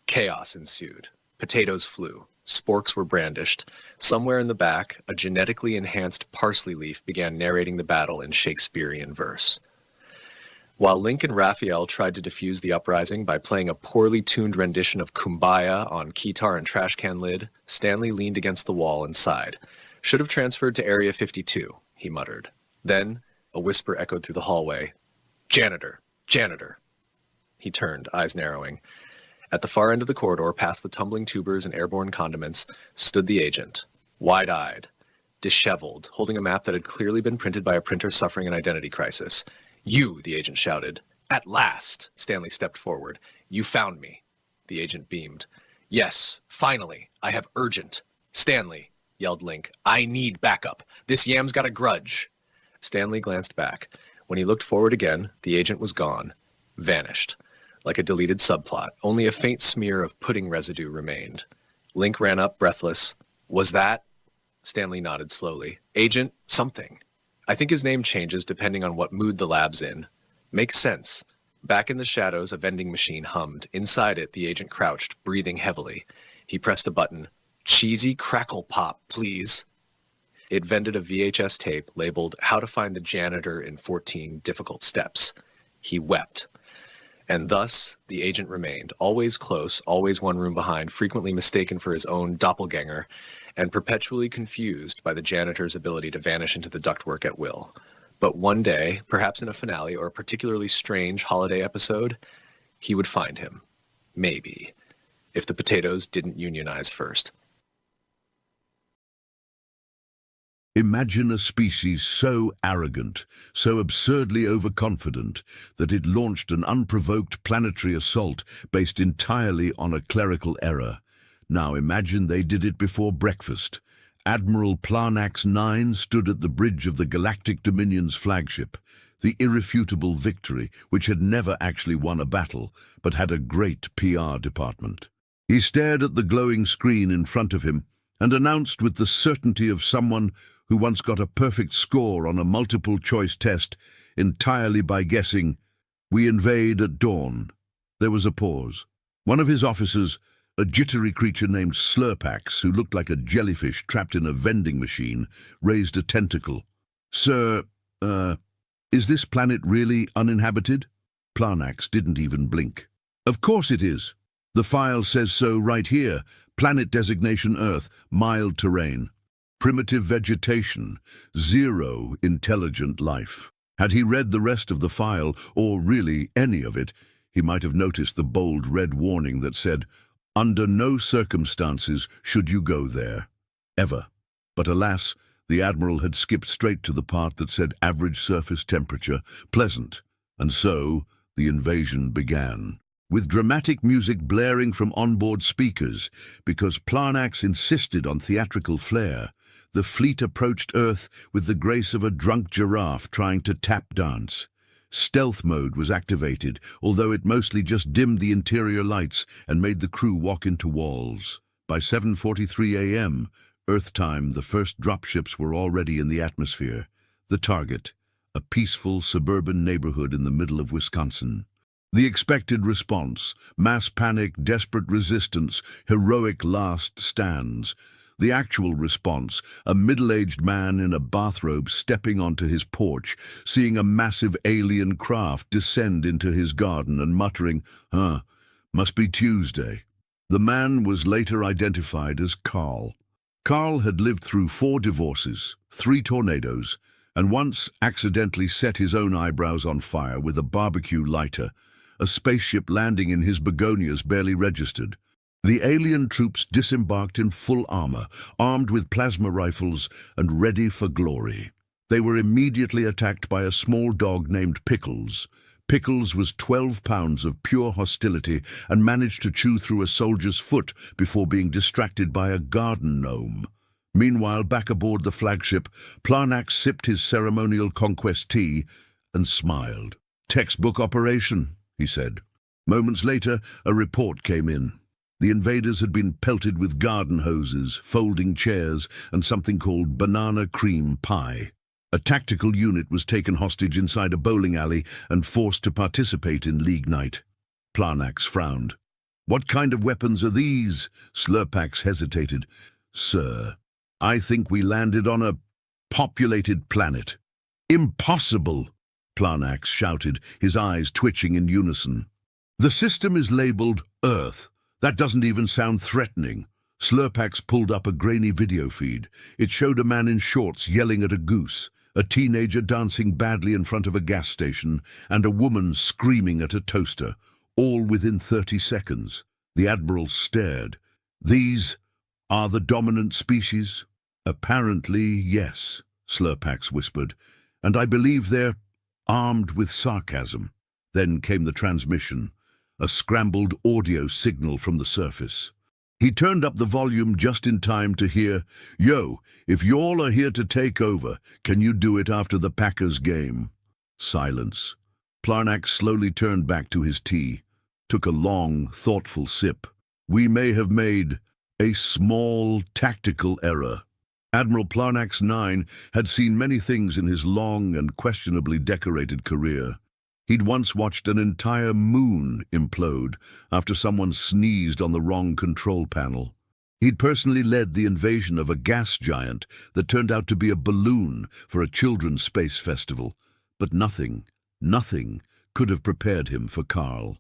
Chaos ensued. Potatoes flew. Sporks were brandished. Somewhere in the back, a genetically enhanced parsley leaf began narrating the battle in Shakespearean verse. While Link and Raphael tried to defuse the uprising by playing a poorly tuned rendition of Kumbaya on keytar and trash can lid, Stanley leaned against the wall and sighed. "Should have transferred to Area 52, he muttered. Then, a whisper echoed through the hallway. "Janitor! Janitor!" He turned, eyes narrowing. At the far end of the corridor, past the tumbling tubers and airborne condiments, stood the agent, wide-eyed, disheveled, holding a map that had clearly been printed by a printer suffering an identity crisis. "You!" the agent shouted. "At last!" Stanley stepped forward. "You found me." The agent beamed. "Yes, finally. I have urgent." "Stanley!" yelled Link. "I need backup. This yam's got a grudge." Stanley glanced back. When he looked forward again, the agent was gone. Vanished. Like a deleted subplot, only a faint smear of pudding residue remained. Link ran up, breathless. "Was that?" Stanley nodded slowly. "Agent something. I think his name changes depending on what mood the lab's in. Makes sense." Back in the shadows, a vending machine hummed. Inside it, the agent crouched, breathing heavily. He pressed a button. "Cheesy crackle pop, please." It vended a VHS tape labeled "How to Find the Janitor in 14 Difficult Steps." He wept. And thus, the agent remained, always close, always one room behind, frequently mistaken for his own doppelganger, and perpetually confused by the janitor's ability to vanish into the ductwork at will. But one day, perhaps in a finale or a particularly strange holiday episode, he would find him. Maybe. If the potatoes didn't unionize first. Imagine a species so arrogant, so absurdly overconfident, that it launched an unprovoked planetary assault based entirely on a clerical error. Now imagine they did it before breakfast. Admiral Planax 9 stood at the bridge of the Galactic Dominion's flagship, the irrefutable Victory, which had never actually won a battle, but had a great PR department. He stared at the glowing screen in front of him and announced with the certainty of someone who once got a perfect score on a multiple-choice test entirely by guessing, "We invade at dawn." There was a pause. One of his officers, a jittery creature named Slurpax, who looked like a jellyfish trapped in a vending machine, raised a tentacle. "Sir, is this planet really uninhabited?" Planax didn't even blink. "Of course it is. The file says so right here. Planet designation Earth, mild terrain. Primitive vegetation, zero intelligent life." Had he read the rest of the file, or really any of it, he might have noticed the bold red warning that said, "Under no circumstances should you go there. Ever." But alas, the Admiral had skipped straight to the part that said average surface temperature, pleasant, and so the invasion began. With dramatic music blaring from onboard speakers, because Planax insisted on theatrical flair, the fleet approached Earth with the grace of a drunk giraffe trying to tap dance. Stealth mode was activated, although it mostly just dimmed the interior lights and made the crew walk into walls. By 7:43 a.m., Earth time, the first dropships were already in the atmosphere. The target, a peaceful suburban neighborhood in the middle of Wisconsin. The expected response: mass panic, desperate resistance, heroic last stands. The actual response, a middle-aged man in a bathrobe stepping onto his porch, seeing a massive alien craft descend into his garden and muttering, must be Tuesday. The man was later identified as Carl. Carl had lived through 4 divorces, 3 tornadoes, and once accidentally set his own eyebrows on fire with a barbecue lighter. A spaceship landing in his begonias barely registered. The alien troops disembarked in full armor, armed with plasma rifles and ready for glory. They were immediately attacked by a small dog named Pickles. Pickles was 12 pounds of pure hostility and managed to chew through a soldier's foot before being distracted by a garden gnome. Meanwhile, back aboard the flagship, Plarnax sipped his ceremonial conquest tea and smiled. "Textbook operation," he said. Moments later, a report came in. The invaders had been pelted with garden hoses, folding chairs, and something called banana cream pie. A tactical unit was taken hostage inside a bowling alley and forced to participate in League Night. Plarnax frowned. "What kind of weapons are these?" Slurpax hesitated. "Sir, I think we landed on a populated planet." "Impossible!" Plarnax shouted, his eyes twitching in unison. "The system is labeled Earth. That doesn't even sound threatening." Slurpax pulled up a grainy video feed. It showed a man in shorts yelling at a goose, a teenager dancing badly in front of a gas station, and a woman screaming at a toaster, all within 30 seconds. The Admiral stared. "These are the dominant species?" "Apparently, yes," Slurpax whispered, "and I believe they're armed with sarcasm." Then came the transmission, a scrambled audio signal from the surface. He turned up the volume just in time to hear, "Yo, if y'all are here to take over, can you do it after the Packers game?" Silence. Plarnax slowly turned back to his tea, took a long, thoughtful sip. "We may have made a small tactical error." Admiral Plarnax 9 had seen many things in his long and questionably decorated career. He'd once watched an entire moon implode after someone sneezed on the wrong control panel. He'd personally led the invasion of a gas giant that turned out to be a balloon for a children's space festival. But nothing could have prepared him for Carl.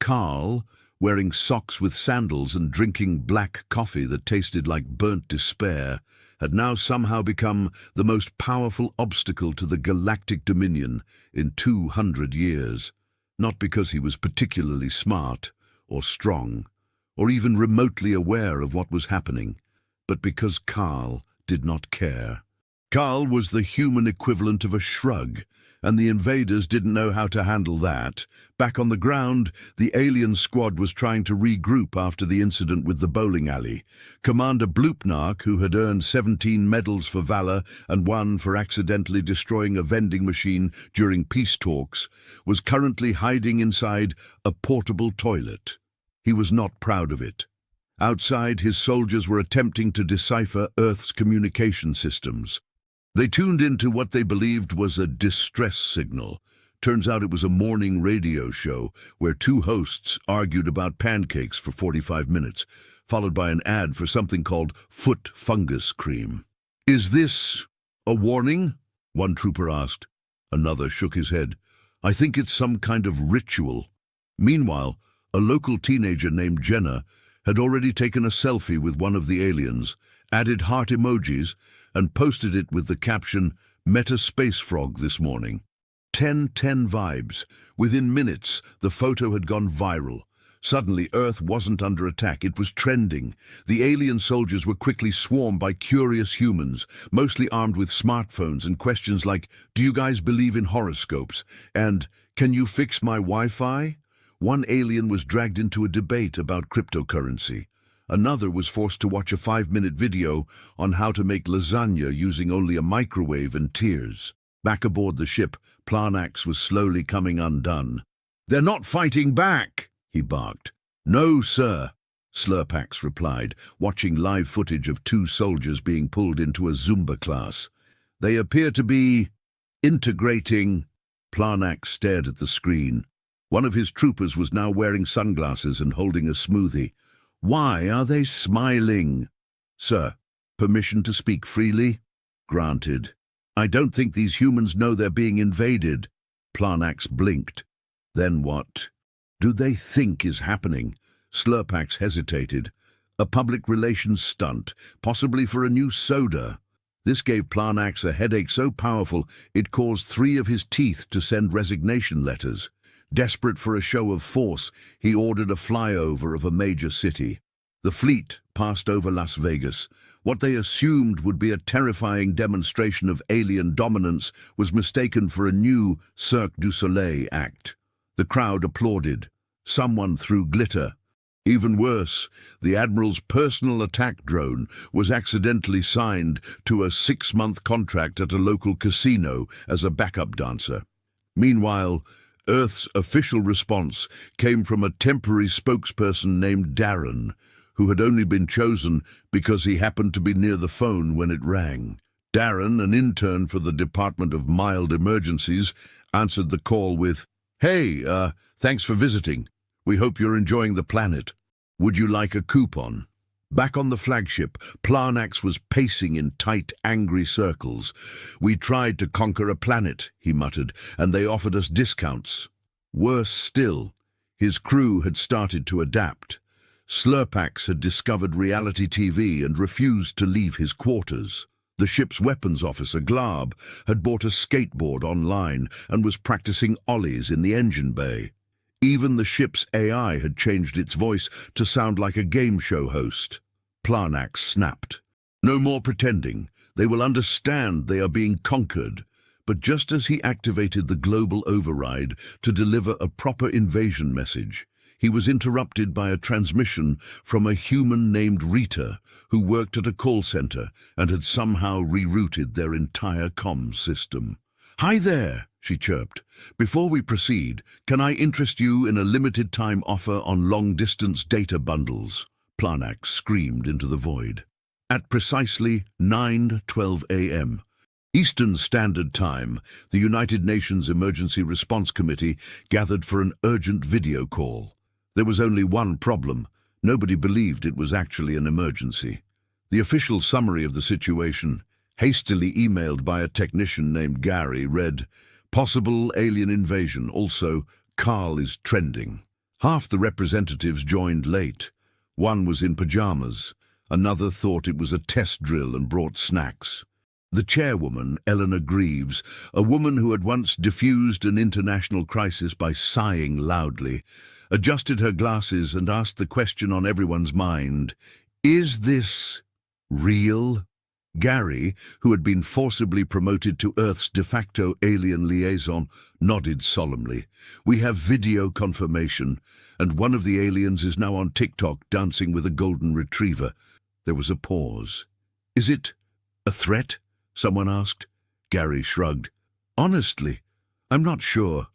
Carl, wearing socks with sandals and drinking black coffee that tasted like burnt despair, had now somehow become the most powerful obstacle to the galactic dominion in 200 years. Not because he was particularly smart or strong, or even remotely aware of what was happening, but because Carl did not care. Carl was the human equivalent of a shrug, and the invaders didn't know how to handle that. Back on the ground, the alien squad was trying to regroup after the incident with the bowling alley. Commander Bloopnark, who had earned 17 medals for valor and 1 for accidentally destroying a vending machine during peace talks, was currently hiding inside a portable toilet. He was not proud of it. Outside, his soldiers were attempting to decipher Earth's communication systems. They tuned into what they believed was a distress signal. Turns out it was a morning radio show where 2 hosts argued about pancakes for 45 minutes, followed by an ad for something called foot fungus cream. "Is this a warning?" one trooper asked. Another shook his head. "I think it's some kind of ritual." Meanwhile, a local teenager named Jenna had already taken a selfie with one of the aliens, added heart emojis, and posted it with the caption, "Met a space frog this morning." 10/10 vibes. Within minutes, the photo had gone viral. Suddenly, Earth wasn't under attack, it was trending. The alien soldiers were quickly swarmed by curious humans, mostly armed with smartphones and questions like, "Do you guys believe in horoscopes?" and "Can you fix my Wi-Fi?" One alien was dragged into a debate about cryptocurrency. Another was forced to watch a 5-minute video on how to make lasagna using only a microwave and tears. Back aboard the ship, Plarnax was slowly coming undone. "They're not fighting back," he barked. "No, sir," Slurpax replied, watching live footage of 2 soldiers being pulled into a Zumba class. "They appear to be integrating." Plarnax stared at the screen. One of his troopers was now wearing sunglasses and holding a smoothie. "Why are they smiling?" "Sir," Permission to speak freely? Granted. I don't think these humans know they're being invaded. Planax blinked. Then what? Do they think is happening? Slurpax hesitated. A public relations stunt, possibly for a new soda. This gave Planax a headache so powerful it caused 3 of his teeth to send resignation letters. Desperate for a show of force, he ordered a flyover of a major city. The fleet passed over Las Vegas. What they assumed would be a terrifying demonstration of alien dominance was mistaken for a new Cirque du Soleil act. The crowd applauded. Someone threw glitter. Even worse, the Admiral's personal attack drone was accidentally signed to a 6-month contract at a local casino as a backup dancer. Meanwhile, Earth's official response came from a temporary spokesperson named Darren, who had only been chosen because he happened to be near the phone when it rang. Darren, an intern for the Department of Mild Emergencies, answered the call with, "Hey, thanks for visiting. We hope you're enjoying the planet. Would you like a coupon?" Back on the flagship, Planax was pacing in tight, angry circles. "We tried to conquer a planet," he muttered, "and they offered us discounts." Worse still, his crew had started to adapt. Slurpax had discovered reality TV and refused to leave his quarters. The ship's weapons officer, Glab, had bought a skateboard online and was practicing ollies in the engine bay. Even the ship's AI had changed its voice to sound like a game show host. Planax snapped. "No more pretending. They will understand they are being conquered." But just as he activated the global override to deliver a proper invasion message, he was interrupted by a transmission from a human named Rita, who worked at a call center and had somehow rerouted their entire comms system. "Hi there," she chirped. "Before we proceed, can I interest you in a limited-time offer on long-distance data bundles?" Planax screamed into the void. At precisely 9:12 a.m., Eastern Standard Time, the United Nations Emergency Response Committee gathered for an urgent video call. There was only one problem. Nobody believed it was actually an emergency. The official summary of the situation, hastily emailed by a technician named Gary, read, "Possible alien invasion, also, Carl is trending." Half the representatives joined late. One was in pajamas. Another thought it was a test drill and brought snacks. The chairwoman, Eleanor Greaves, a woman who had once diffused an international crisis by sighing loudly, adjusted her glasses and asked the question on everyone's mind, "Is this real?" Gary, who had been forcibly promoted to Earth's de facto alien liaison, nodded solemnly. "We have video confirmation, and one of the aliens is now on TikTok dancing with a golden retriever." There was a pause. "Is it a threat?" someone asked. Gary shrugged. "Honestly, I'm not sure,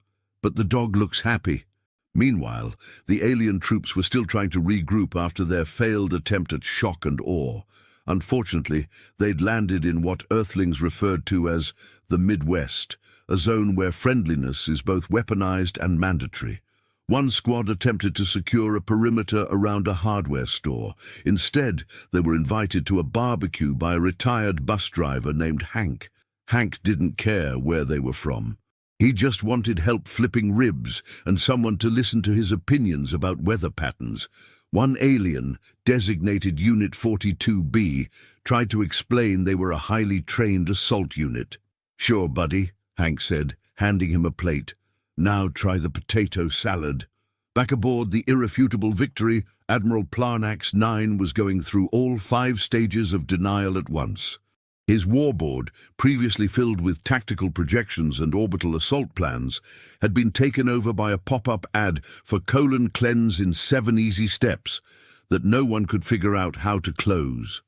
but the dog looks happy." Meanwhile, the alien troops were still trying to regroup after their failed attempt at shock and awe. Unfortunately, they'd landed in what Earthlings referred to as the Midwest, a zone where friendliness is both weaponized and mandatory. One squad attempted to secure a perimeter around a hardware store. Instead, they were invited to a barbecue by a retired bus driver named Hank. Hank didn't care where they were from. He just wanted help flipping ribs and someone to listen to his opinions about weather patterns. One alien, designated Unit 42B, tried to explain they were a highly trained assault unit. "Sure, buddy," Hank said, handing him a plate. "Now try the potato salad." Back aboard the irrefutable Victory, Admiral Planax 9 was going through all 5 stages of denial at once. His warboard, previously filled with tactical projections and orbital assault plans, had been taken over by a pop-up ad for colon cleanse in 7 easy steps that no one could figure out how to close.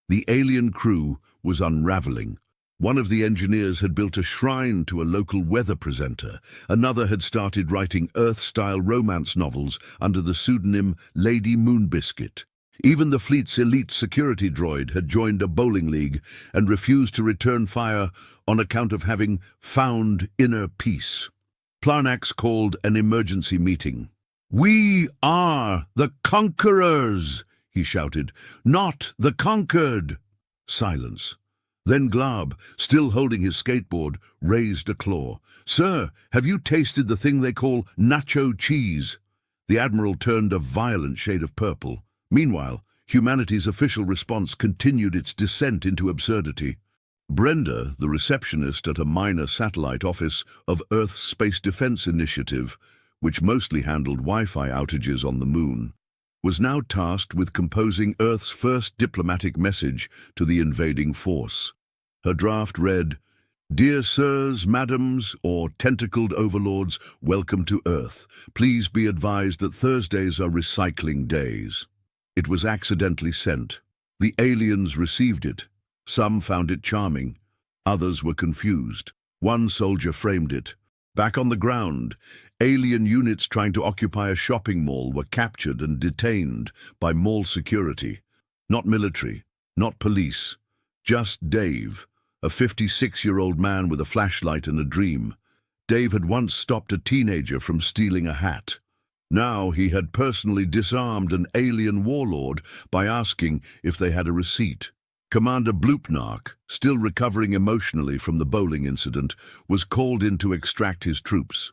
The alien crew was unraveling. One of the engineers had built a shrine to a local weather presenter. Another had started writing Earth-style romance novels under the pseudonym Lady Moonbiscuit. Even the fleet's elite security droid had joined a bowling league and refused to return fire on account of having found inner peace. Planax called an emergency meeting. "We are the conquerors," he shouted, "not the conquered." Silence. Then Glab, still holding his skateboard, raised a claw. "Sir, have you tasted the thing they call nacho cheese?" The Admiral turned a violent shade of purple. Meanwhile, humanity's official response continued its descent into absurdity. Brenda, the receptionist at a minor satellite office of Earth's Space Defense Initiative, which mostly handled Wi-Fi outages on the Moon, was now tasked with composing Earth's first diplomatic message to the invading force. Her draft read, "Dear sirs, madams, or tentacled overlords, welcome to Earth. Please be advised that Thursdays are recycling days." It was accidentally sent. The aliens received it. Some found it charming. Others were confused. One soldier framed it. Back on the ground, alien units trying to occupy a shopping mall were captured and detained by mall security. Not military, not police, just Dave, a 56-year-old man with a flashlight and a dream. Dave had once stopped a teenager from stealing a hat. Now he had personally disarmed an alien warlord by asking if they had a receipt. Commander Bloopnark, still recovering emotionally from the bowling incident, was called in to extract his troops.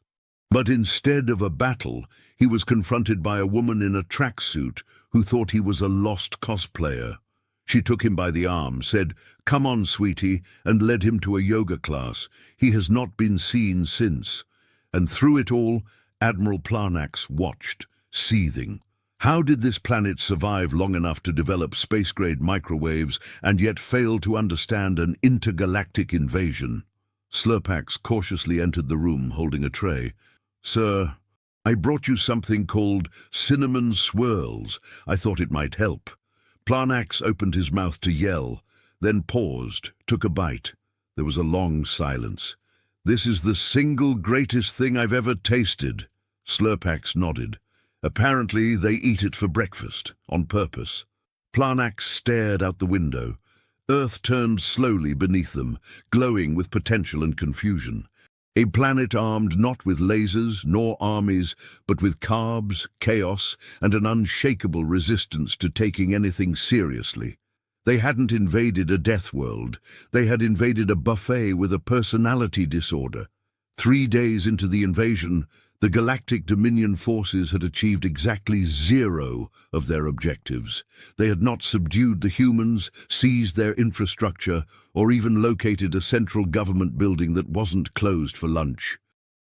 But instead of a battle, he was confronted by a woman in a tracksuit who thought he was a lost cosplayer. She took him by the arm, said, "Come on, sweetie," and led him to a yoga class. He has not been seen since. And through it all, Admiral Planax watched, seething. How did this planet survive long enough to develop space-grade microwaves and yet fail to understand an intergalactic invasion? Slurpax cautiously entered the room holding a tray. "Sir, I brought you something called cinnamon swirls. I thought it might help." Planax opened his mouth to yell, then paused, took a bite. There was a long silence. "This is the single greatest thing I've ever tasted." Slurpax nodded. "Apparently they eat it for breakfast, on purpose." Planax stared out the window. Earth turned slowly beneath them, glowing with potential and confusion. A planet armed not with lasers nor armies, but with carbs, chaos, and an unshakable resistance to taking anything seriously. They hadn't invaded a death world. They had invaded a buffet with a personality disorder. 3 days into the invasion, the Galactic Dominion forces had achieved exactly 0 of their objectives. They had not subdued the humans, seized their infrastructure, or even located a central government building that wasn't closed for lunch.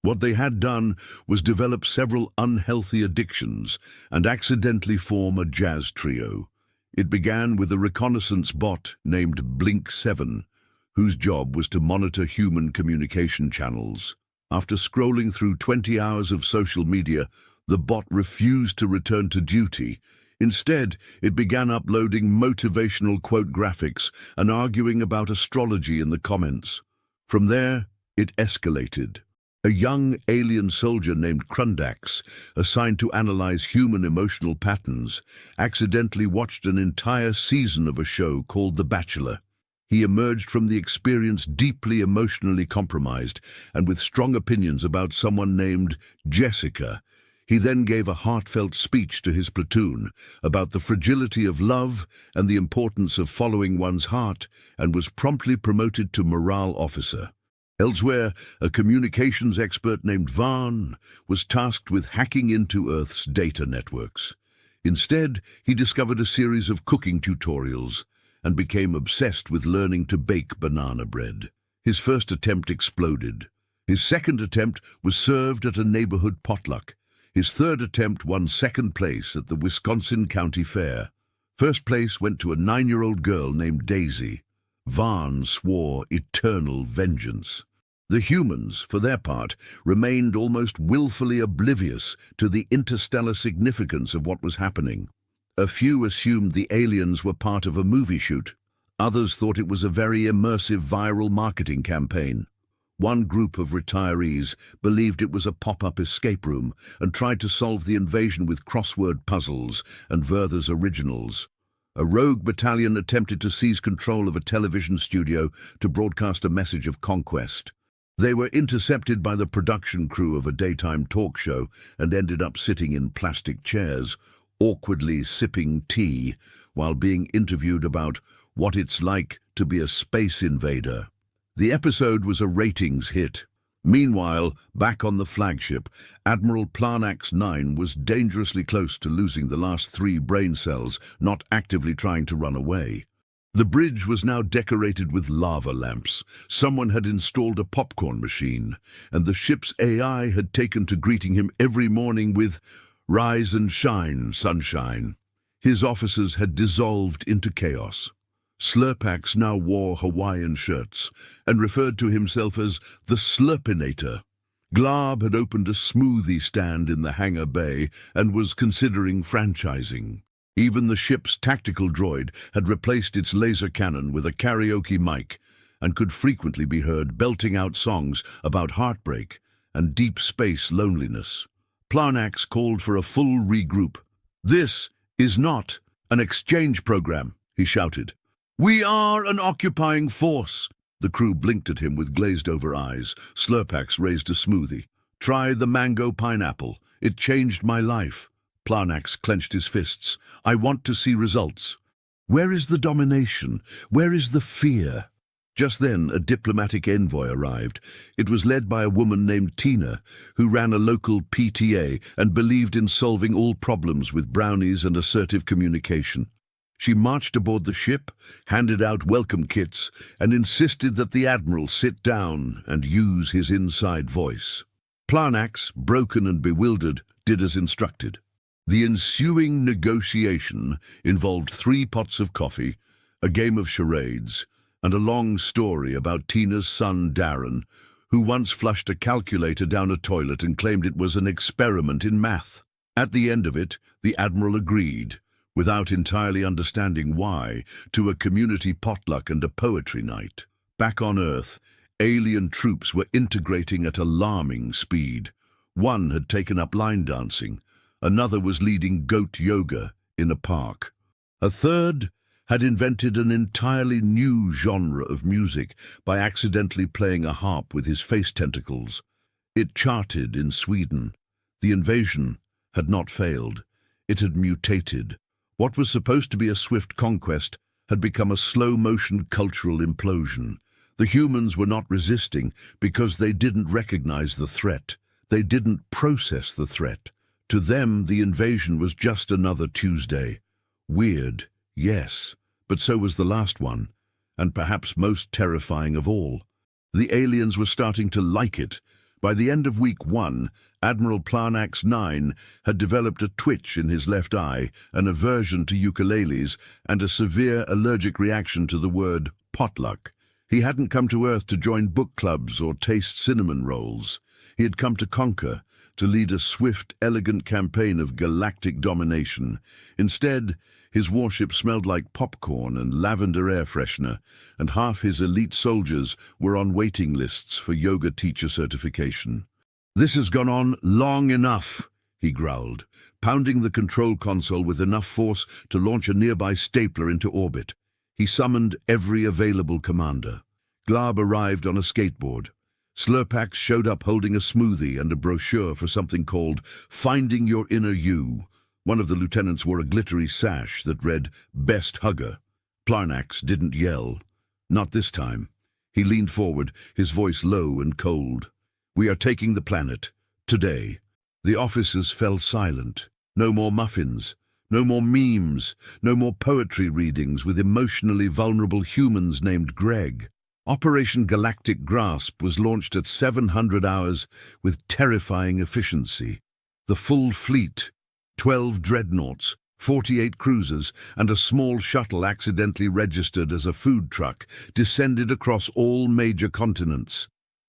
What they had done was develop several unhealthy addictions and accidentally form a jazz trio. It began with a reconnaissance bot named Blink 7, whose job was to monitor human communication channels. After scrolling through 20 hours of social media, the bot refused to return to duty. Instead, it began uploading motivational quote graphics and arguing about astrology in the comments. From there, it escalated. A young alien soldier named Krundax, assigned to analyze human emotional patterns, accidentally watched an entire season of a show called The Bachelor. He emerged from the experience deeply emotionally compromised and with strong opinions about someone named Jessica. He then gave a heartfelt speech to his platoon about the fragility of love and the importance of following one's heart, and was promptly promoted to morale officer. Elsewhere, a communications expert named Vaughn was tasked with hacking into Earth's data networks. Instead, he discovered a series of cooking tutorials and became obsessed with learning to bake banana bread. His first attempt exploded. His second attempt was served at a neighborhood potluck. His third attempt won second place at the Wisconsin County Fair. First place went to a 9-year-old girl named Daisy. Vaughn swore eternal vengeance. The humans, for their part, remained almost willfully oblivious to the interstellar significance of what was happening. A few assumed the aliens were part of a movie shoot. Others thought it was a very immersive viral marketing campaign. One group of retirees believed it was a pop-up escape room and tried to solve the invasion with crossword puzzles and Werther's originals. A rogue battalion attempted to seize control of a television studio to broadcast a message of conquest. They were intercepted by the production crew of a daytime talk show and ended up sitting in plastic chairs, awkwardly sipping tea while being interviewed about What It's Like to Be a Space Invader. The episode was a ratings hit. Meanwhile, back on the flagship, Admiral Planax 9 was dangerously close to losing the last 3 brain cells, not actively trying to run away. The bridge was now decorated with lava lamps. Someone had installed a popcorn machine, and the ship's AI had taken to greeting him every morning with, "Rise and shine, sunshine." His officers had dissolved into chaos. Slurpax now wore Hawaiian shirts and referred to himself as the Slurpinator. Glab had opened a smoothie stand in the hangar bay and was considering franchising. Even the ship's tactical droid had replaced its laser cannon with a karaoke mic and could frequently be heard belting out songs about heartbreak and deep space loneliness. Planax called for a full regroup. "This is not an exchange program," he shouted. "We are an occupying force." The crew blinked at him with glazed-over eyes. Slurpax raised a smoothie. "Try the mango pineapple. It changed my life." Planax clenched his fists. "I want to see results." "Where is the domination? Where is the fear?" Just then, a diplomatic envoy arrived. It was led by a woman named Tina, who ran a local PTA and believed in solving all problems with brownies and assertive communication. She marched aboard the ship, handed out welcome kits, and insisted that the Admiral sit down and use his inside voice. Planax, broken and bewildered, did as instructed. The ensuing negotiation involved 3 pots of coffee, a game of charades, and a long story about Tina's son Darren, who once flushed a calculator down a toilet and claimed it was an experiment in math. At the end of it, the Admiral agreed, without entirely understanding why, to a community potluck and a poetry night. Back on Earth, alien troops were integrating at alarming speed. One had taken up line dancing, another was leading goat yoga in a park. A third had invented an entirely new genre of music by accidentally playing a harp with his face tentacles. It charted in Sweden. The invasion had not failed. It had mutated. What was supposed to be a swift conquest had become a slow-motion cultural implosion. The humans were not resisting because they didn't recognize the threat. They didn't process the threat. To them, the invasion was just another Tuesday. Weird, yes, but so was the last one, and perhaps most terrifying of all. The aliens were starting to like it. By the end of week 1, Admiral Planax 9 had developed a twitch in his left eye, an aversion to ukuleles, and a severe allergic reaction to the word potluck. He hadn't come to Earth to join book clubs or taste cinnamon rolls. He had come to conquer, to lead a swift, elegant campaign of galactic domination. Instead, his warship smelled like popcorn and lavender air freshener, and half his elite soldiers were on waiting lists for yoga teacher certification. "This has gone on long enough," he growled, pounding the control console with enough force to launch a nearby stapler into orbit. He summoned every available commander. Glab arrived on a skateboard. Slurpax showed up holding a smoothie and a brochure for something called Finding Your Inner You. One of the lieutenants wore a glittery sash that read, "Best Hugger." Planax didn't yell. Not this time. He leaned forward, his voice low and cold. "We are taking the planet. Today." The officers fell silent. No more muffins. No more memes. No more poetry readings with emotionally vulnerable humans named Greg. Operation Galactic Grasp was launched at 700 hours with terrifying efficiency. The full fleet, 12 dreadnoughts, 48 cruisers, and a small shuttle accidentally registered as a food truck, descended across all major continents.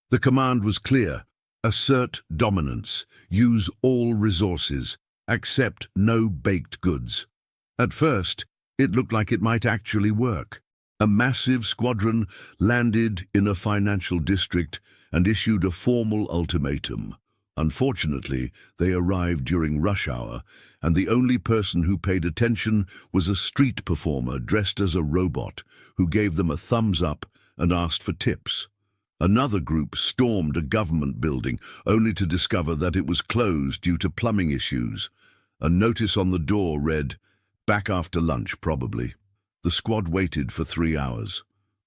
The command was clear: assert dominance, use all resources, accept no baked goods. At first, it looked like it might actually work. A massive squadron landed in a financial district and issued a formal ultimatum. Unfortunately, they arrived during rush hour, and the only person who paid attention was a street performer dressed as a robot who gave them a thumbs up and asked for tips. Another group stormed a government building, only to discover that it was closed due to plumbing issues. A notice on the door read, "Back after lunch, probably." The squad waited for 3 hours.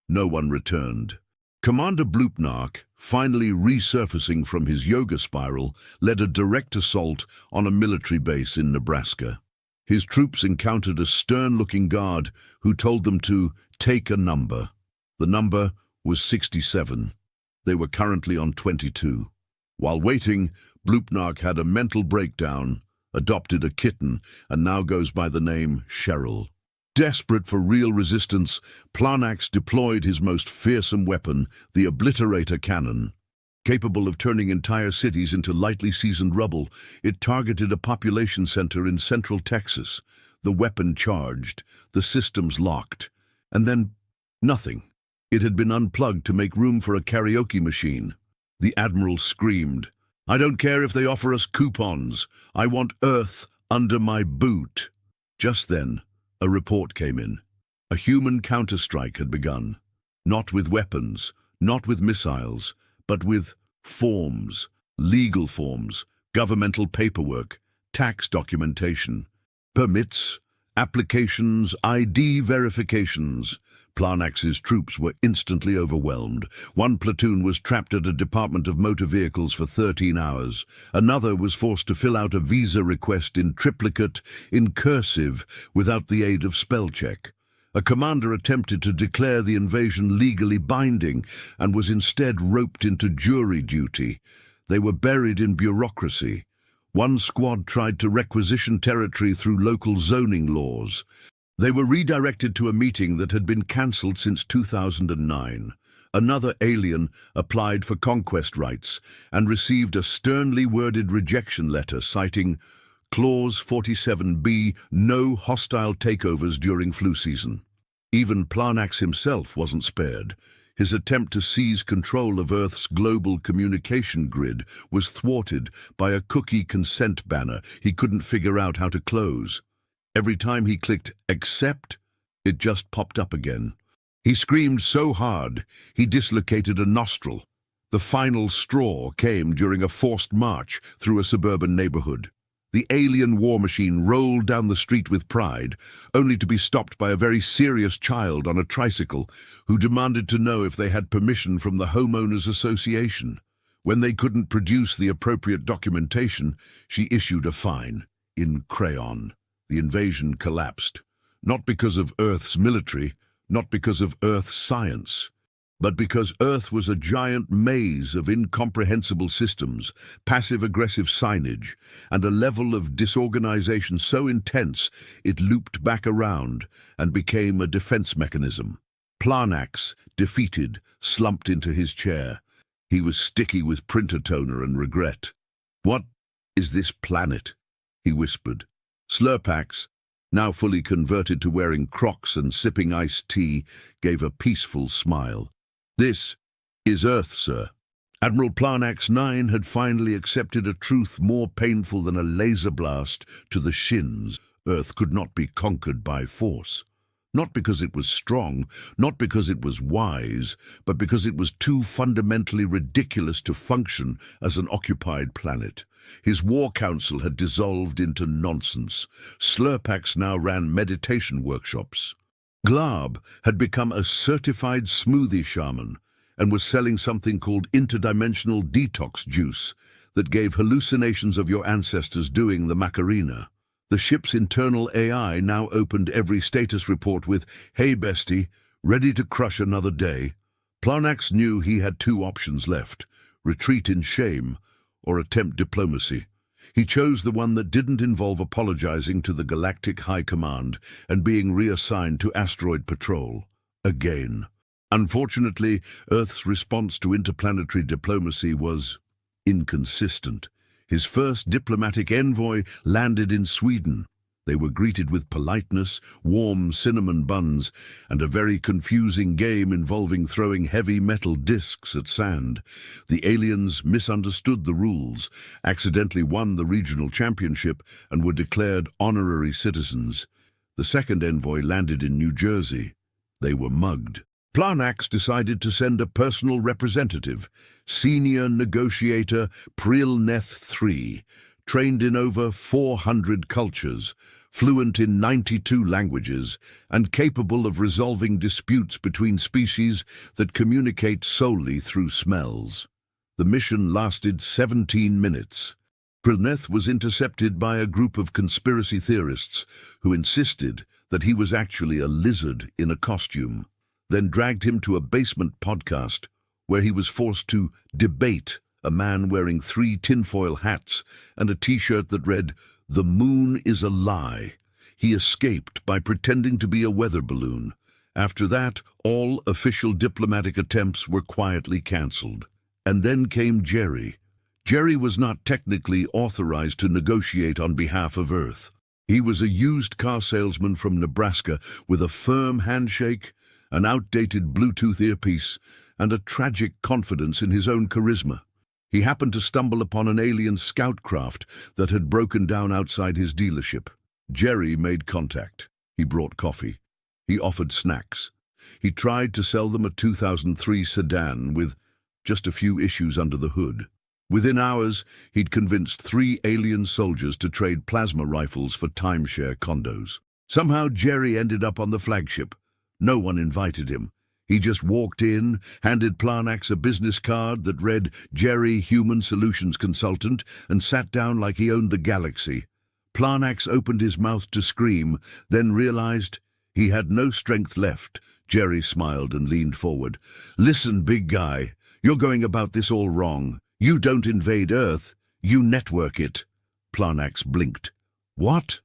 No one returned. Commander Bloopnark, finally resurfacing from his yoga spiral, led a direct assault on a military base in Nebraska. His troops encountered a stern-looking guard who told them to take a number. The number was 67. They were currently on 22. While waiting, Bloopnark had a mental breakdown, adopted a kitten, and now goes by the name Cheryl. Desperate for real resistance, Planax deployed his most fearsome weapon, the Obliterator Cannon. Capable of turning entire cities into lightly seasoned rubble, it targeted a population center in central Texas. The weapon charged, the systems locked, and then nothing. It had been unplugged to make room for a karaoke machine. The Admiral screamed, "I don't care if they offer us coupons. I want Earth under my boot." Just then, a report came in. A human counterstrike had begun. Not with weapons, not with missiles, but with forms, legal forms, governmental paperwork, tax documentation, permits, applications, ID verifications. Planax's troops were instantly overwhelmed. One platoon was trapped at a Department of Motor Vehicles for 13 hours. Another was forced to fill out a visa request in triplicate, in cursive, without the aid of spell check. A commander attempted to declare the invasion legally binding and was instead roped into jury duty. They were buried in bureaucracy. One squad tried to requisition territory through local zoning laws. They were redirected to a meeting that had been cancelled since 2009. Another alien applied for conquest rights and received a sternly worded rejection letter citing Clause 47B, no hostile takeovers during flu season. Even Planax himself wasn't spared. His attempt to seize control of Earth's global communication grid was thwarted by a cookie consent banner he couldn't figure out how to close. Every time he clicked accept, it just popped up again. He screamed so hard, he dislocated a nostril. The final straw came during a forced march through a suburban neighborhood. The alien war machine rolled down the street with pride, only to be stopped by a very serious child on a tricycle who demanded to know if they had permission from the Homeowners Association. When they couldn't produce the appropriate documentation, she issued a fine, in crayon. The invasion collapsed, not because of Earth's military, not because of Earth's science, but because Earth was a giant maze of incomprehensible systems, passive-aggressive signage, and a level of disorganization so intense it looped back around and became a defense mechanism. Planax, defeated, slumped into his chair. He was sticky with printer toner and regret. "What is this planet?" he whispered. Slurpax, now fully converted to wearing Crocs and sipping iced tea, gave a peaceful smile. "This is Earth, sir." Admiral Planax 9 had finally accepted a truth more painful than a laser blast to the shins. Earth could not be conquered by force. Not because it was strong, not because it was wise, but because it was too fundamentally ridiculous to function as an occupied planet. His war council had dissolved into nonsense. Slurpax now ran meditation workshops. Glab had become a certified smoothie shaman and was selling something called interdimensional detox juice that gave hallucinations of your ancestors doing the Macarena. The ship's internal AI now opened every status report with, "Hey bestie, ready to crush another day?" Planax knew he had two options left, retreat in shame or attempt diplomacy. He chose the one that didn't involve apologizing to the Galactic High Command and being reassigned to asteroid patrol. Again. Unfortunately, Earth's response to interplanetary diplomacy was inconsistent. His first diplomatic envoy landed in Sweden. They were greeted with politeness, warm cinnamon buns, and a very confusing game involving throwing heavy metal discs at sand. The aliens misunderstood the rules, accidentally won the regional championship, and were declared honorary citizens. The second envoy landed in New Jersey. They were mugged. Planax decided to send a personal representative, senior negotiator Prilneth III, trained in over 400 cultures, fluent in 92 languages, and capable of resolving disputes between species that communicate solely through smells. The mission lasted 17 minutes. Krilneth was intercepted by a group of conspiracy theorists who insisted that he was actually a lizard in a costume, then dragged him to a basement podcast where he was forced to debate a man wearing 3 tinfoil hats and a t-shirt that read, "The moon is a lie." He escaped by pretending to be a weather balloon. After that, all official diplomatic attempts were quietly cancelled. And then came Jerry. Jerry was not technically authorized to negotiate on behalf of Earth. He was a used car salesman from Nebraska with a firm handshake, an outdated Bluetooth earpiece, and a tragic confidence in his own charisma. He happened to stumble upon an alien scout craft that had broken down outside his dealership. Jerry made contact. He brought coffee. He offered snacks. He tried to sell them a 2003 sedan with just a few issues under the hood. Within hours, he'd convinced 3 alien soldiers to trade plasma rifles for timeshare condos. Somehow Jerry ended up on the flagship. No one invited him. He just walked in, handed Planax a business card that read Jerry, Human Solutions Consultant, and sat down like he owned the galaxy. Planax opened his mouth to scream, then realized he had no strength left. Jerry smiled and leaned forward. "Listen, big guy, you're going about this all wrong. You don't invade Earth, you network it." Planax blinked. "What?"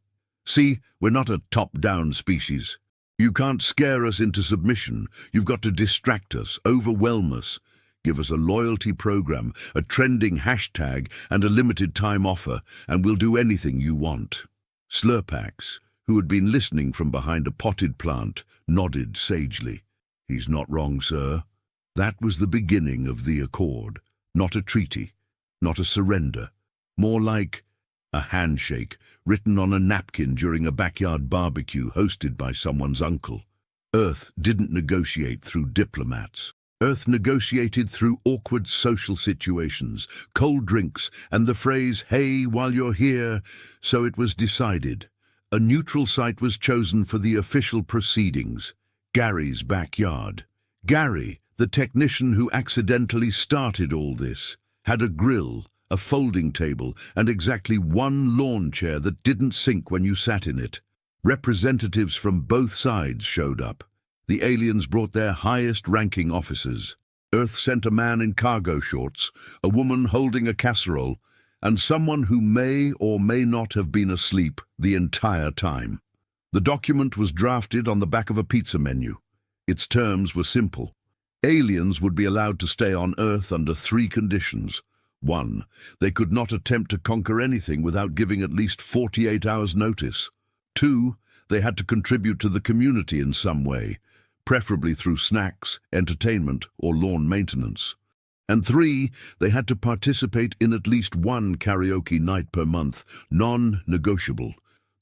"See, we're not a top-down species. You can't scare us into submission. You've got to distract us, overwhelm us. Give us a loyalty program, a trending hashtag, and a limited-time offer, and we'll do anything you want." Slurpax, who had been listening from behind a potted plant, nodded sagely. "He's not wrong, sir. That was the beginning of the accord. Not a treaty, not a surrender. More like a handshake written on a napkin during a backyard barbecue hosted by someone's uncle. Earth didn't negotiate through diplomats. Earth negotiated through awkward social situations, cold drinks, and the phrase, "Hey, while you're here," so it was decided. A neutral site was chosen for the official proceedings, Gary's backyard. Gary, the technician who accidentally started all this, had a grill, a folding table, and exactly 1 lawn chair that didn't sink when you sat in it. Representatives from both sides showed up. The aliens brought their highest-ranking officers. Earth sent a man in cargo shorts, a woman holding a casserole, and someone who may or may not have been asleep the entire time. The document was drafted on the back of a pizza menu. Its terms were simple. Aliens would be allowed to stay on Earth under 3 conditions. 1. They could not attempt to conquer anything without giving at least 48 hours' notice. 2. They had to contribute to the community in some way, preferably through snacks, entertainment, or lawn maintenance. And 3. They had to participate in at least 1 karaoke night per month, non-negotiable.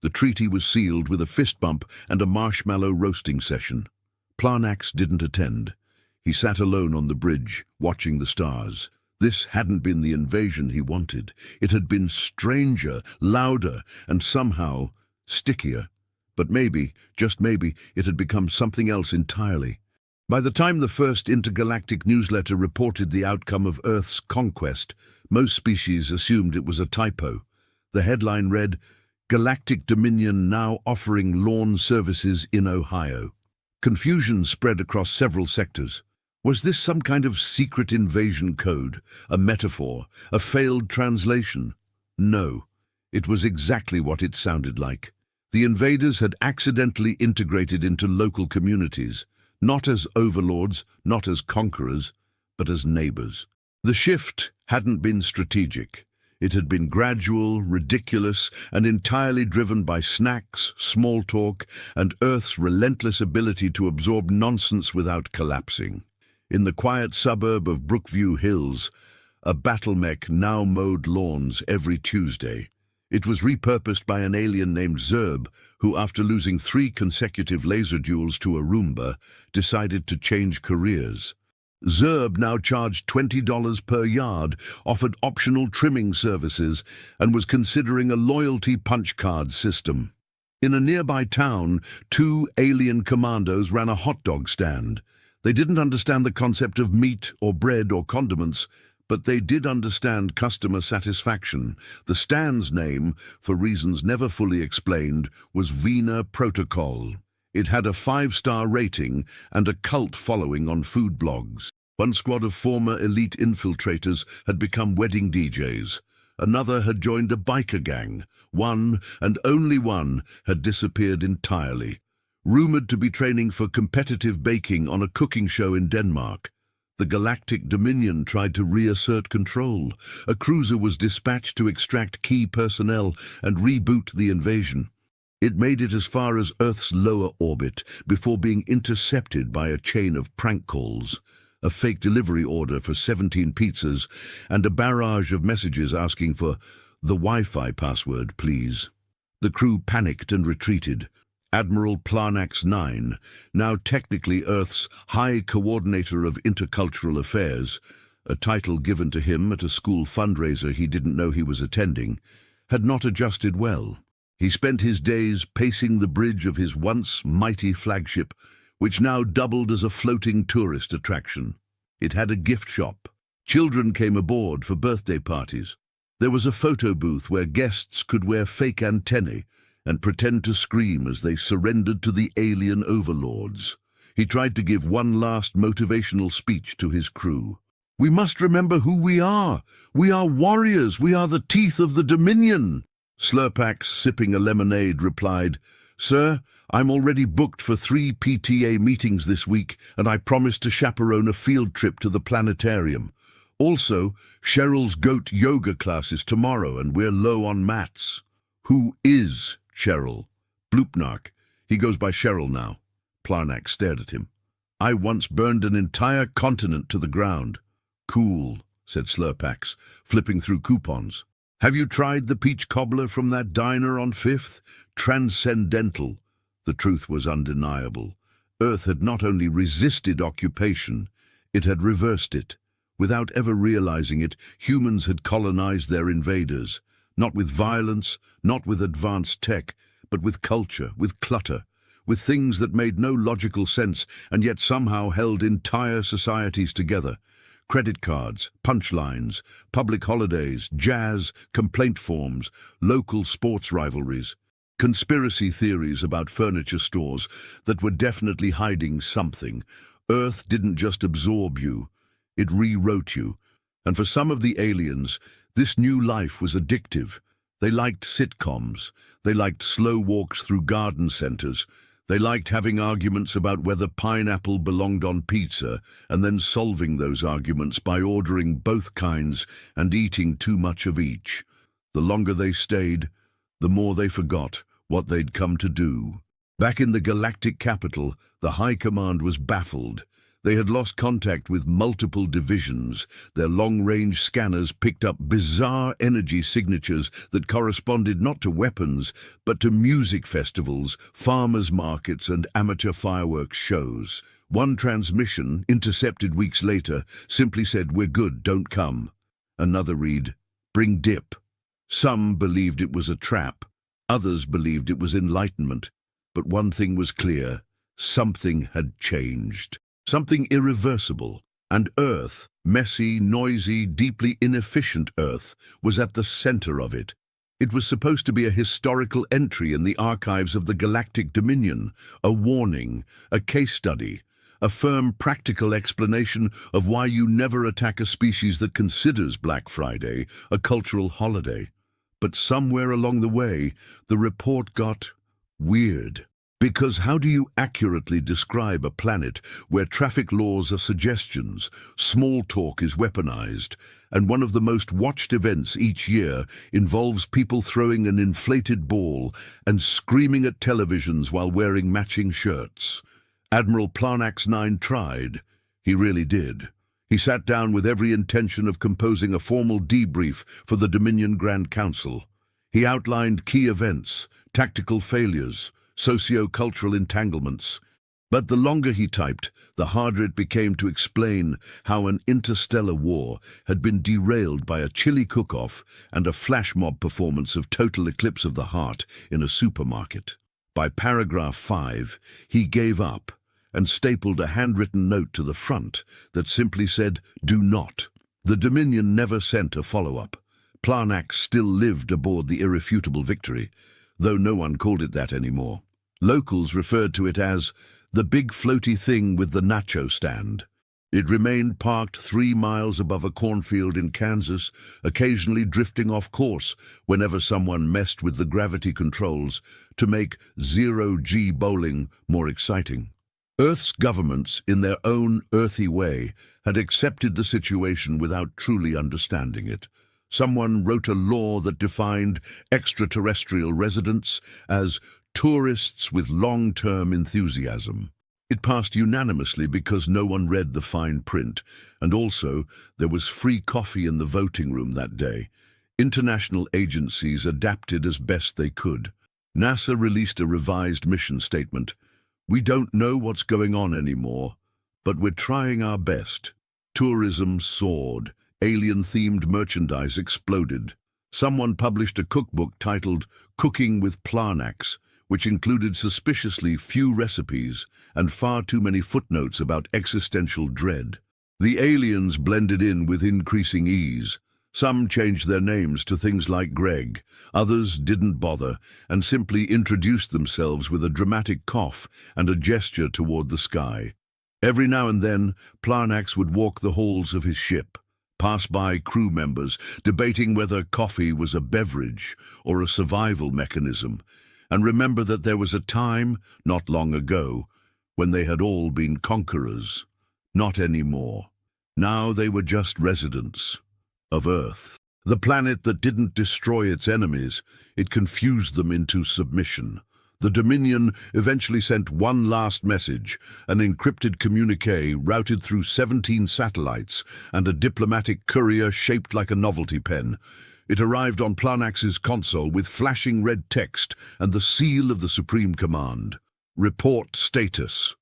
The treaty was sealed with a fist bump and a marshmallow roasting session. Planax didn't attend. He sat alone on the bridge, watching the stars. This hadn't been the invasion he wanted. It had been stranger, louder, and somehow stickier. But maybe, just maybe, it had become something else entirely. By the time the first intergalactic newsletter reported the outcome of Earth's conquest, most species assumed it was a typo. The headline read, "Galactic Dominion now offering lawn services in Ohio." Confusion spread across several sectors. Was this some kind of secret invasion code, a metaphor, a failed translation? No, it was exactly what it sounded like. The invaders had accidentally integrated into local communities, not as overlords, not as conquerors, but as neighbors. The shift hadn't been strategic. It had been gradual, ridiculous, and entirely driven by snacks, small talk, and Earth's relentless ability to absorb nonsense without collapsing. In the quiet suburb of Brookview Hills, a battle mech now mowed lawns every Tuesday. It was repurposed by an alien named Zerb, who, after losing 3 consecutive laser duels to a Roomba, decided to change careers. Zerb now charged $20 per yard, offered optional trimming services, and was considering a loyalty punch card system. In a nearby town, 2 alien commandos ran a hot dog stand. They didn't understand the concept of meat or bread or condiments, but they did understand customer satisfaction. The stand's name, for reasons never fully explained, was Wiener Protocol. It had a 5-star rating and a cult following on food blogs. One squad of former elite infiltrators had become wedding DJs. Another had joined a biker gang. One, and only one, had disappeared entirely. Rumored to be training for competitive baking on a cooking show in Denmark. The Galactic Dominion tried to reassert control. A cruiser was dispatched to extract key personnel and reboot the invasion. It made it as far as Earth's lower orbit before being intercepted by a chain of prank calls, a fake delivery order for 17 pizzas, and a barrage of messages asking for the Wi-Fi password, please. The crew panicked and retreated. Admiral Planax 9, now technically Earth's High Coordinator of Intercultural Affairs, a title given to him at a school fundraiser he didn't know he was attending, had not adjusted well. He spent his days pacing the bridge of his once mighty flagship, which now doubled as a floating tourist attraction. It had a gift shop. Children came aboard for birthday parties. There was a photo booth where guests could wear fake antennae and pretend to scream as they surrendered to the alien overlords. He tried to give one last motivational speech to his crew. "We must remember who we are. We are warriors. We are the teeth of the Dominion." Slurpax, sipping a lemonade, replied, "Sir, I'm already booked for 3 PTA meetings this week, and I promised to chaperone a field trip to the planetarium. Also, Cheryl's goat yoga class is tomorrow, and we're low on mats." "Who is Cheryl?" "Bloopnark. He goes by Cheryl now." Plarnak stared at him. "I once burned an entire continent to the ground." "Cool," said Slurpax, flipping through coupons. "Have you tried the peach cobbler from that diner on 5th? Transcendental." The truth was undeniable. Earth had not only resisted occupation, it had reversed it. Without ever realizing it, humans had colonized their invaders, not with violence, not with advanced tech, but with culture, with clutter, with things that made no logical sense and yet somehow held entire societies together. Credit cards, punchlines, public holidays, jazz, complaint forms, local sports rivalries, conspiracy theories about furniture stores that were definitely hiding something. Earth didn't just absorb you, it rewrote you. And for some of the aliens, this new life was addictive. They liked sitcoms. They liked slow walks through garden centers. They liked having arguments about whether pineapple belonged on pizza and then solving those arguments by ordering both kinds and eating too much of each. The longer they stayed, the more they forgot what they'd come to do. Back in the galactic capital, the High Command was baffled. They had lost contact with multiple divisions. Their long-range scanners picked up bizarre energy signatures that corresponded not to weapons, but to music festivals, farmers' markets, and amateur fireworks shows. One transmission, intercepted weeks later, simply said, "We're good, don't come." Another read, "Bring dip." Some believed it was a trap. Others believed it was enlightenment. But one thing was clear: something had changed. Something irreversible, and Earth, messy, noisy, deeply inefficient Earth, was at the center of it. It was supposed to be a historical entry in the archives of the Galactic Dominion, a warning, a case study, a firm, practical explanation of why you never attack a species that considers Black Friday a cultural holiday. But somewhere along the way, the report got weird. Because how do you accurately describe a planet where traffic laws are suggestions, small talk is weaponized, and one of the most watched events each year involves people throwing an inflated ball and screaming at televisions while wearing matching shirts? Admiral Planax 9 tried. He really did. He sat down with every intention of composing a formal debrief for the Dominion Grand Council. He outlined key events, tactical failures, socio-cultural entanglements. But the longer he typed, the harder it became to explain how an interstellar war had been derailed by a chilly cook-off and a flash mob performance of Total Eclipse of the Heart in a supermarket. By paragraph 5, he gave up and stapled a handwritten note to the front that simply said, "Do not." The Dominion never sent a follow-up. Planax still lived aboard the irrefutable Victory, though no one called it that anymore. Locals referred to it as the big floaty thing with the nacho stand. It remained parked 3 miles above a cornfield in Kansas, occasionally drifting off course whenever someone messed with the gravity controls to make zero-G bowling more exciting. Earth's governments, in their own earthy way, had accepted the situation without truly understanding it. Someone wrote a law that defined extraterrestrial residents as tourists with long-term enthusiasm. It passed unanimously because no one read the fine print, and also there was free coffee in the voting room that day. International agencies adapted as best they could. NASA released a revised mission statement. "We don't know what's going on anymore, but we're trying our best." Tourism soared. Alien-themed merchandise exploded. Someone published a cookbook titled Cooking with Planax, which included suspiciously few recipes and far too many footnotes about existential dread. The aliens blended in with increasing ease. Some changed their names to things like Greg, others didn't bother and simply introduced themselves with a dramatic cough and a gesture toward the sky. Every now and then, Planax would walk the halls of his ship, pass by crew members debating whether coffee was a beverage or a survival mechanism, and remember that there was a time, not long ago, when they had all been conquerors. Not anymore. Now they were just residents of Earth. The planet that didn't destroy its enemies, it confused them into submission. The Dominion eventually sent one last message, an encrypted communique routed through 17 satellites and a diplomatic courier shaped like a novelty pen. It arrived on Planax's console with flashing red text and the seal of the Supreme Command. "Report status,"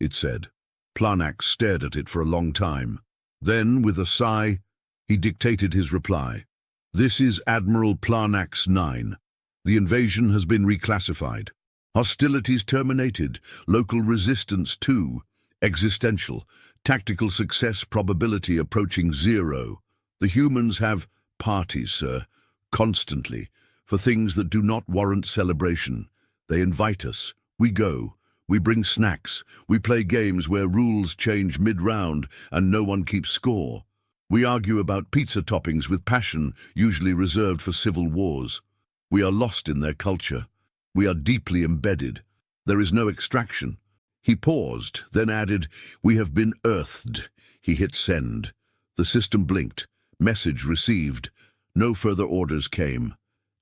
it said. Planax stared at it for a long time. Then, with a sigh, he dictated his reply. "This is Admiral Planax 9. The invasion has been reclassified. Hostilities terminated. Local resistance too. Existential. Tactical success probability approaching 0. The humans have parties, sir, constantly, for things that do not warrant celebration. They invite us. We go. We bring snacks. We play games where rules change mid-round and no one keeps score. We argue about pizza toppings with passion, usually reserved for civil wars. We are lost in their culture. We are deeply embedded. There is no extraction." He paused, then added, "We have been earthed." He hit send. The system blinked. Message received. No further orders came.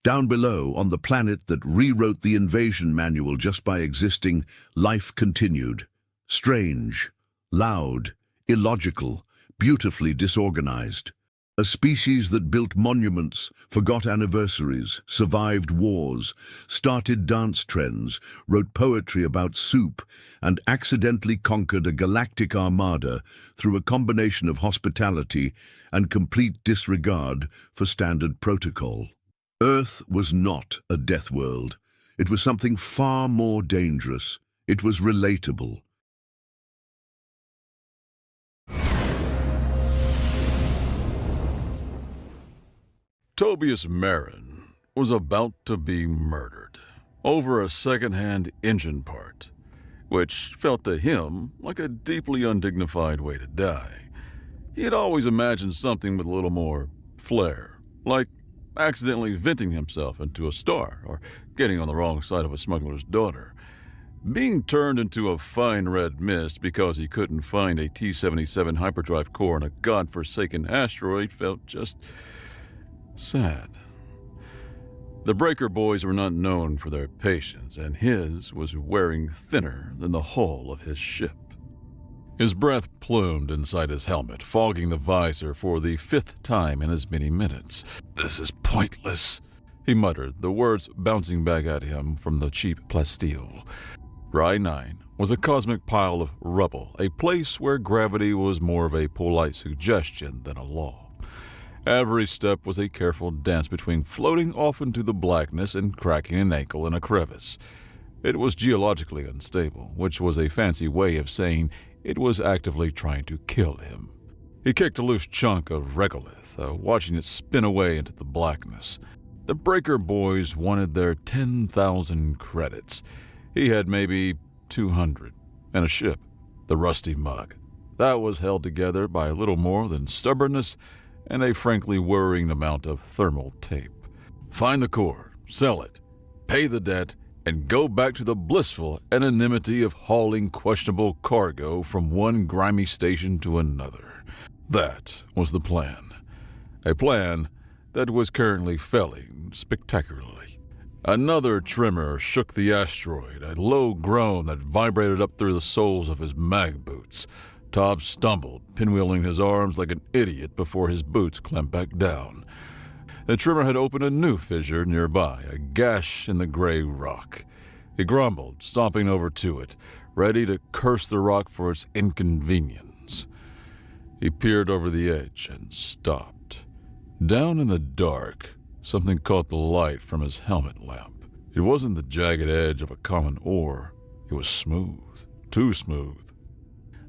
Down below, on the planet that rewrote the invasion manual just by existing, life continued. Strange, loud, illogical, beautifully disorganized. A species that built monuments, forgot anniversaries, survived wars, started dance trends, wrote poetry about soup, and accidentally conquered a galactic armada through a combination of hospitality and complete disregard for standard protocol. Earth was not a death world. It was something far more dangerous. It was relatable. Tobias Marin was about to be murdered over a second-hand engine part, which felt to him like a deeply undignified way to die. He had always imagined something with a little more flair, like accidentally venting himself into a star or getting on the wrong side of a smuggler's daughter. Being turned into a fine red mist because he couldn't find a T-77 hyperdrive core on a godforsaken asteroid felt just sad. The Breaker Boys were not known for their patience, and his was wearing thinner than the hull of his ship. His breath plumed inside his helmet, fogging the visor for the 5th time in as many minutes. "This is pointless," he muttered, the words bouncing back at him from the cheap plasteel. Rye 9 was a cosmic pile of rubble, a place where gravity was more of a polite suggestion than a law. Every step was a careful dance between floating off into the blackness and cracking an ankle in a crevice. It was geologically unstable, which was a fancy way of saying it was actively trying to kill him. He kicked a loose chunk of regolith, watching it spin away into the blackness. The Breaker boys wanted their 10,000 credits. He had maybe 200, and a ship, the Rusty Mug. That was held together by a little more than stubbornness and a frankly worrying amount of thermal tape. Find the core, sell it, pay the debt, and go back to the blissful anonymity of hauling questionable cargo from one grimy station to another. That was the plan. A plan that was currently failing spectacularly. Another tremor shook the asteroid, a low groan that vibrated up through the soles of his mag boots. Tob stumbled, pinwheeling his arms like an idiot before his boots clamped back down. The tremor had opened a new fissure nearby, a gash in the gray rock. He grumbled, stomping over to it, ready to curse the rock for its inconvenience. He peered over the edge and stopped. Down in the dark, something caught the light from his helmet lamp. It wasn't the jagged edge of a common ore. It was smooth, too smooth.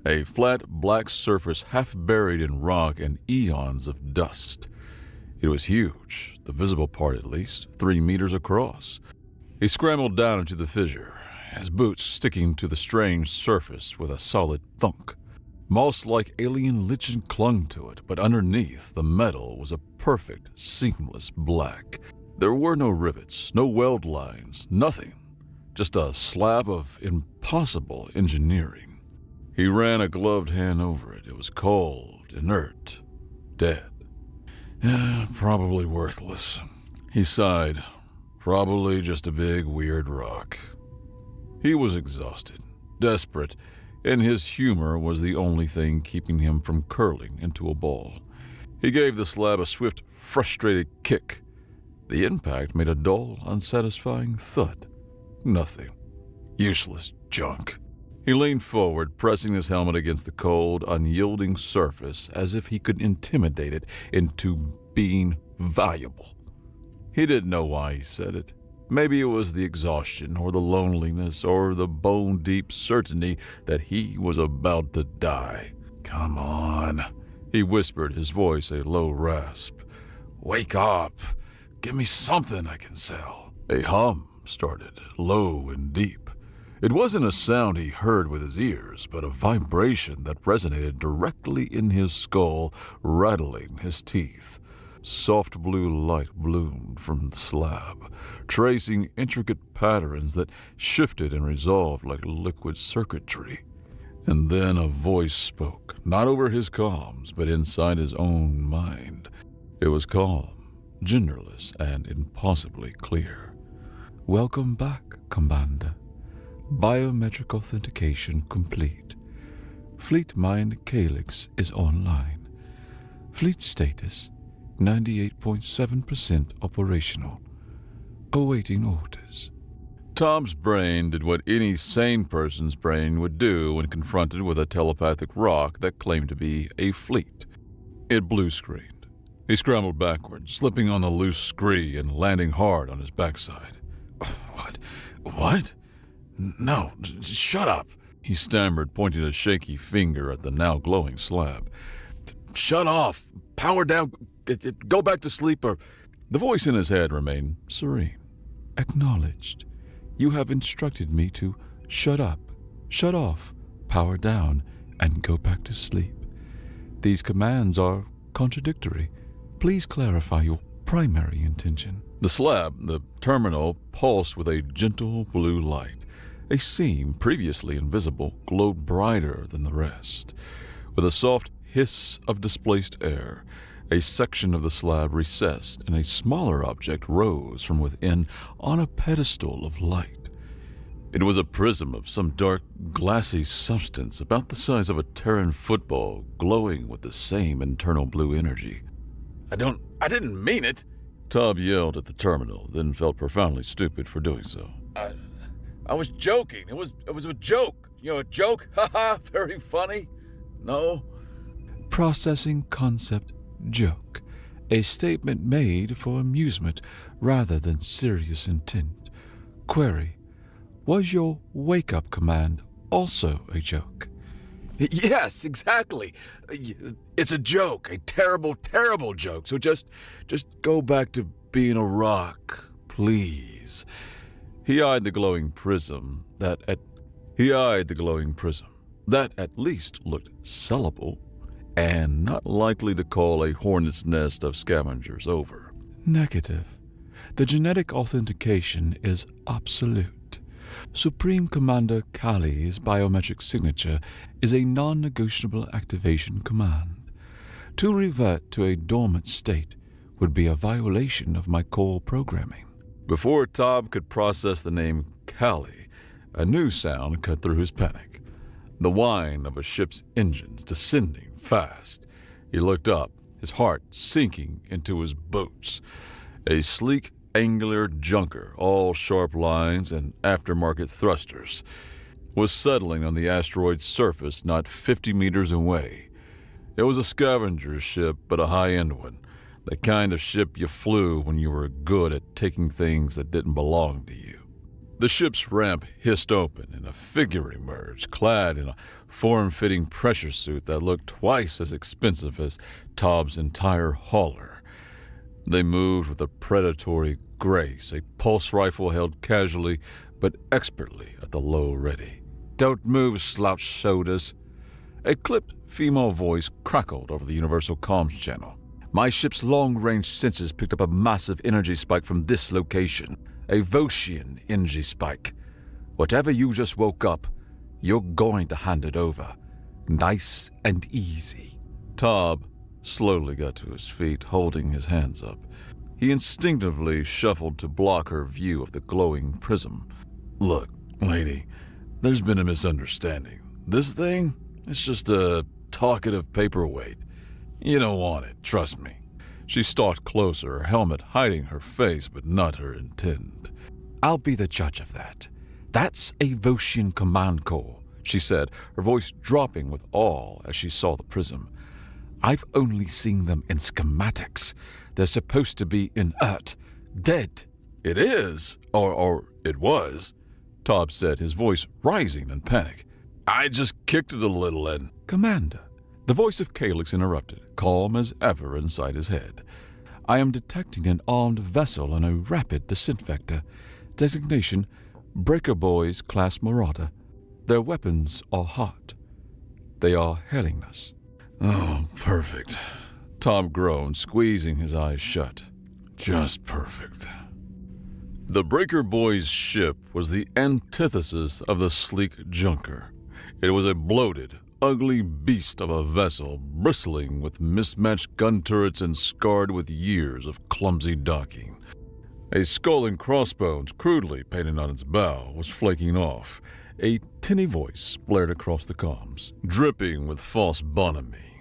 A flat black surface half buried in rock and eons of dust. It was huge, the visible part at least, 3 meters across. He scrambled down into the fissure, his boots sticking to the strange surface with a solid thunk. Moss-like alien lichen clung to it, but underneath the metal was a perfect, seamless black. There were no rivets, no weld lines, nothing. Just a slab of impossible engineering. He ran a gloved hand over it. It was cold, inert, dead. Probably worthless. He sighed. Probably just a big, weird rock. He was exhausted, desperate, and his humor was the only thing keeping him from curling into a ball. He gave the slab a swift, frustrated kick. The impact made a dull, unsatisfying thud. Nothing. Useless junk. He leaned forward, pressing his helmet against the cold, unyielding surface as if he could intimidate it into being valuable. He didn't know why he said it. Maybe it was the exhaustion or the loneliness or the bone-deep certainty that he was about to die. "Come on," he whispered, his voice a low rasp. "Wake up. Give me something I can sell." A hum started, low and deep. It wasn't a sound he heard with his ears, but a vibration that resonated directly in his skull, rattling his teeth. Soft blue light bloomed from the slab, tracing intricate patterns that shifted and resolved like liquid circuitry. And then a voice spoke, not over his comms, but inside his own mind. It was calm, genderless, and impossibly clear. "Welcome back, Commander. Biometric authentication complete. Fleet Mind Calyx is online. Fleet status 98.7% operational. Awaiting orders." Tom's brain did what any sane person's brain would do when confronted with a telepathic rock that claimed to be a fleet. It blue-screened. He scrambled backwards, slipping on the loose scree and landing hard on his backside. What? No, shut up, he stammered, pointing a shaky finger at the now glowing slab. "Shut off! Power down! Go back to sleep or—" The voice in his head remained serene. "Acknowledged. You have instructed me to shut up, shut off, power down, and go back to sleep. These commands are contradictory. Please clarify your primary intention." The slab, the terminal, pulsed with a gentle blue light. A seam, previously invisible, glowed brighter than the rest. With a soft hiss of displaced air, a section of the slab recessed, and a smaller object rose from within on a pedestal of light. It was a prism of some dark, glassy substance about the size of a Terran football, glowing with the same internal blue energy. I didn't mean it," Tob yelled at the terminal, then felt profoundly stupid for doing so. I was joking. It was a joke. A joke? Haha, very funny. No? Processing concept joke. A statement made for amusement rather than serious intent. Query. Was your wake-up command also a joke? Yes, exactly. It's a joke, a terrible, terrible joke. So just go back to being a rock, please. He eyed the glowing prism that at least looked sellable and not likely to call a hornet's nest of scavengers over. Negative. The genetic authentication is absolute. Supreme Commander Kali's biometric signature is a non-negotiable activation command. To revert to a dormant state would be a violation of my core programming. Before Tob could process the name Kali, a new sound cut through his panic. The whine of a ship's engines descending fast. He looked up, his heart sinking into his boots. A sleek, angular junker, all sharp lines and aftermarket thrusters, was settling on the asteroid's surface not 50 meters away. It was a scavenger ship, but a high-end one, the kind of ship you flew when you were good at taking things that didn't belong to you. The ship's ramp hissed open and a figure emerged, clad in a form-fitting pressure suit that looked twice as expensive as Tob's entire hauler. They moved with a predatory grace, a pulse rifle held casually but expertly at the low ready. "Don't move, slouch shoulders." A clipped female voice crackled over the universal comms channel. "My ship's long-range sensors picked up a massive energy spike from this location. A Voshian energy spike. Whatever you just woke up, you're going to hand it over. Nice and easy." Tob slowly got to his feet, holding his hands up. He instinctively shuffled to block her view of the glowing prism. "Look, lady, there's been a misunderstanding. This thing, it's just a talkative paperweight. You don't want it, trust me." She stalked closer, her helmet hiding her face but not her intent. "I'll be the judge of that. That's a Voshian command core," she said, her voice dropping with awe as she saw the prism. "I've only seen them in schematics. They're supposed to be inert, dead." "It is? Or it was?" Tob said, his voice rising in panic. "I just kicked it a little and—" "Commander," the voice of Calyx interrupted, calm as ever inside his head. "I am detecting an armed vessel on a rapid descent vector. Designation, Breaker Boys Class Marauder. Their weapons are hot. They are hailing us." "Oh, perfect." Tom groaned, squeezing his eyes shut. "Just perfect." The Breaker Boys' ship was the antithesis of the sleek junker. It was a bloated, ugly beast of a vessel, bristling with mismatched gun turrets and scarred with years of clumsy docking. A skull and crossbones, crudely painted on its bow, was flaking off. A tinny voice blared across the comms, dripping with false bonhomie.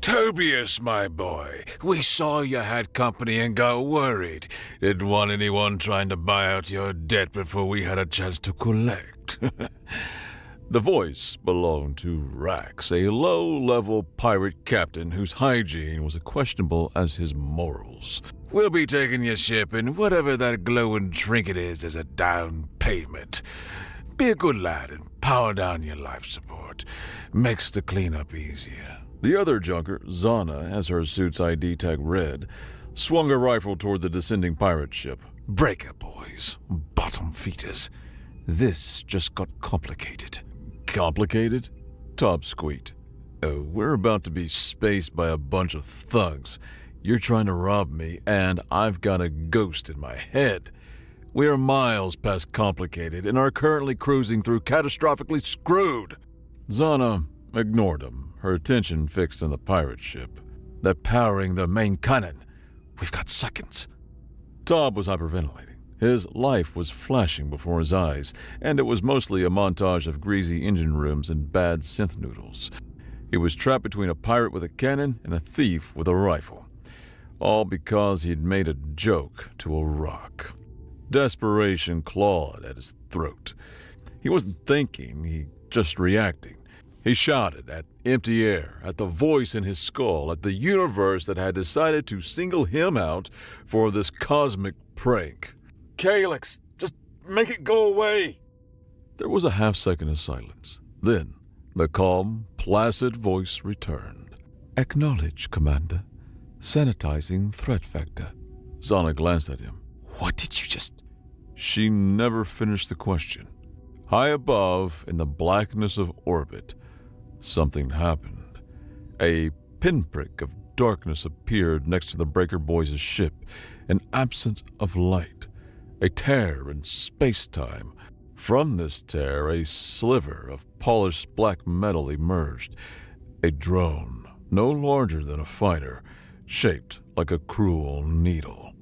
"Tobias, my boy, we saw you had company and got worried. Didn't want anyone trying to buy out your debt before we had a chance to collect." The voice belonged to Rax, a low-level pirate captain whose hygiene was as questionable as his morals. "We'll be taking your ship, and whatever that glowing trinket is as a down payment. Be a good lad and power down your life support. Makes the cleanup easier." The other junker, Zana, as her suit's ID tag read, swung a rifle toward the descending pirate ship. "Breaker Boys, bottom feeders. This just got complicated." "Complicated?" Tob squeaked. "Oh, we're about to be spaced by a bunch of thugs. You're trying to rob me, and I've got a ghost in my head. We are miles past complicated and are currently cruising through catastrophically screwed." Zana ignored him, her attention fixed on the pirate ship. "They're powering their main cannon. We've got seconds." Tob was hyperventilating. His life was flashing before his eyes, and it was mostly a montage of greasy engine rooms and bad synth noodles. He was trapped between a pirate with a cannon and a thief with a rifle. All because he'd made a joke to a rock. Desperation clawed at his throat. He wasn't thinking, he just reacting. He shouted at empty air, at the voice in his skull, at the universe that had decided to single him out for this cosmic prank. "Calyx, just make it go away!" There was a half-second of silence. Then, the calm, placid voice returned. "Acknowledge, Commander. Sanitizing threat factor." Zana glanced at him. "What did you just—" She never finished the question. High above, in the blackness of orbit, something happened. A pinprick of darkness appeared next to the Breaker Boys' ship, an absence of light, a tear in space-time. From this tear, a sliver of polished black metal emerged. A drone, no larger than a fighter, shaped like a cruel needle.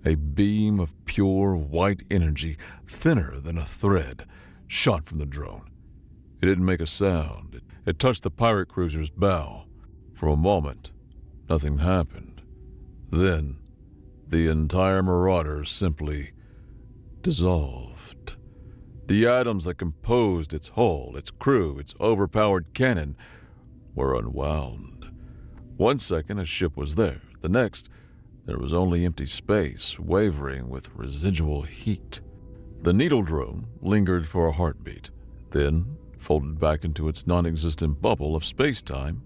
A beam of pure white energy, thinner than a thread, shot from the drone. It didn't make a sound. It touched the pirate cruiser's bow. For a moment, nothing happened. Then, the entire Marauder simply dissolved. The atoms that composed its hull, its crew, its overpowered cannon were unwound. 1 second, a ship was there. The next, there was only empty space, wavering with residual heat. The needle drone lingered for a heartbeat, then folded back into its non-existent bubble of space-time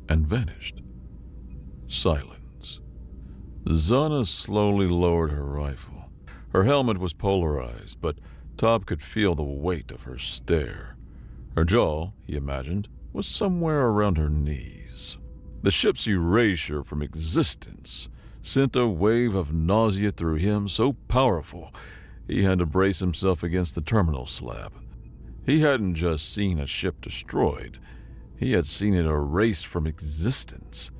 and vanished. Silence. Zana slowly lowered her rifle. Her helmet was polarized, but Tob could feel the weight of her stare. Her jaw, he imagined, was somewhere around her knees. The ship's erasure from existence sent a wave of nausea through him so powerful he had to brace himself against the terminal slab. He hadn't just seen a ship destroyed, he had seen it erased from existence.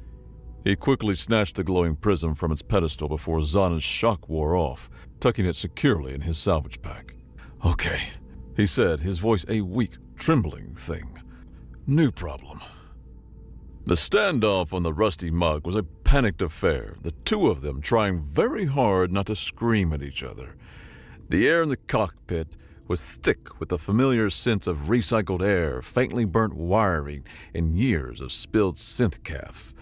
He quickly snatched the glowing prism from its pedestal before Zana's shock wore off, tucking it securely in his salvage pack. "Okay," he said, his voice a weak, trembling thing. "New problem." The standoff on the rusty mug was a panicked affair, the two of them trying very hard not to scream at each other. The air in the cockpit was thick with the familiar sense of recycled air, faintly burnt wiring, and years of spilled synth-calf.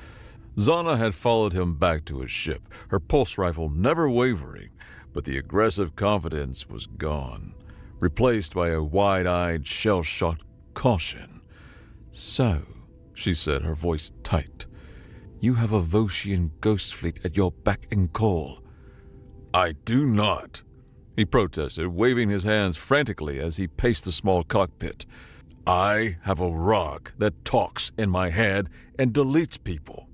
Zana had followed him back to his ship, her pulse rifle never wavering, but the aggressive confidence was gone, replaced by a wide-eyed, shell-shocked caution. "So," she said, her voice tight, "you have a Voshian ghost fleet at your beck and call." "I do not," he protested, waving his hands frantically as he paced the small cockpit. "I have a rock that talks in my head and deletes people."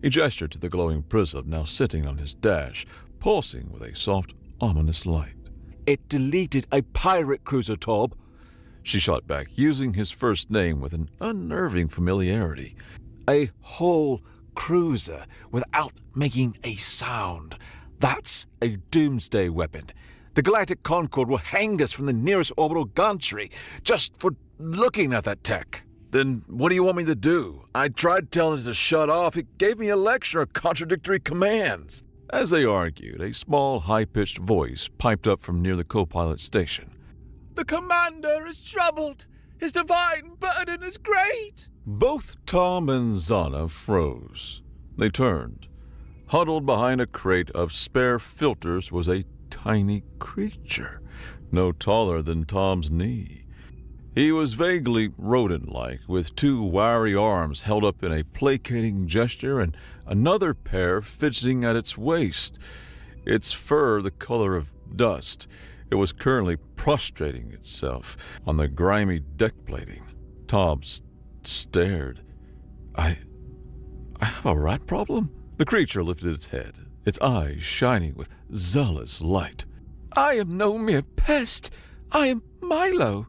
He gestured to the glowing prism now sitting on his dash, pulsing with a soft, ominous light. "It deleted a pirate cruiser, Tob," she shot back, using his first name with an unnerving familiarity. "A whole cruiser without making a sound. That's a doomsday weapon. The Galactic Concord will hang us from the nearest orbital gantry just for looking at that tech." "Then what do you want me to do? I tried telling it to shut off. It gave me a lecture of contradictory commands." As they argued, a small, high-pitched voice piped up from near the co-pilot station. "The commander is troubled. His divine burden is great." Both Tom and Zana froze. They turned. Huddled behind a crate of spare filters was a tiny creature, no taller than Tom's knee. He was vaguely rodent-like, with two wiry arms held up in a placating gesture and another pair fidgeting at its waist, its fur the color of dust. It was currently prostrating itself on the grimy deck plating. Tom stared. I have a rat problem?" The creature lifted its head, its eyes shining with zealous light. "I am no mere pest. I am Milo,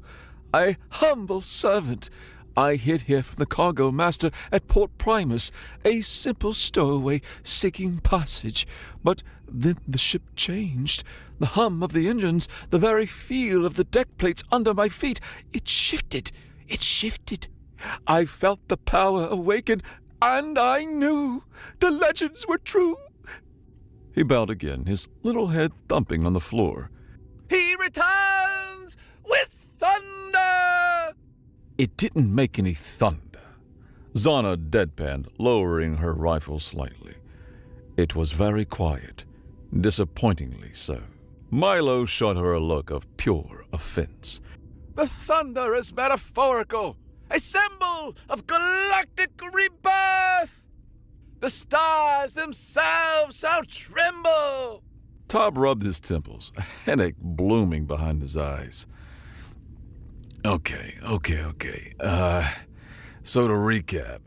a humble servant. I hid here from the cargo master at Port Primus, a simple stowaway seeking passage. But then the ship changed. The hum of the engines, the very feel of the deck plates under my feet, it shifted. I felt the power awaken, and I knew the legends were true." He bowed again, his little head thumping on the floor. "He returns with thunder!" It didn't make any thunder. Zana deadpanned, lowering her rifle slightly. It was very quiet, disappointingly so. Milo shot her a look of pure offense. The thunder is metaphorical, a symbol of galactic rebirth. The stars themselves shall tremble. Tob rubbed his temples, a headache blooming behind his eyes. Okay. So to recap,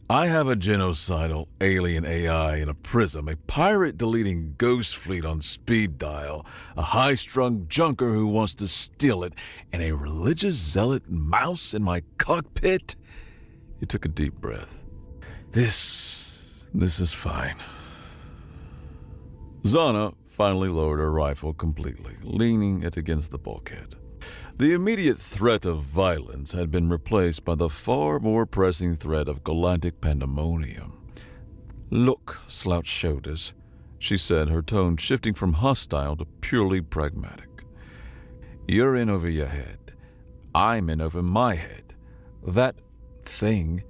I have a genocidal alien AI in a prism, a pirate deleting ghost fleet on speed dial, a high-strung junker who wants to steal it, and a religious zealot mouse in my cockpit. He took a deep breath. This is fine. Zana finally lowered her rifle completely, leaning it against the bulkhead. The immediate threat of violence had been replaced by the far more pressing threat of galactic pandemonium. "Look, slouched shoulders," she said, her tone shifting from hostile to purely pragmatic. "You're in over your head. I'm in over my head. That thing,"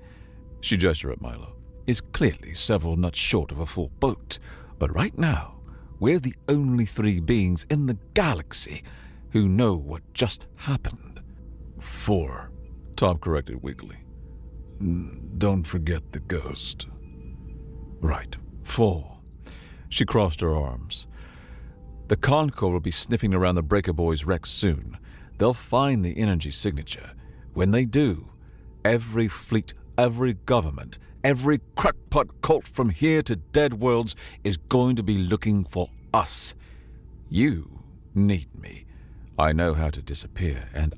she gestured at Milo, "is clearly several nuts short of a full boat. But right now, we're the only three beings in the galaxy who know what just happened." "4," Tom corrected weakly. "Don't forget the ghost." "Right, 4." She crossed her arms. "The Concord will be sniffing around the Breaker Boys' wreck soon. They'll find the energy signature. When they do, every fleet, every government, every crackpot cult from here to Dead Worlds is going to be looking for us. You need me. I know how to disappear, and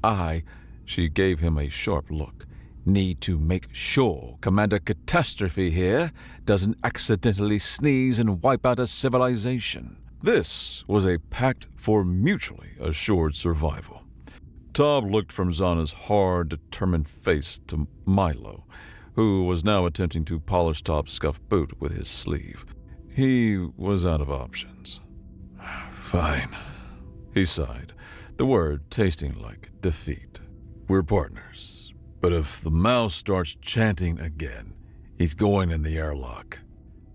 she gave him a sharp look, need to make sure Commander Catastrophe here doesn't accidentally sneeze and wipe out a civilization." This was a pact for mutually assured survival. Tob looked from Zana's hard, determined face to Milo, who was now attempting to polish Tob's scuffed boot with his sleeve. He was out of options. "Fine," he sighed, the word tasting like defeat. "We're partners, but if the mouse starts chanting again, he's going in the airlock."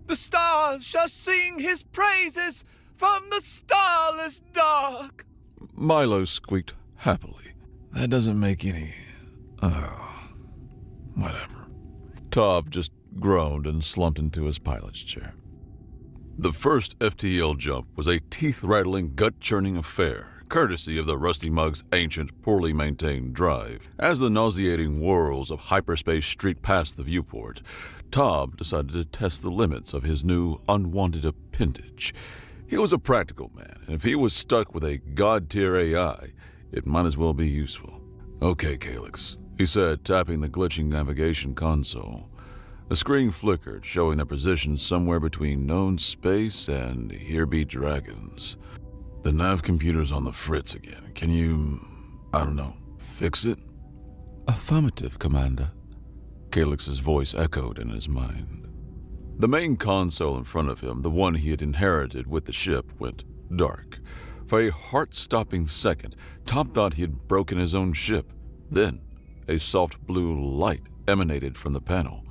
The stars shall sing his praises from the starless dark. Milo squeaked happily. "That doesn't make any... whatever." Tob just groaned and slumped into his pilot's chair. The first FTL jump was a teeth-rattling, gut-churning affair, courtesy of the Rusty Mug's ancient, poorly maintained drive. As the nauseating whirls of hyperspace streaked past the viewport, Tob decided to test the limits of his new, unwanted appendage. He was a practical man, and if he was stuck with a god-tier AI, it might as well be useful. "Okay, Calyx," he said, tapping the glitching navigation console. A screen flickered, showing their position somewhere between known space and here be dragons. "The nav computer's on the fritz again. Can you, fix it?" "Affirmative, Commander," Calyx's voice echoed in his mind. The main console in front of him, the one he had inherited with the ship, went dark. For a heart-stopping second, Tom thought he had broken his own ship. Then, a soft blue light emanated from the panel.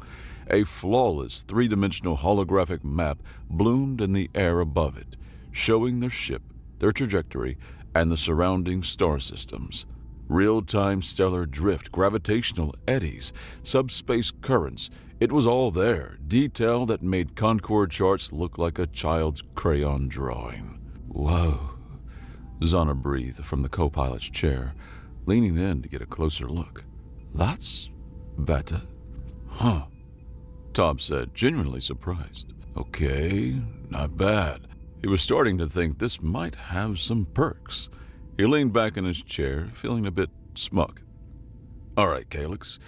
A flawless, three-dimensional holographic map bloomed in the air above it, showing their ship, their trajectory, and the surrounding star systems. Real-time stellar drift, gravitational eddies, subspace currents. It was all there, detail that made Concord charts look like a child's crayon drawing. "Whoa," Zana breathed from the co-pilot's chair, leaning in to get a closer look. "That's better." "Huh," Tom said, genuinely surprised. "Okay, not bad." He was starting to think this might have some perks. He leaned back in his chair, feeling a bit smug. "All right, Calyx,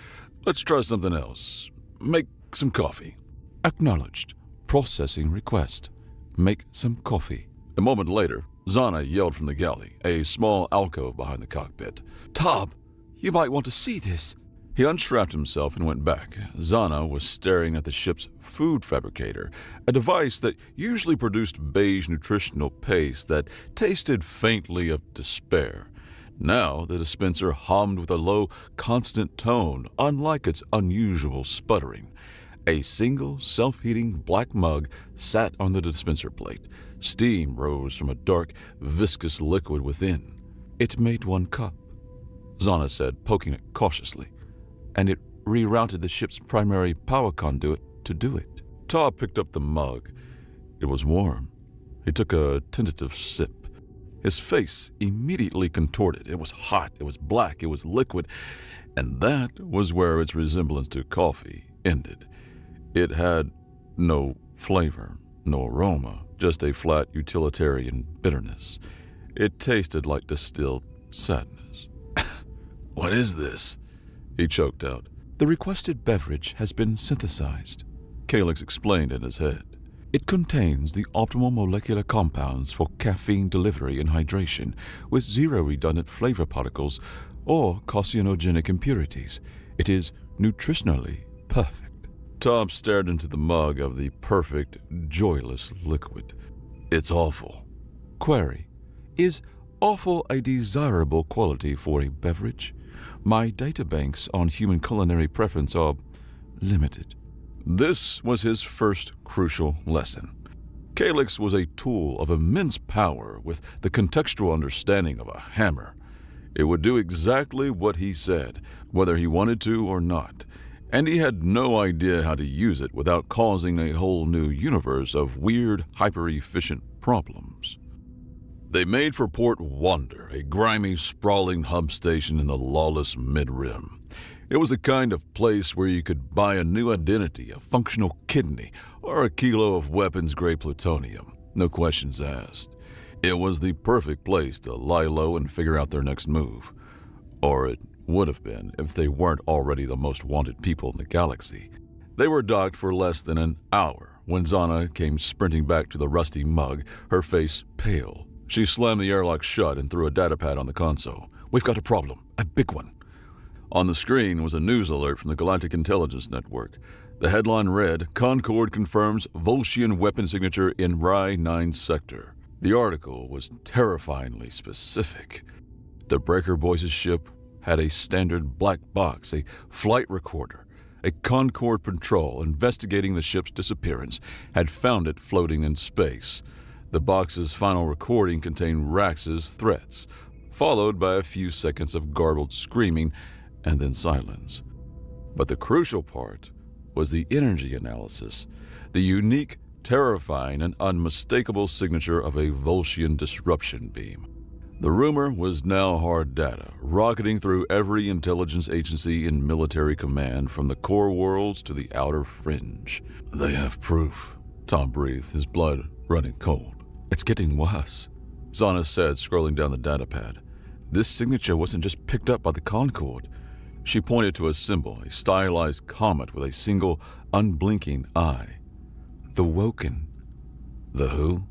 let's try something else. Make some coffee." "Acknowledged. Processing request. Make some coffee." A moment later, Zana yelled from the galley, a small alcove behind the cockpit. "Tob, you might want to see this." He unstrapped himself and went back. Zana was staring at the ship's food fabricator, a device that usually produced beige nutritional paste that tasted faintly of despair. Now the dispenser hummed with a low, constant tone, unlike its unusual sputtering. A single, self-heating black mug sat on the dispenser plate. Steam rose from a dark, viscous liquid within. It made 1 cup, Zana said, poking it cautiously, and it rerouted the ship's primary power conduit to do it. Tob picked up the mug. It was warm. He took a tentative sip. His face immediately contorted. It was hot, it was black, it was liquid, and that was where its resemblance to coffee ended. It had no flavor, no aroma, just a flat utilitarian bitterness. It tasted like distilled sadness. "What is this?" he choked out. "The requested beverage has been synthesized," Calyx explained in his head. "It contains the optimal molecular compounds for caffeine delivery and hydration, with 0 redundant flavor particles or carcinogenic impurities. It is nutritionally perfect." Tom stared into the mug of the perfect, joyless liquid. "It's awful." Query: "Is awful a desirable quality for a beverage? My databanks on human culinary preference are limited." This was his first crucial lesson. Calyx was a tool of immense power with the contextual understanding of a hammer. It would do exactly what he said, whether he wanted to or not, and he had no idea how to use it without causing a whole new universe of weird, hyper-efficient problems. They made for Port Wander, a grimy, sprawling hub station in the lawless mid-rim. It was the kind of place where you could buy a new identity, a functional kidney, or a kilo of weapons-grade plutonium. No questions asked. It was the perfect place to lie low and figure out their next move. Or it would have been if they weren't already the most wanted people in the galaxy. They were docked for less than an hour when Zana came sprinting back to the rusty mug, her face pale. She slammed the airlock shut and threw a datapad on the console. "We've got a problem, a big one." On the screen was a news alert from the Galactic Intelligence Network. The headline read, "Concord confirms Volscian weapon signature in Rye 9 sector." The article was terrifyingly specific. The Breaker Boys' ship had a standard black box, a flight recorder. A Concord patrol investigating the ship's disappearance had found it floating in space. The box's final recording contained Rax's threats, followed by a few seconds of garbled screaming and then silence. But the crucial part was the energy analysis, the unique, terrifying, and unmistakable signature of a Volscian disruption beam. The rumor was now hard data, rocketing through every intelligence agency in military command from the core worlds to the outer fringe. "They have proof," Tom breathed, his blood running cold. "It's getting worse," Zana said, scrolling down the datapad. "This signature wasn't just picked up by the Concord." She pointed to a symbol, a stylized comet with a single, unblinking eye. "The Woken." "The who?"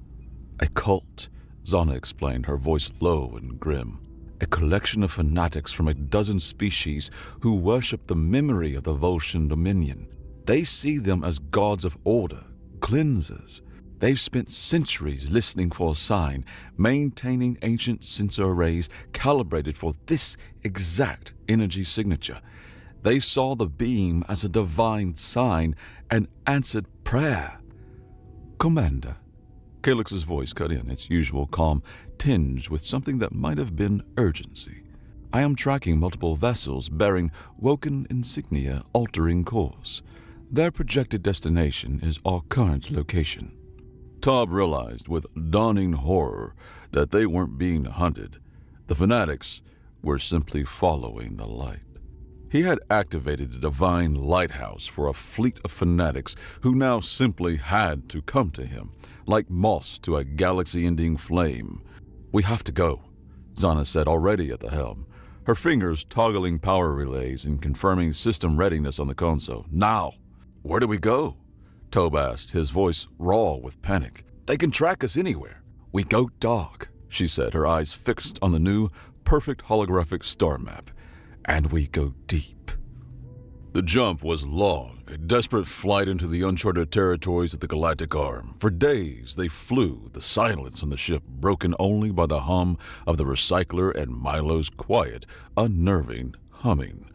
"A cult," Zana explained, her voice low and grim. "A collection of fanatics from a dozen species who worship the memory of the Volscian dominion. They see them as gods of order, cleansers. They've spent centuries listening for a sign, maintaining ancient sensor arrays calibrated for this exact energy signature. They saw the beam as a divine sign and answered prayer." "Commander," Calyx's voice cut in, its usual calm tinged with something that might have been urgency. "I am tracking multiple vessels bearing Woken insignia altering course. Their projected destination is our current location." Tob realized with dawning horror that they weren't being hunted. The fanatics were simply following the light. He had activated a divine lighthouse for a fleet of fanatics who now simply had to come to him, like moths to a galaxy-ending flame. "We have to go," Zana said, already at the helm, her fingers toggling power relays and confirming system readiness on the console. "Now!" "Where do we go?" Tob asked, his voice raw with panic. "They can track us anywhere." "We go dark," she said, her eyes fixed on the new, perfect holographic star map. "And we go deep." The jump was long, a desperate flight into the uncharted territories of the galactic arm. For days they flew, the silence on the ship broken only by the hum of the recycler and Milo's quiet, unnerving humming.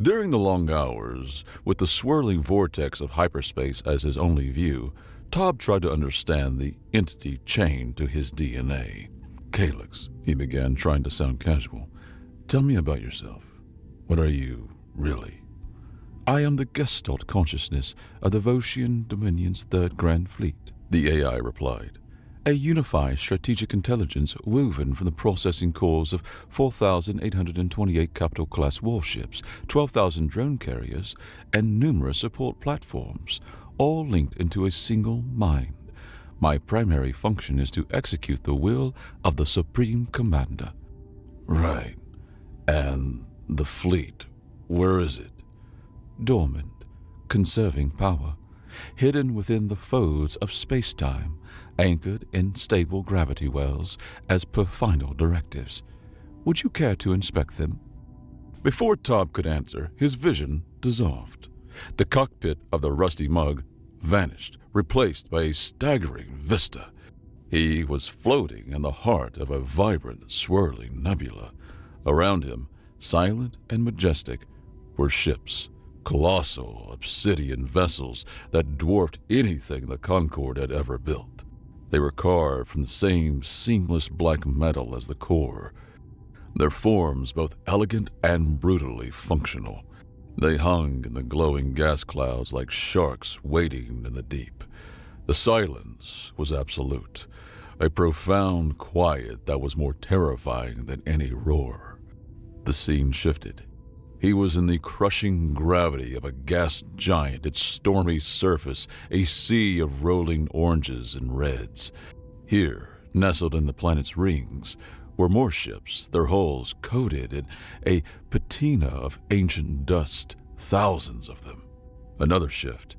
During the long hours, with the swirling vortex of hyperspace as his only view, Tob tried to understand the entity chained to his DNA. "Calyx," he began, trying to sound casual. "Tell me about yourself. What are you, really?" "I am the Gestalt consciousness of the Voshian Dominion's Third Grand Fleet," the AI replied. "A unified strategic intelligence woven from the processing cores of 4,828 capital-class warships, 12,000 drone carriers, and numerous support platforms, all linked into a single mind. My primary function is to execute the will of the Supreme Commander." "Right. And the fleet, where is it?" "Dormant, conserving power, hidden within the folds of space-time, anchored in stable gravity wells as per final directives. Would you care to inspect them?" Before Tob could answer, his vision dissolved. The cockpit of the rusty mug vanished, replaced by a staggering vista. He was floating in the heart of a vibrant, swirling nebula. Around him, silent and majestic, were ships, colossal obsidian vessels that dwarfed anything the Concorde had ever built. They were carved from the same seamless black metal as the core, their forms both elegant and brutally functional. They hung in the glowing gas clouds like sharks waiting in the deep. The silence was absolute, a profound quiet that was more terrifying than any roar. The scene shifted. He was in the crushing gravity of a gas giant, its stormy surface a sea of rolling oranges and reds. Here, nestled in the planet's rings, were more ships, their hulls coated in a patina of ancient dust, thousands of them. Another shift.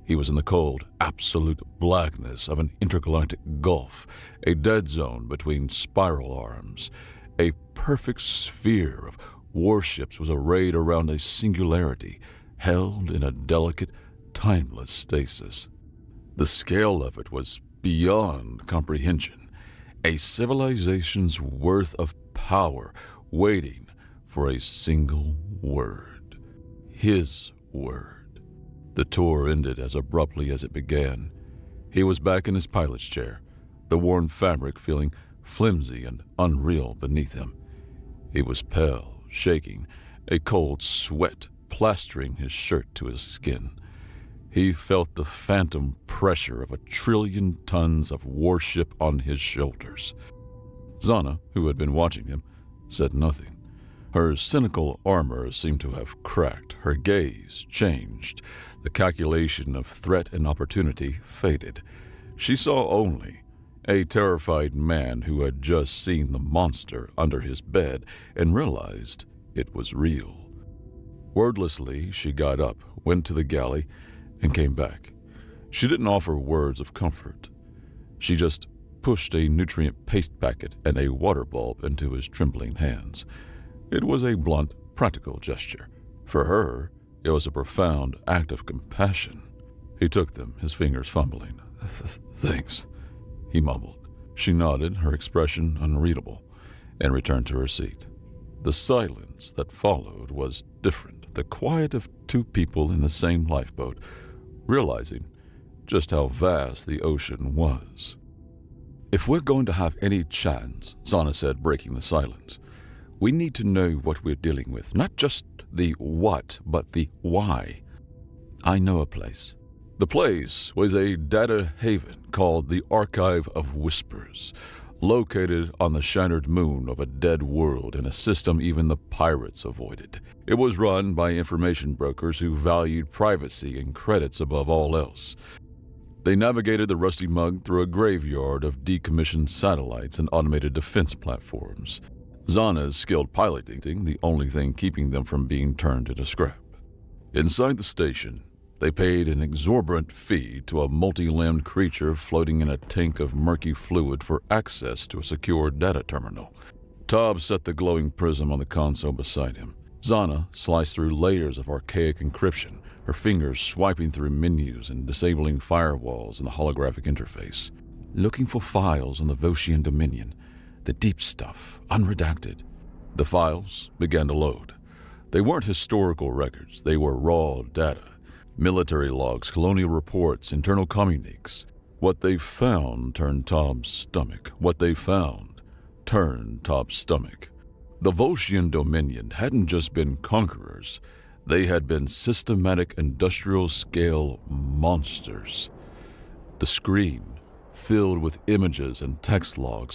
He was in the cold, absolute blackness of an intergalactic gulf, a dead zone between spiral arms. A perfect sphere of warships was arrayed around a singularity, held in a delicate, timeless stasis. The scale of it was beyond comprehension, a civilization's worth of power waiting for a single word. His word. The tour ended as abruptly as it began. He was back in his pilot's chair, the worn fabric feeling flimsy and unreal beneath him. He was pale, shaking, a cold sweat plastering his shirt to his skin. He felt the phantom pressure of 1 trillion tons of warship on his shoulders. Zana, who had been watching him, said nothing. Her cynical armor seemed to have cracked. Her gaze changed. The calculation of threat and opportunity faded. She saw only a terrified man who had just seen the monster under his bed and realized it was real. Wordlessly, she got up, went to the galley, and came back. She didn't offer words of comfort. She just pushed a nutrient paste packet and a water bulb into his trembling hands. It was a blunt, practical gesture. For her, it was a profound act of compassion. He took them, his fingers fumbling. "Thanks," he mumbled. She nodded, her expression unreadable, and returned to her seat. The silence that followed was different, the quiet of two people in the same lifeboat, realizing just how vast the ocean was. "If we're going to have any chance," Zana said, breaking the silence, "we need to know what we're dealing with, not just the what, but the why. I know a place." The place was a data haven called the Archive of Whispers, located on the shattered moon of a dead world in a system even the pirates avoided. It was run by information brokers who valued privacy and credits above all else. They navigated the rusty mug through a graveyard of decommissioned satellites and automated defense platforms. Zana's skilled piloting, the only thing keeping them from being turned into scrap. Inside the station, they paid an exorbitant fee to a multi-limbed creature floating in a tank of murky fluid for access to a secure data terminal. Tob set the glowing prism on the console beside him. Zana sliced through layers of archaic encryption, her fingers swiping through menus and disabling firewalls in the holographic interface, looking for files on the Voshian Dominion, the deep stuff, unredacted. The files began to load. They weren't historical records, they were raw data. Military logs, colonial reports, internal communiques. What they found turned Tom's stomach. What they found turned Tom's stomach. The Voshian Dominion hadn't just been conquerors. They had been systematic industrial-scale monsters. The screen, filled with images and text logs,